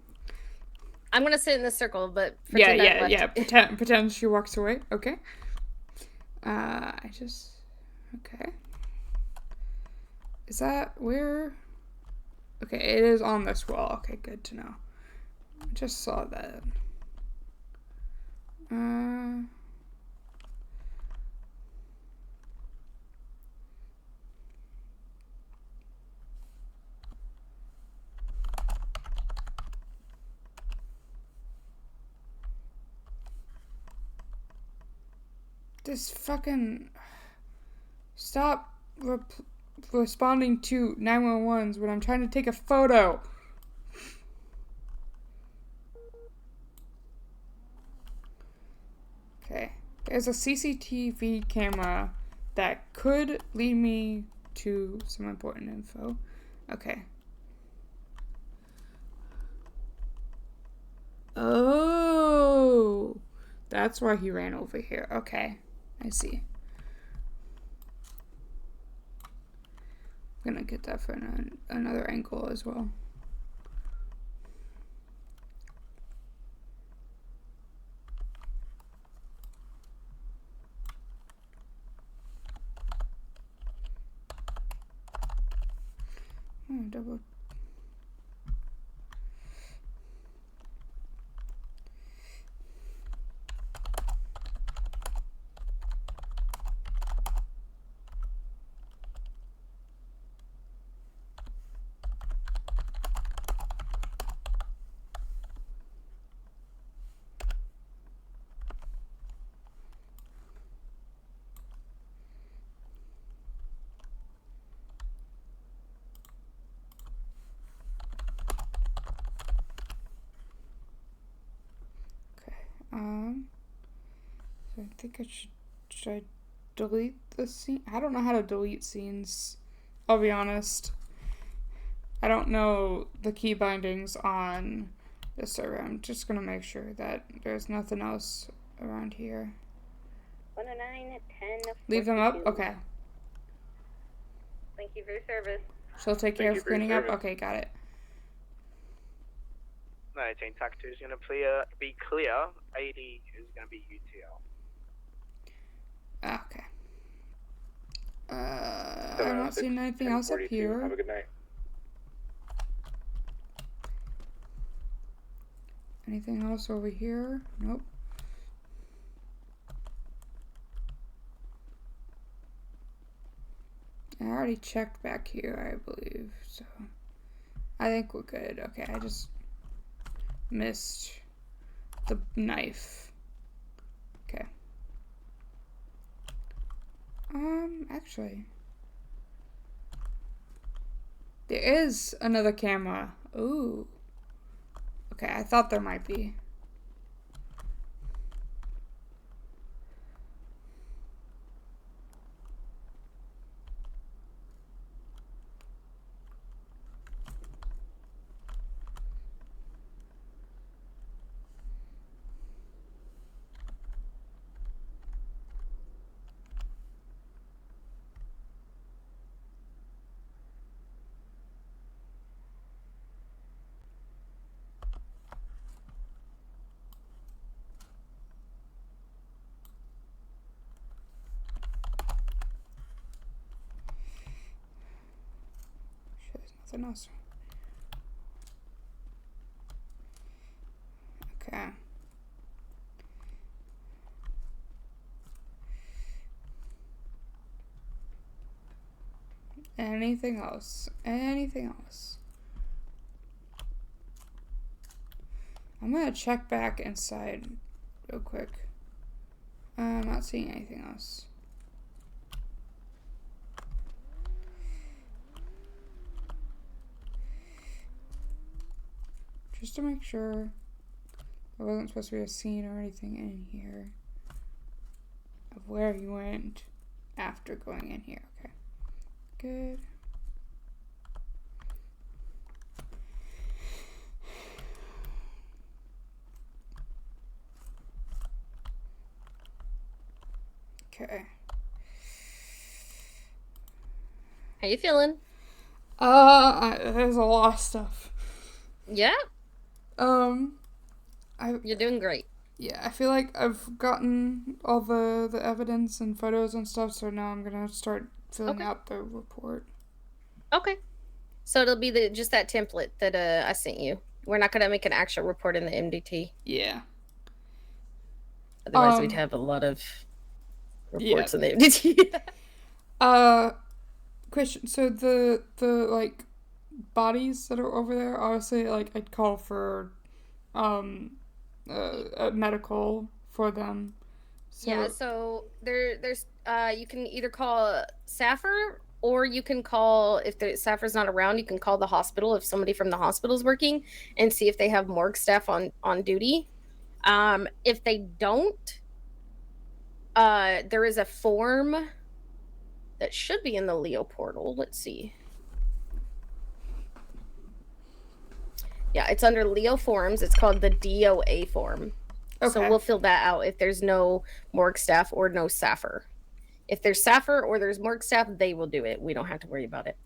I'm gonna sit in the circle, but
yeah. Pretend she walks away. Okay. Okay. Is that where? Okay, it is on this wall. Okay, good to know. I just saw that. This fucking... Stop responding to 911s when I'm trying to take a photo. Okay. There's a CCTV camera that could lead me to some important info. Okay. Oh, that's why he ran over here. Okay, I see. I'm gonna get that for another angle as well. Double. So I think should I delete the scene? I don't know how to delete scenes. I'll be honest. I don't know the key bindings on the server. I'm just gonna make sure that there's nothing else around here.
109, 10,
Leave them up? Okay.
Thank you for your service.
She'll take care of cleaning up? Okay, got it.
19 TAC 2 is going to be clear. 80 is going to be UTL.
Okay. I'm not seeing anything else up here.
Have a good night.
Anything else over here? Nope. I already checked back here, I believe, so I think we're good. Okay, I just missed the knife. Okay. Actually, there is another camera. Ooh. Okay, I thought there might be. Nothing else. Okay. Anything else? Anything else? I'm gonna check back inside real quick. I'm not seeing anything else. Just to make sure there wasn't supposed to be a scene or anything in here of where he went after going in here. Okay, good. Okay.
How you feeling?
There's a lot of stuff.
Yeah. You're doing great.
Yeah, I feel like I've gotten all the evidence and photos and stuff, so now I'm gonna start filling out the report.
Okay. So it'll be just that template that I sent you. We're not gonna make an actual report in the MDT.
Yeah.
Otherwise, we'd have a lot of reports in the MDT.
Question. So the like bodies that are over there, obviously, like I'd call for a medical for them. So,
yeah, so there's you can either call Saffir or you can call, if the Saffir's not around, you can call the hospital if somebody from the hospital's working and see if they have morgue staff on duty. If they don't, there is a form that should be in the Leo portal. Let's see. Yeah, it's under Leo forms. It's called the DOA form. So
Okay.
we'll fill that out if there's no morgue staff or no SAFR. If there's SAFR or there's morgue staff, they will do it. We don't have to worry about it.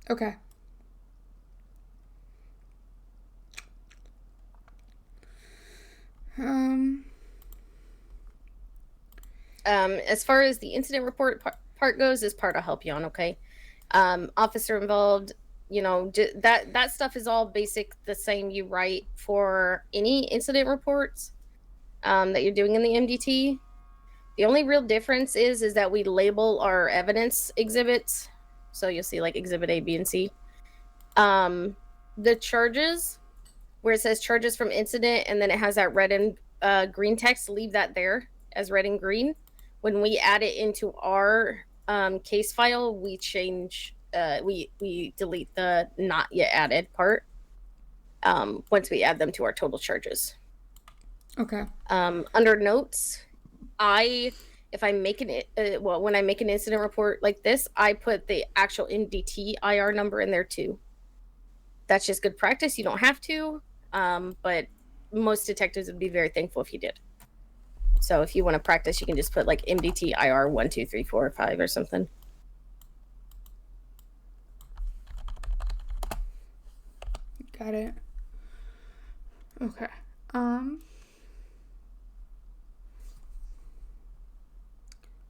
Okay.
As far as the incident report part goes, this part I'll help you on, okay? Officer involved, you know, that stuff is all basic, the same you write for any incident reports that you're doing in the MDT. The only real difference is that we label our evidence exhibits. So you'll see like exhibit A, B, and C. The charges, where it says charges from incident, and then it has that red and green text, leave that there as red and green. When we add it into our case file, we change, we delete the not yet added part once we add them to our total charges.
Okay.
Under notes, if I make when I make an incident report like this, I put the actual MDT IR number in there too. That's just good practice. You don't have to, but most detectives would be very thankful if you did. So if you want to practice, you can just put like MDT IR 1, 2, 3, 4, 5 or something.
Got it. Okay.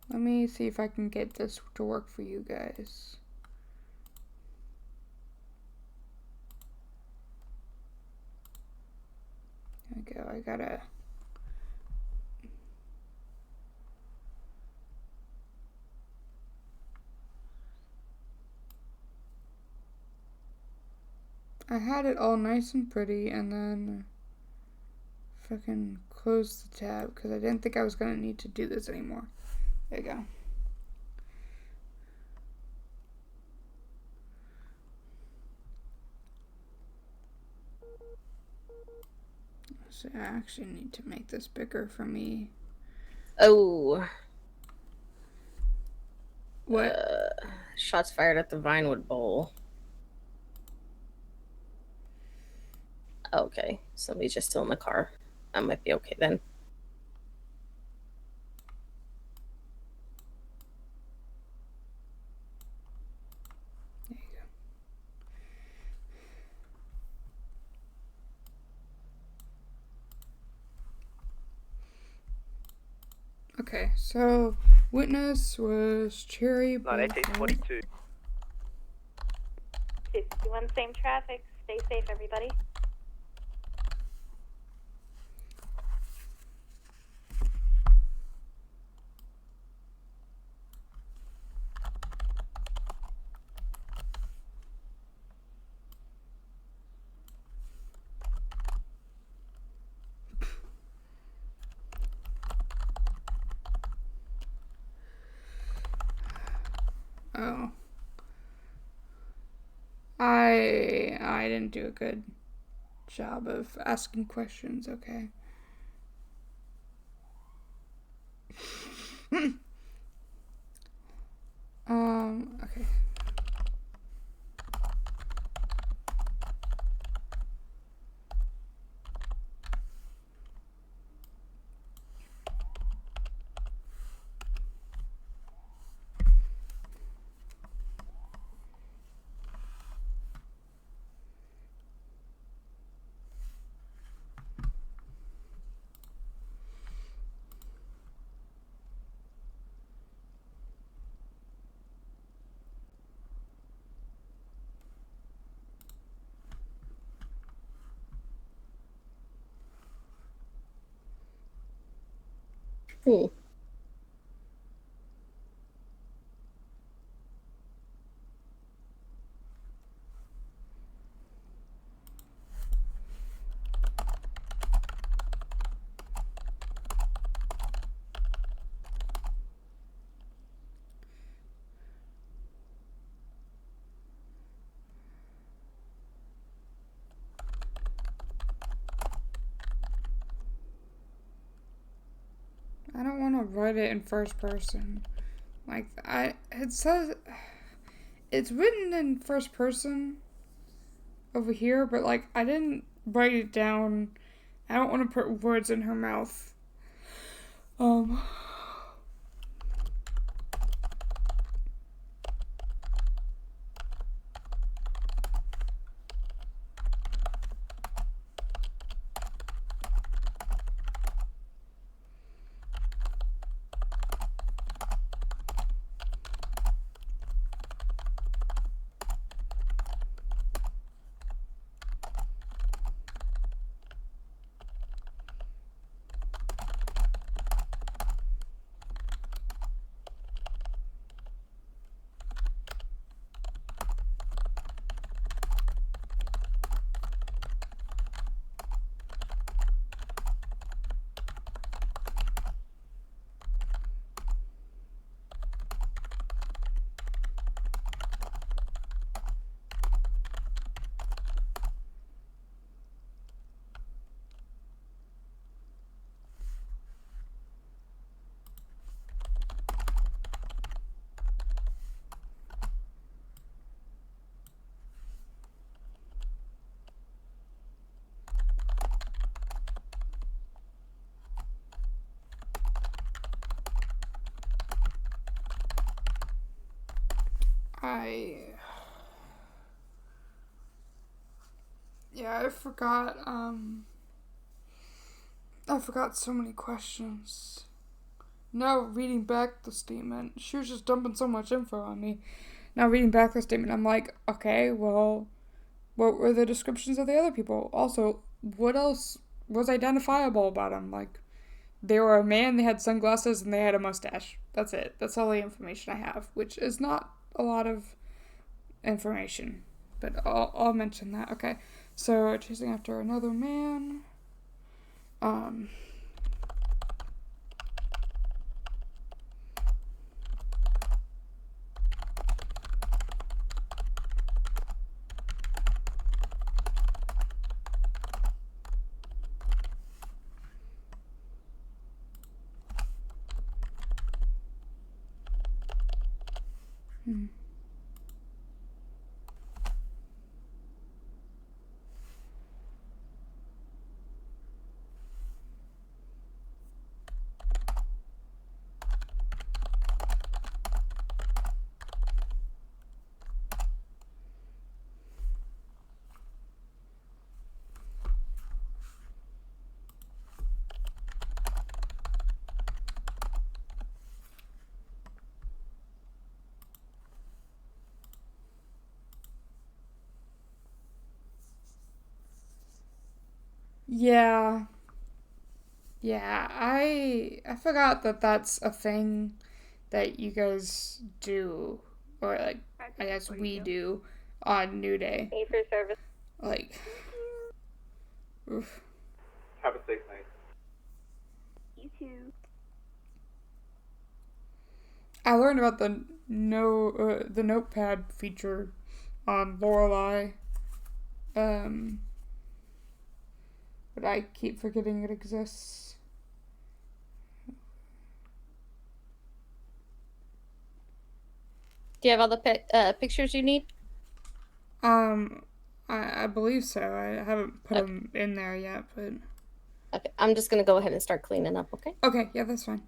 Let me see if I can get this to work for you guys. There we go. I gotta. I had it all nice and pretty, and then fucking closed the tab because I didn't think I was gonna need to do this anymore. There you go. So I actually need to make this bigger for me.
Oh.
What?
Shots fired at the Vinewood Bowl. Okay, somebody's just still in the car. That might be okay then.
There you go. Okay, so witness was Cherry.
Not 1842.
261, same traffic. Stay safe, everybody.
Oh. I didn't do a good job of asking questions, okay. Okay.
Cool.
I don't want want to write it in first person. Like, it says, it's written in first person over here, but, like, I didn't write it down. I don't want to put words in her mouth. I forgot so many questions. Now reading back the statement, she was just dumping so much info on me. Now reading back the statement, I'm like, okay, well, what were the descriptions of the other people? Also, what else was identifiable about them? Like, they were a man, they had sunglasses, and they had a mustache. That's it. That's all the information I have, which is not a lot of information. But I'll mention that. Okay. So, chasing after another man. Yeah, I forgot that that's a thing that you guys do, or like, I guess we do on New Day.
Pay for service.
Like, oof.
Have a safe night.
You too.
I learned about the notepad feature on Lorelai, but I keep forgetting it exists.
Do you have all the pictures you need?
I believe so. I haven't put them in there yet, but...
Okay, I'm just gonna go ahead and start cleaning up, okay?
Okay, yeah, that's fine.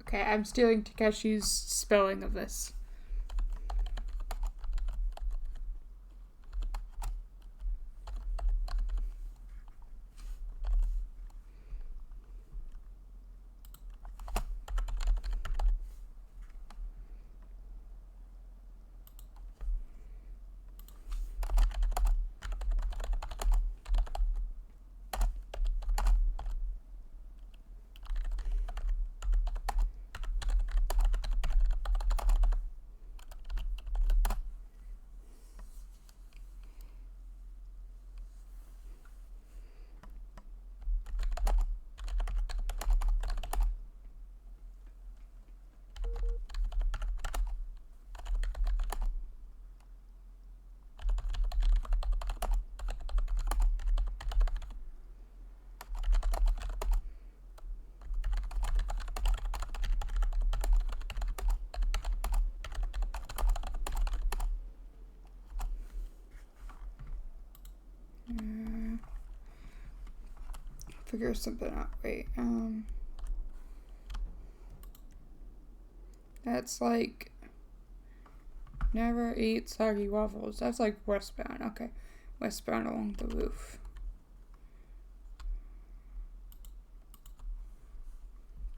Okay, I'm stealing Takeshi's spelling of this. Figure something out. Wait, that's like never eat soggy waffles. That's like westbound. Okay, westbound along the roof.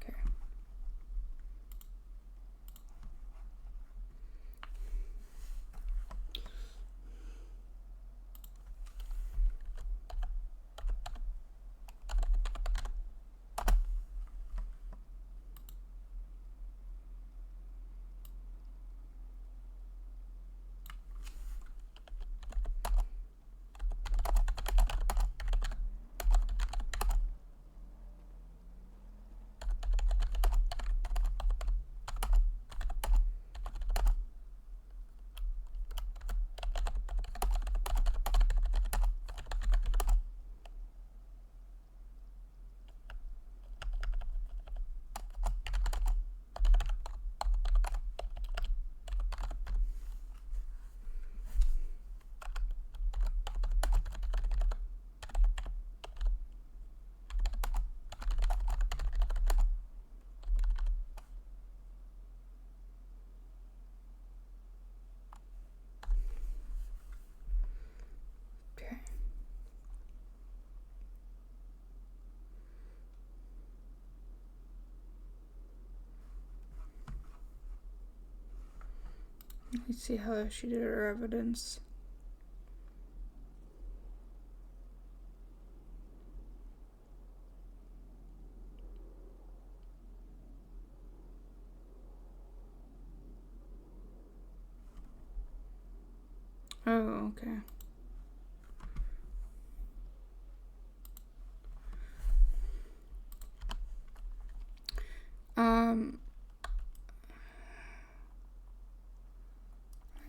Okay. Let's see how she did her evidence. Oh, okay.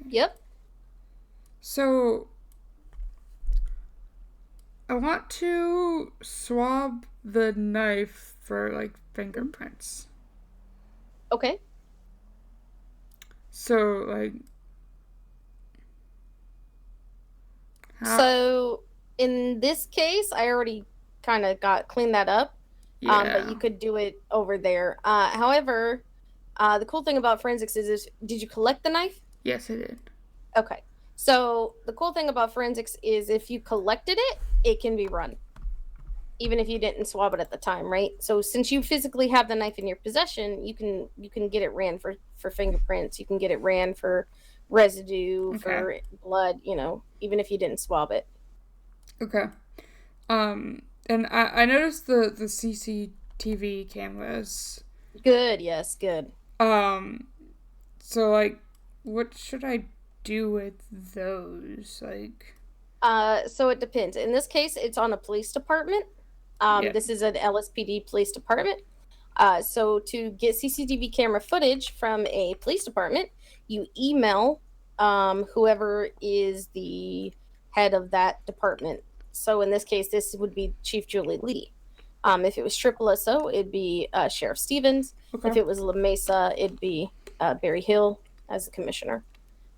Yep.
So I want to swab the knife for like fingerprints.
Okay.
So like
So in this case, I already kind of got cleaned that up. But you could do it over there. However, the cool thing about forensics is did you collect the knife?
Yes, I did.
Okay. So the cool thing about forensics is if you collected it, it can be run. Even if you didn't swab it at the time, right? So since you physically have the knife in your possession, you can get it ran for fingerprints. You can get it ran for residue, for blood, you know, even if you didn't swab it.
Okay. And I noticed the CCTV cameras.
Good, yes, good.
So like, what should I do with those? Like,
so it depends. In this case, it's on a police department. This is an LSPD police department. So to get CCTV camera footage from a police department, you email whoever is the head of that department. So in this case, this would be Chief Julie Lee. If it was SSSO, it'd be Sheriff Stevens.
Okay.
If it was La Mesa, it'd be Barry Hill as the commissioner.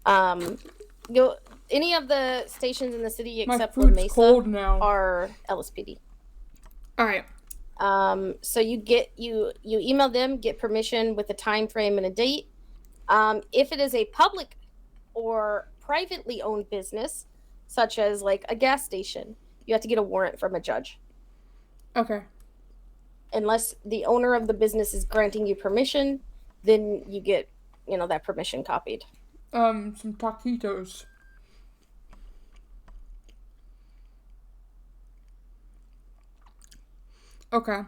Any of the stations in the city except La Mesa
cold now.
are LSPD.
All right.
So you email them, get permission with a time frame and a date. If it is a public or privately owned business, such as like a gas station, you have to get a warrant from a judge.
Okay.
Unless the owner of the business is granting you permission, then you get, that permission copied.
Some taquitos. Okay.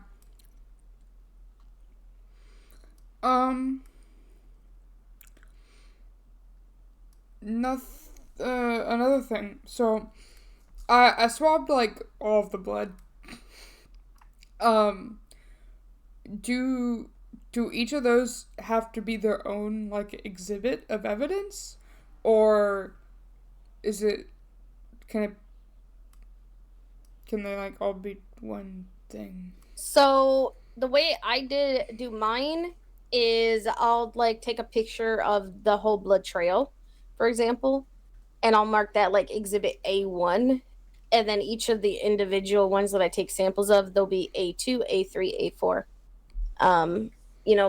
Another thing. So, I swabbed like all of the blood. Do each of those have to be their own like exhibit of evidence, or is it can they like all be one thing?
So the way I do mine is I'll like take a picture of the whole blood trail, for example, and I'll mark that like exhibit A1, and then each of the individual ones that I take samples of, they'll be A2, A3, A4.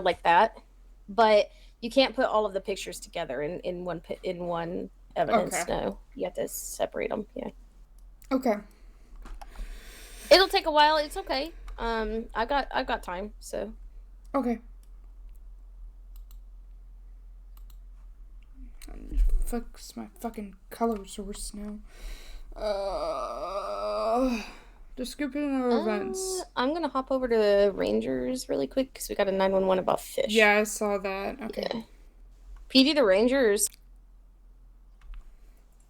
Like that. But you can't put all of the pictures together in one evidence.
Okay.
No, you have to separate them. Yeah.
Okay.
It'll take a while. It's okay. I got time. So.
Okay. Fix my fucking color source now. Description of events.
I'm gonna hop over to Rangers really quick because we got a 911 about fish.
Yeah, I saw that. Okay.
Yeah. PD to Rangers.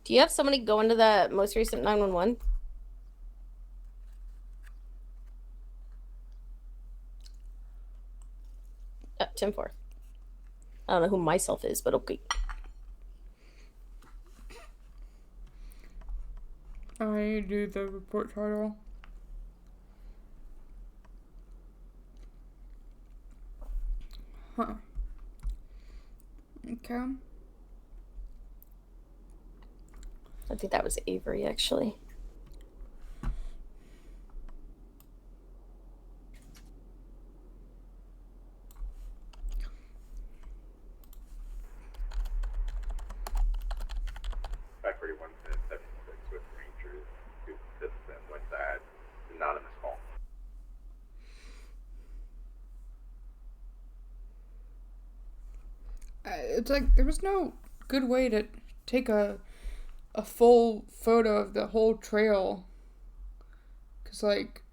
Do you have somebody go into that most recent 911? Oh, 10-4. I don't know who myself is, but okay.
I do the report title. Huh. Okay.
I think that was Avery, actually.
With Rangers, who citizen with that anonymous call.
It's like there was no good way to take a full photo of the whole trail, cause like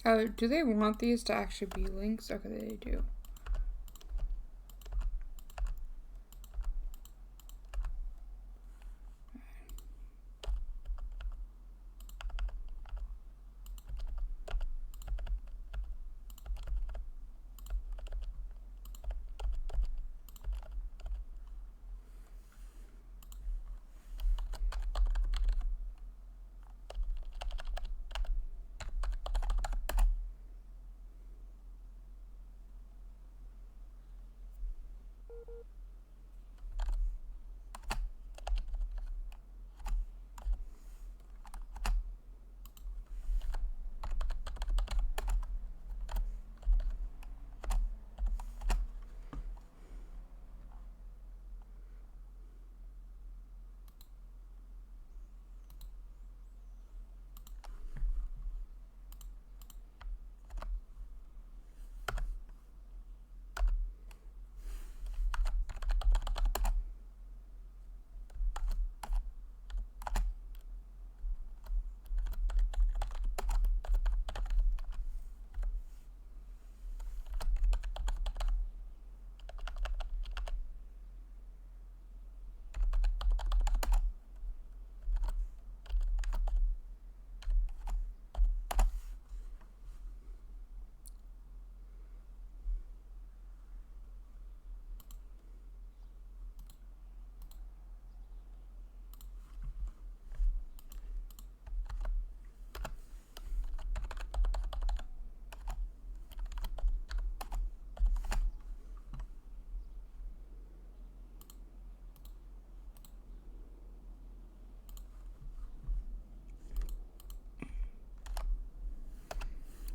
Oh, do they want these to actually be links? Okay, they do.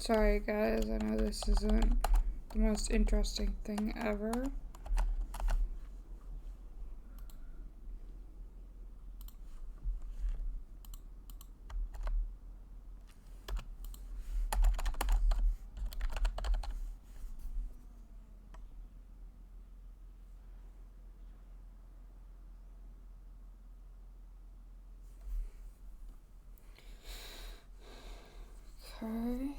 Sorry guys, I know this isn't the most interesting thing ever. Okay.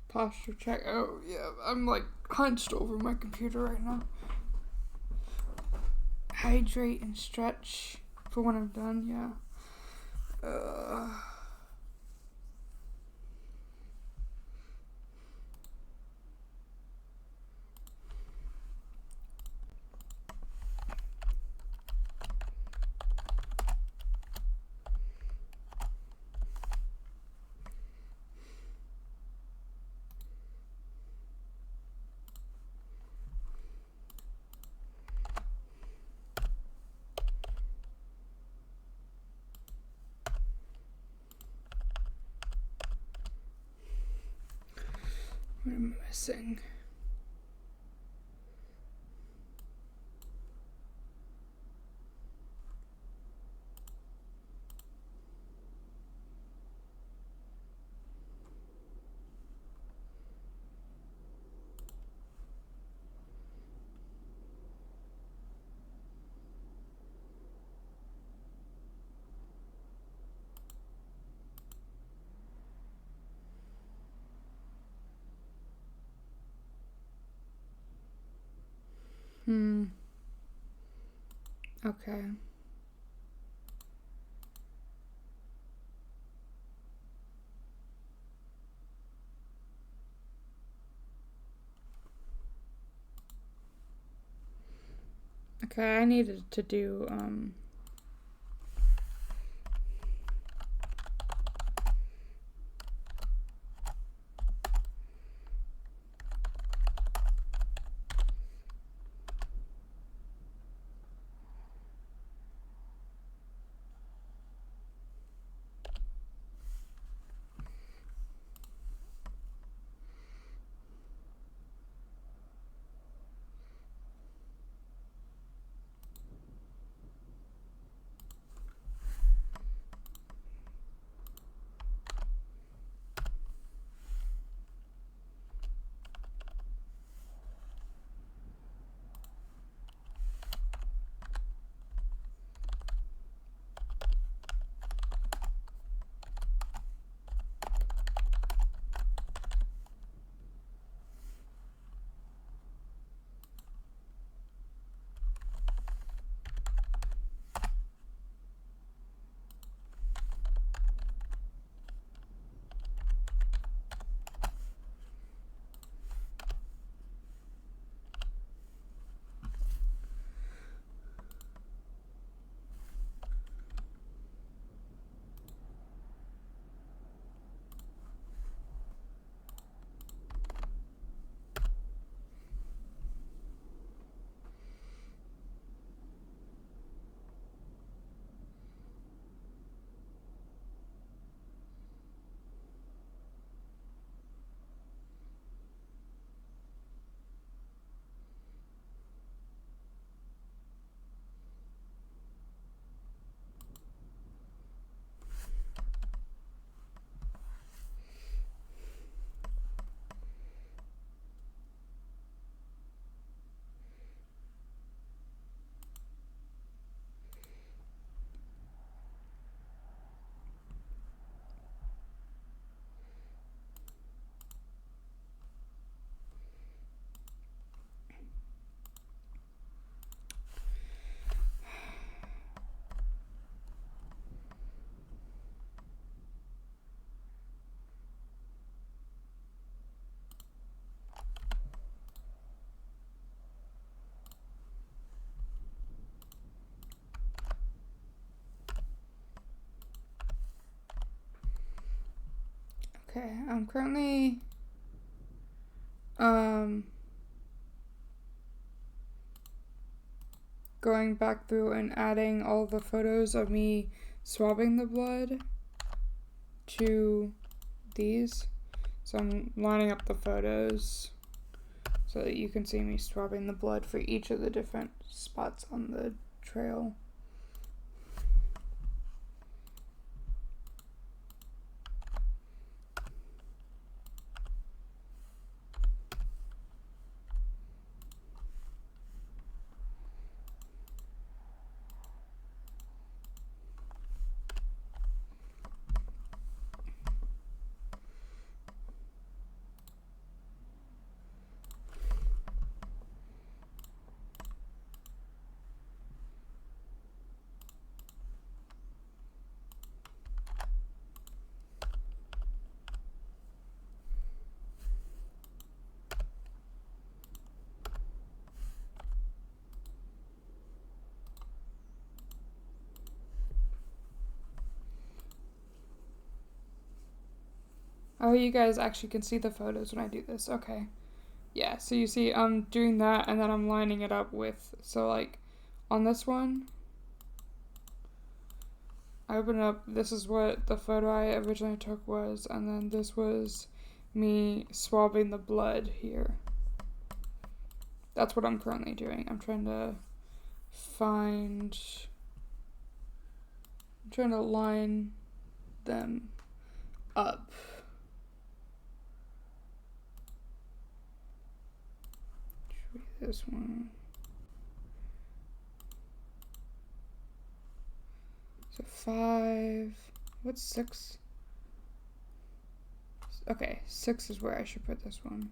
Posture check. Oh, yeah. I'm like hunched over my computer right now. Hydrate and stretch for when I'm done, yeah. What am I missing? Okay. Okay, I needed to do, Okay, I'm currently going back through and adding all the photos of me swabbing the blood to these. So I'm lining up the photos so that you can see me swabbing the blood for each of the different spots on the trail. Oh, you guys actually can see the photos when I do this. Okay. Yeah, so you see I'm doing that and then I'm lining it up with, so like on this one, I open up, this is what the photo I originally took was, and then this was me swabbing the blood here. That's what I'm currently doing. I'm trying to line them up. This one. So 5. What's 6? Okay, 6 is where I should put this one.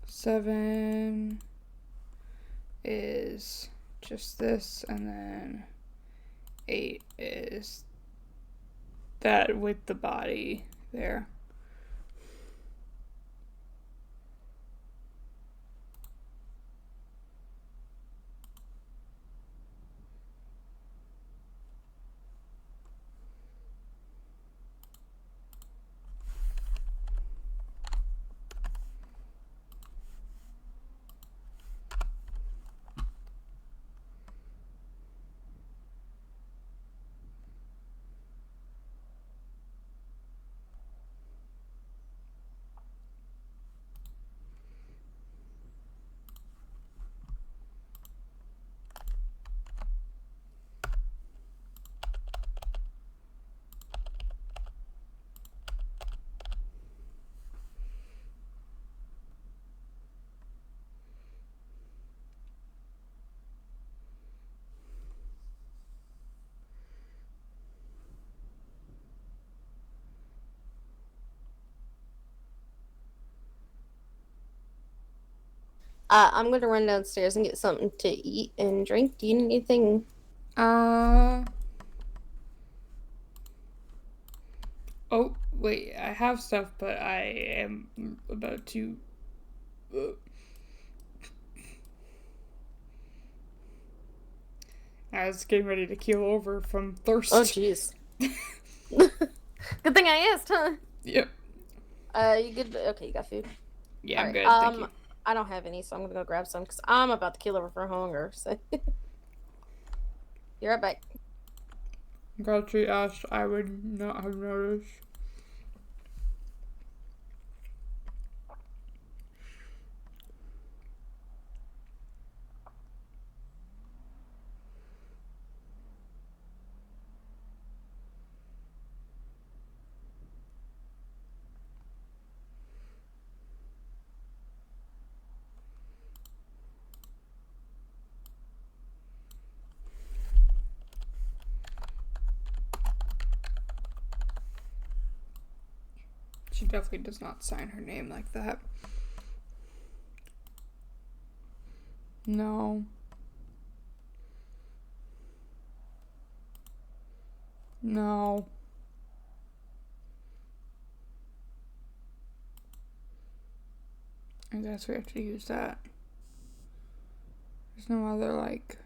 Seven is just this, and then 8 is that with the body there.
I'm gonna run downstairs and get something to eat and drink. Do you need anything?
Oh, wait, I have stuff, but I am about to... I was getting ready to keel over from thirst.
Oh, jeez. Good thing I asked, huh?
Yep.
You good? Okay, you got food?
Yeah, I'm
Alright,
good, thank you.
I don't have any, so I'm gonna go grab some, because I'm about to keel over from hunger, so... You're right back.
Got you, Ash. I would not have noticed. She definitely does not sign her name like that. No. No. I guess we have to use that. There's no other, like...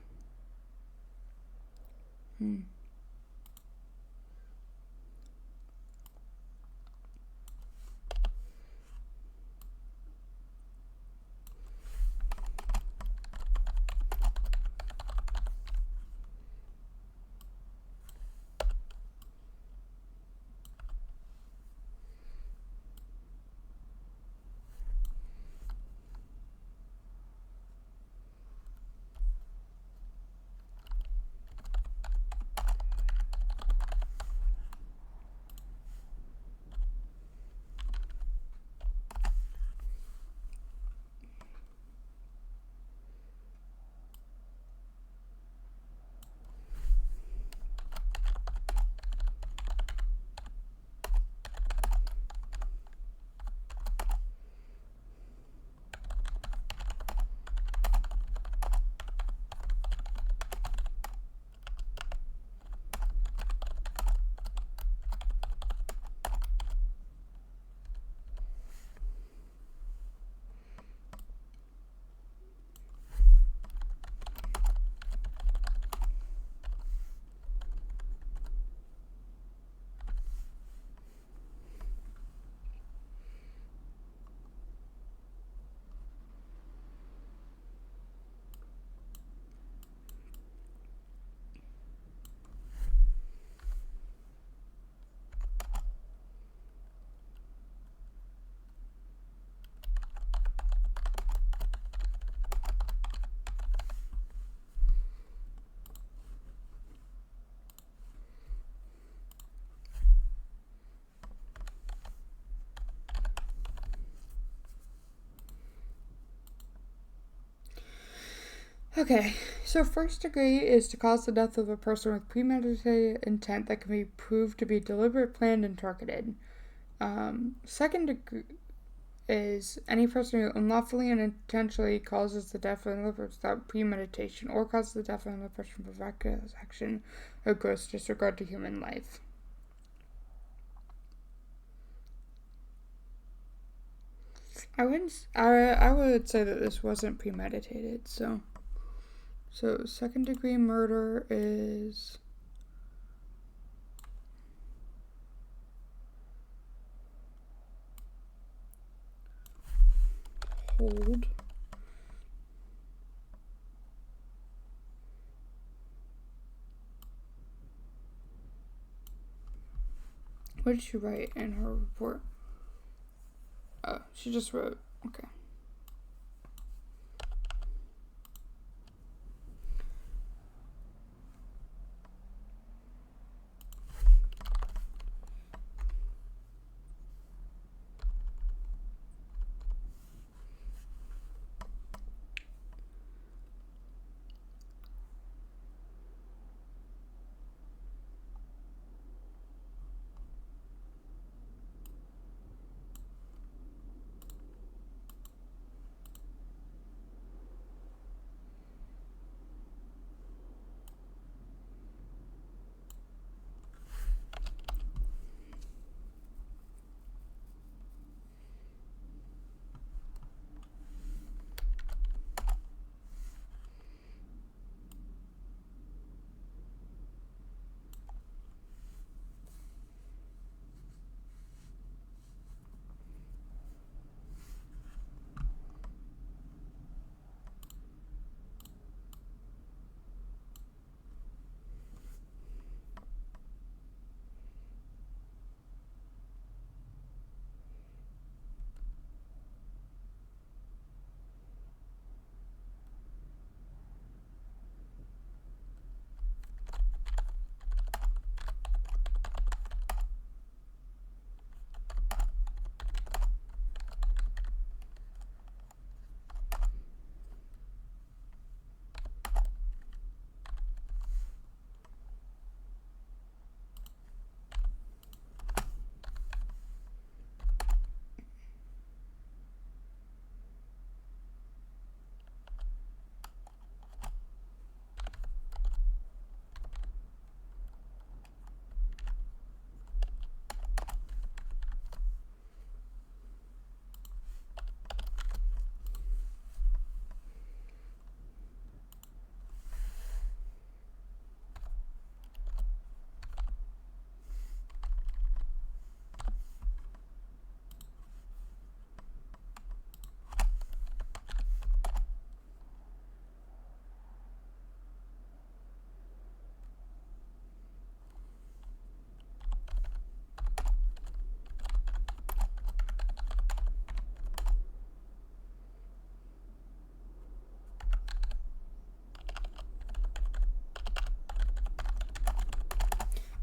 Okay, so first degree is to cause the death of a person with premeditated intent that can be proved to be deliberate, planned, and targeted. Second degree is any person who unlawfully and intentionally causes the death of another person without premeditation or causes the death of another person for reckless action or gross disregard to human life. I would say that this wasn't premeditated, so second degree murder is hold. What did she write in her report? Oh, she just wrote, okay.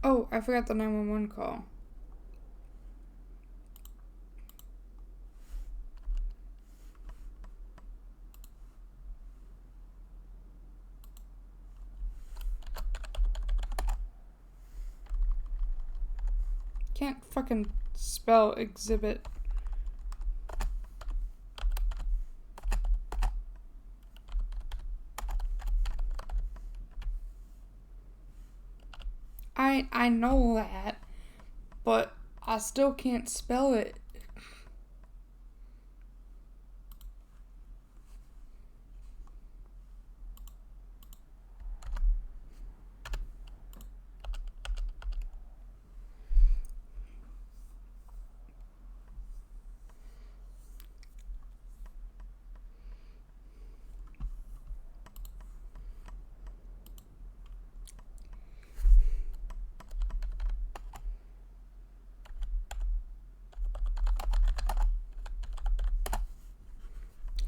Oh, I forgot the 911 call. Can't fucking spell exhibit. I know that, but I still can't spell it.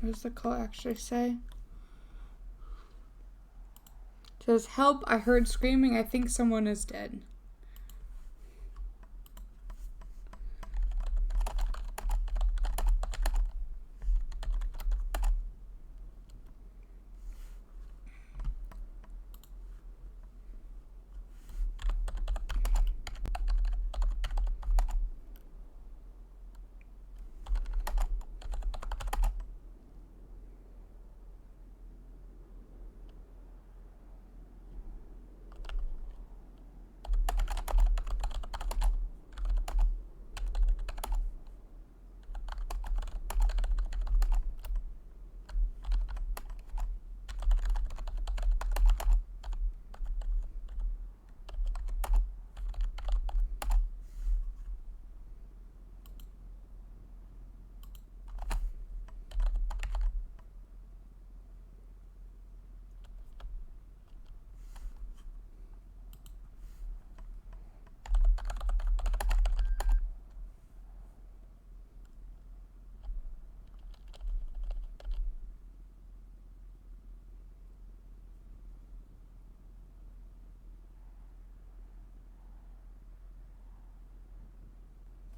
What does the call actually say? It says, help, I heard screaming, I think someone is dead.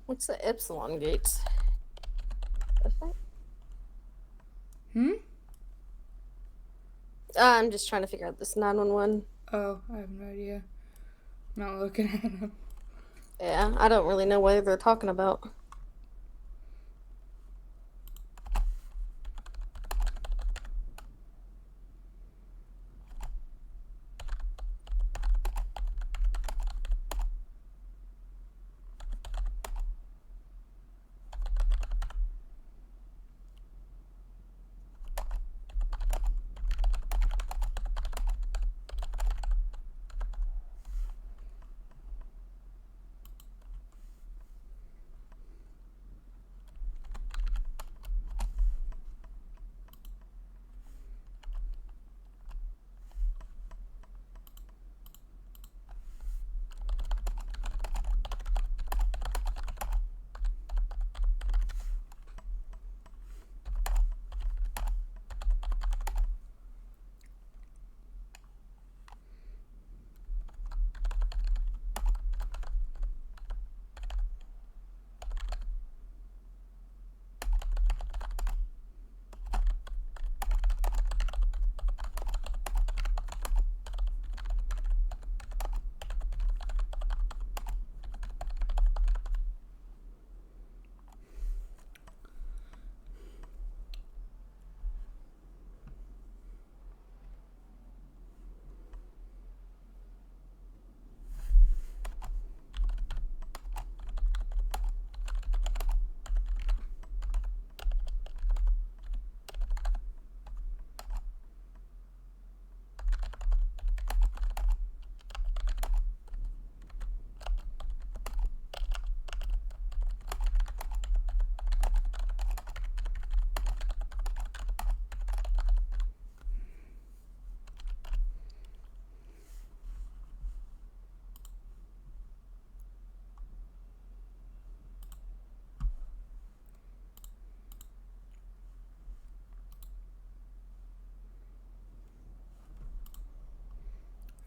What's the Epsilon gates? I'm just trying to figure out this 911.
Oh, I have no idea. I'm not looking at them.
Yeah, I don't really know what they're talking about.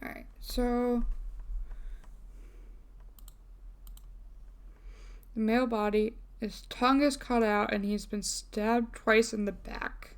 Alright, so The male body, his tongue is cut out, and he's been stabbed twice in the back.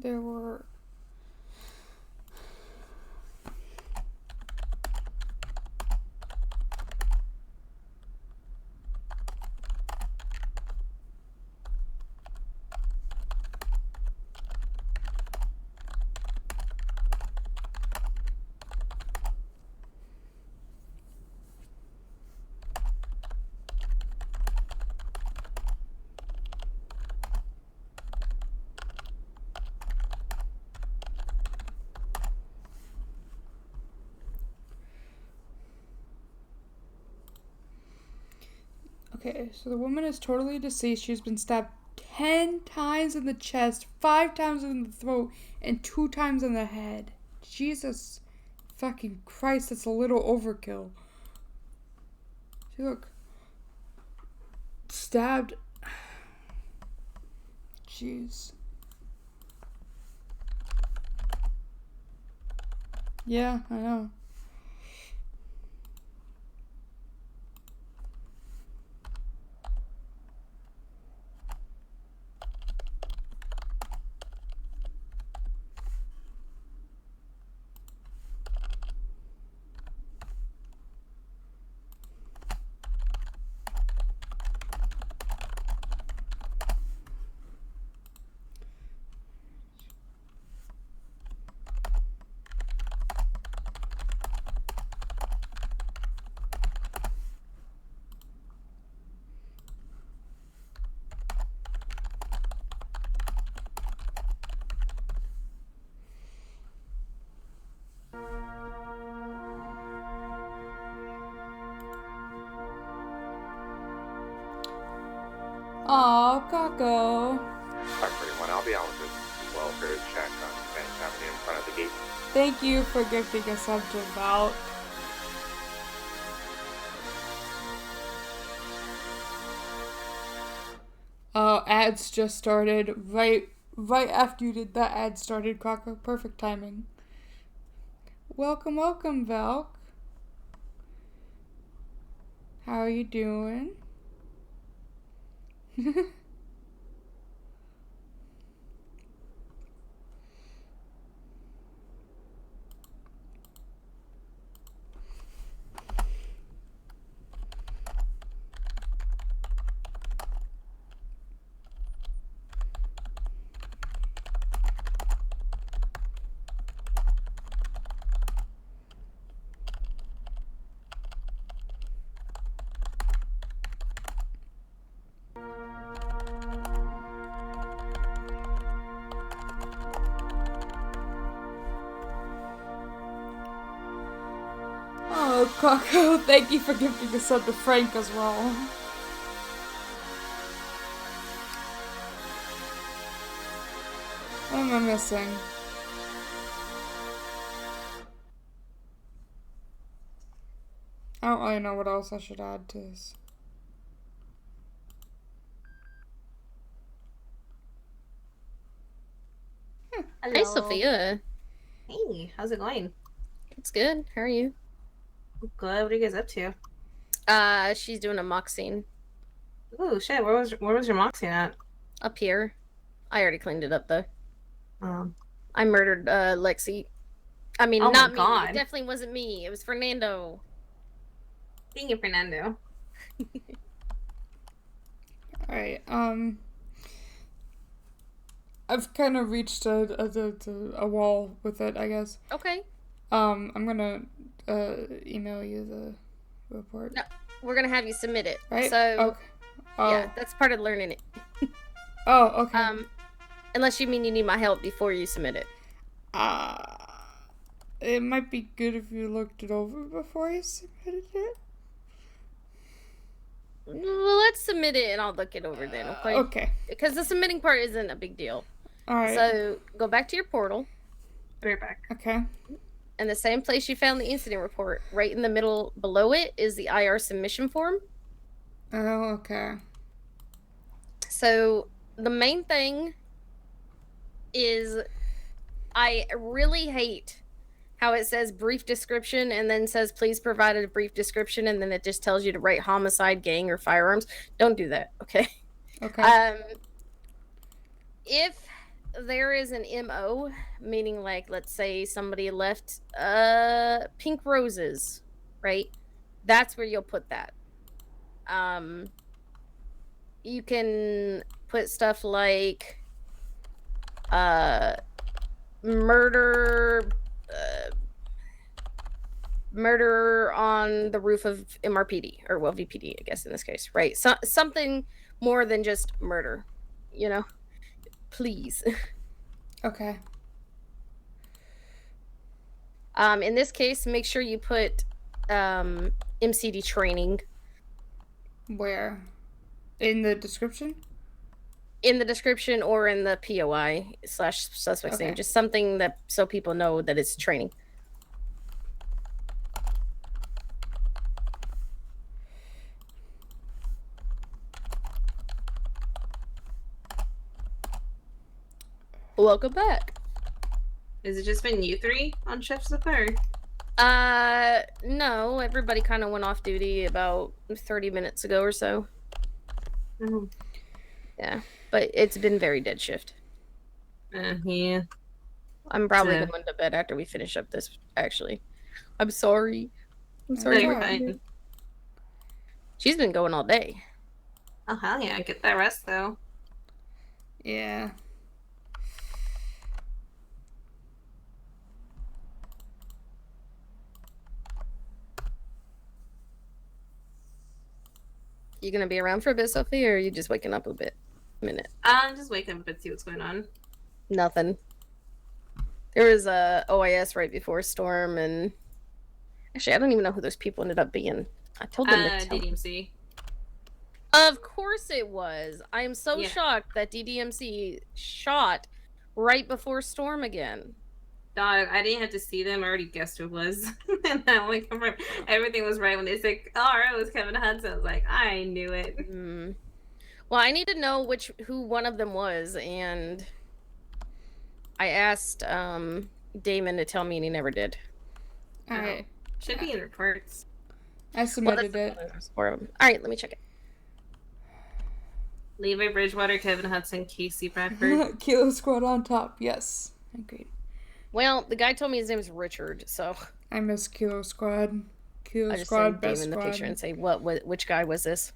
There were Okay, so the woman is totally deceased. She's been stabbed 10 times in the chest, 5 times in the throat, and 2 times in the head. Jesus fucking Christ, that's a little overkill. See, look. Stabbed. Jeez. Yeah, I know. Aw, Kako.
531, I'll be out with this welfare check on Spanish Avenue in front of the gate.
Thank you for gifting a sub to Valk. Ads just started. Right after you did that, ads started, Kako. Perfect timing. Welcome, Valk. How are you doing? Oh, Kako, thank you for gifting a sub to Frank as well. What am I missing? I don't really know what else I should add to this.
Hi, Sophia.
Hey, how's it going?
It's good. How are you?
Good. What are you guys up to?
She's doing a mock scene.
Ooh, shit. Where was your mock scene at?
Up here. I already cleaned it up though.
Oh.
I murdered Lexi. I mean,
Oh
not
my
me.
God.
It definitely wasn't me. It was Fernando.
Thank you, Fernando.
Alright, I've kind of reached a wall with it, I guess.
Okay.
I'm gonna email you the report.
No, we're gonna have you submit it.
Right?
So,
Okay.
yeah, that's part of learning it.
Oh, okay.
Unless you mean you need my help before you submit it.
It might be good if you looked it over before you submitted it.
Well, let's submit it and I'll look it over then, okay?
Okay.
Because the submitting part isn't a big deal.
Alright.
So, go back to your portal.
Right back.
Okay.
And the same place you found the incident report, right in the middle below it is the IR submission form.
Oh, okay.
So, the main thing is I really hate how it says brief description and then says please provide a brief description and then it just tells you to write homicide, gang, or firearms. Don't do that, okay?
Okay.
If there is an MO, meaning like let's say somebody left pink roses, right? That's where you'll put that. You can put stuff like murder on the roof of MRPD, or well, VPD, I guess in this case, right? So, something more than just murder, you know? Please.
Okay.
In this case, make sure you put MCD training.
Where? In the description?
In the description or in the POI / suspect's name. Just something that so people know that it's training. Welcome back.
Has it just been you three on shift so far?
No. Everybody kind of went off duty about 30 minutes ago or so.
Oh.
Yeah, but it's been very dead shift.
Yeah.
I'm probably
Yeah.
going to bed after we finish up this, actually. I'm sorry. I'm sorry.
No, you're
about
fine.
you. She's been going all day.
Oh, hell yeah. Get that rest, though.
Yeah.
You gonna be around for a bit, Sophie, or are you just waking up a minute?
I'm just waking up a bit, see what's going on.
Nothing. There was a OIS right before Storm, and actually, I don't even know who those people ended up being. I told them to tell me.
DDMC.
Of course it was. I am so
Yeah.
shocked that DDMC shot right before Storm again.
Dog, I didn't have to see them. I already guessed who it was. And then when everything was right when they said, oh, it was Kevin Hudson. I was like, I knew it.
Well, I need to know who one of them was, and I asked Damon to tell me, and he never did.
Alright.
Should be in reports.
I submitted it.
Alright, let me check it.
Levi Bridgewater, Kevin Hudson, Casey Bradford.
Kilo Squad on top. Yes. Agreed.
Well, the guy told me his name is Richard, so
I miss Kilo Squad. Kilo
I just
Squad,
sent
best
Damon the
squad.
picture and say, which guy was this?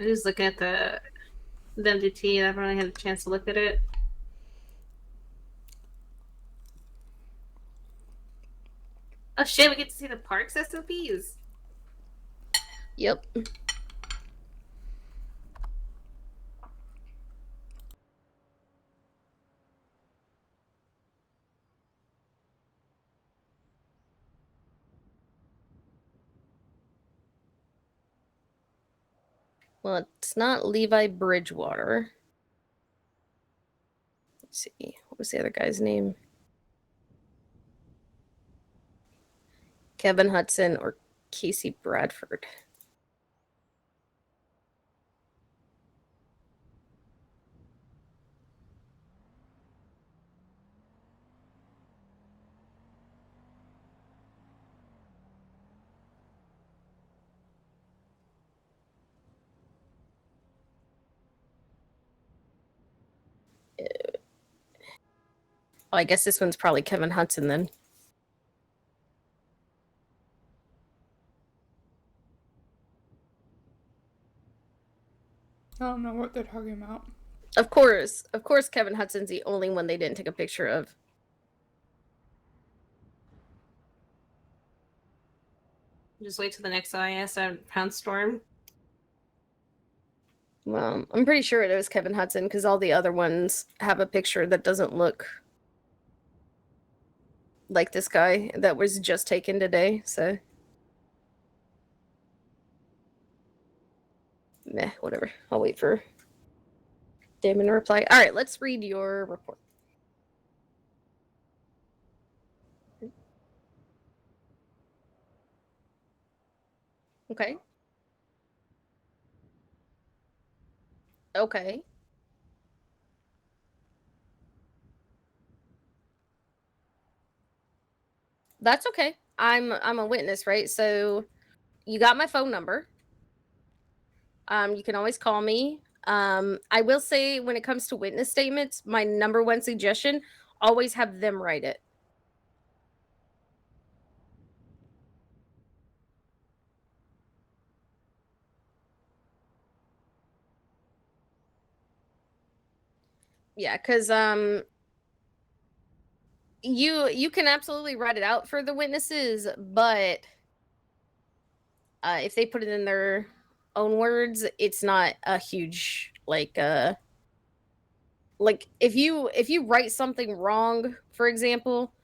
I'm just looking at the MDT. I haven't really had a chance to look at it. Oh shit, we get to see the parks SOPs.
Yep. Well, it's not Levi Bridgewater. Let's see. What was the other guy's name? Kevin Hudson or Casey Bradford. Well, I guess this one's probably Kevin Hudson then.
I don't know what they're talking about.
Of course, Kevin Hudson's the only one they didn't take a picture of.
Just wait till the next IS at Pound Storm.
Well, I'm pretty sure it was Kevin Hudson because all the other ones have a picture that doesn't look like this guy that was just taken today, so. Meh, whatever. I'll wait for Damon to reply. All right, let's read your report. Okay. Okay. That's okay. I'm a witness, right? So you got my phone number. You can always call me. I will say when it comes to witness statements, my number one suggestion, always have them write it. Yeah, because you can absolutely write it out for the witnesses, but if they put it in their own words, it's not a huge like if you write something wrong, for example,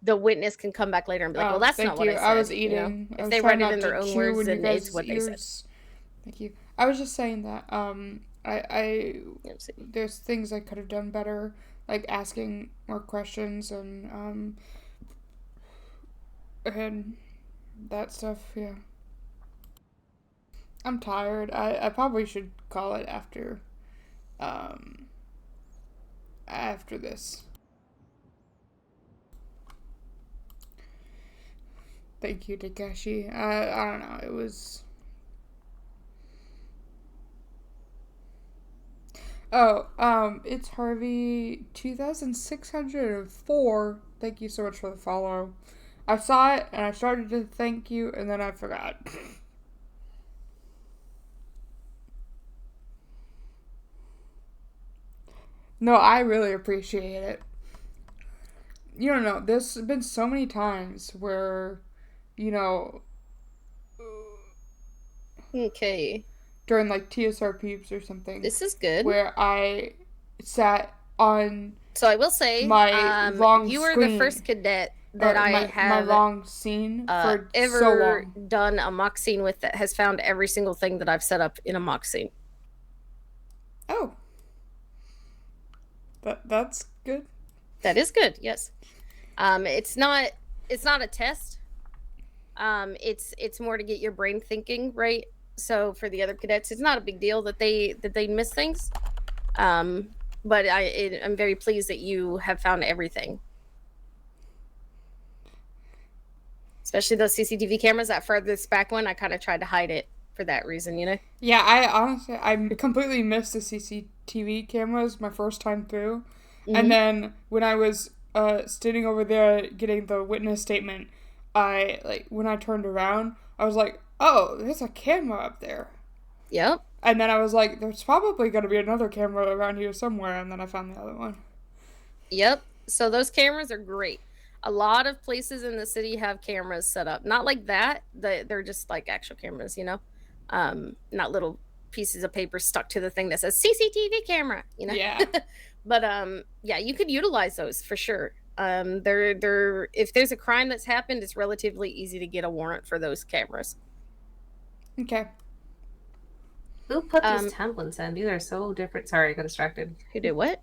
the witness can come back later and be like, well, that's not what I said.
I was
you know?
eating.
If they write it in their own words, then it's what they said.
Thank you. I was just saying that there's things I could have done better, like asking more questions and that stuff. Yeah. I'm tired. I probably should call it after this. Thank you, Takeshi. I don't know. It was. Oh, it's Harvey 2604. Thank you so much for the follow. I saw it and I started to thank you and then I forgot. No, I really appreciate it. You don't know, there's been so many times where, you know...
Okay.
During, like, TSR peeps or something.
This is good.
Where I sat on...
So I will say,
my long
you were
screen,
the first cadet that I have
my long scene for
ever
so long.
done a mock scene with that has found every single thing that I've set up in a mock scene.
Oh. That's good.
That is good, yes. It's not a test. It's more to get your brain thinking, right? So for the other cadets, it's not a big deal that they miss things. But I'm very pleased that you have found everything. Especially those CCTV cameras, that furthest back one, I kind of tried to hide it for that reason, you know?
Yeah, I completely missed the CCTV cameras my first time through. Mm-hmm. And then when I was standing over there getting the witness statement, when I turned around, I was like, oh, there's a camera up there.
Yep.
And then I was like, there's probably going to be another camera around here somewhere, and then I found the other one.
Yep. So those cameras are great. A lot of places in the city have cameras set up. Not like that. They're just like actual cameras, you know? Not little pieces of paper stuck to the thing that says CCTV camera, you know?
Yeah.
But yeah, you could utilize those for sure. They're if there's a crime that's happened, it's relatively easy to get a warrant for those cameras.
Okay.
Who put these templates in? These are so different. Sorry, I got distracted.
Who did what?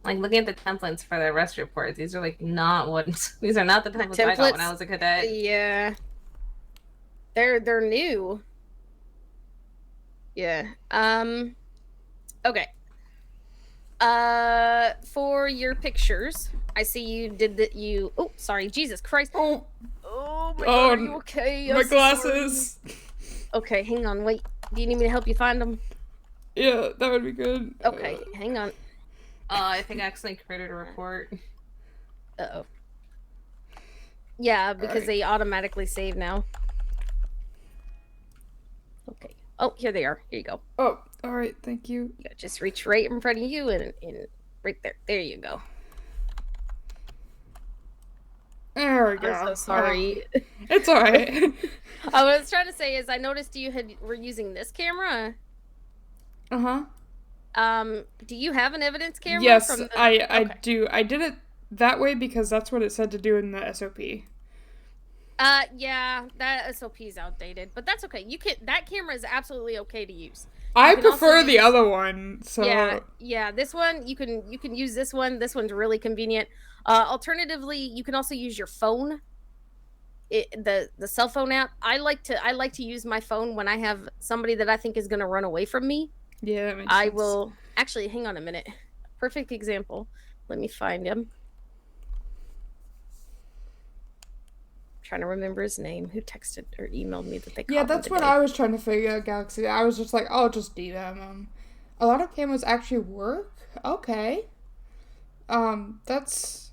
Like looking at the templates for the arrest reports. These are like not what. These are not the templates I got when I was a cadet. Yeah.
They're new. Yeah. Okay. For your pictures, I see you did that. Oh, sorry, Jesus Christ. Oh my God, are you okay?
My glasses.
Sorry. Okay, hang on. Wait. Do you need me to help you find them?
Yeah, that would be good.
Okay, hang on.
I think I accidentally created a report.
Uh-oh. Yeah, because they automatically save now. Okay. Oh, here they are. Here you go.
Oh, all right. Thank you.
Yeah, just reach right in front of you and right there. There you go.
There we go.
I'm so sorry.
It's alright.
What I was trying to say is I noticed you were using this camera. Do you have an evidence camera?
Yes,
from the...
I do. I did it that way because that's what it said to do in the SOP.
Yeah, that SOP is outdated, but that's okay. That camera is absolutely okay to use.
I prefer the other one. So
yeah, this one you can use this one. This one's really convenient. Alternatively, you can also use your phone. The cell phone app. I like to use my phone when I have somebody that I think is going to run away from me.
Yeah, that makes
I
sense.
will actually hang on a minute. Perfect example. Let me find him. Trying to remember his name. Who texted or emailed me that they caught
Yeah,
him
that's what
today.
I was trying to figure out, Galaxy. I was just like, I'll just DM them. A lot of cameras actually work? Okay. That's...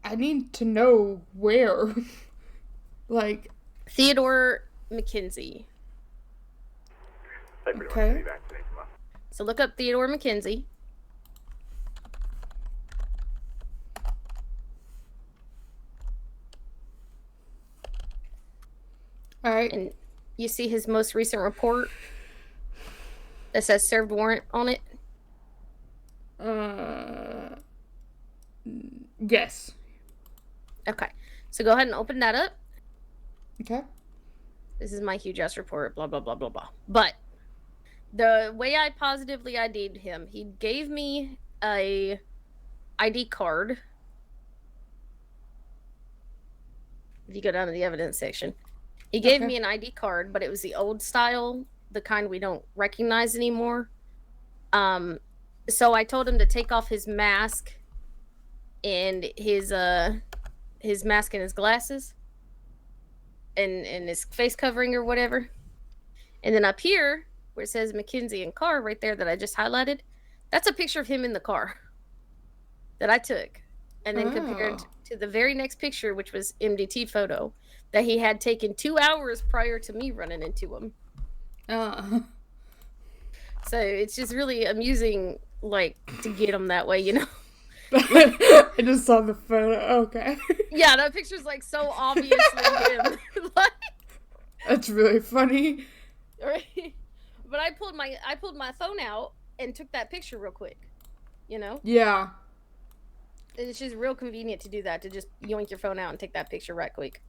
I need to know where. Like...
Theodore McKenzie.
Okay.
So look up Theodore McKenzie.
Alright.
And you see his most recent report that says served warrant on it?
Yes.
Okay. So go ahead and open that up.
Okay.
This is my huge ass report, blah, blah, blah, blah, blah. But the way I positively ID'd him, he gave me a ID card. If you go down to the evidence section, he gave me an ID card, but it was the old style, the kind we don't recognize anymore. So I told him to take off his mask and his mask and his glasses and his face covering or whatever. And then up here where it says McKenzie and car right there that I just highlighted, that's a picture of him in the car that I took. And then compared to the very next picture, which was MDT photo that he had taken 2 hours prior to me running into him. So it's just really amusing, like, to get him that way, you know?
I just saw the photo. Okay.
Yeah, that picture's, like, so obviously him. Like,
that's really funny.
Right? But I pulled my phone out and took that picture real quick, you know?
Yeah.
And it's just real convenient to do that, to just yoink your phone out and take that picture right quick.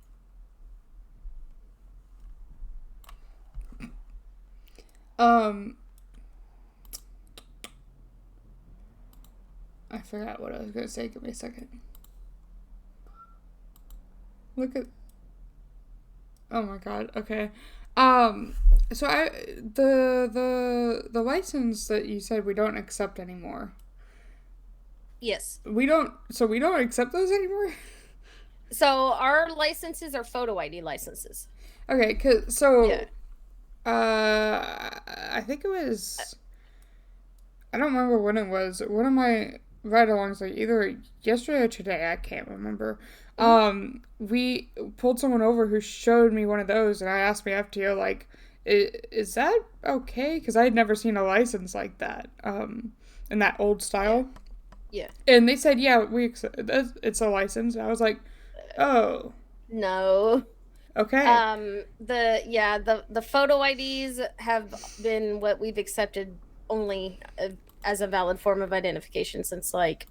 I forgot what I was gonna say. Give me a second. Look at... Oh my god, okay. So the license that you said we don't accept anymore.
Yes.
We don't accept those anymore?
So our licenses are photo ID licenses.
Okay, I think it was... I don't remember when it was. One of my ride-alongs, like, either yesterday or today, I can't remember. We pulled someone over who showed me one of those, and I asked my FTO, like, is that okay? Because I had never seen a license like that, in that old style.
Yeah.
And they said, yeah, it's a license. And I was like, oh.
No.
Okay.
The photo IDs have been what we've accepted only as a valid form of identification since, like,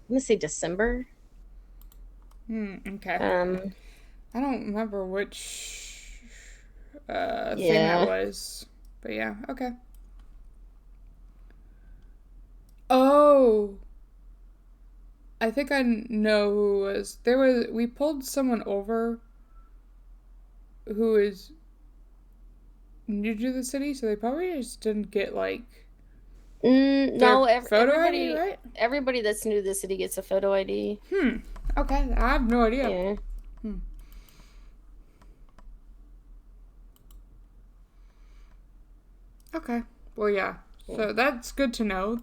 let me say December.
Okay. I don't remember which thing that was, but yeah, okay. Oh, I think I know who it was. We pulled someone over who is new to the city, so they probably just didn't get, like, photo ID, right?
Everybody that's new to the city gets a photo ID.
Okay, I have no idea.
Yeah.
Okay, well, yeah. So that's good to know,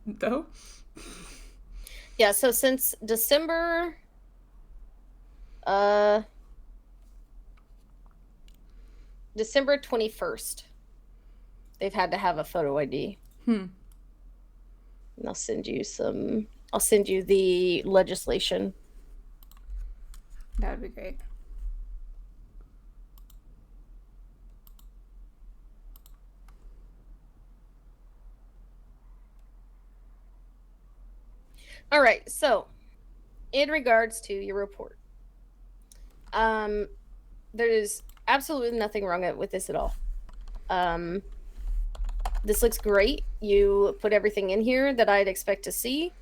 though.
Yeah, so since December 21st, they've had to have a photo ID. And I'll send you the legislation.
That would be great.
All right, so in regards to your report, there's absolutely nothing wrong with this at all. This looks great. You put everything in here that I'd expect to see.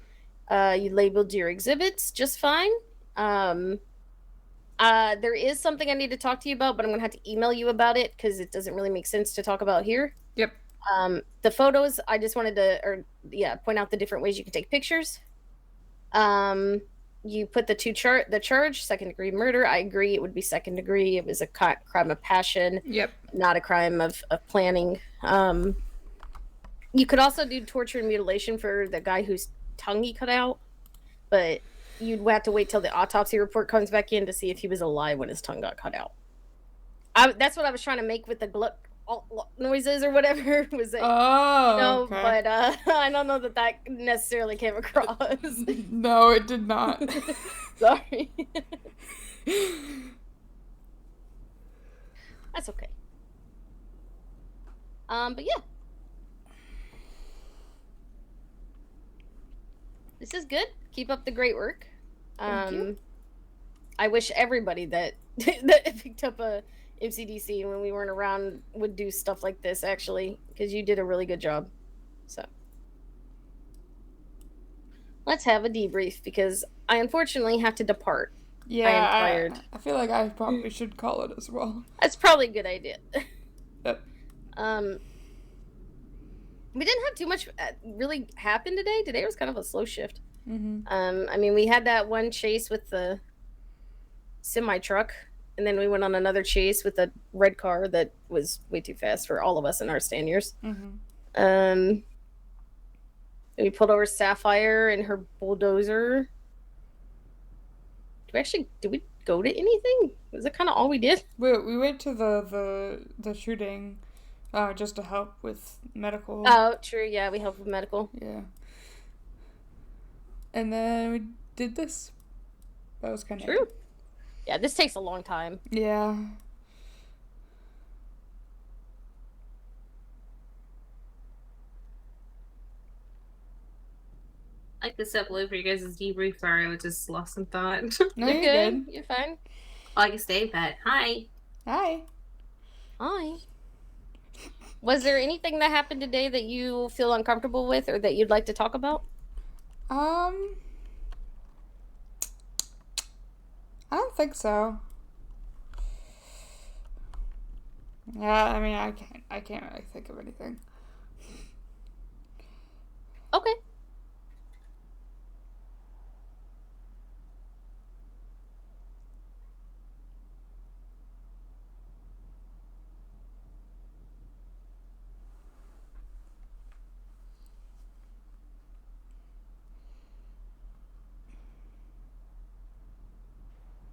You labeled your exhibits just fine. There is something I need to talk to you about, but I'm gonna have to email you about it because it doesn't really make sense to talk about here.
Yep.
The photos, I just wanted to, point out the different ways you can take pictures. You put the charge, second degree murder. I agree, it would be second degree. It was a crime of passion.
Yep.
Not a crime of planning. You could also do torture and mutilation for the guy whose tongue he cut out, but you'd have to wait till the autopsy report comes back in to see if he was alive when his tongue got cut out. That's what I was trying to make with the gluck noises or whatever. Was it?
Oh,
no,
okay.
but I don't know that necessarily came across.
No, it did not.
Sorry. That's okay. But yeah. This is good. Keep up the great work.
Thank you.
I wish everybody that that picked up a MCDC when we weren't around would do stuff like this, actually, because you did a really good job. So let's have a debrief because I unfortunately have to depart.
Yeah,
I am tired.
I feel like I probably should call it as well.
That's probably a good idea.
Yep.
We didn't have too much really happen today. Today was kind of a slow shift.
Mm-hmm.
I mean, we had that one chase with the semi truck, and then we went on another chase with a red car that was way too fast for all of us in our Staniers.
Mm-hmm.
We pulled over Sapphire and her bulldozer. Did we go to anything? Was that kind of all we did?
We went to the shooting, just to help with medical.
Oh, true. Yeah, we helped with medical.
Yeah. And then we did this. That was kind of
true. Yeah, this takes a long time.
Yeah.
I like to step away for you guys' debrief. Sorry, I was just lost in thought.
No,
You're
you're
good.
good.
You're fine.
I can stay, but hi.
Hi.
Hi. Was there anything that happened today that you feel uncomfortable with or that you'd like to talk about?
I don't think so. Yeah, I mean, I can't really think of anything.
Okay.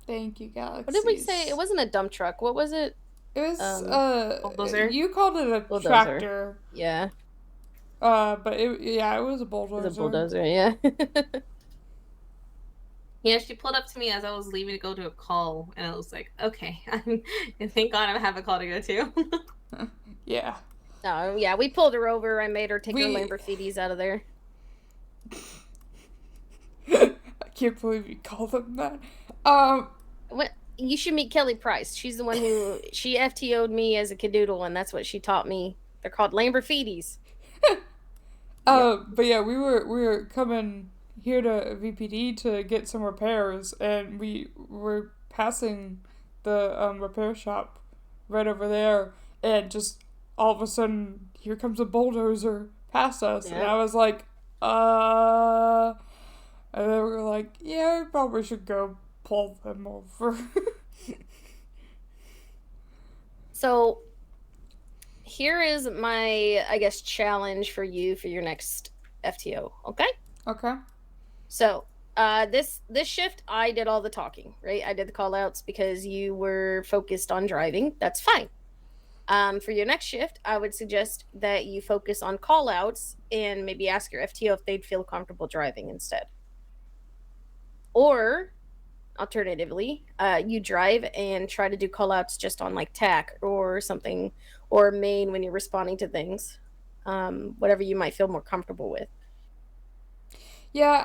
Thank you, Galaxy.
What did we say? It wasn't a dump truck. What was it?
It was
bulldozer.
You called it a
Bulldozer.
tractor.
Yeah.
But it was a bulldozer.
It was a bulldozer, yeah.
Yeah, she pulled up to me as I was leaving to go to a call, and I was like, okay, thank God I have a call to go to.
Yeah.
No, yeah, we pulled her over. I made her take her Lamborghinis out of there.
I can't believe you called them that.
What? You should meet Kelly Price. She's the one who she FTO'd me as a cadoodle, and that's what she taught me. They're called Lamborghinis.
But yeah, we were coming here to VPD to get some repairs, and we were passing the repair shop right over there, and just all of a sudden, here comes a bulldozer past us, and I was like, and then we were like, yeah, we probably should go pull them over.
So, here is my, I guess, challenge for you for your next FTO, okay?
Okay.
So, this shift, I did all the talking, right? I did the call-outs because you were focused on driving. That's fine. For your next shift, I would suggest that you focus on call-outs and maybe ask your FTO if they'd feel comfortable driving instead. Or alternatively, you drive and try to do callouts just on like TAC or something, or main when you're responding to things. Whatever you might feel more comfortable with.
Yeah,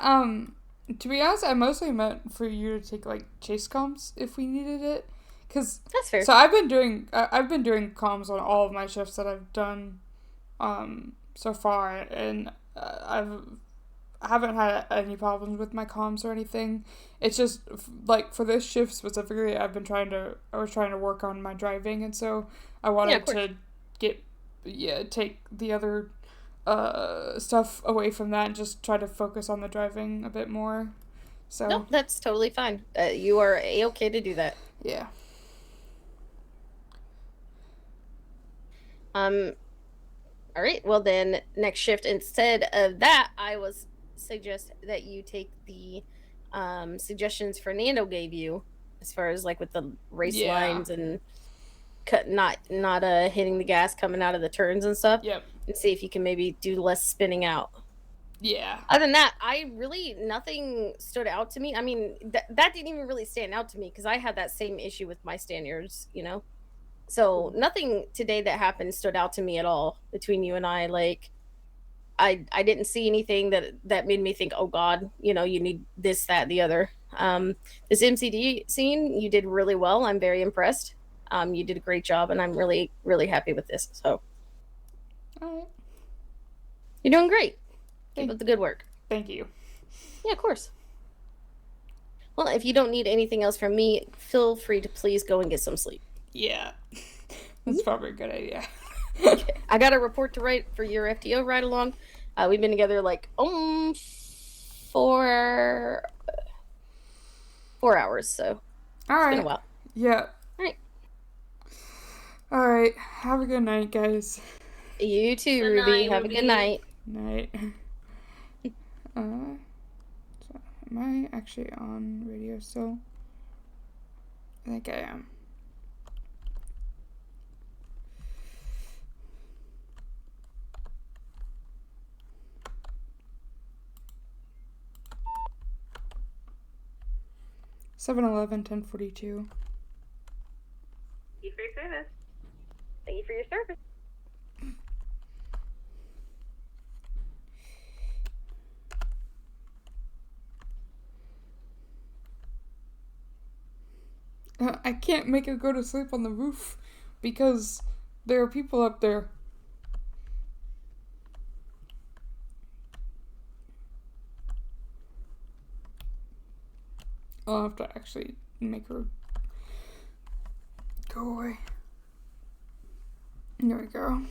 to be honest, I mostly meant for you to take like chase comms if we needed it, cause
that's fair.
So I've been doing comms on all of my shifts that I've done, so far, and I haven't had any problems with my comms or anything. It's just like for this shift specifically, I was trying to work on my driving, and so I wanted to take the other stuff away from that and just try to focus on the driving a bit more. So
no, that's totally fine. You are okay to do that.
Yeah.
All right. Well, then next shift, instead of that, I was suggest that you take the suggestions Fernando gave you, as far as like with the race lines and not hitting the gas coming out of the turns and stuff.
Yep.
And see if you can maybe do less spinning out.
Yeah.
Other than that, nothing stood out to me. I mean, that didn't even really stand out to me because I had that same issue with my standards, you know? So nothing today that happened stood out to me at all between you and I. Like, I didn't see anything that made me think, oh God, you know, you need this, that, the other. This MCD scene, you did really well. I'm very impressed. You did a great job, and I'm really, really happy with this. So,
all right,
you're doing great. Keep up the good work.
Thank you.
Yeah, of course. Well, if you don't need anything else from me, feel free to please go and get some sleep.
Yeah, that's probably a good idea.
Okay. I got a report to write for your FTO ride along. We've been together like 4 hours, so it's been a while.
Yeah.
All right.
All right. Have a good night, guys.
You too,
Good
Ruby.
night,
Have a
Ruby.
good night.
Night. So am I actually on radio still? I think I am. (7:11, 10:42).
Thank you for your service.
Thank you for your service.
I can't make it go to sleep on the roof because there are people up there. I'll have to actually make her go away. There we go.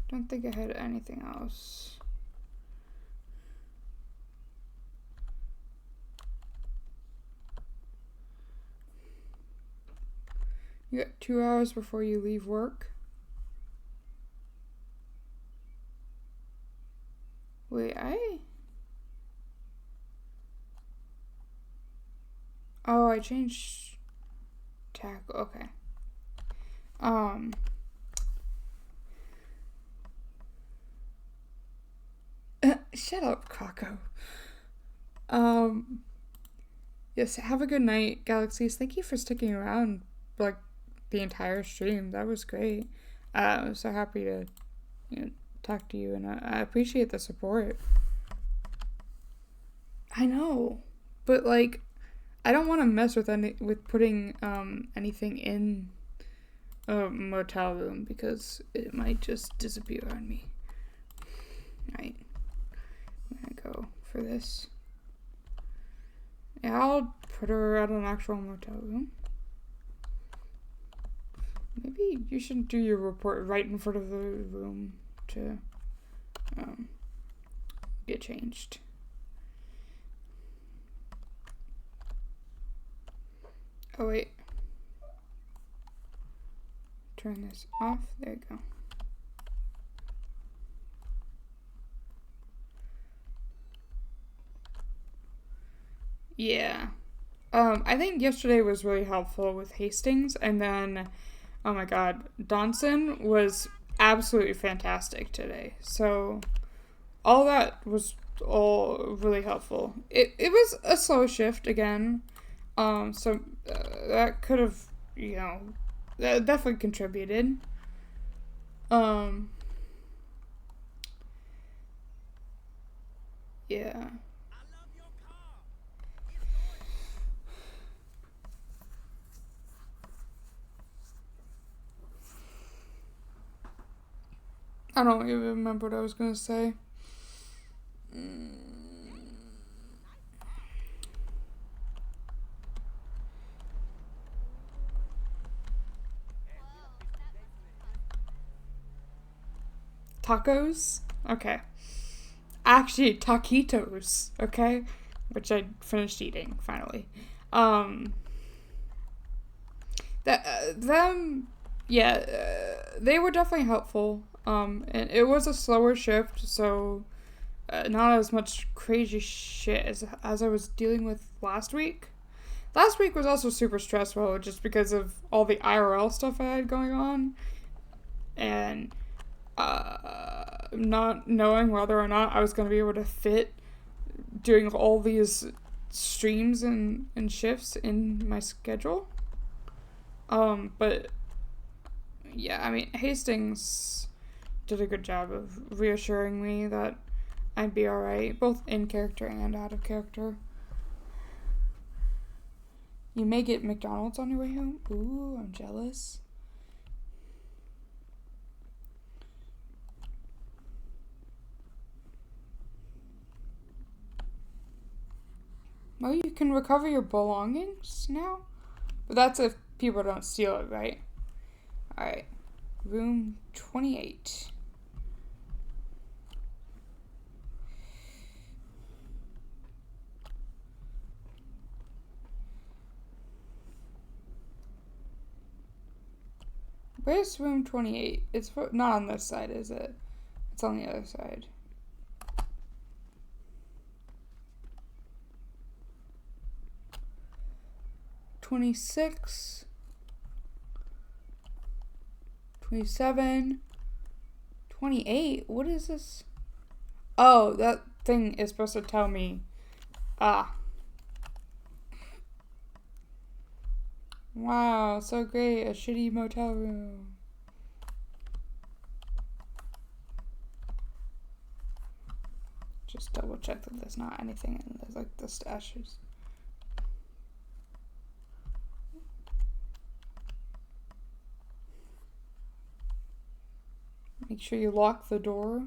Don't think I had anything else. You got 2 hours before you leave work. Wait, oh, I changed tack. Okay. Shut up, Kako. Yes, have a good night, Galaxies. Thank you for sticking around, like, the entire stream. That was great. I'm so happy to, talk to you, and I appreciate the support. I know, but, like, I don't want to mess with putting, anything in a motel room, because it might just disappear on me. Right. I'm gonna go for this. Yeah, I'll put her at an actual motel room. Maybe you shouldn't do your report right in front of the room to get changed. Oh wait. Turn this off. There you go. Yeah. I think yesterday was really helpful with Hastings, and then, oh my god, Donson was absolutely fantastic today. So, all that was all really helpful. It was a slow shift again, so that could have, that definitely contributed. Yeah. I don't even remember what I was gonna say. Tacos? Okay. Actually, taquitos, okay? Which I finished eating, finally. They were definitely helpful. And it was a slower shift, so not as much crazy shit as I was dealing with last week. Last week was also super stressful just because of all the IRL stuff I had going on. And not knowing whether or not I was going to be able to fit doing all these streams and shifts in my schedule. But yeah, I mean, Hastings did a good job of reassuring me that I'd be alright, both in character and out of character. You may get McDonald's on your way home? Ooh, I'm jealous. Well, you can recover your belongings now? But that's if people don't steal it, right? Alright. Room 28. Where's room 28? It's not on this side, is it? It's on the other side. $26, $27, $28. What is this? Oh, that thing is supposed to tell me. Wow, so great. A shitty motel room. Just double check that there's not anything in there, like the stashes. Make sure you lock the door.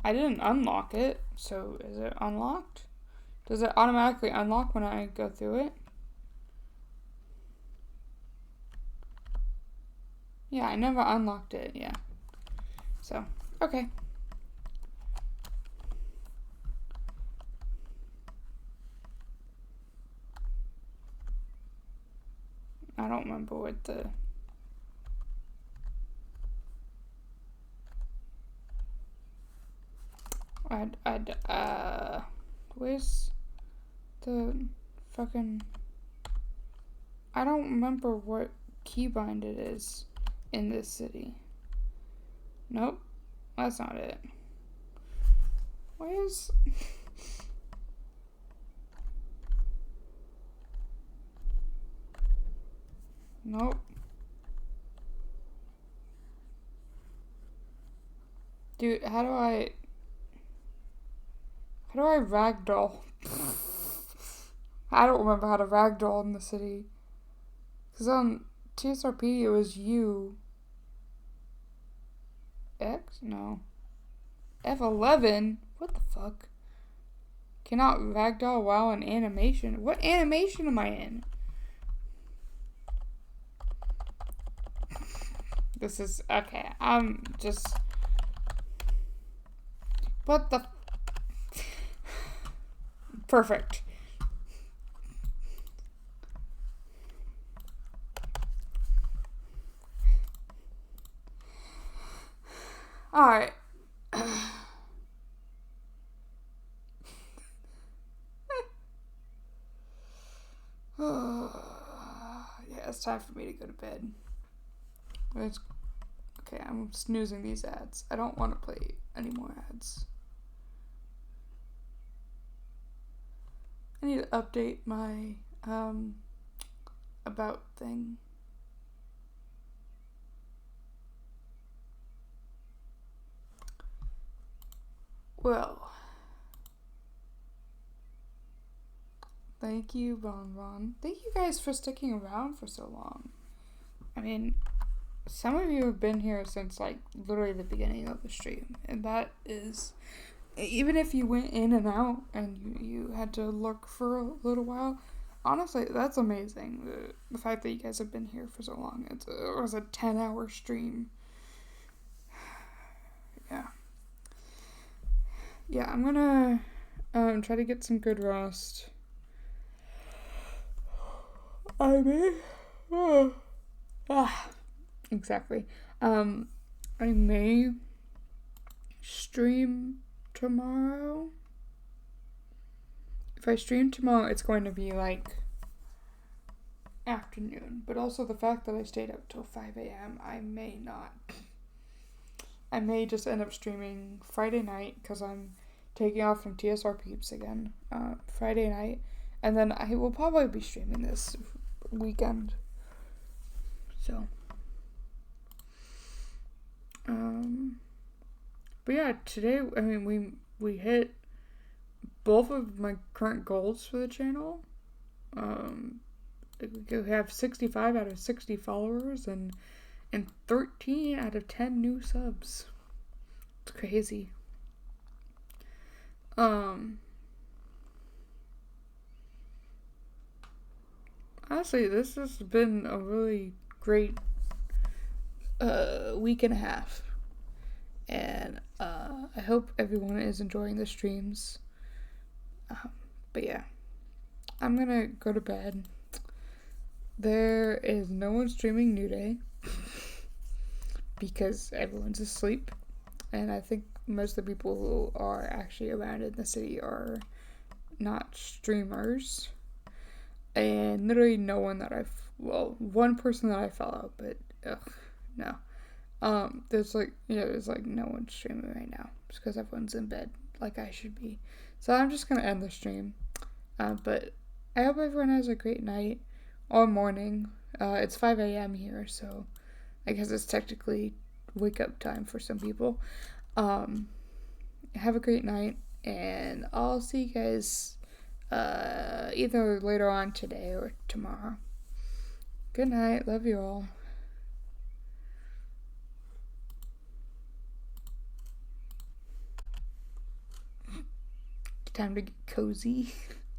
I didn't unlock it, so is it unlocked? Does it automatically unlock when I go through it? Yeah, I never unlocked it, yeah. So, okay. I don't remember what the... where's the fucking... I don't remember what keybind it is in this city. Nope, that's not it. Where's... Nope. Dude, how do I ragdoll? I don't remember how to ragdoll in the city. Because on TSRP it was U. X? No. F11? What the fuck? Cannot ragdoll while in animation. What animation am I in? This is... Okay, I'm just... What the... Perfect. Alright. it's time for me to go to bed. Okay, I'm snoozing these ads. I don't want to play any more ads. I need to update my about thing. Well, thank you, Bon. Thank you guys for sticking around for so long. I mean, some of you have been here since like literally the beginning of the stream, and that is, even if you went in and out and you had to look for a little while, honestly, that's amazing. The fact that you guys have been here for so long. It was a 10-hour stream. Yeah, I'm gonna try to get some good rest. I may exactly. I may stream tomorrow. If I stream tomorrow, it's going to be like afternoon. But also the fact that I stayed up till 5 a.m., I may not. I may just end up streaming Friday night because I'm taking off from TSR Peeps again Friday night. And then I will probably be streaming this weekend. So. But yeah, today, I mean, we hit both of my current goals for the channel. We have 65 out of 60 followers and 13 out of 10 new subs. It's crazy. Honestly, this has been a really great week and a half. And I hope everyone is enjoying the streams. But yeah, I'm gonna go to bed. There is no one streaming New Day because everyone's asleep, and I think most of the people who are actually around in the city are not streamers. And literally no one that one person that I follow, but no. There's like no one streaming right now just because everyone's in bed like I should be. So I'm just gonna end the stream. But I hope everyone has a great night or morning. It's 5 a.m. here, so I guess it's technically wake up time for some people. Have a great night, and I'll see you guys either later on today or tomorrow. Good night. Love you all. Time to get cozy.